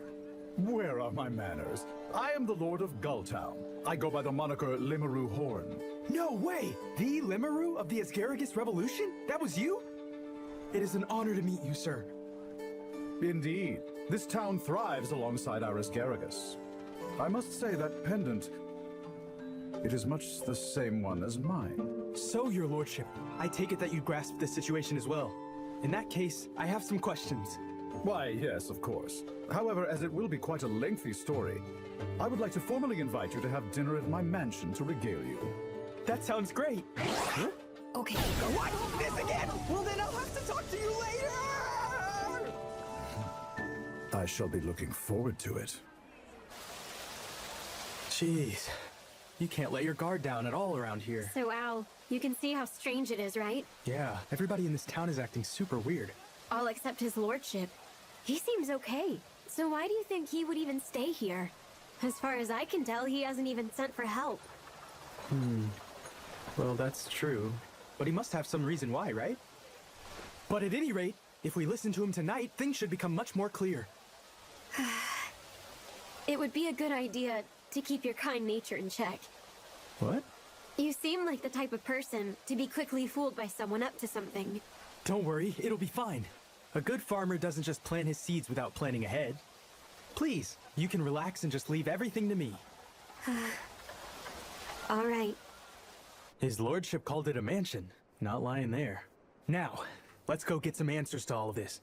Speaker 7: Where are my manners? I am the Lord of Gulltown. I go by the moniker Limaru Horn.
Speaker 21: No way! The Limaru of the Asgaragus Revolution? That was you? It is an honor to meet you, sir.
Speaker 7: Indeed. This town thrives alongside our Asgaragus. I must say that pendant, it is much the same one as mine.
Speaker 21: So, your lordship, I take it that you grasp the situation as well. In that case, I have some questions.
Speaker 7: Why, yes, of course. However, as it will be quite a lengthy story, I would like to formally invite you to have dinner at my mansion to regale you.
Speaker 21: That sounds great. Huh?
Speaker 12: Okay.
Speaker 21: What? This again? Well, then I'll have to talk to you later!
Speaker 7: I shall be looking forward to it.
Speaker 21: Jeez. You can't let your guard down at all around here.
Speaker 13: So, Al, you can see how strange it is, right?
Speaker 21: Yeah, everybody in this town is acting super weird.
Speaker 13: All except his lordship. He seems okay. So why do you think he would even stay here? As far as I can tell, he hasn't even sent for help.
Speaker 21: Well, that's true. But he must have some reason why, right? But at any rate, if we listen to him tonight, things should become much more clear.
Speaker 13: It would be a good idea to keep your kind nature in check.
Speaker 21: What?
Speaker 13: You seem like the type of person to be quickly fooled by someone up to something.
Speaker 21: Don't worry, it'll be fine. A good farmer doesn't just plant his seeds without planning ahead. Please, you can relax and just leave everything to me.
Speaker 13: All right.
Speaker 21: His lordship called it a mansion. Not lying there. Now, let's go get some answers to all of this.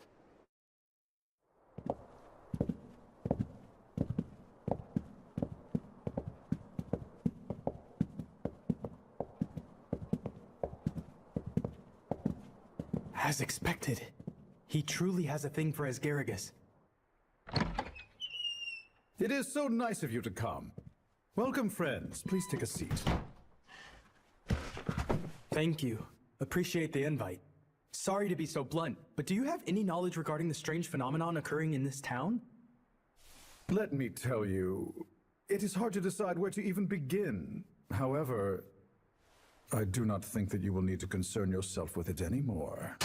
Speaker 21: As expected, he truly has a thing for Asgaragus.
Speaker 7: It is so nice of you to come. Welcome, friends. Please take a seat.
Speaker 21: Thank you. Appreciate the invite. Sorry to be so blunt, but do you have any knowledge regarding the strange phenomenon occurring in this town?
Speaker 7: Let me tell you, it is hard to decide where to even begin. However, I do not think that you will need to concern yourself with it anymore.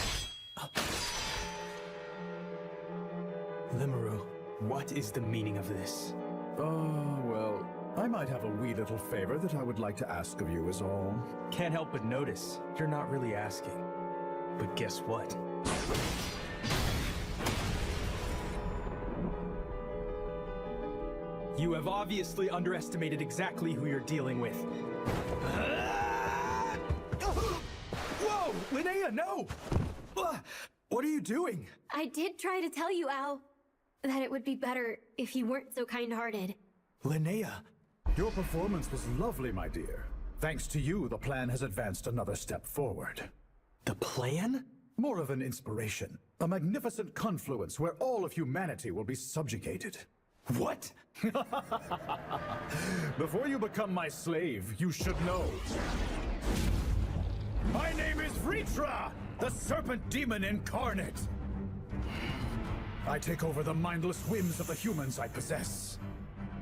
Speaker 21: Limaru, what is the meaning of this?
Speaker 7: Oh, well, I might have a wee little favor that I would like to ask of you is all.
Speaker 21: Can't help but notice, you're not really asking. But guess what? You have obviously underestimated exactly who you're dealing with. Whoa! Linnea, no! What are you doing?
Speaker 13: I did try to tell you, Al, that it would be better if you weren't so kind-hearted.
Speaker 21: Linnea!
Speaker 7: Your performance was lovely, my dear. Thanks to you, the plan has advanced another step forward.
Speaker 21: The plan?
Speaker 7: More of an inspiration. A magnificent confluence where all of humanity will be subjugated.
Speaker 21: What?
Speaker 7: Before you become my slave, you should know. My name is Vritra, the Serpent Demon Incarnate. I take over the mindless whims of the humans I possess.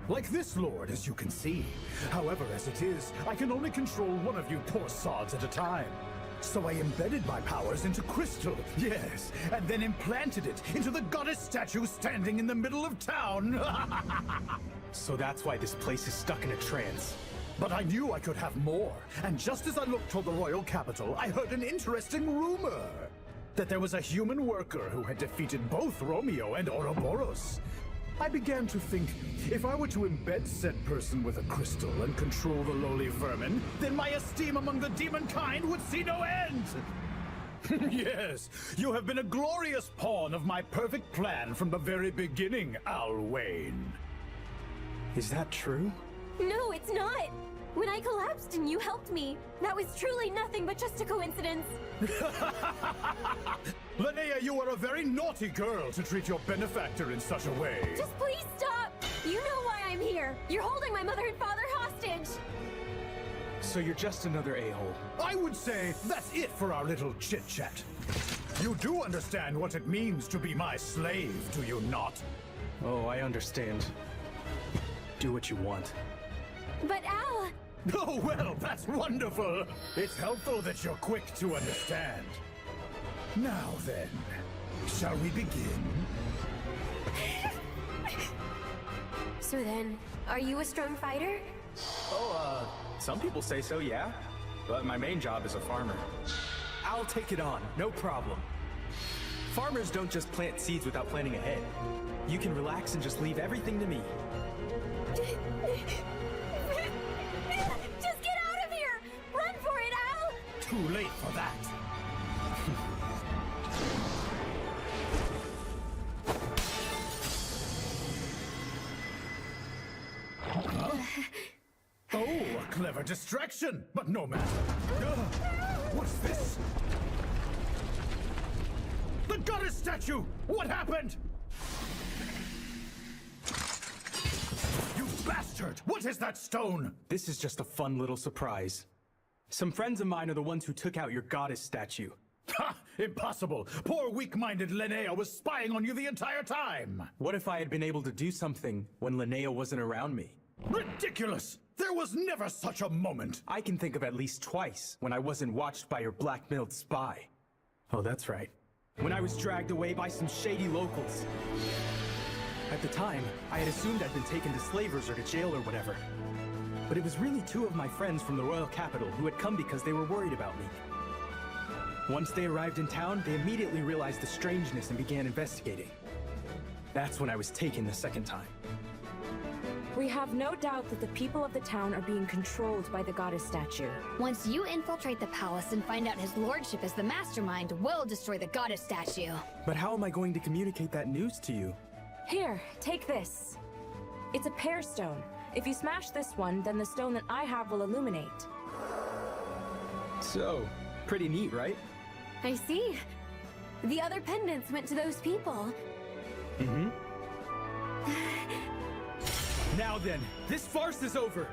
Speaker 7: Like this lord, as you can see. However, as it is, I can only control one of you poor sods at a time. So I embedded my powers into crystal, yes, and then implanted it into the goddess statue standing in the middle of town.
Speaker 21: So that's why this place is stuck in a trance.
Speaker 7: But I knew I could have more, and just as I looked toward the royal capital, I heard an interesting rumor. That there was a human worker who had defeated both Romeo and Ouroboros. I began to think, if I were to embed said person with a crystal and control the lowly vermin, then my esteem among the demon kind would see no end! Yes, you have been a glorious pawn of my perfect plan from the very beginning, Alwayne.
Speaker 21: Is that true?
Speaker 19: No, it's not! When I collapsed and you helped me, that was truly nothing but just a coincidence.
Speaker 7: Linnea, you are a very naughty girl to treat your benefactor in such a way.
Speaker 19: Just please stop! You know why I'm here! You're holding my mother and father hostage!
Speaker 21: So you're just another a-hole.
Speaker 7: I would say that's it for our little chit-chat. You do understand what it means to be my slave, do you not?
Speaker 21: Oh, I understand. Do what you want.
Speaker 19: But Al...
Speaker 7: Oh, well, that's wonderful. It's helpful that you're quick to understand. Now then, shall we begin?
Speaker 19: So then, are you a strong fighter?
Speaker 21: Oh, some people say so, yeah. But my main job is a farmer. I'll take it on, no problem. Farmers don't just plant seeds without planning ahead. You can relax and just leave everything to me.
Speaker 19: Just get out of here! Run for it, Al!
Speaker 7: Too late for that. Huh? Oh, a clever distraction, but no matter. What's this? The goddess statue! What happened? You bastard! What is that stone?
Speaker 21: This is just a fun little surprise. Some friends of mine are the ones who took out your goddess statue.
Speaker 7: Ha! Impossible! Poor weak-minded Linnea was spying on you the entire time!
Speaker 21: What if I had been able to do something when Linnea wasn't around me?
Speaker 7: Ridiculous! There was never such a moment!
Speaker 21: I can think of at least twice when I wasn't watched by your black-mailed spy. Oh, that's right. When I was dragged away by some shady locals. At the time, I had assumed I'd been taken to slavers or to jail or whatever. But it was really two of my friends from the royal capital who had come because they were worried about me. Once they arrived in town, they immediately realized the strangeness and began investigating. That's when I was taken the second time.
Speaker 8: We have no doubt that the people of the town are being controlled by the goddess statue.
Speaker 5: Once you infiltrate the palace and find out his lordship is the mastermind, we'll destroy the goddess statue.
Speaker 21: But how am I going to communicate that news to you?
Speaker 8: Here, take this. It's a pear stone. If you smash this one, then the stone that I have will illuminate.
Speaker 21: So, pretty neat, right?
Speaker 19: I see. The other pendants went to those people.
Speaker 21: Mm-hmm. Now then, this farce is over.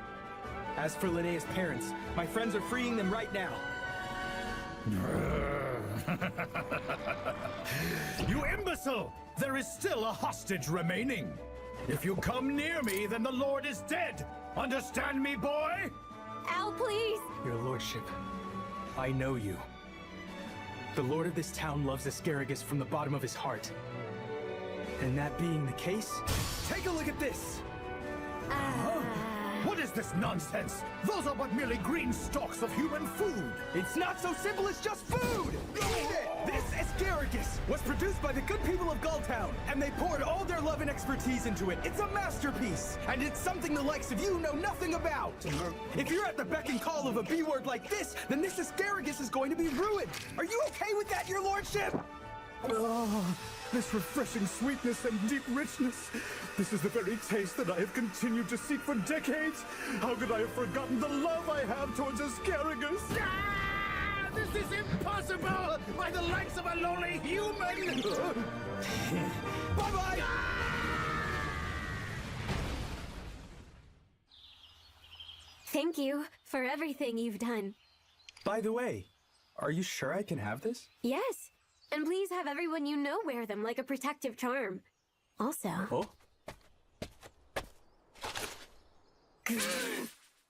Speaker 21: As for Linnea's parents, my friends are freeing them right now.
Speaker 7: You imbecile! There is still a hostage remaining. If you come near me, then the Lord is dead. Understand me, boy?
Speaker 19: Al, please!
Speaker 21: Your lordship, I know you. The lord of this town loves Asparagus from the bottom of his heart. And that being the case, take a look at this!
Speaker 7: Huh? What is this nonsense? Those are but merely green stalks of human food.
Speaker 15: It's not so simple as just food! This asparagus was produced by the good people of Gulltown, and they poured all their love and expertise into it. It's a masterpiece, and it's something the likes of you know nothing about. If you're at the beck and call of a B-word like this, then this asparagus is going to be ruined. Are you okay with that, your lordship?
Speaker 7: Oh, this refreshing sweetness and deep richness. This is the very taste that I have continued to seek for decades. How could I have forgotten the love I have towards asparagus? Ah, this is impossible by the likes of a lowly human. Bye-bye.
Speaker 19: Thank you for everything you've done.
Speaker 21: By the way, are you sure I can have this?
Speaker 19: Yes. And please have everyone you know wear them like a protective charm. Also...
Speaker 21: Oh?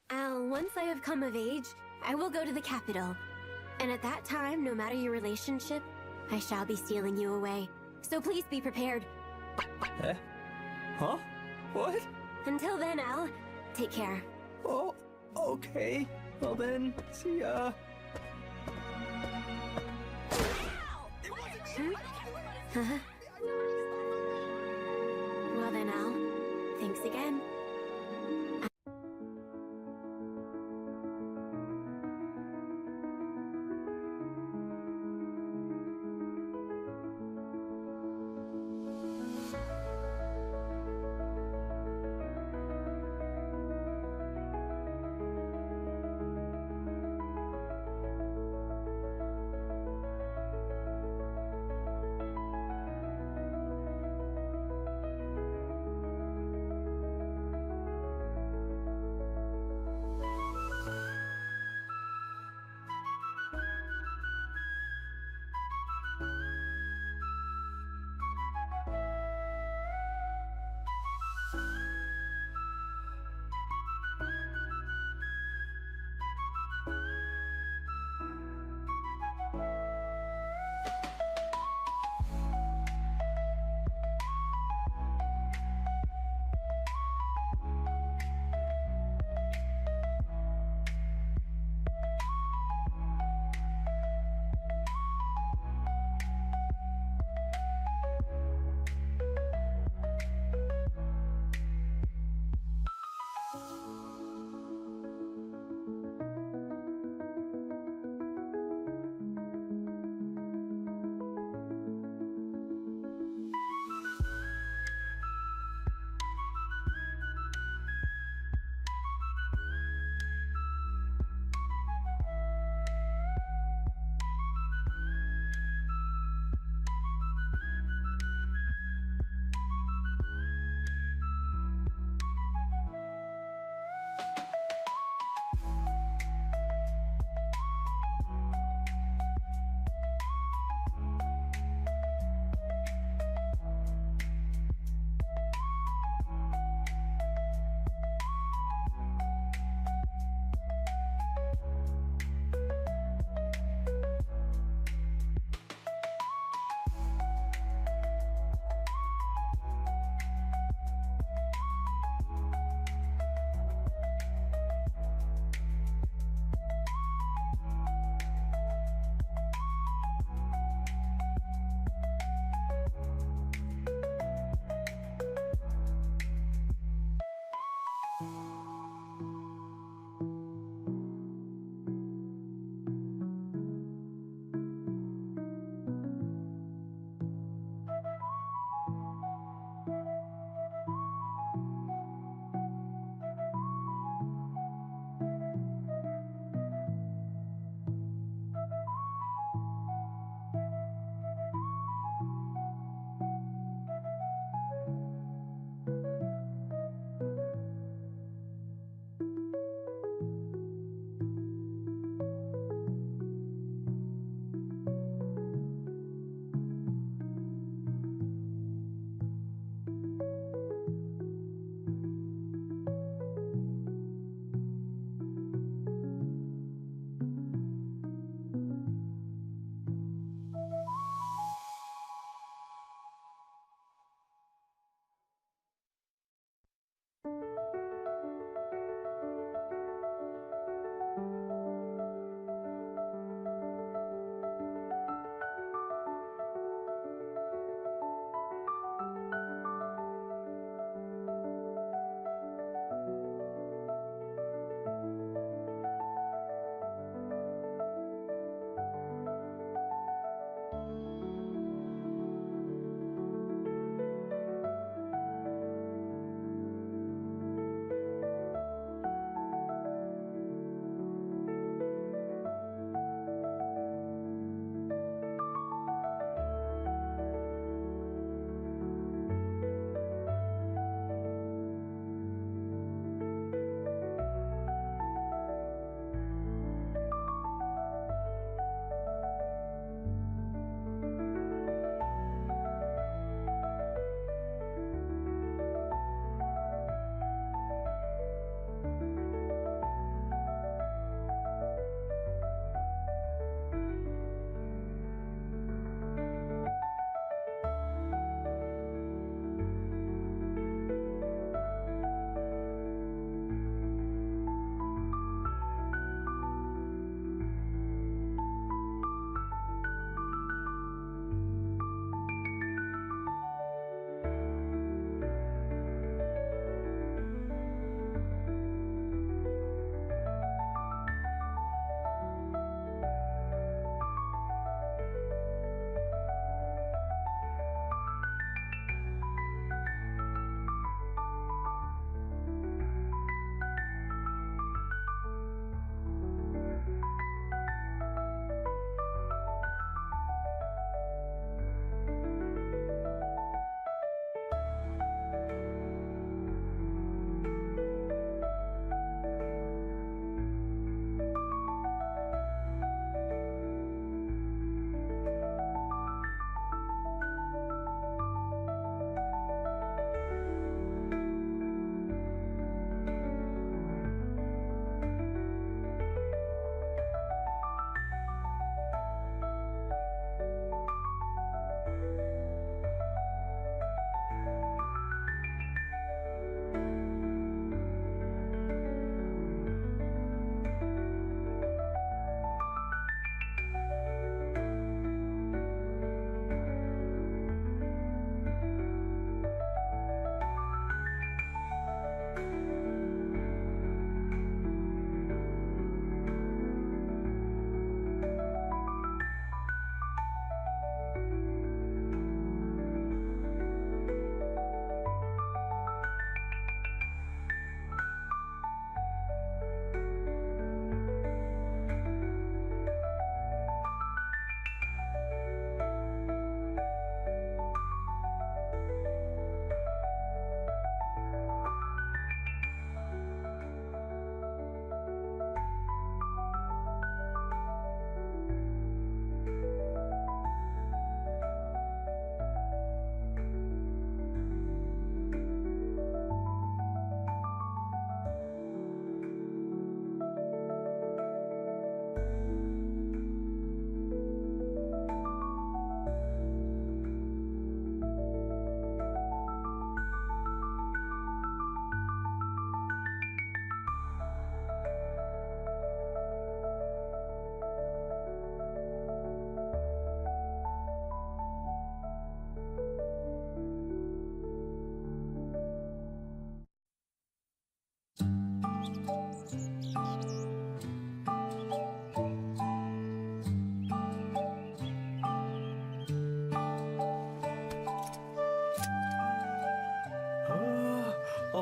Speaker 19: Al, once I have come of age, I will go to the capital.
Speaker 13: And at that time, no matter your relationship, I shall be stealing you away. So please be prepared.
Speaker 15: Eh? Huh? What?
Speaker 13: Until then, Al, take care.
Speaker 15: Oh, okay. Well then, see ya.
Speaker 13: Huh? Well then, Al, thanks again.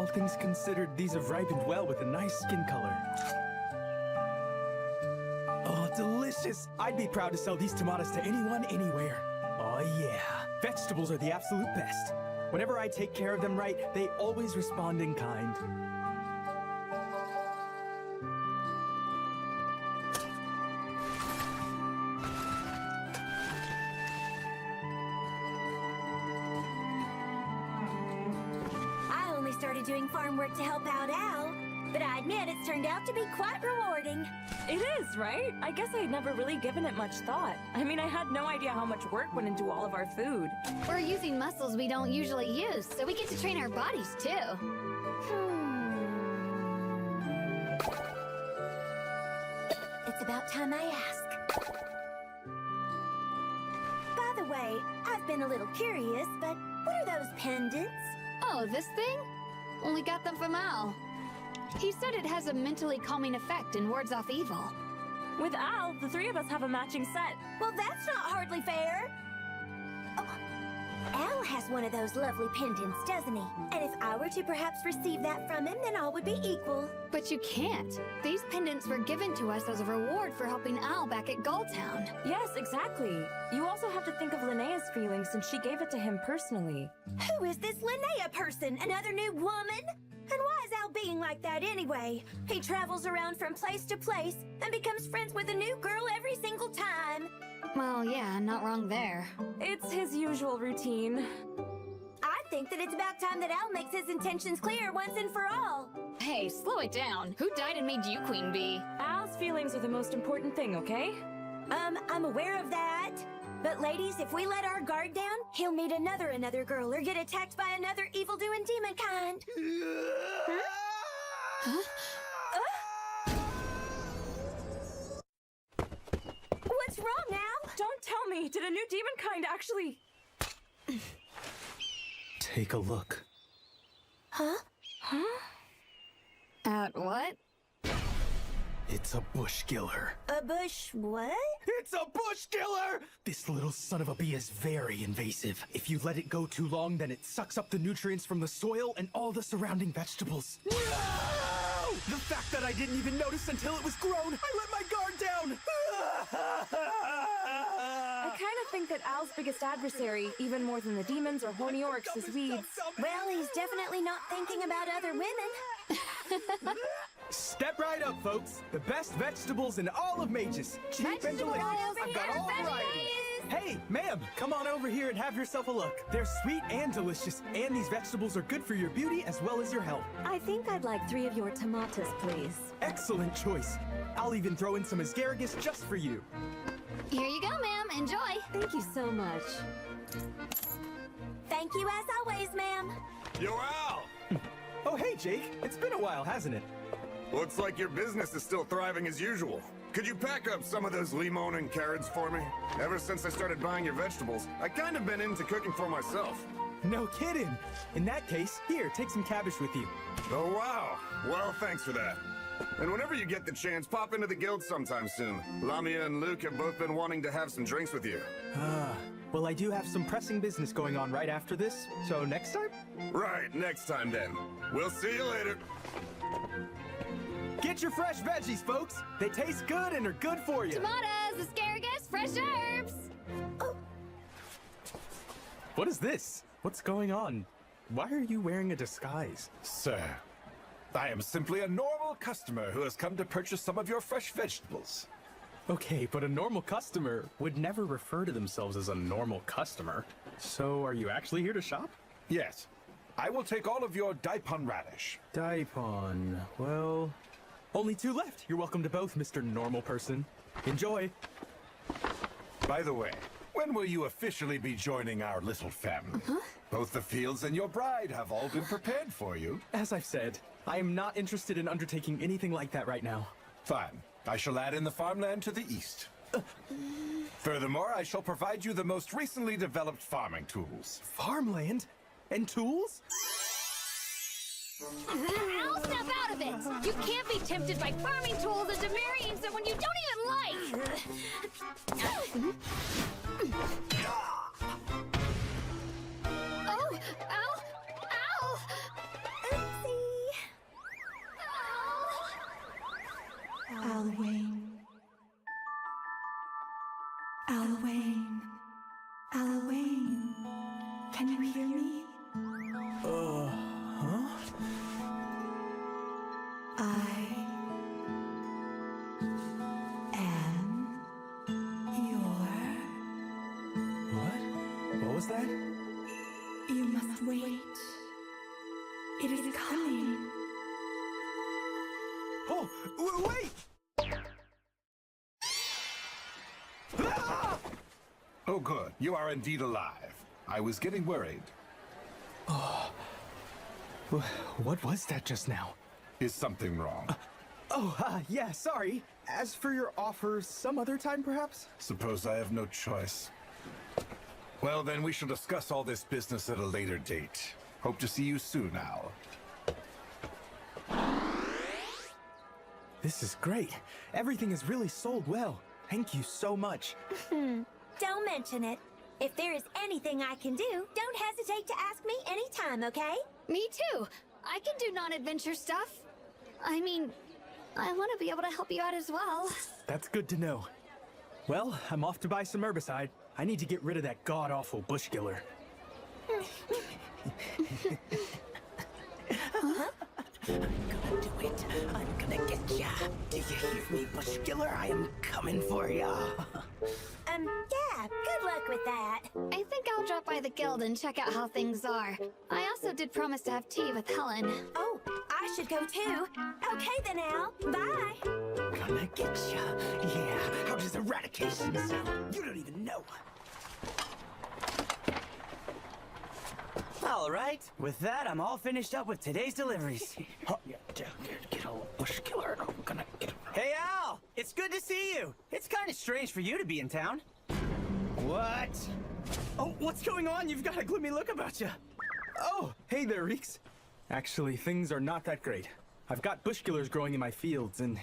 Speaker 21: All things considered, these have ripened well with a nice skin color. Oh, delicious! I'd be proud to sell these tomatoes to anyone, anywhere. Oh yeah, vegetables are the absolute best. Whenever I take care of them right, they always respond in kind.
Speaker 4: I only started doing farm work to help out Al, but I admit it's turned out to be quite rewarding.
Speaker 8: It is, right? I guess I'd never really given it much thought. I mean, I had no idea how much work went into all of our food.
Speaker 5: We're using muscles we don't usually use, so we get to train our bodies too.
Speaker 4: It's about time I ask. By the way, I've been a little curious, but what are those pendants?
Speaker 5: Oh, this thing? Only got them from Al. He said it has a mentally calming effect and wards off evil.
Speaker 8: With Al, the three of us have a matching set.
Speaker 4: Well, that's not hardly fair. Oh, Al has one of those lovely pendants, doesn't he? And if I were to perhaps receive that from him, then all would be equal.
Speaker 5: But you can't. These pendants were given to us as a reward for helping Al back at Gulltown.
Speaker 8: Yes, exactly. You also have to think of Linnea's feelings since she gave it to him personally.
Speaker 4: Who is this Linnea person? Another new woman? And why is Al being like that anyway? He travels around from place to place and becomes friends with a new girl every single time.
Speaker 5: Well, yeah, not wrong there.
Speaker 8: It's his usual routine.
Speaker 4: I think that it's about time that Al makes his intentions clear once and for all.
Speaker 5: Hey, slow it down. Who died and made you queen bee?
Speaker 8: Al's feelings are the most important thing, okay?
Speaker 4: I'm aware of that. But ladies, if we let our guard down, he'll meet another girl or get attacked by another evil-doing demon kind. Huh? What's wrong, Al?
Speaker 8: Don't tell me! Did a new demon kind actually...
Speaker 21: Take a look.
Speaker 4: Huh?
Speaker 5: At what?
Speaker 21: It's a bush killer.
Speaker 4: A bush what?
Speaker 21: It's a bush killer! This little son of a bee is very invasive. If you let it go too long, then it sucks up the nutrients from the soil and all the surrounding vegetables. No! The fact that I didn't even notice until it was grown, I let my guard down!
Speaker 8: I kind of think that Al's biggest adversary, even more than the demons or horny orcs, is weeds.
Speaker 4: Well, he's definitely not thinking about other women.
Speaker 21: Step right up, folks. The best vegetables in all of Mages. Cheap and delicious. I've got all varieties. Hey, ma'am, come on over here and have yourself a look. They're sweet and delicious, and these vegetables are good for your beauty as well as your health.
Speaker 8: I think I'd like 3 of your tomatoes, please.
Speaker 21: Excellent choice. I'll even throw in some asparagus just for you.
Speaker 5: Here you go, ma'am. Enjoy.
Speaker 8: Thank you so much.
Speaker 4: Thank you as always, ma'am.
Speaker 9: Yo, Al!
Speaker 21: Oh, hey, Jake. It's been a while, hasn't it?
Speaker 9: Looks like your business is still thriving as usual. Could you pack up some of those limon and carrots for me? Ever since I started buying your vegetables, I kind of been into cooking for myself.
Speaker 21: No kidding. In that case, here, take some cabbage with you.
Speaker 9: Oh, wow. Well, thanks for that. And whenever you get the chance, pop into the guild sometime soon. Lamia and Luke have both been wanting to have some drinks with you.
Speaker 21: Well, I do have some pressing business going on right after this, so next time?
Speaker 9: Right, next time then. We'll see you later.
Speaker 21: Get your fresh veggies, folks. They taste good and are good for you.
Speaker 5: Tomatoes, asparagus, fresh herbs.
Speaker 4: Oh.
Speaker 21: What is this? What's going on? Why are you wearing a disguise?
Speaker 6: Sir, I am simply a normal customer who has come to purchase some of your fresh vegetables.
Speaker 21: Okay, but a normal customer would never refer to themselves as a normal customer. So are you actually here to shop?
Speaker 6: Yes. I will take all of your daipon radish.
Speaker 21: Daipon, well... Only 2 left. You're welcome to both, Mr. Normal Person. Enjoy.
Speaker 6: By the way, when will you officially be joining our little family? Both the fields and your bride have all been prepared for you.
Speaker 21: As I've said, I am not interested in undertaking anything like that right now.
Speaker 6: Fine. I shall add in the farmland to the east. Furthermore, I shall provide you the most recently developed farming tools.
Speaker 21: Farmland? And tools?
Speaker 5: I'll step out of it! You can't be tempted by farming tools into marrying someone you don't even like! Oh! Ow! Ow!
Speaker 4: Oopsie.
Speaker 11: It is coming.
Speaker 15: Oh, wait! Ah!
Speaker 6: Oh, good. You are indeed alive. I was getting worried.
Speaker 21: Oh. What was that just now?
Speaker 6: Is something wrong?
Speaker 15: Yeah, sorry. As for your offer, some other time, perhaps?
Speaker 6: Suppose I have no choice. Well, then we shall discuss all this business at a later date. Hope to see you soon, Al.
Speaker 15: This is great. Everything is really sold well. Thank you so much.
Speaker 4: Don't mention it. If there is anything I can do, don't hesitate to ask me anytime, okay?
Speaker 5: Me too. I can do non-adventure stuff. I mean, I want to be able to help you out as well.
Speaker 15: That's good to know. Well, I'm off to buy some herbicide. I need to get rid of that god-awful bush killer.
Speaker 17: I'm gonna get ya. Do you hear me, bush killer? I am coming for ya.
Speaker 4: Yeah, good luck with that.
Speaker 5: I think I'll drop by the guild and check out how things are. I also did promise to have tea with Helen.
Speaker 4: Oh, I should go too. Okay then, Al. Bye.
Speaker 17: Gonna get ya. Yeah, how does eradication sound? You don't even know. All right, with that, I'm all finished up with today's deliveries. Get old bush killer. I'm gonna get him. Hey, Al! It's good to see you. It's kind of strange for you to be in town. What? Oh, what's going on? You've got a gloomy look about you.
Speaker 15: Oh, hey there, Reeks. Actually, things are not that great. I've got bush killers growing in my fields, and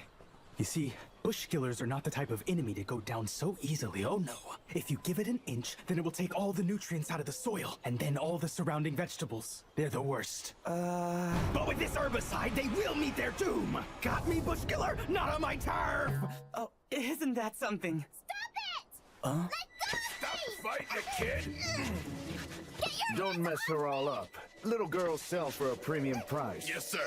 Speaker 15: you see, bush killers are not the type of enemy to go down so easily. Oh no. If you give it an inch, then it will take all the nutrients out of the soil, and then all the surrounding vegetables. They're the worst. But with this herbicide, they will meet their doom. Got me, bush killer? Not on my turf. Oh, isn't that something?
Speaker 13: Stop it!
Speaker 15: Huh?
Speaker 6: Stop fighting, kid!
Speaker 20: Don't mess her all up. Little girls sell for a premium price.
Speaker 6: Yes, sir.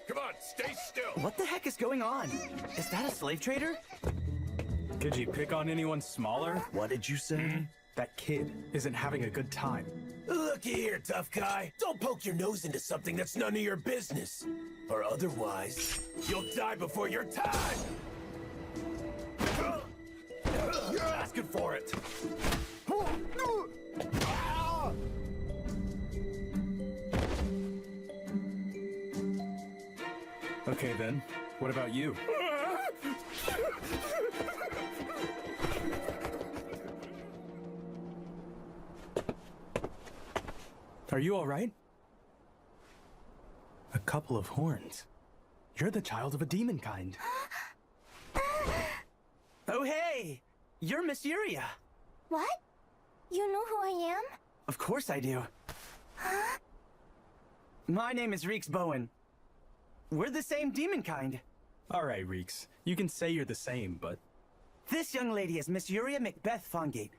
Speaker 6: Come on, stay still.
Speaker 17: What the heck is going on? Is that a slave trader?
Speaker 15: Could you pick on anyone smaller?
Speaker 20: What did you say?
Speaker 15: That kid isn't having a good time.
Speaker 18: Looky here, tough guy. Don't poke your nose into something that's none of your business. Or otherwise, you'll die before your time. You're asking for it.
Speaker 15: Okay then, what about you? Are you all right? A couple of horns. You're the child of a demon kind.
Speaker 17: Oh, hey! You're Miss Yuria.
Speaker 4: What? You know who I am?
Speaker 17: Of course I do.
Speaker 4: Huh?
Speaker 17: My name is Reeks Bowen. We're the same demon kind.
Speaker 15: All right, Reeks. You can say you're the same, but...
Speaker 17: This young lady is Miss Yuria Macbeth Fongate.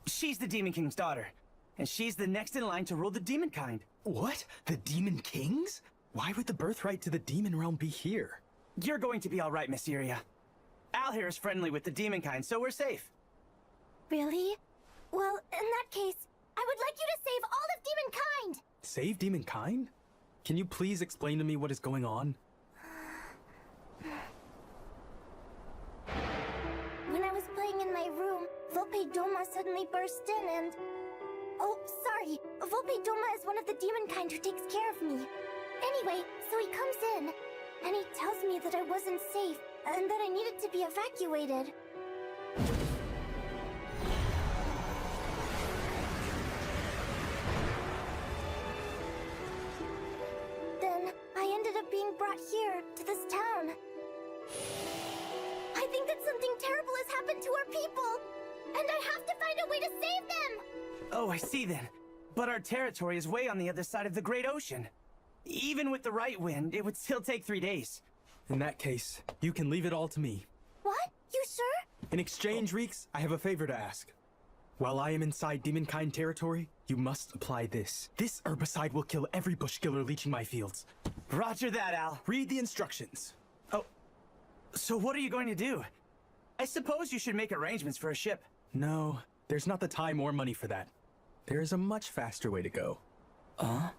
Speaker 17: She's the Demon King's daughter, and she's the next in line to rule the demon kind.
Speaker 15: What? The Demon Kings? Why would the birthright to the demon realm be here?
Speaker 17: You're going to be all right, Miss Yuria. Al here is friendly with the demon kind, so we're safe.
Speaker 4: Really? Well, in that case, I would like you to save all of demon kind!
Speaker 15: Save demon kind? Can you please explain to me what is going on?
Speaker 4: When I was playing in my room, Volpe Doma suddenly burst in and... Oh, sorry. Volpe Doma is one of the demon kind who takes care of me. Anyway, so he comes in, and he tells me that I wasn't safe, and that I needed to be evacuated. Then, I ended up being brought here, to this town. I think that something terrible has happened to our people, and I have to find a way to save them!
Speaker 17: Oh, I see then. But our territory is way on the other side of the Great Ocean. Even with the right wind, it would still take 3 days.
Speaker 15: In that case, you can leave it all to me.
Speaker 4: What? You sure?
Speaker 15: In exchange, Reeks, I have a favor to ask. While I am inside demonkind territory, you must apply this. This herbicide will kill every bush killer leeching my fields.
Speaker 17: Roger that, Al.
Speaker 15: Read the instructions.
Speaker 17: Oh, so what are you going to do? I suppose you should make arrangements for a ship.
Speaker 15: No, there's not the time or money for that. There is a much faster way to go.
Speaker 17: Huh?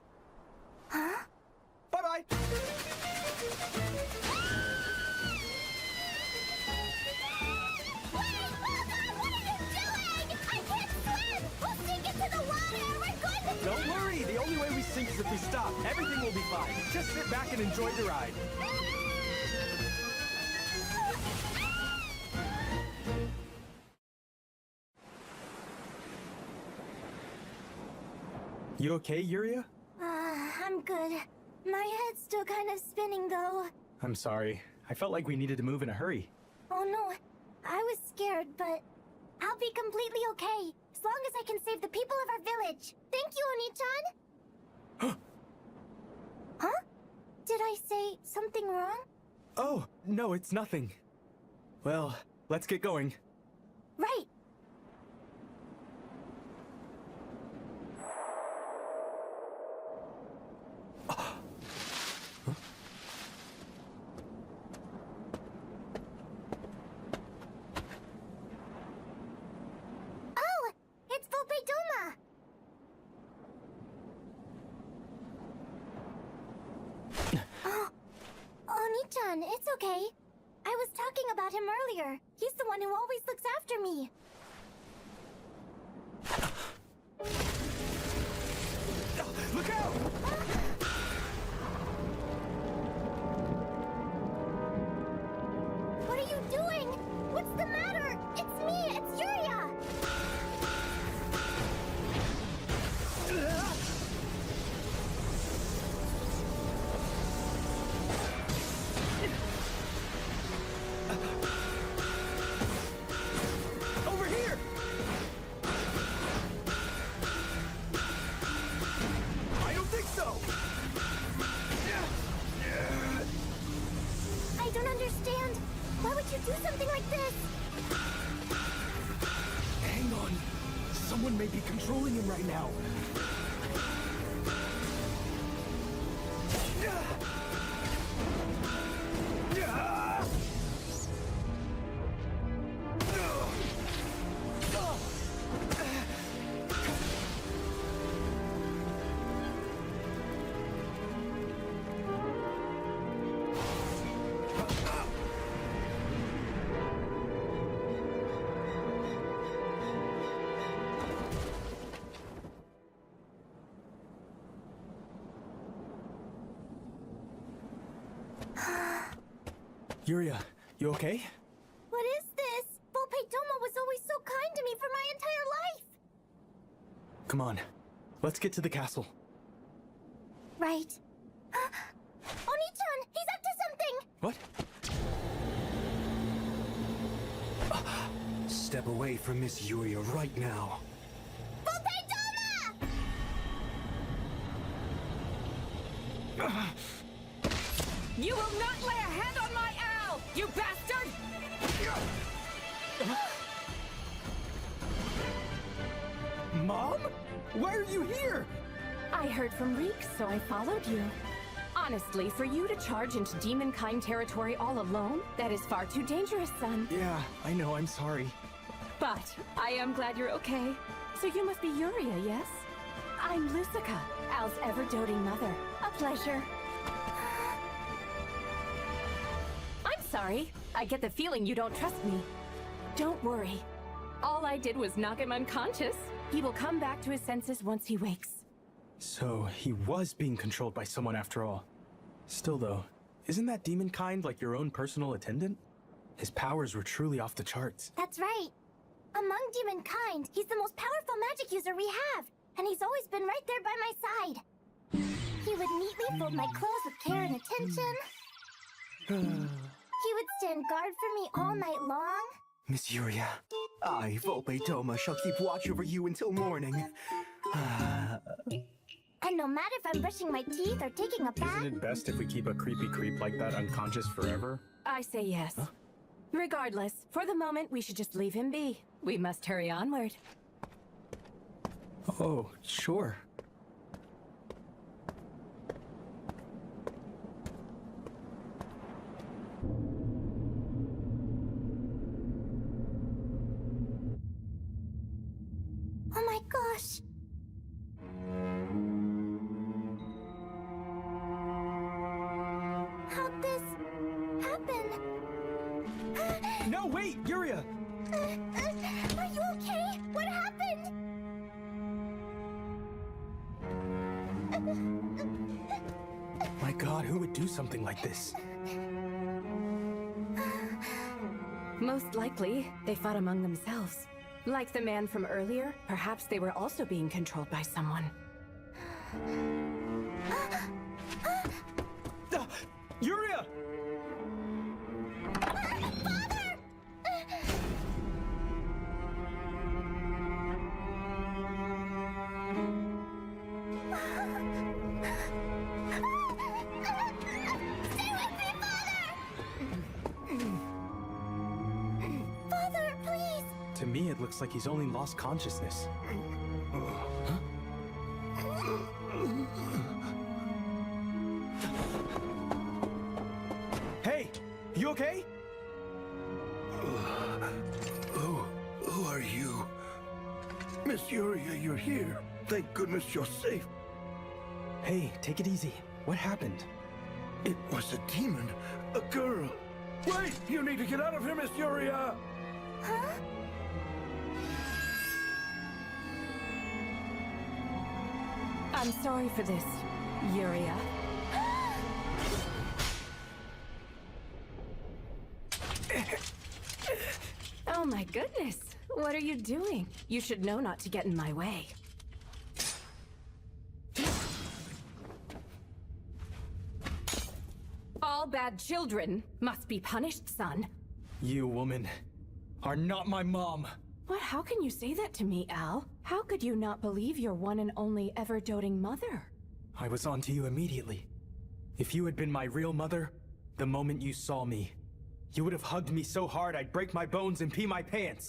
Speaker 15: fine. Just sit back and enjoy the ride.
Speaker 21: You okay, Yuria?
Speaker 4: I'm good. My head's still kind of spinning though.
Speaker 21: I'm sorry. I felt like we needed to move in a hurry.
Speaker 4: Oh no, I was scared, but I'll be completely okay. As long as I can save the people of our village. Thank you, Oni-chan! Huh? Did I say something wrong?
Speaker 21: Oh, no, it's nothing. Well, let's get going.
Speaker 4: Right. Oh, it's Volpe Doma. Oh, Oni-chan, it's okay. I was talking about him earlier. He's the one who always looks after me.
Speaker 15: Look out!
Speaker 4: What are you doing? What's the matter? It's me, it's Yuria!
Speaker 15: Over here! I don't think so!
Speaker 4: I don't understand. Why would you do something like this?
Speaker 15: Hang on. Someone may be controlling him right now.
Speaker 21: Yuria, you okay?
Speaker 4: What is this? Volpe Doma was always so kind to me for my entire life!
Speaker 21: Come on, let's get to the castle.
Speaker 4: Right. Oni-chan, he's up to something!
Speaker 21: What?
Speaker 18: Step away from Miss Yuria right now.
Speaker 4: Volpe Doma!
Speaker 19: You will not lay a hand on my owl, you bastard!
Speaker 15: Mom? Why are you here?
Speaker 8: I heard from Reek, so I followed you. Honestly, for you to charge into demonkind territory all alone, that is far too dangerous, son.
Speaker 21: Yeah, I know, I'm sorry.
Speaker 8: But I am glad you're okay. So you must be Yuria, yes? I'm Lusaka, Al's ever-doting mother. A pleasure. I'm sorry. I get the feeling you don't trust me. Don't worry. All I did was knock him unconscious. He will come back to his senses once he wakes.
Speaker 21: So, he was being controlled by someone after all. Still though, isn't that demonkind like your own personal attendant? His powers were truly off the charts.
Speaker 4: That's right. Among demonkind, he's the most powerful magic user we have, and he's always been right there by my side. He would neatly fold my clothes with care and attention. He would stand guard for me all night long.
Speaker 18: Miss Yuria, I, Volpe Doma, shall keep watch over you until morning.
Speaker 4: And no matter if I'm brushing my teeth or taking a bath...
Speaker 21: Isn't it best if we keep a creepy creep like that unconscious forever?
Speaker 8: I say yes. Huh? Regardless, for the moment, we should just leave him be. We must hurry onward.
Speaker 21: Oh, sure.
Speaker 4: Oh my gosh! How'd this happen?
Speaker 15: No, wait, Yuria!
Speaker 4: Are you okay? What happened?
Speaker 21: God, who would do something like this?
Speaker 8: Most likely, they fought among themselves. Like the man from earlier, perhaps they were also being controlled by someone.
Speaker 15: Yuria!
Speaker 13: Father, please!
Speaker 21: To me, it looks like he's only lost consciousness.
Speaker 15: Hey, you okay?
Speaker 7: Who are you? Miss Yuria, you're here. Thank goodness you're safe.
Speaker 21: Hey, take it easy. What happened?
Speaker 7: It was a demon, a girl. Wait! You need to get out of here, Miss Yuria!
Speaker 13: Huh?
Speaker 8: I'm sorry for this, Yuria. Oh my goodness! What are you doing? You should know not to get in my way. All bad children must be punished, son.
Speaker 21: You, woman, are not my mom.
Speaker 8: What? How can you say that to me, Al? How could you not believe your one and only ever-doting mother?
Speaker 21: I was onto you immediately. If you had been my real mother, the moment you saw me, you would have hugged me so hard I'd break my bones and pee my pants.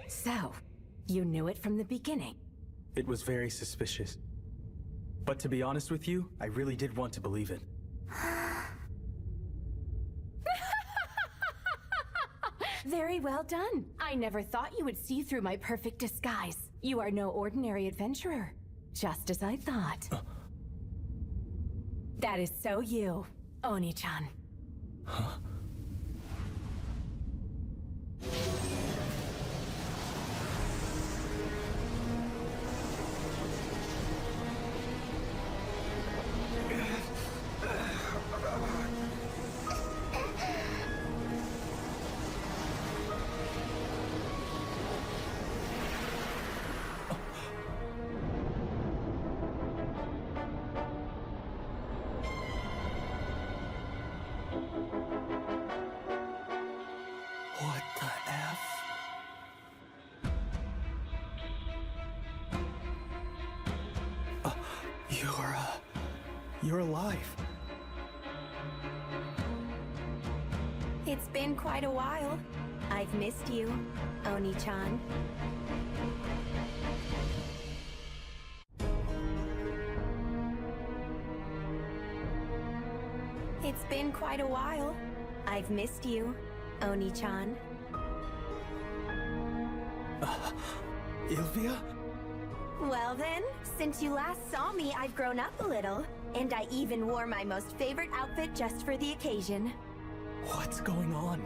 Speaker 8: So, you knew it from the beginning.
Speaker 21: It was very suspicious. But to be honest with you, I really did want to believe it.
Speaker 8: Very well done. I never thought you would see through my perfect disguise. You are no ordinary adventurer. Just as I thought. That is so you, Oni-chan.
Speaker 21: Huh?
Speaker 18: What the F?
Speaker 21: You're alive.
Speaker 4: It's been quite a while. I've missed you, Oni-chan. It's been quite a while. I've missed you, Oni-chan.
Speaker 21: Ilvia?
Speaker 4: Well then, since you last saw me, I've grown up a little. And I even wore my most favorite outfit just for the occasion.
Speaker 21: What's going on?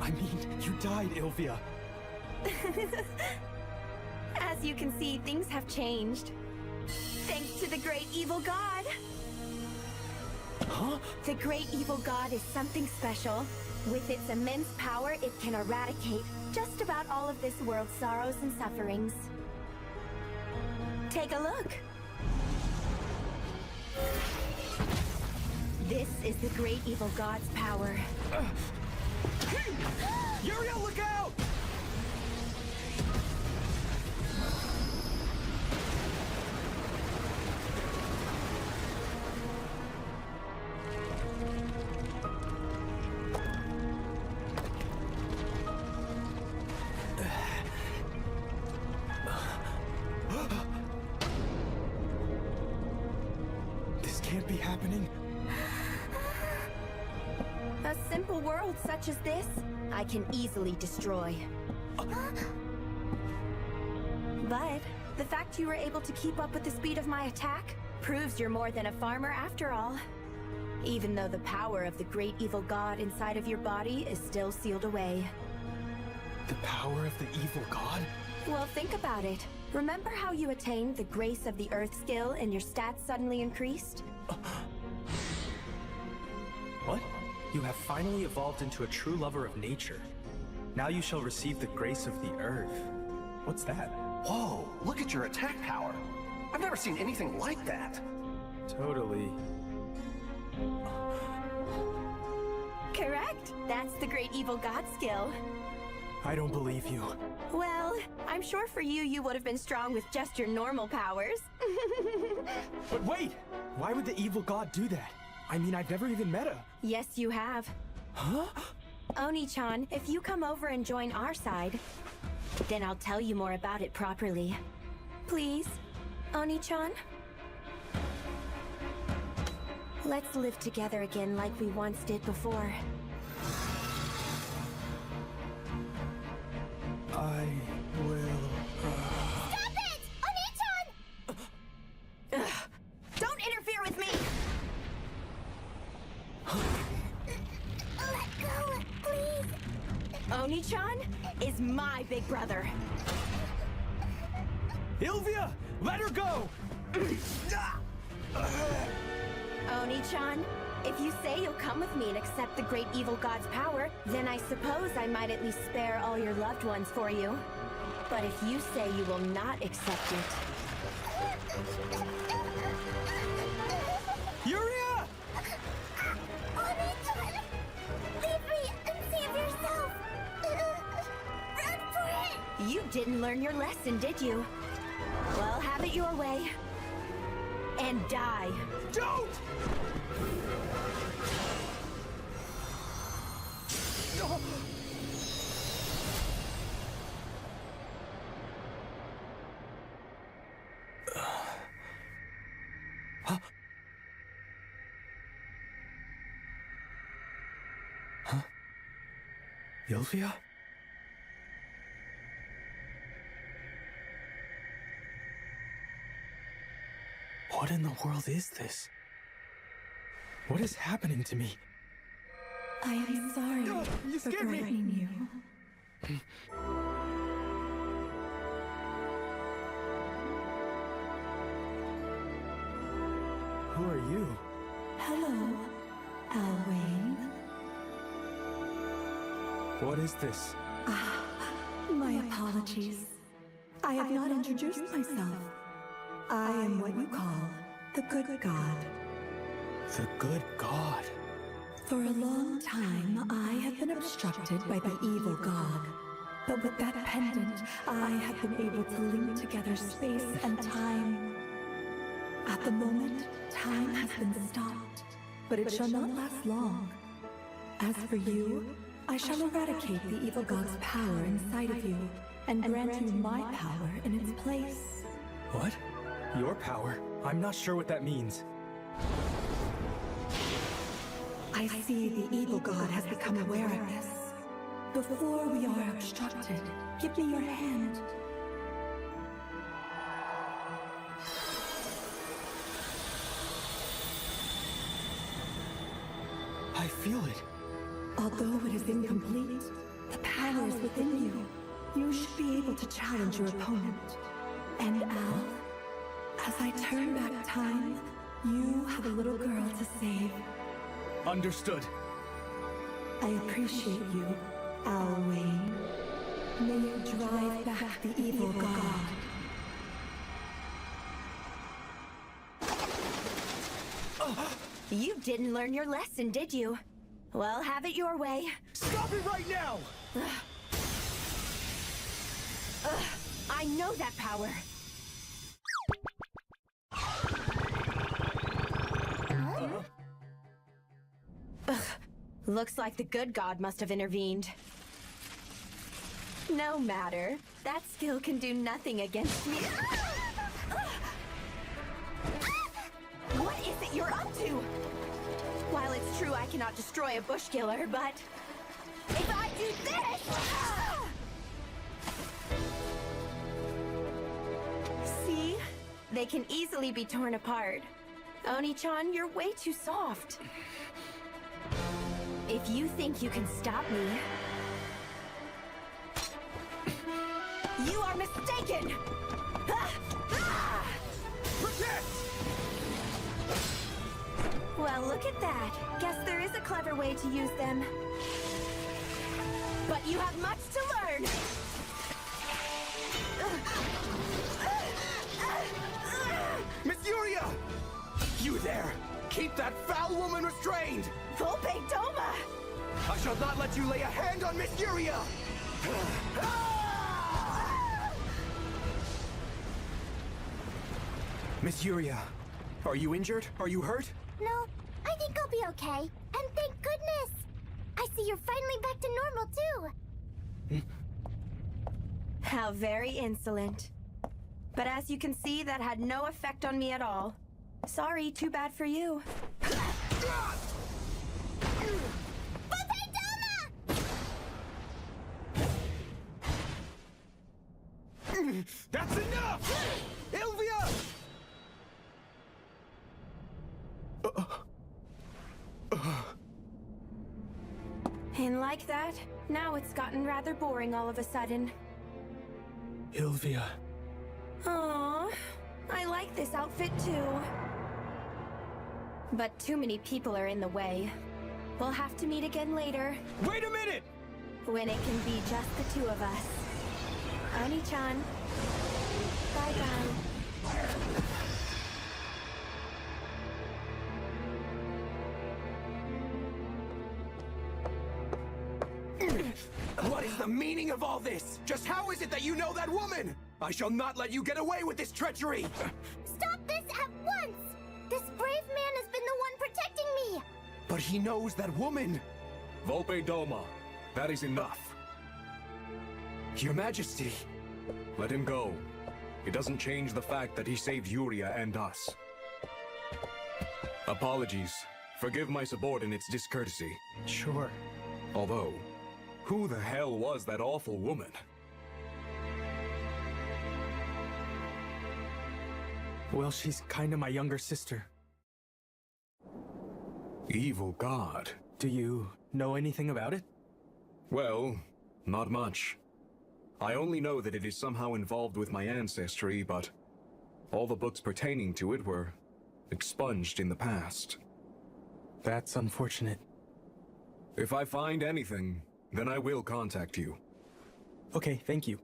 Speaker 21: I mean, you died, Ilvia.
Speaker 4: As you can see, things have changed. Thanks to the great evil god.
Speaker 21: Huh?
Speaker 4: The great evil god is something special. With its immense power, it can eradicate just about all of this world's sorrows and sufferings. Take a look. This is the great evil god's power.
Speaker 15: Yuria, look out!
Speaker 21: This can't be happening.
Speaker 4: A simple world such as this, I can easily destroy. But the fact you were able to keep up with the speed of my attack proves you're more than a farmer after all. Even though the power of the great evil god inside of your body is still sealed away.
Speaker 21: The power of the evil god?
Speaker 4: Well, think about it. Remember how you attained the Grace of the Earth skill and your stats suddenly increased?
Speaker 21: What? You have finally evolved into a true lover of nature. Now you shall receive the grace of the earth. What's that?
Speaker 3: Whoa, look at your attack power. I've never seen anything like that.
Speaker 21: Totally.
Speaker 4: Correct. That's the great evil god skill.
Speaker 21: I don't believe you.
Speaker 4: Well, I'm sure for you, you would have been strong with just your normal powers.
Speaker 21: But wait! Why would the evil god do that? I mean, I've never even met her.
Speaker 4: Yes, you have.
Speaker 21: Huh?
Speaker 4: Oni-chan, if you come over and join our side, then I'll tell you more about it properly. Please, Oni-chan? Let's live together again like we once did before.
Speaker 21: I will...
Speaker 4: Stop it! Oni-chan! Don't interfere with me! Let go, please! Oni-chan is my big brother.
Speaker 15: Ilvia! Let her go!
Speaker 4: Oni-chan, if you say you'll come with me and accept the great evil god's power, then I suppose I might at least spare all your loved ones for you. But if you say you will not accept it...
Speaker 15: Yuria!
Speaker 13: Oni-chan! Leave me and save yourself! Run for it!
Speaker 4: You didn't learn your lesson, did you? Well, have it your way. And die.
Speaker 15: Don't!
Speaker 21: Huh? Huh? Ilvia? What in the world is this? What is happening to me?
Speaker 22: I am sorry
Speaker 15: you
Speaker 22: for
Speaker 15: scared me.
Speaker 22: frightening you.
Speaker 21: Who are you?
Speaker 22: Hello, Alwyn.
Speaker 21: What is this?
Speaker 22: My apologies. I have not introduced myself. I am what you call the Good God.
Speaker 21: The Good God.
Speaker 22: For a long time, I have been obstructed by the evil God. But with that pendant, I have been able to link together space and time. At the moment, time has been stopped, but it shall not last long. As for you, I shall eradicate the evil God's power inside of you, and grant you my power in its place.
Speaker 21: What? Your power? I'm not sure what that means.
Speaker 22: I see the evil God has become aware of this. Before we are obstructed, give me your hand.
Speaker 21: I feel it.
Speaker 22: Although it is incomplete, the power is within you. You should be able to challenge your opponent. And Al, as I turn back time, you have a little girl to save.
Speaker 15: Understood.
Speaker 22: I appreciate you, Al Wayne. May you drive back the evil God.
Speaker 4: You didn't learn your lesson, did you? Well, have it your way.
Speaker 15: Stop it right now!
Speaker 4: I know that power. Looks like the good god must have intervened. No matter. That skill can do nothing against me. What is it you're up to? While it's true I cannot destroy a bush killer, but if I do this...
Speaker 12: They can easily be torn apart. Oni-chan, you're way too soft. If you think you can stop me, you are mistaken!
Speaker 20: Protect!
Speaker 12: Well, look at that. Guess there is a clever way to use them. But you have much to learn!
Speaker 20: Miss Yuria! You there! Keep that foul woman restrained!
Speaker 12: Volpe Doma!
Speaker 20: I shall not let you lay a hand on Miss Yuria! Miss Yuria, are you injured? Are you hurt?
Speaker 13: No, I think I'll be okay. And thank goodness! I see you're finally back to normal, too.
Speaker 12: How very insolent. But as you can see, that had no effect on me at all. Sorry, too bad for you.
Speaker 20: That's enough! Ilvia!
Speaker 12: And like that, now it's gotten rather boring all of a sudden.
Speaker 21: Ilvia.
Speaker 12: Aww, I like this outfit too. But too many people are in the way. We'll have to meet again later.
Speaker 20: Wait a minute!
Speaker 12: When it can be just the two of us. Oni-chan. Bye-bye.
Speaker 20: What is the meaning of all this? Just how is it that you know that woman? I shall not let you get away with this treachery!
Speaker 13: Stop this at once! This brave man has been the one protecting me!
Speaker 20: But he knows that woman!
Speaker 9: Volpe Doma, that is enough.
Speaker 20: Your Majesty!
Speaker 9: Let him go. It doesn't change the fact that he saved Yuria and us. Apologies. Forgive my subordinate's discourtesy.
Speaker 21: Sure.
Speaker 9: Although, who the hell was that awful woman?
Speaker 21: Well, she's kinda my younger sister.
Speaker 9: Evil God.
Speaker 21: Do you know anything about it?
Speaker 9: Well, not much. I only know that it is somehow involved with my ancestry, but all the books pertaining to it were expunged in the past.
Speaker 21: That's unfortunate.
Speaker 9: If I find anything, then I will contact you.
Speaker 21: Okay, thank you.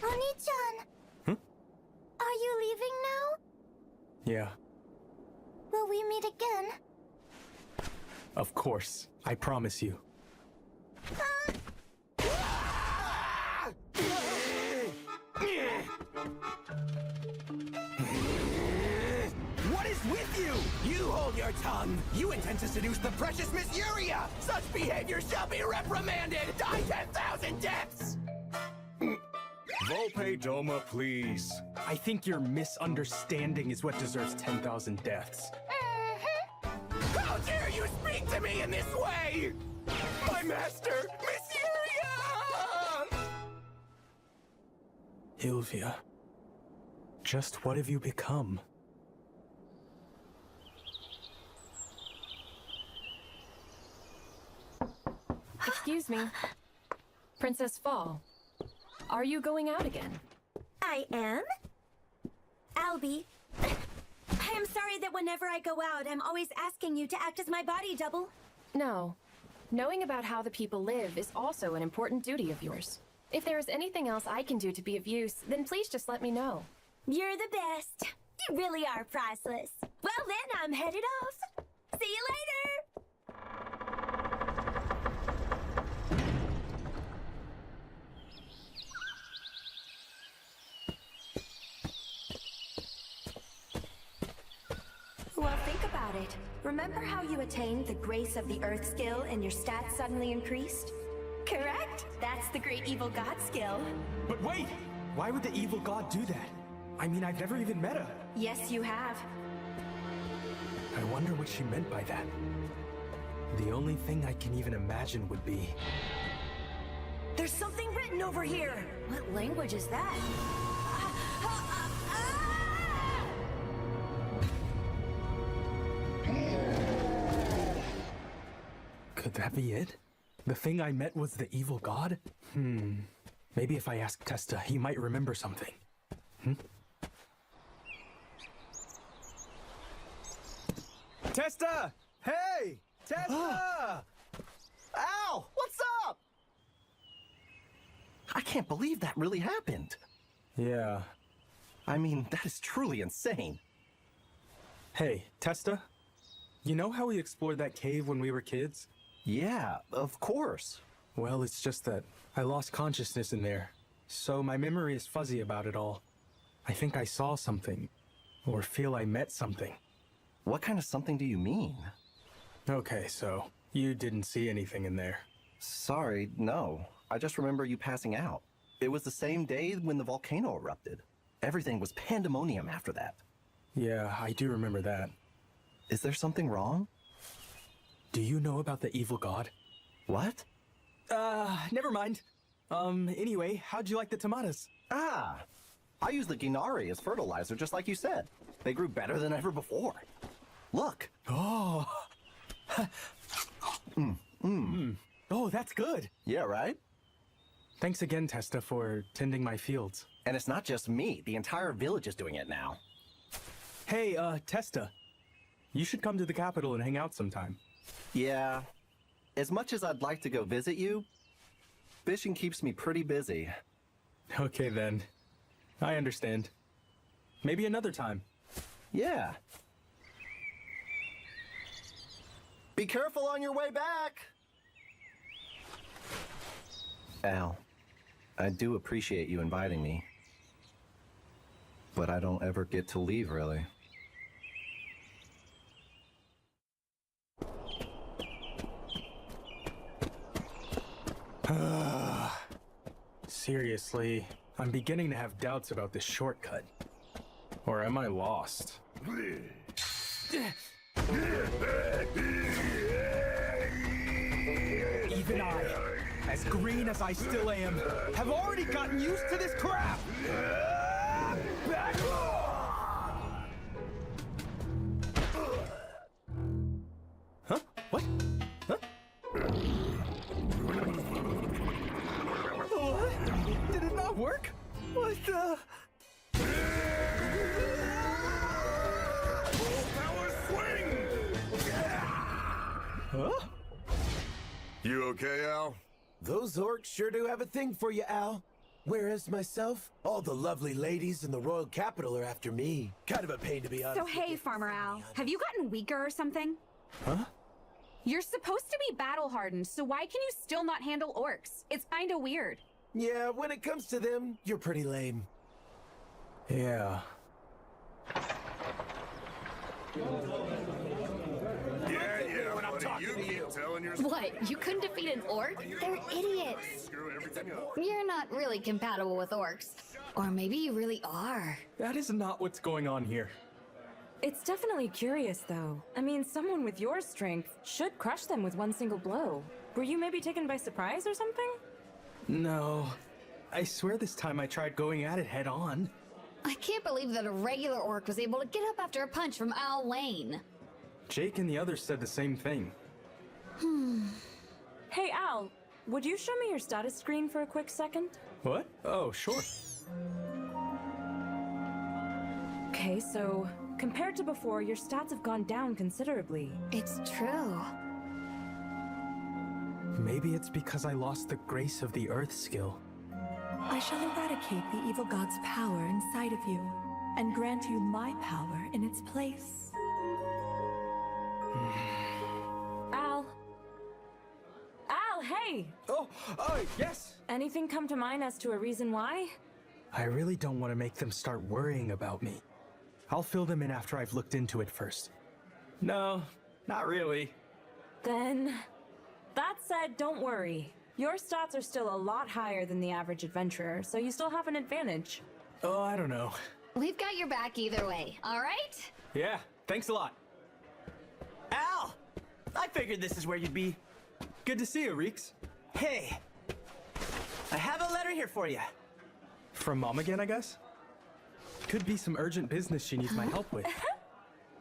Speaker 13: Oni-chan! Are you leaving now?
Speaker 21: Yeah,
Speaker 13: Will we meet again?
Speaker 21: of course. I promise you.
Speaker 20: What is with you? You hold your tongue! You intend to seduce the precious Miss Yuria! Such behavior shall be reprimanded! Die 10,000 deaths!
Speaker 9: Volpe Doma, please.
Speaker 21: I think your misunderstanding is what deserves 10,000 deaths.
Speaker 20: How dare you speak to me in this way? My master, Miss Yuria!
Speaker 21: Ilvia. Just what have you become?
Speaker 8: Excuse me. Princess Fall. Are you going out again?
Speaker 12: I am? Albie, I am sorry that whenever I go out, I'm always asking you to act as my body double.
Speaker 8: No. Knowing about how the people live is also an important duty of yours. If there is anything else I can do to be of use, then please just let me know.
Speaker 12: You're the best. You really are priceless. Well then, I'm headed off. See you later! Well, think about it. Remember how you attained the Grace of the Earth skill and your stats suddenly increased? Correct? That's the Great Evil God skill.
Speaker 21: But wait! Why would the evil god do that? I mean, I've never even met her.
Speaker 12: Yes, you have.
Speaker 21: I wonder what she meant by that. The only thing I can even imagine would be...
Speaker 12: There's something written over here! What language is that?
Speaker 21: that be it? The thing I met was the evil god? Maybe if I ask Testa, he might remember something.
Speaker 15: Testa! Hey! Testa!
Speaker 3: Al! What's up? I can't believe that really happened.
Speaker 21: Yeah.
Speaker 3: I mean, that is truly insane.
Speaker 21: Hey, Testa? You know how we explored that cave when we were kids?
Speaker 3: Yeah, of course.
Speaker 21: Well, it's just that I lost consciousness in there, so my memory is fuzzy about it all. I think I saw something, or feel I met something.
Speaker 3: What kind of something do you mean?
Speaker 21: Okay, so you didn't see anything in there.
Speaker 3: Sorry, no. I just remember you passing out. It was the same day when the volcano erupted. Everything was pandemonium after that.
Speaker 21: Yeah, I do remember that.
Speaker 3: Is there something wrong?
Speaker 21: Do you know about the evil god?
Speaker 3: What?
Speaker 21: Never mind. Anyway, how'd you like the tomatoes?
Speaker 3: Ah, I used the Ginari as fertilizer just like you said. They grew better than ever before. Look.
Speaker 21: Oh. Oh, that's good.
Speaker 3: Yeah, right?
Speaker 21: Thanks again, Testa, for tending my fields.
Speaker 3: And it's not just me. The entire village is doing it now.
Speaker 21: Hey, Testa. You should come to the capital and hang out sometime.
Speaker 3: Yeah. As much as I'd like to go visit you, fishing keeps me pretty busy.
Speaker 21: Okay, then. I understand. Maybe another time.
Speaker 3: Yeah. Be careful on your way back! Al, I do appreciate you inviting me. But I don't ever get to leave, really.
Speaker 21: Seriously, I'm beginning to have doubts about this shortcut. Or am I lost?
Speaker 15: Even I, as green as I still am, have already gotten used to this crap! Back
Speaker 21: Huh? What? Huh?
Speaker 15: What? Did it not work? What the...
Speaker 21: Huh?
Speaker 20: You okay, Al?
Speaker 2: Those orcs sure do have a thing for you, Al. Whereas myself, all the lovely ladies in the royal capital are after me. Kind of a pain, to be honest.
Speaker 10: So hey, Farmer Al, have you gotten weaker or something?
Speaker 21: Huh?
Speaker 10: You're supposed to be battle-hardened, so why can you still not handle orcs? It's kinda weird.
Speaker 2: Yeah, when it comes to them, you're pretty lame.
Speaker 21: Yeah.
Speaker 20: Yeah, buddy, you keep telling your...
Speaker 5: What? You couldn't defeat an orc? They're idiots.
Speaker 20: Screw everything up.
Speaker 5: You're not really compatible with orcs. Or maybe you really are.
Speaker 21: That is not what's going on here.
Speaker 8: It's definitely curious, though. I mean, someone with your strength should crush them with one single blow. Were you maybe taken by surprise or something?
Speaker 21: No. I swear this time I tried going at it head on.
Speaker 5: I can't believe that a regular orc was able to get up after a punch from Al Wayne.
Speaker 21: Jake and the others said the same thing.
Speaker 8: Hey, Al, would you show me your status screen for a quick second?
Speaker 21: What? Oh, sure.
Speaker 8: Okay, so compared to before, your stats have gone down considerably.
Speaker 5: It's true.
Speaker 21: Maybe it's because I lost the Grace of the Earth skill.
Speaker 22: I shall eradicate the evil god's power inside of you, and grant you my power in its place.
Speaker 8: Al! Al, hey!
Speaker 15: Oh, yes!
Speaker 8: Anything come to mind as to a reason why?
Speaker 21: I really don't want to make them start worrying about me. I'll fill them in after I've looked into it first. No, not really.
Speaker 8: Then, that said, don't worry. Your stats are still a lot higher than the average adventurer, so you still have an advantage.
Speaker 21: Oh, I don't know.
Speaker 5: We've got your back either way, all right?
Speaker 21: Yeah, thanks a lot.
Speaker 17: Al! I figured this is where you'd be.
Speaker 21: Good to see you, Reeks.
Speaker 17: Hey! I have a letter here for you.
Speaker 21: From Mom again, I guess? Could be some urgent business she needs my help with.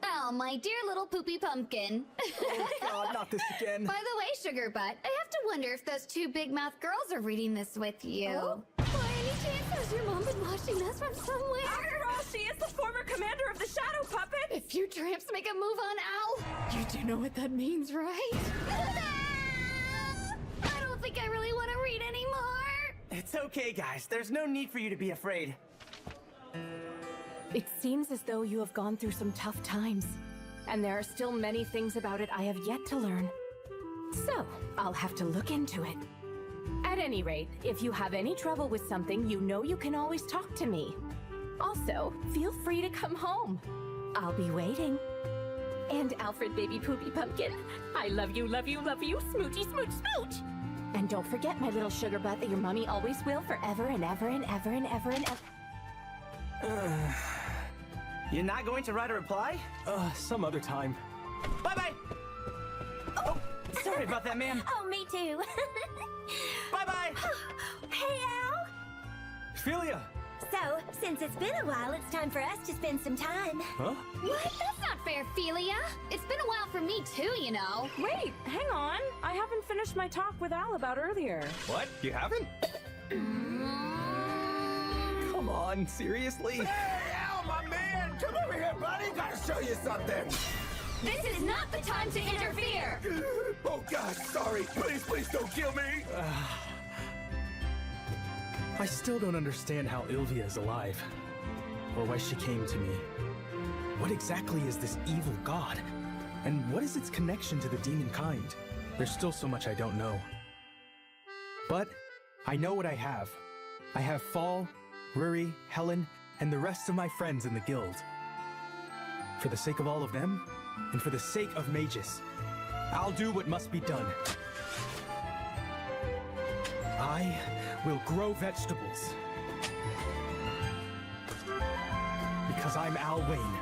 Speaker 5: Al, Oh, my dear little poopy pumpkin.
Speaker 15: Oh God, not this again.
Speaker 5: By the way, Sugar Butt, I have to wonder if those two big mouth girls are reading this with you.
Speaker 8: Oh?
Speaker 5: By any chance, has your mom been watching us from somewhere?
Speaker 8: After all, she is the former commander of the Shadow Puppets!
Speaker 5: If you tramps make a move on Al, you do know what that means, right? I don't think I really want to read anymore.
Speaker 17: It's okay, guys. There's no need for you to be afraid.
Speaker 8: It seems as though you have gone through some tough times, and there are still many things about it I have yet to learn. So, I'll have to look into it. At any rate, if you have any trouble with something, you know you can always talk to me. Also, feel free to come home. I'll be waiting. And Alfred, baby poopy pumpkin, I love you, love you, love you, smoochy, smooch, smooch! And don't forget, my little sugar butt, that your mommy always will forever and ever and ever and ever and ever.
Speaker 17: You're not going to write a reply?
Speaker 21: Some other time.
Speaker 17: Bye-bye! Oh, sorry about that, man.
Speaker 4: Oh, me too.
Speaker 17: Bye-bye!
Speaker 4: Hey, Al!
Speaker 21: Philia!
Speaker 4: So, since it's been a while, it's time for us to spend some time.
Speaker 21: Huh?
Speaker 5: What? That's not fair, Philia. It's been a while for me too, you know.
Speaker 8: Wait, hang on. I haven't finished my talk with Al about earlier.
Speaker 15: What? You haven't? Come on, seriously?
Speaker 2: Hey, Al, my man! Come over here, buddy! Gotta show you something!
Speaker 5: This is not the time to interfere!
Speaker 2: Oh, God, sorry. Please, please don't kill me!
Speaker 21: I still don't understand how Ilvia is alive, or why she came to me. What exactly is this evil god? And what is its connection to the demon kind? There's still so much I don't know. But I know what I have. I have Fall, Ruri, Helen, and the rest of my friends in the guild. For the sake of all of them, and for the sake of Magus, I'll do what must be done. I will grow vegetables. Because I'm Al Wayne,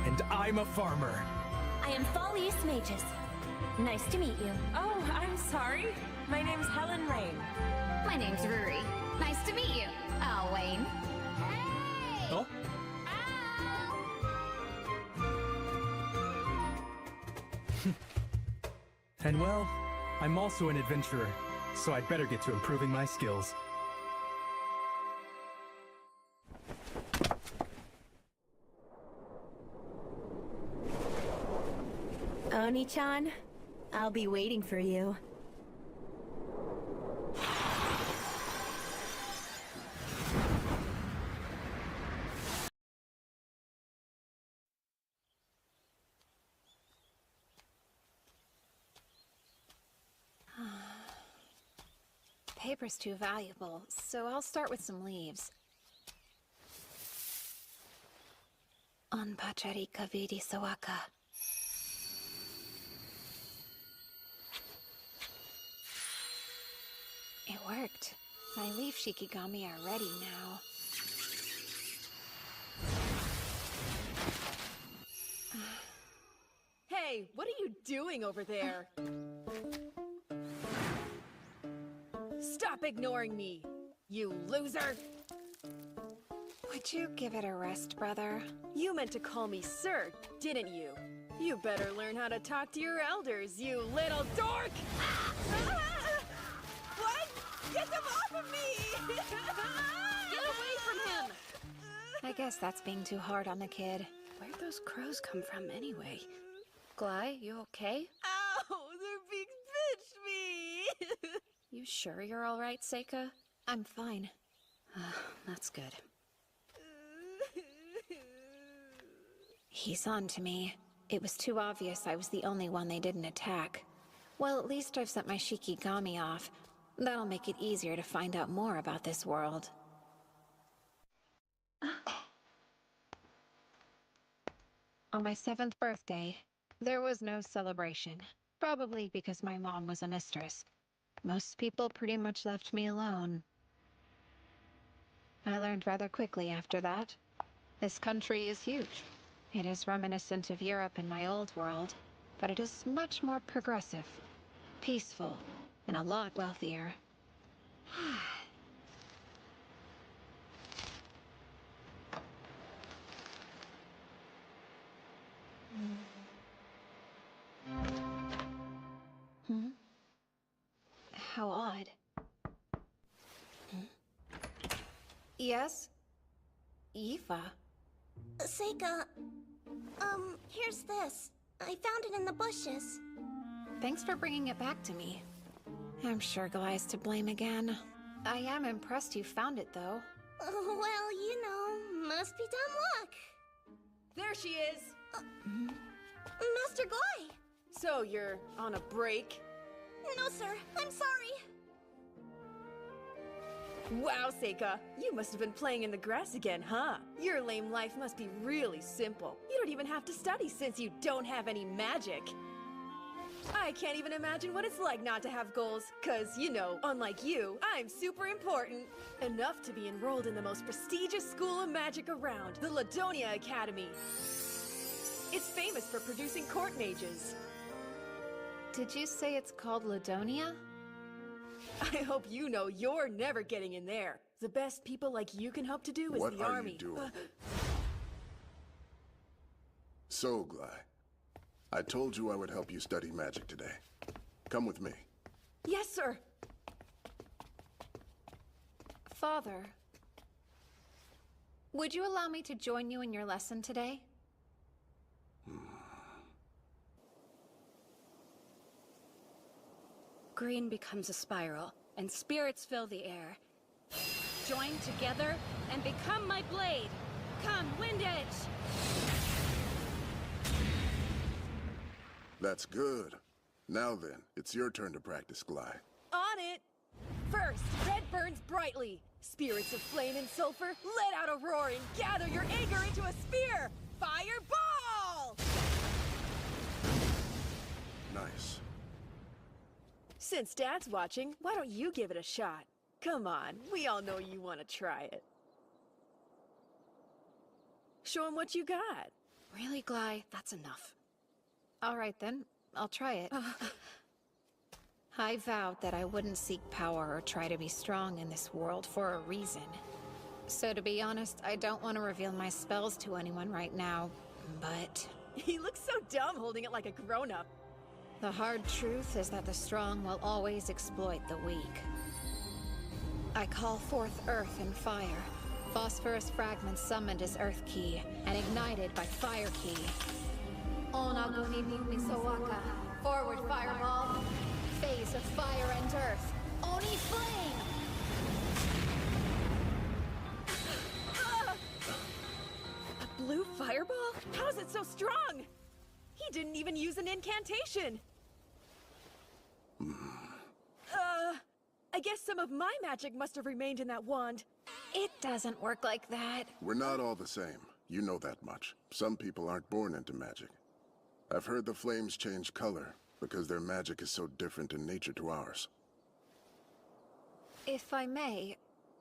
Speaker 21: and I'm a farmer.
Speaker 4: I am Follius Magus. Nice to meet you.
Speaker 8: Oh, I'm sorry. My name's Helen Rain.
Speaker 5: My name's Ruri. Nice to meet you, Al Wayne. Hey!
Speaker 21: Oh? And well, I'm also an adventurer, so I'd better get to improving my skills.
Speaker 4: Oni-chan, I'll be waiting for you.
Speaker 14: Paper's too valuable, so I'll start with some leaves. Onpacharika vidi sawaka. It worked. My leaf shikigami are ready now.
Speaker 16: Hey, what are you doing over there? Stop ignoring me, you loser!
Speaker 14: Would you give it a rest, brother?
Speaker 16: You meant to call me sir, didn't you? You better learn how to talk to your elders, you little dork! What? Get them off of me! Get away from him!
Speaker 14: I guess that's being too hard on the kid.
Speaker 16: Where'd those crows come from anyway? Glai, you okay? Ow! They're being pinched me!
Speaker 14: You sure you're all right, Seika? I'm fine. That's good. He's on to me. It was too obvious I was the only one they didn't attack. Well, at least I've sent my Shikigami off. That'll make it easier to find out more about this world. On my 7th birthday, there was no celebration. Probably because my mom was a mistress. Most people pretty much left me alone. I learned rather quickly after that. This country is huge. It is reminiscent of Europe in my old world, but it is much more progressive, peaceful, and a lot wealthier. How odd. Yes? Eva?
Speaker 13: Seika, here's this. I found it in the bushes.
Speaker 14: Thanks for bringing it back to me. I'm sure Glai's to blame again. I am impressed you found it, though.
Speaker 13: Well, you know, must be dumb luck.
Speaker 1: There she is!
Speaker 13: Master Glai!
Speaker 1: So you're on a break?
Speaker 13: No, sir. I'm sorry.
Speaker 1: Wow, Seika, you must have been playing in the grass again, huh? Your lame life must be really simple. You don't even have to study since you don't have any magic. I can't even imagine what it's like not to have goals, cause, you know, unlike you, I'm super important. Enough to be enrolled in the most prestigious school of magic around, the Ladonia Academy. It's famous for producing court mages.
Speaker 14: Did you say it's called Ladonia?
Speaker 1: I hope you know you're never getting in there. The best people like you can hope to do is
Speaker 11: What
Speaker 1: the
Speaker 11: are
Speaker 1: army.
Speaker 11: you doing? So, Glai, I told you I would help you study magic today. Come with me.
Speaker 1: Yes, sir.
Speaker 14: Father, would you allow me to join you in your lesson today?
Speaker 16: Green becomes a spiral, and spirits fill the air. Join together and become my blade! Come, Wind Edge!
Speaker 11: That's good. Now then, it's your turn to practice, Glai.
Speaker 1: On it! First, red burns brightly. Spirits of flame and sulfur, let out a roar and gather your anger into a spear! Fireball!
Speaker 11: Nice.
Speaker 1: Since Dad's watching, why don't you give it a shot? Come on, we all know you want to try it. Show him what you got.
Speaker 14: Really, Glai? That's enough. All right then, I'll try it. I vowed that I wouldn't seek power or try to be strong in this world for a reason. So to be honest, I don't want to reveal my spells to anyone right now, but...
Speaker 1: He looks so dumb holding it like a grown-up.
Speaker 14: The hard truth is that the strong will always exploit the weak. I call forth earth and fire. Phosphorus fragments summoned as Earth Key, and ignited by Fire Key. Onaguni Misowaka. Forward Fireball. Phase of Fire and Earth. Oni Flame!
Speaker 1: A blue fireball? How's it so strong? He didn't even use an incantation. I guess some of my magic must have remained in that wand.
Speaker 14: It doesn't work like that.
Speaker 11: We're not all the same. You know that much. Some people aren't born into magic. I've heard the flames change color because their magic is so different in nature to ours.
Speaker 14: If I may,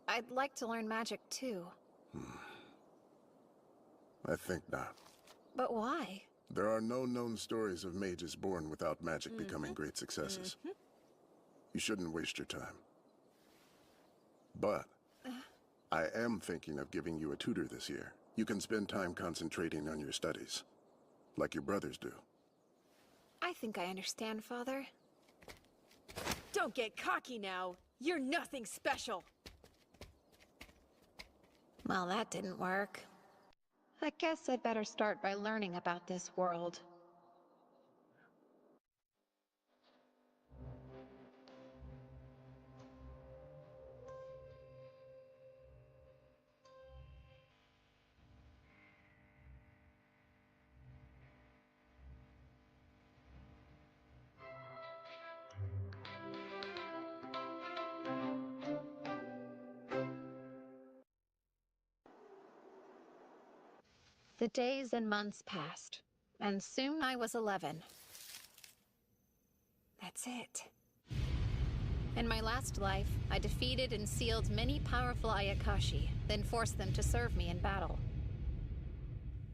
Speaker 14: I'd like to learn magic too.
Speaker 11: I think not.
Speaker 14: But why?
Speaker 11: There are no known stories of mages born without magic becoming great successes. You shouldn't waste your time. But I am thinking of giving you a tutor this year. You can spend time concentrating on your studies, like your brothers do.
Speaker 14: I think I understand, Father.
Speaker 1: Don't get cocky now. You're nothing special.
Speaker 14: Well, that didn't work. I guess I'd better start by learning about this world. The days and months passed, and soon I was 11. That's it. In my last life, I defeated and sealed many powerful Ayakashi, then forced them to serve me in battle.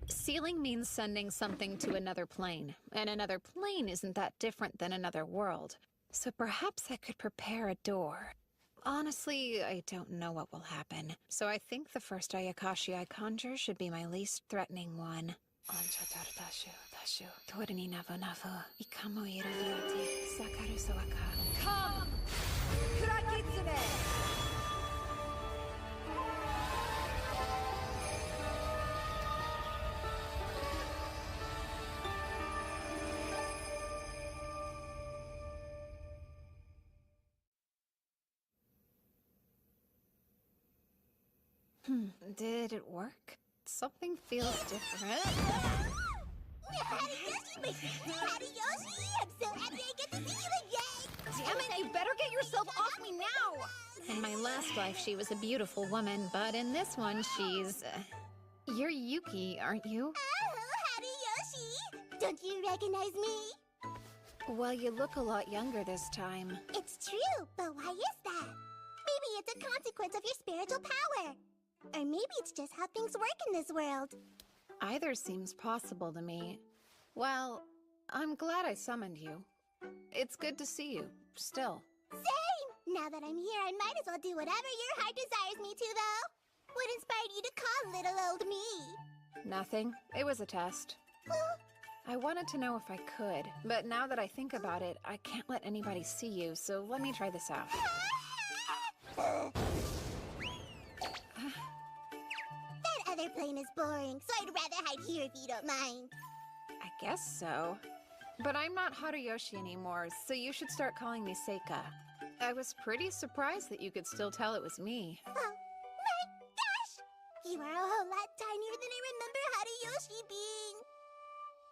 Speaker 14: Sealing means sending something to another plane, and another plane isn't that different than another world, so perhaps I could prepare a door. Honestly, I don't know what will happen, so I think the first Ayakashi I conjure should be my least threatening one. Shu, Torini Navu Navu, Ikamu Iruvioti, Sakaru Sawaka.
Speaker 1: Come! Kurakitsune!
Speaker 14: Did it work? Something feels different.
Speaker 16: Damn it, you better get yourself off me now!
Speaker 14: In my last life, she was a beautiful woman, but in this one, she's... You're Yuki, aren't you?
Speaker 6: Hariyoshi! Don't you recognize me?
Speaker 14: Well, you look a lot younger this time.
Speaker 6: It's true, but why is that? Maybe it's a consequence of your spiritual power. Or maybe it's just how things work in this world.
Speaker 14: Either seems possible to me. Well, I'm glad I summoned you. It's good to see you, still.
Speaker 6: Same! Now that I'm here, I might as well do whatever your heart desires me to, though. What inspired you to call little old me?
Speaker 14: Nothing. It was a test. I wanted to know if I could, but now that I think about it, I can't let anybody see you, so let me try this out.
Speaker 6: That other plane is boring, so I'd rather hide here if you don't mind.
Speaker 14: I guess so. But I'm not Haruyoshi anymore, so you should start calling me Seika. I was pretty surprised that you could still tell it was me.
Speaker 6: Oh, my gosh! You are a whole lot tinier than I remember Haruyoshi being.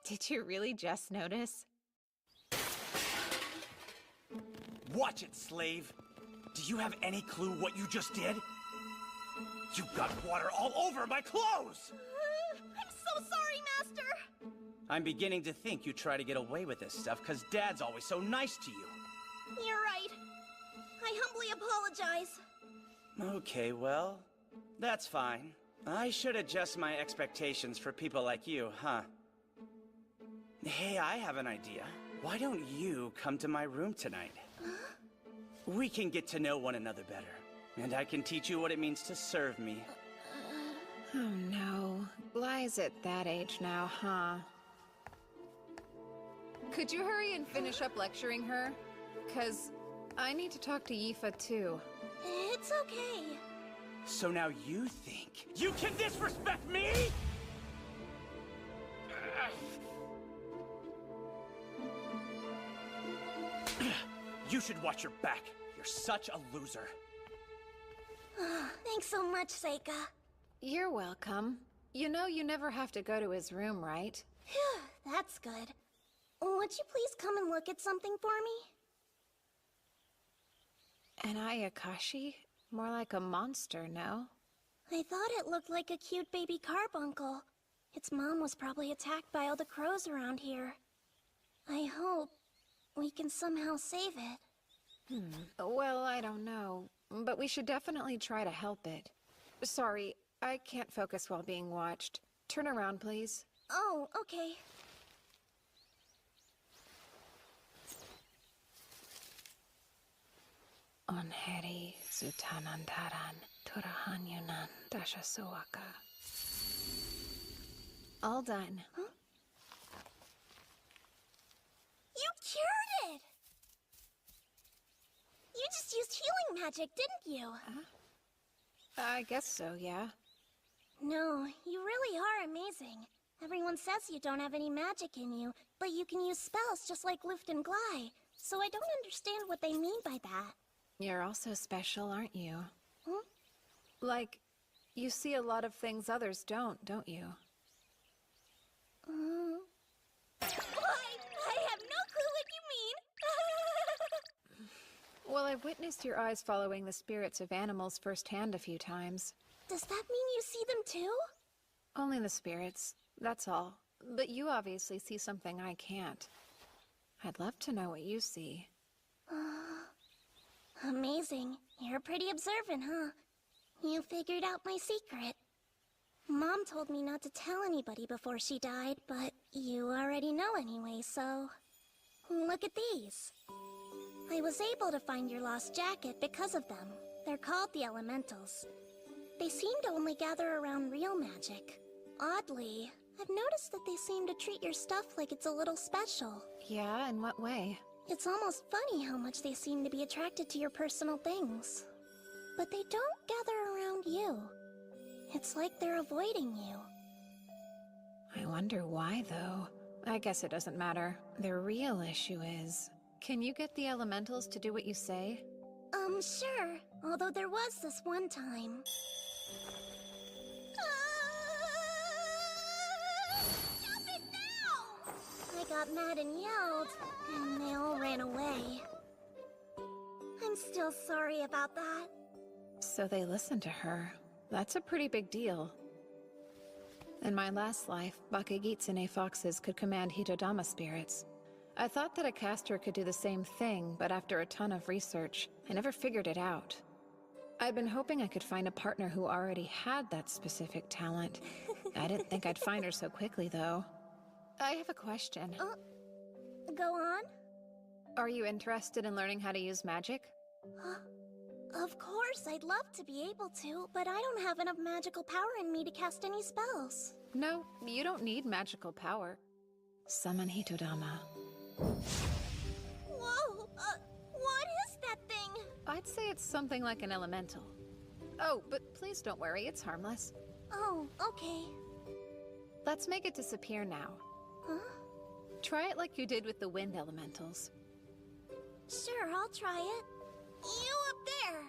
Speaker 14: Did you really just notice?
Speaker 17: Watch it, slave! Do you have any clue what you just did? You got water all over my clothes!
Speaker 1: I'm so sorry, Master!
Speaker 17: I'm beginning to think you try to get away with this stuff because Dad's always so nice to you.
Speaker 1: You're right. I humbly apologize.
Speaker 17: Okay, well, that's fine. I should adjust my expectations for people like you, huh? Hey, I have an idea. Why don't you come to my room tonight? We can get to know one another better, and I can teach you what it means to serve me.
Speaker 14: Oh no. Lies at that age now, huh? Could you hurry and finish up lecturing her? 'Cause I need to talk to Yifa too.
Speaker 6: It's okay.
Speaker 17: So now you think you can disrespect me? You should watch your back. You're such a loser.
Speaker 6: Thanks so much, Seika.
Speaker 14: You're welcome. You know you never have to go to his room, right?
Speaker 6: Phew, that's good. Would you please come and look at something for me?
Speaker 14: An Ayakashi? More like a monster, no?
Speaker 6: I thought it looked like a cute baby carbuncle. Its mom was probably attacked by all the crows around here. I hope we can somehow save it.
Speaker 14: Well, I don't know. But we should definitely try to help it. Sorry, I can't focus while being watched. Turn around, please.
Speaker 6: Oh, okay.
Speaker 14: Onheri Zutanandaran Turahanyunan Dashasuaka. All done.
Speaker 6: Huh? You cured it! You just used healing magic, didn't you?
Speaker 14: I guess so, yeah.
Speaker 6: No, you really are amazing. Everyone says you don't have any magic in you, but you can use spells just like Luft and Glide. So I don't understand what they mean by that.
Speaker 14: You're also special, aren't you?
Speaker 6: Hmm?
Speaker 14: Like, you see a lot of things others don't you?
Speaker 6: I have no clue what you mean.
Speaker 14: Well, I've witnessed your eyes following the spirits of animals firsthand a few times.
Speaker 6: Does that mean you see them too?
Speaker 14: Only the spirits, that's all. But you obviously see something I can't. I'd love to know what you see.
Speaker 6: Amazing. You're pretty observant, huh? You figured out my secret. Mom told me not to tell anybody before she died, but you already know anyway, so... Look at these. I was able to find your lost jacket because of them. They're called the Elementals. They seem to only gather around real magic. Oddly, I've noticed that they seem to treat your stuff like it's a little special.
Speaker 16: Yeah, in what way?
Speaker 6: It's almost funny how much they seem to be attracted to your personal things. But they don't gather around you. It's like they're avoiding you.
Speaker 16: I wonder why, though. I guess it doesn't matter. The real issue is, can you get the elementals to do what you say?
Speaker 6: Sure. Although there was this one time. Stop it now! I got mad and yelled, and they all ran away. I'm still sorry about that.
Speaker 16: So they listened to her. That's a pretty big deal. In my last life, Bakugitsune foxes could command Hitodama spirits. I thought that a caster could do the same thing, but after a ton of research, I never figured it out. I'd been hoping I could find a partner who already had that specific talent. I didn't think I'd find her so quickly, though. I have a question.
Speaker 6: Go on?
Speaker 16: Are you interested in learning how to use magic?
Speaker 6: Of course, I'd love to be able to, but I don't have enough magical power in me to cast any spells.
Speaker 16: No, you don't need magical power. Summon Hitodama.
Speaker 6: Whoa! What is that thing?
Speaker 16: I'd say it's something like an elemental. Oh, but please don't worry, it's harmless.
Speaker 6: Oh, okay.
Speaker 16: Let's make it disappear now.
Speaker 6: Huh?
Speaker 16: Try it like you did with the wind elementals.
Speaker 6: Sure, I'll try it. You up there!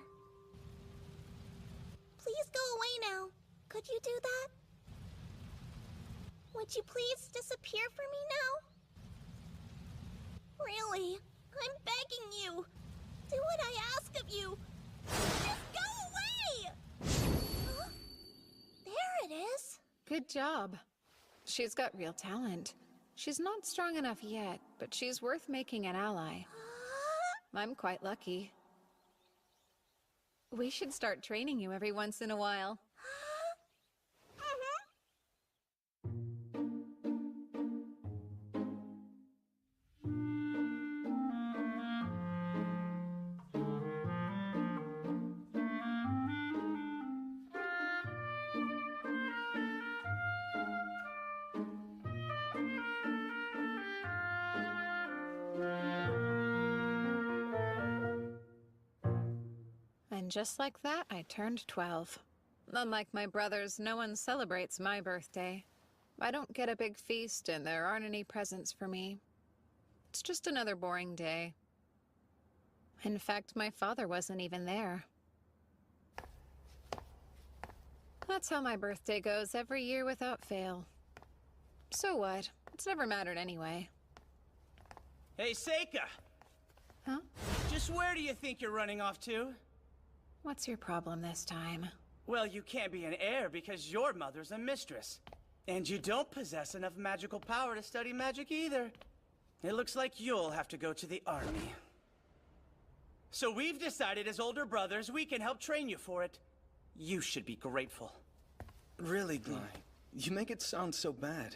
Speaker 6: Please go away now. Could you do that? Would you please disappear for me now? Really? I'm begging you. Do what I ask of you. Just go away! Huh? There it is.
Speaker 16: Good job. She's got real talent. She's not strong enough yet, but she's worth making an ally. I'm quite lucky. We should start training you every once in a while. And just like that, I turned 12. Unlike my brothers, no one celebrates my birthday. I don't get a big feast, and there aren't any presents for me. It's just another boring day. In fact, my father wasn't even there. That's how my birthday goes every year without fail. So what? It's never mattered anyway.
Speaker 17: Hey, Seika!
Speaker 16: Huh?
Speaker 17: Just where do you think you're running off to?
Speaker 16: What's your problem this time?
Speaker 17: Well, you can't be an heir because your mother's a mistress. And you don't possess enough magical power to study magic either. It looks like you'll have to go to the army. So we've decided as older brothers we can help train you for it. You should be grateful.
Speaker 7: Really, Gly? You make it sound so bad.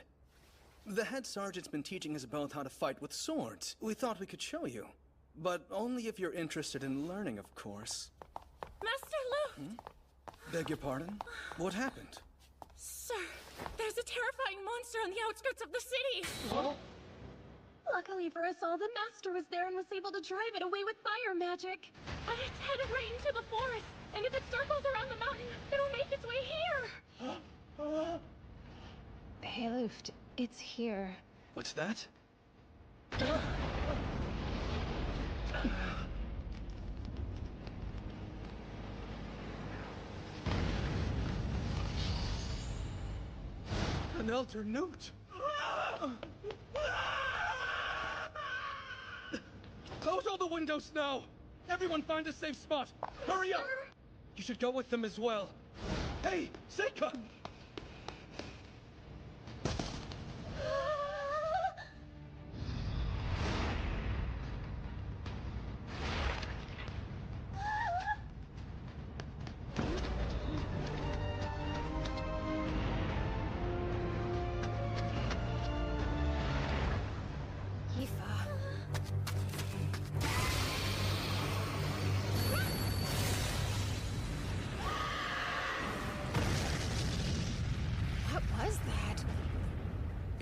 Speaker 7: The head sergeant's been teaching us both how to fight with swords. We thought we could show you. But only if you're interested in learning, of course.
Speaker 19: Master Lu!
Speaker 7: Beg your pardon? What happened?
Speaker 19: Sir, there's a terrifying monster on the outskirts of the city!
Speaker 23: Luckily for us all, the Master was there and was able to drive it away with fire magic.
Speaker 19: But it's headed right into the forest, and if it circles around the mountain, it'll make its way here!
Speaker 14: Hey, Luft, it's here.
Speaker 7: What's that? An elder newt! Close all the windows now! Everyone find a safe spot! Hurry up! You should go with them as well. Hey, Seika!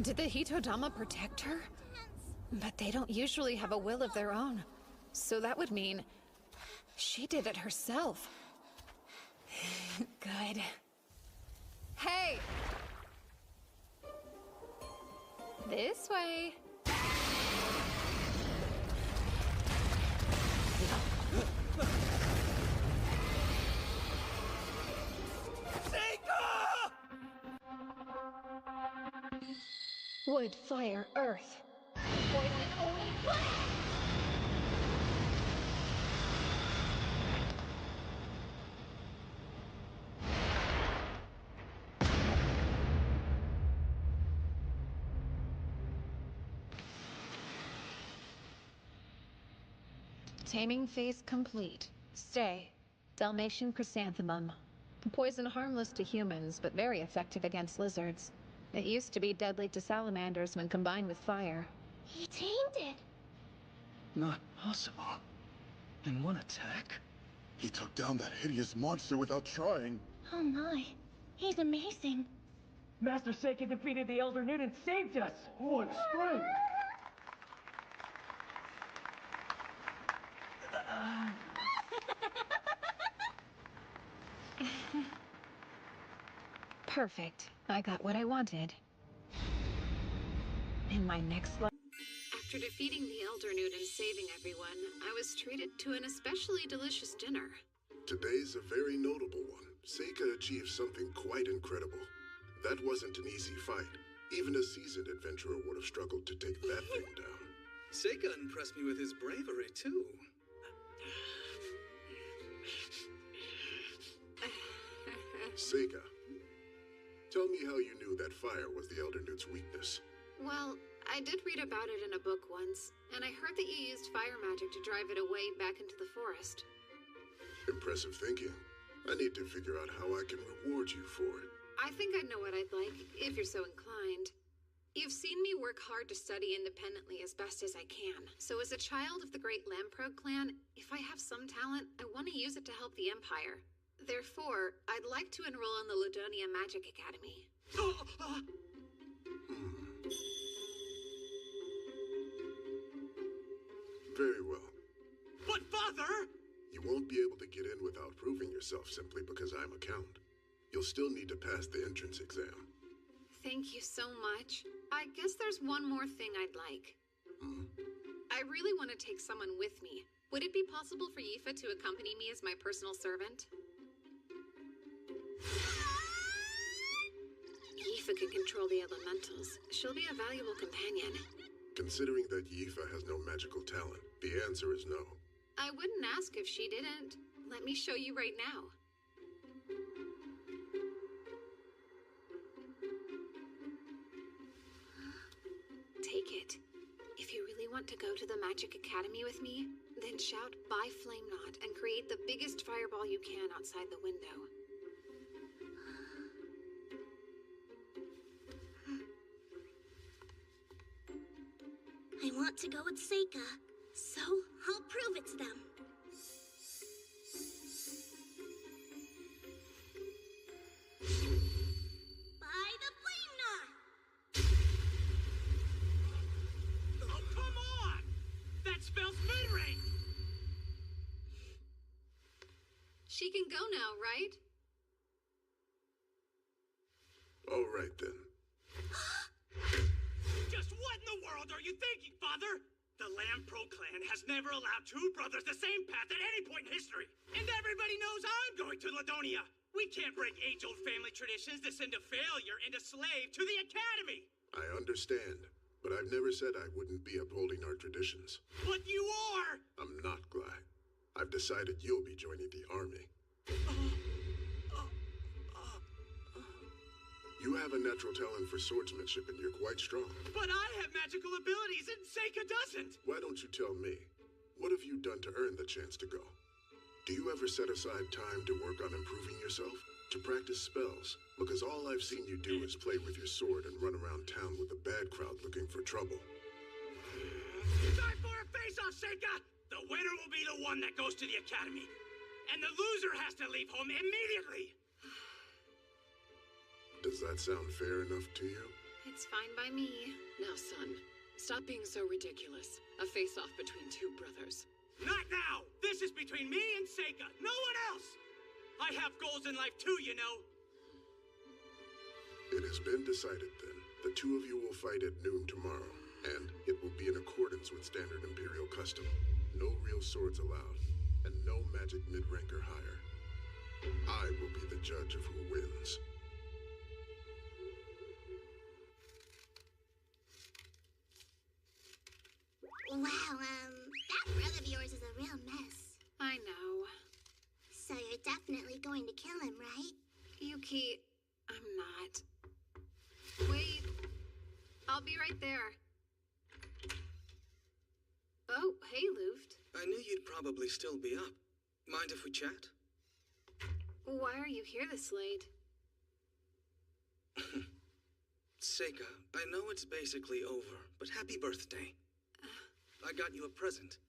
Speaker 16: Did the Hitodama protect her? But they don't usually have a will of their own. So that would mean she did it herself. Good. Hey! This way.
Speaker 14: Wood, fire, earth. Poison only fire! Taming phase complete. Stay. Dalmatian chrysanthemum. Poison harmless to humans, but very effective against lizards. It used to be deadly to salamanders when combined with fire.
Speaker 6: He tamed it.
Speaker 20: Not possible. In one attack?
Speaker 11: He took down that hideous monster without trying.
Speaker 6: Oh my. He's amazing.
Speaker 15: Master Seika defeated the Elder Newt and saved us! What strength!
Speaker 14: Perfect. I got what I wanted. In my next life.
Speaker 9: After defeating the Elder Newt and saving everyone, I was treated to an especially delicious dinner.
Speaker 11: Today's a very notable one. Seika achieved something quite incredible. That wasn't an easy fight. Even a seasoned adventurer would have struggled to take that thing down.
Speaker 7: Seika impressed me with his bravery, too.
Speaker 11: Seika, tell me how you knew that fire was the Elder Newt's weakness.
Speaker 9: Well, I did read about it in a book once, and I heard that you used fire magic to drive it away back into the forest.
Speaker 11: Impressive thinking. I need to figure out how I can reward you for it.
Speaker 9: I think I know what I'd like, if you're so inclined. You've seen me work hard to study independently as best as I can, so as a child of the great Lamprogue clan, if I have some talent, I want to use it to help the Empire. Therefore, I'd like to enroll in the Ludonia Magic Academy.
Speaker 11: Very well.
Speaker 20: But, Father!
Speaker 11: You won't be able to get in without proving yourself simply because I'm a count. You'll still need to pass the entrance exam.
Speaker 9: Thank you so much. I guess there's one more thing I'd like. I really want to take someone with me. Would it be possible for Yifa to accompany me as my personal servant? Yifa can control the elementals. She'll be a valuable companion.
Speaker 11: Considering that Yifa has no magical talent, the answer is no.
Speaker 9: I wouldn't ask if she didn't. Let me show you right now. Take it. If you really want to go to the Magic Academy with me, then shout "By Flame Knot" and create the biggest fireball you can outside the window.
Speaker 6: I want to go with Seika, so I'll prove it to them. By the Flame Knot!
Speaker 20: Oh, come on! That spells mid-range!
Speaker 9: She can go now, right?
Speaker 11: All right, then.
Speaker 20: Just what in the world are you thinking, Father? The Lamprogue clan has never allowed two brothers the same path at any point in history. And everybody knows I'm going to Ladonia. We can't break age-old family traditions to send a failure and a slave to the Academy.
Speaker 11: I understand, but I've never said I wouldn't be upholding our traditions.
Speaker 20: But you are!
Speaker 11: I'm not, Glai. I've decided you'll be joining the army. You have a natural talent for swordsmanship and you're quite strong.
Speaker 20: But I have magical abilities and Seika doesn't!
Speaker 11: Why don't you tell me? What have you done to earn the chance to go? Do you ever set aside time to work on improving yourself? To practice spells? Because all I've seen you do is play with your sword and run around town with a bad crowd looking for trouble.
Speaker 20: Time for a face-off, Seika! The winner will be the one that goes to the Academy. And the loser has to leave home immediately!
Speaker 11: Does that sound fair enough to you?
Speaker 9: It's fine by me.
Speaker 3: Now, son, stop being so ridiculous. A face-off between two brothers.
Speaker 12: Not now! This is between me and Seika, no one else! I have goals in life too, you know.
Speaker 11: It has been decided then. The two of you will fight at noon tomorrow, and it will be in accordance with standard Imperial custom. No real swords allowed, and no magic mid-rank or higher. I will be the judge of who wins.
Speaker 6: Wow, that brother of yours is a real mess.
Speaker 9: I know.
Speaker 6: So you're definitely going to kill him, right?
Speaker 9: Yuki, I'm not. Wait. I'll be right there. Oh, hey, Luft.
Speaker 7: I knew you'd probably still be up. Mind if we chat?
Speaker 9: Why are you here this late?
Speaker 7: Seika, I know it's basically over, but happy birthday. I got you a present.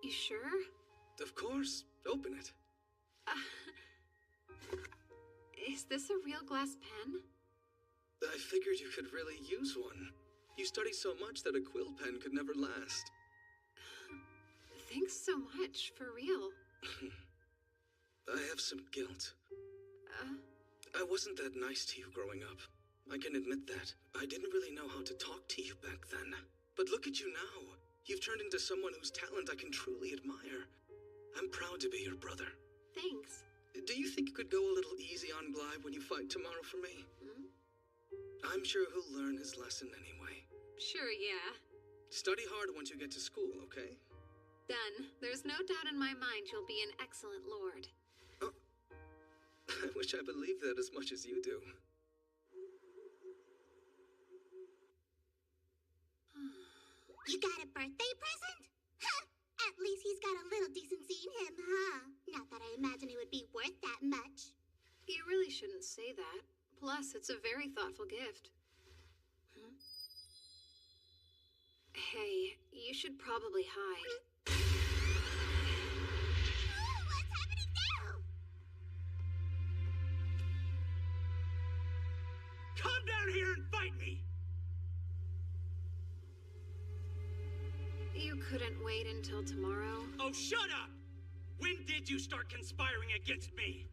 Speaker 9: You sure?
Speaker 7: Of course. Open it.
Speaker 9: Is this a real glass pen?
Speaker 7: I figured you could really use one. You study so much that a quill pen could never last.
Speaker 9: Thanks so much, for real.
Speaker 7: I have some guilt. I wasn't that nice to you growing up. I can admit that. I didn't really know how to talk to you back then. But look at you now. You've turned into someone whose talent I can truly admire. I'm proud to be your brother.
Speaker 9: Thanks.
Speaker 7: Do you think you could go a little easy on Glybe when you fight tomorrow for me? I'm sure he'll learn his lesson anyway.
Speaker 9: Sure, yeah.
Speaker 7: Study hard once you get to school, okay?
Speaker 9: Done. There's no doubt in my mind you'll be an excellent lord.
Speaker 7: Oh. I wish I believed that as much as you do.
Speaker 6: You got a birthday present? Huh! At least he's got a little decency in him, huh? Not that I imagine it would be worth that much.
Speaker 9: You really shouldn't say that. Plus, it's a very thoughtful gift. Hey, you should probably hide.
Speaker 6: What's happening now?
Speaker 12: Come down here and fight me!
Speaker 9: You couldn't wait until tomorrow?
Speaker 12: Oh, shut up! When did you start conspiring against me?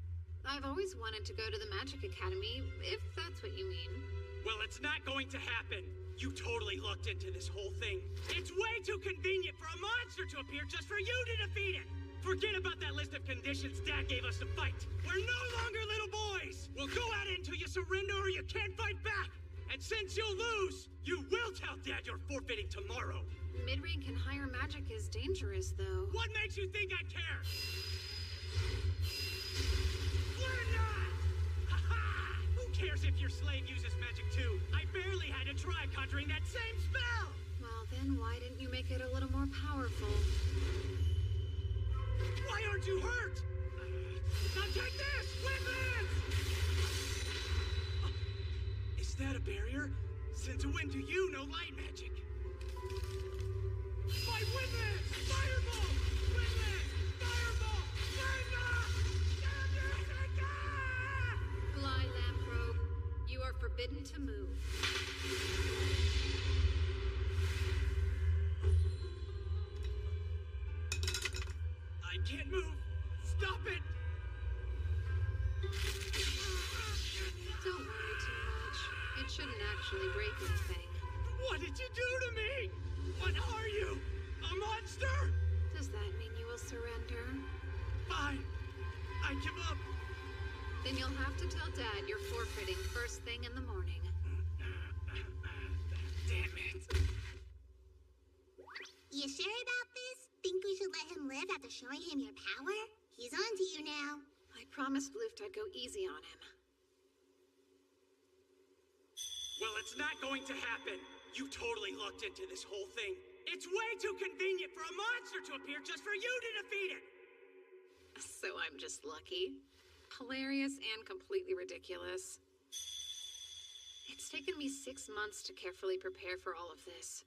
Speaker 9: I've always wanted to go to the Magic Academy, if that's what you mean.
Speaker 12: Well, it's not going to happen. You totally looked into this whole thing. It's way too convenient for a monster to appear just for you to defeat it! Forget about that list of conditions Dad gave us to fight. We're no longer little boys! We'll go at it until you surrender or you can't fight back! And since you'll lose, you will tell Dad you're forfeiting tomorrow!
Speaker 9: Mid-rank and higher magic is dangerous, though.
Speaker 12: What makes you think I care? Learn not! Ha-ha! Who cares if your slave uses magic too? I barely had to try conjuring that same spell!
Speaker 9: Well, then why didn't you make it a little more powerful?
Speaker 12: Why aren't you hurt? Now take this! Windlands! Is that a barrier? Since when do you know light magic? My Windlands! Fireball! Windlands! Fireball!
Speaker 9: Fly, Lamprobe. You are forbidden to move.
Speaker 12: I can't move! Stop it!
Speaker 9: Don't worry too much. It shouldn't actually break anything.
Speaker 12: What did you do to me? What are you? A monster?
Speaker 9: Does that mean you will surrender?
Speaker 12: Fine. I give up.
Speaker 9: Then you'll have to tell Dad you're forfeiting first thing in the morning.
Speaker 12: Damn it.
Speaker 6: You sure about this? Think we should let him live after showing him your power? He's on to you now.
Speaker 9: I promised Luft I'd go easy on him.
Speaker 12: Well, it's not going to happen. You totally looked into this whole thing. It's way too convenient for a monster to appear just for you to defeat it!
Speaker 9: So I'm just lucky. Hilarious and completely ridiculous. It's taken me 6 months to carefully prepare for all of this.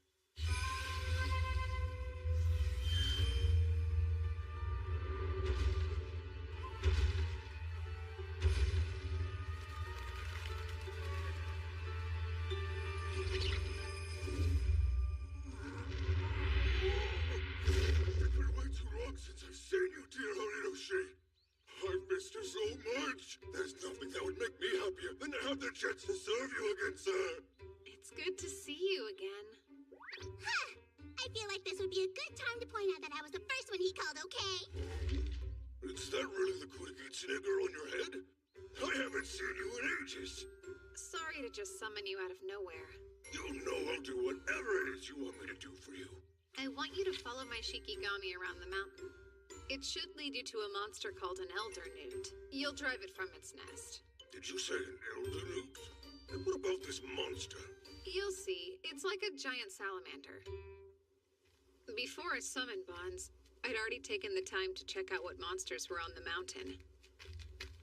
Speaker 11: have the chance to serve you again, sir.
Speaker 9: It's good to see you again.
Speaker 6: Huh! I feel like this would be a good time to point out that I was the first one he called, okay?
Speaker 11: Is that really the Kutagitsune girl on your head? I haven't seen you in ages.
Speaker 9: Sorry to just summon you out of nowhere.
Speaker 11: You know I'll do whatever it is you want me to do for you.
Speaker 9: I want you to follow my Shikigami around the mountain. It should lead you to a monster called an Elder Newt. You'll drive it from its nest.
Speaker 11: Did you say an elder newt? And what about this monster?
Speaker 9: You'll see. It's like a giant salamander. Before I summoned Bonds, I'd already taken the time to check out what monsters were on the mountain.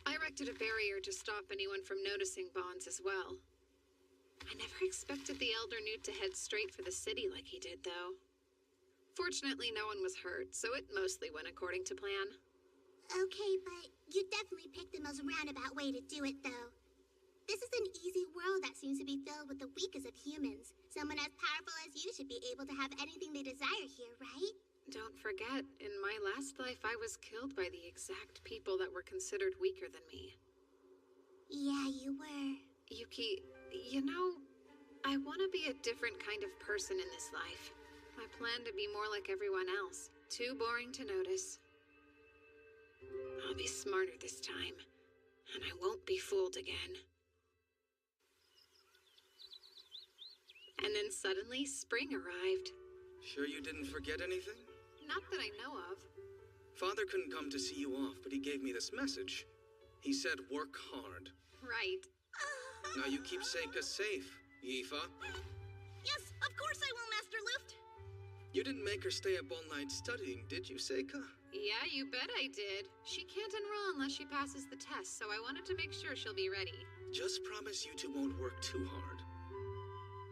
Speaker 9: I erected a barrier to stop anyone from noticing Bonds as well. I never expected the Elder Newt to head straight for the city like he did, though. Fortunately, no one was hurt, so it mostly went according to plan.
Speaker 6: Okay, but you definitely picked the most roundabout way to do it, though. This is an easy world that seems to be filled with the weakest of humans. Someone as powerful as you should be able to have anything they desire here, right?
Speaker 9: Don't forget, in my last life, I was killed by the exact people that were considered weaker than me.
Speaker 6: Yeah, you were.
Speaker 9: Yuki, you know, I want to be a different kind of person in this life. I plan to be more like everyone else. Too boring to notice. I'll be smarter this time, and I won't be fooled again. And then suddenly, spring arrived.
Speaker 7: Sure you didn't forget anything?
Speaker 9: Not that I know of.
Speaker 7: Father couldn't come to see you off, but he gave me this message. He said work hard.
Speaker 9: Right.
Speaker 7: Now you keep Seika safe, Yifa.
Speaker 6: Yes, of course I will, Master Luft.
Speaker 7: You didn't make her stay up all night studying, did you, Seika?
Speaker 9: Yeah, you bet I did. She can't enroll unless she passes the test, so I wanted to make sure she'll be ready.
Speaker 7: Just promise you two won't work too hard.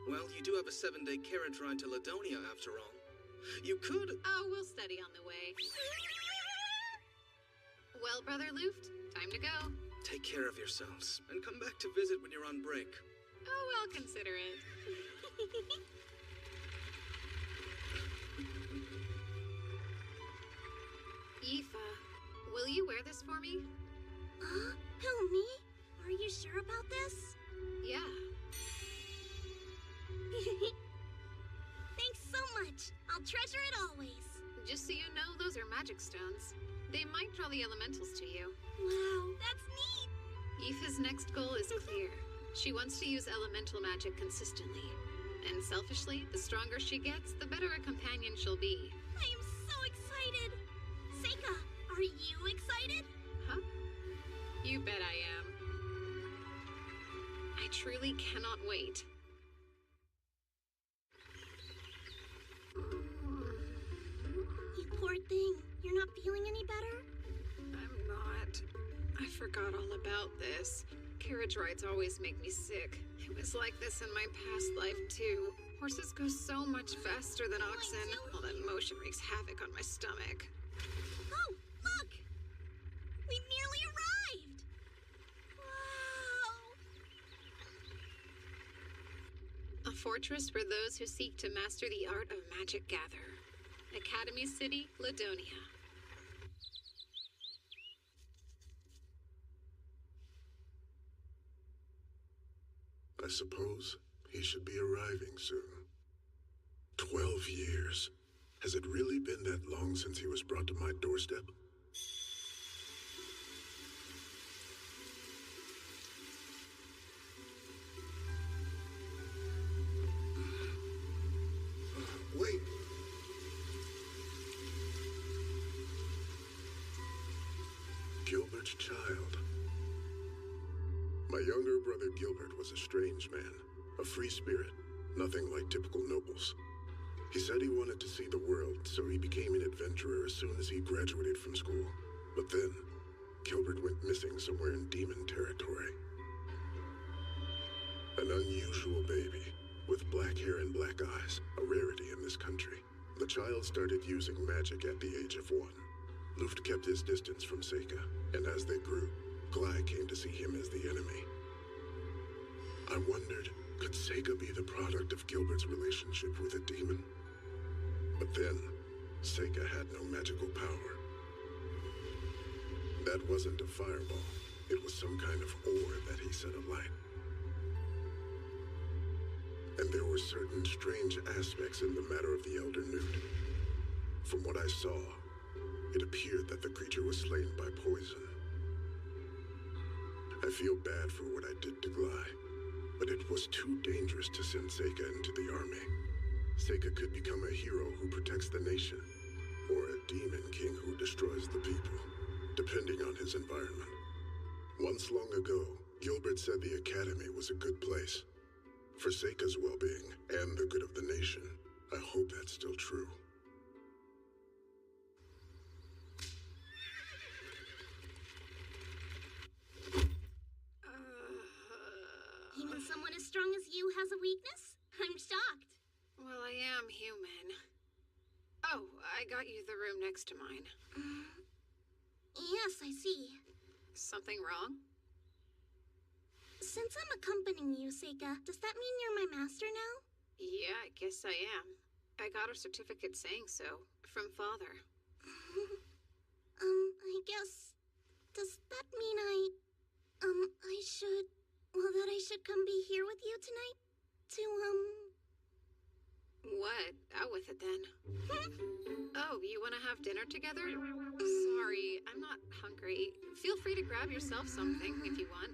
Speaker 7: Well, you do have a 7-day carriage ride to Ladonia, after all. You could...
Speaker 9: Oh, we'll study on the way. Well, Brother Luft, time to go.
Speaker 7: Take care of yourselves, and come back to visit when you're on break.
Speaker 9: Oh, I'll consider it. Yifa, will you wear this for me?
Speaker 6: Who, me? Are you sure about this?
Speaker 9: Yeah.
Speaker 6: Thanks so much. I'll treasure it always.
Speaker 9: Just so you know, those are magic stones. They might draw the elementals to you.
Speaker 6: Wow, that's neat.
Speaker 9: Yifa's next goal is clear. She wants to use elemental magic consistently. And selfishly, the stronger she gets, the better a companion she'll be.
Speaker 6: I am so excited. Seika, are you excited?
Speaker 9: Huh? You bet I am. I truly cannot wait.
Speaker 6: You poor thing. You're not feeling any better?
Speaker 9: I'm not. I forgot all about this. Carriage rides always make me sick. It was like this in my past life, too. Horses go so much faster than oxen. All that motion wreaks havoc on my stomach.
Speaker 6: Oh, look! We nearly arrived! Wow!
Speaker 9: A fortress for those who seek to master the art of magic gather. Academy City, Ladonia.
Speaker 11: I suppose he should be arriving soon. 12 years. Has it really been that long since he was brought to my doorstep? Wait! Gilbert's child. My younger brother Gilbert was a strange man, a free spirit, nothing like typical nobles. He said he wanted to see the world, so he became an adventurer as soon as he graduated from school. But then, Gilbert went missing somewhere in demon territory. An unusual baby, with black hair and black eyes, a rarity in this country. The child started using magic at the age of 1. Luft kept his distance from Seika, and as they grew, Glai came to see him as the enemy. I wondered, could Seika be the product of Gilbert's relationship with a demon? But then, Seika had no magical power. That wasn't a fireball. It was some kind of ore that he set alight. There were certain strange aspects in the matter of the Elder Newt. From what I saw, it appeared that the creature was slain by poison. I feel bad for what I did to Glai, but it was too dangerous to send Seika into the army. Seika could become a hero who protects the nation, or a demon king who destroys the people, depending on his environment. Once long ago, Gilbert said the Academy was a good place. For Seika's well-being and the good of the nation, I hope that's still true.
Speaker 6: Even someone as strong as you has a weakness? I'm shocked.
Speaker 9: Well, I am human. Oh, I got you the room next to mine.
Speaker 6: Yes, I see.
Speaker 9: Something wrong?
Speaker 6: Since I'm accompanying you, Seika, does that mean you're my master now?
Speaker 9: Yeah, I guess I am. I got a certificate saying so, from Father.
Speaker 6: I guess... Does that mean I should... Well, that I should come be here with you tonight? To,
Speaker 9: What? Out with it then. Oh, you want to have dinner together? Sorry, I'm not hungry. Feel free to grab yourself something if you want.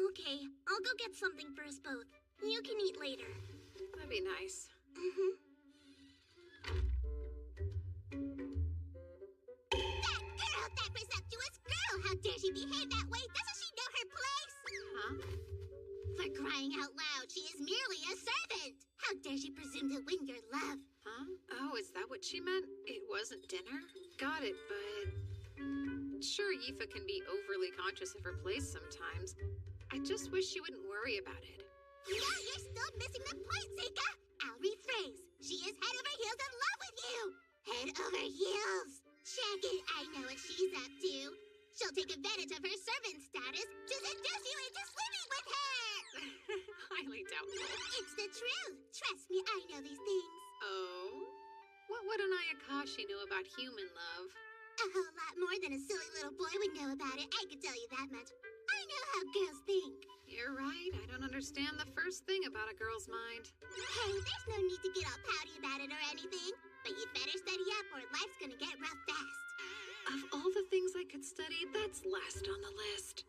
Speaker 6: Okay, I'll go get something for us both. You can eat later.
Speaker 9: That'd be nice.
Speaker 6: That girl! That presumptuous girl! How dare she behave that way? Doesn't she know her place?
Speaker 9: Huh?
Speaker 6: For crying out loud, she is merely a servant! How dare she presume to win your love?
Speaker 9: Huh? Oh, is that what she meant? It wasn't dinner? Got it, but... Sure, Yifa can be overly conscious of her place sometimes. I just wish she wouldn't worry about it.
Speaker 6: No, you're still missing the point, Seika! I'll rephrase. She is head over heels in love with you! Head over heels! Shaggy, I know what she's up to. She'll take advantage of her servant status to seduce you into sleeping with her!
Speaker 9: Highly doubtful.
Speaker 6: It's the truth. Trust me, I know these things.
Speaker 9: Oh? What would an Ayakashi know about human love?
Speaker 6: A whole lot more than a silly little boy would know about it, I can tell you that much. I know how girls think.
Speaker 9: You're right, I don't understand the first thing about a girl's mind.
Speaker 6: Hey, there's no need to get all pouty about it or anything. But you better study up or life's gonna get rough fast.
Speaker 9: Of all the things I could study, that's last on the list.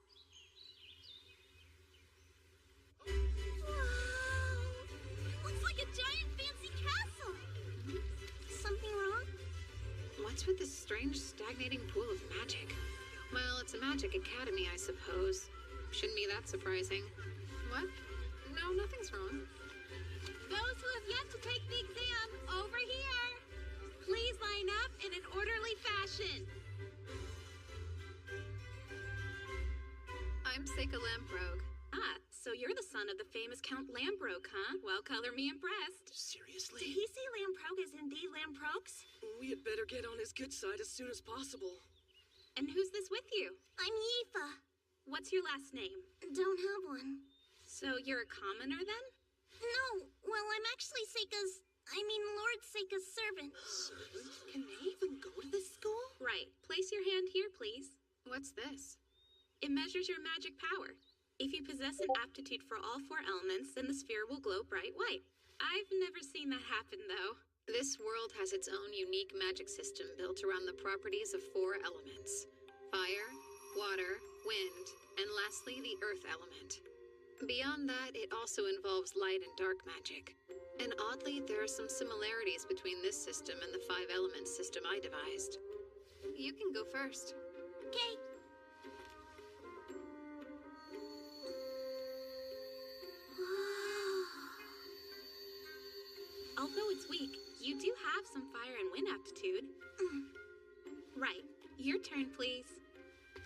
Speaker 6: Wow! Looks like a giant fancy castle! Something wrong?
Speaker 9: What's with this strange stagnating pool of magic? Well, it's a magic academy, I suppose. Shouldn't be that surprising. What? No, nothing's wrong.
Speaker 1: Those who have yet to take the exam, over here! Please line up in an orderly fashion.
Speaker 9: I'm Seika Lamprogue.
Speaker 1: Ah, so you're the son of the famous Count Lamprogue, huh? Well, color me impressed.
Speaker 12: Seriously?
Speaker 1: Did he say Lamprogue is indeed Lamprogues?
Speaker 12: We had better get on his good side as soon as possible.
Speaker 1: And who's this with you?
Speaker 6: I'm Yifa.
Speaker 1: What's your last name?
Speaker 6: Don't have one.
Speaker 1: So you're a commoner then?
Speaker 6: No, well, I'm actually Lord Seika's servant.
Speaker 12: Servant? Can they even go to this school?
Speaker 1: Right. Place your hand here, please.
Speaker 9: What's this?
Speaker 1: It measures your magic power. If you possess an aptitude for all 4 elements, then the sphere will glow bright white. I've never seen that happen, though.
Speaker 9: This world has its own unique magic system built around the properties of 4 elements. Fire, water, wind, and lastly, the earth element. Beyond that, it also involves light and dark magic. And oddly, there are some similarities between this system and the 5 elements system I devised. You can go first.
Speaker 6: Okay.
Speaker 1: Although it's weak, you do have some fire and wind aptitude. Right. Your turn, please.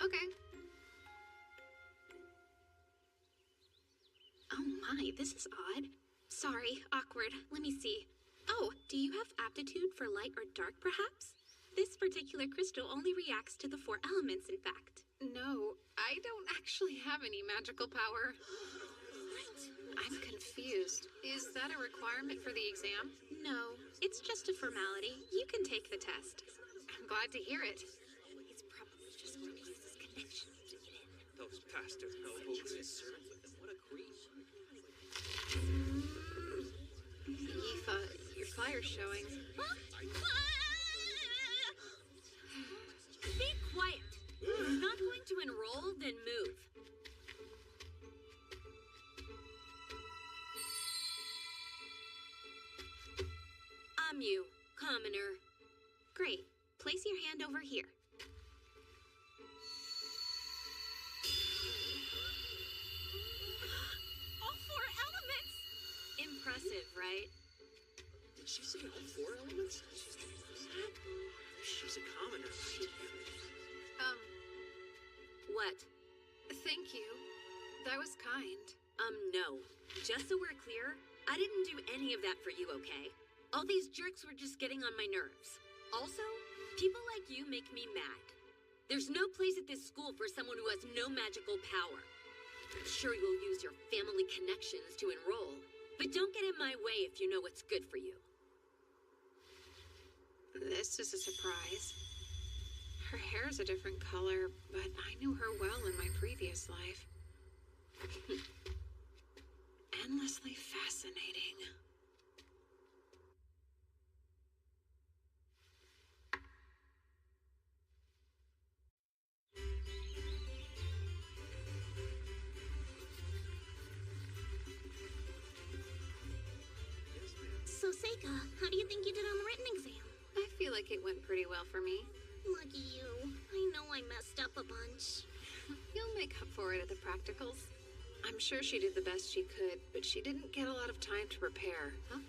Speaker 9: Okay.
Speaker 1: Oh my, this is odd. Sorry, awkward. Let me see. Oh, do you have aptitude for light or dark, perhaps? This particular crystal only reacts to the 4 elements, in fact.
Speaker 9: No, I don't actually have any magical power. I'm confused. Is that a requirement for the exam?
Speaker 1: No, it's just a formality. You can take the test.
Speaker 9: I'm glad to hear it.
Speaker 1: He's probably just going to use his connections to get in.
Speaker 12: Those bastard nobles. What a grief.
Speaker 9: fire showing.
Speaker 10: Be quiet. If you're not going to enroll, then move. I'm you, commoner. Great. Place your hand over here. All four elements! Impressive, right?
Speaker 12: Did she say all four elements? She's a commoner.
Speaker 9: What? Thank you. That was kind.
Speaker 10: No. Just so we're clear, I didn't do any of that for you, okay? All these jerks were just getting on my nerves. Also, people like you make me mad. There's no place at this school for someone who has no magical power. I'm sure you'll use your family connections to enroll, but don't get in my way if you know what's good for you.
Speaker 9: This is a surprise. Her hair's a different color, but I knew her well in my previous life. Endlessly fascinating.
Speaker 6: So, Seika, how do you think you did on the written exam?
Speaker 9: I feel like it went pretty well for me.
Speaker 6: Lucky you. I know I messed up a bunch.
Speaker 9: You'll make up for it at the practicals. I'm sure she did the best she could, but she didn't get a lot of time to prepare, huh?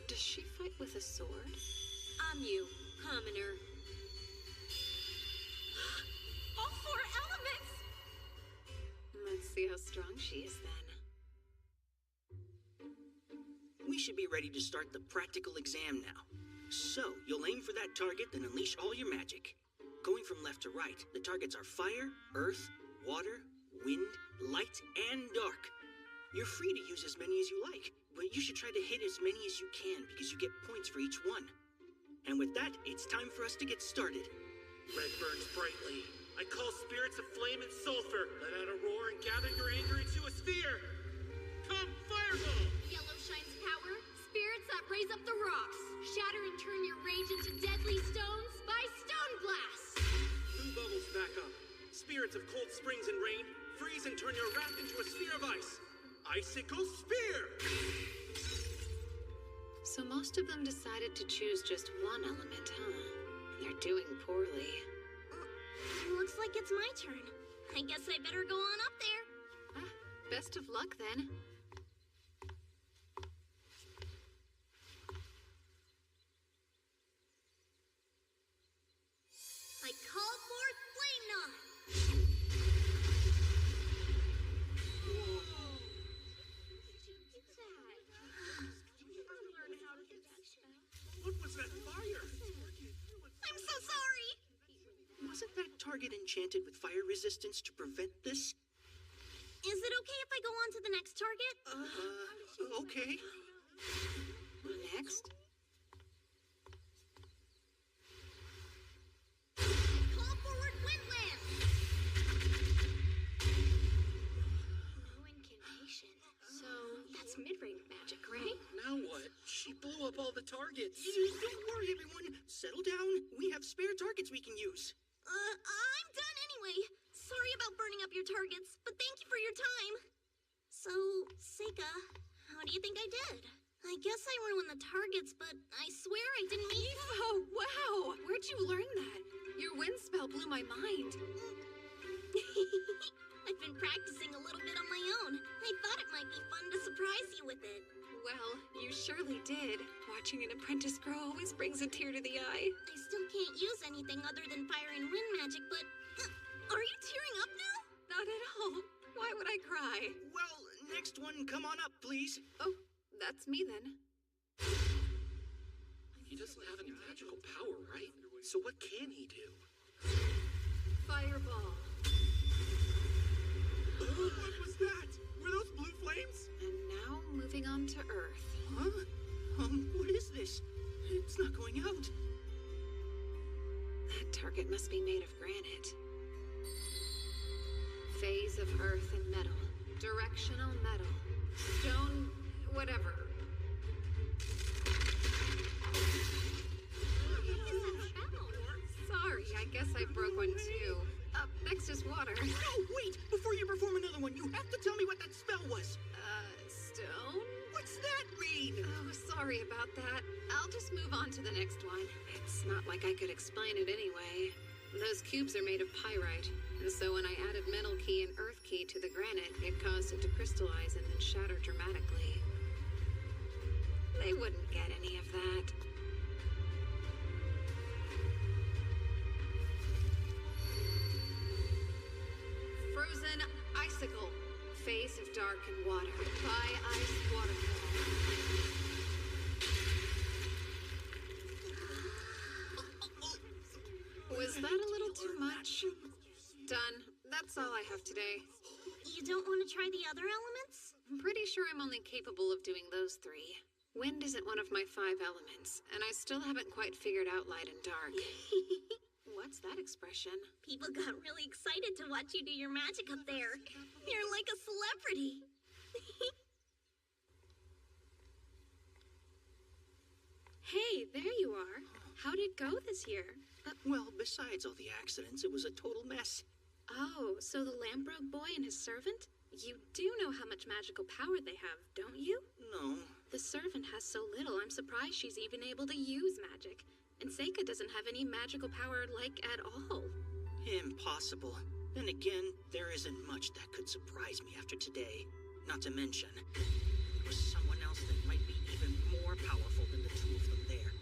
Speaker 9: Does she fight with a sword?
Speaker 10: I'm you, commoner.
Speaker 9: All four elements! Let's see how strong she is then.
Speaker 18: We should be ready to start the practical exam now. So, you'll aim for that target, then unleash all your magic. Going from left to right, the targets are fire, earth, water, wind, light, and dark. You're free to use as many as you like, but you should try to hit as many as you can because you get points for each one. And with that, it's time for us to get started.
Speaker 12: Red burns brightly. I call spirits of flame and sulfur. Let out a roar and gather your anger into a sphere. Come, fireball!
Speaker 10: Yellow shines power. Spirits that raise up the rocks. Shatter and turn your rage into deadly stones by stone blast.
Speaker 12: Blue bubbles back up. Spirits of cold springs and rain. Freeze and turn your wrath into a sphere of ice. Icicle spear!
Speaker 9: So most of them decided to choose just one element, huh? They're doing poorly.
Speaker 6: Looks like it's my turn. I guess I better go on up there.
Speaker 9: Best of luck, then.
Speaker 6: I call forth Flame Knot!
Speaker 12: What was that fire?
Speaker 6: I'm so sorry!
Speaker 18: Wasn't that target enchanted with fire resistance to prevent this?
Speaker 6: Is it okay if I go on to the next target?
Speaker 18: Okay.
Speaker 9: Next?
Speaker 6: Call forward Windland!
Speaker 10: No incantation. So, that's mid-range magic, right?
Speaker 18: Now what? She blew up all the targets. Don't worry, everyone. Settle down. We have spare targets we can use.
Speaker 6: I'm done anyway. Sorry about burning up your targets, but thank you for your time. So, Seika, how do you think I did? I guess I ruined the targets, but I swear I didn't mean to.
Speaker 9: Oh, wow! Where'd you learn that? Your wind spell blew my mind.
Speaker 6: I've been practicing a little bit on my own. I thought it might be fun to surprise you with it.
Speaker 9: Well, you surely did. Watching an apprentice grow always brings a tear to the eye.
Speaker 6: I still can't use anything other than fire and wind magic, but... are you tearing up now?
Speaker 9: Not at all. Why would I cry?
Speaker 18: Well, next one, come on up, please.
Speaker 9: Oh, that's me then.
Speaker 12: He doesn't have any magical power, right? So what can he do?
Speaker 9: Fireball.
Speaker 12: What was that? Were those blue flames?
Speaker 9: And now moving on to Earth.
Speaker 18: Huh? What is this? It's not going out.
Speaker 9: That target must be made of granite. Phase of earth and metal. Directional metal. Stone... whatever. Sorry, I guess I broke one too. Up next is water.
Speaker 18: No, wait! Before you perform another one, you have to tell me what that spell was.
Speaker 9: Stone?
Speaker 18: What's that mean?
Speaker 9: Oh, sorry about that. I'll just move on to the next one. It's not like I could explain it anyway. Those cubes are made of pyrite, and so when I added metal key and earth key to the granite, it caused it to crystallize and then shatter dramatically. They wouldn't get any of that. Frozen icicle. Face of dark and water. By ice waterfall. Was that a little too much? Done. That's all I have today.
Speaker 6: You don't want to try the other elements?
Speaker 9: I'm pretty sure I'm only capable of doing those 3. Wind isn't one of my 5 elements, and I still haven't quite figured out light and dark. What's that expression?
Speaker 6: People got really excited to watch you do your magic up there. You're like a celebrity.
Speaker 2: Hey, there you are. How'd it go this year?
Speaker 18: Well, besides all the accidents, it was a total mess.
Speaker 2: Oh, so the Lambrogue boy and his servant? You do know how much magical power they have, don't you?
Speaker 18: No.
Speaker 2: The servant has so little, I'm surprised she's even able to use magic. And Seika doesn't have any magical power, like, at all.
Speaker 18: Impossible. Then again, there isn't much that could surprise me after today. Not to mention, there was someone else that might be even more powerful than the two of them there.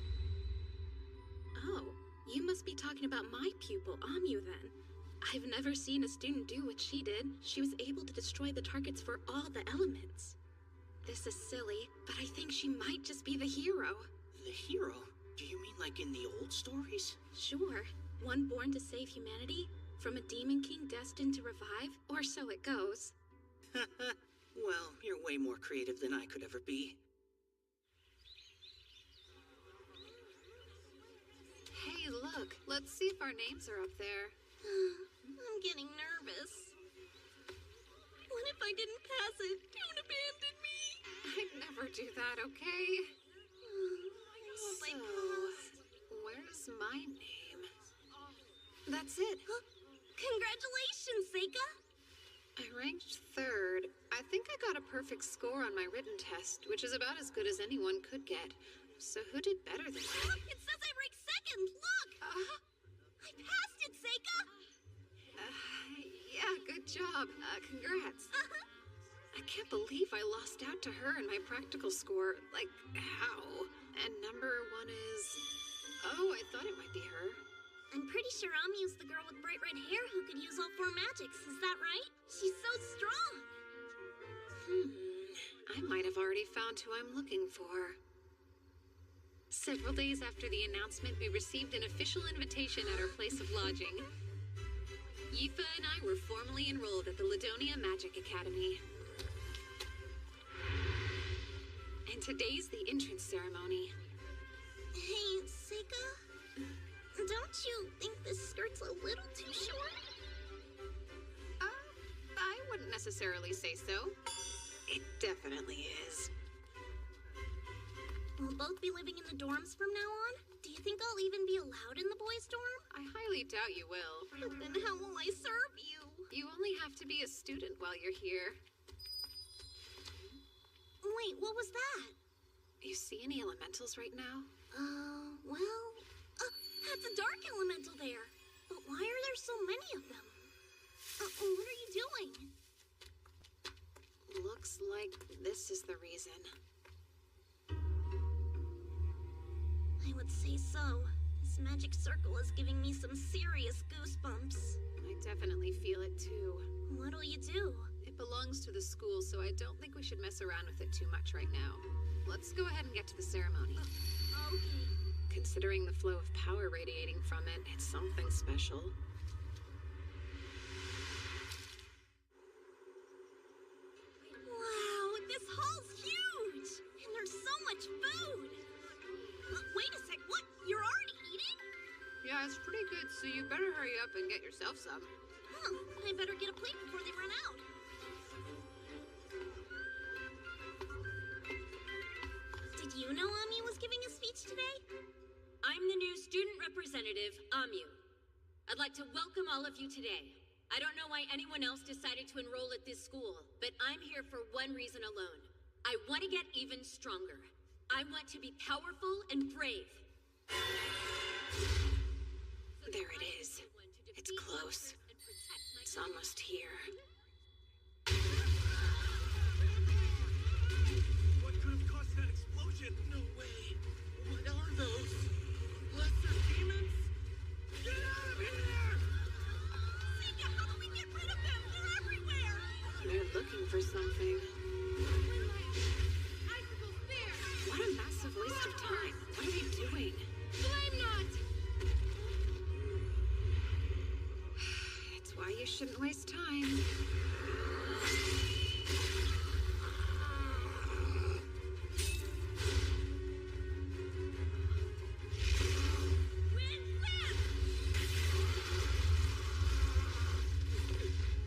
Speaker 2: Oh, you must be talking about my pupil, Amu, then. I've never seen a student do what she did. She was able to destroy the targets for all the elements. This is silly, but I think she might just be the hero.
Speaker 18: The hero? Do you mean like in the old stories?
Speaker 2: Sure. One born to save humanity, from a demon king destined to revive, or so it goes.
Speaker 18: Well, you're way more creative than I could ever be.
Speaker 9: Hey, look. Let's see if our names are up there.
Speaker 6: I'm getting nervous. What if I didn't pass it? Don't abandon me.
Speaker 9: I'd never do that, okay? So, where's my name? That's it.
Speaker 6: Congratulations, Seika!
Speaker 9: I ranked 3rd. I think I got a perfect score on my written test, which is about as good as anyone could get. So who did better than me?
Speaker 6: It says I ranked 2nd! Look! I passed it, Seika!
Speaker 9: Yeah, good job. Congrats. I can't believe I lost out to her in my practical score. Like, how? And number 1 is... Oh, I thought it might be her.
Speaker 6: I'm pretty sure Amiu's the girl with bright red hair who could use all 4 magics. Is that right? She's so strong!
Speaker 9: I might have already found who I'm looking for. Several days after the announcement, we received an official invitation at our place of lodging. Yifa and I were formally enrolled at the Ladonia Magic Academy. And today's the entrance ceremony.
Speaker 6: Hey, Seika? Don't you think this skirt's a little too short?
Speaker 9: I wouldn't necessarily say so. It definitely is.
Speaker 6: We'll both be living in the dorms from now on? Do you think I'll even be allowed in the boys' dorm?
Speaker 9: I highly doubt you will.
Speaker 6: But then how will I serve you?
Speaker 9: You only have to be a student while you're here.
Speaker 6: Wait, what was that?
Speaker 9: You see any elementals right now?
Speaker 6: Well... that's a dark elemental there. But why are there so many of them? What are you doing?
Speaker 9: Looks like this is the reason.
Speaker 6: I would say so. This magic circle is giving me some serious goosebumps.
Speaker 9: I definitely feel it too.
Speaker 6: What'll you do?
Speaker 9: It belongs to the school, so I don't think we should mess around with it too much right now. Let's go ahead and get to the ceremony.
Speaker 6: Okay.
Speaker 9: Considering the flow of power radiating from it, it's something special.
Speaker 6: Wow, this hall's huge! And there's so much food! Wait a sec, what? You're already eating?
Speaker 9: Yeah, it's pretty good, so you better hurry up and get yourself some.
Speaker 6: I better get a plate before they run out. Did you know Amyu was giving a speech today?
Speaker 10: I'm the new student representative, Amyu. I'd like to welcome all of you today. I don't know why anyone else decided to enroll at this school, but I'm here for one reason alone. I want to get even stronger. I want to be powerful and brave.
Speaker 2: There it is. It's close. It's almost here.
Speaker 12: What could have caused that explosion? No way. What are those? Lesser demons? Get out of here!
Speaker 6: Sika, how do we get rid of them? They're everywhere!
Speaker 9: They're looking for something. What a massive waste of time. What are they doing?
Speaker 6: Flame knot!
Speaker 9: It's why you shouldn't waste time.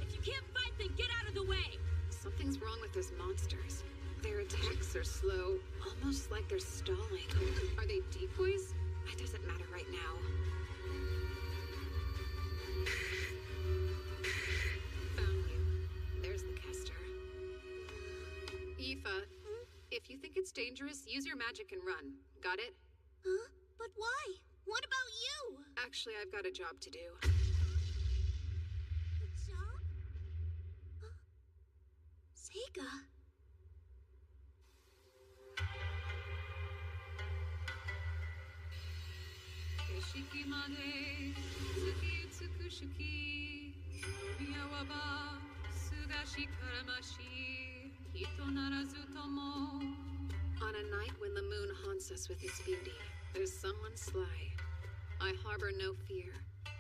Speaker 10: If you can't fight, then get out of the way!
Speaker 9: Something's wrong with those monsters. Their attacks are slow, almost like they're stalling. Are they decoys? It doesn't matter right now. Found you. There's the caster. Aoife, if you think it's dangerous, use your magic and run. Got it?
Speaker 6: Huh? But why? What about you?
Speaker 9: Actually, I've got a job to do.
Speaker 6: A job? Sega.
Speaker 9: On a night when the moon haunts us with its beauty, there's someone sly. I harbor no fear.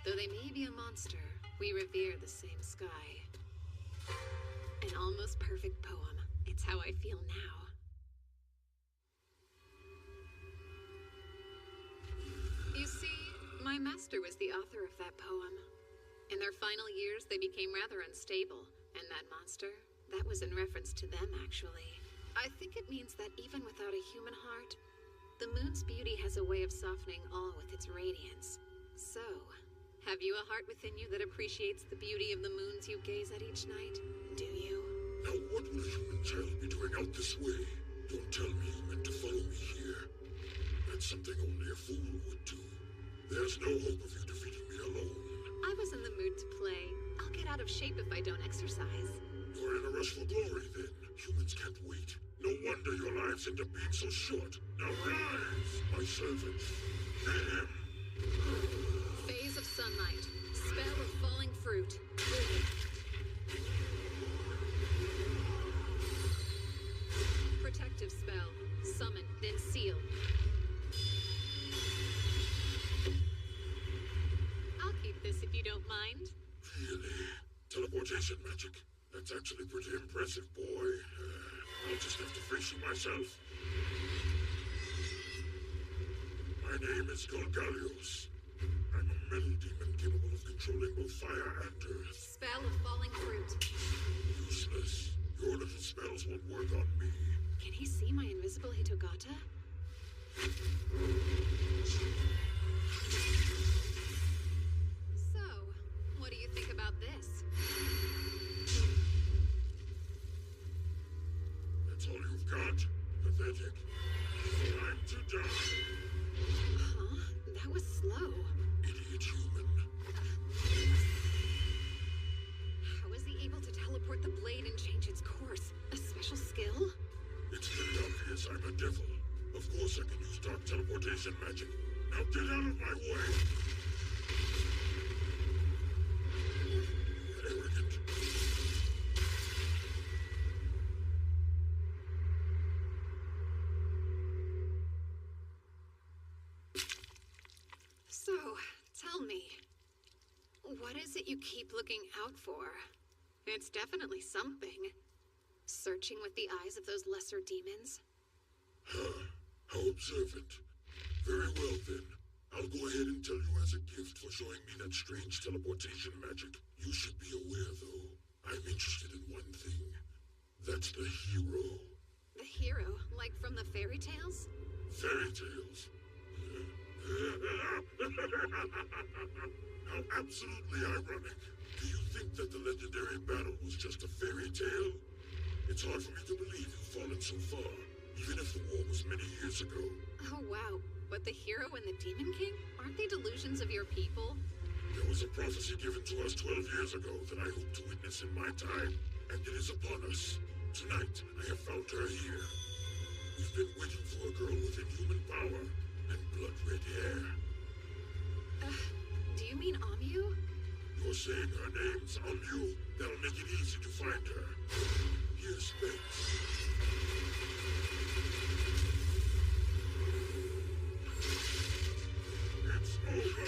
Speaker 9: Though they may be a monster, we revere the same sky. An almost perfect poem. It's how I feel now. You see, my master was the author of that poem. In their final years, they became rather unstable, and that monster, that was in reference to them, actually. I think it means that even without a human heart, the moon's beauty has a way of softening all with its radiance. So, have you a heart within you that appreciates the beauty of the moons you gaze at each night? Do you?
Speaker 11: Now what will a human child be doing out this way? Don't tell me you meant to follow me here. That's something only a fool would do. There's no hope of you defeating me alone.
Speaker 9: I was in the mood to play. I'll get out of shape if I don't exercise.
Speaker 11: You're in a rush for glory, then. Humans can't wait. No wonder your lives end up being so short. Now rise, my servants. Get him!
Speaker 9: Phase of sunlight. Spell of falling fruit. Protective spell. Summon, then seal. I'll keep this if you don't mind.
Speaker 11: Really? Teleportation magic? That's actually pretty impressive, boy. I'll just have to face you myself. My name is Golgalios. I'm a metal demon capable of controlling both fire and earth.
Speaker 9: Spell of falling fruit.
Speaker 11: Useless. Your little spells won't work on me.
Speaker 9: Can he see my invisible Hitogata? So, what do you think about this?
Speaker 11: That's all you've got? Pathetic. Time to die.
Speaker 9: Huh? That was slow.
Speaker 11: Idiot human.
Speaker 9: How is he able to teleport the blade and change its course? A special skill?
Speaker 11: It's pretty obvious I'm a devil. Of course I can use dark teleportation magic. Now get out of my way! Arrogant.
Speaker 9: So, tell me, what is it you keep looking out for? It's definitely something. Searching with the eyes of those lesser demons?
Speaker 11: How observant. Very well then. I'll go ahead and tell you as a gift for showing me that strange teleportation magic. You should be aware, though. I'm interested in one thing. That's the hero.
Speaker 9: The hero? Like from the fairy tales?
Speaker 11: Fairy tales? How absolutely ironic. Do you think that the legendary battle was just a fairy tale? It's hard for me to believe you've fallen so far, even if the war was many years ago.
Speaker 9: Oh wow, but the hero and the Demon King? Aren't they delusions of your people?
Speaker 11: There was a prophecy given to us 12 years ago that I hope to witness in my time, and it is upon us. Tonight, I have found her here. We've been waiting for a girl with inhuman power and blood-red hair.
Speaker 9: Do you mean Amu?
Speaker 11: You're saying her name's Amu. That'll make it easy to find her. Here's Spence. It's over.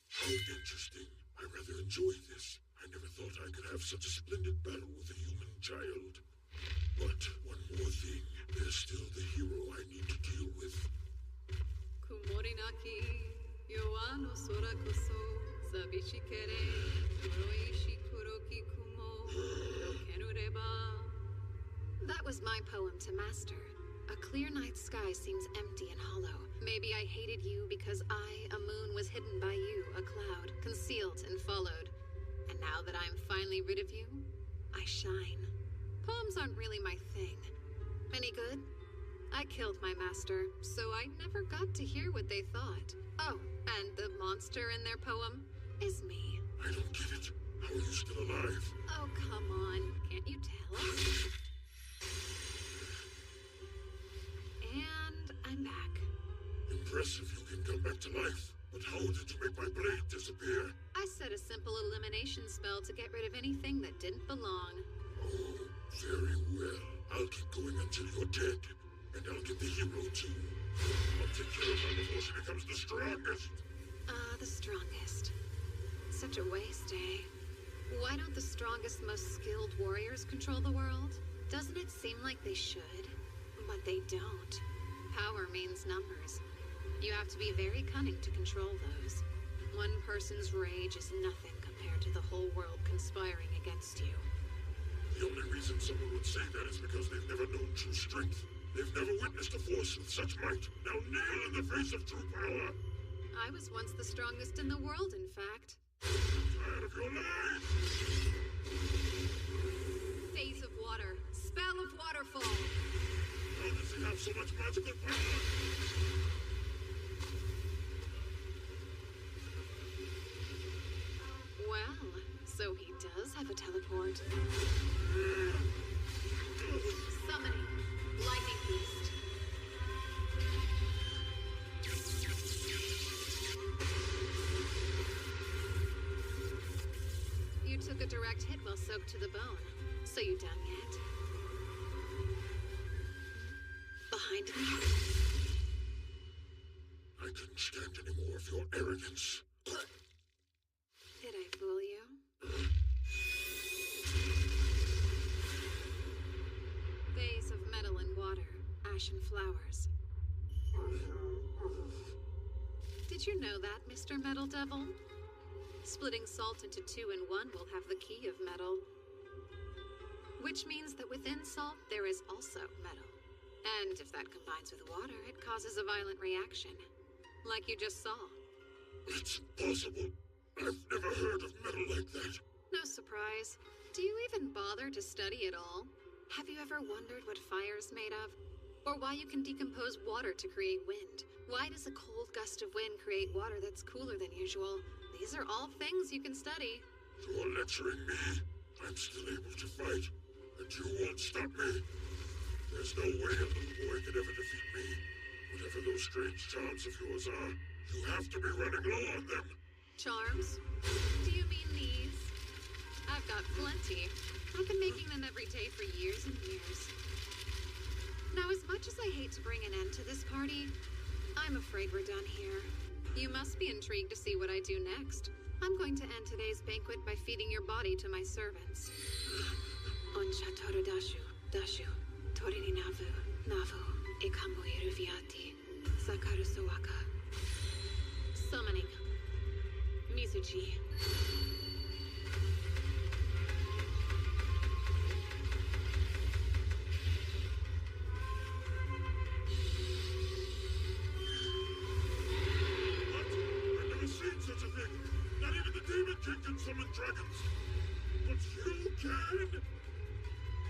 Speaker 11: How interesting. I rather enjoy this. I never thought I could have such a splendid battle with a human child. But one more thing. There's still the hero I need to deal with.
Speaker 9: Kumorinaki, Yoano Sorakoso, Sabishikere, Kuroishi Kuroki Kumo, no Kenureba. That was my poem to Master. A clear night sky seems empty and hollow. Maybe I hated you because I, a moon, was hidden by you, a cloud, concealed and followed. And now that I'm finally rid of you, I shine. Poems aren't really my thing. Any good? I killed my master, so I never got to hear what they thought. Oh, and the monster in their poem is me.
Speaker 11: I don't get it. How are you still alive?
Speaker 9: Oh, come on. Can't you tell? And I'm back.
Speaker 11: Impressive you can come back to life. But how did you make my blade disappear?
Speaker 9: I set a simple elimination spell to get rid of anything that didn't belong.
Speaker 11: Oh, very well. I'll keep going until you're dead. And I'll get the hero too. I'll take care of her before she becomes the strongest.
Speaker 9: The strongest. Such a waste, eh? Why don't the strongest, most skilled warriors control the world? Doesn't it seem like they should? But they don't. Power means numbers. You have to be very cunning to control those. One person's rage is nothing compared to the whole world conspiring against you.
Speaker 11: The only reason someone would say that is because they've never known true strength. They've never witnessed a force with such might. Now kneel in the face of true power.
Speaker 9: I was once the strongest in the world, in fact.
Speaker 11: Tired of your lies!
Speaker 9: Phase of water. Spell of waterfall.
Speaker 11: How does he have so much magical power?
Speaker 9: Well, so he does have a teleport. Summoning. Lightning Beast. You took a direct hit while soaked to the bone. So you done yet? Behind me?
Speaker 11: I couldn't stand any more of your arrogance.
Speaker 9: Did I fool you? Vase of metal and water, ashen flowers. Did you know that, Mr. Metal Devil? Splitting salt into 2 and 1 will have the key of metal. Which means that within salt, there is also metal. And if that combines with water, it causes a violent reaction. Like you just saw.
Speaker 11: It's impossible. I've never heard of metal like that.
Speaker 9: No surprise. Do you even bother to study at all? Have you ever wondered what fire's made of? Or why you can decompose water to create wind? Why does a cold gust of wind create water that's cooler than usual? These are all things you can study.
Speaker 11: You're lecturing me. I'm still able to fight, and you won't stop me. There's no way a little boy could ever defeat me. Whatever those strange charms of yours are, you have to be running low on them.
Speaker 9: Charms? Do you mean these? I've got plenty. I've been making them every day for years and years. Now, as much as I hate to bring an end to this party, I'm afraid we're done here. You must be intrigued to see what I do next. I'm going to end today's banquet by feeding your body to my servants. Oncha toru dashu, dashu, torini navu, navu, ikamu iruviati.
Speaker 2: Sakaru Sawaka. Summoning. Mizuchi.
Speaker 11: I've never seen such a thing! Not even the Demon King can summon dragons! But you can?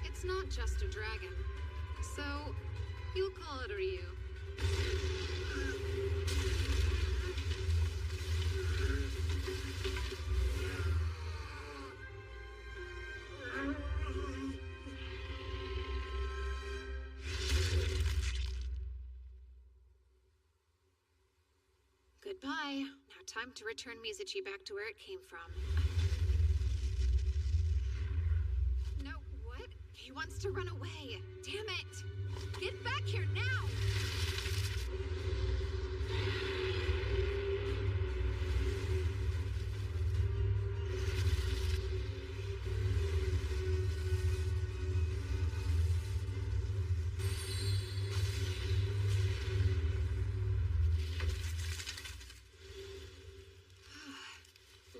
Speaker 9: It's not just a dragon. So, you'll call it a Ryu. Goodbye. Now time to return Mizuchi back to where it came from. No, what? He wants to run away. Damn it! Get back here now!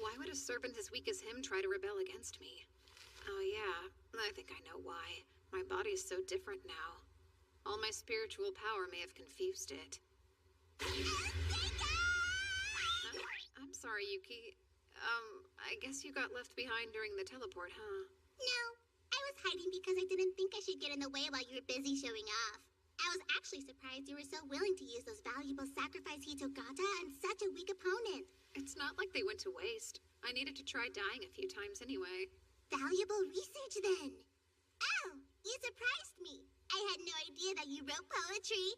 Speaker 9: Why would a servant as weak as him try to rebel against me? Oh yeah, I think I know why. My body's so different now. All my spiritual power may have confused it. I'm sorry, Yuki. I guess you got left behind during the teleport, huh?
Speaker 5: No, I was hiding because I didn't think I should get in the way while you were busy showing off. I was actually surprised you were so willing to use those valuable sacrifice Hitogata on such a weak opponent.
Speaker 9: It's not like they went to waste. I needed to try dying a few times anyway.
Speaker 5: Valuable research, then. Oh, you surprised me. I had no idea that you wrote poetry.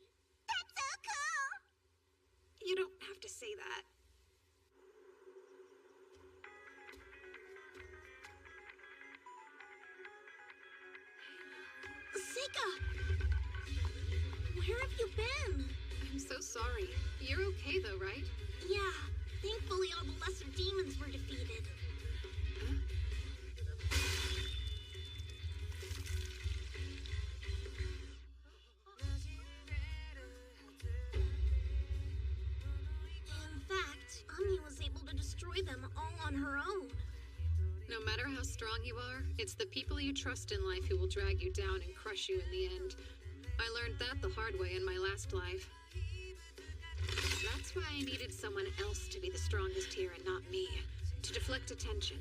Speaker 5: That's so cool!
Speaker 9: You don't have to say that.
Speaker 6: Seika! Where have you been?
Speaker 9: I'm so sorry. You're okay though, right?
Speaker 6: Yeah, thankfully all the lesser demons were defeated.
Speaker 9: Huh?
Speaker 6: In fact, Ami was able to destroy them all on her own.
Speaker 9: No matter how strong you are, it's the people you trust in life who will drag you down and crush you in the end. I learned that the hard way in my last life. That's why I needed someone else to be the strongest here and not me. To deflect attention.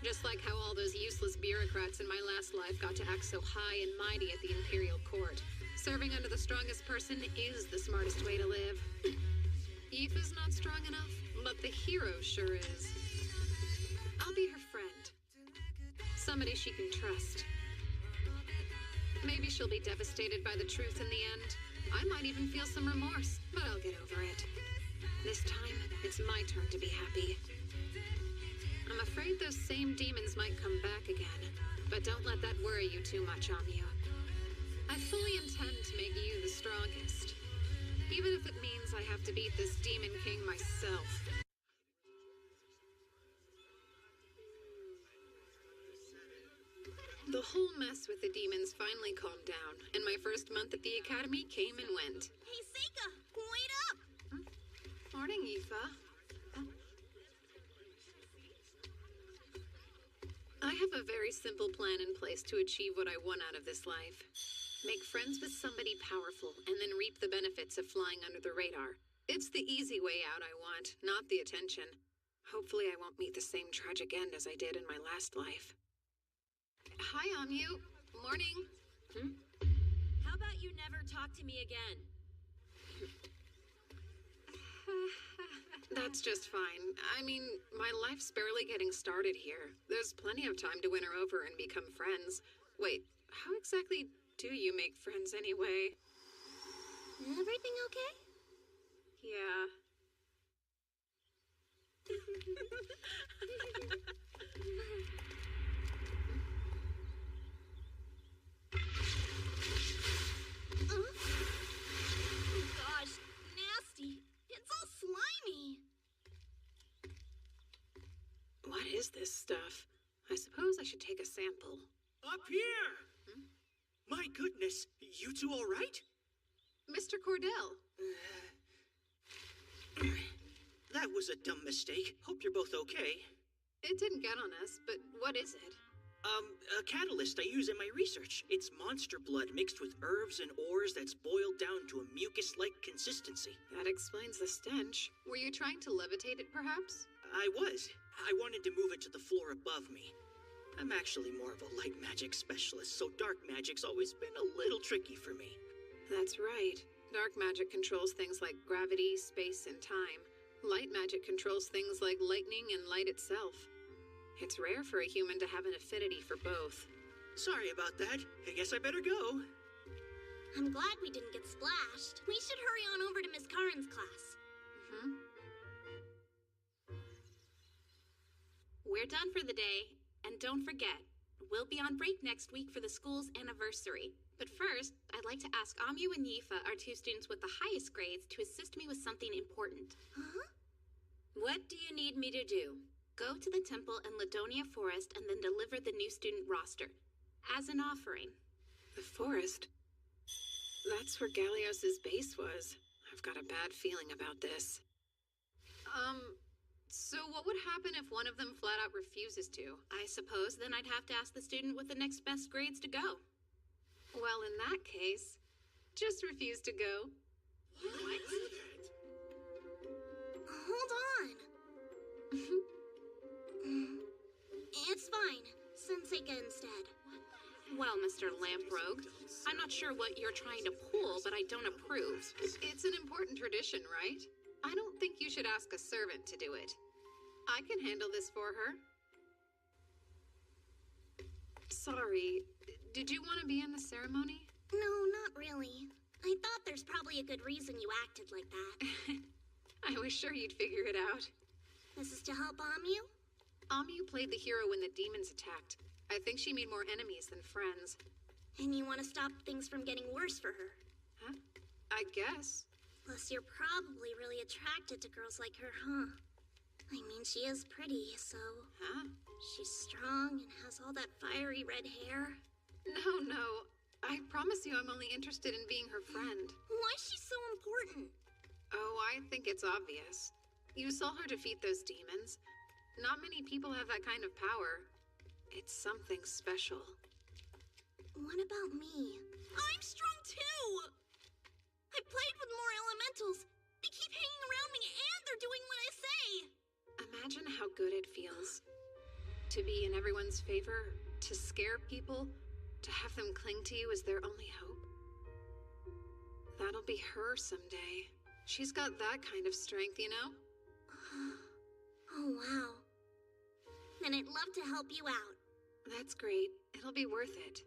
Speaker 9: Just like how all those useless bureaucrats in my last life got to act so high and mighty at the Imperial Court. Serving under the strongest person is the smartest way to live. Aoife's not strong enough, but the hero sure is. I'll be her friend. Somebody she can trust. Maybe she'll be devastated by the truth in the end. I might even feel some remorse, but I'll get over it. This time, it's my turn to be happy. I'm afraid those same demons might come back again, but don't let that worry you too much, Amyu. I fully intend to make you the strongest, even if it means I have to beat this Demon King myself. The whole mess with the demons finally calmed down, and my first month at the academy came and went.
Speaker 6: Hey, Seika! Wait up!
Speaker 9: Morning, Aoife. I have a very simple plan in place to achieve what I want out of this life. Make friends with somebody powerful, and then reap the benefits of flying under the radar. It's the easy way out I want, not the attention. Hopefully I won't meet the same tragic end as I did in my last life. Hi, Amyu. Morning.
Speaker 10: How about you never talk to me again?
Speaker 9: That's just fine. I mean, my life's barely getting started here. There's plenty of time to win her over and become friends. Wait, how exactly do you make friends anyway?
Speaker 6: Everything okay?
Speaker 9: Yeah.
Speaker 6: Oh gosh, nasty. It's all slimy.
Speaker 9: What is this stuff? I suppose I should take a sample.
Speaker 18: Up here! My goodness, you two all right?
Speaker 9: Mr. Cordell.
Speaker 18: was a dumb mistake. Hope you're both okay.
Speaker 9: It didn't get on us, but what is it?
Speaker 18: A catalyst I use in my research. It's monster blood mixed with herbs and ores that's boiled down to a mucus-like consistency.
Speaker 9: That explains the stench. Were you trying to levitate it, perhaps?
Speaker 18: I was. I wanted to move it to the floor above me. I'm actually more of a light magic specialist, so dark magic's always been a little tricky for me.
Speaker 9: That's right. Dark magic controls things like gravity, space, and time. Light magic controls things like lightning and light itself. It's rare for a human to have an affinity for both.
Speaker 18: Sorry about that. I guess I better go.
Speaker 5: I'm glad we didn't get splashed. We should hurry on over to Miss Karen's class.
Speaker 2: We're done for the day. And don't forget, we'll be on break next week for the school's anniversary. But first, I'd like to ask Amu and Yifa, our two students with the highest grades, to assist me with something important.
Speaker 5: Huh?
Speaker 2: What do you need me to do? Go to the temple in Ladonia Forest and then deliver the new student roster. As an offering.
Speaker 9: The forest? That's where Galios's base was. I've got a bad feeling about this. So what would happen if one of them flat out refuses to?
Speaker 2: I suppose then I'd have to ask the student with the next best grades to go.
Speaker 9: Well, in that case, just refuse to go.
Speaker 5: What? Hold on. It's fine. Send Seika instead.
Speaker 2: Well, Mr. Lamprogue, I'm not sure what you're trying to pull, but I don't approve.
Speaker 9: It's an important tradition, right? I don't think you should ask a servant to do it. I can handle this for her. Sorry, did you want to be in the ceremony?
Speaker 5: No, not really. I thought there's probably a good reason you acted like that.
Speaker 9: I was sure you'd figure it out.
Speaker 5: This is to help Amu?
Speaker 9: Amu played the hero when the demons attacked. I think she made more enemies than friends.
Speaker 5: And you want to stop things from getting worse for her?
Speaker 9: Huh? I guess.
Speaker 5: Plus, you're probably really attracted to girls like her, huh? I mean, she is pretty, so...
Speaker 9: Huh?
Speaker 5: She's strong and has all that fiery red hair.
Speaker 9: No. I promise you I'm only interested in being her friend.
Speaker 5: Why is she so important?
Speaker 9: Oh, I think it's obvious. You saw her defeat those demons. Not many people have that kind of power. It's something special.
Speaker 5: What about me? I'm strong too! I played with more elementals. They keep hanging around me and they're doing what I say.
Speaker 9: Imagine how good it feels. To be in everyone's favor, to scare people, to have them cling to you as their only hope. That'll be her someday. She's got that kind of strength, you know?
Speaker 5: Oh, wow. Then I'd love to help you out.
Speaker 9: That's great. It'll be worth it.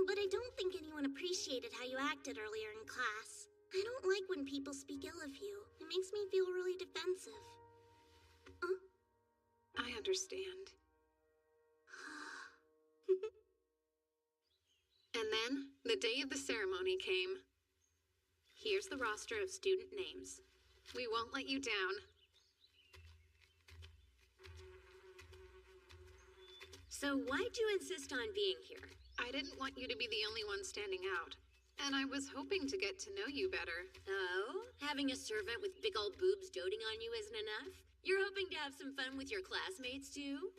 Speaker 5: But I don't think anyone appreciated how you acted earlier in class. I don't like when people speak ill of you. It makes me feel really defensive.
Speaker 9: I understand.
Speaker 2: And then, the day of the ceremony came. Here's the roster of student names.
Speaker 9: We won't let you down.
Speaker 10: So why'd you insist on being here?
Speaker 9: I didn't want you to be the only one standing out. And I was hoping to get to know you better.
Speaker 10: Oh? Having a servant with big old boobs doting on you isn't enough? You're hoping to have some fun with your classmates, too?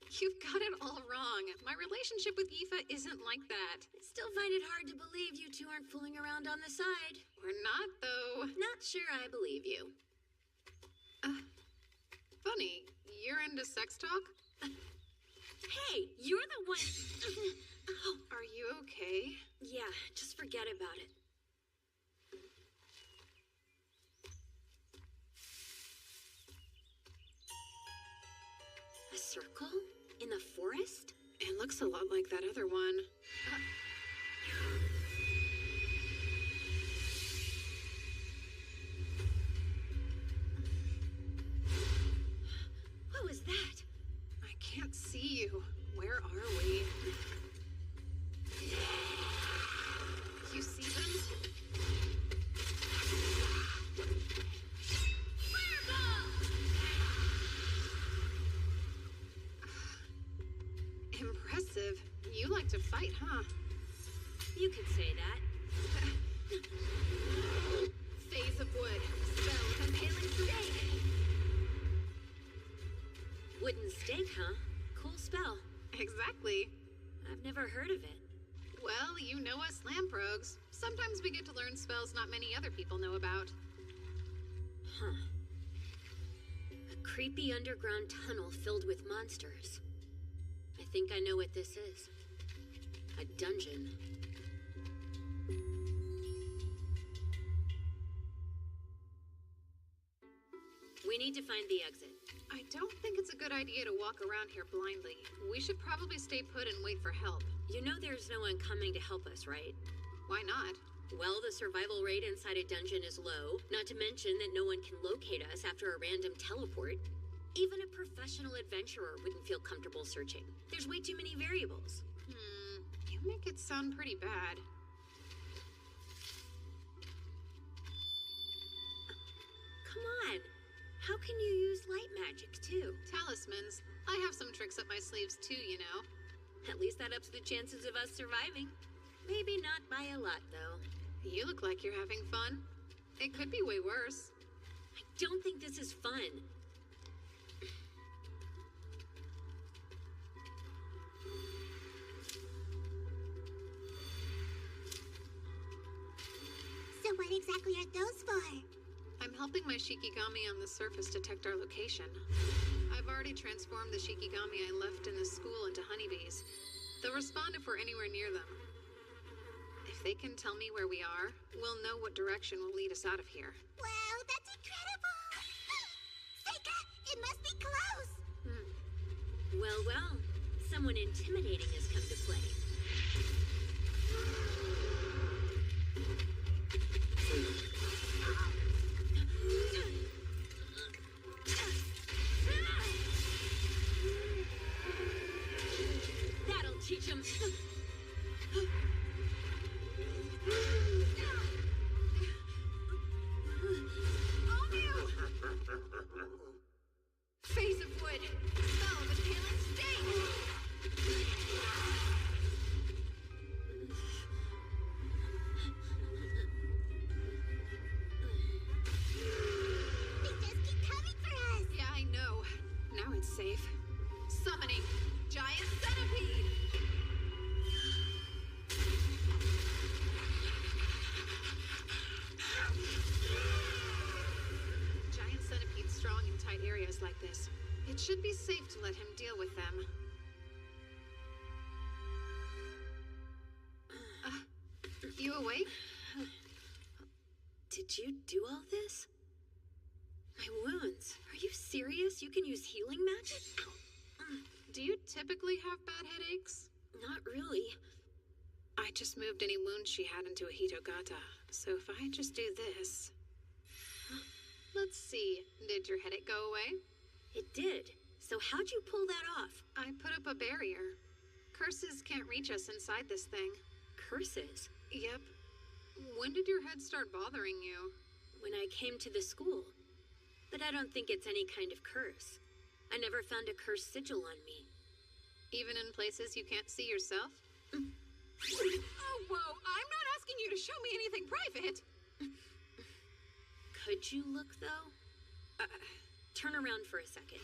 Speaker 9: You've got it all wrong. My relationship with Yifa isn't like that.
Speaker 10: I still find it hard to believe you two aren't fooling around on the side.
Speaker 9: We're not, though.
Speaker 10: Not sure I believe you.
Speaker 9: Funny, you're into sex talk?
Speaker 10: Hey, you're the one...
Speaker 9: Are you okay?
Speaker 10: Yeah, just forget about it. A circle? In the forest?
Speaker 9: It looks a lot like that other one.
Speaker 10: What was that?
Speaker 9: I can't see you. Where are we? You see them? Impressive. You like to fight, huh?
Speaker 10: You could say that.
Speaker 9: Phase of wood. Spell of impaling stake.
Speaker 10: Wake, huh? Cool spell.
Speaker 9: Exactly.
Speaker 10: I've never heard of it.
Speaker 9: Well, you know us Lamprogues. Sometimes we get to learn spells not many other people know about.
Speaker 10: Huh. A creepy underground tunnel filled with monsters. I think I know what this is. A dungeon. We need to find the exit.
Speaker 9: I don't think it's a good idea to walk around here blindly. We should probably stay put and wait for help.
Speaker 10: You know there's no one coming to help us, right?
Speaker 9: Why not?
Speaker 10: Well, the survival rate inside a dungeon is low, not to mention that no one can locate us after a random teleport. Even a professional adventurer wouldn't feel comfortable searching. There's way too many variables.
Speaker 9: You make it sound pretty bad.
Speaker 10: Come on. How can you use light magic, too?
Speaker 9: Talismans. I have some tricks up my sleeves, too, you know.
Speaker 10: At least that ups the chances of us surviving. Maybe not by a lot, though.
Speaker 9: You look like you're having fun. It could be way worse.
Speaker 10: I don't think this is fun.
Speaker 5: So what exactly are those for?
Speaker 9: I'm helping my Shikigami on the surface detect our location. I've already transformed the Shikigami I left in the school into honeybees. They'll respond if we're anywhere near them. If they can tell me where we are, we'll know what direction will lead us out of here.
Speaker 5: Wow, that's incredible! Seika, it must be close!
Speaker 10: Well, well. Someone intimidating has come to play. That'll teach him.
Speaker 9: Face of wood. Smell of inhalant state.
Speaker 5: They just keep coming for us!
Speaker 9: Yeah, I know. Now it's safe. Summoning Giant Centipede! Giant Centipede's strong in tight areas like this. It should be safe to let him deal with them. You awake?
Speaker 10: Did you do all this? My wounds. Are you serious? You can use healing magic?
Speaker 9: Do you typically have bad headaches?
Speaker 10: Not really.
Speaker 9: I just moved any wounds she had into a Hitogata. So if I just do this... Let's see. Did your headache go away?
Speaker 10: It did. So how'd you pull that off?
Speaker 9: I put up a barrier. Curses can't reach us inside this thing.
Speaker 10: Curses?
Speaker 9: Yep. When did your head start bothering you?
Speaker 10: When I came to the school. But I don't think it's any kind of curse. I never found a curse sigil on me.
Speaker 9: Even in places you can't see yourself? Oh, whoa! I'm not asking you to show me anything private!
Speaker 10: Could you look, though? Turn around for a second.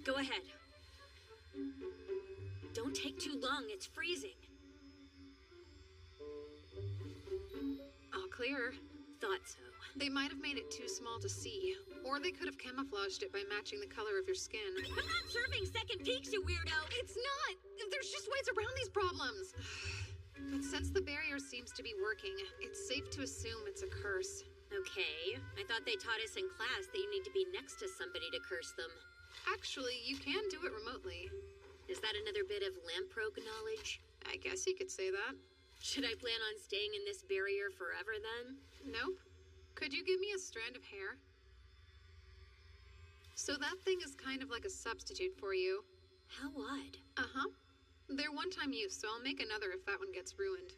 Speaker 10: Go ahead. Don't take too long, it's freezing.
Speaker 9: All clear.
Speaker 10: Thought so.
Speaker 9: They might have made it too small to see, or they could have camouflaged it by matching the color of your skin.
Speaker 10: I'm not serving second peeks, you weirdo!
Speaker 9: It's not! There's just ways around these problems! But since the barrier seems to be working, it's safe to assume it's a curse.
Speaker 10: Okay, I thought they taught us in class that you need to be next to somebody to curse them.
Speaker 9: Actually, you can do it remotely.
Speaker 10: Is that another bit of Lamprogue knowledge?
Speaker 9: I guess you could say that.
Speaker 10: Should I plan on staying in this barrier forever, then?
Speaker 9: Nope. Could you give me a strand of hair? So that thing is kind of like a substitute for you.
Speaker 10: How odd.
Speaker 9: Uh-huh. They're one-time use, so I'll make another if that one gets ruined.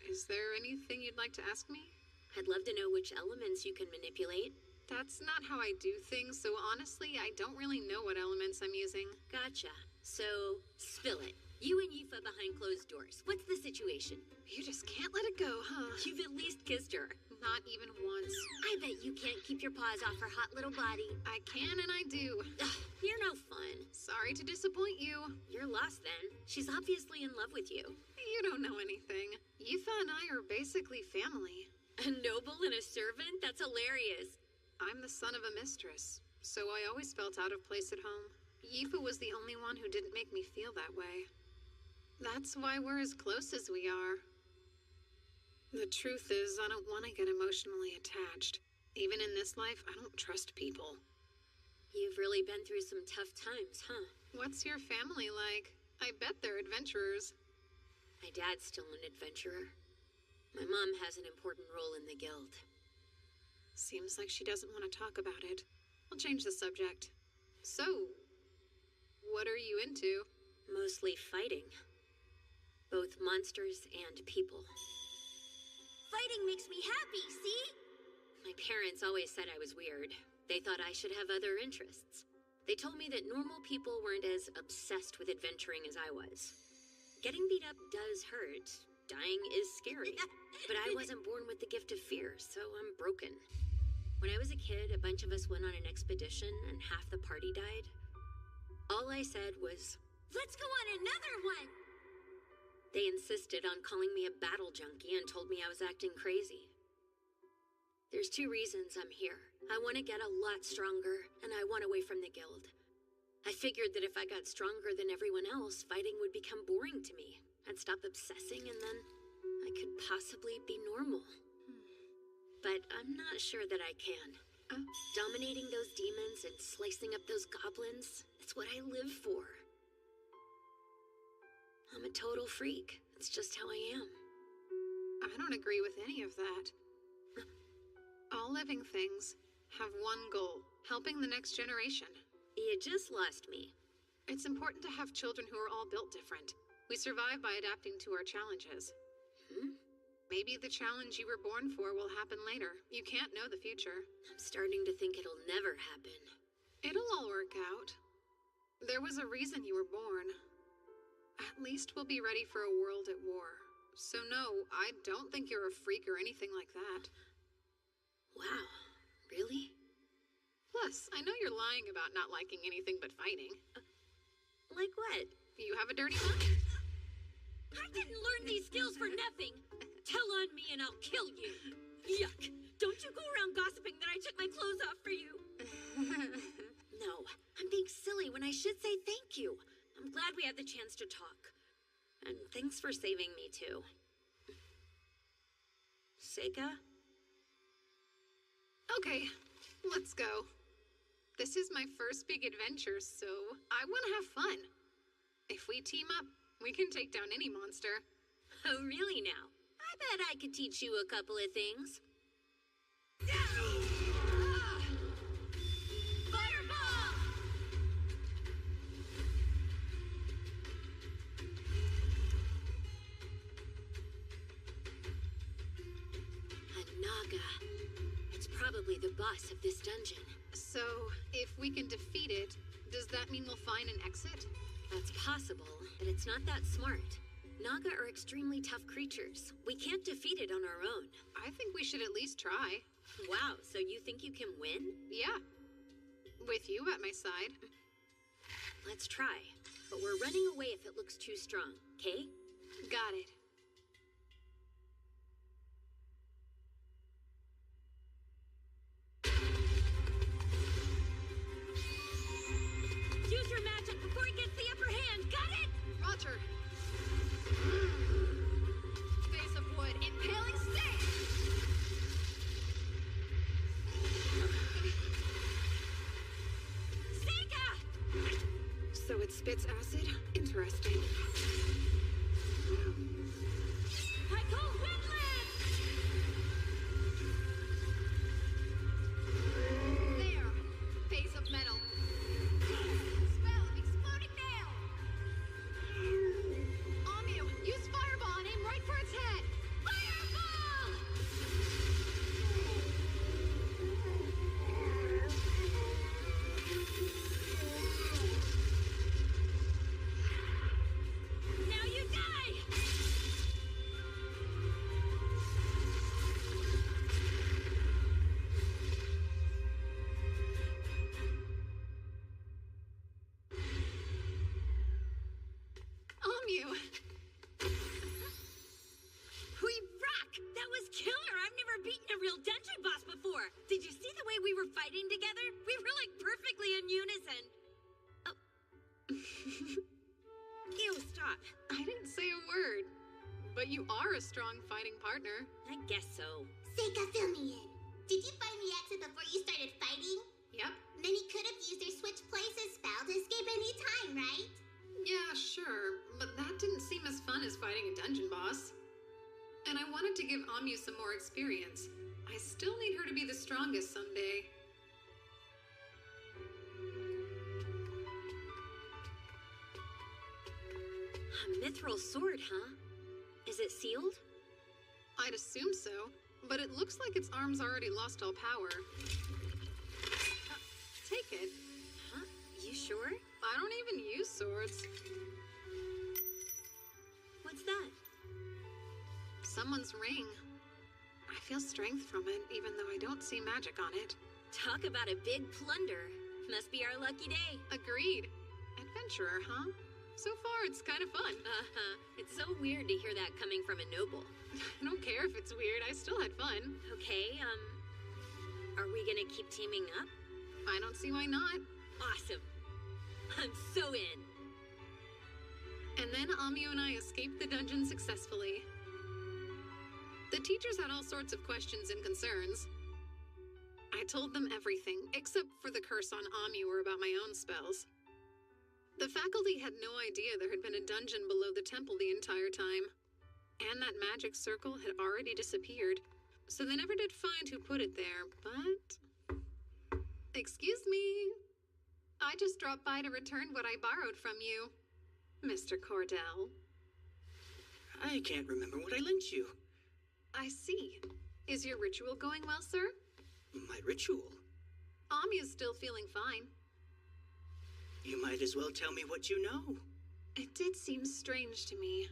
Speaker 9: Is there anything you'd like to ask me?
Speaker 10: I'd love to know which elements you can manipulate.
Speaker 9: That's not how I do things, so honestly, I don't really know what elements I'm using.
Speaker 10: Gotcha. So, spill it. You and Yifa behind closed doors. What's the situation?
Speaker 9: You just can't let it go, huh?
Speaker 10: You've at least kissed her.
Speaker 9: Not even once.
Speaker 10: I bet you can't keep your paws off her hot little body.
Speaker 9: I can and I do.
Speaker 10: Ugh, you're no fun.
Speaker 9: Sorry to disappoint you.
Speaker 10: You're lost then. She's obviously in love with you.
Speaker 9: You don't know anything. Yifa and I are basically family.
Speaker 10: A noble and a servant? That's hilarious.
Speaker 9: I'm the son of a mistress, so I always felt out of place at home. Yifa was the only one who didn't make me feel that way. That's why we're as close as we are. The truth is, I don't want to get emotionally attached. Even in this life, I don't trust people.
Speaker 10: You've really been through some tough times, huh?
Speaker 9: What's your family like? I bet they're adventurers.
Speaker 10: My dad's still an adventurer. My mom has an important role in the guild.
Speaker 9: Seems like she doesn't want to talk about it. I'll change the subject. So, what are you into?
Speaker 10: Mostly fighting. Both monsters and people. Fighting makes me happy, see? My parents always said I was weird. They thought I should have other interests. They told me that normal people weren't as obsessed with adventuring as I was. Getting beat up does hurt. Dying is scary. But I wasn't born with the gift of fear, so I'm broken. When I was a kid, a bunch of us went on an expedition and half the party died. All I said was, "Let's go on another one!" They insisted on calling me a battle junkie and told me I was acting crazy. There's 2 reasons I'm here. I want to get a lot stronger, and I want away from the guild. I figured that if I got stronger than everyone else, fighting would become boring to me. I'd stop obsessing, and then I could possibly be normal. But I'm not sure that I can. Dominating those demons and slicing up those goblins, that's what I live for. I'm a total freak. It's just how I am.
Speaker 9: I don't agree with any of that. All living things have one goal, helping the next generation.
Speaker 10: You just lost me.
Speaker 9: It's important to have children who are all built different. We survive by adapting to our challenges. Maybe the challenge you were born for will happen later. You can't know the future.
Speaker 10: I'm starting to think it'll never happen.
Speaker 9: It'll all work out. There was a reason you were born. At least we'll be ready for a world at war. So no, I don't think you're a freak or anything like that.
Speaker 10: Wow, really?
Speaker 9: Plus, I know you're lying about not liking anything but fighting.
Speaker 10: Like what?
Speaker 9: You have a dirty mind.
Speaker 10: I didn't learn these skills for nothing. Tell on me and I'll kill you. Yuck. Don't you go around gossiping that I took my clothes off for you. No, I'm being silly when I should say thank you. I'm glad we had the chance to talk. And thanks for saving me, too. Seika?
Speaker 9: Okay, let's go. This is my first big adventure, so I want to have fun. If we team up, we can take down any monster.
Speaker 10: Oh, really now? I bet I could teach you a couple of things. Fireball! A Naga. It's probably the boss of this dungeon.
Speaker 9: So, if we can defeat it, does that mean we'll find an exit?
Speaker 10: That's possible, but it's not that smart. Naga are extremely tough creatures. We can't defeat it on our own.
Speaker 9: I think we should at least try.
Speaker 10: Wow, so you think you can win?
Speaker 9: Yeah. With you at my side.
Speaker 10: Let's try. But we're running away if it looks too strong, okay?
Speaker 9: Got it.
Speaker 10: Use your magic before it gets the upper hand. Got it?
Speaker 9: Roger.
Speaker 10: Face of wood, impaling stick! Seika!
Speaker 9: So it spits acid? Interesting.
Speaker 10: I call Windland!
Speaker 9: There. Face of metal.
Speaker 10: Spell of exploding nail!
Speaker 9: Amu, use fireball and aim right for its head.
Speaker 10: Fireball! were fighting together? We were like perfectly in unison. Oh. Ew, stop.
Speaker 9: I didn't say a word. But you are a strong fighting partner.
Speaker 10: I guess so.
Speaker 5: Seika, fill me in. Did you find the exit before you started fighting?
Speaker 9: Yep.
Speaker 5: Then he could have used their switch places spell to escape any time, right?
Speaker 9: Yeah, sure. But that didn't seem as fun as fighting a dungeon boss. And I wanted to give Amu some more experience. I still need her to be the strongest someday.
Speaker 10: A mithril sword, huh? Is it sealed?
Speaker 9: I'd assume so, but it looks like its arms already lost all power. Take it.
Speaker 10: Huh? You sure?
Speaker 9: I don't even use swords.
Speaker 10: What's that?
Speaker 9: Someone's ring. I feel strength from it, even though I don't see magic on it.
Speaker 10: Talk about a big plunder. Must be our lucky day.
Speaker 9: Agreed. Adventurer, huh? So far, it's kind of fun.
Speaker 10: It's so weird to hear that coming from a noble.
Speaker 9: I don't care if it's weird, I still had fun.
Speaker 10: Okay, are we gonna keep teaming up?
Speaker 9: I don't see why not.
Speaker 10: Awesome. I'm so in.
Speaker 9: And then Amu and I escaped the dungeon successfully. The teachers had all sorts of questions and concerns. I told them everything, except for the curse on Amu or about my own spells. The faculty had no idea there had been a dungeon below the temple the entire time. And that magic circle had already disappeared, so they never did find who put it there, but... Excuse me. I just dropped by to return what I borrowed from you, Mr. Cordell.
Speaker 18: I can't remember what I lent you.
Speaker 9: I see. Is your ritual going well, sir?
Speaker 18: My ritual?
Speaker 9: Amu's still feeling fine.
Speaker 18: You might as well tell me what you know.
Speaker 9: It did seem strange to me.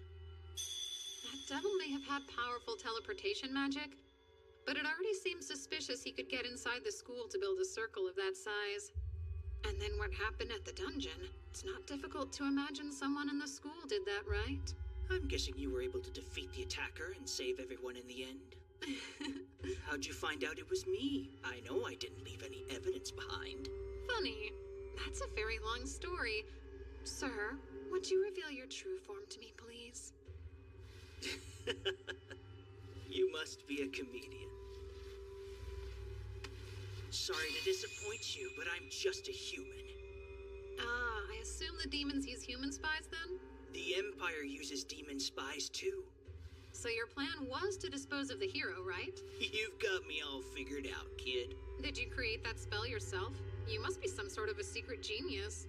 Speaker 9: That devil may have had powerful teleportation magic, but it already seemed suspicious he could get inside the school to build a circle of that size. And then what happened at the dungeon? It's not difficult to imagine someone in the school did that, right?
Speaker 18: I'm guessing you were able to defeat the attacker and save everyone in the end. How'd you find out it was me? I know I didn't leave any evidence behind.
Speaker 9: Funny. That's a very long story. Sir, would you reveal your true form to me, please?
Speaker 18: You must be a comedian. Sorry to disappoint you, but I'm just a human.
Speaker 9: Ah, I assume the demons use human spies then?
Speaker 18: The Empire uses demon spies too.
Speaker 9: So your plan was to dispose of the hero, right?
Speaker 18: You've got me all figured out, kid.
Speaker 9: Did you create that spell yourself? You must be some sort of a secret genius.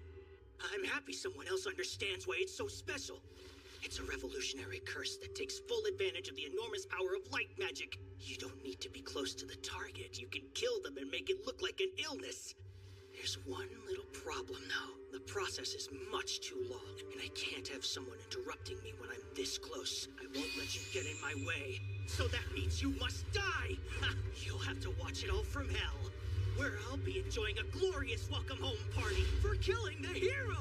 Speaker 18: I'm happy someone else understands why it's so special. It's a revolutionary curse that takes full advantage of the enormous power of light magic. You don't need to be close to the target. You can kill them and make it look like an illness. There's one little problem, though. The process is much too long, and I can't have someone interrupting me when I'm this close. I won't let you get in my way. So that means you must die! Ha! You'll have to watch it all from hell, where I'll be enjoying a glorious welcome home party for killing the hero!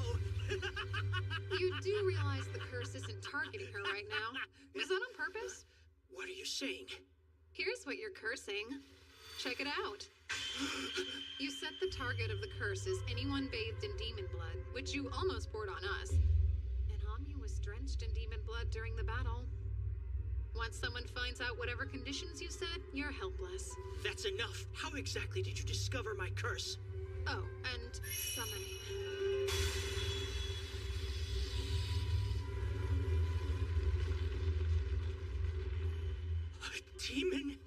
Speaker 9: You do realize the curse isn't targeting her right now. Was that on purpose?
Speaker 18: What are you saying?
Speaker 9: Here's what you're cursing. Check it out. You set the target of the curse as anyone bathed in demon blood, which you almost poured on us. And Amu was drenched in demon blood during the battle. Once someone finds out whatever conditions you set, you're helpless.
Speaker 18: That's enough. How exactly did you discover my curse?
Speaker 9: Oh, and summoning.
Speaker 18: A demon?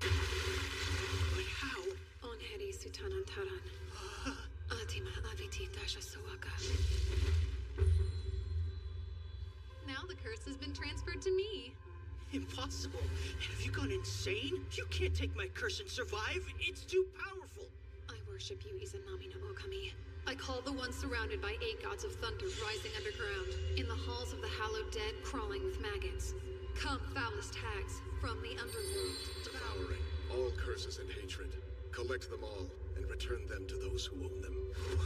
Speaker 18: But how?
Speaker 9: Onheri sutanantaran. Atima aviti dashasawaka. Now the curse has been transferred to me.
Speaker 18: Impossible. Have you gone insane? You can't take my curse and survive. It's too powerful.
Speaker 9: I worship you, Izanami no Okami. I call the one surrounded by 8 gods of thunder rising underground, in the halls of the hallowed dead crawling with maggots. Come, foulest hags, from the underworld.
Speaker 11: Devouring all curses and hatred. Collect them all and return them to those who own them.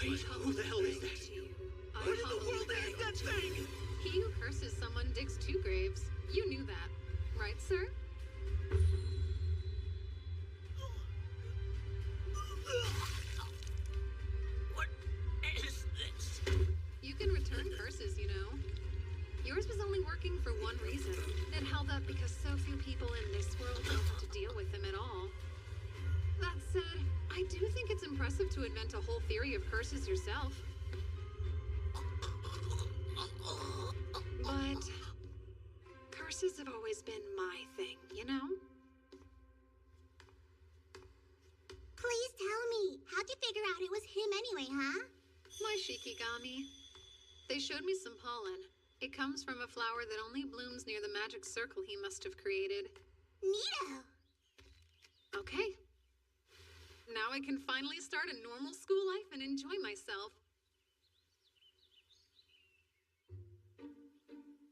Speaker 18: Wait, who the hell is that? What in the world is that thing?
Speaker 9: He who curses someone digs 2 graves. You knew that, right, sir? because so few people in this world know how to deal with them at all. That said, I do think it's impressive to invent a whole theory of curses yourself. But curses have always been my thing, you know?
Speaker 5: Please tell me, how'd you figure out it was him anyway, huh?
Speaker 9: My Shikigami. They showed me some pollen. It comes from a flower that only blooms near the magic circle he must have created.
Speaker 5: Neato!
Speaker 9: Okay. Now I can finally start a normal school life and enjoy myself.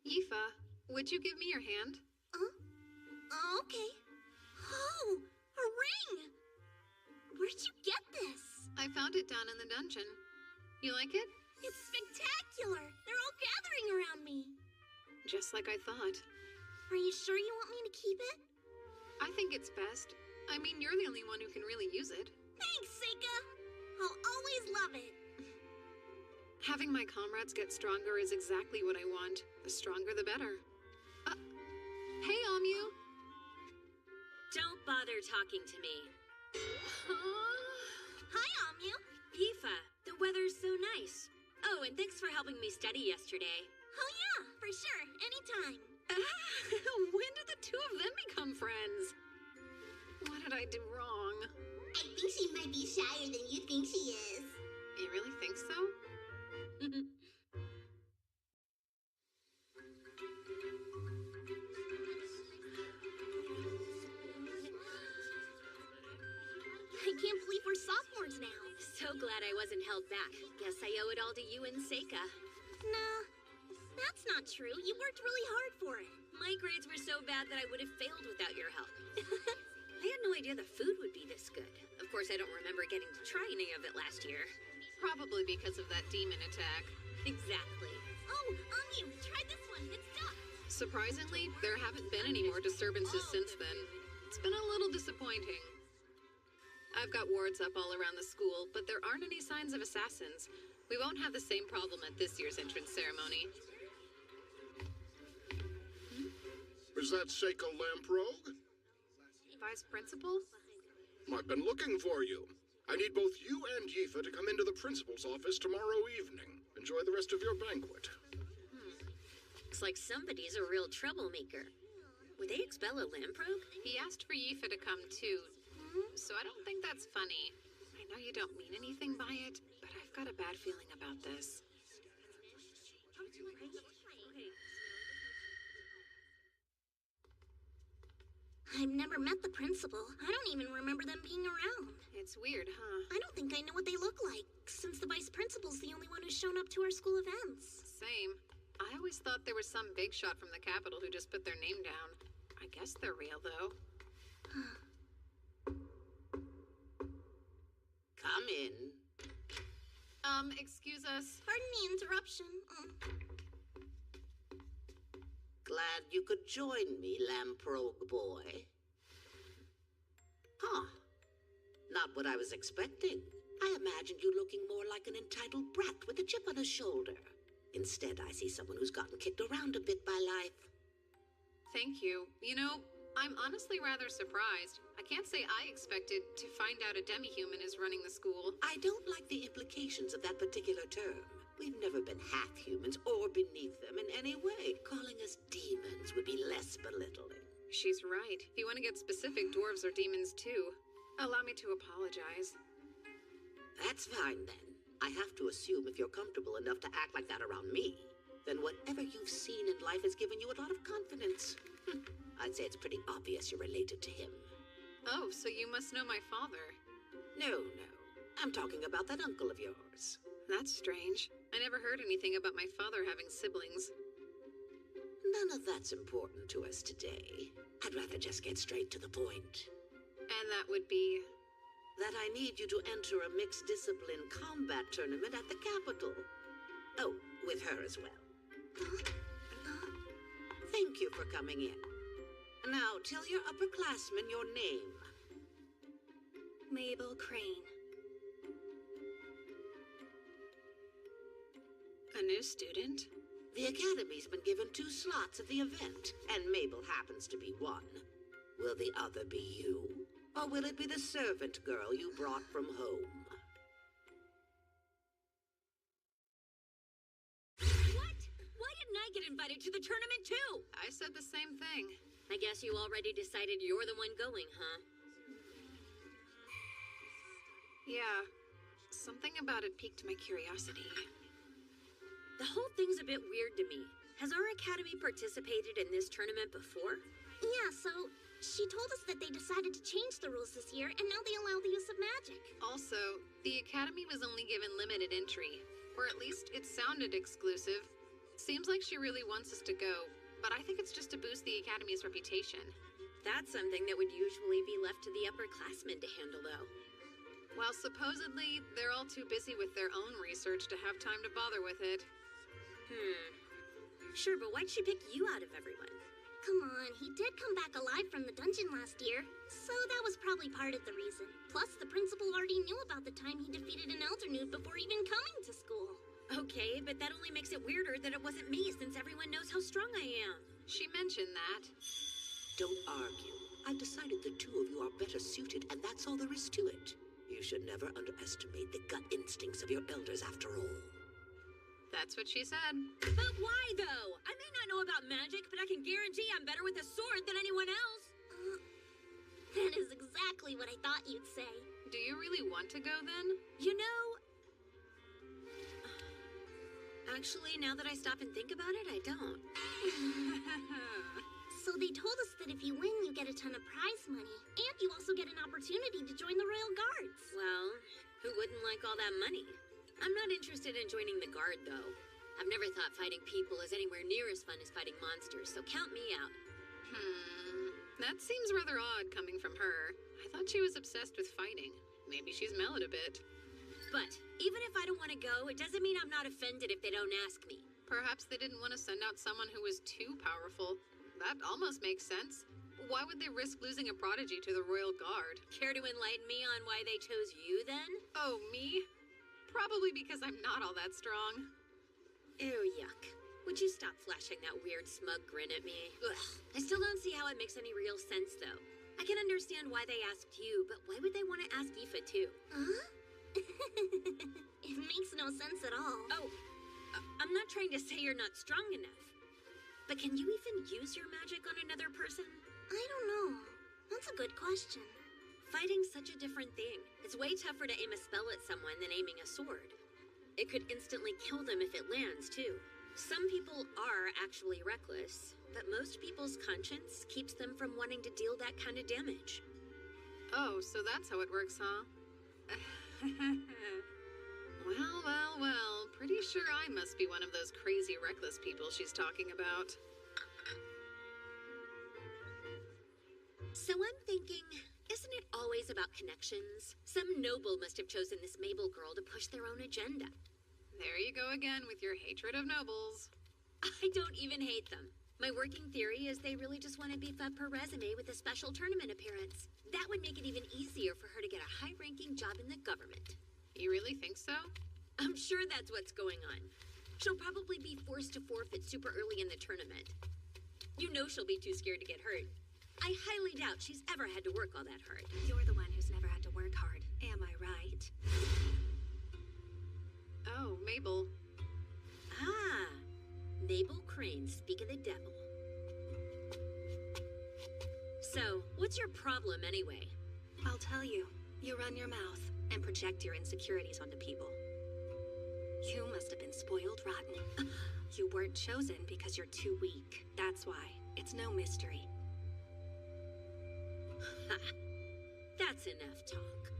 Speaker 9: Yifa, would you give me your hand?
Speaker 5: Okay. Oh, a ring! Where'd you get this?
Speaker 9: I found it down in the dungeon. You like it?
Speaker 5: It's spectacular! They're all gathering around me.
Speaker 9: Just like I thought.
Speaker 5: Are you sure you want me to keep it?
Speaker 9: I think it's best. I mean, you're the only one who can really use it.
Speaker 5: Thanks, Seika! I'll always love it.
Speaker 9: Having my comrades get stronger is exactly what I want. The stronger, the better. Hey, Amyu!
Speaker 10: Don't bother talking to me.
Speaker 5: Hi, Amyu!
Speaker 10: Yifa, the weather's so nice. Oh, and thanks for helping me study yesterday.
Speaker 5: Oh yeah, for sure. Anytime.
Speaker 9: When did the two of them become friends? What did I do wrong?
Speaker 5: I think she might be shyer than you think she is.
Speaker 9: You really think so?
Speaker 5: I can't believe we're sophomores now.
Speaker 10: So glad I wasn't held back. Guess I owe it all to you and Seika.
Speaker 5: Nah, that's not true. You worked really hard for it.
Speaker 10: My grades were so bad that I would have failed without your help. I had no idea the food would be this good. Of course, I don't remember getting to try any of it last year.
Speaker 9: Probably because of that demon attack.
Speaker 10: Exactly.
Speaker 5: Oh, Amyu, try this one. It's duck.
Speaker 9: Surprisingly, there haven't been any more disturbances since then. It's been a little disappointing. I've got wards up all around the school, but there aren't any signs of assassins. We won't have the same problem at this year's entrance ceremony.
Speaker 11: Is that Seika Lamprogue?
Speaker 9: Vice Principal?
Speaker 11: I've been looking for you. I need both you and Yifa to come into the principal's office tomorrow evening. Enjoy the rest of your banquet.
Speaker 10: Looks like somebody's a real troublemaker. Would they expel a Lamprogue?
Speaker 9: He asked for Yifa to come too, so I don't think that's funny. I know you don't mean anything by it, but I've got a bad feeling about this.
Speaker 5: I've never met the principal. I don't even remember them being around.
Speaker 9: It's weird, huh?
Speaker 5: I don't think I know what they look like, since the vice principal's the only one who's shown up to our school events.
Speaker 9: Same. I always thought there was some big shot from the Capitol who just put their name down. I guess they're real, though.
Speaker 8: Come in.
Speaker 9: Excuse us.
Speaker 5: Pardon the interruption.
Speaker 8: Glad you could join me, Lamprogue boy. Huh. Not what I was expecting. I imagined you looking more like an entitled brat with a chip on his shoulder. Instead, I see someone who's gotten kicked around a bit by life.
Speaker 9: Thank you. You know, I'm honestly rather surprised. I can't say I expected to find out a demi-human is running the school.
Speaker 8: I don't like the implications of that particular term. We've never been half-humans or beneath them in any way. Calling us demons would be less belittling.
Speaker 9: She's right. If you want to get specific, dwarves are demons too. Allow me to apologize.
Speaker 8: That's fine then. I have to assume if you're comfortable enough to act like that around me, then whatever you've seen in life has given you a lot of confidence. I'd say it's pretty obvious you're related to him.
Speaker 9: Oh, so you must know my father.
Speaker 8: No. I'm talking about that uncle of yours.
Speaker 9: That's strange. I never heard anything about my father having siblings.
Speaker 8: None of that's important to us today. I'd rather just get straight to the point.
Speaker 9: And that would be?
Speaker 8: That I need you to enter a mixed discipline combat tournament at the Capitol. Oh, with her as well. Thank you for coming in. Now, tell your upperclassmen your name.
Speaker 10: Mabel Crane.
Speaker 9: A new student?
Speaker 8: The Academy's been given 2 slots at the event, and Mabel happens to be one. Will the other be you? Or will it be the servant girl you brought from home?
Speaker 10: What? Why didn't I get invited to the tournament too?
Speaker 16: I said the same thing.
Speaker 10: I guess you already decided you're the one going, huh?
Speaker 16: Yeah. Something about it piqued my curiosity.
Speaker 10: The whole thing's a bit weird to me. Has our academy participated in this tournament before?
Speaker 5: Yeah, so she told us that they decided to change the rules this year, and now they allow the use of magic.
Speaker 16: Also, the academy was only given limited entry, or at least it sounded exclusive. Seems like she really wants us to go, but I think it's just to boost the academy's reputation.
Speaker 10: That's something that would usually be left to the upperclassmen to handle, though.
Speaker 16: While supposedly they're all too busy with their own research to have time to bother with it.
Speaker 10: Sure, but why'd she pick you out of everyone?
Speaker 5: Come on, he did come back alive from the dungeon last year, so that was probably part of the reason. Plus, the principal already knew about the time he defeated an Elder Nude before even coming to school.
Speaker 10: Okay, but that only makes it weirder that it wasn't me, since everyone knows how strong I am.
Speaker 16: She mentioned that.
Speaker 8: Don't argue. I've decided the 2 of you are better suited, and that's all there is to it. You should never underestimate the gut instincts of your elders, after all.
Speaker 16: That's what she said.
Speaker 10: But why, though? I may not know about magic, but I can guarantee I'm better with a sword than anyone else.
Speaker 5: That is exactly what I thought you'd say.
Speaker 16: Do you really want to go, then?
Speaker 10: You know... Actually, now that I stop and think about it, I don't.
Speaker 5: So they told us that if you win, you get a ton of prize money, and you also get an opportunity to join the Royal Guards.
Speaker 10: Well, who wouldn't like all that money? I'm not interested in joining the Guard, though. I've never thought fighting people is anywhere near as fun as fighting monsters, so count me out.
Speaker 16: That seems rather odd coming from her. I thought she was obsessed with fighting. Maybe she's mellowed a bit.
Speaker 10: But even if I don't want to go, it doesn't mean I'm not offended if they don't ask me.
Speaker 16: Perhaps they didn't want to send out someone who was too powerful. That almost makes sense. Why would they risk losing a prodigy to the Royal Guard?
Speaker 10: Care to enlighten me on why they chose you, then?
Speaker 16: Oh, me? Probably because I'm not all that strong.
Speaker 10: Ew, yuck. Would you stop flashing that weird smug grin at me? Ugh. I still don't see how it makes any real sense, though. I can understand why they asked you, but why would they want to ask Aoife, too?
Speaker 5: Huh? It makes no sense at all.
Speaker 10: Oh, I'm not trying to say you're not strong enough. But can you even use your magic on another person?
Speaker 5: I don't know. That's a good question.
Speaker 10: Fighting's such a different thing. It's way tougher to aim a spell at someone than aiming a sword. It could instantly kill them if it lands, too. Some people are actually reckless, but most people's conscience keeps them from wanting to deal that kind of damage.
Speaker 16: Oh, so that's how it works, huh? Well, pretty sure I must be one of those crazy reckless people she's talking about.
Speaker 10: So I'm thinking, isn't it always about connections? Some noble must have chosen this Mabel girl to push their own agenda.
Speaker 16: There you go again with your hatred of nobles.
Speaker 10: I don't even hate them. My working theory is they really just want to beef up her resume with a special tournament appearance. That would make it even easier for her to get a high-ranking job in the government.
Speaker 16: You really think so?
Speaker 10: I'm sure that's what's going on. She'll probably be forced to forfeit super early in the tournament. You know she'll be too scared to get hurt. I highly doubt she's ever had to work all that hard.
Speaker 2: You're the one who's never had to work hard, am I right?
Speaker 16: Oh, Mabel.
Speaker 10: Ah, Mabel Crane, speak of the devil. So, what's your problem anyway?
Speaker 2: I'll tell you. You run your mouth and project your insecurities onto people. You must have been spoiled rotten. You weren't chosen because you're too weak. That's why. It's no mystery.
Speaker 10: That's enough talk.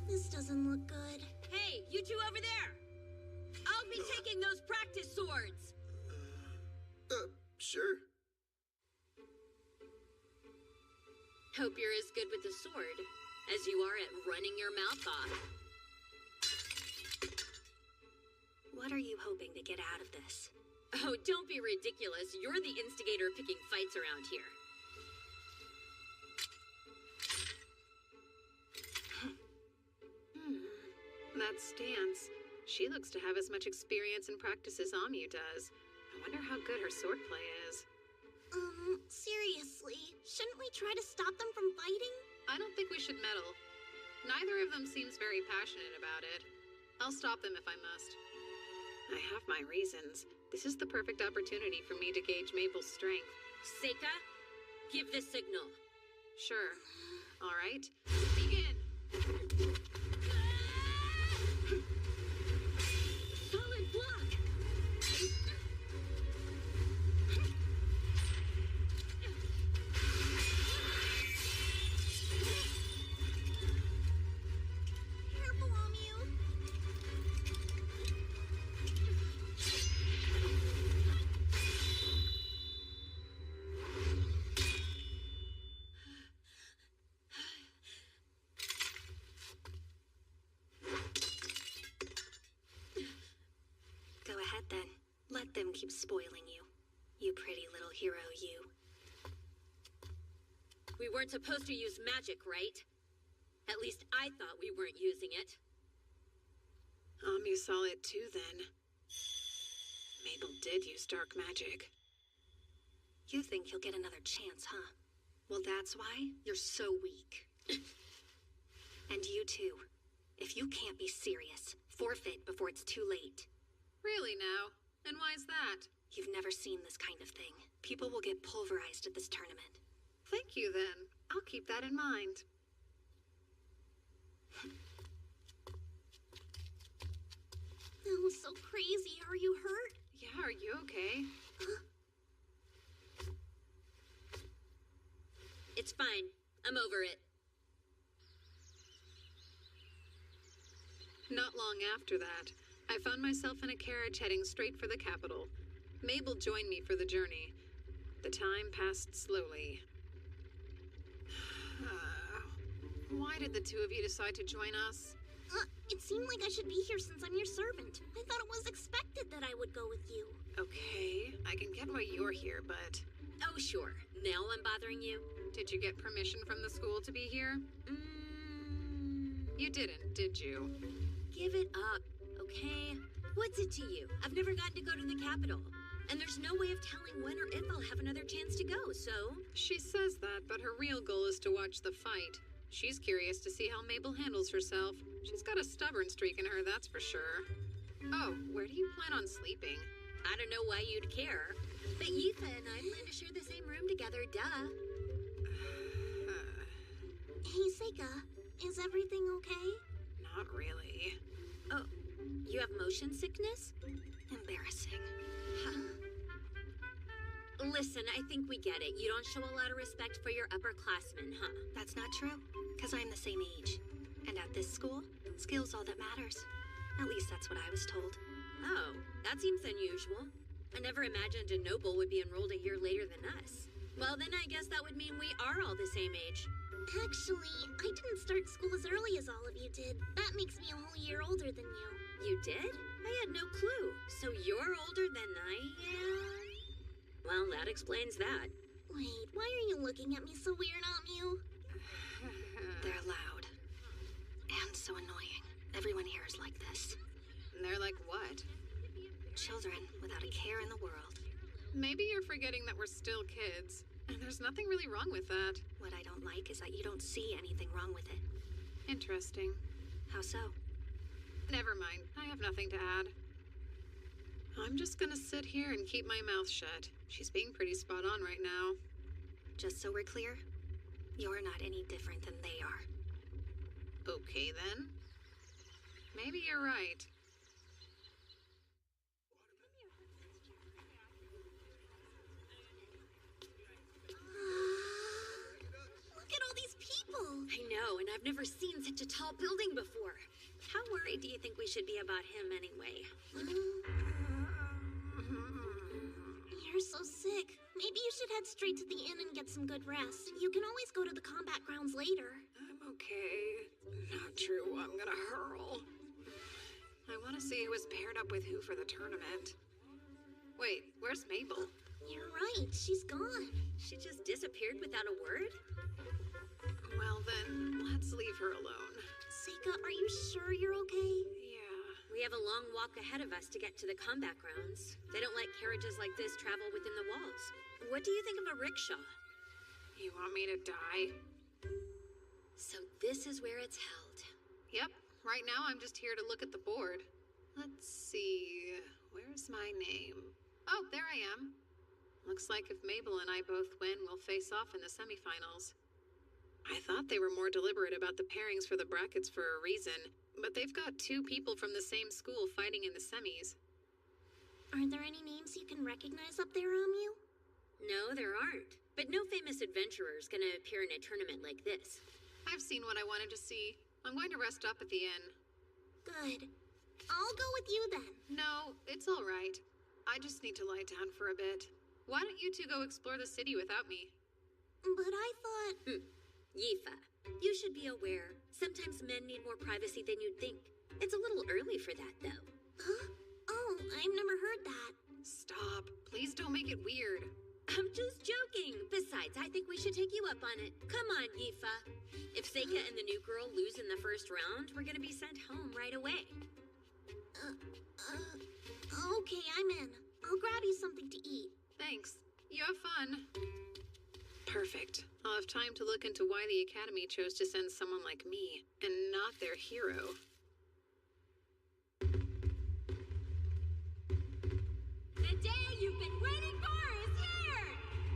Speaker 5: This doesn't look good.
Speaker 10: Hey, you two over there! I'll be taking those practice swords!
Speaker 11: Sure.
Speaker 10: Hope you're as good with the sword as you are at running your mouth off.
Speaker 2: What are you hoping to get out of this?
Speaker 10: Oh, don't be ridiculous. You're the instigator of picking fights around here.
Speaker 16: That stance. She looks to have as much experience and practice as Amu does. I wonder how good her swordplay is.
Speaker 5: Seriously, shouldn't we try to stop them from fighting?
Speaker 16: I don't think we should meddle. Neither of them seems very passionate about it. I'll stop them if I must. I have my reasons. This is the perfect opportunity for me to gauge Mabel's strength.
Speaker 10: Seika, give the signal.
Speaker 16: Sure. All right. Begin!
Speaker 10: Solid block!
Speaker 5: Careful, Amu.
Speaker 10: Go ahead then. Let them keep spoiling you. You pretty little hero, you. We weren't supposed to use magic, right? At least I thought we weren't using it.
Speaker 16: Amu saw it too, then. Mabel did use dark magic.
Speaker 10: You think you'll get another chance, huh? Well, that's why you're so weak. And you too. If you can't be serious, forfeit before it's too late.
Speaker 16: Really now? And why's that?
Speaker 10: You've never seen this kind of thing. People will get pulverized at this tournament.
Speaker 16: Thank you, then. I'll keep that in mind.
Speaker 5: That was so crazy. Are you hurt?
Speaker 16: Yeah, are you okay?
Speaker 10: It's fine. I'm over it.
Speaker 16: Not long after that, I found myself in a carriage heading straight for the capital. Mabel joined me for the journey. The time passed slowly. Why did the two of you decide to join us?
Speaker 5: It seemed like I should be here since I'm your servant. I thought it was expected that I would go with you.
Speaker 16: Okay, I can get why you're here, but...
Speaker 10: Oh, sure. Now I'm bothering you.
Speaker 16: Did you get permission from the school to be here? You didn't, did you?
Speaker 10: Give it up, okay? What's it to you? I've never gotten to go to the capital. And there's no way of telling when or if I'll have another chance to go, so...
Speaker 16: She says that, but her real goal is to watch the fight. She's curious to see how Mabel handles herself. She's got a stubborn streak in her, that's for sure. Oh, where do you plan on sleeping?
Speaker 10: I don't know why you'd care. But Yifa and I plan to share the same room together, duh.
Speaker 5: Hey, Seika, is everything okay?
Speaker 16: Not really.
Speaker 10: Oh, you have motion sickness? Embarrassing. Listen, I think we get it. You don't show a lot of respect for your upperclassmen, huh? That's not true, because I'm the same age. And at this school, skill's all that matters. At least that's what I was told. Oh, that seems unusual. I never imagined a noble would be enrolled a year later than us. Well, then I guess that would mean we are all the same age.
Speaker 5: Actually, I didn't start school as early as all of you did. That makes me a whole year older than you.
Speaker 10: You did? I had no clue. So you're older than I am? Well, that explains that.
Speaker 5: Wait, why are you looking at me so weird, Amu?
Speaker 10: They're loud. And so annoying. Everyone here is like this.
Speaker 16: They're like what?
Speaker 10: Children without a care in the world.
Speaker 16: Maybe you're forgetting that we're still kids. And there's nothing really wrong with that.
Speaker 10: What I don't like is that you don't see anything wrong with it.
Speaker 16: Interesting.
Speaker 10: How so?
Speaker 16: Never mind. I have nothing to add. I'm just gonna sit here and keep my mouth shut. She's being pretty spot on right now.
Speaker 10: Just so we're clear, you're not any different than they are.
Speaker 16: Okay, then. Maybe you're right.
Speaker 5: Look at all these people!
Speaker 10: I know, and I've never seen such a tall building before. How worried do you think we should be about him anyway?
Speaker 5: You're so sick. Maybe you should head straight to the inn and get some good rest. You can always go to the combat grounds later.
Speaker 16: I'm okay. Not true. I'm gonna hurl. I want to see who was paired up with who for the tournament. Wait, where's Mabel?
Speaker 5: You're right. She's gone.
Speaker 10: She just disappeared without a word?
Speaker 16: Well then, let's leave her alone.
Speaker 5: Seika, are you sure you're okay?
Speaker 16: Yeah.
Speaker 10: We have a long walk ahead of us to get to the combat grounds. They don't let carriages like this travel within the walls. What do you think of a rickshaw?
Speaker 9: You want me to die?
Speaker 10: So this is where it's held.
Speaker 9: Yep. Right now I'm just here to look at the board. Let's see. Where's my name? Oh, there I am. Looks like if Mabel and I both win, we'll face off in the semifinals. I thought they were more deliberate about the pairings for the brackets for a reason, but they've got 2 people from the same school fighting in the semis.
Speaker 5: Aren't there any names you can recognize up there, Amu?
Speaker 10: No, there aren't. But no famous adventurer's gonna appear in a tournament like this.
Speaker 9: I've seen what I wanted to see. I'm going to rest up at the inn.
Speaker 5: Good. I'll go with you then.
Speaker 9: No, it's all right. I just need to lie down for a bit. Why don't you 2 go explore the city without me?
Speaker 5: But I thought...
Speaker 10: Yifa, you should be aware. Sometimes men need more privacy than you'd think. It's a little early for that, though.
Speaker 5: Huh? Oh, I've never heard that.
Speaker 9: Stop. Please don't make it weird.
Speaker 10: I'm just joking. Besides, I think we should take you up on it. Come on, Yifa. If Seika and the new girl lose in the first round, we're gonna be sent home right away.
Speaker 5: Okay, I'm in. I'll grab you something to eat.
Speaker 9: Thanks. You have fun. Perfect. I'll have time to look into why the Academy chose to send someone like me, and not their hero.
Speaker 4: The day you've been waiting for is here!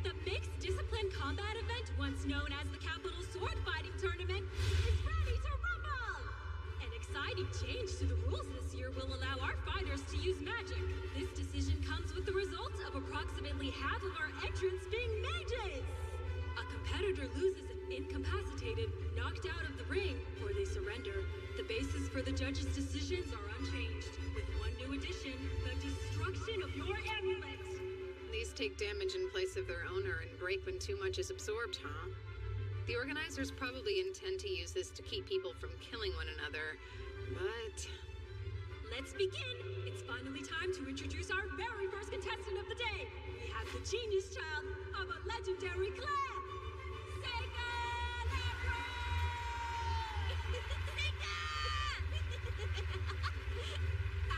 Speaker 4: The Mixed Discipline Combat event, once known as the Capital Sword Fighting Tournament, is ready to rumble! An exciting change to the rules this year will allow our fighters to use magic. This decision comes with the result of approximately half of our entrants being mages! A competitor loses if incapacitated, knocked out of the ring, or they surrender. The basis for the judges' decisions are unchanged, with one new addition, the destruction of your amulet.
Speaker 9: These take damage in place of their owner and break when too much is absorbed, huh? The organizers probably intend to use this to keep people from killing one another, but...
Speaker 4: Let's begin! It's finally time to introduce our very first contestant of the day. We have the genius child of a legendary clan, Seika Labro!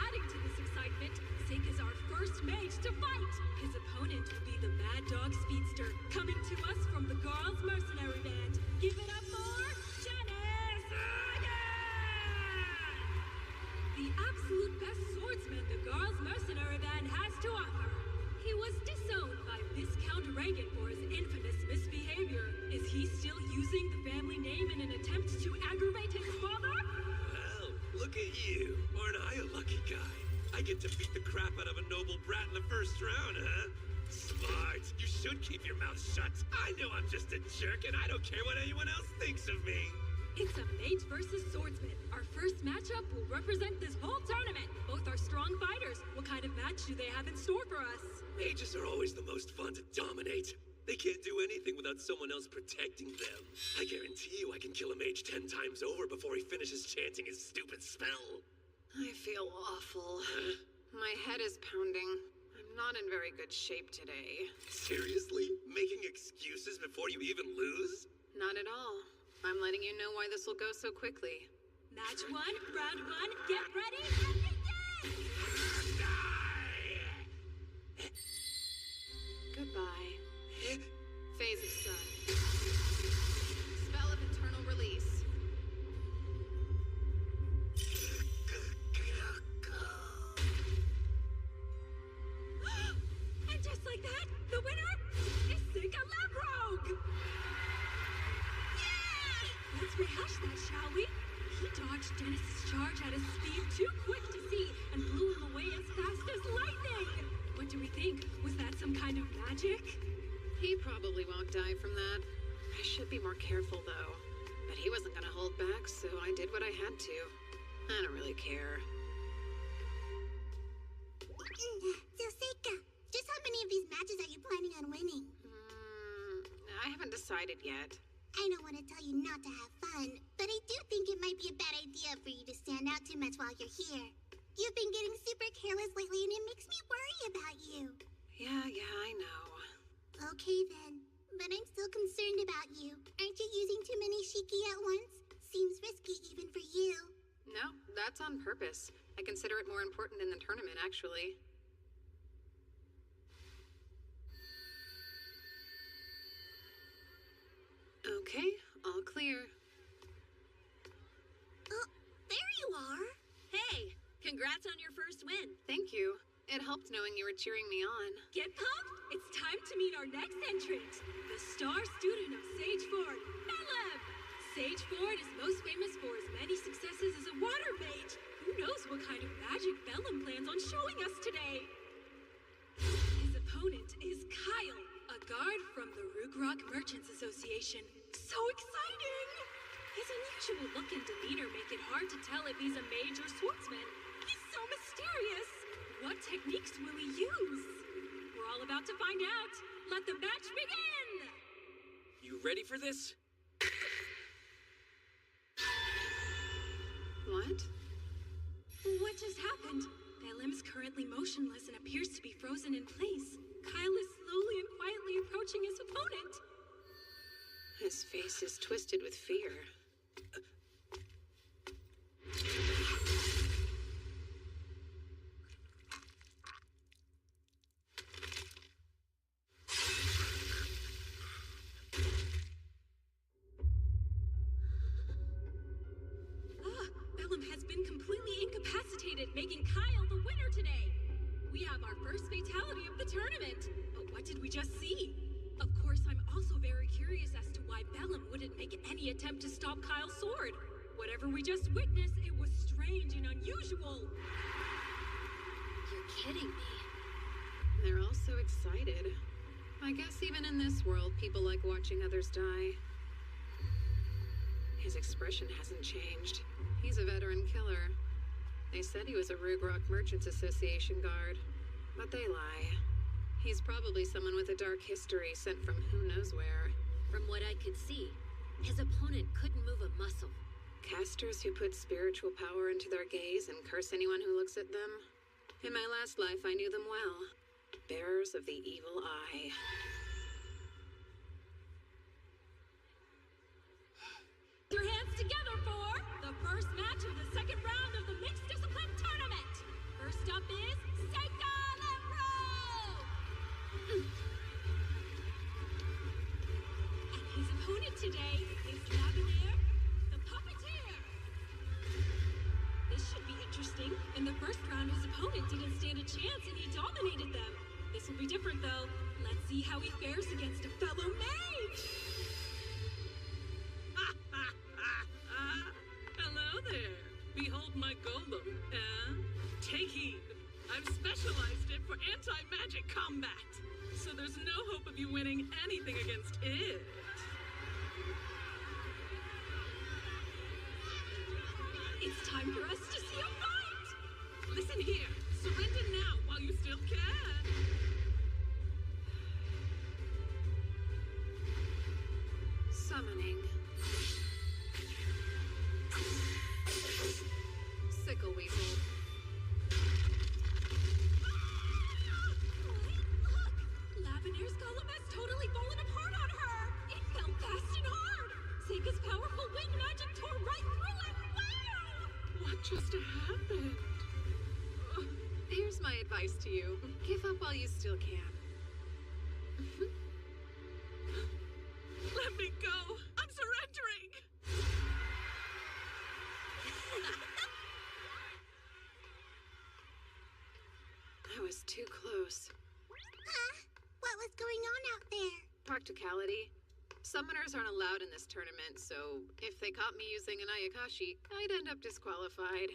Speaker 4: Adding to this excitement, Seika's our first mage to fight. His opponent will be the Mad Dog Speedster, coming to us from the Girls' Mercenary Band. Give it up for Janice Sagan! The absolute best swordsman the Girls' Mercenary Band has to offer. He was disowned by Viscount Reagan for his infamous misbehavior. Is he still using the family name in an attempt to aggravate his father?
Speaker 21: Well, look at you. Aren't I a lucky guy? I get to beat the crap out of a noble brat in the first round, huh? Smart. You should keep your mouth shut. I know I'm just a jerk, and I don't care what anyone else thinks of me.
Speaker 4: It's a mage versus swordsman. Our first matchup will represent this whole tournament. Both are strong fighters. What kind of match do they have in store for us?
Speaker 21: Mages are always the most fun to dominate. They can't do anything without someone else protecting them. I guarantee you I can kill a mage 10 times over before he finishes chanting his stupid spell.
Speaker 9: I feel awful. My head is pounding. I'm not in very good shape today.
Speaker 21: Seriously? Making excuses before you even lose?
Speaker 9: Not at all. I'm letting you know why this will go so quickly.
Speaker 4: Match 1, round 1, get ready, and begin!
Speaker 9: Goodbye. Phase of Sun. Spell of Eternal Release.
Speaker 4: And just like that, the winner is Seika Labrogue! Yeah! Let's rehash that, shall we? He dodged Dennis's charge at a speed too quick to see and blew him away as fast as lightning! What do we think? Was that some kind of magic?
Speaker 9: He probably won't die from that. I should be more careful, though. But he wasn't gonna hold back, so I did what I had to. I don't really care.
Speaker 5: So, Seika, just how many of these matches are you planning on winning?
Speaker 9: I haven't decided yet.
Speaker 5: I don't want to tell you not to have fun, but I do think it might be a bad idea for you to stand out too much while you're here. You've been getting super careless lately, and it makes me worry about you.
Speaker 9: Yeah, I know.
Speaker 5: Okay, then. But I'm still concerned about you. Aren't you using too many shiki at once? Seems risky even for you.
Speaker 9: No, that's on purpose. I consider it more important than the tournament, actually. Okay, all clear.
Speaker 10: Oh, there you are. Hey, congrats on your first win.
Speaker 9: Thank you. It helped knowing you were cheering me on.
Speaker 4: Get pumped! It's time to meet our next entrant, the star student of Sage Ford, Bellum! Sage Ford is most famous for his many successes as a water mage. Who knows what kind of magic Bellum plans on showing us today? His opponent is Kyle, a guard from the Rugrok Merchants Association. So exciting! His unusual look and demeanor make it hard to tell if he's a mage or swordsman. He's so mysterious! What techniques will he use? We're all about to find out. Let the match begin!
Speaker 21: You ready for this?
Speaker 9: What?
Speaker 4: What just happened? Bellum is currently motionless and appears to be frozen in place. Kyle is slowly and quietly approaching his opponent.
Speaker 9: His face is twisted with fear.
Speaker 4: Bellum has been completely incapacitated, making Kyle the winner today. We have our first fatality of the tournament. But what did we just see? Of course, I'm also very curious as to why Bellum wouldn't make any attempt to stop Kyle's sword. Whatever we just witnessed, it was strange and unusual.
Speaker 10: You're kidding me.
Speaker 9: They're all so excited. I guess even in this world, people like watching others die. His expression hasn't changed. He's a veteran killer. They said he was a Rugrok Merchants Association guard, but they lie. He's probably someone with a dark history sent from who knows where.
Speaker 10: From what I could see, his opponent couldn't move a muscle.
Speaker 9: Casters who put spiritual power into their gaze and curse anyone who looks at them. In my last life, I knew them well. Bearers of the evil eye.
Speaker 4: Your hands together for the first match of the second round of the Mixed Discipline Tournament. First up is Seika Lempro! And his opponent today is Lavenaire, the Puppeteer. This should be interesting. In the first round, his opponent didn't stand a chance and he dominated them. This will be different though. Let's see how he fares against a fellow mage.
Speaker 13: Hello there. Behold my golem, eh? Take heed. I've specialized it for anti-magic combat. So there's no hope of you winning anything against it.
Speaker 4: It's time for us to see a fight!
Speaker 13: Listen here. Surrender now while you still can.
Speaker 9: Summoning. Sickle Weasel.
Speaker 4: Look! Lavenaire's golem has totally fallen apart on her! It fell fast and hard! Seika's powerful wind magic tore right through it! Wow!
Speaker 13: What just happened?
Speaker 9: Here's my advice to you. Give up while you still can.
Speaker 13: Let me go! I'm surrendering!
Speaker 9: I was too close.
Speaker 5: Huh? What was going on out there?
Speaker 9: Practicality. Summoners aren't allowed in this tournament, so if they caught me using an Ayakashi, I'd end up disqualified.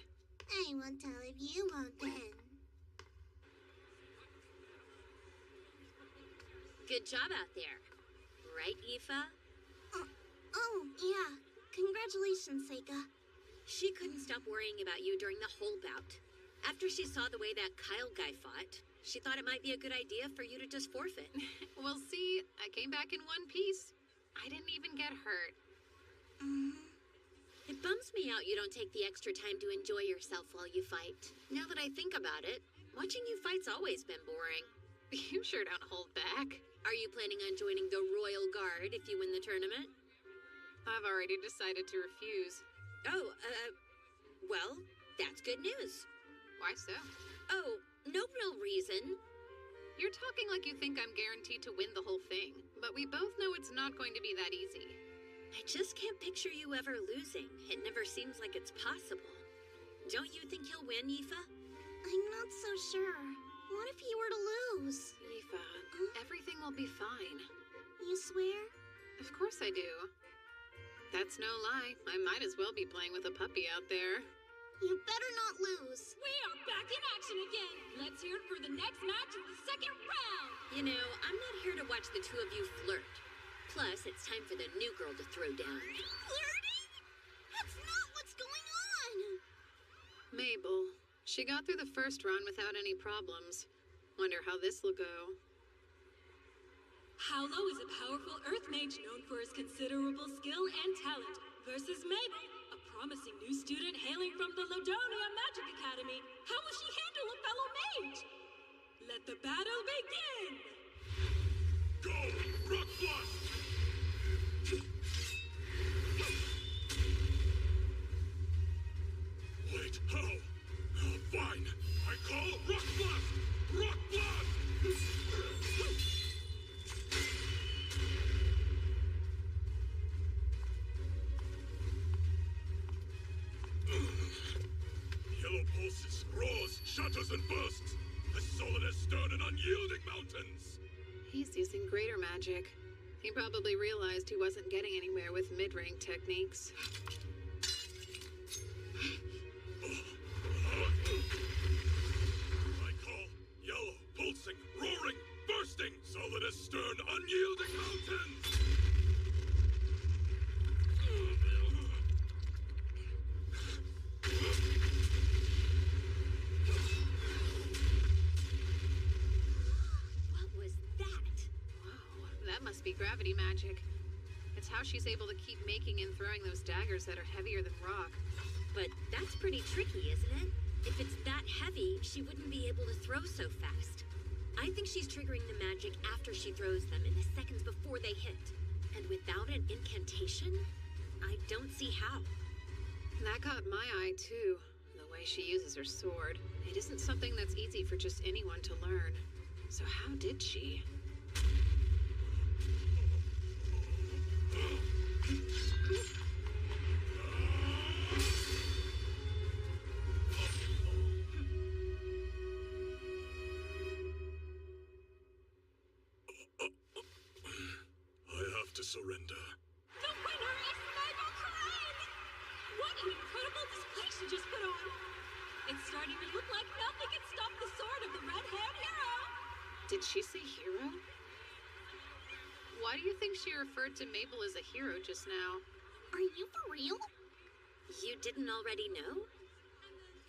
Speaker 5: I won't tell if you won't then.
Speaker 10: Good job out there. Right, Aoife?
Speaker 5: Oh, yeah. Congratulations, Seika.
Speaker 10: She couldn't stop worrying about you during the whole bout. After she saw the way that Kyle guy fought, she thought it might be a good idea for you to just forfeit.
Speaker 9: Well, see, I came back in one piece. I didn't even get hurt.
Speaker 10: It bums me out you don't take the extra time to enjoy yourself while you fight. Now that I think about it, watching you fight's always been boring.
Speaker 9: You sure don't hold back.
Speaker 10: Are you planning on joining the Royal Guard if you win the tournament?
Speaker 9: I've already decided to refuse.
Speaker 10: Oh, well, that's good news.
Speaker 9: Why so?
Speaker 10: Oh, no real reason.
Speaker 9: You're talking like you think I'm guaranteed to win the whole thing, but we both know it's not going to be that easy.
Speaker 10: I just can't picture you ever losing. It never seems like it's possible. Don't you think he'll win, Aoife?
Speaker 6: I'm not so sure. What if he were to lose?
Speaker 9: Aoife, everything will be fine.
Speaker 6: You swear?
Speaker 9: Of course I do. That's no lie. I might as well be playing with a puppy out there.
Speaker 6: You better not lose.
Speaker 4: We are back in action again. Let's hear it for the next match of the second round.
Speaker 10: You know, I'm not here to watch the two of you flirt. Plus, it's time for the new girl to throw down.
Speaker 6: Flirting? That's not what's going on.
Speaker 9: Mabel. She got through the first round without any problems. Wonder how this will go.
Speaker 4: Howlo is a powerful earth mage known for his considerable skill and talent, versus Mabel, a promising new student hailing from the Ladonia Magic Academy. How will she handle a fellow mage? Let the battle begin!
Speaker 21: Go! Rock Blast! Wait, how? Fine. I call Rock Blast! Rock Blast! Yellow pulses, roars, shatters, and bursts, as solid as stern and unyielding mountains.
Speaker 9: He's using greater magic. He probably realized he wasn't getting anywhere with mid-range techniques.
Speaker 21: I call yellow, pulsing, roaring, bursting, solid as stern, unyielding mountains.
Speaker 10: What was that?
Speaker 9: Wow, that must be gravity magic. It's how she's able to keep making and throwing those daggers that are heavier than rock.
Speaker 10: But that's pretty tricky, isn't it? If it's that heavy, she wouldn't be able to throw so fast. I think she's triggering the magic after she throws them in the seconds before they hit. And without an incantation, I don't see how.
Speaker 9: That caught my eye, too. The way she uses her sword. It isn't something that's easy for just anyone to learn. So how did she?
Speaker 21: I have to surrender.
Speaker 4: The winner is Mabel Corinne! What an incredible display she just put on! It's starting to look like nothing can stop the sword of the red-haired hero!
Speaker 9: Did she say hero? Why do you think she referred to Mabel as a hero just now?
Speaker 6: Are you for real?
Speaker 10: You didn't already know?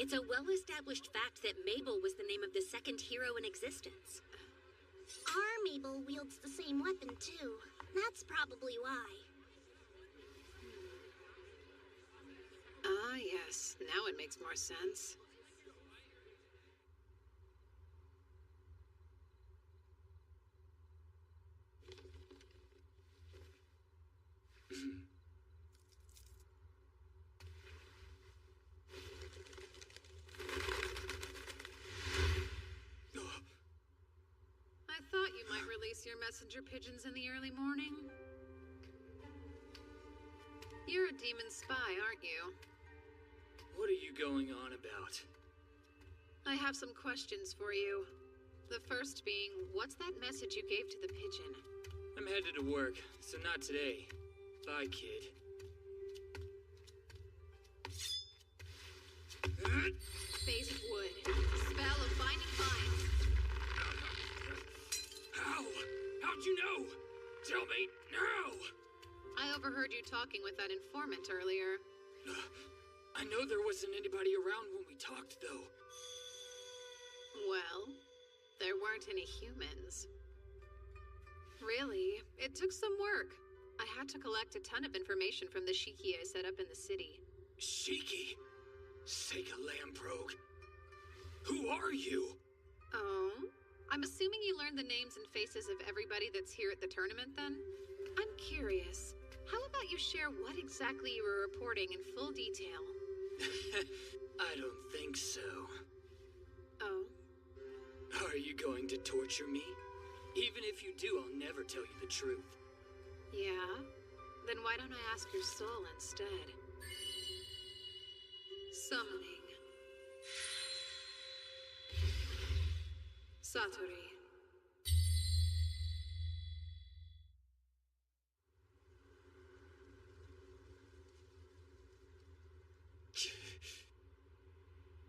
Speaker 10: It's a well-established fact that Mabel was the name of the second hero in existence.
Speaker 6: Our Mabel wields the same weapon, too. That's probably why.
Speaker 9: Ah, yes. Now it makes more sense. I thought you might release your messenger pigeons in the early morning. You're a demon spy, aren't you?
Speaker 17: What are you going on about?
Speaker 9: I have some questions for you. The first being, what's that message you gave to the pigeon?
Speaker 17: I'm headed to work, so not today. Bye, kid.
Speaker 9: Phasic wood. Spell of binding vines.
Speaker 17: How? How'd you know? Tell me now!
Speaker 9: I overheard you talking with that informant earlier.
Speaker 17: I know there wasn't anybody around when we talked, though.
Speaker 9: Well, there weren't any humans. Really, it took some work. I had to collect a ton of information from the Shiki I set up in the city.
Speaker 17: Shiki? Sega Lamprogue. Who are you?
Speaker 9: Oh? I'm assuming you learned the names and faces of everybody that's here at the tournament, then? I'm curious. How about you share what exactly you were reporting in full detail?
Speaker 17: I don't think so.
Speaker 9: Oh?
Speaker 17: Are you going to torture me? Even if you do, I'll never tell you the truth.
Speaker 9: Yeah? Then why don't I ask your soul instead? Summoning. Satori.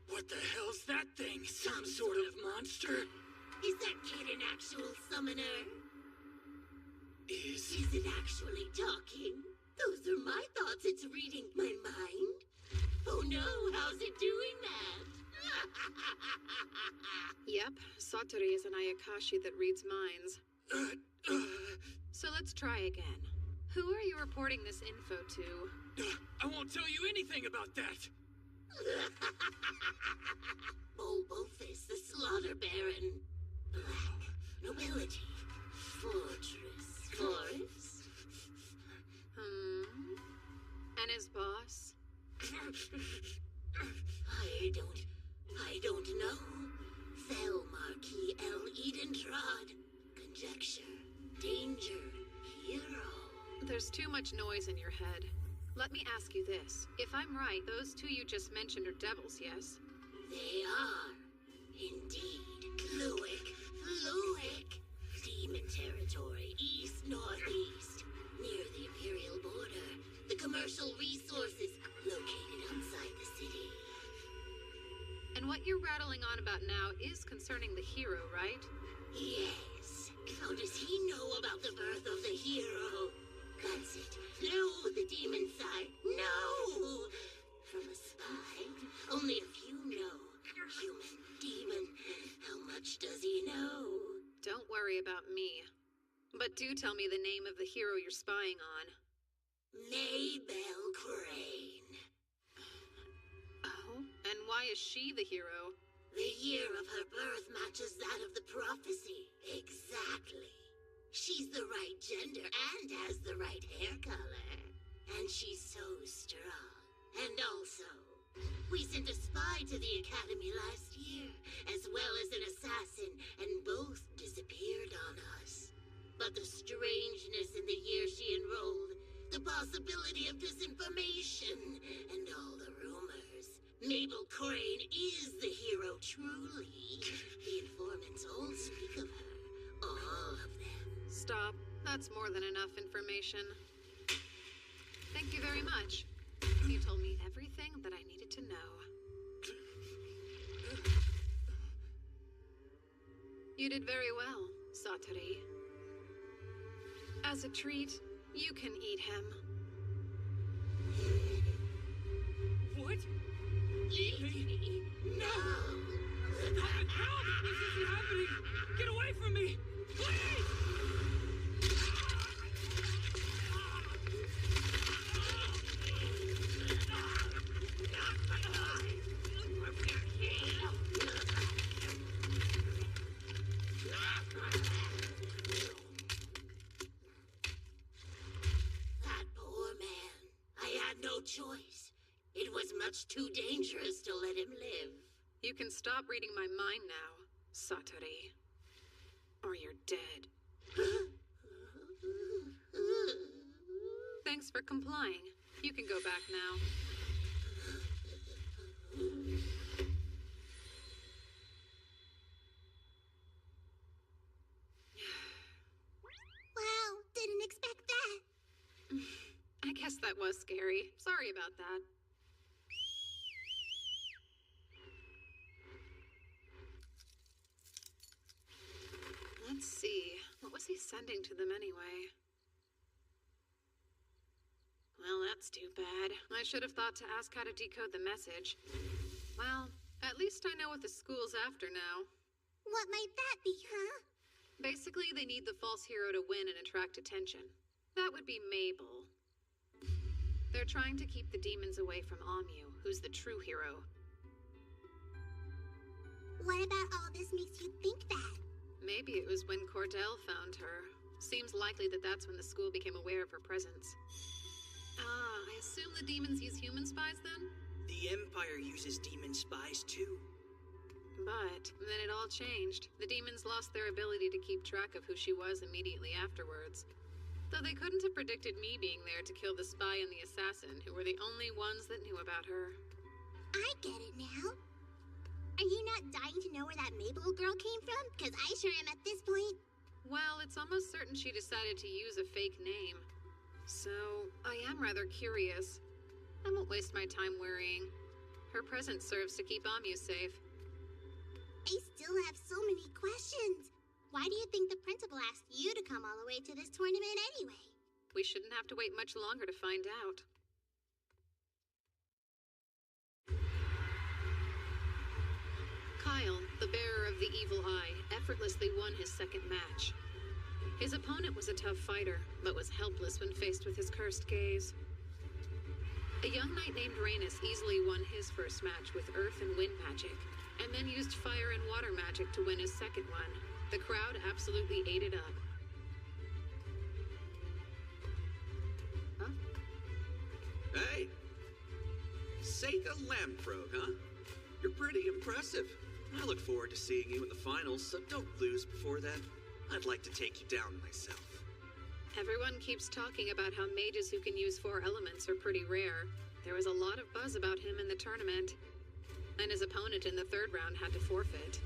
Speaker 17: What the hell's that thing? Some sort of monster?
Speaker 10: Is that kid an actual summoner?
Speaker 17: Is
Speaker 10: it actually talking? Those are my thoughts. It's reading my mind. Oh no, how's it doing that?
Speaker 9: Yep, Satori is an Ayakashi that reads minds. So let's try again. Who are you reporting this info to?
Speaker 17: I won't tell you anything about that!
Speaker 10: Bulbofist, the Slaughter Baron. Black nobility. Fortress. Forest.
Speaker 9: And his boss?
Speaker 10: I don't know. Fell Marquis L. Edentrod. Conjecture. Danger. Hero.
Speaker 9: There's too much noise in your head. Let me ask you this. If I'm right, those two you just mentioned are devils, yes?
Speaker 10: They are. Indeed. Fluic. Demon territory, east-northeast. Near the Imperial border. The commercial resources located outside the city.
Speaker 9: And what you're rattling on about now is concerning the hero, right?
Speaker 10: Yes. How does he know about the birth of the hero? That's it. No, the demon side. No! From a spy, only a few know. Human, demon, how much does he know?
Speaker 9: Don't worry about me. But do tell me the name of the hero you're spying on.
Speaker 10: Maybelle Crane.
Speaker 9: Oh? And why is she the hero?
Speaker 10: The year of her birth matches that of the prophecy. Exactly. She's the right gender and has the right hair color. And she's so strong. And also, we sent a spy to the academy last year, as well as an assassin, and both disappeared on us. But the strangeness in the year she enrolled, the possibility of disinformation, and all the rumors. Mabel Crane is the hero, truly. The informants all speak of her. All of them.
Speaker 9: Stop. That's more than enough information. Thank you very much. You told me everything that I needed to know. You did very well, Satori. As a treat, you can eat him.
Speaker 17: What?
Speaker 10: Eat me? No!
Speaker 17: Help! This isn't happening! Get away from me! Please!
Speaker 10: That poor man. I had no choice. It was much too dangerous to let him live.
Speaker 9: You can stop reading my mind now, Satori. Or you're dead. Thanks for complying. You can go back now.
Speaker 5: Wow, didn't expect that.
Speaker 9: I guess that was scary. Sorry about that. Let's see. What was he sending to them anyway? Well, that's too bad. I should have thought to ask how to decode the message. Well, at least I know what the school's after now.
Speaker 5: What might that be, huh?
Speaker 9: Basically, they need the false hero to win and attract attention. That would be Mabel. They're trying to keep the demons away from Amu, who's the true hero.
Speaker 5: What about all this makes you think that?
Speaker 9: Maybe it was when Cordell found her. Seems likely that that's when the school became aware of her presence. I assume the demons use human spies then?
Speaker 18: The Empire uses demon spies too.
Speaker 16: But then it all changed. The demons lost their ability to keep track of who she was immediately afterwards. Though they couldn't have predicted me being there to kill the spy and the assassin, who were the only ones that knew about her.
Speaker 5: I get it now. Are you not dying to know where that Mabel girl came from? Because I sure am at this point.
Speaker 16: Well, it's almost certain she decided to use a fake name. So, I am rather curious. I won't waste my time worrying. Her presence serves to keep Amu safe.
Speaker 5: I still have so many questions. Why do you think the principal asked you to come all the way to this tournament anyway?
Speaker 16: We shouldn't have to wait much longer to find out. Kyle, the bearer of the evil eye, effortlessly won his second match. His opponent was a tough fighter, but was helpless when faced with his cursed gaze. A young knight named Rhaenys easily won his first match with earth and wind magic, and then used fire and water magic to win his second one. The crowd absolutely ate it up. Huh?
Speaker 19: Hey! Seika Lamprode, huh? You're pretty impressive. I look forward to seeing you in the finals, so don't lose before then. I'd like to take you down myself.
Speaker 16: Everyone keeps talking about how mages who can use 4 elements are pretty rare. There was a lot of buzz about him in the tournament, and his opponent in the third round had to forfeit.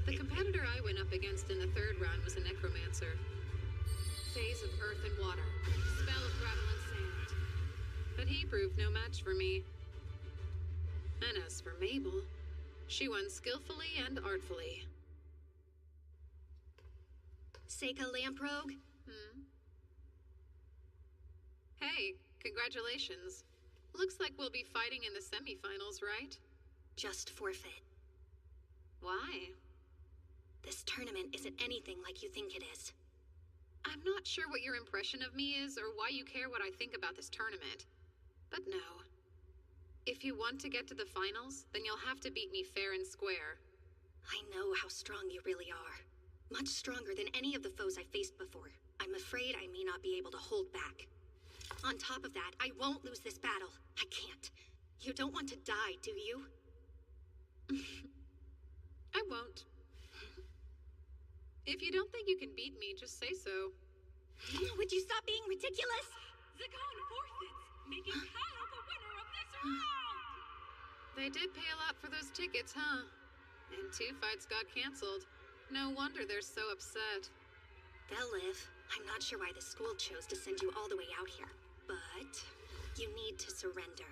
Speaker 16: The competitor I went up against in the third round was a necromancer. Phase of earth and water, spell of gravel and sand. But he proved no match for me. And as for Mabel, she won skillfully and artfully.
Speaker 10: Seika Lamprogue?
Speaker 16: Hey, congratulations. Looks like we'll be fighting in the semifinals, right?
Speaker 10: Just forfeit.
Speaker 16: Why?
Speaker 10: This tournament isn't anything like you think it is.
Speaker 16: I'm not sure what your impression of me is or why you care what I think about this tournament. But no. If you want to get to the finals, then you'll have to beat me fair and square.
Speaker 10: I know how strong you really are. Much stronger than any of the foes I faced before. I'm afraid I may not be able to hold back. On top of that, I won't lose this battle. I can't. You don't want to die, do you?
Speaker 16: I won't. If you don't think you can beat me, just say so.
Speaker 10: Would you stop being ridiculous?
Speaker 4: Zagon forfeits, making Kyle the winner of this round!
Speaker 16: They did pay a lot for those tickets, huh? And 2 fights got canceled. No wonder they're so upset.
Speaker 10: They'll live. I'm not sure why the school chose to send you all the way out here, but you need to surrender.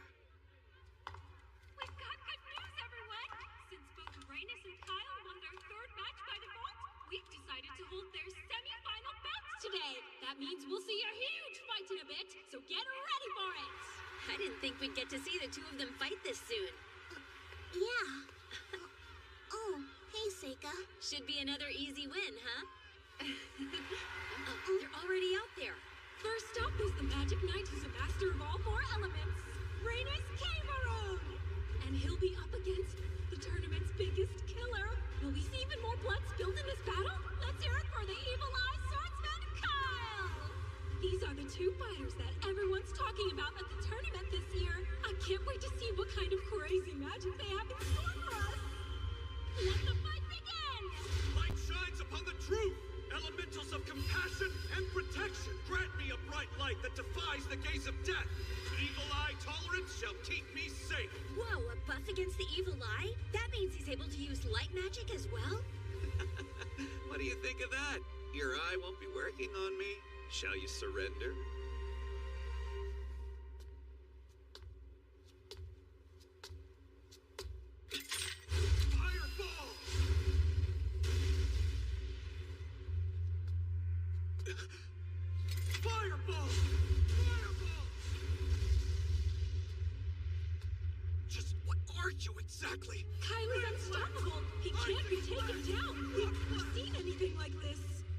Speaker 4: We've got good news, everyone! Since both Rhaenys and Kyle won their third match by default, we've decided to hold their semi-final bouts today. That means we'll see a huge fight in a bit, so get ready for it!
Speaker 10: I didn't think we'd get to see the two of them fight this soon.
Speaker 5: Yeah. Oh, hey, Seika.
Speaker 10: Should be another easy win, huh? They're already out there.
Speaker 4: First up is the Magic Knight who's a master of all 4 elements, Rhaenys Cameron! And he'll be up against the tournament's biggest killer. Will we see even more blood spilled in this battle? Let's hear it for the Evil Eye Swordsman, Kyle! These are the 2 fighters that everyone's talking about at the tournament this year. I can't wait to see what kind of crazy magic they have in store for us. Let the fight begin!
Speaker 21: Light shines upon the truth! Elementals of compassion and protection, grant me a bright light that defies the gaze of death. Evil eye tolerance shall keep me safe.
Speaker 10: Whoa, a buff against the evil eye? That means he's able to use light magic as well?
Speaker 19: What do you think of that? Your eye won't be working on me. Shall you surrender?
Speaker 21: Fireball! Fireball! Fireball! Just what are you exactly?
Speaker 4: Kyle is unstoppable. He can't be taken down. We've never seen anything like this.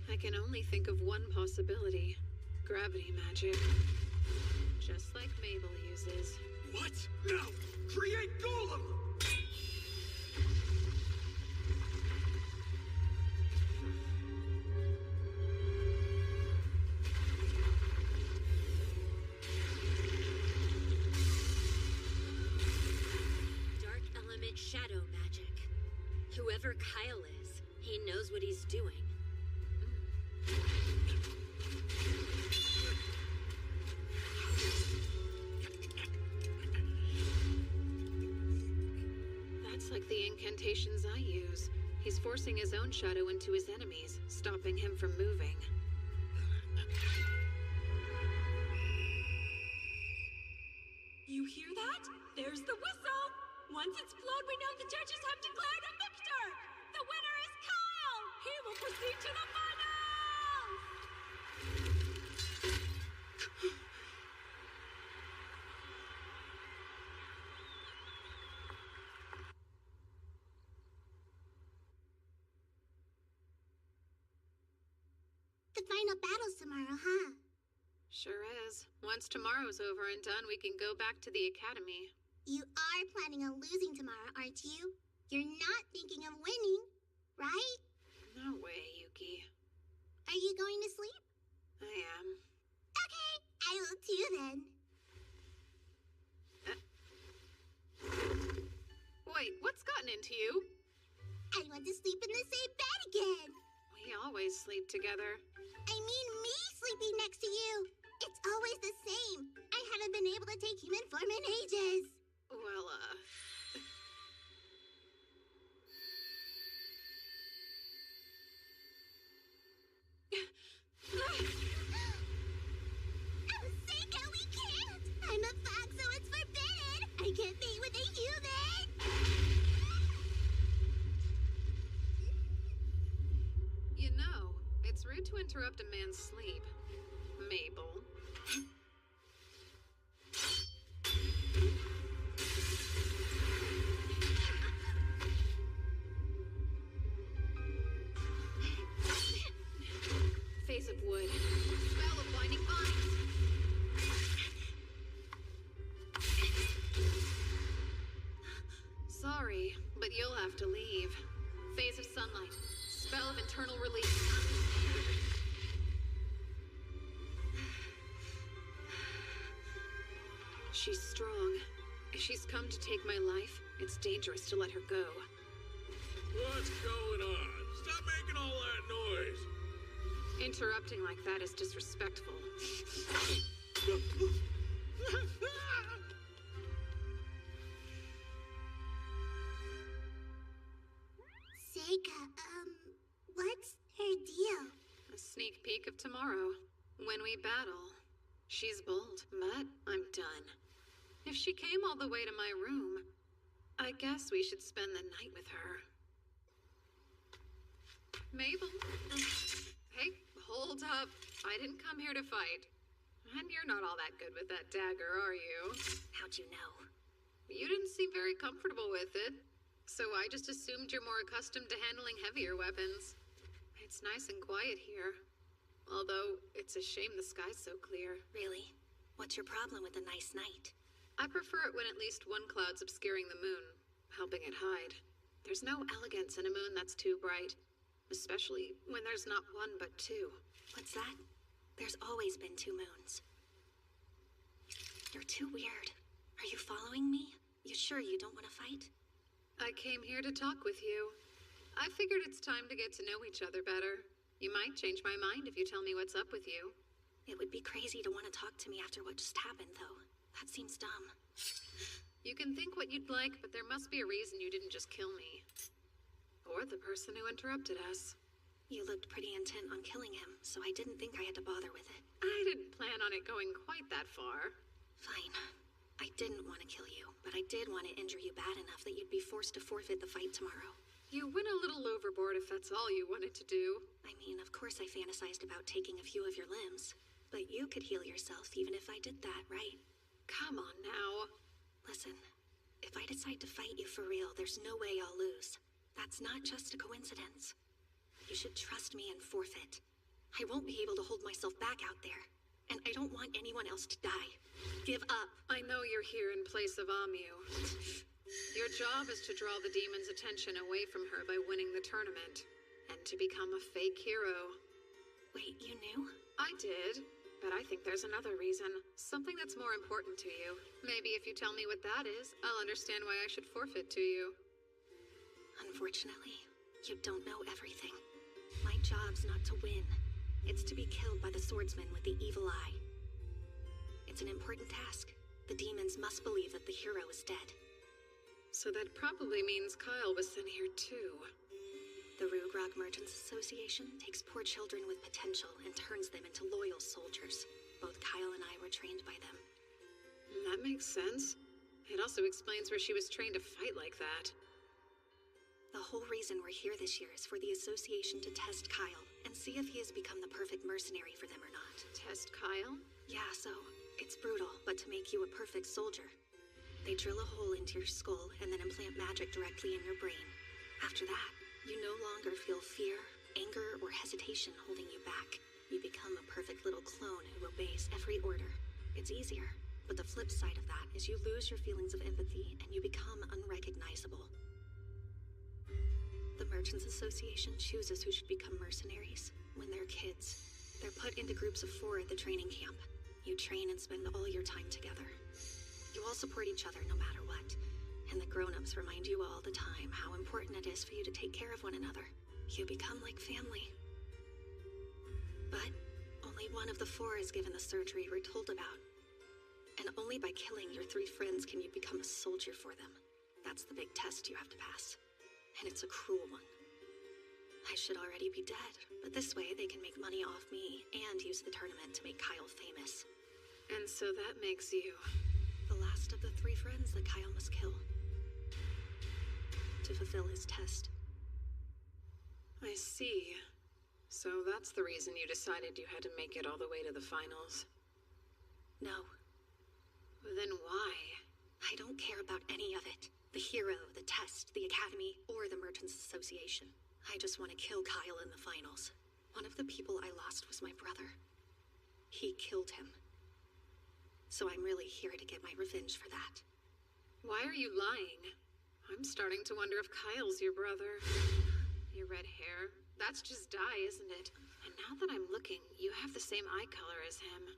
Speaker 16: I can only think of one possibility. Gravity magic. Just like Mabel uses.
Speaker 21: What? No! Create Golem!
Speaker 10: Dark Whoever Kyle is, he knows what he's doing.
Speaker 9: That's like the incantations I use. He's forcing his own shadow into his enemies, stopping him from moving.
Speaker 4: You hear that? There's the whistle! Once it's blown, we know the judges have declared a victor! The winner is Kyle! He will proceed to the finals!
Speaker 5: The final battle's tomorrow, huh?
Speaker 9: Sure is. Once tomorrow's over and done, we can go back to the academy.
Speaker 5: You are planning on losing tomorrow, aren't you? You're not thinking of winning, right?
Speaker 9: No way, Yuki.
Speaker 5: Are you going to sleep?
Speaker 9: I am.
Speaker 5: Okay, I will too then.
Speaker 9: Wait, what's gotten into you?
Speaker 5: I want to sleep in the same bed again.
Speaker 9: We always sleep together.
Speaker 5: I mean me sleeping next to you. It's always the same. I haven't been able to take human form in ages.
Speaker 9: Well,
Speaker 5: Oh, Seika, we can't! I'm a fox, so it's forbidden! I can't mate with a human!
Speaker 9: You know, it's rude to interrupt a man's sleep. Mabel. Face of wood. Spell of blinding vines. Sorry, but you'll have to leave. Phase of sunlight. Spell of internal release. She's strong. If she's come to take my life, it's dangerous to let her go.
Speaker 21: What's going on? Stop making all that noise!
Speaker 9: Interrupting like that is disrespectful.
Speaker 5: Seika, what's her deal?
Speaker 9: A sneak peek of tomorrow. When we battle. She's bold, but I'm done. If she came all the way to my room, I guess we should spend the night with her. Mabel. Hey, hold up. I didn't come here to fight. And you're not all that good with that dagger, are you?
Speaker 10: How'd you know?
Speaker 9: You didn't seem very comfortable with it. So I just assumed you're more accustomed to handling heavier weapons. It's nice and quiet here. Although, it's a shame the sky's so clear.
Speaker 10: Really? What's your problem with a nice night?
Speaker 9: I prefer it when at least one cloud's obscuring the moon, helping it hide. There's no elegance in a moon that's too bright. Especially when there's not one but two.
Speaker 10: What's that? There's always been two moons. You're too weird. Are you following me? You sure you don't want to fight?
Speaker 9: I came here to talk with you. I figured it's time to get to know each other better. You might change my mind if you tell me what's up with you.
Speaker 10: It would be crazy to want to talk to me after what just happened, though. That seems dumb.
Speaker 9: You can think what you'd like, but there must be a reason you didn't just kill me. Or the person who interrupted us.
Speaker 10: You looked pretty intent on killing him, so I didn't think I had to bother with it.
Speaker 9: I didn't plan on it going quite that far.
Speaker 10: Fine. I didn't want to kill you, but I did want to injure you bad enough that you'd be forced to forfeit the fight tomorrow.
Speaker 9: You went a little overboard if that's all you wanted to do.
Speaker 10: I mean, of course I fantasized about taking a few of your limbs. But you could heal yourself even if I did that, right?
Speaker 9: Come on now.
Speaker 10: Listen, if I decide to fight you for real, there's no way I'll lose. That's not just a coincidence. You should trust me and forfeit. I won't be able to hold myself back out there. And I don't want anyone else to die. Give up.
Speaker 9: I know you're here in place of Amu. Your job is to draw the demon's attention away from her by winning the tournament. And to become a fake hero.
Speaker 10: Wait, you knew?
Speaker 9: I did. But I think there's another reason. Something that's more important to you. Maybe if you tell me what that is, I'll understand why I should forfeit to you.
Speaker 2: Unfortunately, you don't know everything. My job's not to win. It's to be killed by the swordsman with the evil eye. It's an important task. The demons must believe that the hero is dead.
Speaker 9: So that probably means Kyle was sent here too.
Speaker 2: The Rugrog Merchants Association takes poor children with potential and turns them into loyal soldiers. Both Kyle and I were trained by them.
Speaker 9: That makes sense. It also explains where she was trained to fight like that.
Speaker 2: The whole reason we're here this year is for the association to test Kyle and see if he has become the perfect mercenary for them or not.
Speaker 9: Test Kyle?
Speaker 2: Yeah, so it's brutal, but to make you a perfect soldier. They drill a hole into your skull and then implant magic directly in your brain. After that, you no longer feel fear, anger, or hesitation holding you back. You become a perfect little clone who obeys every order. It's easier, but the flip side of that is you lose your feelings of empathy and you become unrecognizable. The Merchants Association chooses who should become mercenaries when they're kids. They're put into groups of 4 at the training camp. You train and spend all your time together. You all support each other no matter what. And the grown-ups remind you all the time how important it is for you to take care of one another. You become like family. But only one of the 4 is given the surgery we're told about. And only by killing your 3 friends can you become a soldier for them. That's the big test you have to pass. And it's a cruel one. I should already be dead, but this way they can make money off me and use the tournament to make Kyle famous.
Speaker 9: And so that makes you
Speaker 2: the last of the 3 friends that Kyle must kill to fulfill his test.
Speaker 9: I see. So that's the reason you decided you had to make it all the way to the finals.
Speaker 2: No.
Speaker 9: Then why?
Speaker 2: I don't care about any of it. The hero, the test, the academy, or the Merchants Association. I just want to kill Kyle in the finals. One of the people I lost was my brother. He killed him. So I'm really here to get my revenge for that.
Speaker 9: Why are you lying? I'm starting to wonder if Kyle's your brother. Your red hair, that's just dye, isn't it? And now that I'm looking, you have the same eye color as him.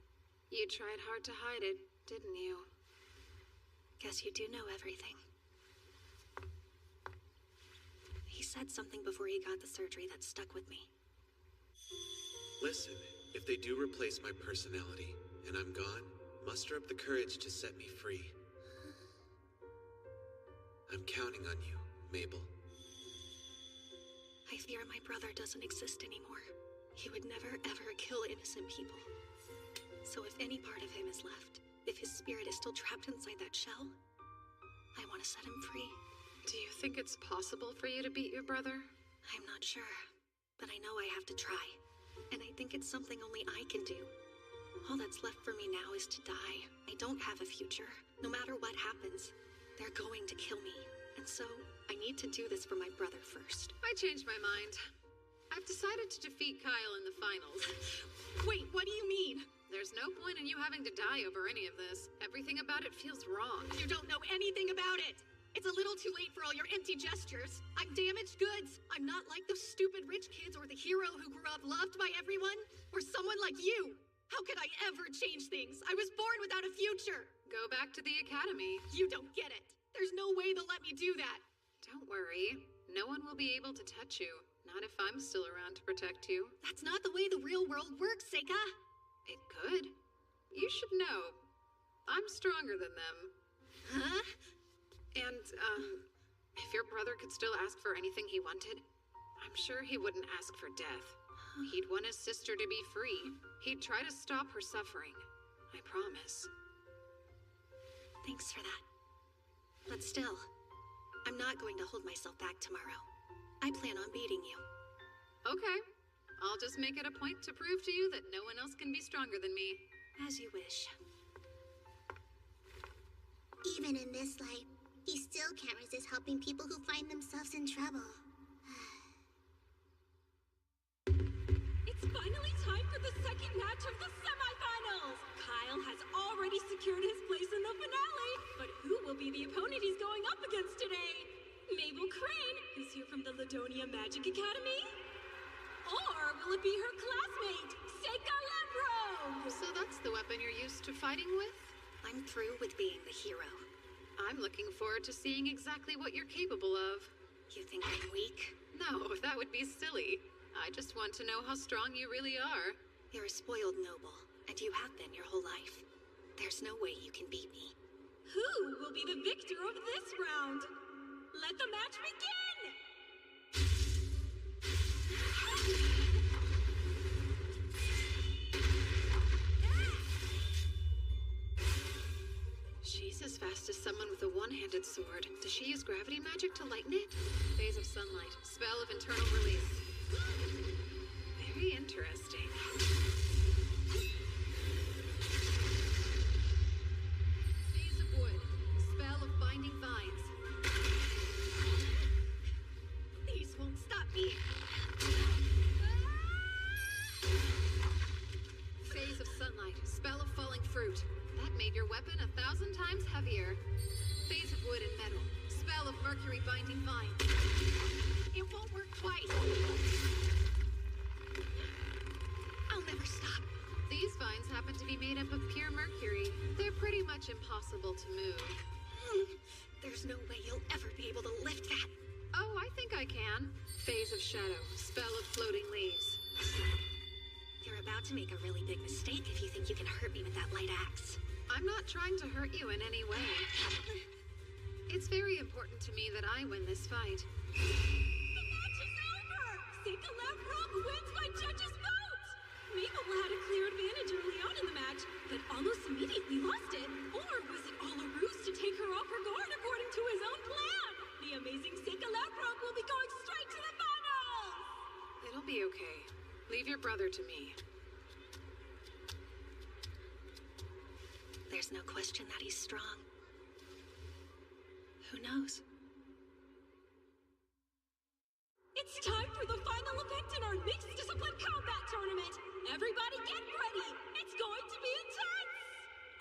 Speaker 9: You tried hard to hide it, didn't you?
Speaker 2: Guess you do know everything. He said something before he got the surgery that stuck with me.
Speaker 19: Listen, if they do replace my personality, and I'm gone, muster up the courage to set me free. I'm counting on you, Mabel.
Speaker 2: I fear my brother doesn't exist anymore. He would never, ever kill innocent people. So if any part of him is left, if his spirit is still trapped inside that shell, I want to set him free.
Speaker 9: Do you think it's possible for you to beat your brother?
Speaker 2: I'm not sure, but I know I have to try. And I think it's something only I can do. All that's left for me now is to die. I don't have a future. No matter what happens, they're going to kill me. And so, I need to do this for my brother first.
Speaker 9: I changed my mind. I've decided to defeat Kyle in the finals.
Speaker 2: Wait, what do you mean?
Speaker 9: There's no point in you having to die over any of this. Everything about it feels wrong.
Speaker 2: You don't know anything about it! It's a little too late for all your empty gestures. I'm damaged goods. I'm not like those stupid rich kids or the hero who grew up loved by everyone. Or someone like you. How could I ever change things? I was born without a future.
Speaker 9: Go back to the academy.
Speaker 2: You don't get it. There's no way they'll let me do that.
Speaker 9: Don't worry. No one will be able to touch you. Not if I'm still around to protect you.
Speaker 2: That's not the way the real world works, Seika.
Speaker 9: It could. You should know. I'm stronger than them.
Speaker 2: Huh?
Speaker 9: And, if your brother could still ask for anything he wanted, I'm sure he wouldn't ask for death. He'd want his sister to be free. He'd try to stop her suffering. I promise.
Speaker 2: Thanks for that. But still, I'm not going to hold myself back tomorrow. I plan on beating you.
Speaker 9: Okay. I'll just make it a point to prove to you that no one else can be stronger than me.
Speaker 2: As you wish.
Speaker 5: Even in this life, he still can't resist helping people who find themselves in trouble.
Speaker 4: It's finally time for the second match of the semifinals! Kyle has already secured his place in the finale, but who will be the opponent he's going up against today? Mabel Crane, who's here from the Ladonia Magic Academy? Or will it be her classmate, Seika Lamprobe?
Speaker 9: So that's the weapon you're used to fighting with?
Speaker 2: I'm through with being the hero.
Speaker 9: I'm looking forward to seeing exactly what you're capable of.
Speaker 2: You think I'm weak?
Speaker 9: No, that would be silly. I just want to know how strong you really are.
Speaker 2: You're a spoiled noble, and you have been your whole life. There's no way you can beat me.
Speaker 4: Who will be the victor of this round? Let the match begin!
Speaker 9: She's as fast as someone with a one-handed sword. Does she use gravity magic to lighten it? Phase of sunlight. Spell of internal release. Very interesting. Phase of wood. Spell of binding vines.
Speaker 4: These won't stop me.
Speaker 9: Phase of sunlight. Spell of falling fruit. That made your weapon 1,000 times heavier. Phase of wood and metal. Spell of mercury binding vine.
Speaker 4: It won't work twice. I'll never stop.
Speaker 9: These vines happen to be made up of pure mercury. They're pretty much impossible to move.
Speaker 2: There's no way you'll ever be able to lift that.
Speaker 9: Oh, I think I can. Phase of shadow. Spell of floating leaves.
Speaker 2: You're about to make a really big mistake if you think you can hurt me with that light axe.
Speaker 9: I'm not trying to hurt you in any way. It's very important to me that I win this fight.
Speaker 4: The match is over! Seika Lamprock wins by judges' vote! Mabel had a clear advantage early on in the match, but almost immediately lost it. Or was it all a ruse to take her off her guard according to his own plan? The amazing Seika Lamprock will be going straight to the finals!
Speaker 9: It'll be okay. Leave your brother to me.
Speaker 2: There's no question that he's strong. Who knows?
Speaker 4: It's time for the final event in our mixed discipline combat tournament! Everybody get ready! It's going to be intense!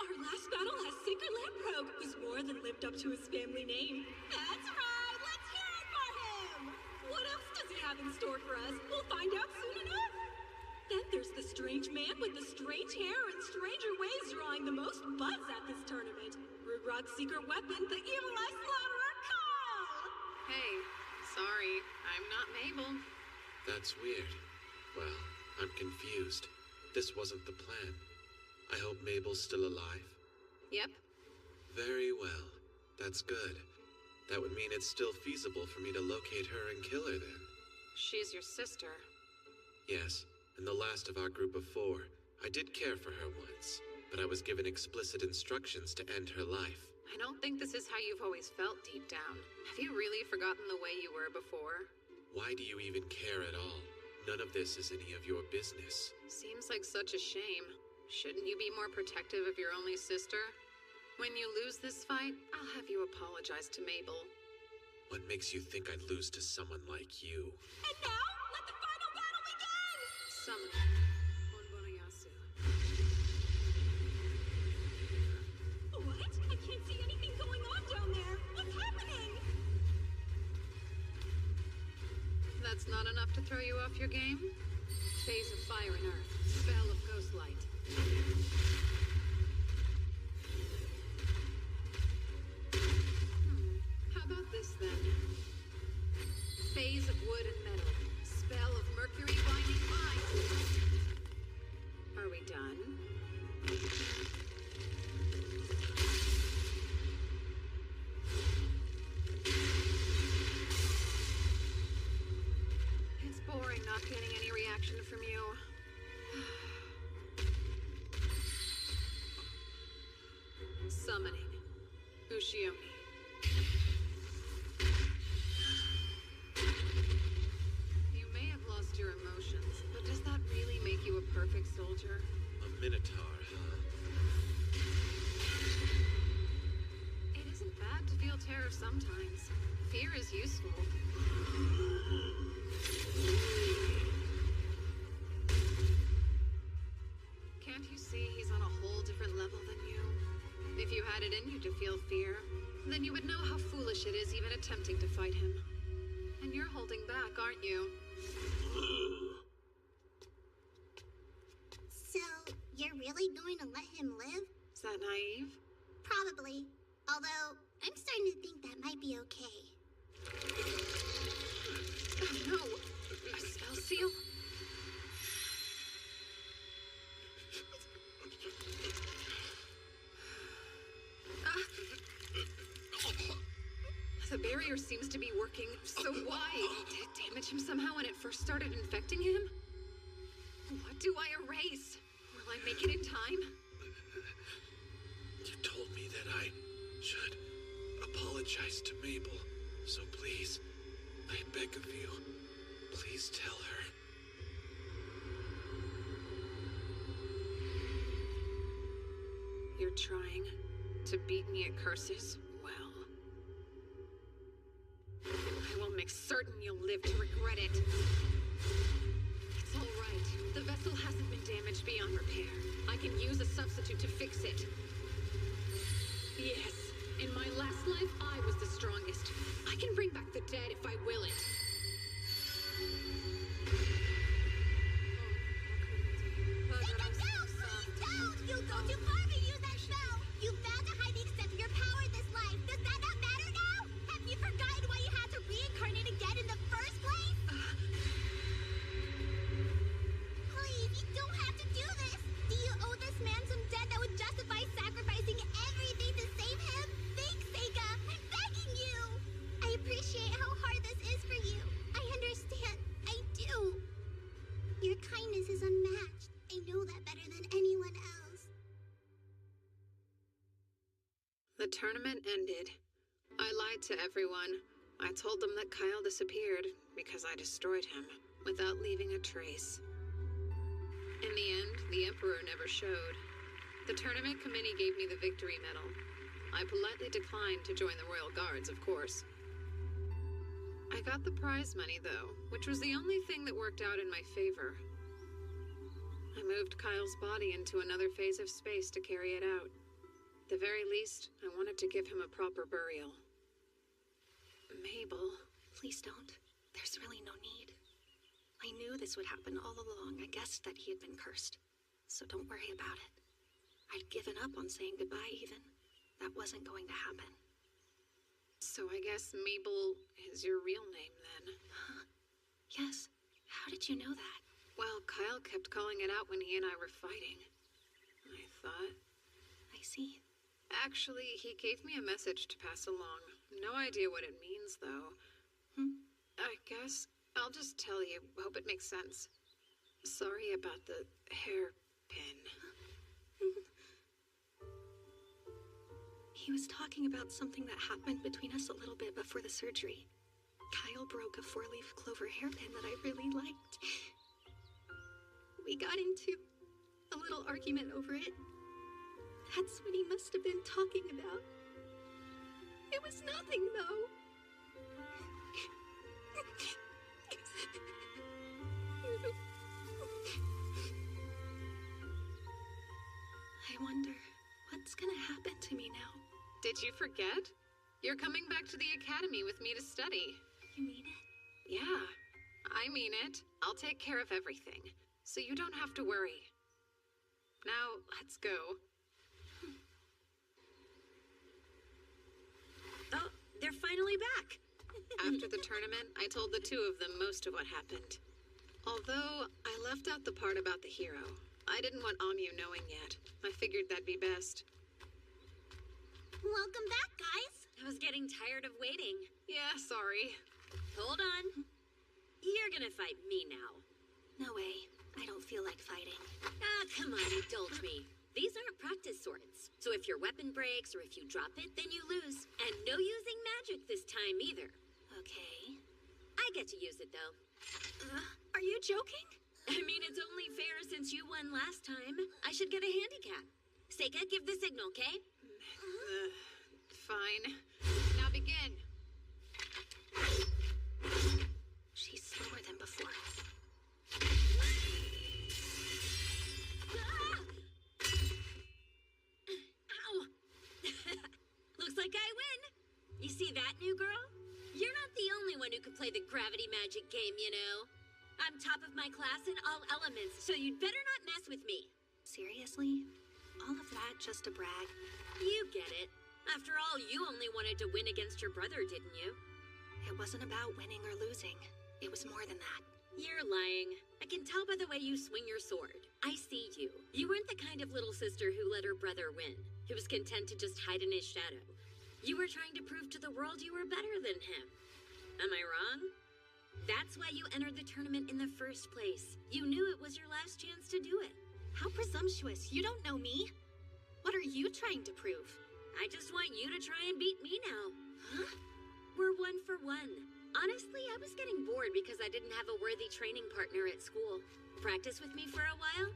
Speaker 4: Our last battle has Seeker Lamprogue, who's more than lived up to his family name. That's right! Let's hear it for him! What else does he have in store for us? We'll find out soon enough! Then there's the strange man with the strange hair and stranger ways drawing the most buzz at this tournament. Rugrog's secret weapon, the Evil Eye Slaughterer, Kyle!
Speaker 9: Hey, sorry, I'm not Mabel.
Speaker 19: That's weird. Well, I'm confused. This wasn't the plan. I hope Mabel's still alive.
Speaker 9: Yep.
Speaker 19: Very well. That's good. That would mean it's still feasible for me to locate her and kill her then.
Speaker 9: She's your sister.
Speaker 19: Yes, and the last of our group of 4. I did care for her once, but I was given explicit instructions to end her life.
Speaker 9: I don't think this is how you've always felt deep down. Have you really forgotten the way you were before?
Speaker 19: Why do you even care at all? None of this is any of your business.
Speaker 9: Seems like such a shame. Shouldn't you be more protective of your only sister? When you lose this fight, I'll have you apologize to Mabel.
Speaker 19: What makes you think I'd lose to someone like you?
Speaker 4: And now, let the final battle begin!
Speaker 9: Summon. Onbonayasu.
Speaker 4: What? I can't see anything going on down there. What's happening?
Speaker 9: That's not enough to throw you off your game? Phase of fire and earth. Spell of ghost light. How about this then? Phase of wood and metal. Spell of mercury binding vines. Are we done? It's boring not getting any reaction from you. Summoning. Ushiomi. You may have lost your emotions, but does that really make you a perfect soldier?
Speaker 19: A minotaur, huh?
Speaker 9: It isn't bad to feel terror sometimes. Fear is useful. Can't you see he's on a whole different level than you? If you had it in you to feel fear, then you would know how foolish it is even attempting to fight him. And you're holding back, aren't you?
Speaker 5: So, you're really going to let him live?
Speaker 9: Is that naive?
Speaker 5: Probably. Although, I'm starting to think that might be okay.
Speaker 9: Oh no! A spell seal? The barrier seems to be working, so why? Did it damage him somehow when it first started infecting him? What do I erase? Will I make it in time?
Speaker 21: You told me that I should apologize to Mabel, so please, I beg of you, please tell her.
Speaker 9: You're trying to beat me at curses? Well, I will make certain you'll live to regret it. It's all right. The vessel hasn't been damaged beyond repair. I can use a substitute to fix it. Yes, in my last life, I was the strongest. I can bring back the dead if I will it.
Speaker 5: You'll go too far if you use that spell! You found a hiding except for your power in this life! Does that not matter now? Have you forgotten why you had to reincarnate again in the first place? Please, you don't have to do this! Do you owe this man some debt that would justify sacrificing everything to save him? Think, Seika! I'm begging you! I appreciate how hard this is for you. I understand. I do. Your kindness is unmatched. I know that better than anyone else.
Speaker 9: The tournament ended. I lied to everyone. I told them that Kyle disappeared because I destroyed him without leaving a trace. In the end, the Emperor never showed. The tournament committee gave me the victory medal. I politely declined to join the Royal Guards, of course. I got the prize money, though, which was the only thing that worked out in my favor. I moved Kyle's body into another phase of space to carry it out. At the very least, I wanted to give him a proper burial.
Speaker 2: Mabel, please don't. There's really no need. I knew this would happen all along. I guessed that he had been cursed. So don't worry about it. I'd given up on saying goodbye even. That wasn't going to happen.
Speaker 9: So I guess Mabel is your real name, then?
Speaker 2: Huh? Yes. How did you know that?
Speaker 9: Well, Kyle kept calling it out when he and I were fighting. I thought...
Speaker 2: I see.
Speaker 9: Actually, he gave me a message to pass along. No idea what it means, though. I guess I'll just tell you. Hope it makes sense. Sorry about the hairpin.
Speaker 2: He was talking about something that happened between us a little bit before the surgery. Kyle broke a 4-leaf clover hairpin that I really liked. We got into a little argument over it. That's what he must have been talking about. It was nothing, though. I wonder what's gonna happen to me now.
Speaker 9: Did you forget? You're coming back to the academy with me to study.
Speaker 2: You mean it?
Speaker 9: Yeah, I mean it. I'll take care of everything, so you don't have to worry. Now, let's go.
Speaker 10: Oh, they're finally back.
Speaker 9: After the tournament, I told the two of them most of what happened. Although I left out the part about the hero. I didn't want Amu knowing yet. I figured that'd be best.
Speaker 5: Welcome back, guys.
Speaker 10: I was getting tired of waiting.
Speaker 9: Yeah, sorry.
Speaker 10: Hold on. You're gonna fight me now.
Speaker 2: No way. I don't feel like fighting.
Speaker 10: Ah, come on, indulge me. These aren't practice swords. So if your weapon breaks or if you drop it, then you lose. And no using magic this time either.
Speaker 2: Okay.
Speaker 10: I get to use it, though.
Speaker 2: Are you joking?
Speaker 10: I mean, it's only fair since you won last time. I should get a handicap. Seika, give the signal, okay?
Speaker 9: Fine. Now begin.
Speaker 2: She's slower than before.
Speaker 10: Ah! Ow! Looks like I win. You see that, new girl? You're not the only one who can play the gravity magic game, you know. I'm top of my class in all elements, so you'd better not mess with me.
Speaker 2: Seriously? All of that just to brag?
Speaker 10: You get it. After all, you only wanted to win against your brother, didn't you?
Speaker 2: It wasn't about winning or losing. It was more than that.
Speaker 10: You're lying. I can tell by the way you swing your sword. I see you. You weren't the kind of little sister who let her brother win, who was content to just hide in his shadow. You were trying to prove to the world you were better than him. Am I wrong? That's why you entered the tournament in the first place. You knew it was your last chance to do it.
Speaker 2: How presumptuous. You don't know me. What are you trying to prove?
Speaker 10: I just want you to try and beat me now.
Speaker 2: Huh?
Speaker 10: We're 1 for 1. Honestly, I was getting bored because I didn't have a worthy training partner at school. Practice with me for a while?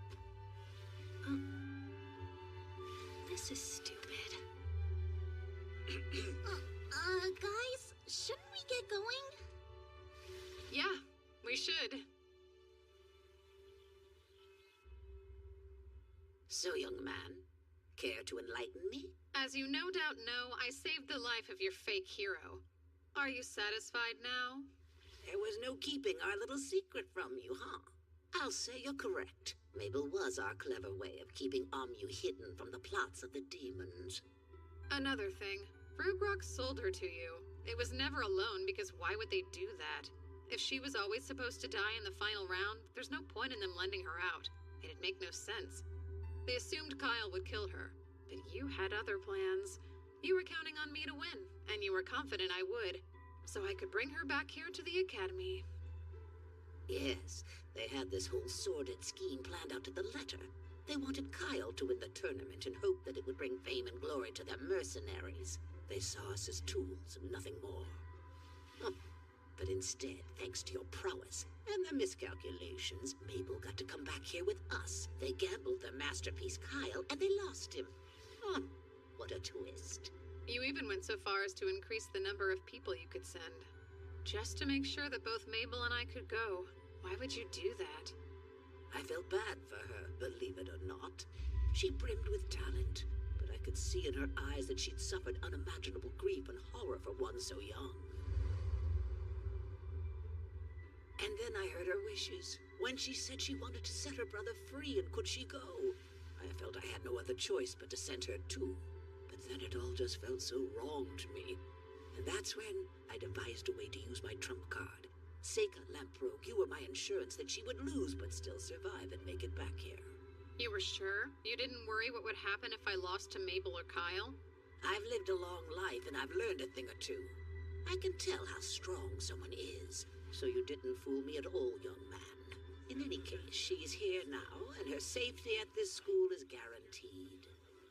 Speaker 2: This is stupid.
Speaker 5: Guys, shouldn't we get going?
Speaker 9: Yeah, we should.
Speaker 8: So, young man, care to enlighten me?
Speaker 9: As you no doubt know, I saved the life of your fake hero. Are you satisfied now?
Speaker 8: There was no keeping our little secret from you, huh? I'll say you're correct. Mabel was our clever way of keeping Amu hidden from the plots of the demons.
Speaker 9: Another thing, Rugrok sold her to you. It was never alone, because why would they do that? If she was always supposed to die in the final round, there's no point in them lending her out. It'd make no sense. They assumed Kyle would kill her, but you had other plans. You were counting on me to win, and you were confident I would, so I could bring her back here to the academy.
Speaker 8: Yes, they had this whole sordid scheme planned out to the letter. They wanted Kyle to win the tournament and hoped that it would bring fame and glory to their mercenaries. They saw us as tools and nothing more. But instead, thanks to your prowess and their miscalculations, Mabel got to come back here with us. They gambled their masterpiece, Kyle, and they lost him. What a twist.
Speaker 9: You even went so far as to increase the number of people you could send. Just to make sure that both Mabel and I could go. Why would you do that?
Speaker 8: I felt bad for her, believe it or not. She brimmed with talent, but I could see in her eyes that she'd suffered unimaginable grief and horror for one so young. And then I heard her wishes, when she said she wanted to set her brother free, and could she go? I felt I had no other choice but to send her too. But then it all just felt so wrong to me. And that's when I devised a way to use my trump card. Seika Lamprogue, you were my insurance that she would lose but still survive and make it back here.
Speaker 9: You were sure? You didn't worry what would happen if I lost to Mabel or Kyle?
Speaker 8: I've lived a long life and I've learned a thing or two. I can tell how strong someone is. So you didn't fool me at all, young man. In any case, she's here now, and her safety at this school is guaranteed.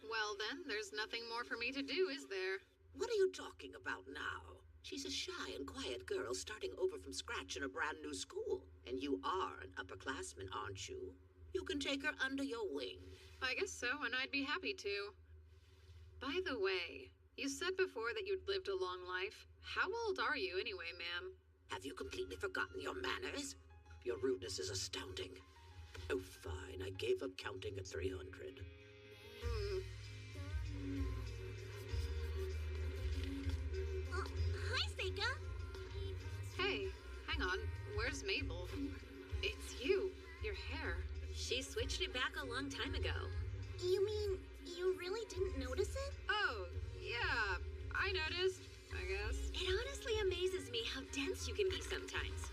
Speaker 9: Well then, there's nothing more for me to do, is there?
Speaker 8: What are you talking about now? She's a shy and quiet girl starting over from scratch in a brand new school. And you are an upperclassman, aren't you? You can take her under your wing.
Speaker 9: I guess so, and I'd be happy to. By the way, you said before that you'd lived a long life. How old are you anyway, ma'am?
Speaker 8: Have you completely forgotten your manners? Your rudeness is astounding. Oh, fine. I gave up counting at 300.
Speaker 5: Hi, Seika.
Speaker 9: Hey, hang on. Where's Mabel? It's you. Your hair.
Speaker 10: She switched it back a long time ago.
Speaker 5: You mean you really didn't notice it?
Speaker 9: Oh, yeah. I noticed, I guess.
Speaker 10: It honestly amazes me how dense you can be sometimes.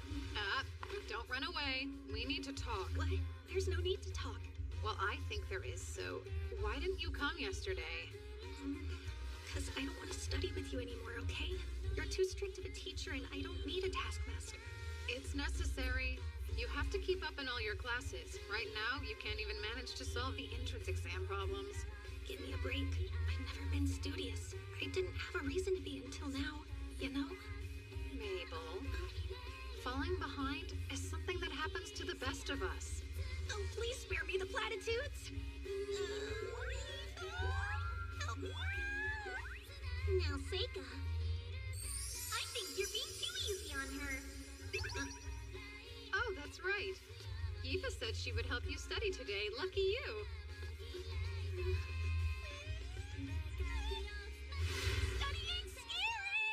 Speaker 9: Don't run away. We need to talk.
Speaker 10: What? There's no need to talk.
Speaker 9: Well, I think there is, so why didn't you come yesterday?
Speaker 2: Because I don't want to study with you anymore, okay? You're too strict of a teacher and I don't need a taskmaster.
Speaker 9: It's necessary. You have to keep up in all your classes. Right now, you can't even manage to solve the entrance exam problems.
Speaker 2: Give me a break. I've never been studious. I didn't have a reason to be until now, you know?
Speaker 9: Mabel, falling behind is something that happens to the best of us.
Speaker 2: Oh, please spare me the platitudes.
Speaker 5: Now, Seika, I think you're being too easy on her.
Speaker 9: Oh, that's right. Eva said she would help you study today. Lucky you.
Speaker 5: Studying scary!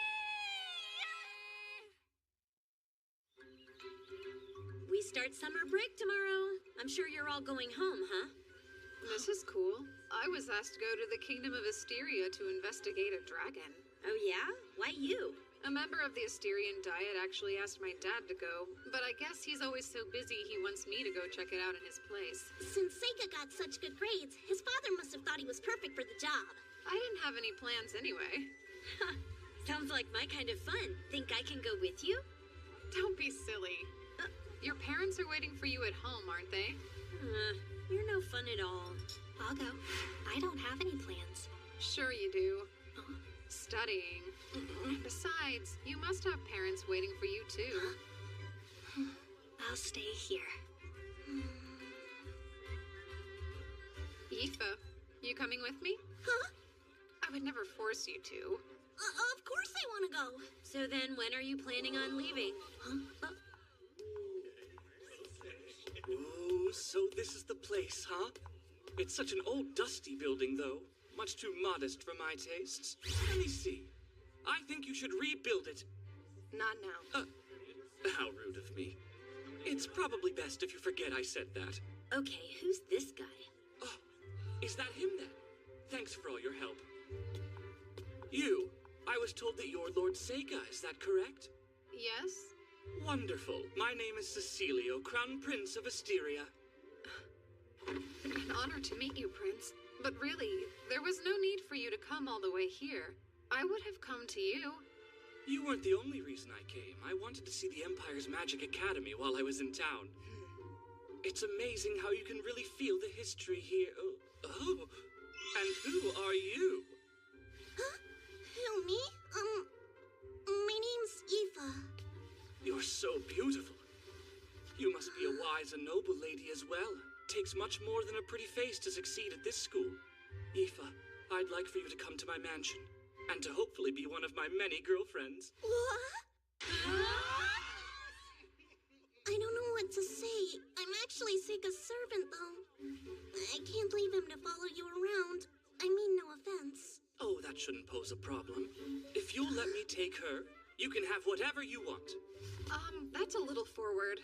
Speaker 10: We start summer break tomorrow. I'm sure you're all going home, huh?
Speaker 9: This is cool. I was asked to go to the Kingdom of Asteria to investigate a dragon.
Speaker 10: Oh yeah? Why you?
Speaker 9: A member of the Asterian Diet actually asked my dad to go, but I guess he's always so busy he wants me to go check it out in his place.
Speaker 5: Since Seika got such good grades, his father must have thought he was perfect for the job.
Speaker 9: I didn't have any plans anyway.
Speaker 10: Sounds like my kind of fun. Think I can go with you?
Speaker 9: Don't be silly. Your parents are waiting for you at home, aren't they?
Speaker 10: You're no fun at all. I'll go. I don't have any plans.
Speaker 9: Sure you do. Studying. Besides, you must have parents waiting for you too.
Speaker 10: I'll stay here.
Speaker 9: Aoife, you coming with me?
Speaker 5: Huh?
Speaker 9: I would never force you to.
Speaker 5: Of course I want to go.
Speaker 10: So then, when are you planning on leaving?
Speaker 17: Oh, so this is the place, huh? It's such an old, dusty building, though. Much too modest for my tastes. Let me see. I think you should rebuild it.
Speaker 9: Not now.
Speaker 17: How rude of me. It's probably best if you forget I said that.
Speaker 10: Okay, who's this guy?
Speaker 17: Oh, is that him then? Thanks for all your help. You, I was told that you're Lord Seika, is that correct?
Speaker 9: Yes?
Speaker 17: Wonderful. My name is Cecilio, Crown Prince of Asteria.
Speaker 9: An honor to meet you, Prince. But really, there was no need for you to come all the way here. I would have come to you.
Speaker 17: You weren't the only reason I came. I wanted to see the Empire's Magic Academy while I was in town. It's amazing how you can really feel the history here. Oh, and who are you?
Speaker 5: Huh? Who, me? My name's Aoife.
Speaker 17: You're so beautiful. You must be a wise and noble lady as well. Takes much more than a pretty face to succeed at this school. Aoife, I'd like for you to come to my mansion, and to hopefully be one of my many girlfriends.
Speaker 5: What? I don't know what to say. I'm actually Seika's servant, though. I can't leave him to follow you around. I mean, no offense.
Speaker 17: Oh, that shouldn't pose a problem. If you'll let me take her, you can have whatever you want.
Speaker 9: That's a little forward.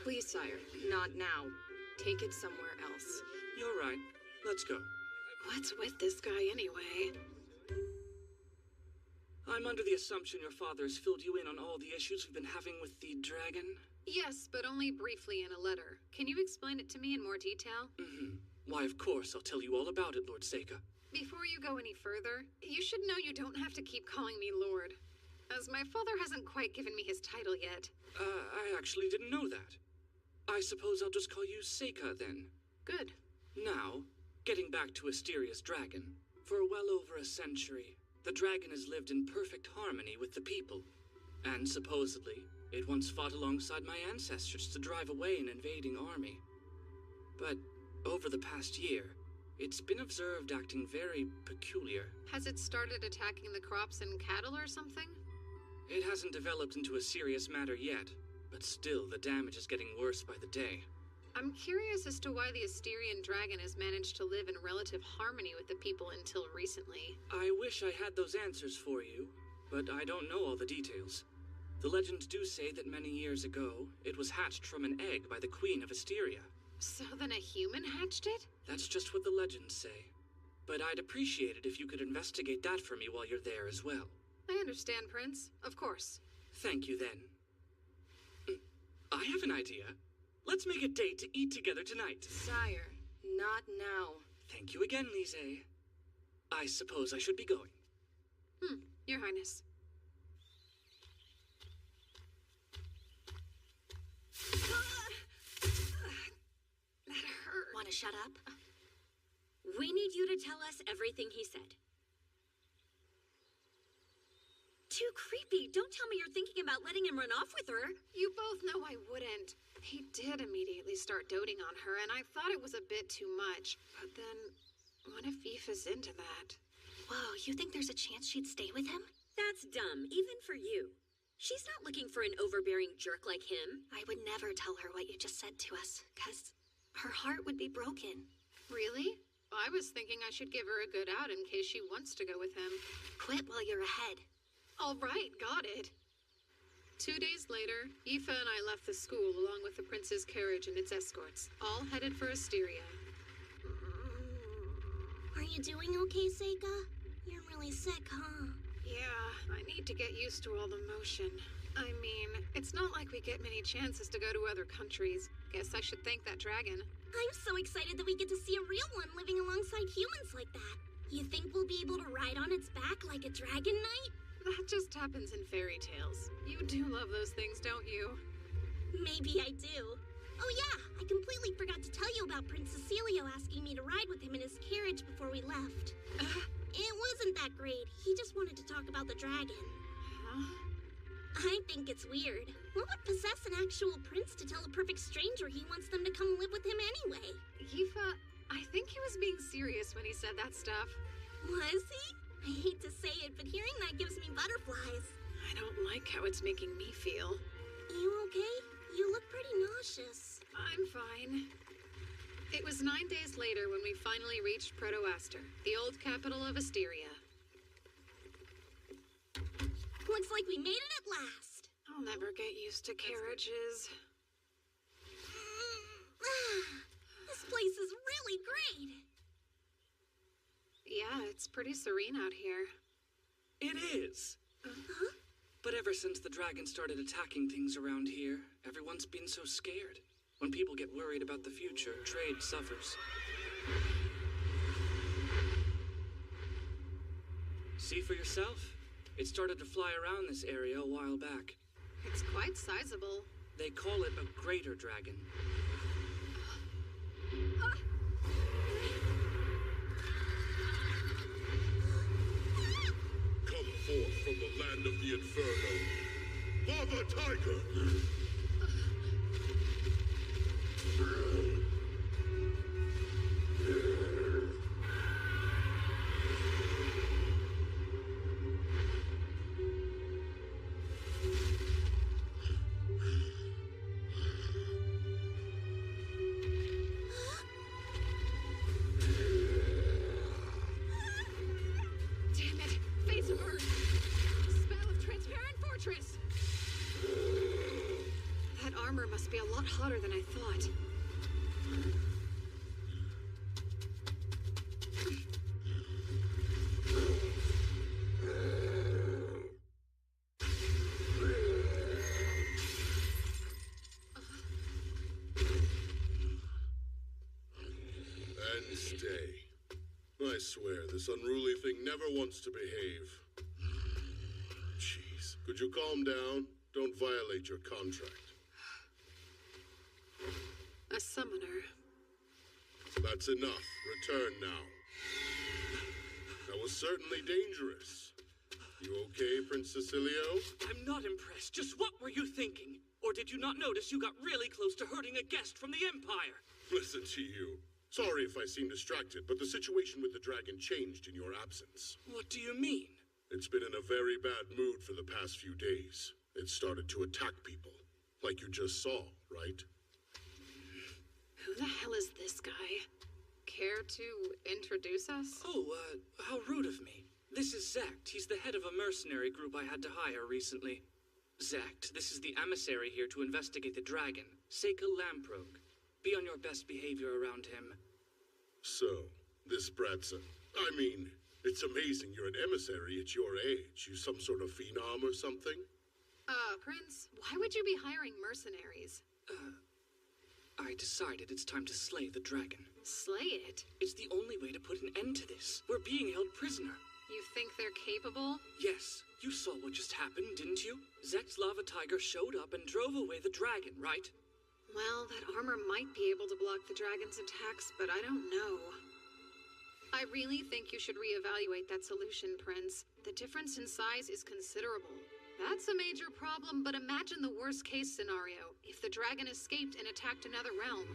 Speaker 9: Please, sire, not now. Take it somewhere else.
Speaker 17: You're right. Let's go.
Speaker 9: What's with this guy anyway?
Speaker 17: I'm under the assumption your father has filled you in on all the issues we've been having with the dragon?
Speaker 9: Yes, but only briefly in a letter. Can you explain it to me in more detail?
Speaker 17: Why, of course, I'll tell you all about it, Lord Seika.
Speaker 9: Before you go any further, you should know you don't have to keep calling me Lord, as my father hasn't quite given me his title yet.
Speaker 17: I actually didn't know that. I suppose I'll just call you Seika, then.
Speaker 9: Good.
Speaker 17: Now, getting back to Asteria's dragon. For well over a century, the dragon has lived in perfect harmony with the people. And supposedly, it once fought alongside my ancestors to drive away an invading army. But over the past year, it's been observed acting very peculiar.
Speaker 9: Has it started attacking the crops and cattle or something?
Speaker 17: It hasn't developed into a serious matter yet, but still the damage is getting worse by the day.
Speaker 9: I'm curious as to why the Asterian dragon has managed to live in relative harmony with the people until recently.
Speaker 17: I wish I had those answers for you, but I don't know all the details. The legends do say that many years ago, it was hatched from an egg by the Queen of Asteria.
Speaker 9: So then a human hatched it?
Speaker 17: That's just what the legends say. But I'd appreciate it if you could investigate that for me while you're there as well.
Speaker 9: I understand, Prince. Of course.
Speaker 17: Thank you, then. I have an idea. Let's make a date to eat together tonight.
Speaker 9: Sire, not now.
Speaker 17: Thank you again, Lise. I suppose I should be going.
Speaker 9: Your Highness. That hurt.
Speaker 10: Want to shut up? We need you to tell us everything he said. Too creepy. Don't tell me you're thinking about letting him run off with her.
Speaker 9: You both know I wouldn't. He did immediately start doting on her, and I thought it was a bit too much. But then, what if Aoife's into that?
Speaker 10: Whoa, you think there's a chance she'd stay with him? That's dumb, even for you. She's not looking for an overbearing jerk like him. I would never tell her what you just said to us, 'cause her heart would be broken.
Speaker 9: Really? I was thinking I should give her a good out in case she wants to go with him.
Speaker 10: Quit while you're ahead.
Speaker 9: All right, got it. 2 days later, Aoife and I left the school along with the prince's carriage and its escorts, all headed for Asteria.
Speaker 5: Are you doing okay, Seika? You're really sick, huh?
Speaker 16: Yeah, I need to get used to all the motion. I mean, it's not like we get many chances to go to other countries. Guess I should thank that dragon.
Speaker 5: I'm so excited that we get to see a real one living alongside humans like that. You think we'll be able to ride on its back like a dragon knight?
Speaker 16: That just happens in fairy tales. You do love those things, don't you?
Speaker 5: Maybe I do. Oh yeah, I completely forgot to tell you about Prince Cecilio asking me to ride with him in his carriage before we left. It wasn't that great. He just wanted to talk about the dragon.
Speaker 16: Huh?
Speaker 5: I think it's weird. What would possess an actual prince to tell a perfect stranger he wants them to come live with him anyway?
Speaker 16: Yifa, I think he was being serious when he said that stuff.
Speaker 5: Was he? I hate to say it, but hearing that gives me butterflies.
Speaker 16: I don't like how it's making me feel.
Speaker 5: You okay? You look pretty nauseous.
Speaker 16: I'm fine. It was 9 days later when we finally reached Protoaster, the old capital of Asteria.
Speaker 5: Looks like we made it at last.
Speaker 16: I'll never get used to carriages.
Speaker 5: This place is really great.
Speaker 16: Yeah, it's pretty serene out here.
Speaker 17: It is. But ever since the dragon started attacking things around here, everyone's been so scared. When people get worried about the future, trade suffers. See for yourself? It started to fly around this area a while back.
Speaker 16: It's quite sizable.
Speaker 17: They call it a greater dragon.
Speaker 11: Come forth from the land of the Inferno. Lava Tiger!
Speaker 16: Damn it! Face of Earth! Spell of Transparent Fortress! That armor must be a lot hotter than I thought.
Speaker 11: And stay. I swear, this unruly thing never wants to behave. Jeez. Could you calm down? Don't violate your contract.
Speaker 16: A summoner.
Speaker 11: That's enough. Return now. That was certainly dangerous. You okay, Prince Cecilio?
Speaker 17: I'm not impressed. Just what were you thinking? Or did you not notice you got really close to hurting a guest from the Empire?
Speaker 11: Listen to you. Sorry if I seem distracted, but the situation with the dragon changed in your absence.
Speaker 17: What do you mean?
Speaker 11: It's been in a very bad mood for the past few days. It started to attack people, like you just saw, right?
Speaker 16: Who the hell is this guy? Care to introduce us?
Speaker 17: Oh, how rude of me. This is Zect. He's the head of a mercenary group I had to hire recently. Zect, this is the emissary here to investigate the dragon, Seika Lamprogue. Be on your best behavior around him.
Speaker 11: So, this brat's it's amazing you're an emissary at your age. You some sort of phenom or something?
Speaker 16: Prince, why would you be hiring mercenaries?
Speaker 17: I decided it's time to slay the dragon.
Speaker 16: Slay it?
Speaker 17: It's the only way to put an end to this. We're being held prisoner.
Speaker 16: You think they're capable?
Speaker 17: Yes. You saw what just happened, didn't you? Zekt's Lava Tiger showed up and drove away the dragon, right?
Speaker 16: Well, that armor might be able to block the dragon's attacks, but I don't know. I really think you should reevaluate that solution, Prince. The difference in size is considerable. That's a major problem, but imagine the worst-case scenario. If the dragon escaped and attacked another realm.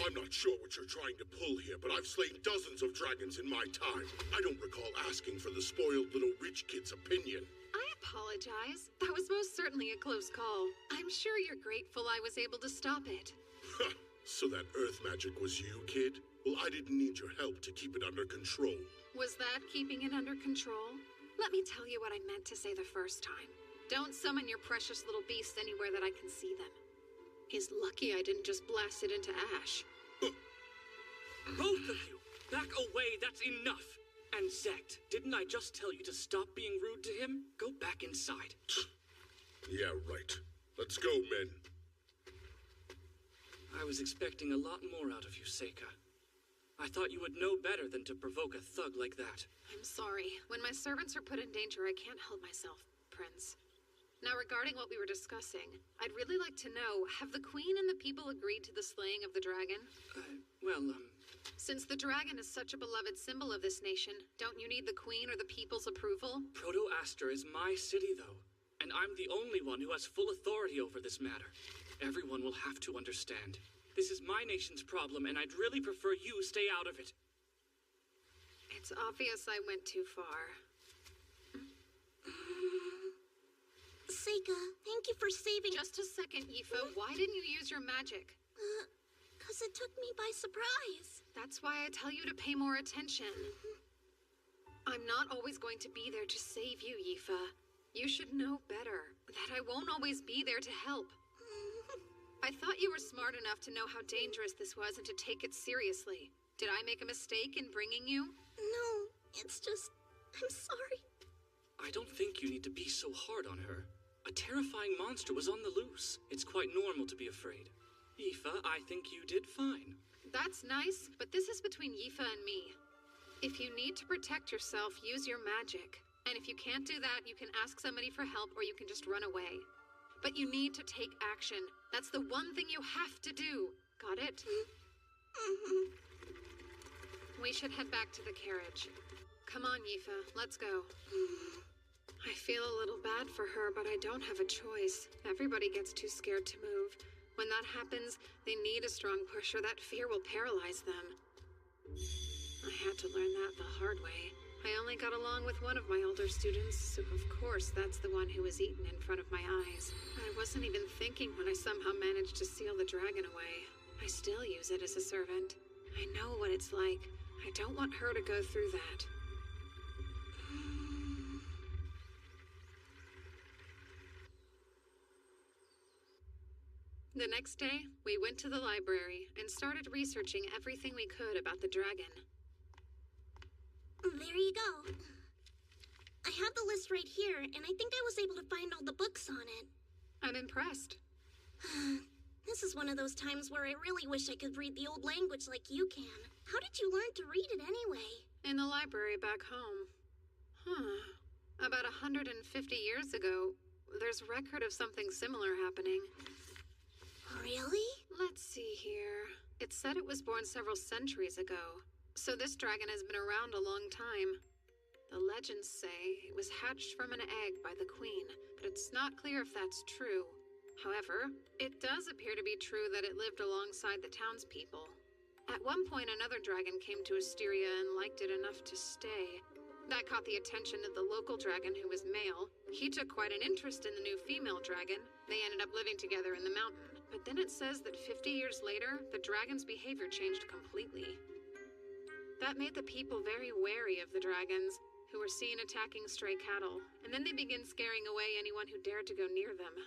Speaker 11: I'm not sure what you're trying to pull here, but I've slain dozens of dragons in my time. I don't recall asking for the spoiled little rich kid's opinion.
Speaker 16: I apologize. That was most certainly a close call. I'm sure you're grateful I was able to stop it.
Speaker 11: So that earth magic was you, kid? Well, I didn't need your help to keep it under control.
Speaker 16: Was that keeping it under control? Let me tell you what I meant to say the first time. Don't summon your precious little beast anywhere that I can see them. He's lucky I didn't just blast it into ash.
Speaker 17: Both of you! Back away, that's enough! And Zect, didn't I just tell you to stop being rude to him? Go back inside.
Speaker 11: Yeah, right. Let's go, men.
Speaker 17: I was expecting a lot more out of you, Seika. I thought you would know better than to provoke a thug like that.
Speaker 9: I'm sorry. When my servants are put in danger, I can't help myself, Prince. Now, regarding what we were discussing, I'd really like to know, have the Queen and the people agreed to the slaying of the dragon? Since the dragon is such a beloved symbol of this nation, don't you need the Queen or the people's approval?
Speaker 17: Proto-Aster is my city, though, and I'm the only one who has full authority over this matter. Everyone will have to understand. This is my nation's problem, and I'd really prefer you stay out of it.
Speaker 9: It's obvious I went too far.
Speaker 6: Seika, thank you for saving—
Speaker 9: Just a second, Yifa. Why didn't you use your magic?
Speaker 6: 'Cause it took me by surprise.
Speaker 9: That's why I tell you to pay more attention. I'm not always going to be there to save you, Yifa. You should know better, that I won't always be there to help. I thought you were smart enough to know how dangerous this was and to take it seriously. Did I make a mistake in bringing you?
Speaker 6: No, it's just— I'm sorry.
Speaker 17: I don't think you need to be so hard on her. A terrifying monster was on the loose. It's quite normal to be afraid. Yifa, I think you did fine.
Speaker 9: That's nice, but this is between Yifa and me. If you need to protect yourself, use your magic. And if you can't do that, you can ask somebody for help or you can just run away. But you need to take action. That's the one thing you have to do. Got it? We should head back to the carriage. Come on, Yifa, let's go. I feel a little bad for her, but I don't have a choice. Everybody gets too scared to move. When that happens, they need a strong push or that fear will paralyze them. I had to learn that the hard way. I only got along with one of my older students, so of course that's the one who was eaten in front of my eyes. I wasn't even thinking when I somehow managed to seal the dragon away. I still use it as a servant. I know what it's like. I don't want her to go through that. The next day, we went to the library and started researching everything we could about the dragon.
Speaker 6: There you go. I have the list right here, and I think I was able to find all the books on it.
Speaker 9: I'm impressed.
Speaker 6: This is one of those times where I really wish I could read the old language like you can. How did you learn to read it anyway?
Speaker 9: In the library back home. About 150 years ago, there's record of something similar happening.
Speaker 6: Really?
Speaker 9: Let's see here. It said it was born several centuries ago, so this dragon has been around a long time. The legends say it was hatched from an egg by the queen, but it's not clear if that's true. However, it does appear to be true that it lived alongside the townspeople. At one point, another dragon came to Asteria and liked it enough to stay. That caught the attention of the local dragon, who was male. He took quite an interest in the new female dragon. They ended up living together in the mountain. But then it says that 50 years later, the dragon's behavior changed completely. That made the people very wary of the dragons, who were seen attacking stray cattle, and then they began scaring away anyone who dared to go near them.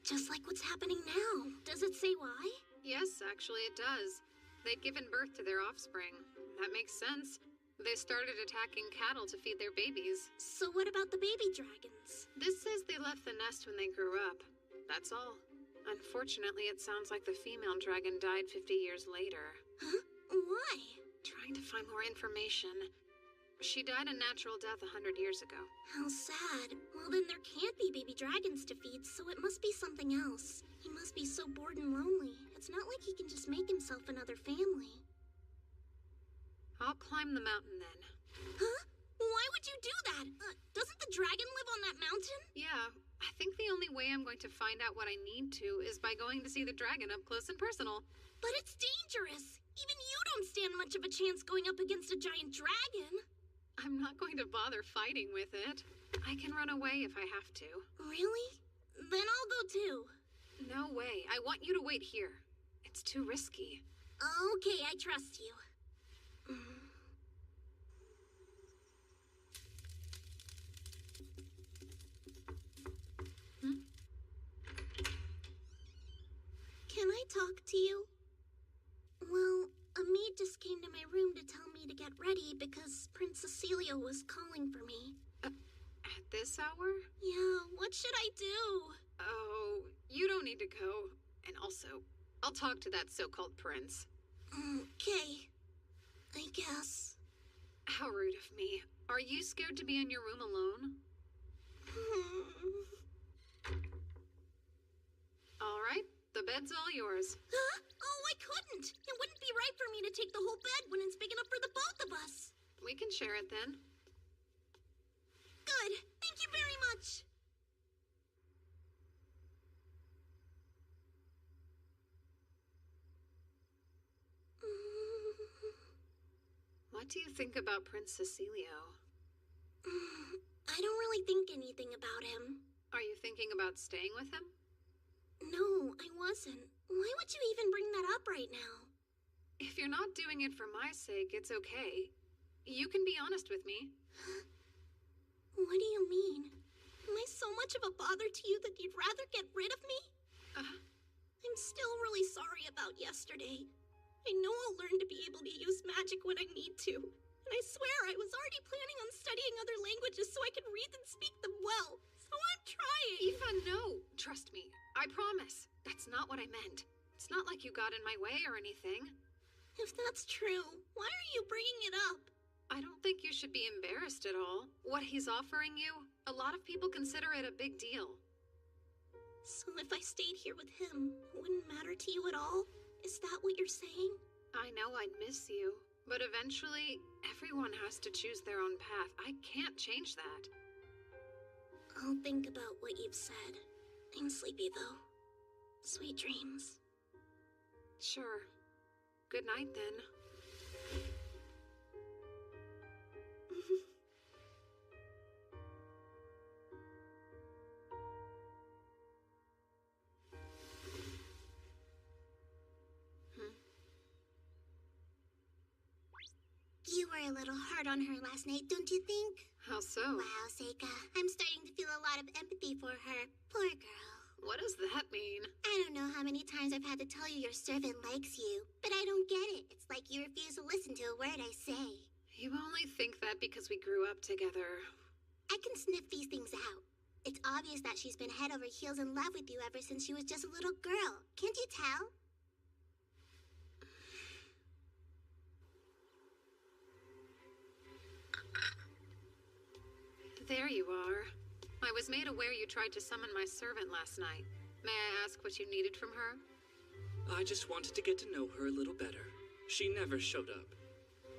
Speaker 6: Just like what's happening now. Does it say why?
Speaker 9: Yes, actually it does. They'd given birth to their offspring. That makes sense. They started attacking cattle to feed their babies.
Speaker 6: So what about the baby dragons?
Speaker 9: This says they left the nest when they grew up. That's all. Unfortunately, it sounds like the female dragon died 50 years later.
Speaker 6: Huh? Why?
Speaker 9: Trying to find more information. She died a natural death 100 years ago.
Speaker 6: How sad. Well, then there can't be baby dragons to feed, so it must be something else. He must be so bored and lonely. It's not like he can just make himself another family.
Speaker 9: I'll climb the mountain then.
Speaker 6: Huh? Why would you do that? Doesn't the dragon live on that mountain?
Speaker 9: Yeah, I think the only way I'm going to find out what I need to is by going to see the dragon up close and personal.
Speaker 6: But it's dangerous. Even you don't stand much of a chance going up against a giant dragon.
Speaker 9: I'm not going to bother fighting with it. I can run away if I have to.
Speaker 6: Really? Then I'll go too.
Speaker 9: No way. I want you to wait here. It's too risky.
Speaker 6: Okay, I trust you. Can I talk to you? Well, a
Speaker 5: maid just came to my room to tell me to get ready because Prince Cecilio was calling for me.
Speaker 16: At this hour?
Speaker 5: Yeah, what should I do?
Speaker 16: Oh, you don't need to go. And also, I'll talk to that so-called prince.
Speaker 5: Okay. I guess.
Speaker 16: How rude of me. Are you scared to be in your room alone? All right, the bed's all yours.
Speaker 5: Huh? Oh, I couldn't. It wouldn't be right for me to take the whole bed when it's big enough for the both of us.
Speaker 16: We can share it then.
Speaker 5: Good. Thank you very much.
Speaker 16: What do you think about Prince Cecilio?
Speaker 5: I don't really think anything about him.
Speaker 16: Are you thinking about staying with him?
Speaker 5: No, I wasn't. Why would you even bring that up right now?
Speaker 16: If you're not doing it for my sake, it's okay. You can be honest with me.
Speaker 5: What do you mean? Am I so much of a bother to you that you'd rather get rid of me? I'm still really sorry about yesterday. I know I'll learn to be able to use magic when I need to. And I swear I was already planning on studying other languages so I could read and speak them well. So I'm trying.
Speaker 16: Eva, no. Trust me. I promise. That's not what I meant. It's not like you got in my way or anything.
Speaker 5: If that's true, why are you bringing it up?
Speaker 16: I don't think you should be embarrassed at all. What he's offering you, a lot of people consider it a big deal.
Speaker 5: So if I stayed here with him, it wouldn't matter to you at all? Is that what you're saying?
Speaker 16: I know I'd miss you, but eventually, everyone has to choose their own path. I can't change that.
Speaker 5: I'll think about what you've said. I'm sleepy, though. Sweet dreams.
Speaker 16: Sure. Good night, then.
Speaker 5: You were a little hard on her last night, don't you think?
Speaker 16: How so?
Speaker 5: Wow, Seika. I'm starting to feel a lot of empathy for her. Poor girl.
Speaker 16: What does that mean?
Speaker 5: I don't know how many times I've had to tell you your servant likes you, but I don't get it. It's like you refuse to listen to a word I say.
Speaker 16: You only think that because we grew up together.
Speaker 5: I can sniff these things out. It's obvious that she's been head over heels in love with you ever since she was just a little girl. Can't you tell?
Speaker 16: There you are. I was made aware you tried to summon my servant last night. May I ask what you needed from her?
Speaker 17: I just wanted to get to know her a little better. She never showed up.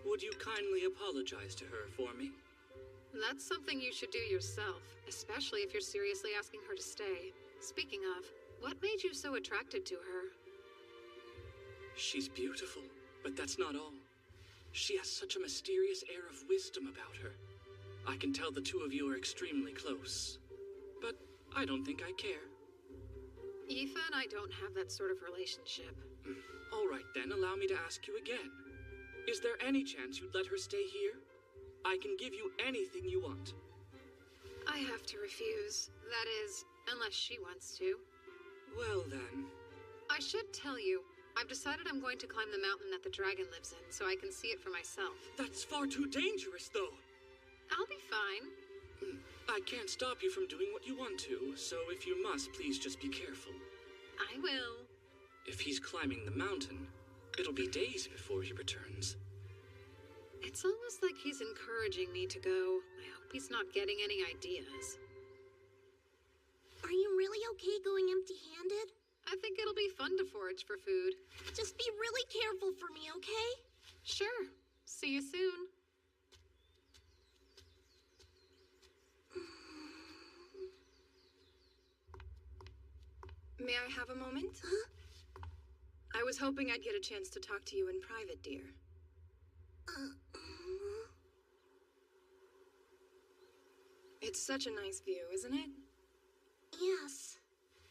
Speaker 17: Would you kindly apologize to her for me?
Speaker 16: That's something you should do yourself, especially if you're seriously asking her to stay. Speaking of, what made you so attracted to her?
Speaker 17: She's beautiful, but that's not all. She has such a mysterious air of wisdom about her. I can tell the two of you are extremely close, but I don't think I care.
Speaker 16: Aoife and I don't have that sort of relationship.
Speaker 17: All right then, allow me to ask you again. Is there any chance you'd let her stay here? I can give you anything you want.
Speaker 16: I have to refuse. That is, unless she wants to.
Speaker 17: Well then.
Speaker 16: I should tell you, I've decided I'm going to climb the mountain that the dragon lives in, so I can see it for myself.
Speaker 17: That's far too dangerous, though.
Speaker 16: I'll be fine.
Speaker 17: I can't stop you from doing what you want to, so if you must, please just be careful.
Speaker 16: I will.
Speaker 17: If he's climbing the mountain, it'll be days before he returns.
Speaker 16: It's almost like he's encouraging me to go. I hope he's not getting any ideas.
Speaker 5: Are you really okay going empty-handed?
Speaker 16: I think it'll be fun to forage for food.
Speaker 5: Just be really careful for me, okay?
Speaker 16: Sure. See you soon.
Speaker 15: May I have a moment?
Speaker 5: Huh?
Speaker 15: I was hoping I'd get a chance to talk to you in private, dear. It's such a nice view, isn't it?
Speaker 5: Yes.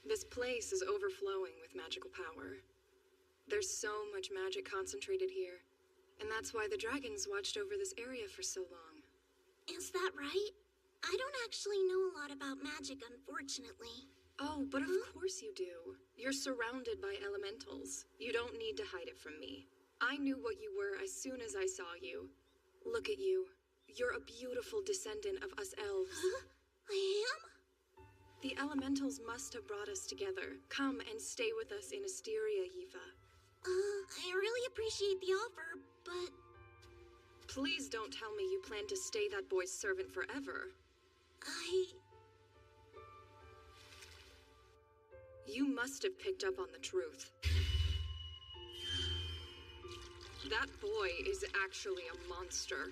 Speaker 15: This place is overflowing with magical power. There's so much magic concentrated here, and that's why the dragons watched over this area for so long.
Speaker 5: Is that right? I don't actually know a lot about magic, unfortunately.
Speaker 15: Oh, but of course you do. You're surrounded by elementals. You don't need to hide it from me. I knew what you were as soon as I saw you. Look at you. You're a beautiful descendant of us elves.
Speaker 5: I am?
Speaker 15: The elementals must have brought us together. Come and stay with us in Asteria, Yifa.
Speaker 5: I really appreciate the offer, but...
Speaker 15: Please don't tell me you plan to stay that boy's servant forever. You must have picked up on the truth. That boy is actually a monster.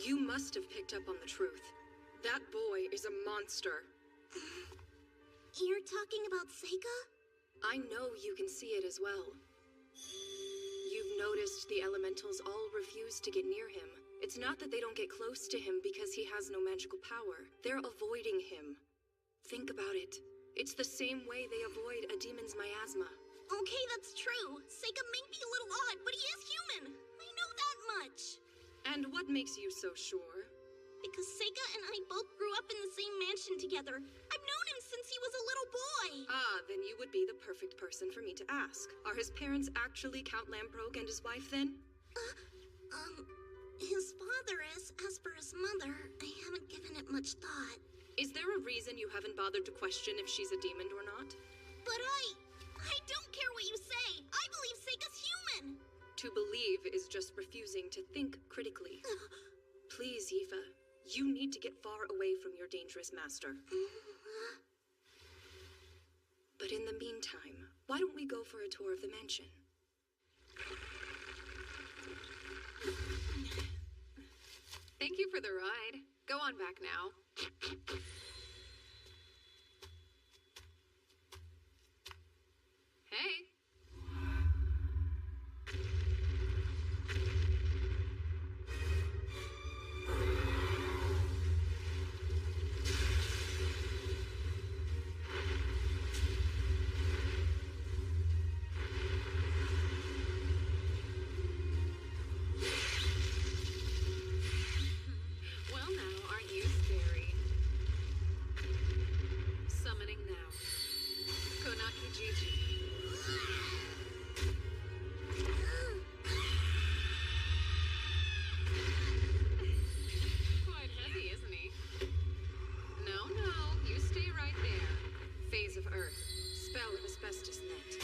Speaker 15: You must have picked up on the truth. That boy is a monster.
Speaker 5: You're talking about Seika?
Speaker 15: I know you can see it as well. You've noticed the elementals all refuse to get near him. It's not that they don't get close to him because he has no magical power. They're avoiding him. Think about it. It's the same way they avoid a demon's miasma.
Speaker 5: Okay, that's true. Seika may be a little odd, but he is human. I know that much.
Speaker 15: And what makes you so sure?
Speaker 5: Because Seika and I both grew up in the same mansion together. I've known him since he was a little boy.
Speaker 15: Ah, then you would be the perfect person for me to ask. Are his parents actually Count Lamprogue and his wife, then?
Speaker 5: His father is. As for his mother, I haven't given it much thought.
Speaker 15: Is there a reason you haven't bothered to question if she's a demon or not?
Speaker 5: But I don't care what you say. I believe Seika's human.
Speaker 15: To believe is just refusing to think critically. Please, Yifa, you need to get far away from your dangerous master. But in the meantime, why don't we go for a tour of the mansion?
Speaker 16: Thank you for the ride. Go on back now. Hey. Well now, aren't you scary? Summoning now. Konaki Jiji. Quite heavy, isn't he? No, you stay right there. Phase of Earth. Spell of Asbestos Net.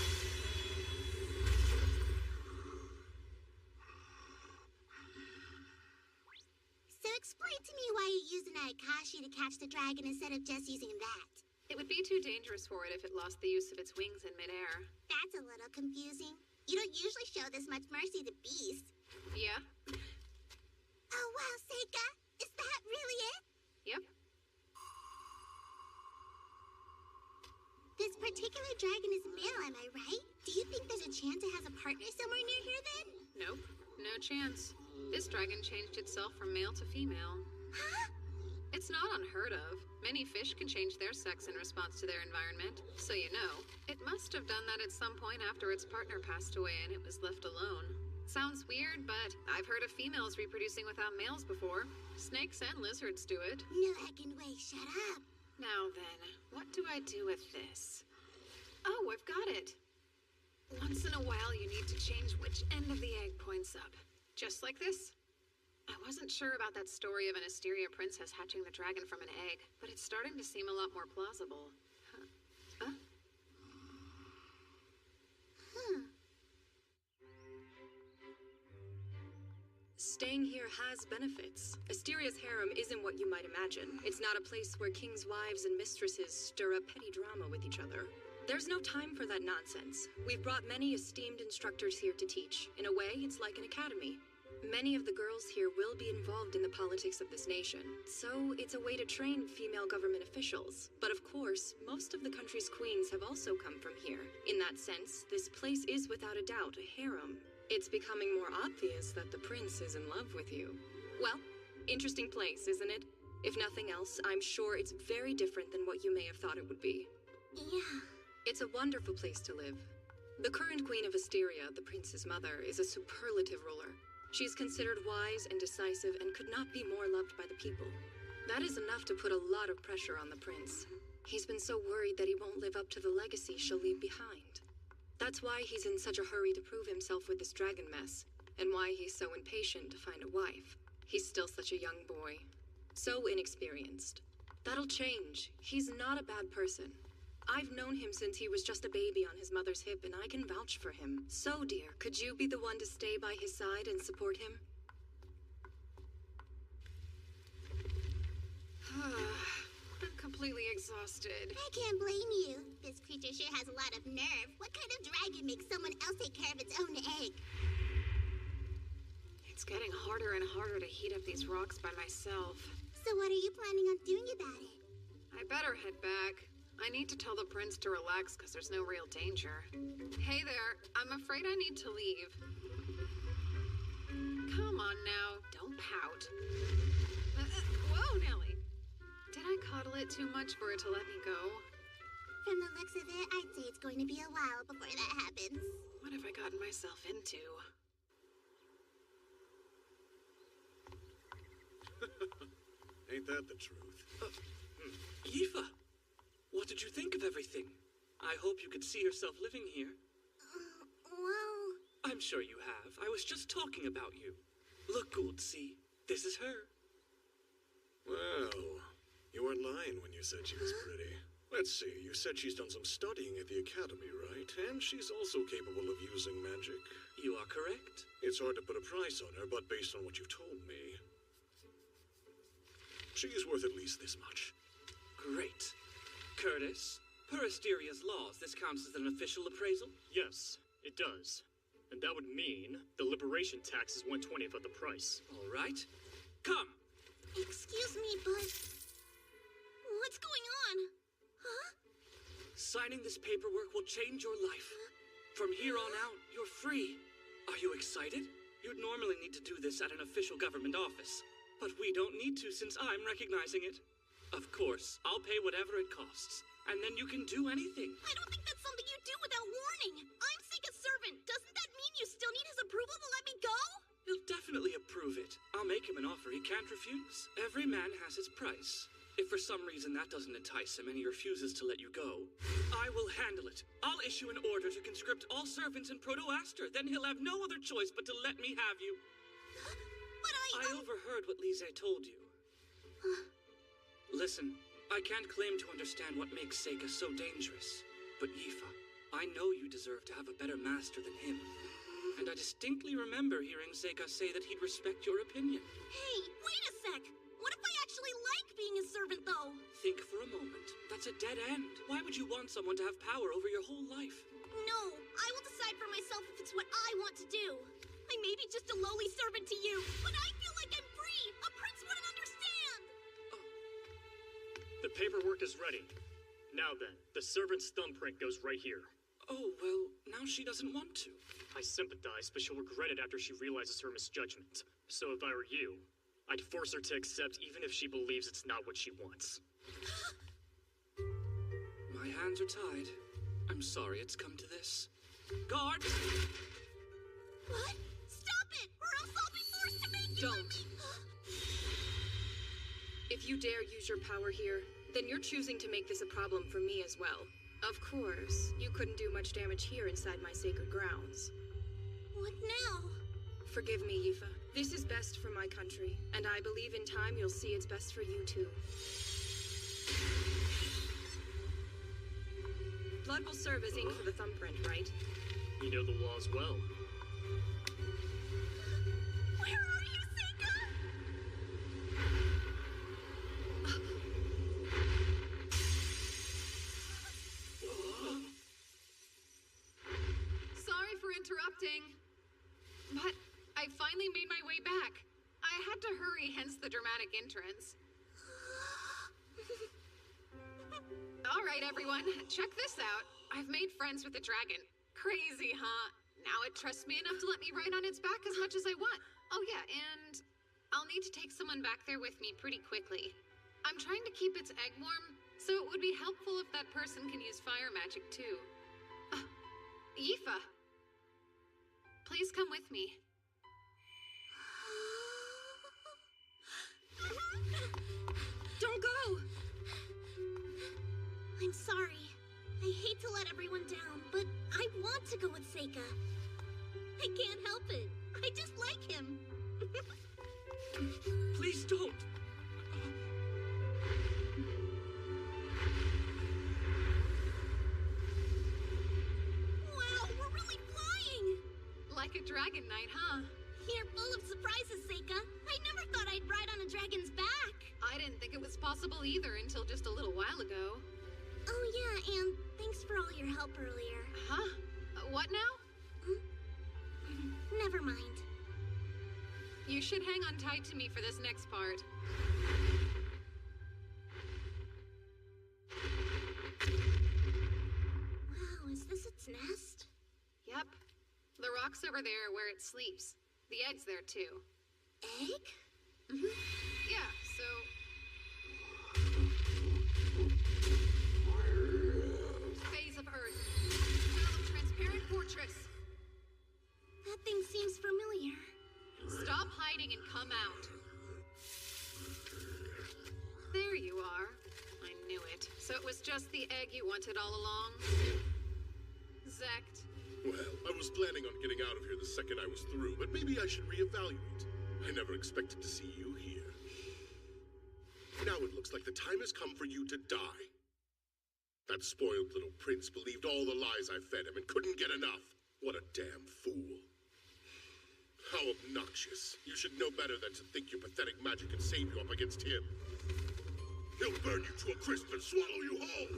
Speaker 5: So explain to me why you use an Aikashi to catch the dragon instead of just using that.
Speaker 16: It would be too dangerous for it if it lost the use of its wings in midair.
Speaker 5: That's a little confusing. You don't usually show this much mercy to beasts.
Speaker 16: Yeah?
Speaker 5: Oh wow, Seika! Is that really it?
Speaker 16: Yep.
Speaker 5: This particular dragon is male, am I right? Do you think there's a chance it has a partner somewhere near here then?
Speaker 16: Nope. No chance. This dragon changed itself from male to female.
Speaker 5: Huh?
Speaker 16: It's not unheard of. Many fish can change their sex in response to their environment. So you know, it must have done that at some point after its partner passed away and it was left alone. Sounds weird, but I've heard of females reproducing without males before. Snakes and lizards do it.
Speaker 5: No heckin' way, shut up.
Speaker 16: Now then, what do I do with this? Oh, I've got it. Once in a while, you need to change which end of the egg points up. Just like this. I wasn't sure about that story of an Asteria princess hatching the dragon from an egg, but it's starting to seem a lot more plausible. Huh?
Speaker 15: Staying here has benefits. Asteria's harem isn't what you might imagine. It's not a place where kings' wives and mistresses stir up petty drama with each other. There's no time for that nonsense. We've brought many esteemed instructors here to teach. In a way, it's like an academy. Many of the girls here will be involved in the politics of this nation, so it's a way to train female government officials. But of course, most of the country's queens have also come from here. In that sense, this place is without a doubt a harem. It's becoming more obvious that the prince is in love with you. Well, interesting place, isn't it? If nothing else, I'm sure it's very different than what you may have thought it would be.
Speaker 5: Yeah.
Speaker 15: It's a wonderful place to live. The current queen of Asteria, the prince's mother, is a superlative ruler. She's considered wise and decisive and could not be more loved by the people. That is enough to put a lot of pressure on the prince. He's been so worried that he won't live up to the legacy she'll leave behind. That's why he's in such a hurry to prove himself with this dragon mess, and why he's so impatient to find a wife. He's still such a young boy, so inexperienced. That'll change. He's not a bad person. I've known him since he was just a baby on his mother's hip, and I can vouch for him. So, dear, could you be the one to stay by his side and support him?
Speaker 9: I'm completely exhausted.
Speaker 5: I can't blame you. This creature sure has a lot of nerve. What kind of dragon makes someone else take care of its own egg?
Speaker 9: It's getting harder and harder to heat up these rocks by myself.
Speaker 5: So what are you planning on doing about it?
Speaker 9: I better head back. I need to tell the prince to relax because there's no real danger. Hey there, I'm afraid I need to leave. Come on now, don't pout. Whoa, Nellie. Did I coddle it too much for it to let me go?
Speaker 5: From the looks of it, I'd say it's going to be a while before that happens.
Speaker 9: What have I gotten myself into?
Speaker 11: Ain't that the truth?
Speaker 17: Yifa, what did you think of everything? I hope you could see yourself living here.
Speaker 5: Well...
Speaker 17: I'm sure you have. I was just talking about you. Look, Gould, see? This is her.
Speaker 11: Well, you weren't lying when you said she was pretty. Let's see, you said she's done some studying at the academy, right? And she's also capable of using magic.
Speaker 17: You are correct.
Speaker 11: It's hard to put a price on her, but based on what you've told me, she is worth at least this much.
Speaker 17: Great. Curtis, per Asteria's laws, this counts as an official appraisal?
Speaker 14: Yes, it does. And that would mean the liberation tax is 1/20th of the price.
Speaker 17: All right. Come!
Speaker 5: Excuse me, but... what's going on? Huh?
Speaker 17: Signing this paperwork will change your life. From here on out, you're free. Are you excited? You'd normally need to do this at an official government office. But we don't need to since I'm recognizing it. Of course, I'll pay whatever it costs. And then you can do anything.
Speaker 5: I don't think that's something you do without warning. I'm Seika's servant. Doesn't that mean you still need his approval to let me go?
Speaker 17: He'll definitely approve it. I'll make him an offer he can't refuse. Every man has his price. If for some reason that doesn't entice him and he refuses to let you go, I will handle it. I'll issue an order to conscript all servants in Proto-Aster. Then he'll have no other choice but to let me have you.
Speaker 5: But
Speaker 17: I overheard what Lise told you. Listen, I can't claim to understand what makes Seika so dangerous. But Yifa, I know you deserve to have a better master than him. And I distinctly remember hearing Seika say that he'd respect your opinion.
Speaker 5: Hey, wait a sec! What if I actually like being his servant, though?
Speaker 17: Think for a moment. That's a dead end. Why would you want someone to have power over your whole life?
Speaker 5: No, I will decide for myself if it's what I want to do. I may be just a lowly servant to you, but I feel like I'm free! A prince wouldn't understand!
Speaker 14: The paperwork is ready. Now then, the servant's thumbprint goes right here.
Speaker 17: Oh, well, now she doesn't want to.
Speaker 14: I sympathize, but she'll regret it after she realizes her misjudgment. So if I were you, I'd force her to accept even if she believes it's not what she wants.
Speaker 17: My hands are tied. I'm sorry it's come to this. Guards!
Speaker 5: What? Stop it, or else I'll be forced to make you...
Speaker 15: Don't. If you dare use your power here, then you're choosing to make this a problem for me as well. Of course, you couldn't do much damage here inside my sacred grounds.
Speaker 5: What now?
Speaker 15: Forgive me, Yifa. This is best for my country, and I believe in time you'll see it's best for you too. Blood will serve as ink for the thumbprint, right?
Speaker 14: You know the laws well.
Speaker 5: Where are you, Seika?
Speaker 9: Sorry for interrupting, but I finally made my way back. I had to hurry, hence the dramatic entrance. All right, everyone, check this out. I've made friends with the dragon. Crazy, huh? Now it trusts me enough to let me ride on its back as much as I want. Oh yeah, and I'll need to take someone back there with me pretty quickly. I'm trying to keep its egg warm, so it would be helpful if that person can use fire magic too. Yifa, please come with me.
Speaker 15: Don't go!
Speaker 5: I'm sorry. I hate to let everyone down, but I want to go with Seika. I can't help it. I just like him.
Speaker 17: Please don't.
Speaker 5: Wow, we're really flying!
Speaker 9: Like a dragon knight, huh?
Speaker 5: You're full of surprises, Seika. I never thought I'd ride on a dragon's back.
Speaker 9: I didn't think it was possible either until just a little while ago.
Speaker 5: Oh yeah, and thanks for all your help earlier.
Speaker 9: Huh? What now?
Speaker 5: Never mind.
Speaker 9: You should hang on tight to me for this next part.
Speaker 5: Wow, is this its nest?
Speaker 9: Yep. The rock's over there where it sleeps. The egg's there too.
Speaker 5: Egg?
Speaker 9: Yeah, so... Phase of Earth. Smell of transparent fortress.
Speaker 5: That thing seems familiar.
Speaker 9: Stop hiding and come out. There you are. I knew it. So it was just the egg you wanted all along? Zect.
Speaker 11: Well, I was planning on getting out of here the second I was through, but maybe I should reevaluate. I never expected to see you here. Now it looks like the time has come for you to die. That spoiled little prince believed all the lies I fed him and couldn't get enough. What a damn fool. How obnoxious. You should know better than to think your pathetic magic can save you up against him. He'll burn you to a crisp and swallow you whole!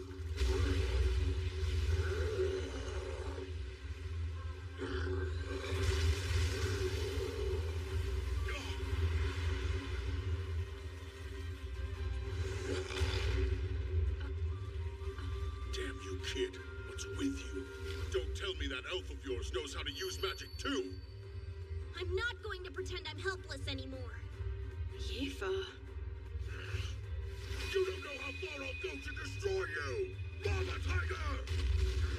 Speaker 11: Damn you, kid. What's with you? Don't tell me that elf of yours knows how to use magic too!
Speaker 5: I'm not going to pretend I'm helpless anymore.
Speaker 9: Yifa.
Speaker 11: You don't know how far I'll go to destroy you! Mama Tiger!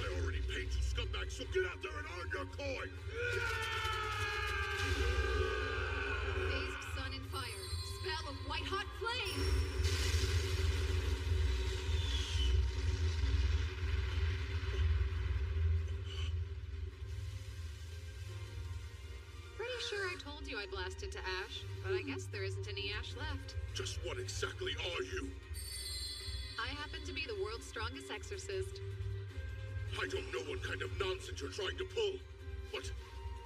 Speaker 11: I already paid you, scumbag, so get out there and earn your coin!
Speaker 9: Phase of sun and fire. Spell of white-hot flame! Pretty sure I told you I blasted to ash, but I guess there isn't any ash left.
Speaker 11: Just what exactly are you?
Speaker 9: I happen to be the world's strongest exorcist.
Speaker 11: I don't know what kind of nonsense you're trying to pull, but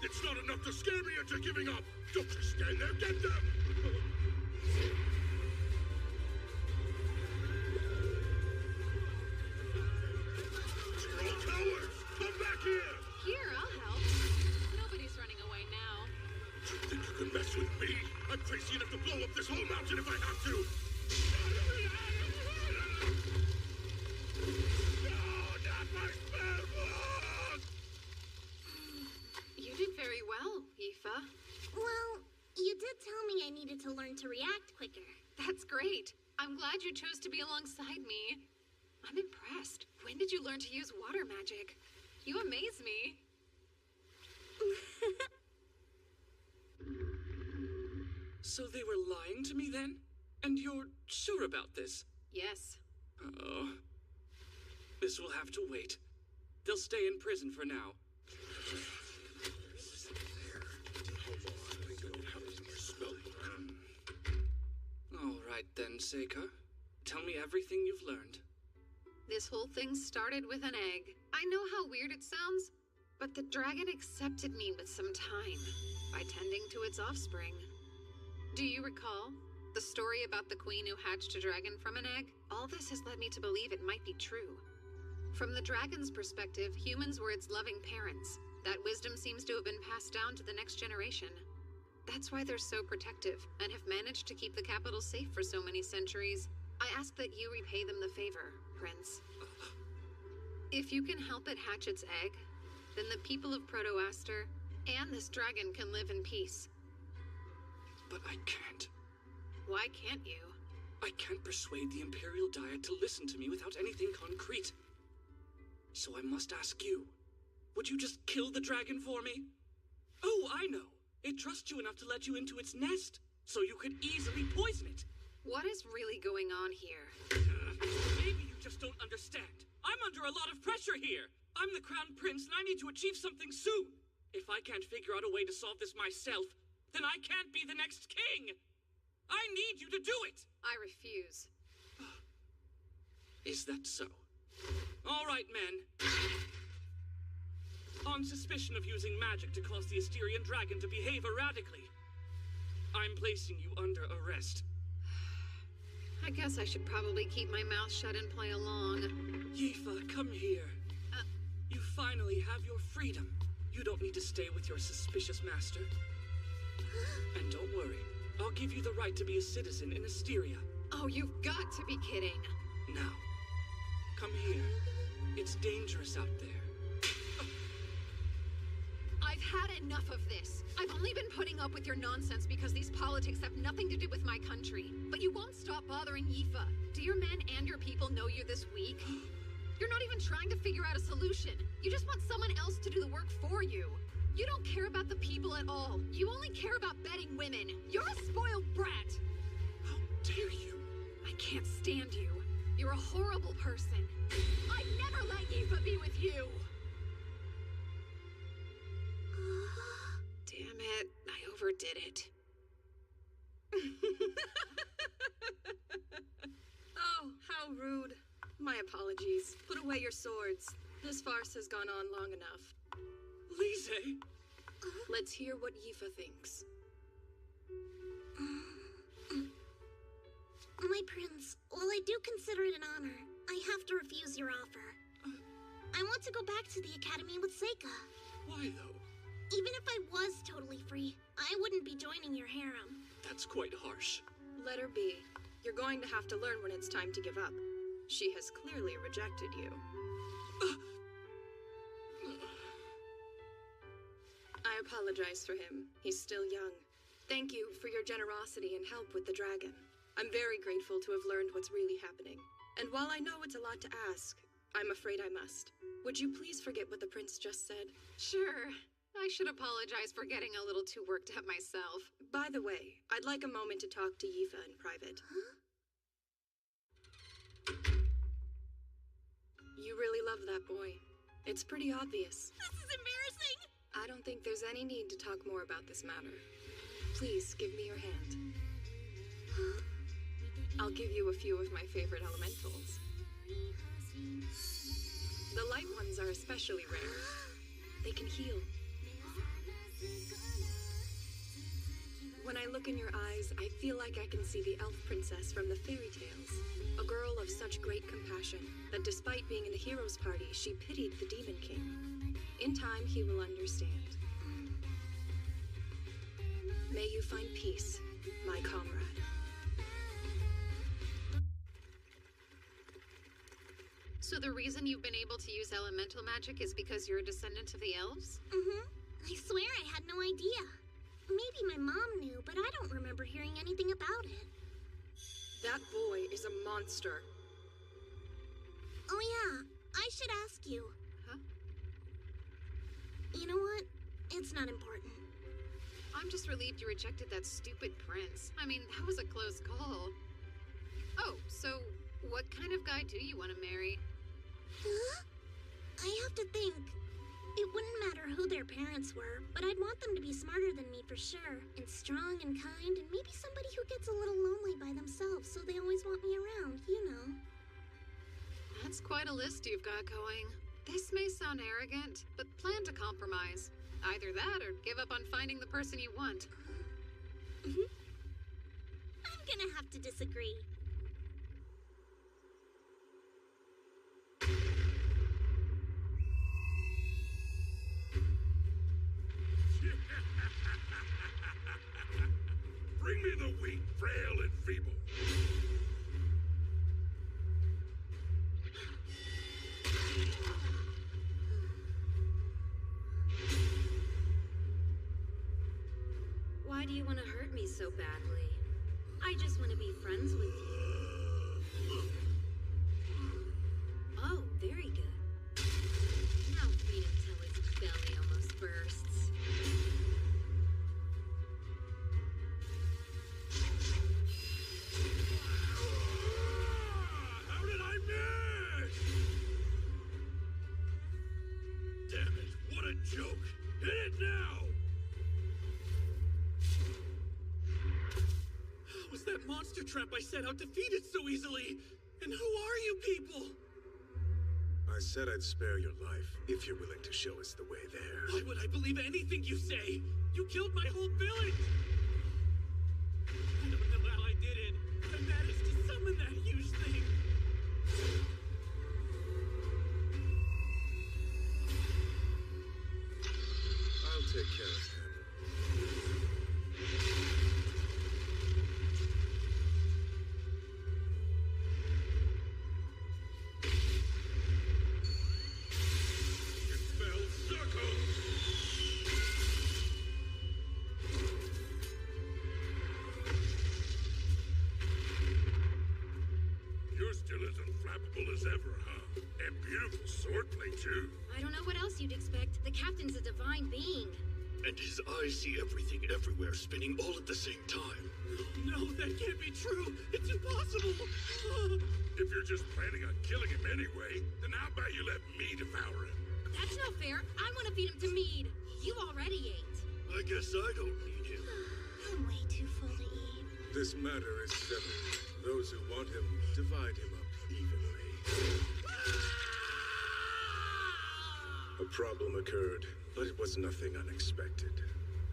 Speaker 11: it's not enough to scare me into giving up! Don't just stand there, get them! You're all cowards! Come back here!
Speaker 9: Here, I'll help. Nobody's running away now.
Speaker 11: You think you can mess with me? I'm crazy enough to blow up this whole mountain if I have to! No, not my spell book!
Speaker 9: You did very well, Yifa.
Speaker 5: Well, you did tell me I needed to learn to react quicker.
Speaker 9: That's great. I'm glad you chose to be alongside me. I'm impressed. When did you learn to use water magic? You amaze me.
Speaker 17: So they were lying to me then? And you're sure about this?
Speaker 9: Yes.
Speaker 17: Oh. This will have to wait. They'll stay in prison for now. All right then, Seika. Tell me everything you've learned.
Speaker 9: This whole thing started with an egg. I know how weird it sounds, but the dragon accepted me with some time by tending to its offspring. Do you recall the story about the queen who hatched a dragon from an egg? All this has led me to believe it might be true. From the dragon's perspective, humans were its loving parents. That wisdom seems to have been passed down to the next generation. That's why they're so protective and have managed to keep the capital safe for so many centuries. I ask that you repay them the favor, Prince. If you can help it hatch its egg, then the people of Proto-Aster and this dragon can live in peace.
Speaker 17: But I can't.
Speaker 9: Why can't you?
Speaker 17: I can't persuade the Imperial Diet to listen to me without anything concrete. So I must ask you, would you just kill the dragon for me? Oh, I know. It trusts you enough to let you into its nest, so you could easily poison it.
Speaker 9: What is really going on here?
Speaker 17: Maybe you just don't understand. I'm under a lot of pressure here. I'm the Crown Prince, and I need to achieve something soon. If I can't figure out a way to solve this myself, then I can't be the next king. I need you to do it.
Speaker 9: I refuse.
Speaker 17: Is that so? All right, men. On suspicion of using magic to cause the Asterian dragon to behave erratically, I'm placing you under arrest.
Speaker 9: I guess I should probably keep my mouth shut and play along.
Speaker 17: Yifa, come here. You finally have your freedom. You don't need to stay with your suspicious master. And don't worry, I'll give you the right to be a citizen in Asteria.
Speaker 9: Oh, you've got to be kidding.
Speaker 17: Now, come here. It's dangerous out there.
Speaker 9: I've had enough of this. I've only been putting up with your nonsense because these politics have nothing to do with my country. But you won't stop bothering Yifa. Do your men and your people know you're this weak? You're not even trying to figure out a solution. You just want someone else to do the work for you. You don't care about the people at all. You only care about bedding women. You're a spoiled brat.
Speaker 17: How dare you?
Speaker 9: I can't stand you. You're a horrible person. I'd never let Yifa be with you. Damn it, I overdid it.
Speaker 15: Oh, how rude. My apologies. Put away your swords. This farce has gone on long enough.
Speaker 17: Lise!
Speaker 15: Let's hear what Yifa thinks.
Speaker 6: My prince, while I do consider it an honor, I have to refuse your offer. I want to go back to the academy with Seika.
Speaker 17: Why, though?
Speaker 6: Even if I was totally free, I wouldn't be joining your harem.
Speaker 17: That's quite harsh.
Speaker 15: Let her be. You're going to have to learn when it's time to give up. She has clearly rejected you. I apologize for him. He's still young. Thank you for your generosity and help with the dragon. I'm very grateful to have learned what's really happening. And while I know it's a lot to ask, I'm afraid I must. Would you please forget what the prince just said?
Speaker 9: Sure. I should apologize for getting a little too worked up myself.
Speaker 15: By the way, I'd like a moment to talk to Yifa in private.
Speaker 6: Huh?
Speaker 15: You really love that boy. It's pretty obvious.
Speaker 6: This is embarrassing!
Speaker 15: I don't think there's any need to talk more about this matter. Please give me your hand. I'll give you a few of my favorite elementals. The light ones are especially rare. They can heal. When I look in your eyes, I feel like I can see the elf princess from the fairy tales. A girl of such great compassion that despite being in the hero's party, she pitied the demon king. In time, he will understand. May you find peace, my comrade.
Speaker 9: So the reason you've been able to use elemental magic is because you're a descendant of the elves?
Speaker 6: Mm-hmm. I swear I had no idea. Maybe my mom knew, but I don't remember hearing anything about it.
Speaker 15: That boy is a monster.
Speaker 6: Oh yeah, I should ask you.
Speaker 9: Huh?
Speaker 6: You know what? It's not important.
Speaker 9: I'm just relieved you rejected that stupid prince. I mean, that was a close call. Oh, so what kind of guy do you want to marry?
Speaker 6: Huh? I have to think. It wouldn't matter who their parents were, but I'd want them to be smarter than me for sure, and strong and kind, and maybe somebody who gets a little lonely by themselves, so they always want me around, you know.
Speaker 9: That's quite a list you've got going. This may sound arrogant, but plan to compromise. Either that or give up on finding the person you want.
Speaker 6: I'm gonna have to disagree.
Speaker 11: Bring me the weak, frail, and feeble.
Speaker 10: Why do you want to hurt me so badly? I just want to be friends with you. Oh, very good. Now feed him till his belly almost bursts.
Speaker 11: How did I miss?
Speaker 21: What a joke! Hit it now!
Speaker 12: Was that monster trap I set out defeated so easily? And who are you people?
Speaker 11: I said I'd spare your life if you're willing to show us the way there.
Speaker 12: Why would I believe anything you say? You killed my whole village! I don't know how I did it. I managed to summon that huge thing.
Speaker 11: I'll take care of him.
Speaker 21: Dispel circle! You're still as unflappable as ever, huh? And beautiful swordplay, too.
Speaker 10: I don't know what else you'd expect. The captain's a divine being.
Speaker 21: And his eyes see everything everywhere, spinning all at the same time.
Speaker 12: No, that can't be true. It's impossible.
Speaker 21: If you're just planning on killing him anyway, then how about you let me devour him?
Speaker 10: That's no fair. I want to feed him to Mead. You already ate.
Speaker 21: I guess I don't need him.
Speaker 5: I'm way too full to eat.
Speaker 11: This matter is settled. Those who want him, divide him up evenly. A problem occurred, but it was nothing unexpected.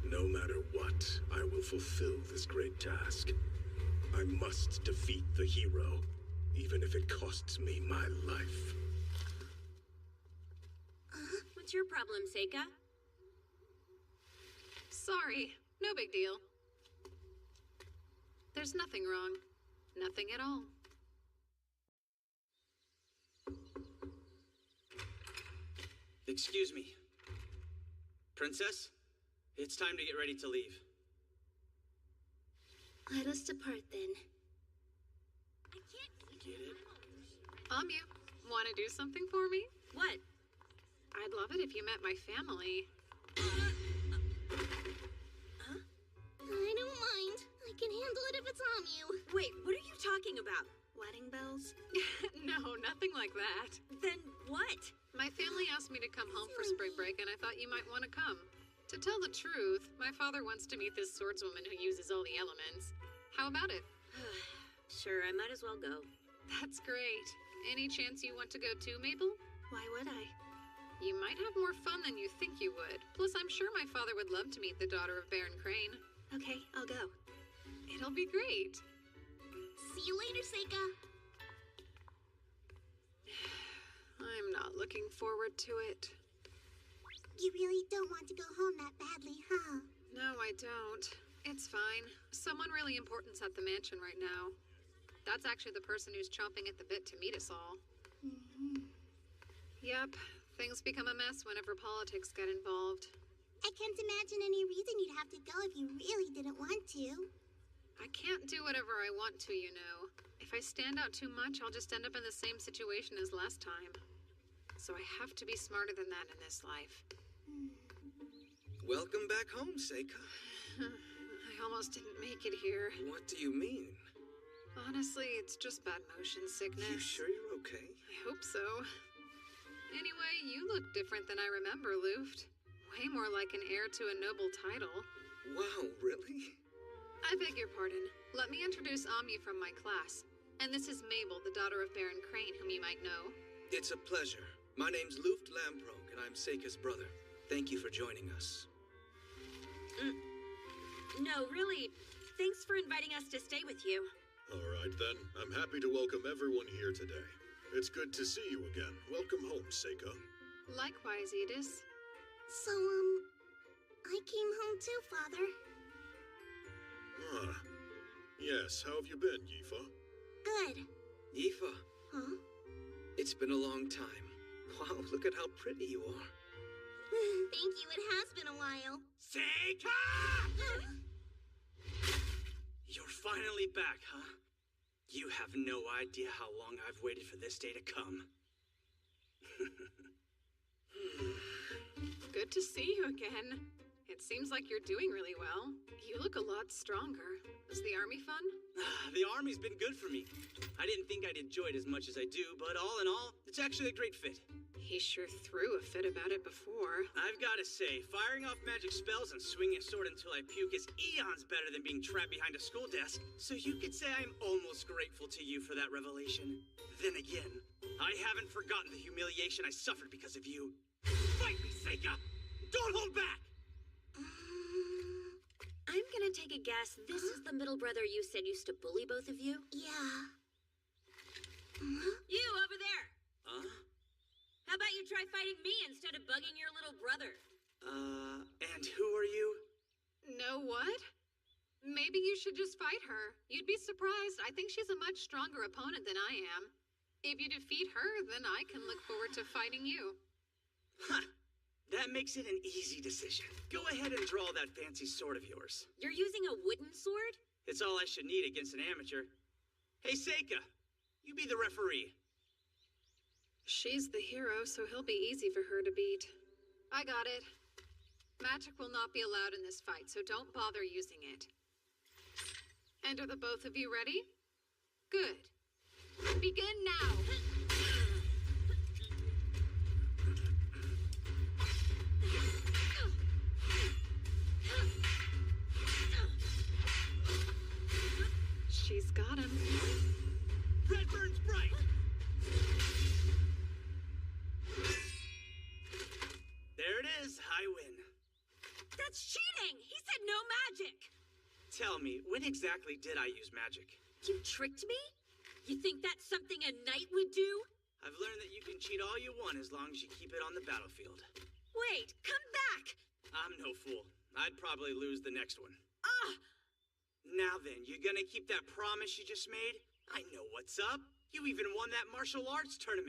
Speaker 11: No matter what, I will fulfill this great task. I must defeat the hero, even if it costs me my life.
Speaker 10: What's your problem, Seika?
Speaker 16: Sorry, no big deal. There's nothing wrong. Nothing at all.
Speaker 20: Excuse me. Princess, it's time to get ready to leave.
Speaker 5: Let us depart then.
Speaker 20: Get it?
Speaker 16: Amyu, want to do something for me?
Speaker 10: What?
Speaker 16: I'd love it if you met my family.
Speaker 5: I don't mind. I can handle it if it's Amyu.
Speaker 10: Wait, what are you talking about?
Speaker 5: Wedding bells?
Speaker 16: No, nothing like that.
Speaker 10: Then what?
Speaker 16: My family asked me to come home for spring break, and I thought you might want to come. To tell the truth, my father wants to meet this swordswoman who uses all the elements. How about it?
Speaker 10: Sure, I might as well go.
Speaker 16: That's great. Any chance you want to go too, Mabel?
Speaker 10: Why would I?
Speaker 16: You might have more fun than you think you would. Plus, I'm sure my father would love to meet the daughter of Baron Crane.
Speaker 10: Okay, I'll go.
Speaker 16: It'll be great.
Speaker 5: See you later, Seika.
Speaker 16: I'm not looking forward to it.
Speaker 5: You really don't want to go home that badly, huh?
Speaker 16: No, I don't. It's fine. Someone really important's at the mansion right now. That's actually the person who's chomping at the bit to meet us all. Yep, things become a mess whenever politics get involved.
Speaker 5: I can't imagine any reason you'd have to go if you really didn't want to.
Speaker 16: I can't do whatever I want to, you know. If I stand out too much, I'll just end up in the same situation as last time. So I have to be smarter than that in this life.
Speaker 22: Welcome back home, Seika.
Speaker 16: I almost didn't make it here.
Speaker 22: What do you mean?
Speaker 16: Honestly, it's just bad motion sickness.
Speaker 22: You sure you're okay?
Speaker 16: I hope so. Anyway, you look different than I remember, Luft. Way more like an heir to a noble title.
Speaker 22: Wow, really?
Speaker 16: I beg your pardon. Let me introduce Amyu from my class. And this is Mabel, the daughter of Baron Crane, whom you might know.
Speaker 22: It's a pleasure. My name's Luft Lamprogue, and I'm Seika's brother. Thank you for joining us.
Speaker 10: No, really. Thanks for inviting us to stay with you.
Speaker 11: All right, then. I'm happy to welcome everyone here today. It's good to see you again. Welcome home, Seika.
Speaker 16: Likewise, Edis.
Speaker 5: So, I came home too, Father.
Speaker 11: Ah. Yes, how have you been, Yifa?
Speaker 5: Good.
Speaker 22: Yifa.
Speaker 5: Huh?
Speaker 22: It's been a long time. Wow, look at how pretty you are.
Speaker 5: Thank you, it has been a while.
Speaker 12: Seika! You're finally back, huh? You have no idea how long I've waited for this day to come.
Speaker 16: Good to see you again. It seems like you're doing really well. You look a lot stronger. Was the army fun?
Speaker 20: The army's been good for me. I didn't think I'd enjoy it as much as I do, but all in all, it's actually a great fit.
Speaker 9: He sure threw a fit about it before.
Speaker 20: I've got to say, firing off magic spells and swinging a sword until I puke is eons better than being trapped behind a school desk. So you could say I'm almost grateful to you for that revelation. Then again, I haven't forgotten the humiliation I suffered because of you. Fight me, Seika! Don't hold back!
Speaker 10: I'm gonna take a guess. This is the middle brother you said used to bully both of you?
Speaker 5: Yeah.
Speaker 10: You over there!
Speaker 20: Huh?
Speaker 10: How about you try fighting me instead of bugging your little brother?
Speaker 20: And who are you?
Speaker 9: Know what? Maybe you should just fight her. You'd be surprised. I think she's a much stronger opponent than I am. If you defeat her, then I can look forward to fighting you.
Speaker 20: Huh. That makes it an easy decision. Go ahead and draw that fancy sword of yours.
Speaker 10: You're using a wooden sword?
Speaker 20: It's all I should need against an amateur. Hey, Seika, you be the referee.
Speaker 9: She's the hero, so he'll be easy for her to beat. I got it. Magic will not be allowed in this fight, so don't bother using it. And are the both of you ready? Good. Begin now! She's got him.
Speaker 20: Red burns bright! There it is. I win.
Speaker 10: That's cheating! He said no magic!
Speaker 20: Tell me, when exactly did I use magic?
Speaker 10: You tricked me? You think that's something a knight would do?
Speaker 20: I've learned that you can cheat all you want as long as you keep it on the battlefield.
Speaker 10: Wait, come back!
Speaker 20: I'm no fool. I'd probably lose the next one.
Speaker 10: Ah!
Speaker 20: Now then, you gonna keep that promise you just made? I know what's up. You even won that martial arts tournament.